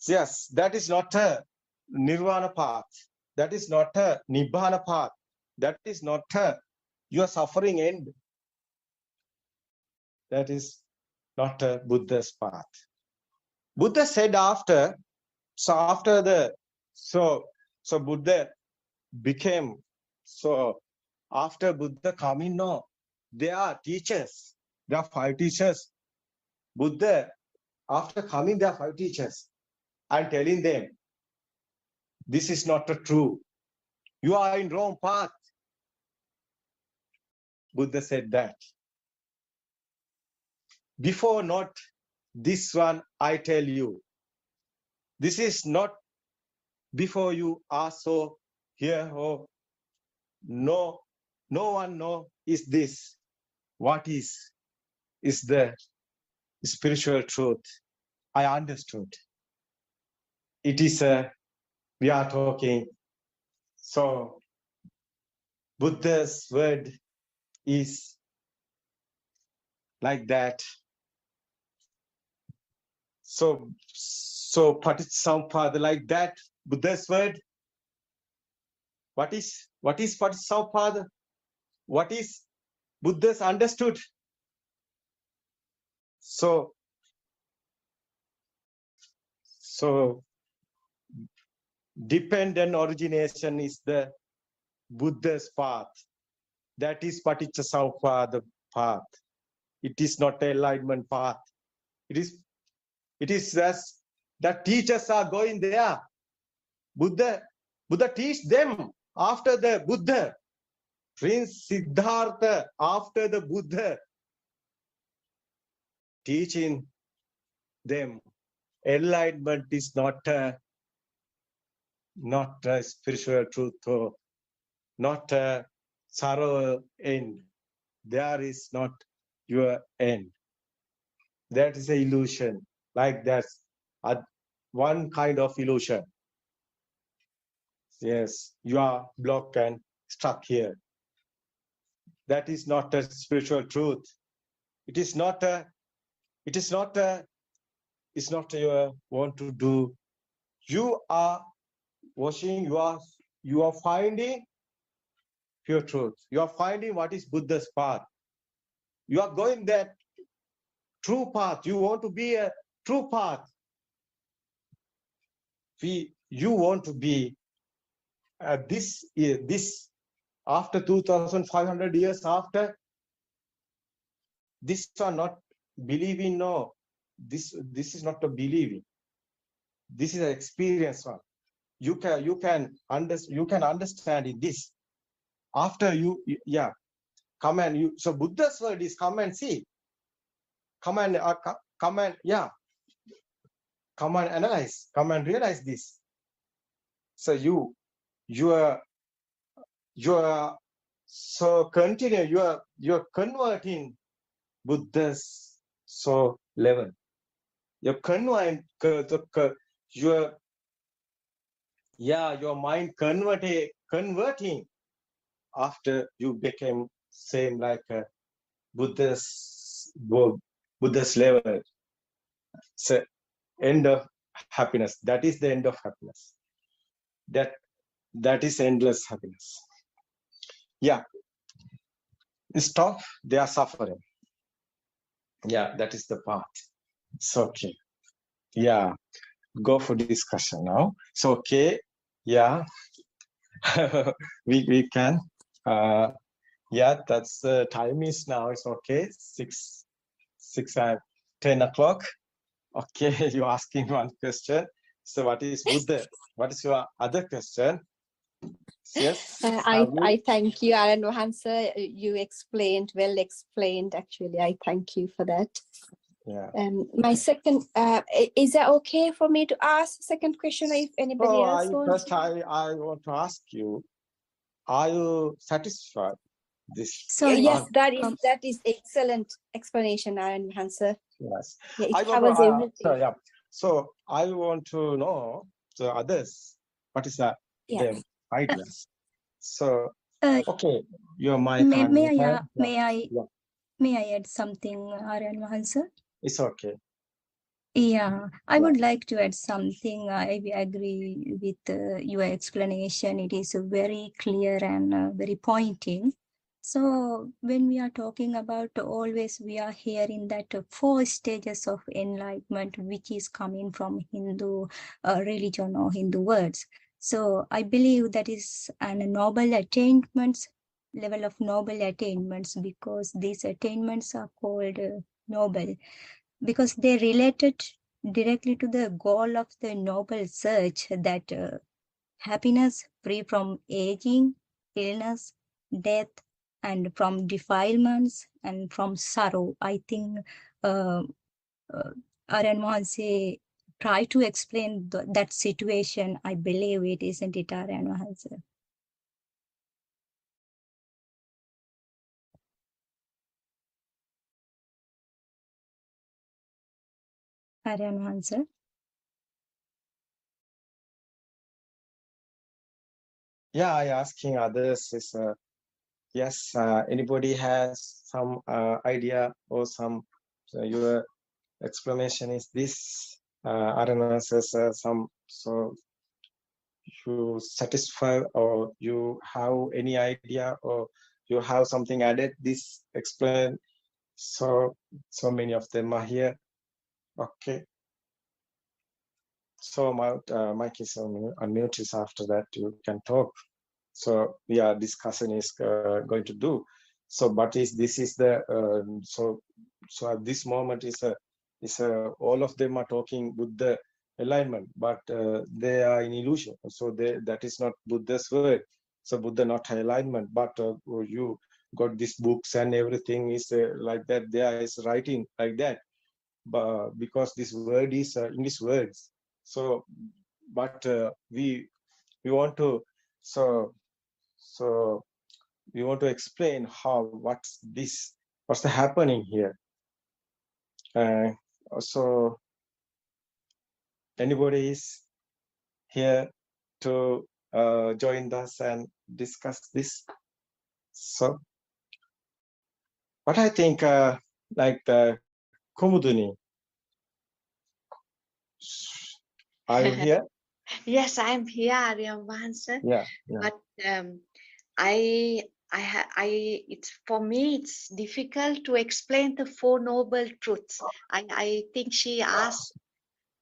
Yes, that is not a nirvana path. That is not a nibbana path. That is not your suffering end. That is not a Buddha's path. Buddha said after Buddha became, so after Buddha coming, no, there are teachers. There are 5 teachers. Buddha, after coming, there are 5 teachers. And telling them, this is not true. You are in wrong path. Buddha said that. Before not this one, I tell you. This is not before you are so here. Oh, no one know is this. What is the spiritual truth. I understood. It is we are talking. So Buddha's word is like that. So Patisampada, like that. Buddha's word. What is Patisampada? What is Buddha's understood? So dependent origination is the Buddha's path. That is Paticcasamuppada path. It is not an enlightenment path. It is as the teachers are going there. Buddha teach them after the Buddha. Prince Siddhartha after the Buddha teaching them. Enlightenment is not a spiritual truth or not a sorrow end. There is not your end. That is an illusion. Like that's one kind of illusion. Yes, you are blocked and stuck here. That is not a spiritual truth. It's not your want to do. You are watching, you are finding pure truth. You are finding what is Buddha's path. You are going that true path. You want to be a true path. You want to be this after 2,500 years after. This are not believing. No, this is not a believing. This is an experience one. You can understand in this. After you come and you. So Buddha's word is come and see. Come and analyze. Come and realize this. So you are so continue. You're converting Buddha's soul level. You're converting your mind converting after you became same like Buddha's level. So end of happiness. That is the end of happiness. That is endless happiness. Yeah. Stop. They are suffering. Yeah, that is the path. It's okay. Yeah. Go for discussion now. It's okay. Yeah. we can. Yeah, that's the time is now. It's okay. 10 o'clock. Okay, you're asking one question. So what is Buddha? What is your other question? Yes. I thank you, Aran Wahansa. You well explained, actually. I thank you for that. Yeah. My second, is that okay for me to ask second question if anybody else wants? First, I want to ask you, are you satisfied? Yes, that is excellent explanation, Aran Wahansa. Yes. Yeah, it covers everything. So I want to know the others. What is that? Them ideas. So okay, your mic. May I add something, Aran Wahansa? It's okay. Yeah, I would like to add something. I agree with your explanation. It is very clear and very pointing. So when we are talking about always, we are hearing that 4 stages of enlightenment, which is coming from Hindu religion or Hindu words. So I believe that is an noble attainments, level of noble attainments, because these attainments are called noble, because they related directly to the goal of the noble search, that happiness free from aging, illness, death, and from defilements and from sorrow. I think Aran Wahansa try to explain that situation. I believe it, isn't it, Aran Wahansa? Aran Wahansa? Yeah, I asking others is yes. Anybody has some idea or some your explanation is this? Aran answers some. So you satisfy or you have any idea or you have something added? This explain. So many of them are here. Okay. So my mic is unmute. Is after that you can talk. so yeah, discussion is going to do. So, but this is the so at this moment is all of them are talking Buddha alignment, but they are in illusion. So that is not Buddha's word. So Buddha not alignment, but you got these books and everything is like that. There is writing like that, but because this word is English words. So, but we want to so we want to explain what's the happening here. So anybody is here to join us and discuss this? So, but I think like Kumuduni, are you here? Yes, I'm here, Arya Mahansa. Yeah. But it's for me, it's difficult to explain the Four Noble Truths. I think she asked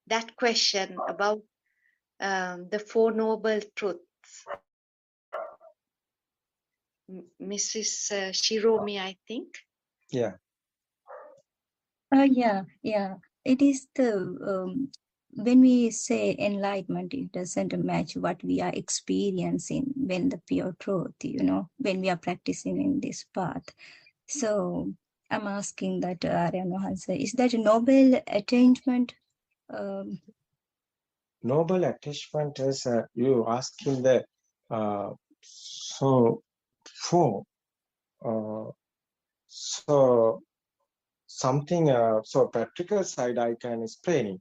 that question about the Four Noble Truths. Mrs. Shiromi, I think. Yeah. Yeah. It is the when we say enlightenment, it doesn't match what we are experiencing when the pure truth, when we are practicing in this path. So I'm asking that, Arya Mahansa, is that a noble attainment? Noble attachment is you asking the so something so practical side I can explain it.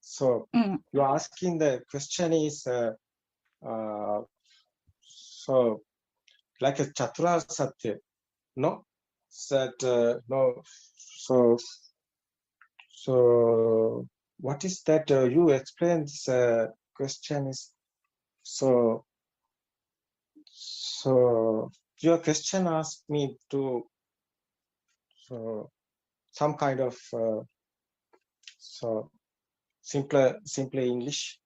So you're asking the question is so like a Chaturar Satya, no? That no. So what is that you explain this question is so your question asked me to some kind of simpler English.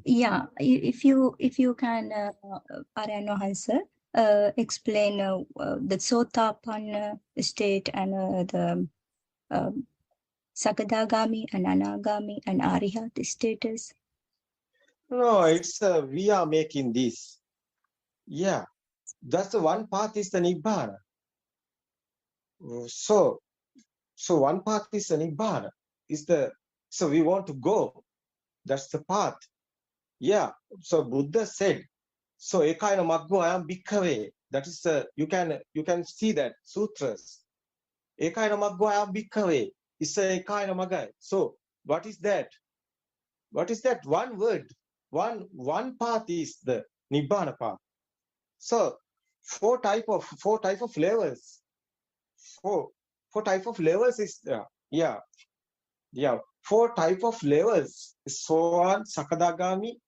Yeah, if you can, Arya Mahansa, explain the Sotapanna state and the Sakadagami and Anagami and Arihat status. No, it's we are making this. Yeah, that's the one path is the Nibbana. So one path is the Nibbana. So we want to go. That's the path. Yeah. So Buddha said, so ekaina maggo ayam bhikkave. That is you can see that sutras. Ekaina maggo ayam bhikkave is ekaina magai. So what is that? What is that? One word. One path is the Nibbana path. So four type of levels. Four type of levels is yeah. Four type of levels. Soan, Sakadagami,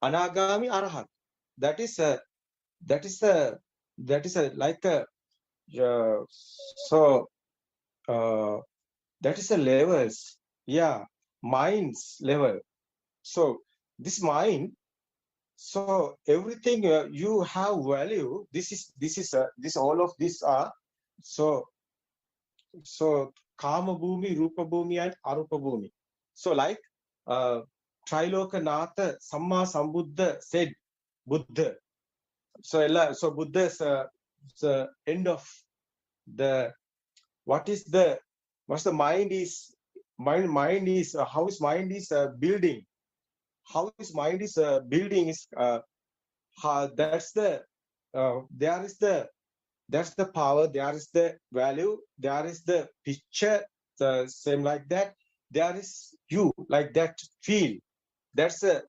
Anagami, Arahat. That is like a that is the levels. Yeah, minds level. So this mind. So everything you have value. This all of these are so Kama Bhumi, Rupa Bhumi, and Arupa Bhumi. So like Trilokanatha Samma Sambuddha said Buddha. So Buddha is the end of the what's the mind is mind is how his mind is building. How his mind is building is that's the that's the power, there is the value, there is the picture, the same like that. There is you like that feel. That's the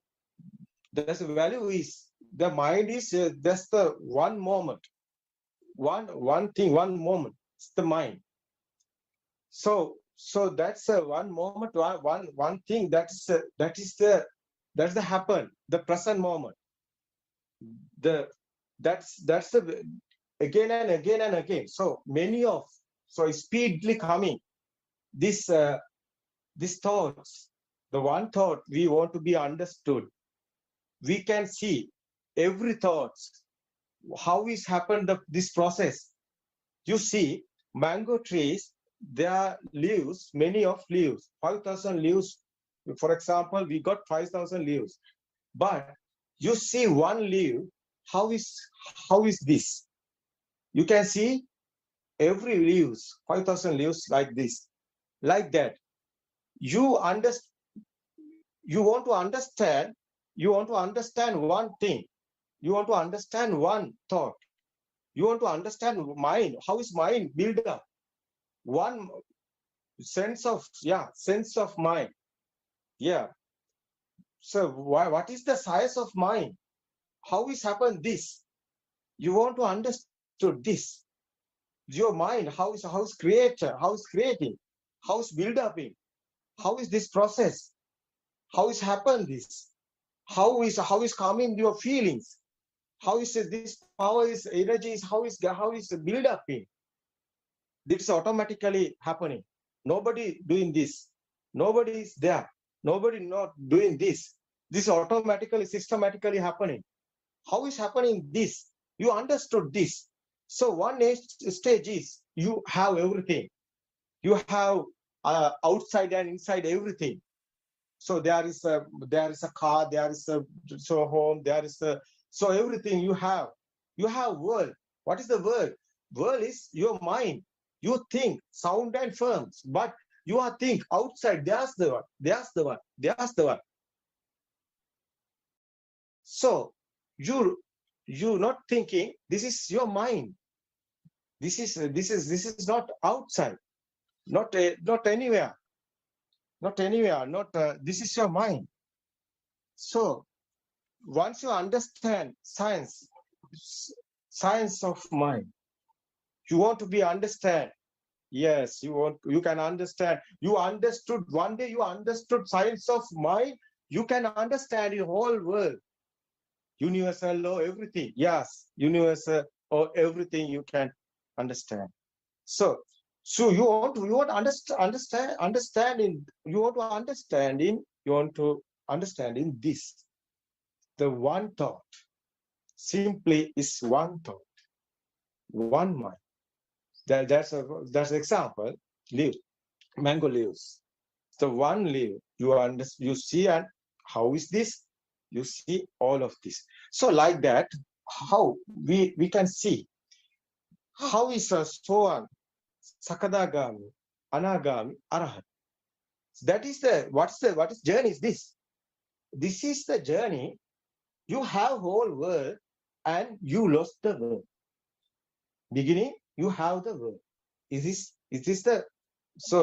value is the mind is that's the one moment, one thing, one moment. It's the mind. So that's one moment, one thing. That's the happen, the present moment. That's the again and again and again. So many of speedily coming this thoughts. The one thought we want to be understood. we can see every thought, how is happened this process. You see, mango trees, there are leaves, many of leaves, 5,000 leaves. For example, we got 5,000 leaves. But you see one leaf, how is this? You can see every leaves, 5,000 leaves like this, like that. You want to understand one thing. You want to understand one thought. You want to understand mind. How is mind built up? One sense of mind. Yeah. So what is the size of mind? How is happened this? You want to understand this. Your mind, how is creator, how is creating, how is build up in, how is this process, how is happened this, how is coming your feelings, how is this power is energy is how is build up in. This is automatically happening. Nobody doing this. Nobody is there. Nobody not doing this. This is automatically, systematically happening. How is happening this? You understood this. So one stage is you have everything. You have outside and inside everything. So there is a car, there is a home, there is a everything you have. You have world. What is the world? World is your mind. You think sound and firms, but you are think outside. There's the one. There's the one. There's the one. So you not thinking. This is your mind. This is not outside. Not anywhere. Not anywhere. Not this is your mind. So once you understand science of mind, you want to be understand. Yes, you can understand. You understood one day. You understood science of mind. You can understand the whole world, universal law, everything. Yes, universal or everything you can understand. So you want to understand in this. The one thought simply is one thought, one mind. That's an example. Leaf, mango leaves. The one leaf you see, and how is this? You see all of this. So like that, how we can see how is a soan, sakadagami, anagami, arahat. That is what is journey is this? This is the journey. You have whole world and you lost the world. Beginning, you have the world. Is this the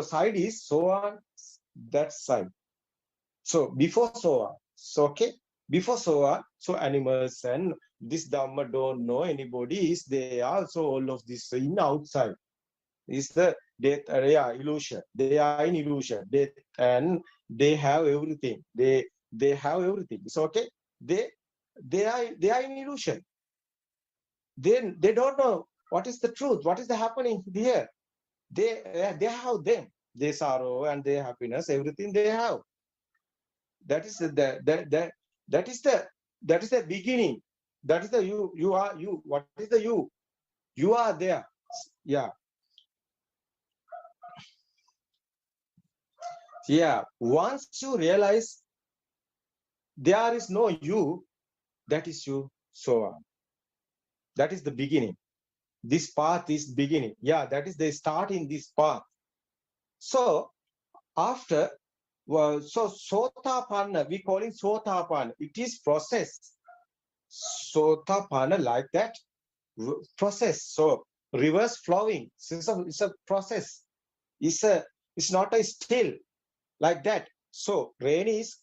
side is so on that side. So before so on. So okay. Before so on, so animals and this Dhamma don't know anybody is they also all of this in outside. Is the death illusion. They are in illusion. Death and they have everything. They have everything. It's okay. They are in illusion. Then they don't know what is the truth, what is the happening here. They have them, their sorrow and their happiness, everything they have. That is the beginning. That is the you are you. What is the you? You are there. Yeah. Yeah. Once you realize there is no you, that is you. So on. That is the beginning. This path is beginning. Yeah, that is the start in this path. So after, so Sotapanna, we call it Sotapanna. It is process. Sotapanna like that process. So reverse flowing. It's a process. It's not a still like that. So rain is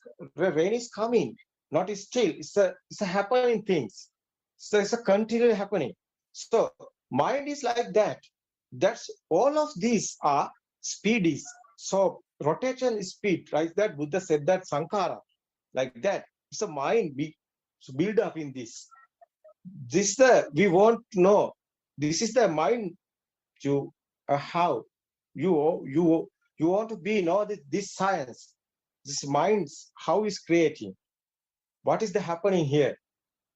coming, not still. It's a happening things. So it's a continually happening. So mind is like that. That's all of these are speedies. So rotation is speed, right? That Buddha said that Sankara, like that. It's a mind build up in this. This we want to know. This is the mind you how you want to be know this science. This mind how is creating. what is the happening here?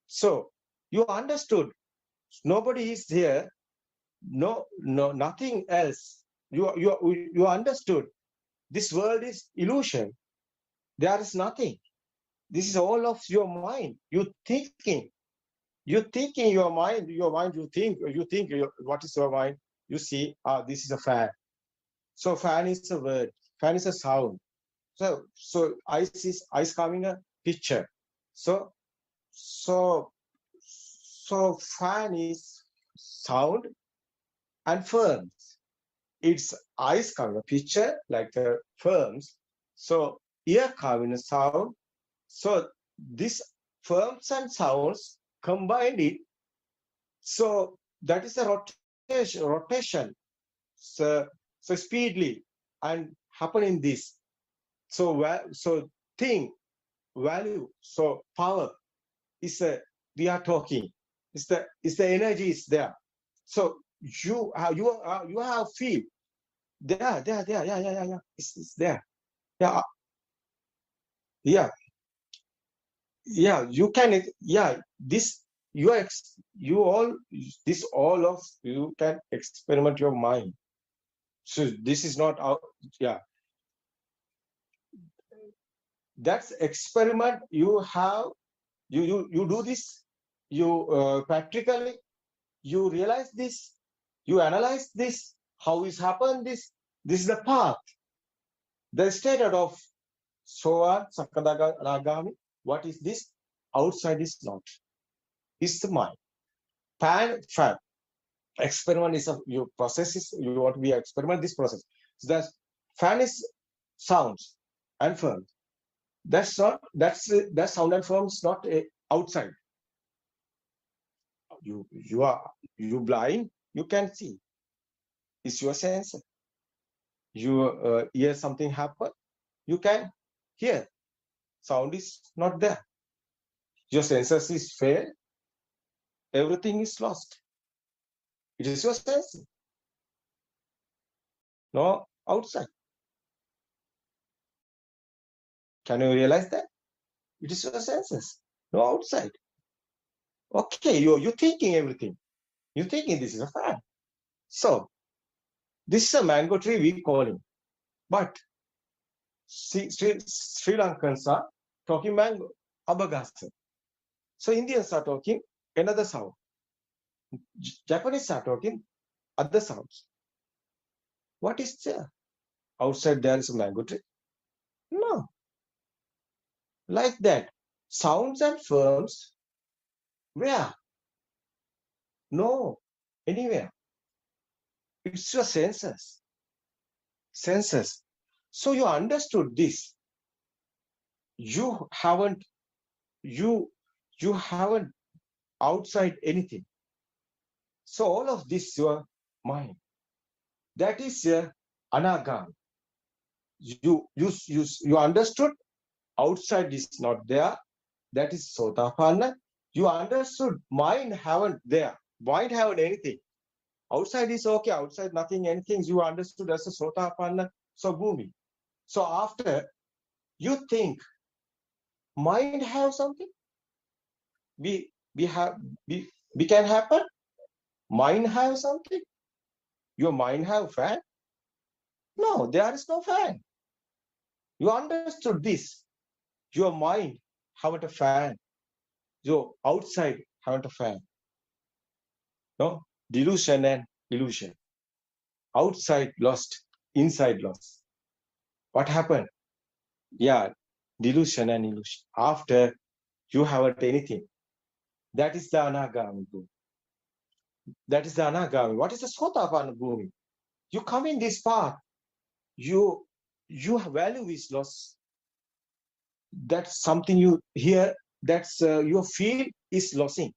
So you understood nobody is here, nothing else. You understood this world is illusion. There is nothing. This is all of your mind. You thinking your mind, you think, what is your mind? You see, this is a fan. So fan is a word, fan is a sound. So ice coming a picture. So fan is sound and firms. It's ice coming a picture like the firms. So ear coming a sound. So this firms and sounds combined it. So that is a rotation. So speedily and happen in this. So thing, value, so power is we are talking. Is the energy is there. So you have feel there, yeah. It's there. Yeah. You can, this all of you can experiment your mind. So this is not out, that's experiment you have, you do this, you practically, you realize this, you analyze this, how is happened this is the path, the statement of Soan, Sakadaga, Ragami. What is this? Outside is not. It's the mind. Fan. Experiment is your processes. You want to be experiment this process. So that fan is sounds and firm. That's sound and firm is not outside. You blind. You can see. It's your sense. You hear something happen. You can hear. Sound is not there. Your senses is failed. Everything is lost. It is your sense. No outside. Can you realize that? It is your senses. No outside. Okay, you're thinking everything. You're thinking this is a fan. So this is a mango tree we call him. But Sri Lankans are talking mango, abagasa. So Indians are talking another sound. Japanese are talking other sounds. What is there? Outside there is a mango tree? No. Like that. Sounds and firms, where? No, anywhere. It's your senses. Senses. So you understood this. You haven't outside anything. So all of this your mind. That is your anagam. You understood outside is not there. That is sotapanna. You understood mind haven't there. Mind haven't anything. Outside is okay. Outside nothing, anything. You understood as a sotapanna. So bhumi. So after you think mind have something. We can happen. Mind have something. Your mind have fan? No, there is no fan. You understood this. Your mind haven't a fan. Your outside haven't a fan. No, delusion and illusion. Outside lost, inside lost. What happened? Yeah, delusion and illusion. After you haven't anything. That is the anagami. That is the anagami. What is the sotapanna bhumi? You come in this path. Your value is lost. That's something you hear. That's your feel is losing.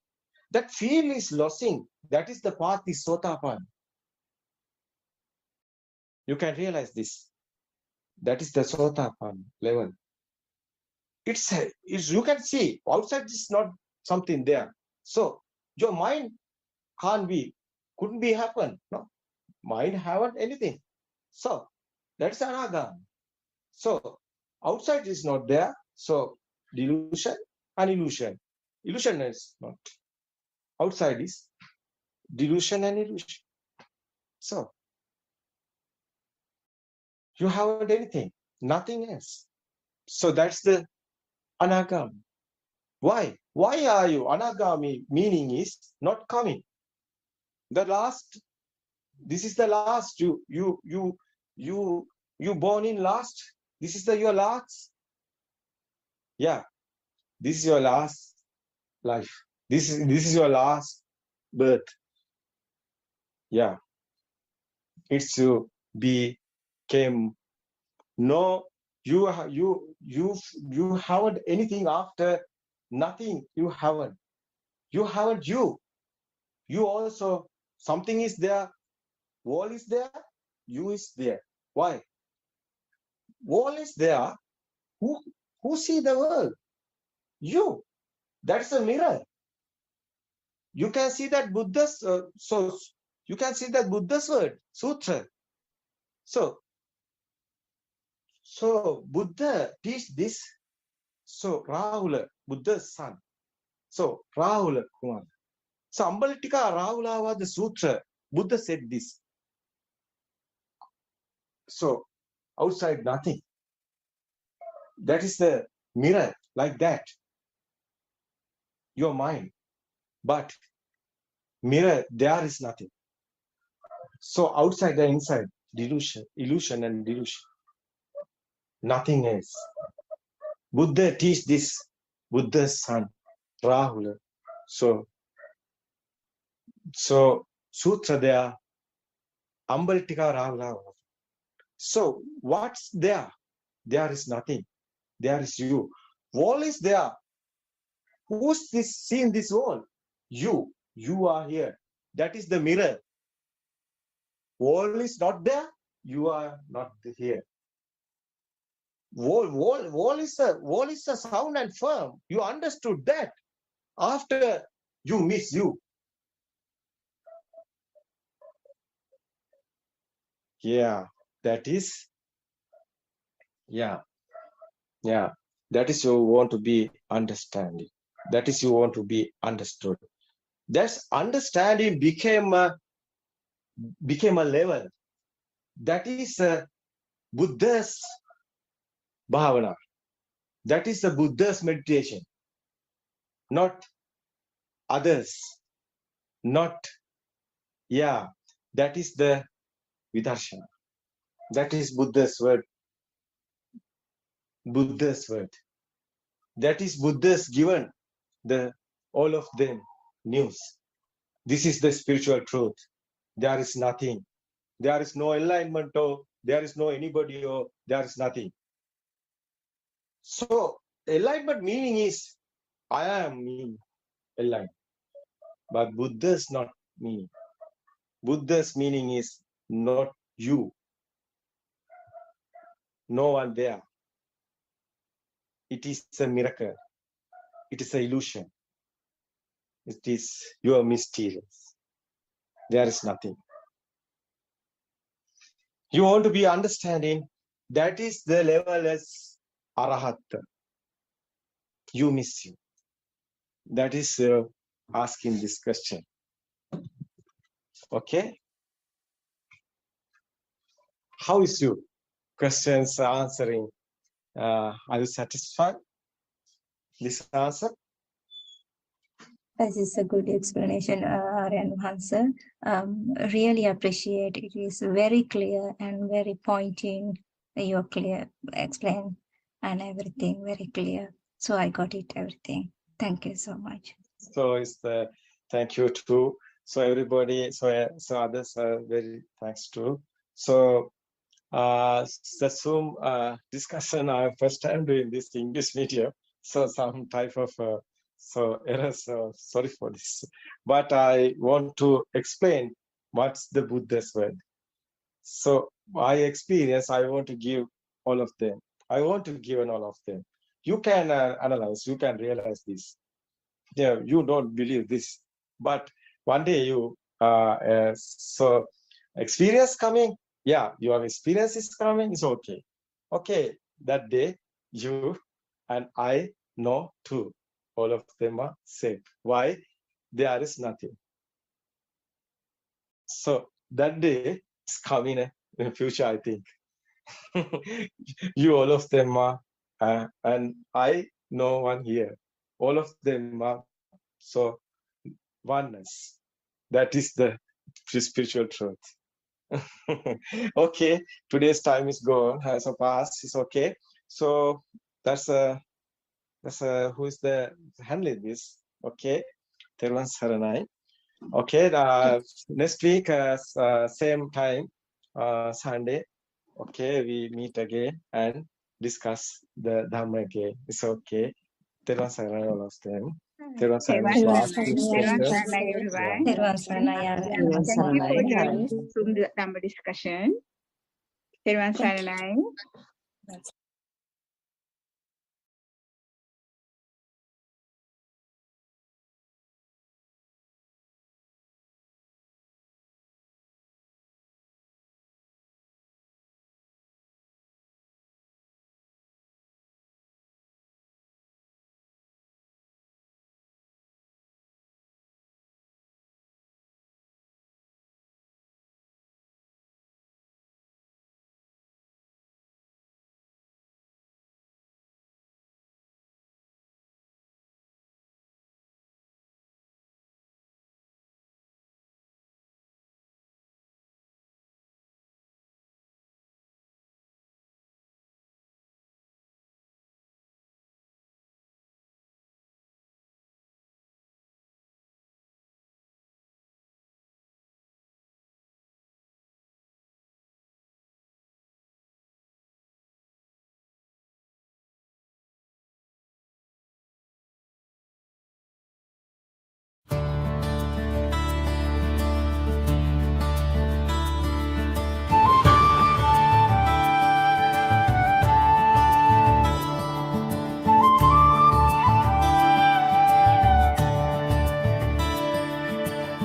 That feel is losing. That is the path is sotapanna. You can realize this. That is the sotapanna level. It's you can see outside is not something there. So your mind couldn't be happen. No, mind haven't anything. So that's anagam. So outside is not there. So delusion an illusion. Illusion is not. Outside is delusion and illusion. So you haven't anything, nothing else. So that's the anagami. Why? Why are you anagami? Meaning is not coming. The last. This is the last. You born in last. This is your last. Yeah. This is your last life. This is your last birth. Yeah. It's to became no. You haven't anything after nothing. You haven't. You haven't you. You also something is there. Wall is there. You is there. Why? Wall is there. Who see the world? You. That's a mirror. You can see that Buddha's so you can see that Buddha's word sutra. So Buddha teach this. So Rahula, Buddha's son. So Rahula Kumar. So Ambalitika Rahula was the sutra. Buddha said this. So outside nothing. That is the mirror, like that. Your mind. But mirror, there is nothing. So outside and inside, delusion, illusion and delusion. Nothing else. Buddha teach this. Buddha's son, Rahula. So sutra there, Ambalitika Rahula. So what's there? There is nothing. There is you. Wall is there. Who's this seeing this wall? You. You are here. That is the mirror. Wall is not there. You are not here. Wall is a sound and firm. You understood that. After you miss you. Yeah. That is. Yeah. Yeah. That is you want to be understanding. That is you want to be understood. That's understanding became a level. That is Buddha's bhavana. That is the Buddha's meditation. Not others. Not, yeah. That is the vidarshana. That is Buddha's word. Buddha's word. That is Buddha's given all of them news. This is the spiritual truth. There is nothing. There is no enlightenment or there is no anybody or there is nothing. So enlightenment meaning is I am meaning enlightened. But Buddha's not meaning. Buddha's meaning is not you. No one there. It is a miracle. It is an illusion. It is your mysterious. There is nothing. You want to be understanding. That is the level as Arahata. You miss you. That is asking this question. Okay. How is your questions answering? Are you satisfied? This answer? This is a good explanation, Aryan sir. Really appreciate it. It is very clear and very pointing. You're clear, explain and everything very clear. So I got it, everything. Thank you so much. So it's the thank you too. So everybody, so others are very thanks too. So the Zoom discussion, I first time doing this English video. So some type of error. So sorry for this. But I want to explain what's the Buddha's word. So my experience, I want to give all of them. I want to give all of them. You can analyze, you can realize this. Yeah, you don't believe this, but one day you so experience coming. Yeah, your experience is coming. It's okay. Okay, that day you and I know too. all of them are safe. Why? There is nothing. So that day is coming in the future, I think. You all of them are, and I know one here. All of them are so oneness. That is the spiritual truth. Okay, today's time is gone, has passed. It's okay. So that's who is the handling this? Okay, Teruvan Saranai. Okay, next week, same time, Sunday. Okay, we meet again and discuss the Dhamma again. It's okay. Teruvan Saranai, all of them. Teruvan Saranai to ask this question. everyone. Teruvan Saranai, Yeah, thank you for joining Zoom Dhamma discussion. Teruvan Saranai.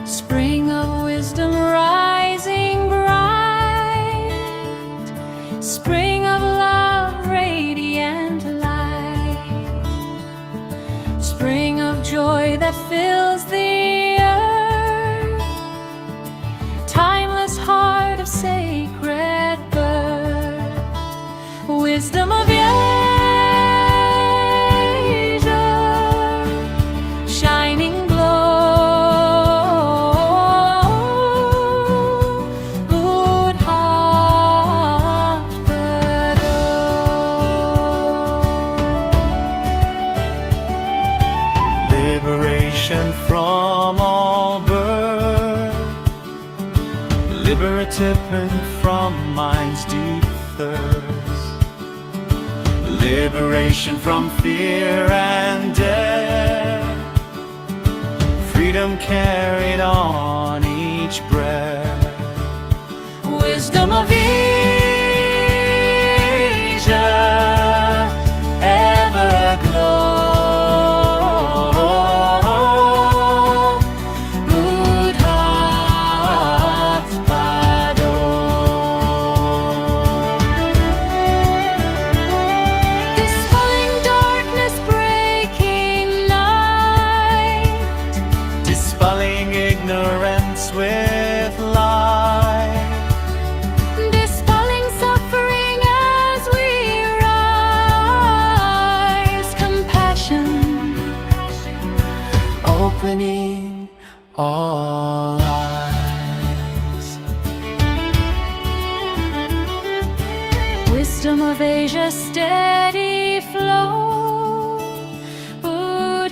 Spring of wisdom rising bright, spring of love radiant light, spring of joy that fills the earth, timeless heart of sacred birth, wisdom of Asia, shining from all birth, liberative from mind's deep thirst, liberation from fear and death, freedom carried on each breath, wisdom of Asia, everglow. Opening all eyes. wisdom of Asia, steady flow, Buddothpado.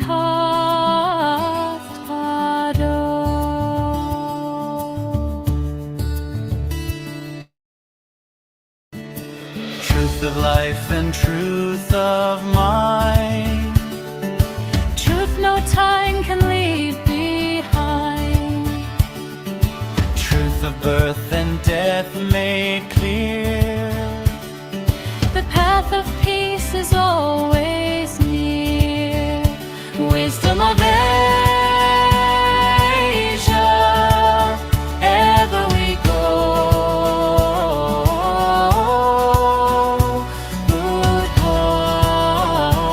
Truth of life and truth of mind, Truth no time can leave behind. truth of birth and death made clear. The path of peace is always near. Wisdom of Asia, ever we go. Buddothpado.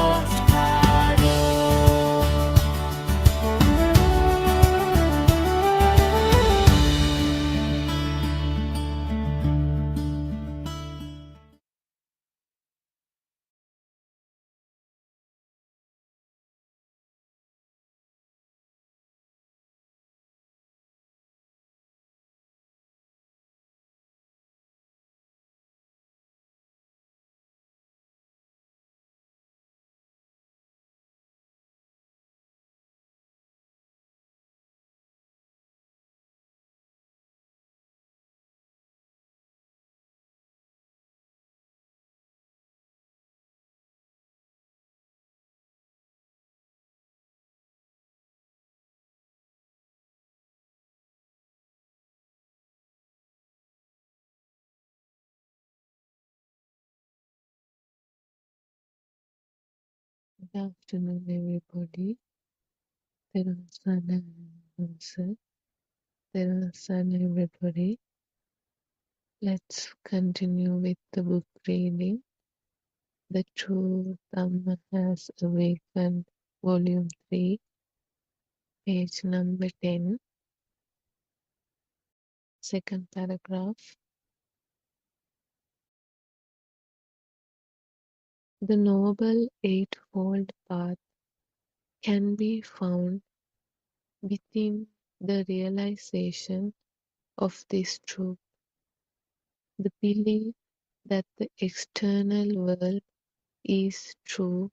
Good afternoon, everybody. Terasana answer. Terasana, everybody. Let's continue with the book reading. The True Dhamma Has Awakened, Volume 3, page number 10, second paragraph. The Noble Eightfold Path can be found within the realization of this truth. The belief that the external world is true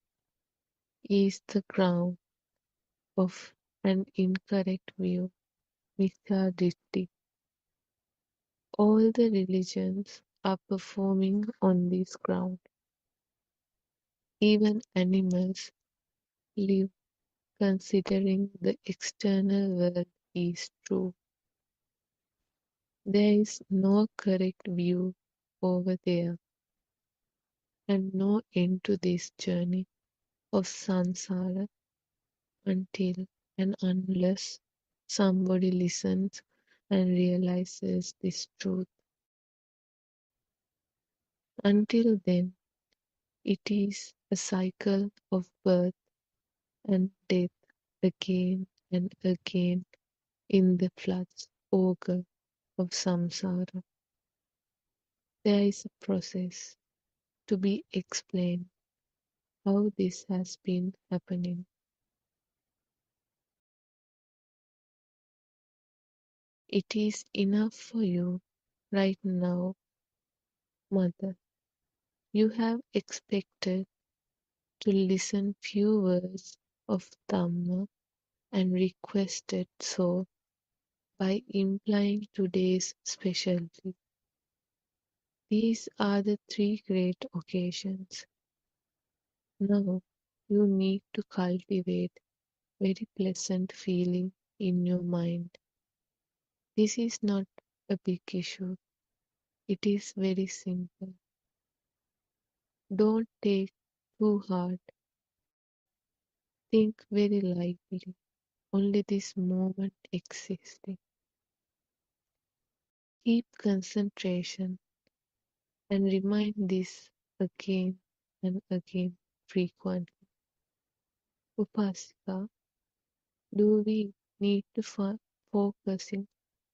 is the ground of an incorrect view, Mithya. All the religions are performing on this ground. Even animals live considering the external world is true. There is no correct view over there, and no end to this journey of samsara until and unless somebody listens and realizes this truth. Until then, it is a cycle of birth and death again and again in the floods ogre of samsara. There is a process to be explained how this has been happening. It is enough for you right now, Mother. You have expected to listen few words of Dhamma and requested so by implying today's specialty. These are the three great occasions. Now you need to cultivate very pleasant feeling in your mind. This is not a big issue. It is very simple. Don't take too hard. Think very lightly. Only this moment existing. Keep concentration and remind this again and again frequently. Upasika, do we need to focusing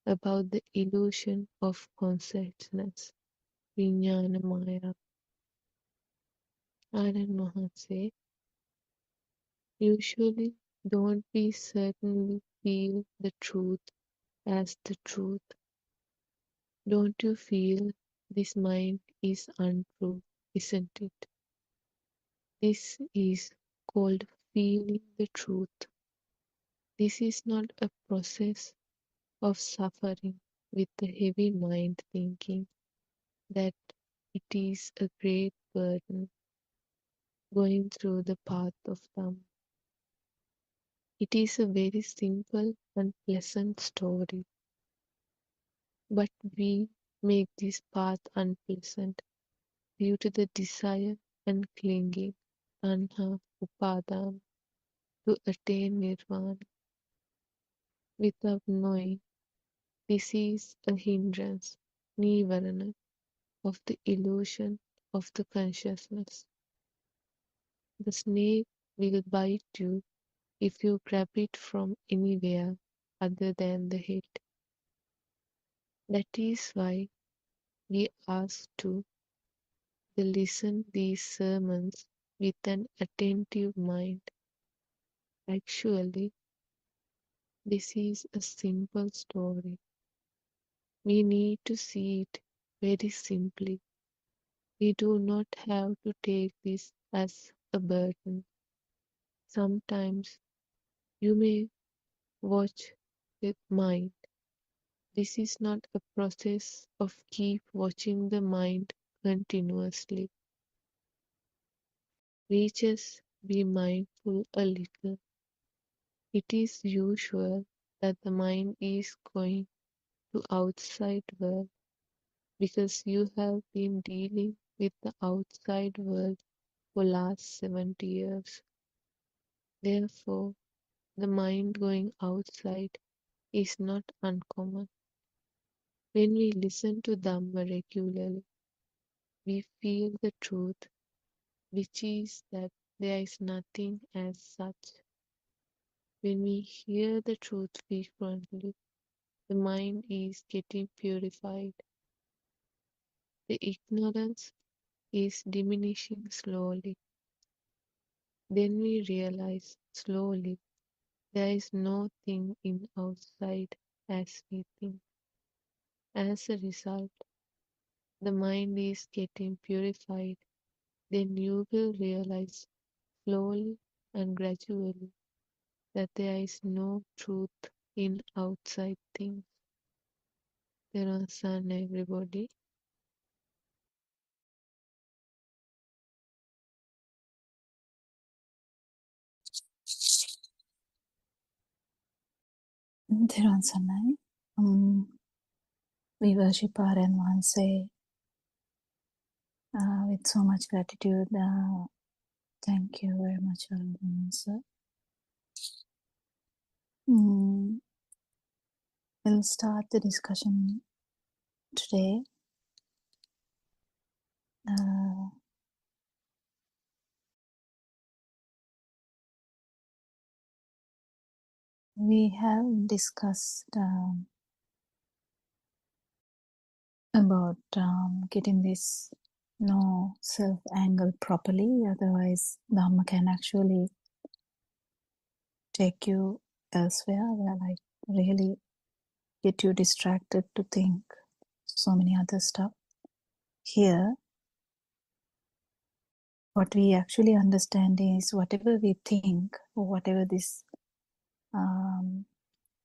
about the illusion of consciousness, Vijnana Maya? Aryan Mahanse, usually don't we certainly feel the truth as the truth? Don't you feel this mind is untrue, isn't it? This is called feeling the truth. This is not a process of suffering with the heavy mind thinking that it is a great burden going through the path of Dhamma. It is a very simple and pleasant story, but we make this path unpleasant due to the desire and clinging, tanha, upadana, to attain nirvana. Without knowing, this is a hindrance, nivarana, of the illusion of the consciousness. The snake will bite you if you grab it from anywhere other than the head. That is why we ask to listen these sermons with an attentive mind. Actually, this is a simple story. We need to see it very simply. We do not have to take this as a burden. Sometimes you may watch with mind. This is not a process of keep watching the mind continuously. We just be mindful a little. It is usual that the mind is going to outside world because you have been dealing with the outside world for last 70 years. Therefore, the mind going outside is not uncommon. When we listen to Dhamma regularly, we feel the truth, which is that there is nothing as such. When we hear the truth frequently, the mind is getting purified. The ignorance is diminishing slowly. Then we realize slowly there is no thing in outside as we think. As a result, the mind is getting purified. Then you will realize slowly and gradually that there is no truth in outside things. There sun everybody. Theron Sanai. We worship our Envanse with so much gratitude. Thank you very much, sir. We'll start the discussion today. We have discussed about getting this no self angle properly, otherwise Dhamma can actually take you elsewhere, where like really get you distracted to think so many other stuff. Here, what we actually understand is whatever we think or whatever this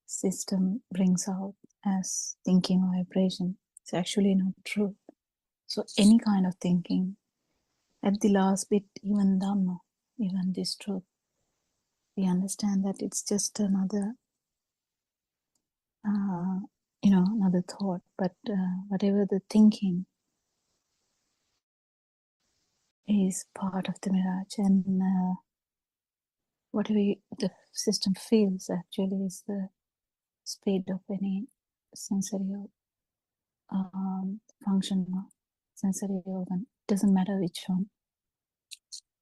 system brings out as thinking or vibration, it's actually not true. So any kind of thinking, at the last bit, even Dhamma, even this truth, we understand that it's just another, another thought. But whatever the thinking is part of the mirage, and whatever the system feels actually is the speed of any sensory function or sensory organ. Doesn't matter which one.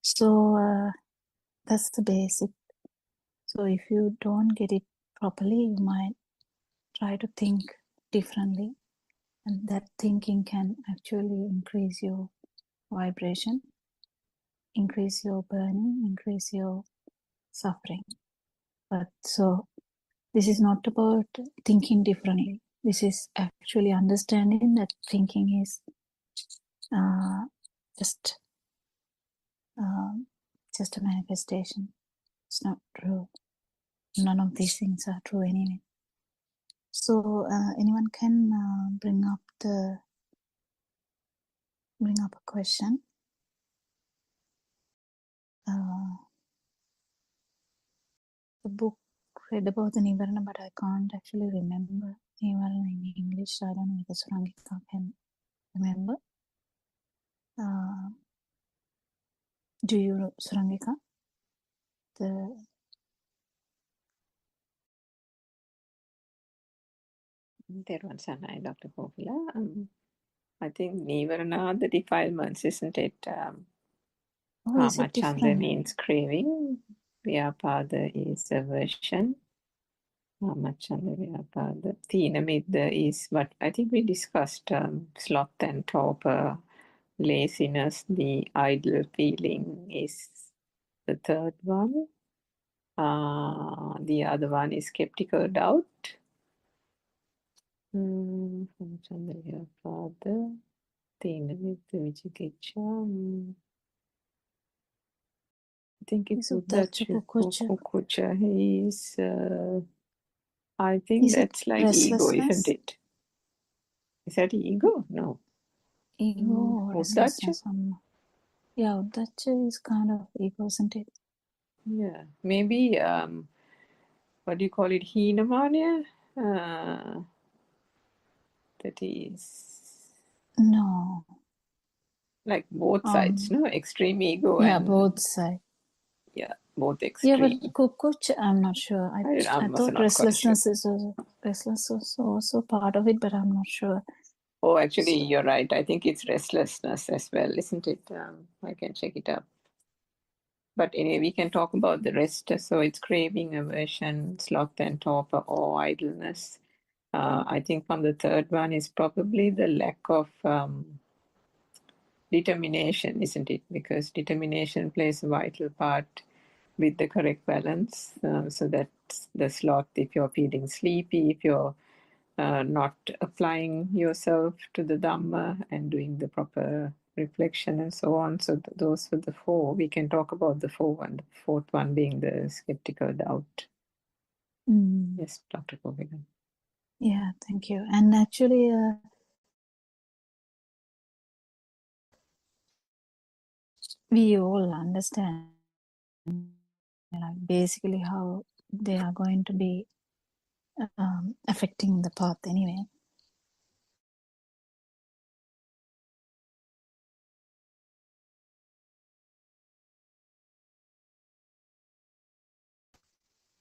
So that's the basic. So if you don't get it properly, you might try to think differently, and that thinking can actually increase your vibration, increase your burning, increase your suffering. But so this is not about thinking differently. This is actually understanding that thinking is just a manifestation. It's not true. None of these things are true anyway. So anyone can bring up a question. The book read about the Nivarana, but I can't actually remember Nivarana in English. I don't know if Surangika can remember. Do you, Surangika? Theron Sanai, Dr. Kokila. I think Nivarana, the defilements, isn't it? Is it Kamachandra different? means craving. Vyapada is aversion. Kamachandra, Vyapada. Thinamidda is what I think we discussed, sloth and torpor, laziness, the idle feeling is the third one. The other one is skeptical doubt. Kamachandra, Vyapada. Thinamidda, Vichikicha. I think it's Uddacha Kukucha. He's, I think Is it that's like ego, isn't restlessness? it? Is that ego? No. Ego or Uddacha? restlessness? Yeah, Uddacha is kind of ego, isn't it? Yeah. Maybe, what do you call it? Heenamanya? That is No. like both sides, no? Extreme ego Yeah, and... both sides. Yeah. both Yeah, but extreme. Kukuch, I'm not sure. I I'm also thought not quite sure. restless was also part of it, but I'm not sure. Oh, actually, you're right. I think it's restlessness as well, isn't it? I can check it up. But anyway, we can talk about the rest. So it's craving, aversion, sloth and torpor, or idleness. I think from the third one is probably the lack of determination, isn't it? Because determination plays a vital part with the correct balance. So that's the sloth if you're feeling sleepy, if you're not applying yourself to the Dhamma and doing the proper reflection and so on. So those were the four. We can talk about the four, and the fourth one being the skeptical doubt. Mm. Yes, Dr. Govigan. Yeah, thank you. And actually, we all understand basically how they are going to be affecting the path anyway.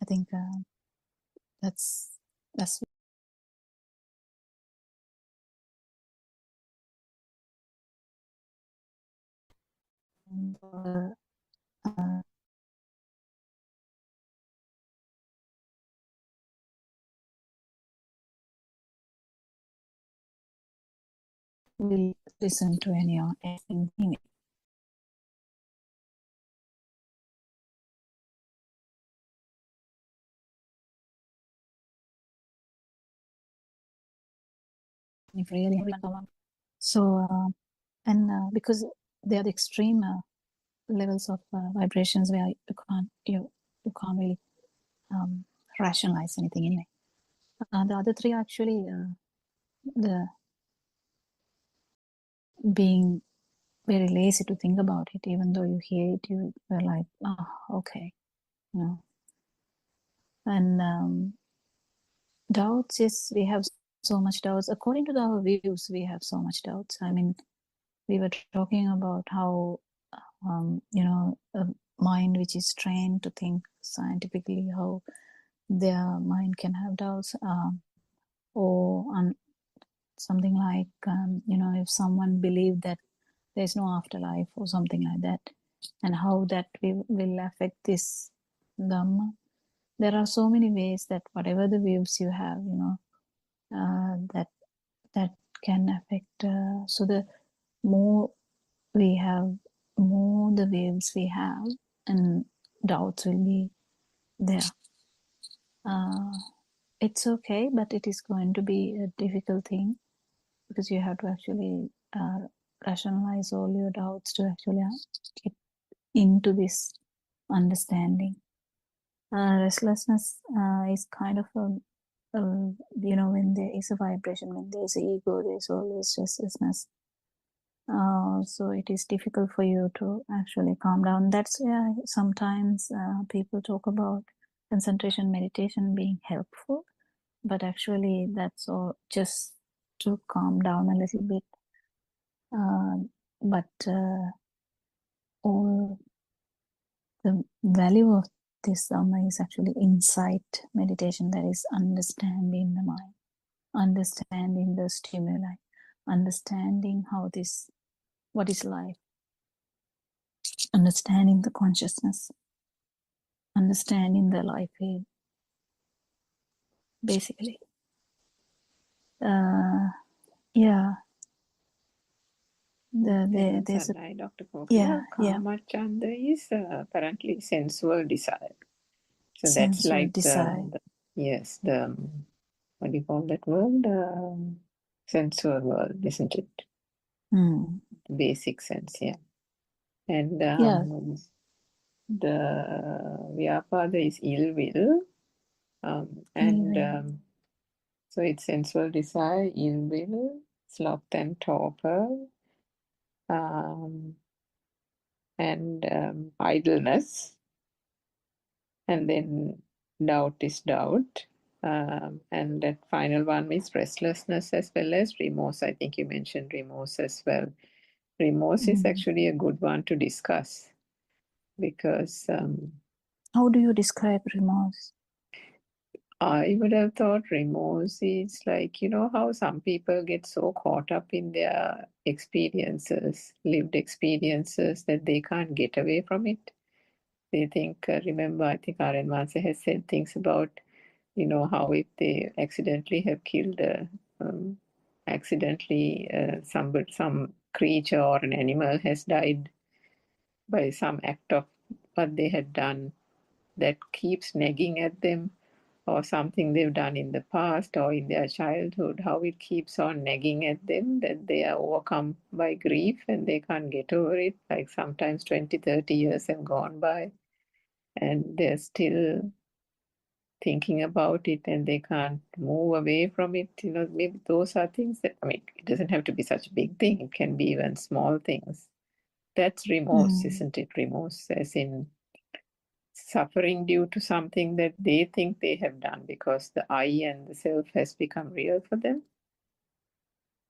I think that's we listen to anything anyway. If really so and because they are the extreme levels of vibrations where you can't really rationalize anything anyway. The other three are actually the being very lazy to think about it, even though you hear it, you are like, oh, okay, you know. And doubts, yes, we have so much doubts. According to our views, we have so much doubts. I mean, we were talking about how a mind which is trained to think scientifically, how their mind can have doubts, or something like if someone believed that there's no afterlife or something like that, and how that will affect this Dhamma. There are so many ways that whatever the views you have, that can affect. So the more we have, more the waves we have, and doubts will be there. It's okay, but it is going to be a difficult thing because you have to actually rationalize all your doubts to actually get into this understanding. Restlessness is kind of when there is a vibration, when there is ego, there's always restlessness. So it is difficult for you to actually calm down. That's why sometimes people talk about concentration meditation being helpful, but actually that's all just to calm down a little bit. But all the value of this Dhamma is actually insight meditation, that is understanding the mind, understanding the stimuli, understanding what is life, understanding the consciousness, understanding the life field, basically. Yeah. There's Dr. Kokia, yeah. Kamachanda is apparently sensual desire. So that's Sensual like desire. the what do you call that word? Sensual world, isn't it? Mm. Basic sense, yeah. And Yeah. the Vyapada is ill will. And so it's sensual desire, ill will, sloth and torpor, and idleness. And then doubt is doubt. And that final one is restlessness as well as remorse. I think you mentioned remorse as well. Remorse is actually a good one to discuss because How do you describe remorse? I would have thought remorse is like, you know, how some people get so caught up in their experiences, lived experiences, that they can't get away from it. They think, remember, I think R.N. Manse has said things about, you know, how if they accidentally have killed some creature or an animal has died by some act of what they had done, that keeps nagging at them, or something they've done in the past or in their childhood, how it keeps on nagging at them, that they are overcome by grief and they can't get over it. Like sometimes 20, 30 years have gone by and they're still thinking about it and they can't move away from it. You know, maybe those are things that, I mean, it doesn't have to be such a big thing, it can be even small things. That's remorse, isn't it? Remorse, as in suffering due to something that they think they have done because the I and the self has become real for them.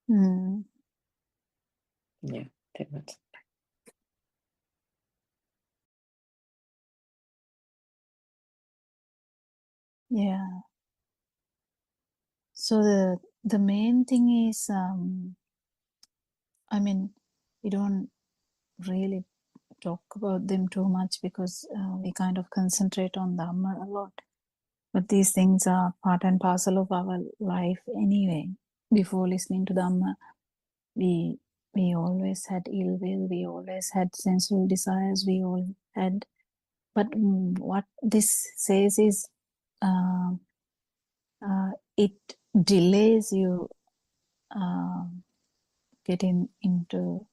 Mm. Yeah, that was. Yeah. So the main thing is, I mean, we don't really talk about them too much because we kind of concentrate on Dhamma a lot. But these things are part and parcel of our life anyway. Before listening to Dhamma, we always had ill will, we always had sensual desires, we all had. But what this says is, it delays you getting into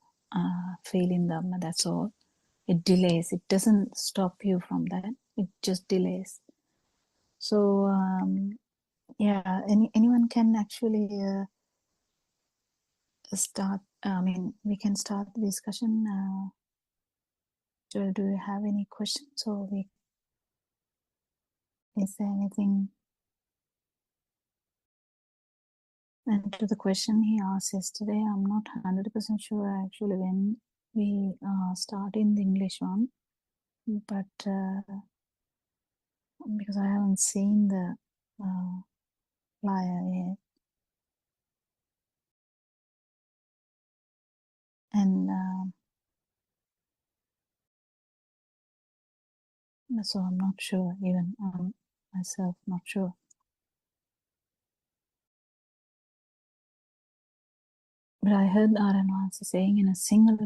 feeling Dhamma, that's all. It delays, it doesn't stop you from that, it just delays. So yeah, anyone can actually start. I mean, we can start the discussion. Do you have any questions, or is there anything? And to the question he asked yesterday, I'm not 100% sure actually when we start in the English one, but because I haven't seen the flyer yet. And so I'm not sure, even myself, not sure. But I heard R.N. Manse saying in a single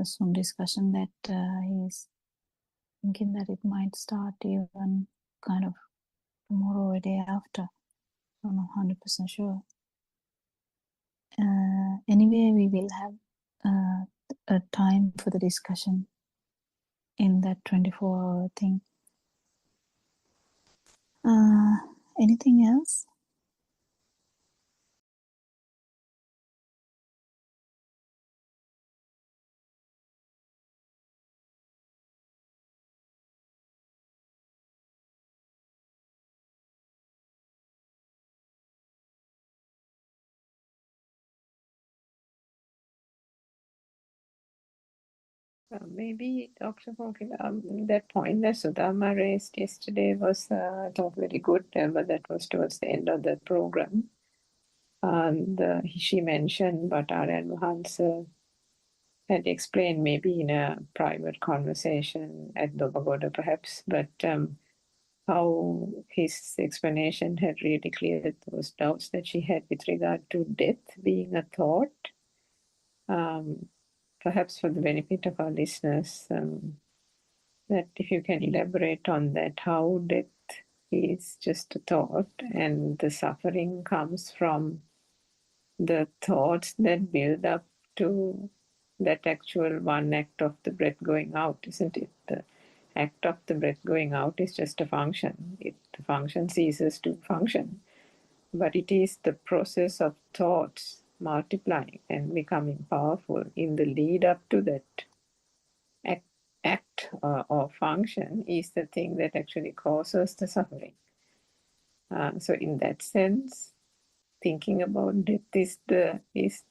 Zoom discussion that he's thinking that it might start even kind of tomorrow or day after. I'm not 100% sure. Anyway, we will have a time for the discussion in that 24-hour thing. Anything else? Maybe Dr. Morgan, that point that Sudama raised yesterday was I thought very good, but that was towards the end of the program. And she mentioned, but R.N. Hansa had explained maybe in a private conversation at the pagoda perhaps, but how his explanation had really cleared those doubts that she had with regard to death being a thought. Perhaps for the benefit of our listeners, that if you can elaborate on that, how death is just a thought and the suffering comes from the thoughts that build up to that actual one act of the breath going out, isn't it? The act of the breath going out is just a function. The function ceases to function. But it is the process of thoughts multiplying and becoming powerful in the lead up to that act or function is the thing that actually causes the suffering. So in that sense, thinking about death is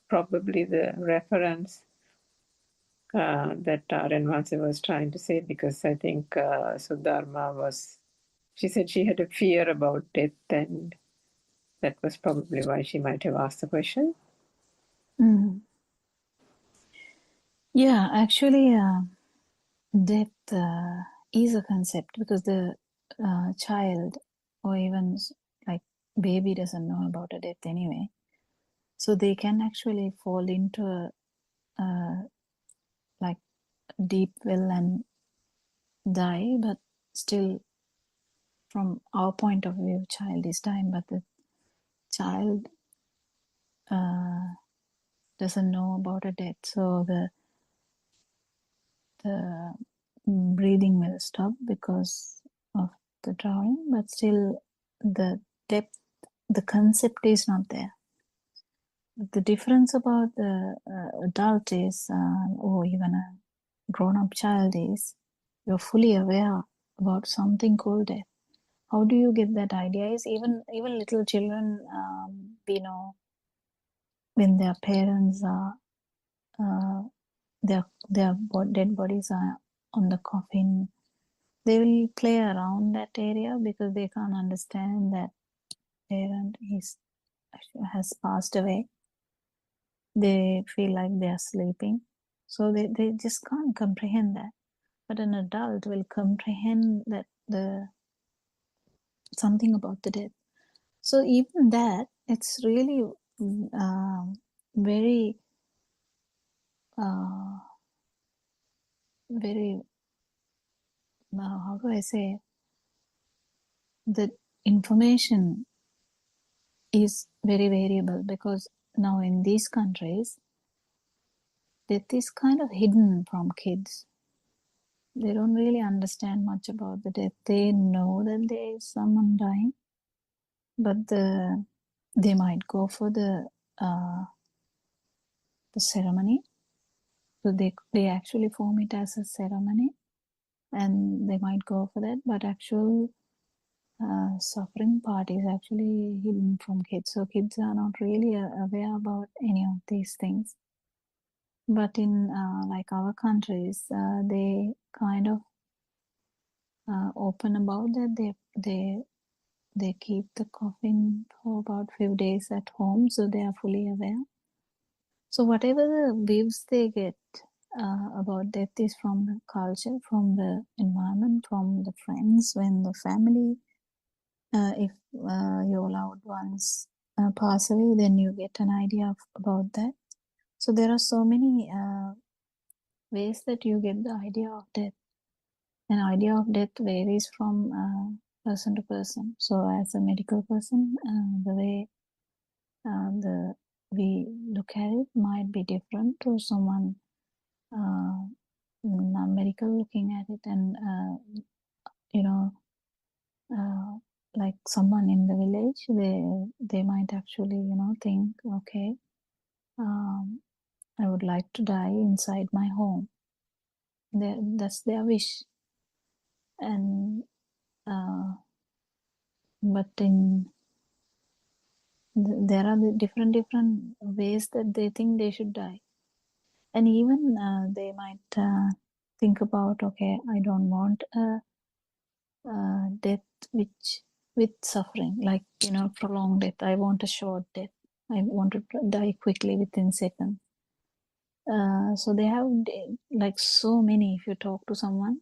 probably the reference that Renvasi was trying to say, because I think Sudharma she said she had a fear about death, and that was probably why she might have asked the question. Mm. Yeah, actually, death is a concept because the child or even like baby doesn't know about a death anyway. So they can actually fall into a like deep well and die, but still from our point of view, child is dying, but the child doesn't know about a death. So the breathing will stop because of the drowning, but still the depth, the concept is not there. The difference about the adult is, or even a grown-up child is, you're fully aware about something called death. How do you get that idea? Is even little children, we know when their parents are, their dead bodies are on the coffin, they will play around that area because they can't understand that parent has passed away. They feel like they are sleeping, so they just can't comprehend that. But an adult will comprehend that something about the death. So even that, it's really very very how do I say, the information is very variable because now in these countries death is kind of hidden from kids. They don't really understand much about the death. They know that there is someone dying, but they might go for the ceremony. So they actually form it as a ceremony, and they might go for that. But actual suffering part is actually hidden from kids. So kids are not really aware about any of these things. But in like our countries, they kind of open about that. They keep the coffin for about few days at home, so they are fully aware. So whatever the views they get about death is from the culture, from the environment, from the friends, when the family, if your loved ones pass away, then you get an idea about that. So there are so many ways that you get the idea of death. An idea of death varies from person to person. So as a medical person, the way we look at it might be different to someone non-medical looking at it, and you know, like someone in the village, they might actually think, okay, I would like to die inside my home. That's their wish, and but there are the different ways that they think they should die, and even they might think about, okay, I don't want a death with suffering, like prolonged death. I want a short death. I want to die quickly within seconds. So they have like so many. If you talk to someone,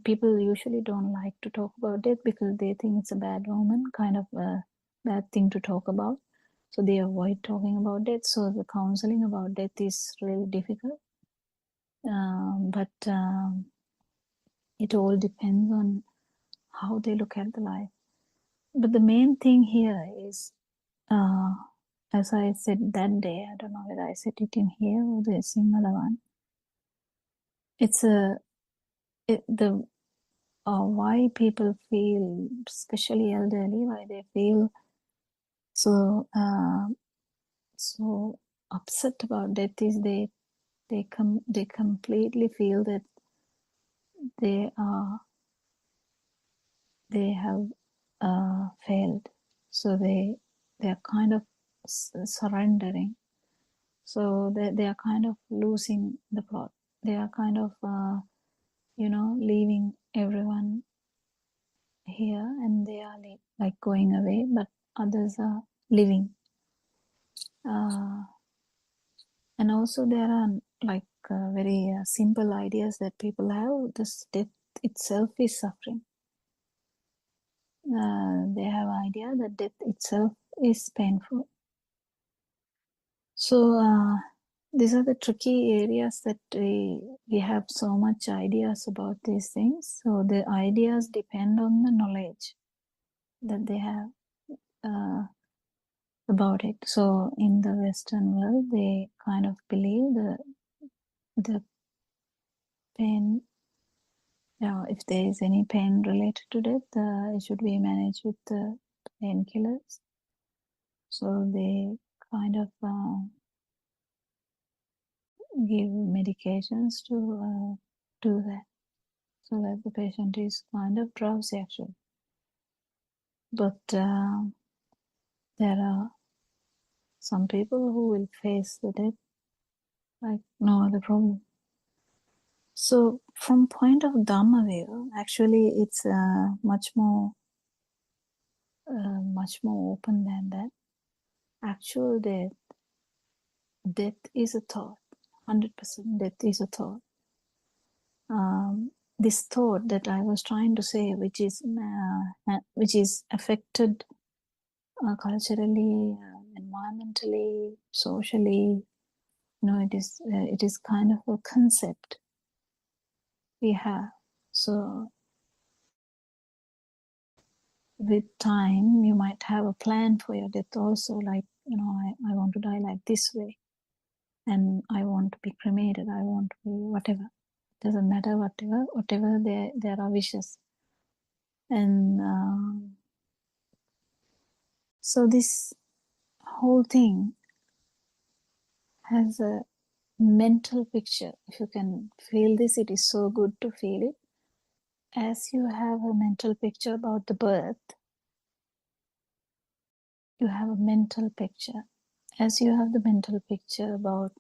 people usually don't like to talk about death because they think it's a bad omen, kind of a bad thing to talk about. So they avoid talking about death. So the counseling about death is really difficult. But it all depends on how they look at the life. But the main thing here is, as I said that day, I don't know whether I said it in here or the Sinhala one. It's why people feel, especially elderly, why they feel so so upset about death is they completely feel that they have failed, so they're kind of surrendering, so they are kind of losing the plot. they are kind of, leaving everyone here, and they are like going away, but others are living. And also there are like very simple ideas that people have. This death itself is suffering. They have idea that death itself is painful. So these are the tricky areas that we have so much ideas about these things. So the ideas depend on the knowledge that they have about it. So in the Western world, they kind of believe the pain. If there is any pain related to death, it should be managed with the painkillers. So they kind of give medications to do that, so that the patient is kind of drowsy actually. But there are some people who will face the death like no other problem. So from point of Dhamma view, actually it's much more open than that. Actual death is a thought. 100% death is a thought. This thought that I was trying to say, which is affected culturally, environmentally, socially, it is kind of a concept we have. So with time, you might have a plan for your death also, like, I want to die like this way, and I want to be cremated, I want to be whatever. Doesn't matter, whatever there are wishes. And so this whole thing has a mental picture. If you can feel this, it is so good to feel it. As you have a mental picture about the birth, you have a mental picture. As you have the mental picture about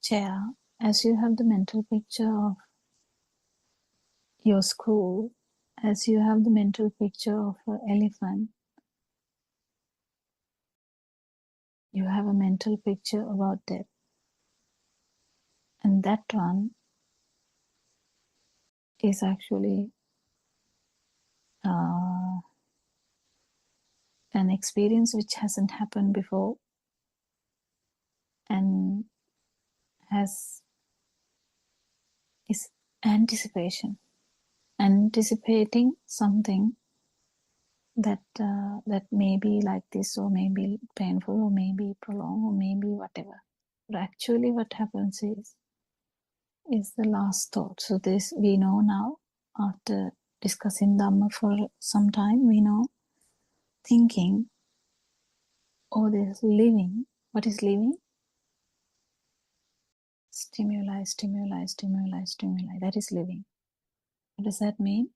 chair, as you have the mental picture of your school, as you have the mental picture of an elephant, you have a mental picture about death. And that one is actually an experience which hasn't happened before, and is anticipating something that may be like this, or may be painful, or may be prolonged, or maybe whatever. But actually what happens is the last thought. So this we know now, after discussing Dhamma for some time, we know thinking, oh, there's living. What is living? Stimuli. That is living. What does that mean?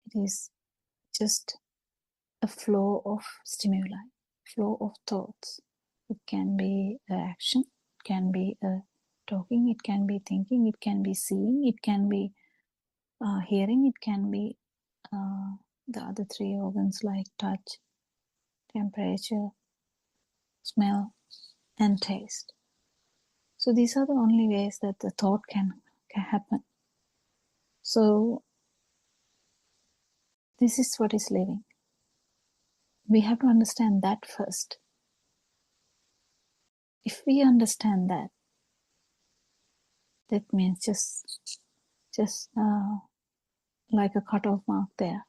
It is just a flow of stimuli, flow of thoughts. It can be action, it can be talking, it can be thinking, it can be seeing, it can be hearing, it can be the other three organs like touch, temperature, smell, and taste. So these are the only ways that the thought can happen. So this is what is living. We have to understand that first. If we understand that, that means just like a cutoff mark there.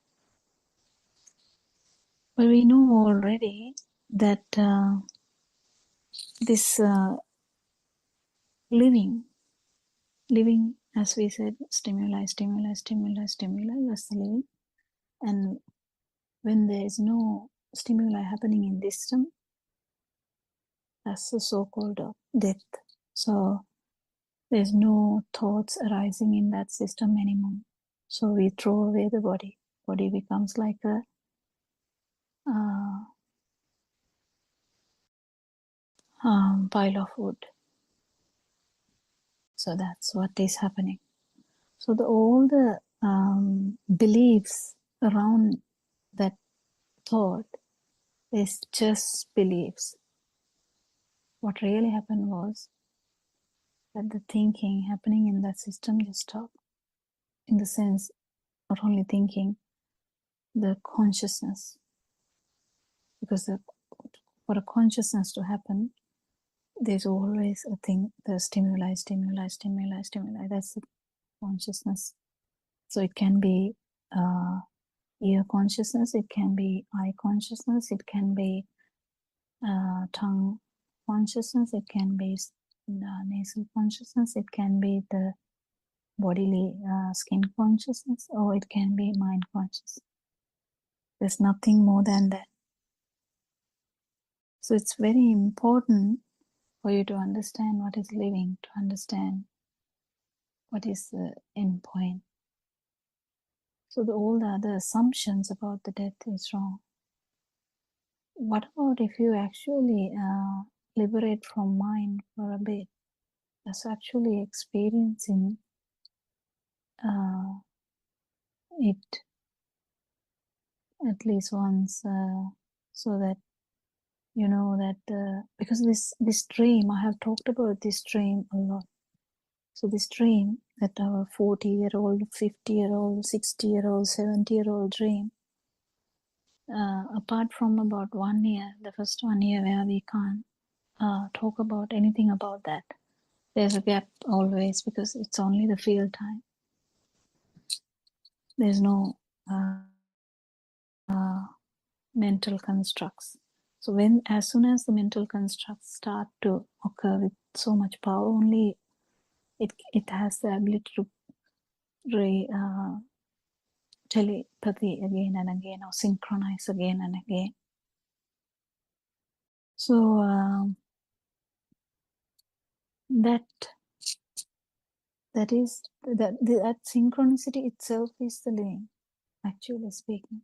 But we know already that this living, as we said, stimuli, that's the living. And when there is no stimuli happening in this system, that's the so-called death. So there's no thoughts arising in that system anymore. So we throw away the body. Body becomes like a pile of wood. So that's what is happening. So all the beliefs around that thought is just beliefs. What really happened was that the thinking happening in that system just stopped. In the sense, not only thinking, the consciousness. Because for a consciousness to happen, there's always a thing, the stimuli. That's the consciousness. So it can be ear consciousness, it can be eye consciousness, it can be tongue consciousness, it can be nasal consciousness, it can be the bodily skin consciousness, or it can be mind consciousness. There's nothing more than that. So it's very important for you to understand what is living, to understand what is the end point. So all the other assumptions about the death is wrong. What about if you actually liberate from mind for a bit? That's actually experiencing it at least once, so that you know that because this dream, I have talked about this dream a lot. So this dream that our 40-year-old, 50-year-old, 60-year-old, 70-year-old dream, apart from about 1 year, the first 1 year where we can't talk about anything about that. There's a gap always because it's only the field time. There's no mental constructs. So as soon as the mental constructs start to occur with so much power, only it has the ability to telepathy again and again, or synchronize again and again. So that synchronicity itself is the living, actually speaking.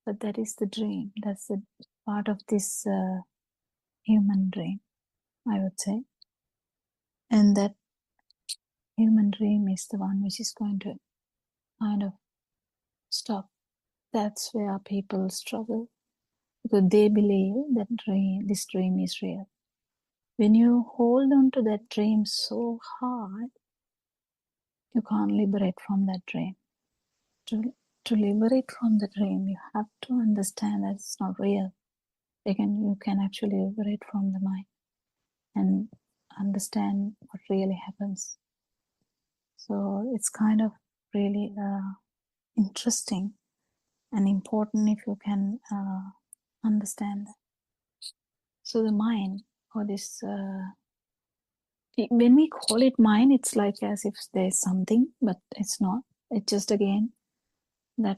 But that is the dream. That's the part of this human dream, I would say. And that human dream is the one which is going to kind of stop. That's where people struggle, because they believe that this dream is real. When you hold on to that dream so hard, you can't liberate from that dream. To liberate from the dream, you have to understand that it's not real. You can actually liberate from the mind and understand what really happens. So it's kind of really interesting and important if you can understand that. So the mind, or this, when we call it mind, it's like as if there's something, but it's not. It's just again that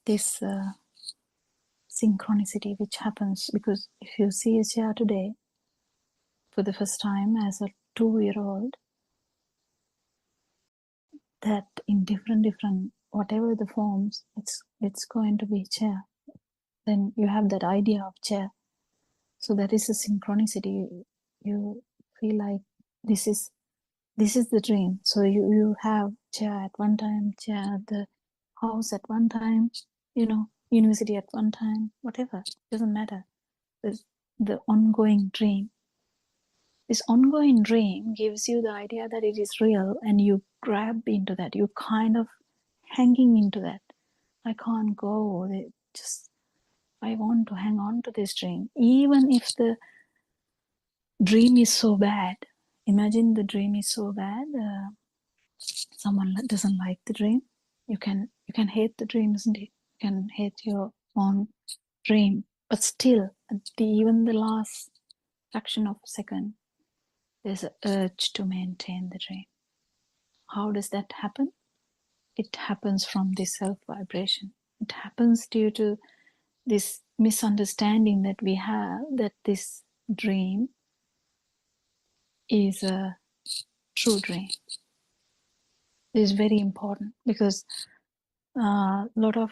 this synchronicity which happens, because if you see a chair today for the first time as a 2-year-old, that in different whatever the forms, it's going to be chair. Then you have that idea of chair. So that is a synchronicity. You feel like this is the dream. So you have chair at one time, chair at the house at one time, university at one time, whatever, doesn't matter. The ongoing dream. This ongoing dream gives you the idea that it is real, and you grab into that. You kind of hanging into that. I can't go. I want to hang on to this dream. Even if the dream is so bad, imagine the dream is so bad, someone doesn't like the dream. You can hate the dream, isn't it? You can hate your own dream. But still, even the last fraction of a second, there's an urge to maintain the dream. How does that happen? It happens from this self-vibration. It happens due to this misunderstanding that we have, that this dream is a true dream. This is very important, because a lot of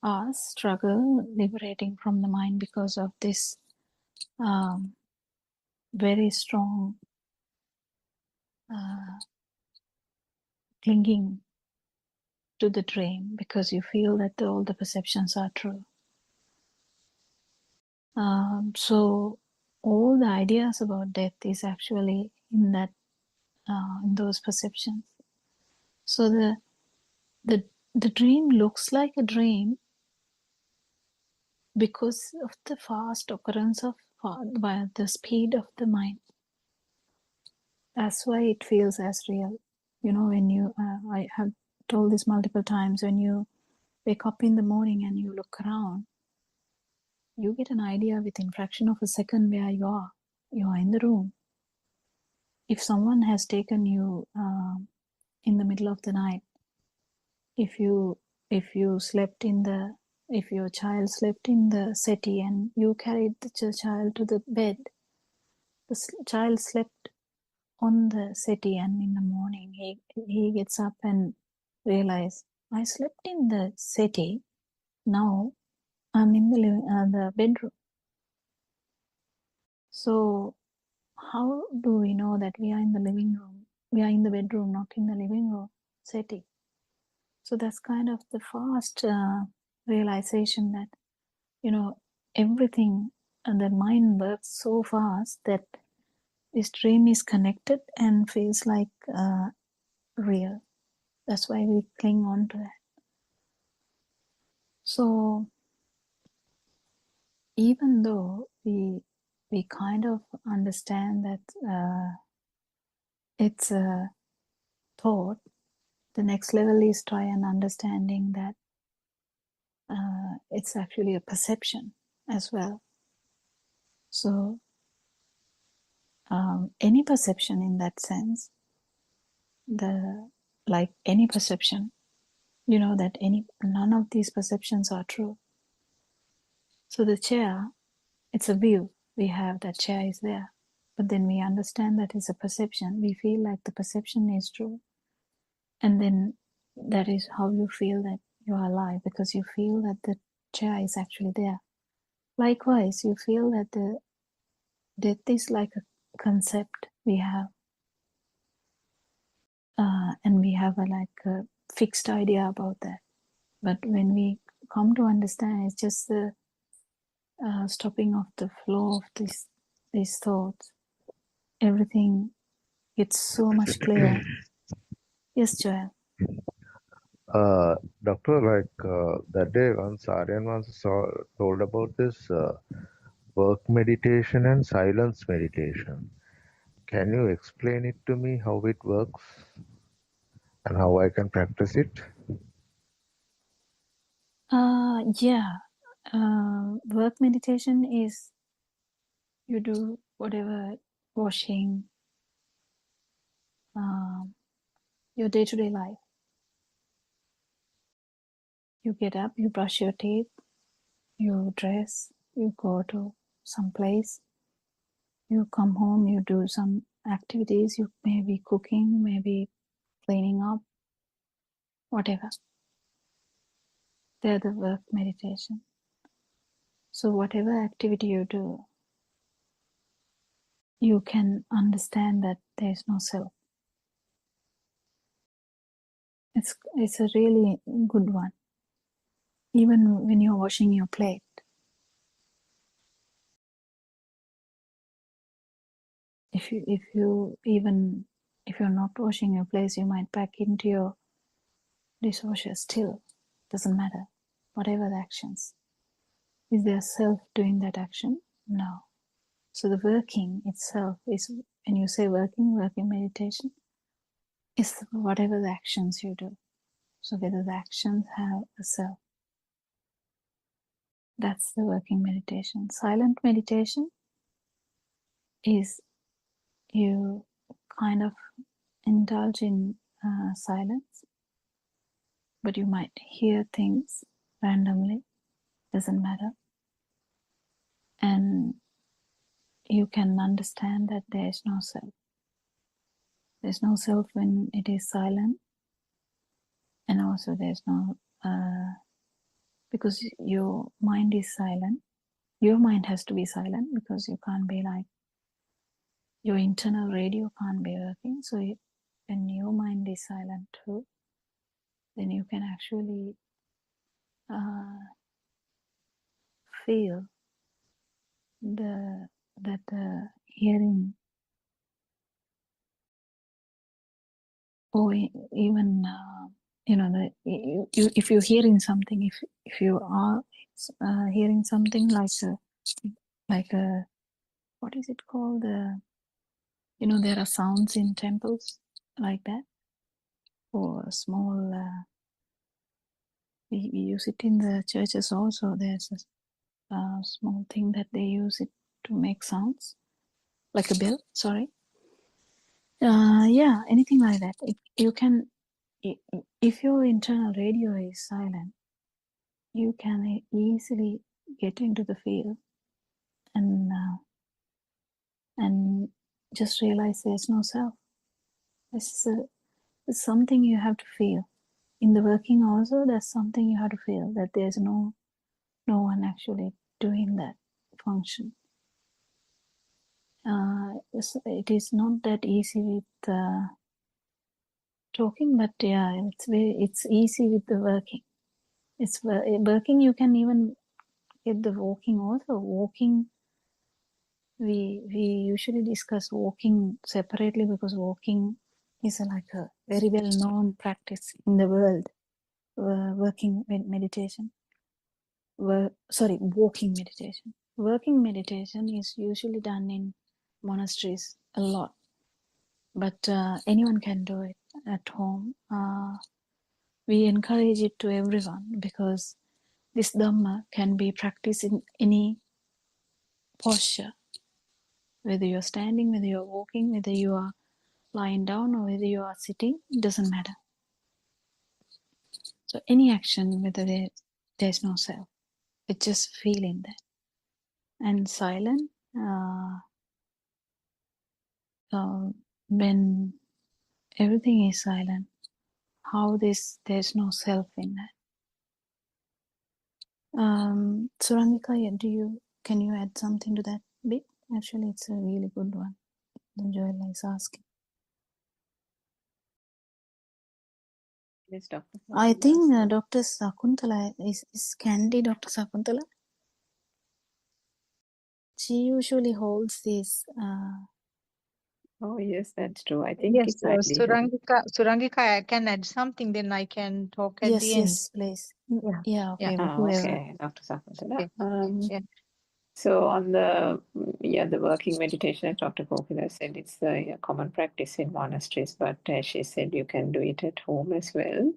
us struggle liberating from the mind because of this very strong clinging to the dream because you feel that all the perceptions are true. So all the ideas about death is actually in that in those perceptions. So the dream looks like a dream because of the fast occurrence of by the speed of the mind. That's why it feels as real. You know, when you I have told this multiple times, when you wake up in the morning and you look around, you get an idea within fraction of a second where you are. You are in the room. If someone has taken you in the middle of the night, if your child slept in the settee and you carried the child to the bed, the child slept on the settee, and in the morning he gets up and realizes, I slept in the settee, now I'm in the bedroom. So how do we know that we are in the living room? We are in the bedroom, not in the living room settee. So that's kind of the fast realization that, you know, everything and the mind works so fast that this dream is connected and feels like real. That's why we cling on to that. So even though we kind of understand that it's a thought, the next level is try and understanding that it's actually a perception as well. So any perception in that sense, like any perception, you know that none of these perceptions are true. So the chair, it's a view. We have that chair is there. But then we understand that it's a perception. We feel like the perception is true. And then that is how you feel that you are alive, because you feel that the chair is actually there. Likewise, you feel that the death is like a concept we have. And we have a fixed idea about that. But when we come to understand, it's just the stopping of the flow of these thoughts. Everything gets so much clearer. Yes, Joel. Doctor, that day once Aryan once told about this work meditation and silence meditation. Can you explain it to me how it works and how I can practice it? Yeah. Work meditation is you do whatever, washing, your day-to-day life. You get up, you brush your teeth, you dress, you go to some place, you come home, you do some activities, you may be cooking, maybe cleaning up, whatever. They're the work meditation. So whatever activity you do, you can understand that there is no self. It's a really good one. Even when you're washing your plate, if you're not washing your plate, you might pack into your dishwasher. Still, doesn't matter. Whatever the actions, is there self doing that action? No. So the working itself is, when you say working meditation, is whatever the actions you do. So whether the actions have a self, that's the working meditation. Silent meditation is you kind of indulge in silence, but you might hear things randomly, doesn't matter. And you can understand that there is no self. There's no self when it is silent. And also there's no, because your mind is silent. Your mind has to be silent because you can't be like your internal radio can't be working. So when your mind is silent too, then you can actually feel that hearing, or even if you're hearing something, if you are hearing something like a what is it called, there are sounds in temples like that, or a small we use it in the churches also. There's a small thing that they use it to make sounds, like a bell, sorry. Yeah, anything like that. You can, if your internal radio is silent, you can easily get into the field and just realize there's no self. This is something you have to feel. In the working also, there's something you have to feel, that there's no one actually doing that function. It is not that easy with talking, but yeah, it's easy with the working. It's working. You can even get the walking also. Walking, we usually discuss walking separately because walking is like a very well known practice in the world. Working meditation. Walking meditation. Working meditation is usually done in monasteries a lot, but anyone can do it at home. We encourage it to everyone because this Dhamma can be practiced in any posture, whether you're standing, whether you're walking, whether you are lying down, or whether you are sitting, it doesn't matter. So any action, whether there's no self, it's just feeling that. And silent, when everything is silent, how there's no self in that. Surangika, can you add something to that bit? Actually, it's a really good one. Joel is asking. Yes, Dr. I think Dr. Sakuntala is Candy Dr. Sakuntala. She usually holds this. Oh, yes, that's true. I think Yes, it might be her. Surangika, I can add something, then I can talk at the end. Yes, please. Yeah. Yeah, okay. Yeah. Whoever. Okay, Dr. Sakuntala. Okay. Yeah. So on the working meditation, as Dr. Kokila said, it's a common practice in monasteries, but as she said, you can do it at home as well.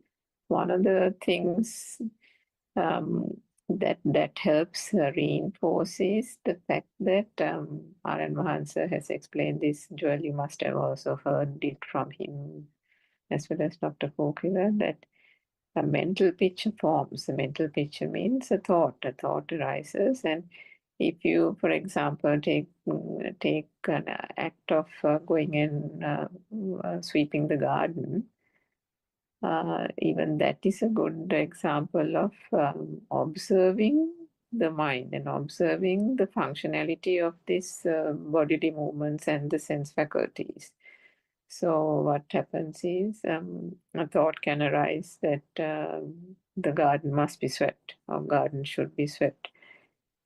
One of the things that helps reinforce is the fact that R.N. Mahansa has explained this. Joel, you must have also heard it from him as well as Dr. Kokila, that a mental picture forms. A mental picture means a thought arises, and if you, for example, take an act of going and sweeping the garden, even that is a good example of observing the mind and observing the functionality of these bodily movements and the sense faculties. So what happens is a thought can arise that the garden must be swept, or garden should be swept.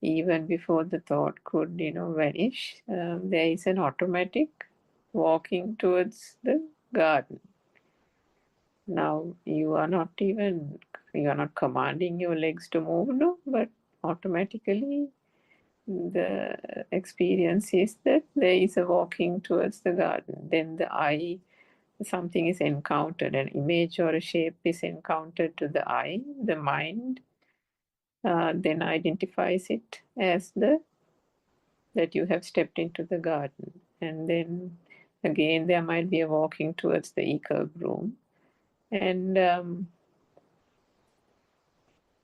Even before the thought could, vanish, there is an automatic walking towards the garden. Now you are not commanding your legs to move, no, but automatically the experience is that there is a walking towards the garden. Then the eye, something is encountered, an image or a shape is encountered to the eye. The mind then identifies it as that you have stepped into the garden. And then again there might be a walking towards the e-curb room. And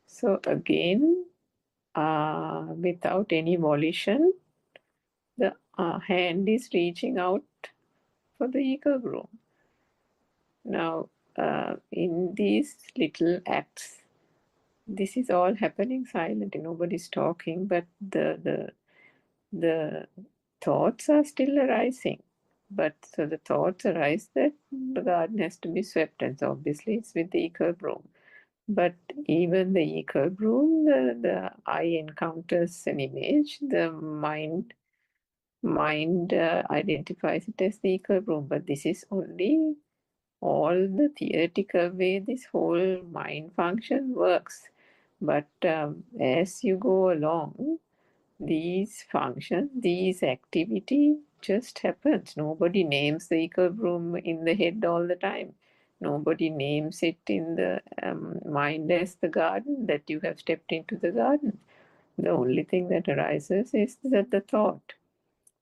so again, without any volition, the hand is reaching out for the e-curb room. Now, in these little acts, this is all happening silently. Nobody's talking, but the thoughts are still arising. But so the thoughts arise that the garden has to be swept, and so obviously it's with the eco broom. But even the eco broom, the eye encounters an image, the mind identifies it as the eco broom. But this is only all the theoretical way this whole mind function works. But as you go along, these functions, these activity just happens. Nobody names the eco broom in the head all the time. Nobody names it in the mind as the garden, that you have stepped into the garden. The only thing that arises is that the thought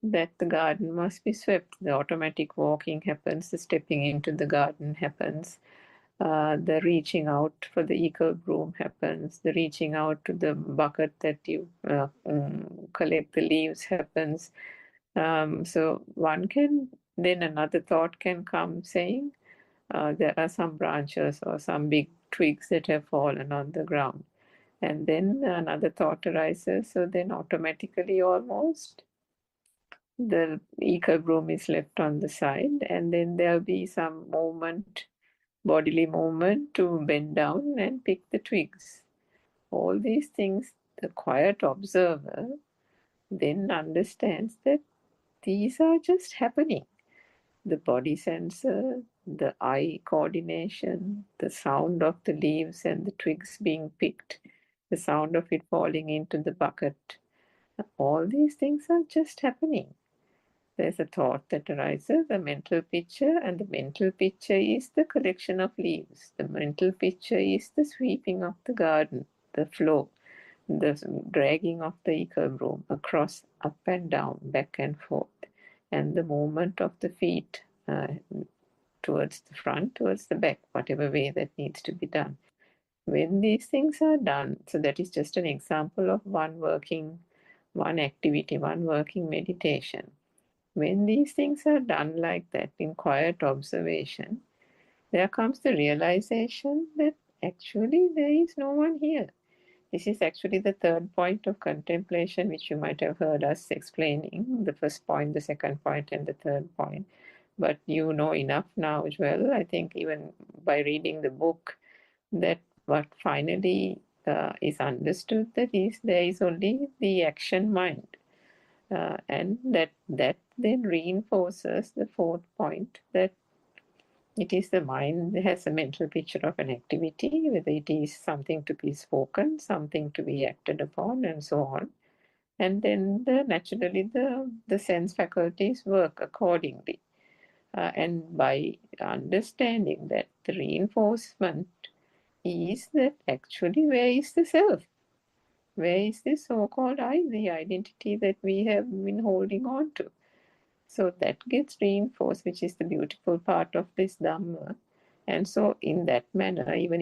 that the garden must be swept. The automatic walking happens, the stepping into the garden happens, the reaching out for the eco broom happens, the reaching out to the bucket that you collect the leaves happens. So one can, then another thought can come saying, there are some branches or some big twigs that have fallen on the ground. And then another thought arises, so then automatically almost the eco broom is left on the side, and then there'll be some movement, bodily movement to bend down and pick the twigs. All these things, the quiet observer then understands that these are just happening. The body sensor, the eye coordination, the sound of the leaves and the twigs being picked, the sound of it falling into the bucket, all these things are just happening. There's a thought that arises, a mental picture, and the mental picture is the collection of leaves. The mental picture is the sweeping of the garden, the flow, the dragging of the eco broom across, up and down, back and forth, and the movement of the feet towards the front, towards the back, whatever way that needs to be done. When these things are done, so that is just an example of one activity, one working meditation. When these things are done like that in quiet observation, there comes the realization that actually there is no one here. This is actually the third point of contemplation, which you might have heard us explaining, the first point, the second point, and the third point. But you know enough now as well, I think, even by reading the book, that what finally is understood, that is, there is only the action mind. And that then reinforces the fourth point, that it is the mind that has a mental picture of an activity, whether it is something to be spoken, something to be acted upon, and so on. And then naturally the sense faculties work accordingly. And by understanding that, the reinforcement is that actually where is the self? Where is this so-called I, the identity that we have been holding on to? So that gets reinforced, which is the beautiful part of this Dhamma. And so in that manner, even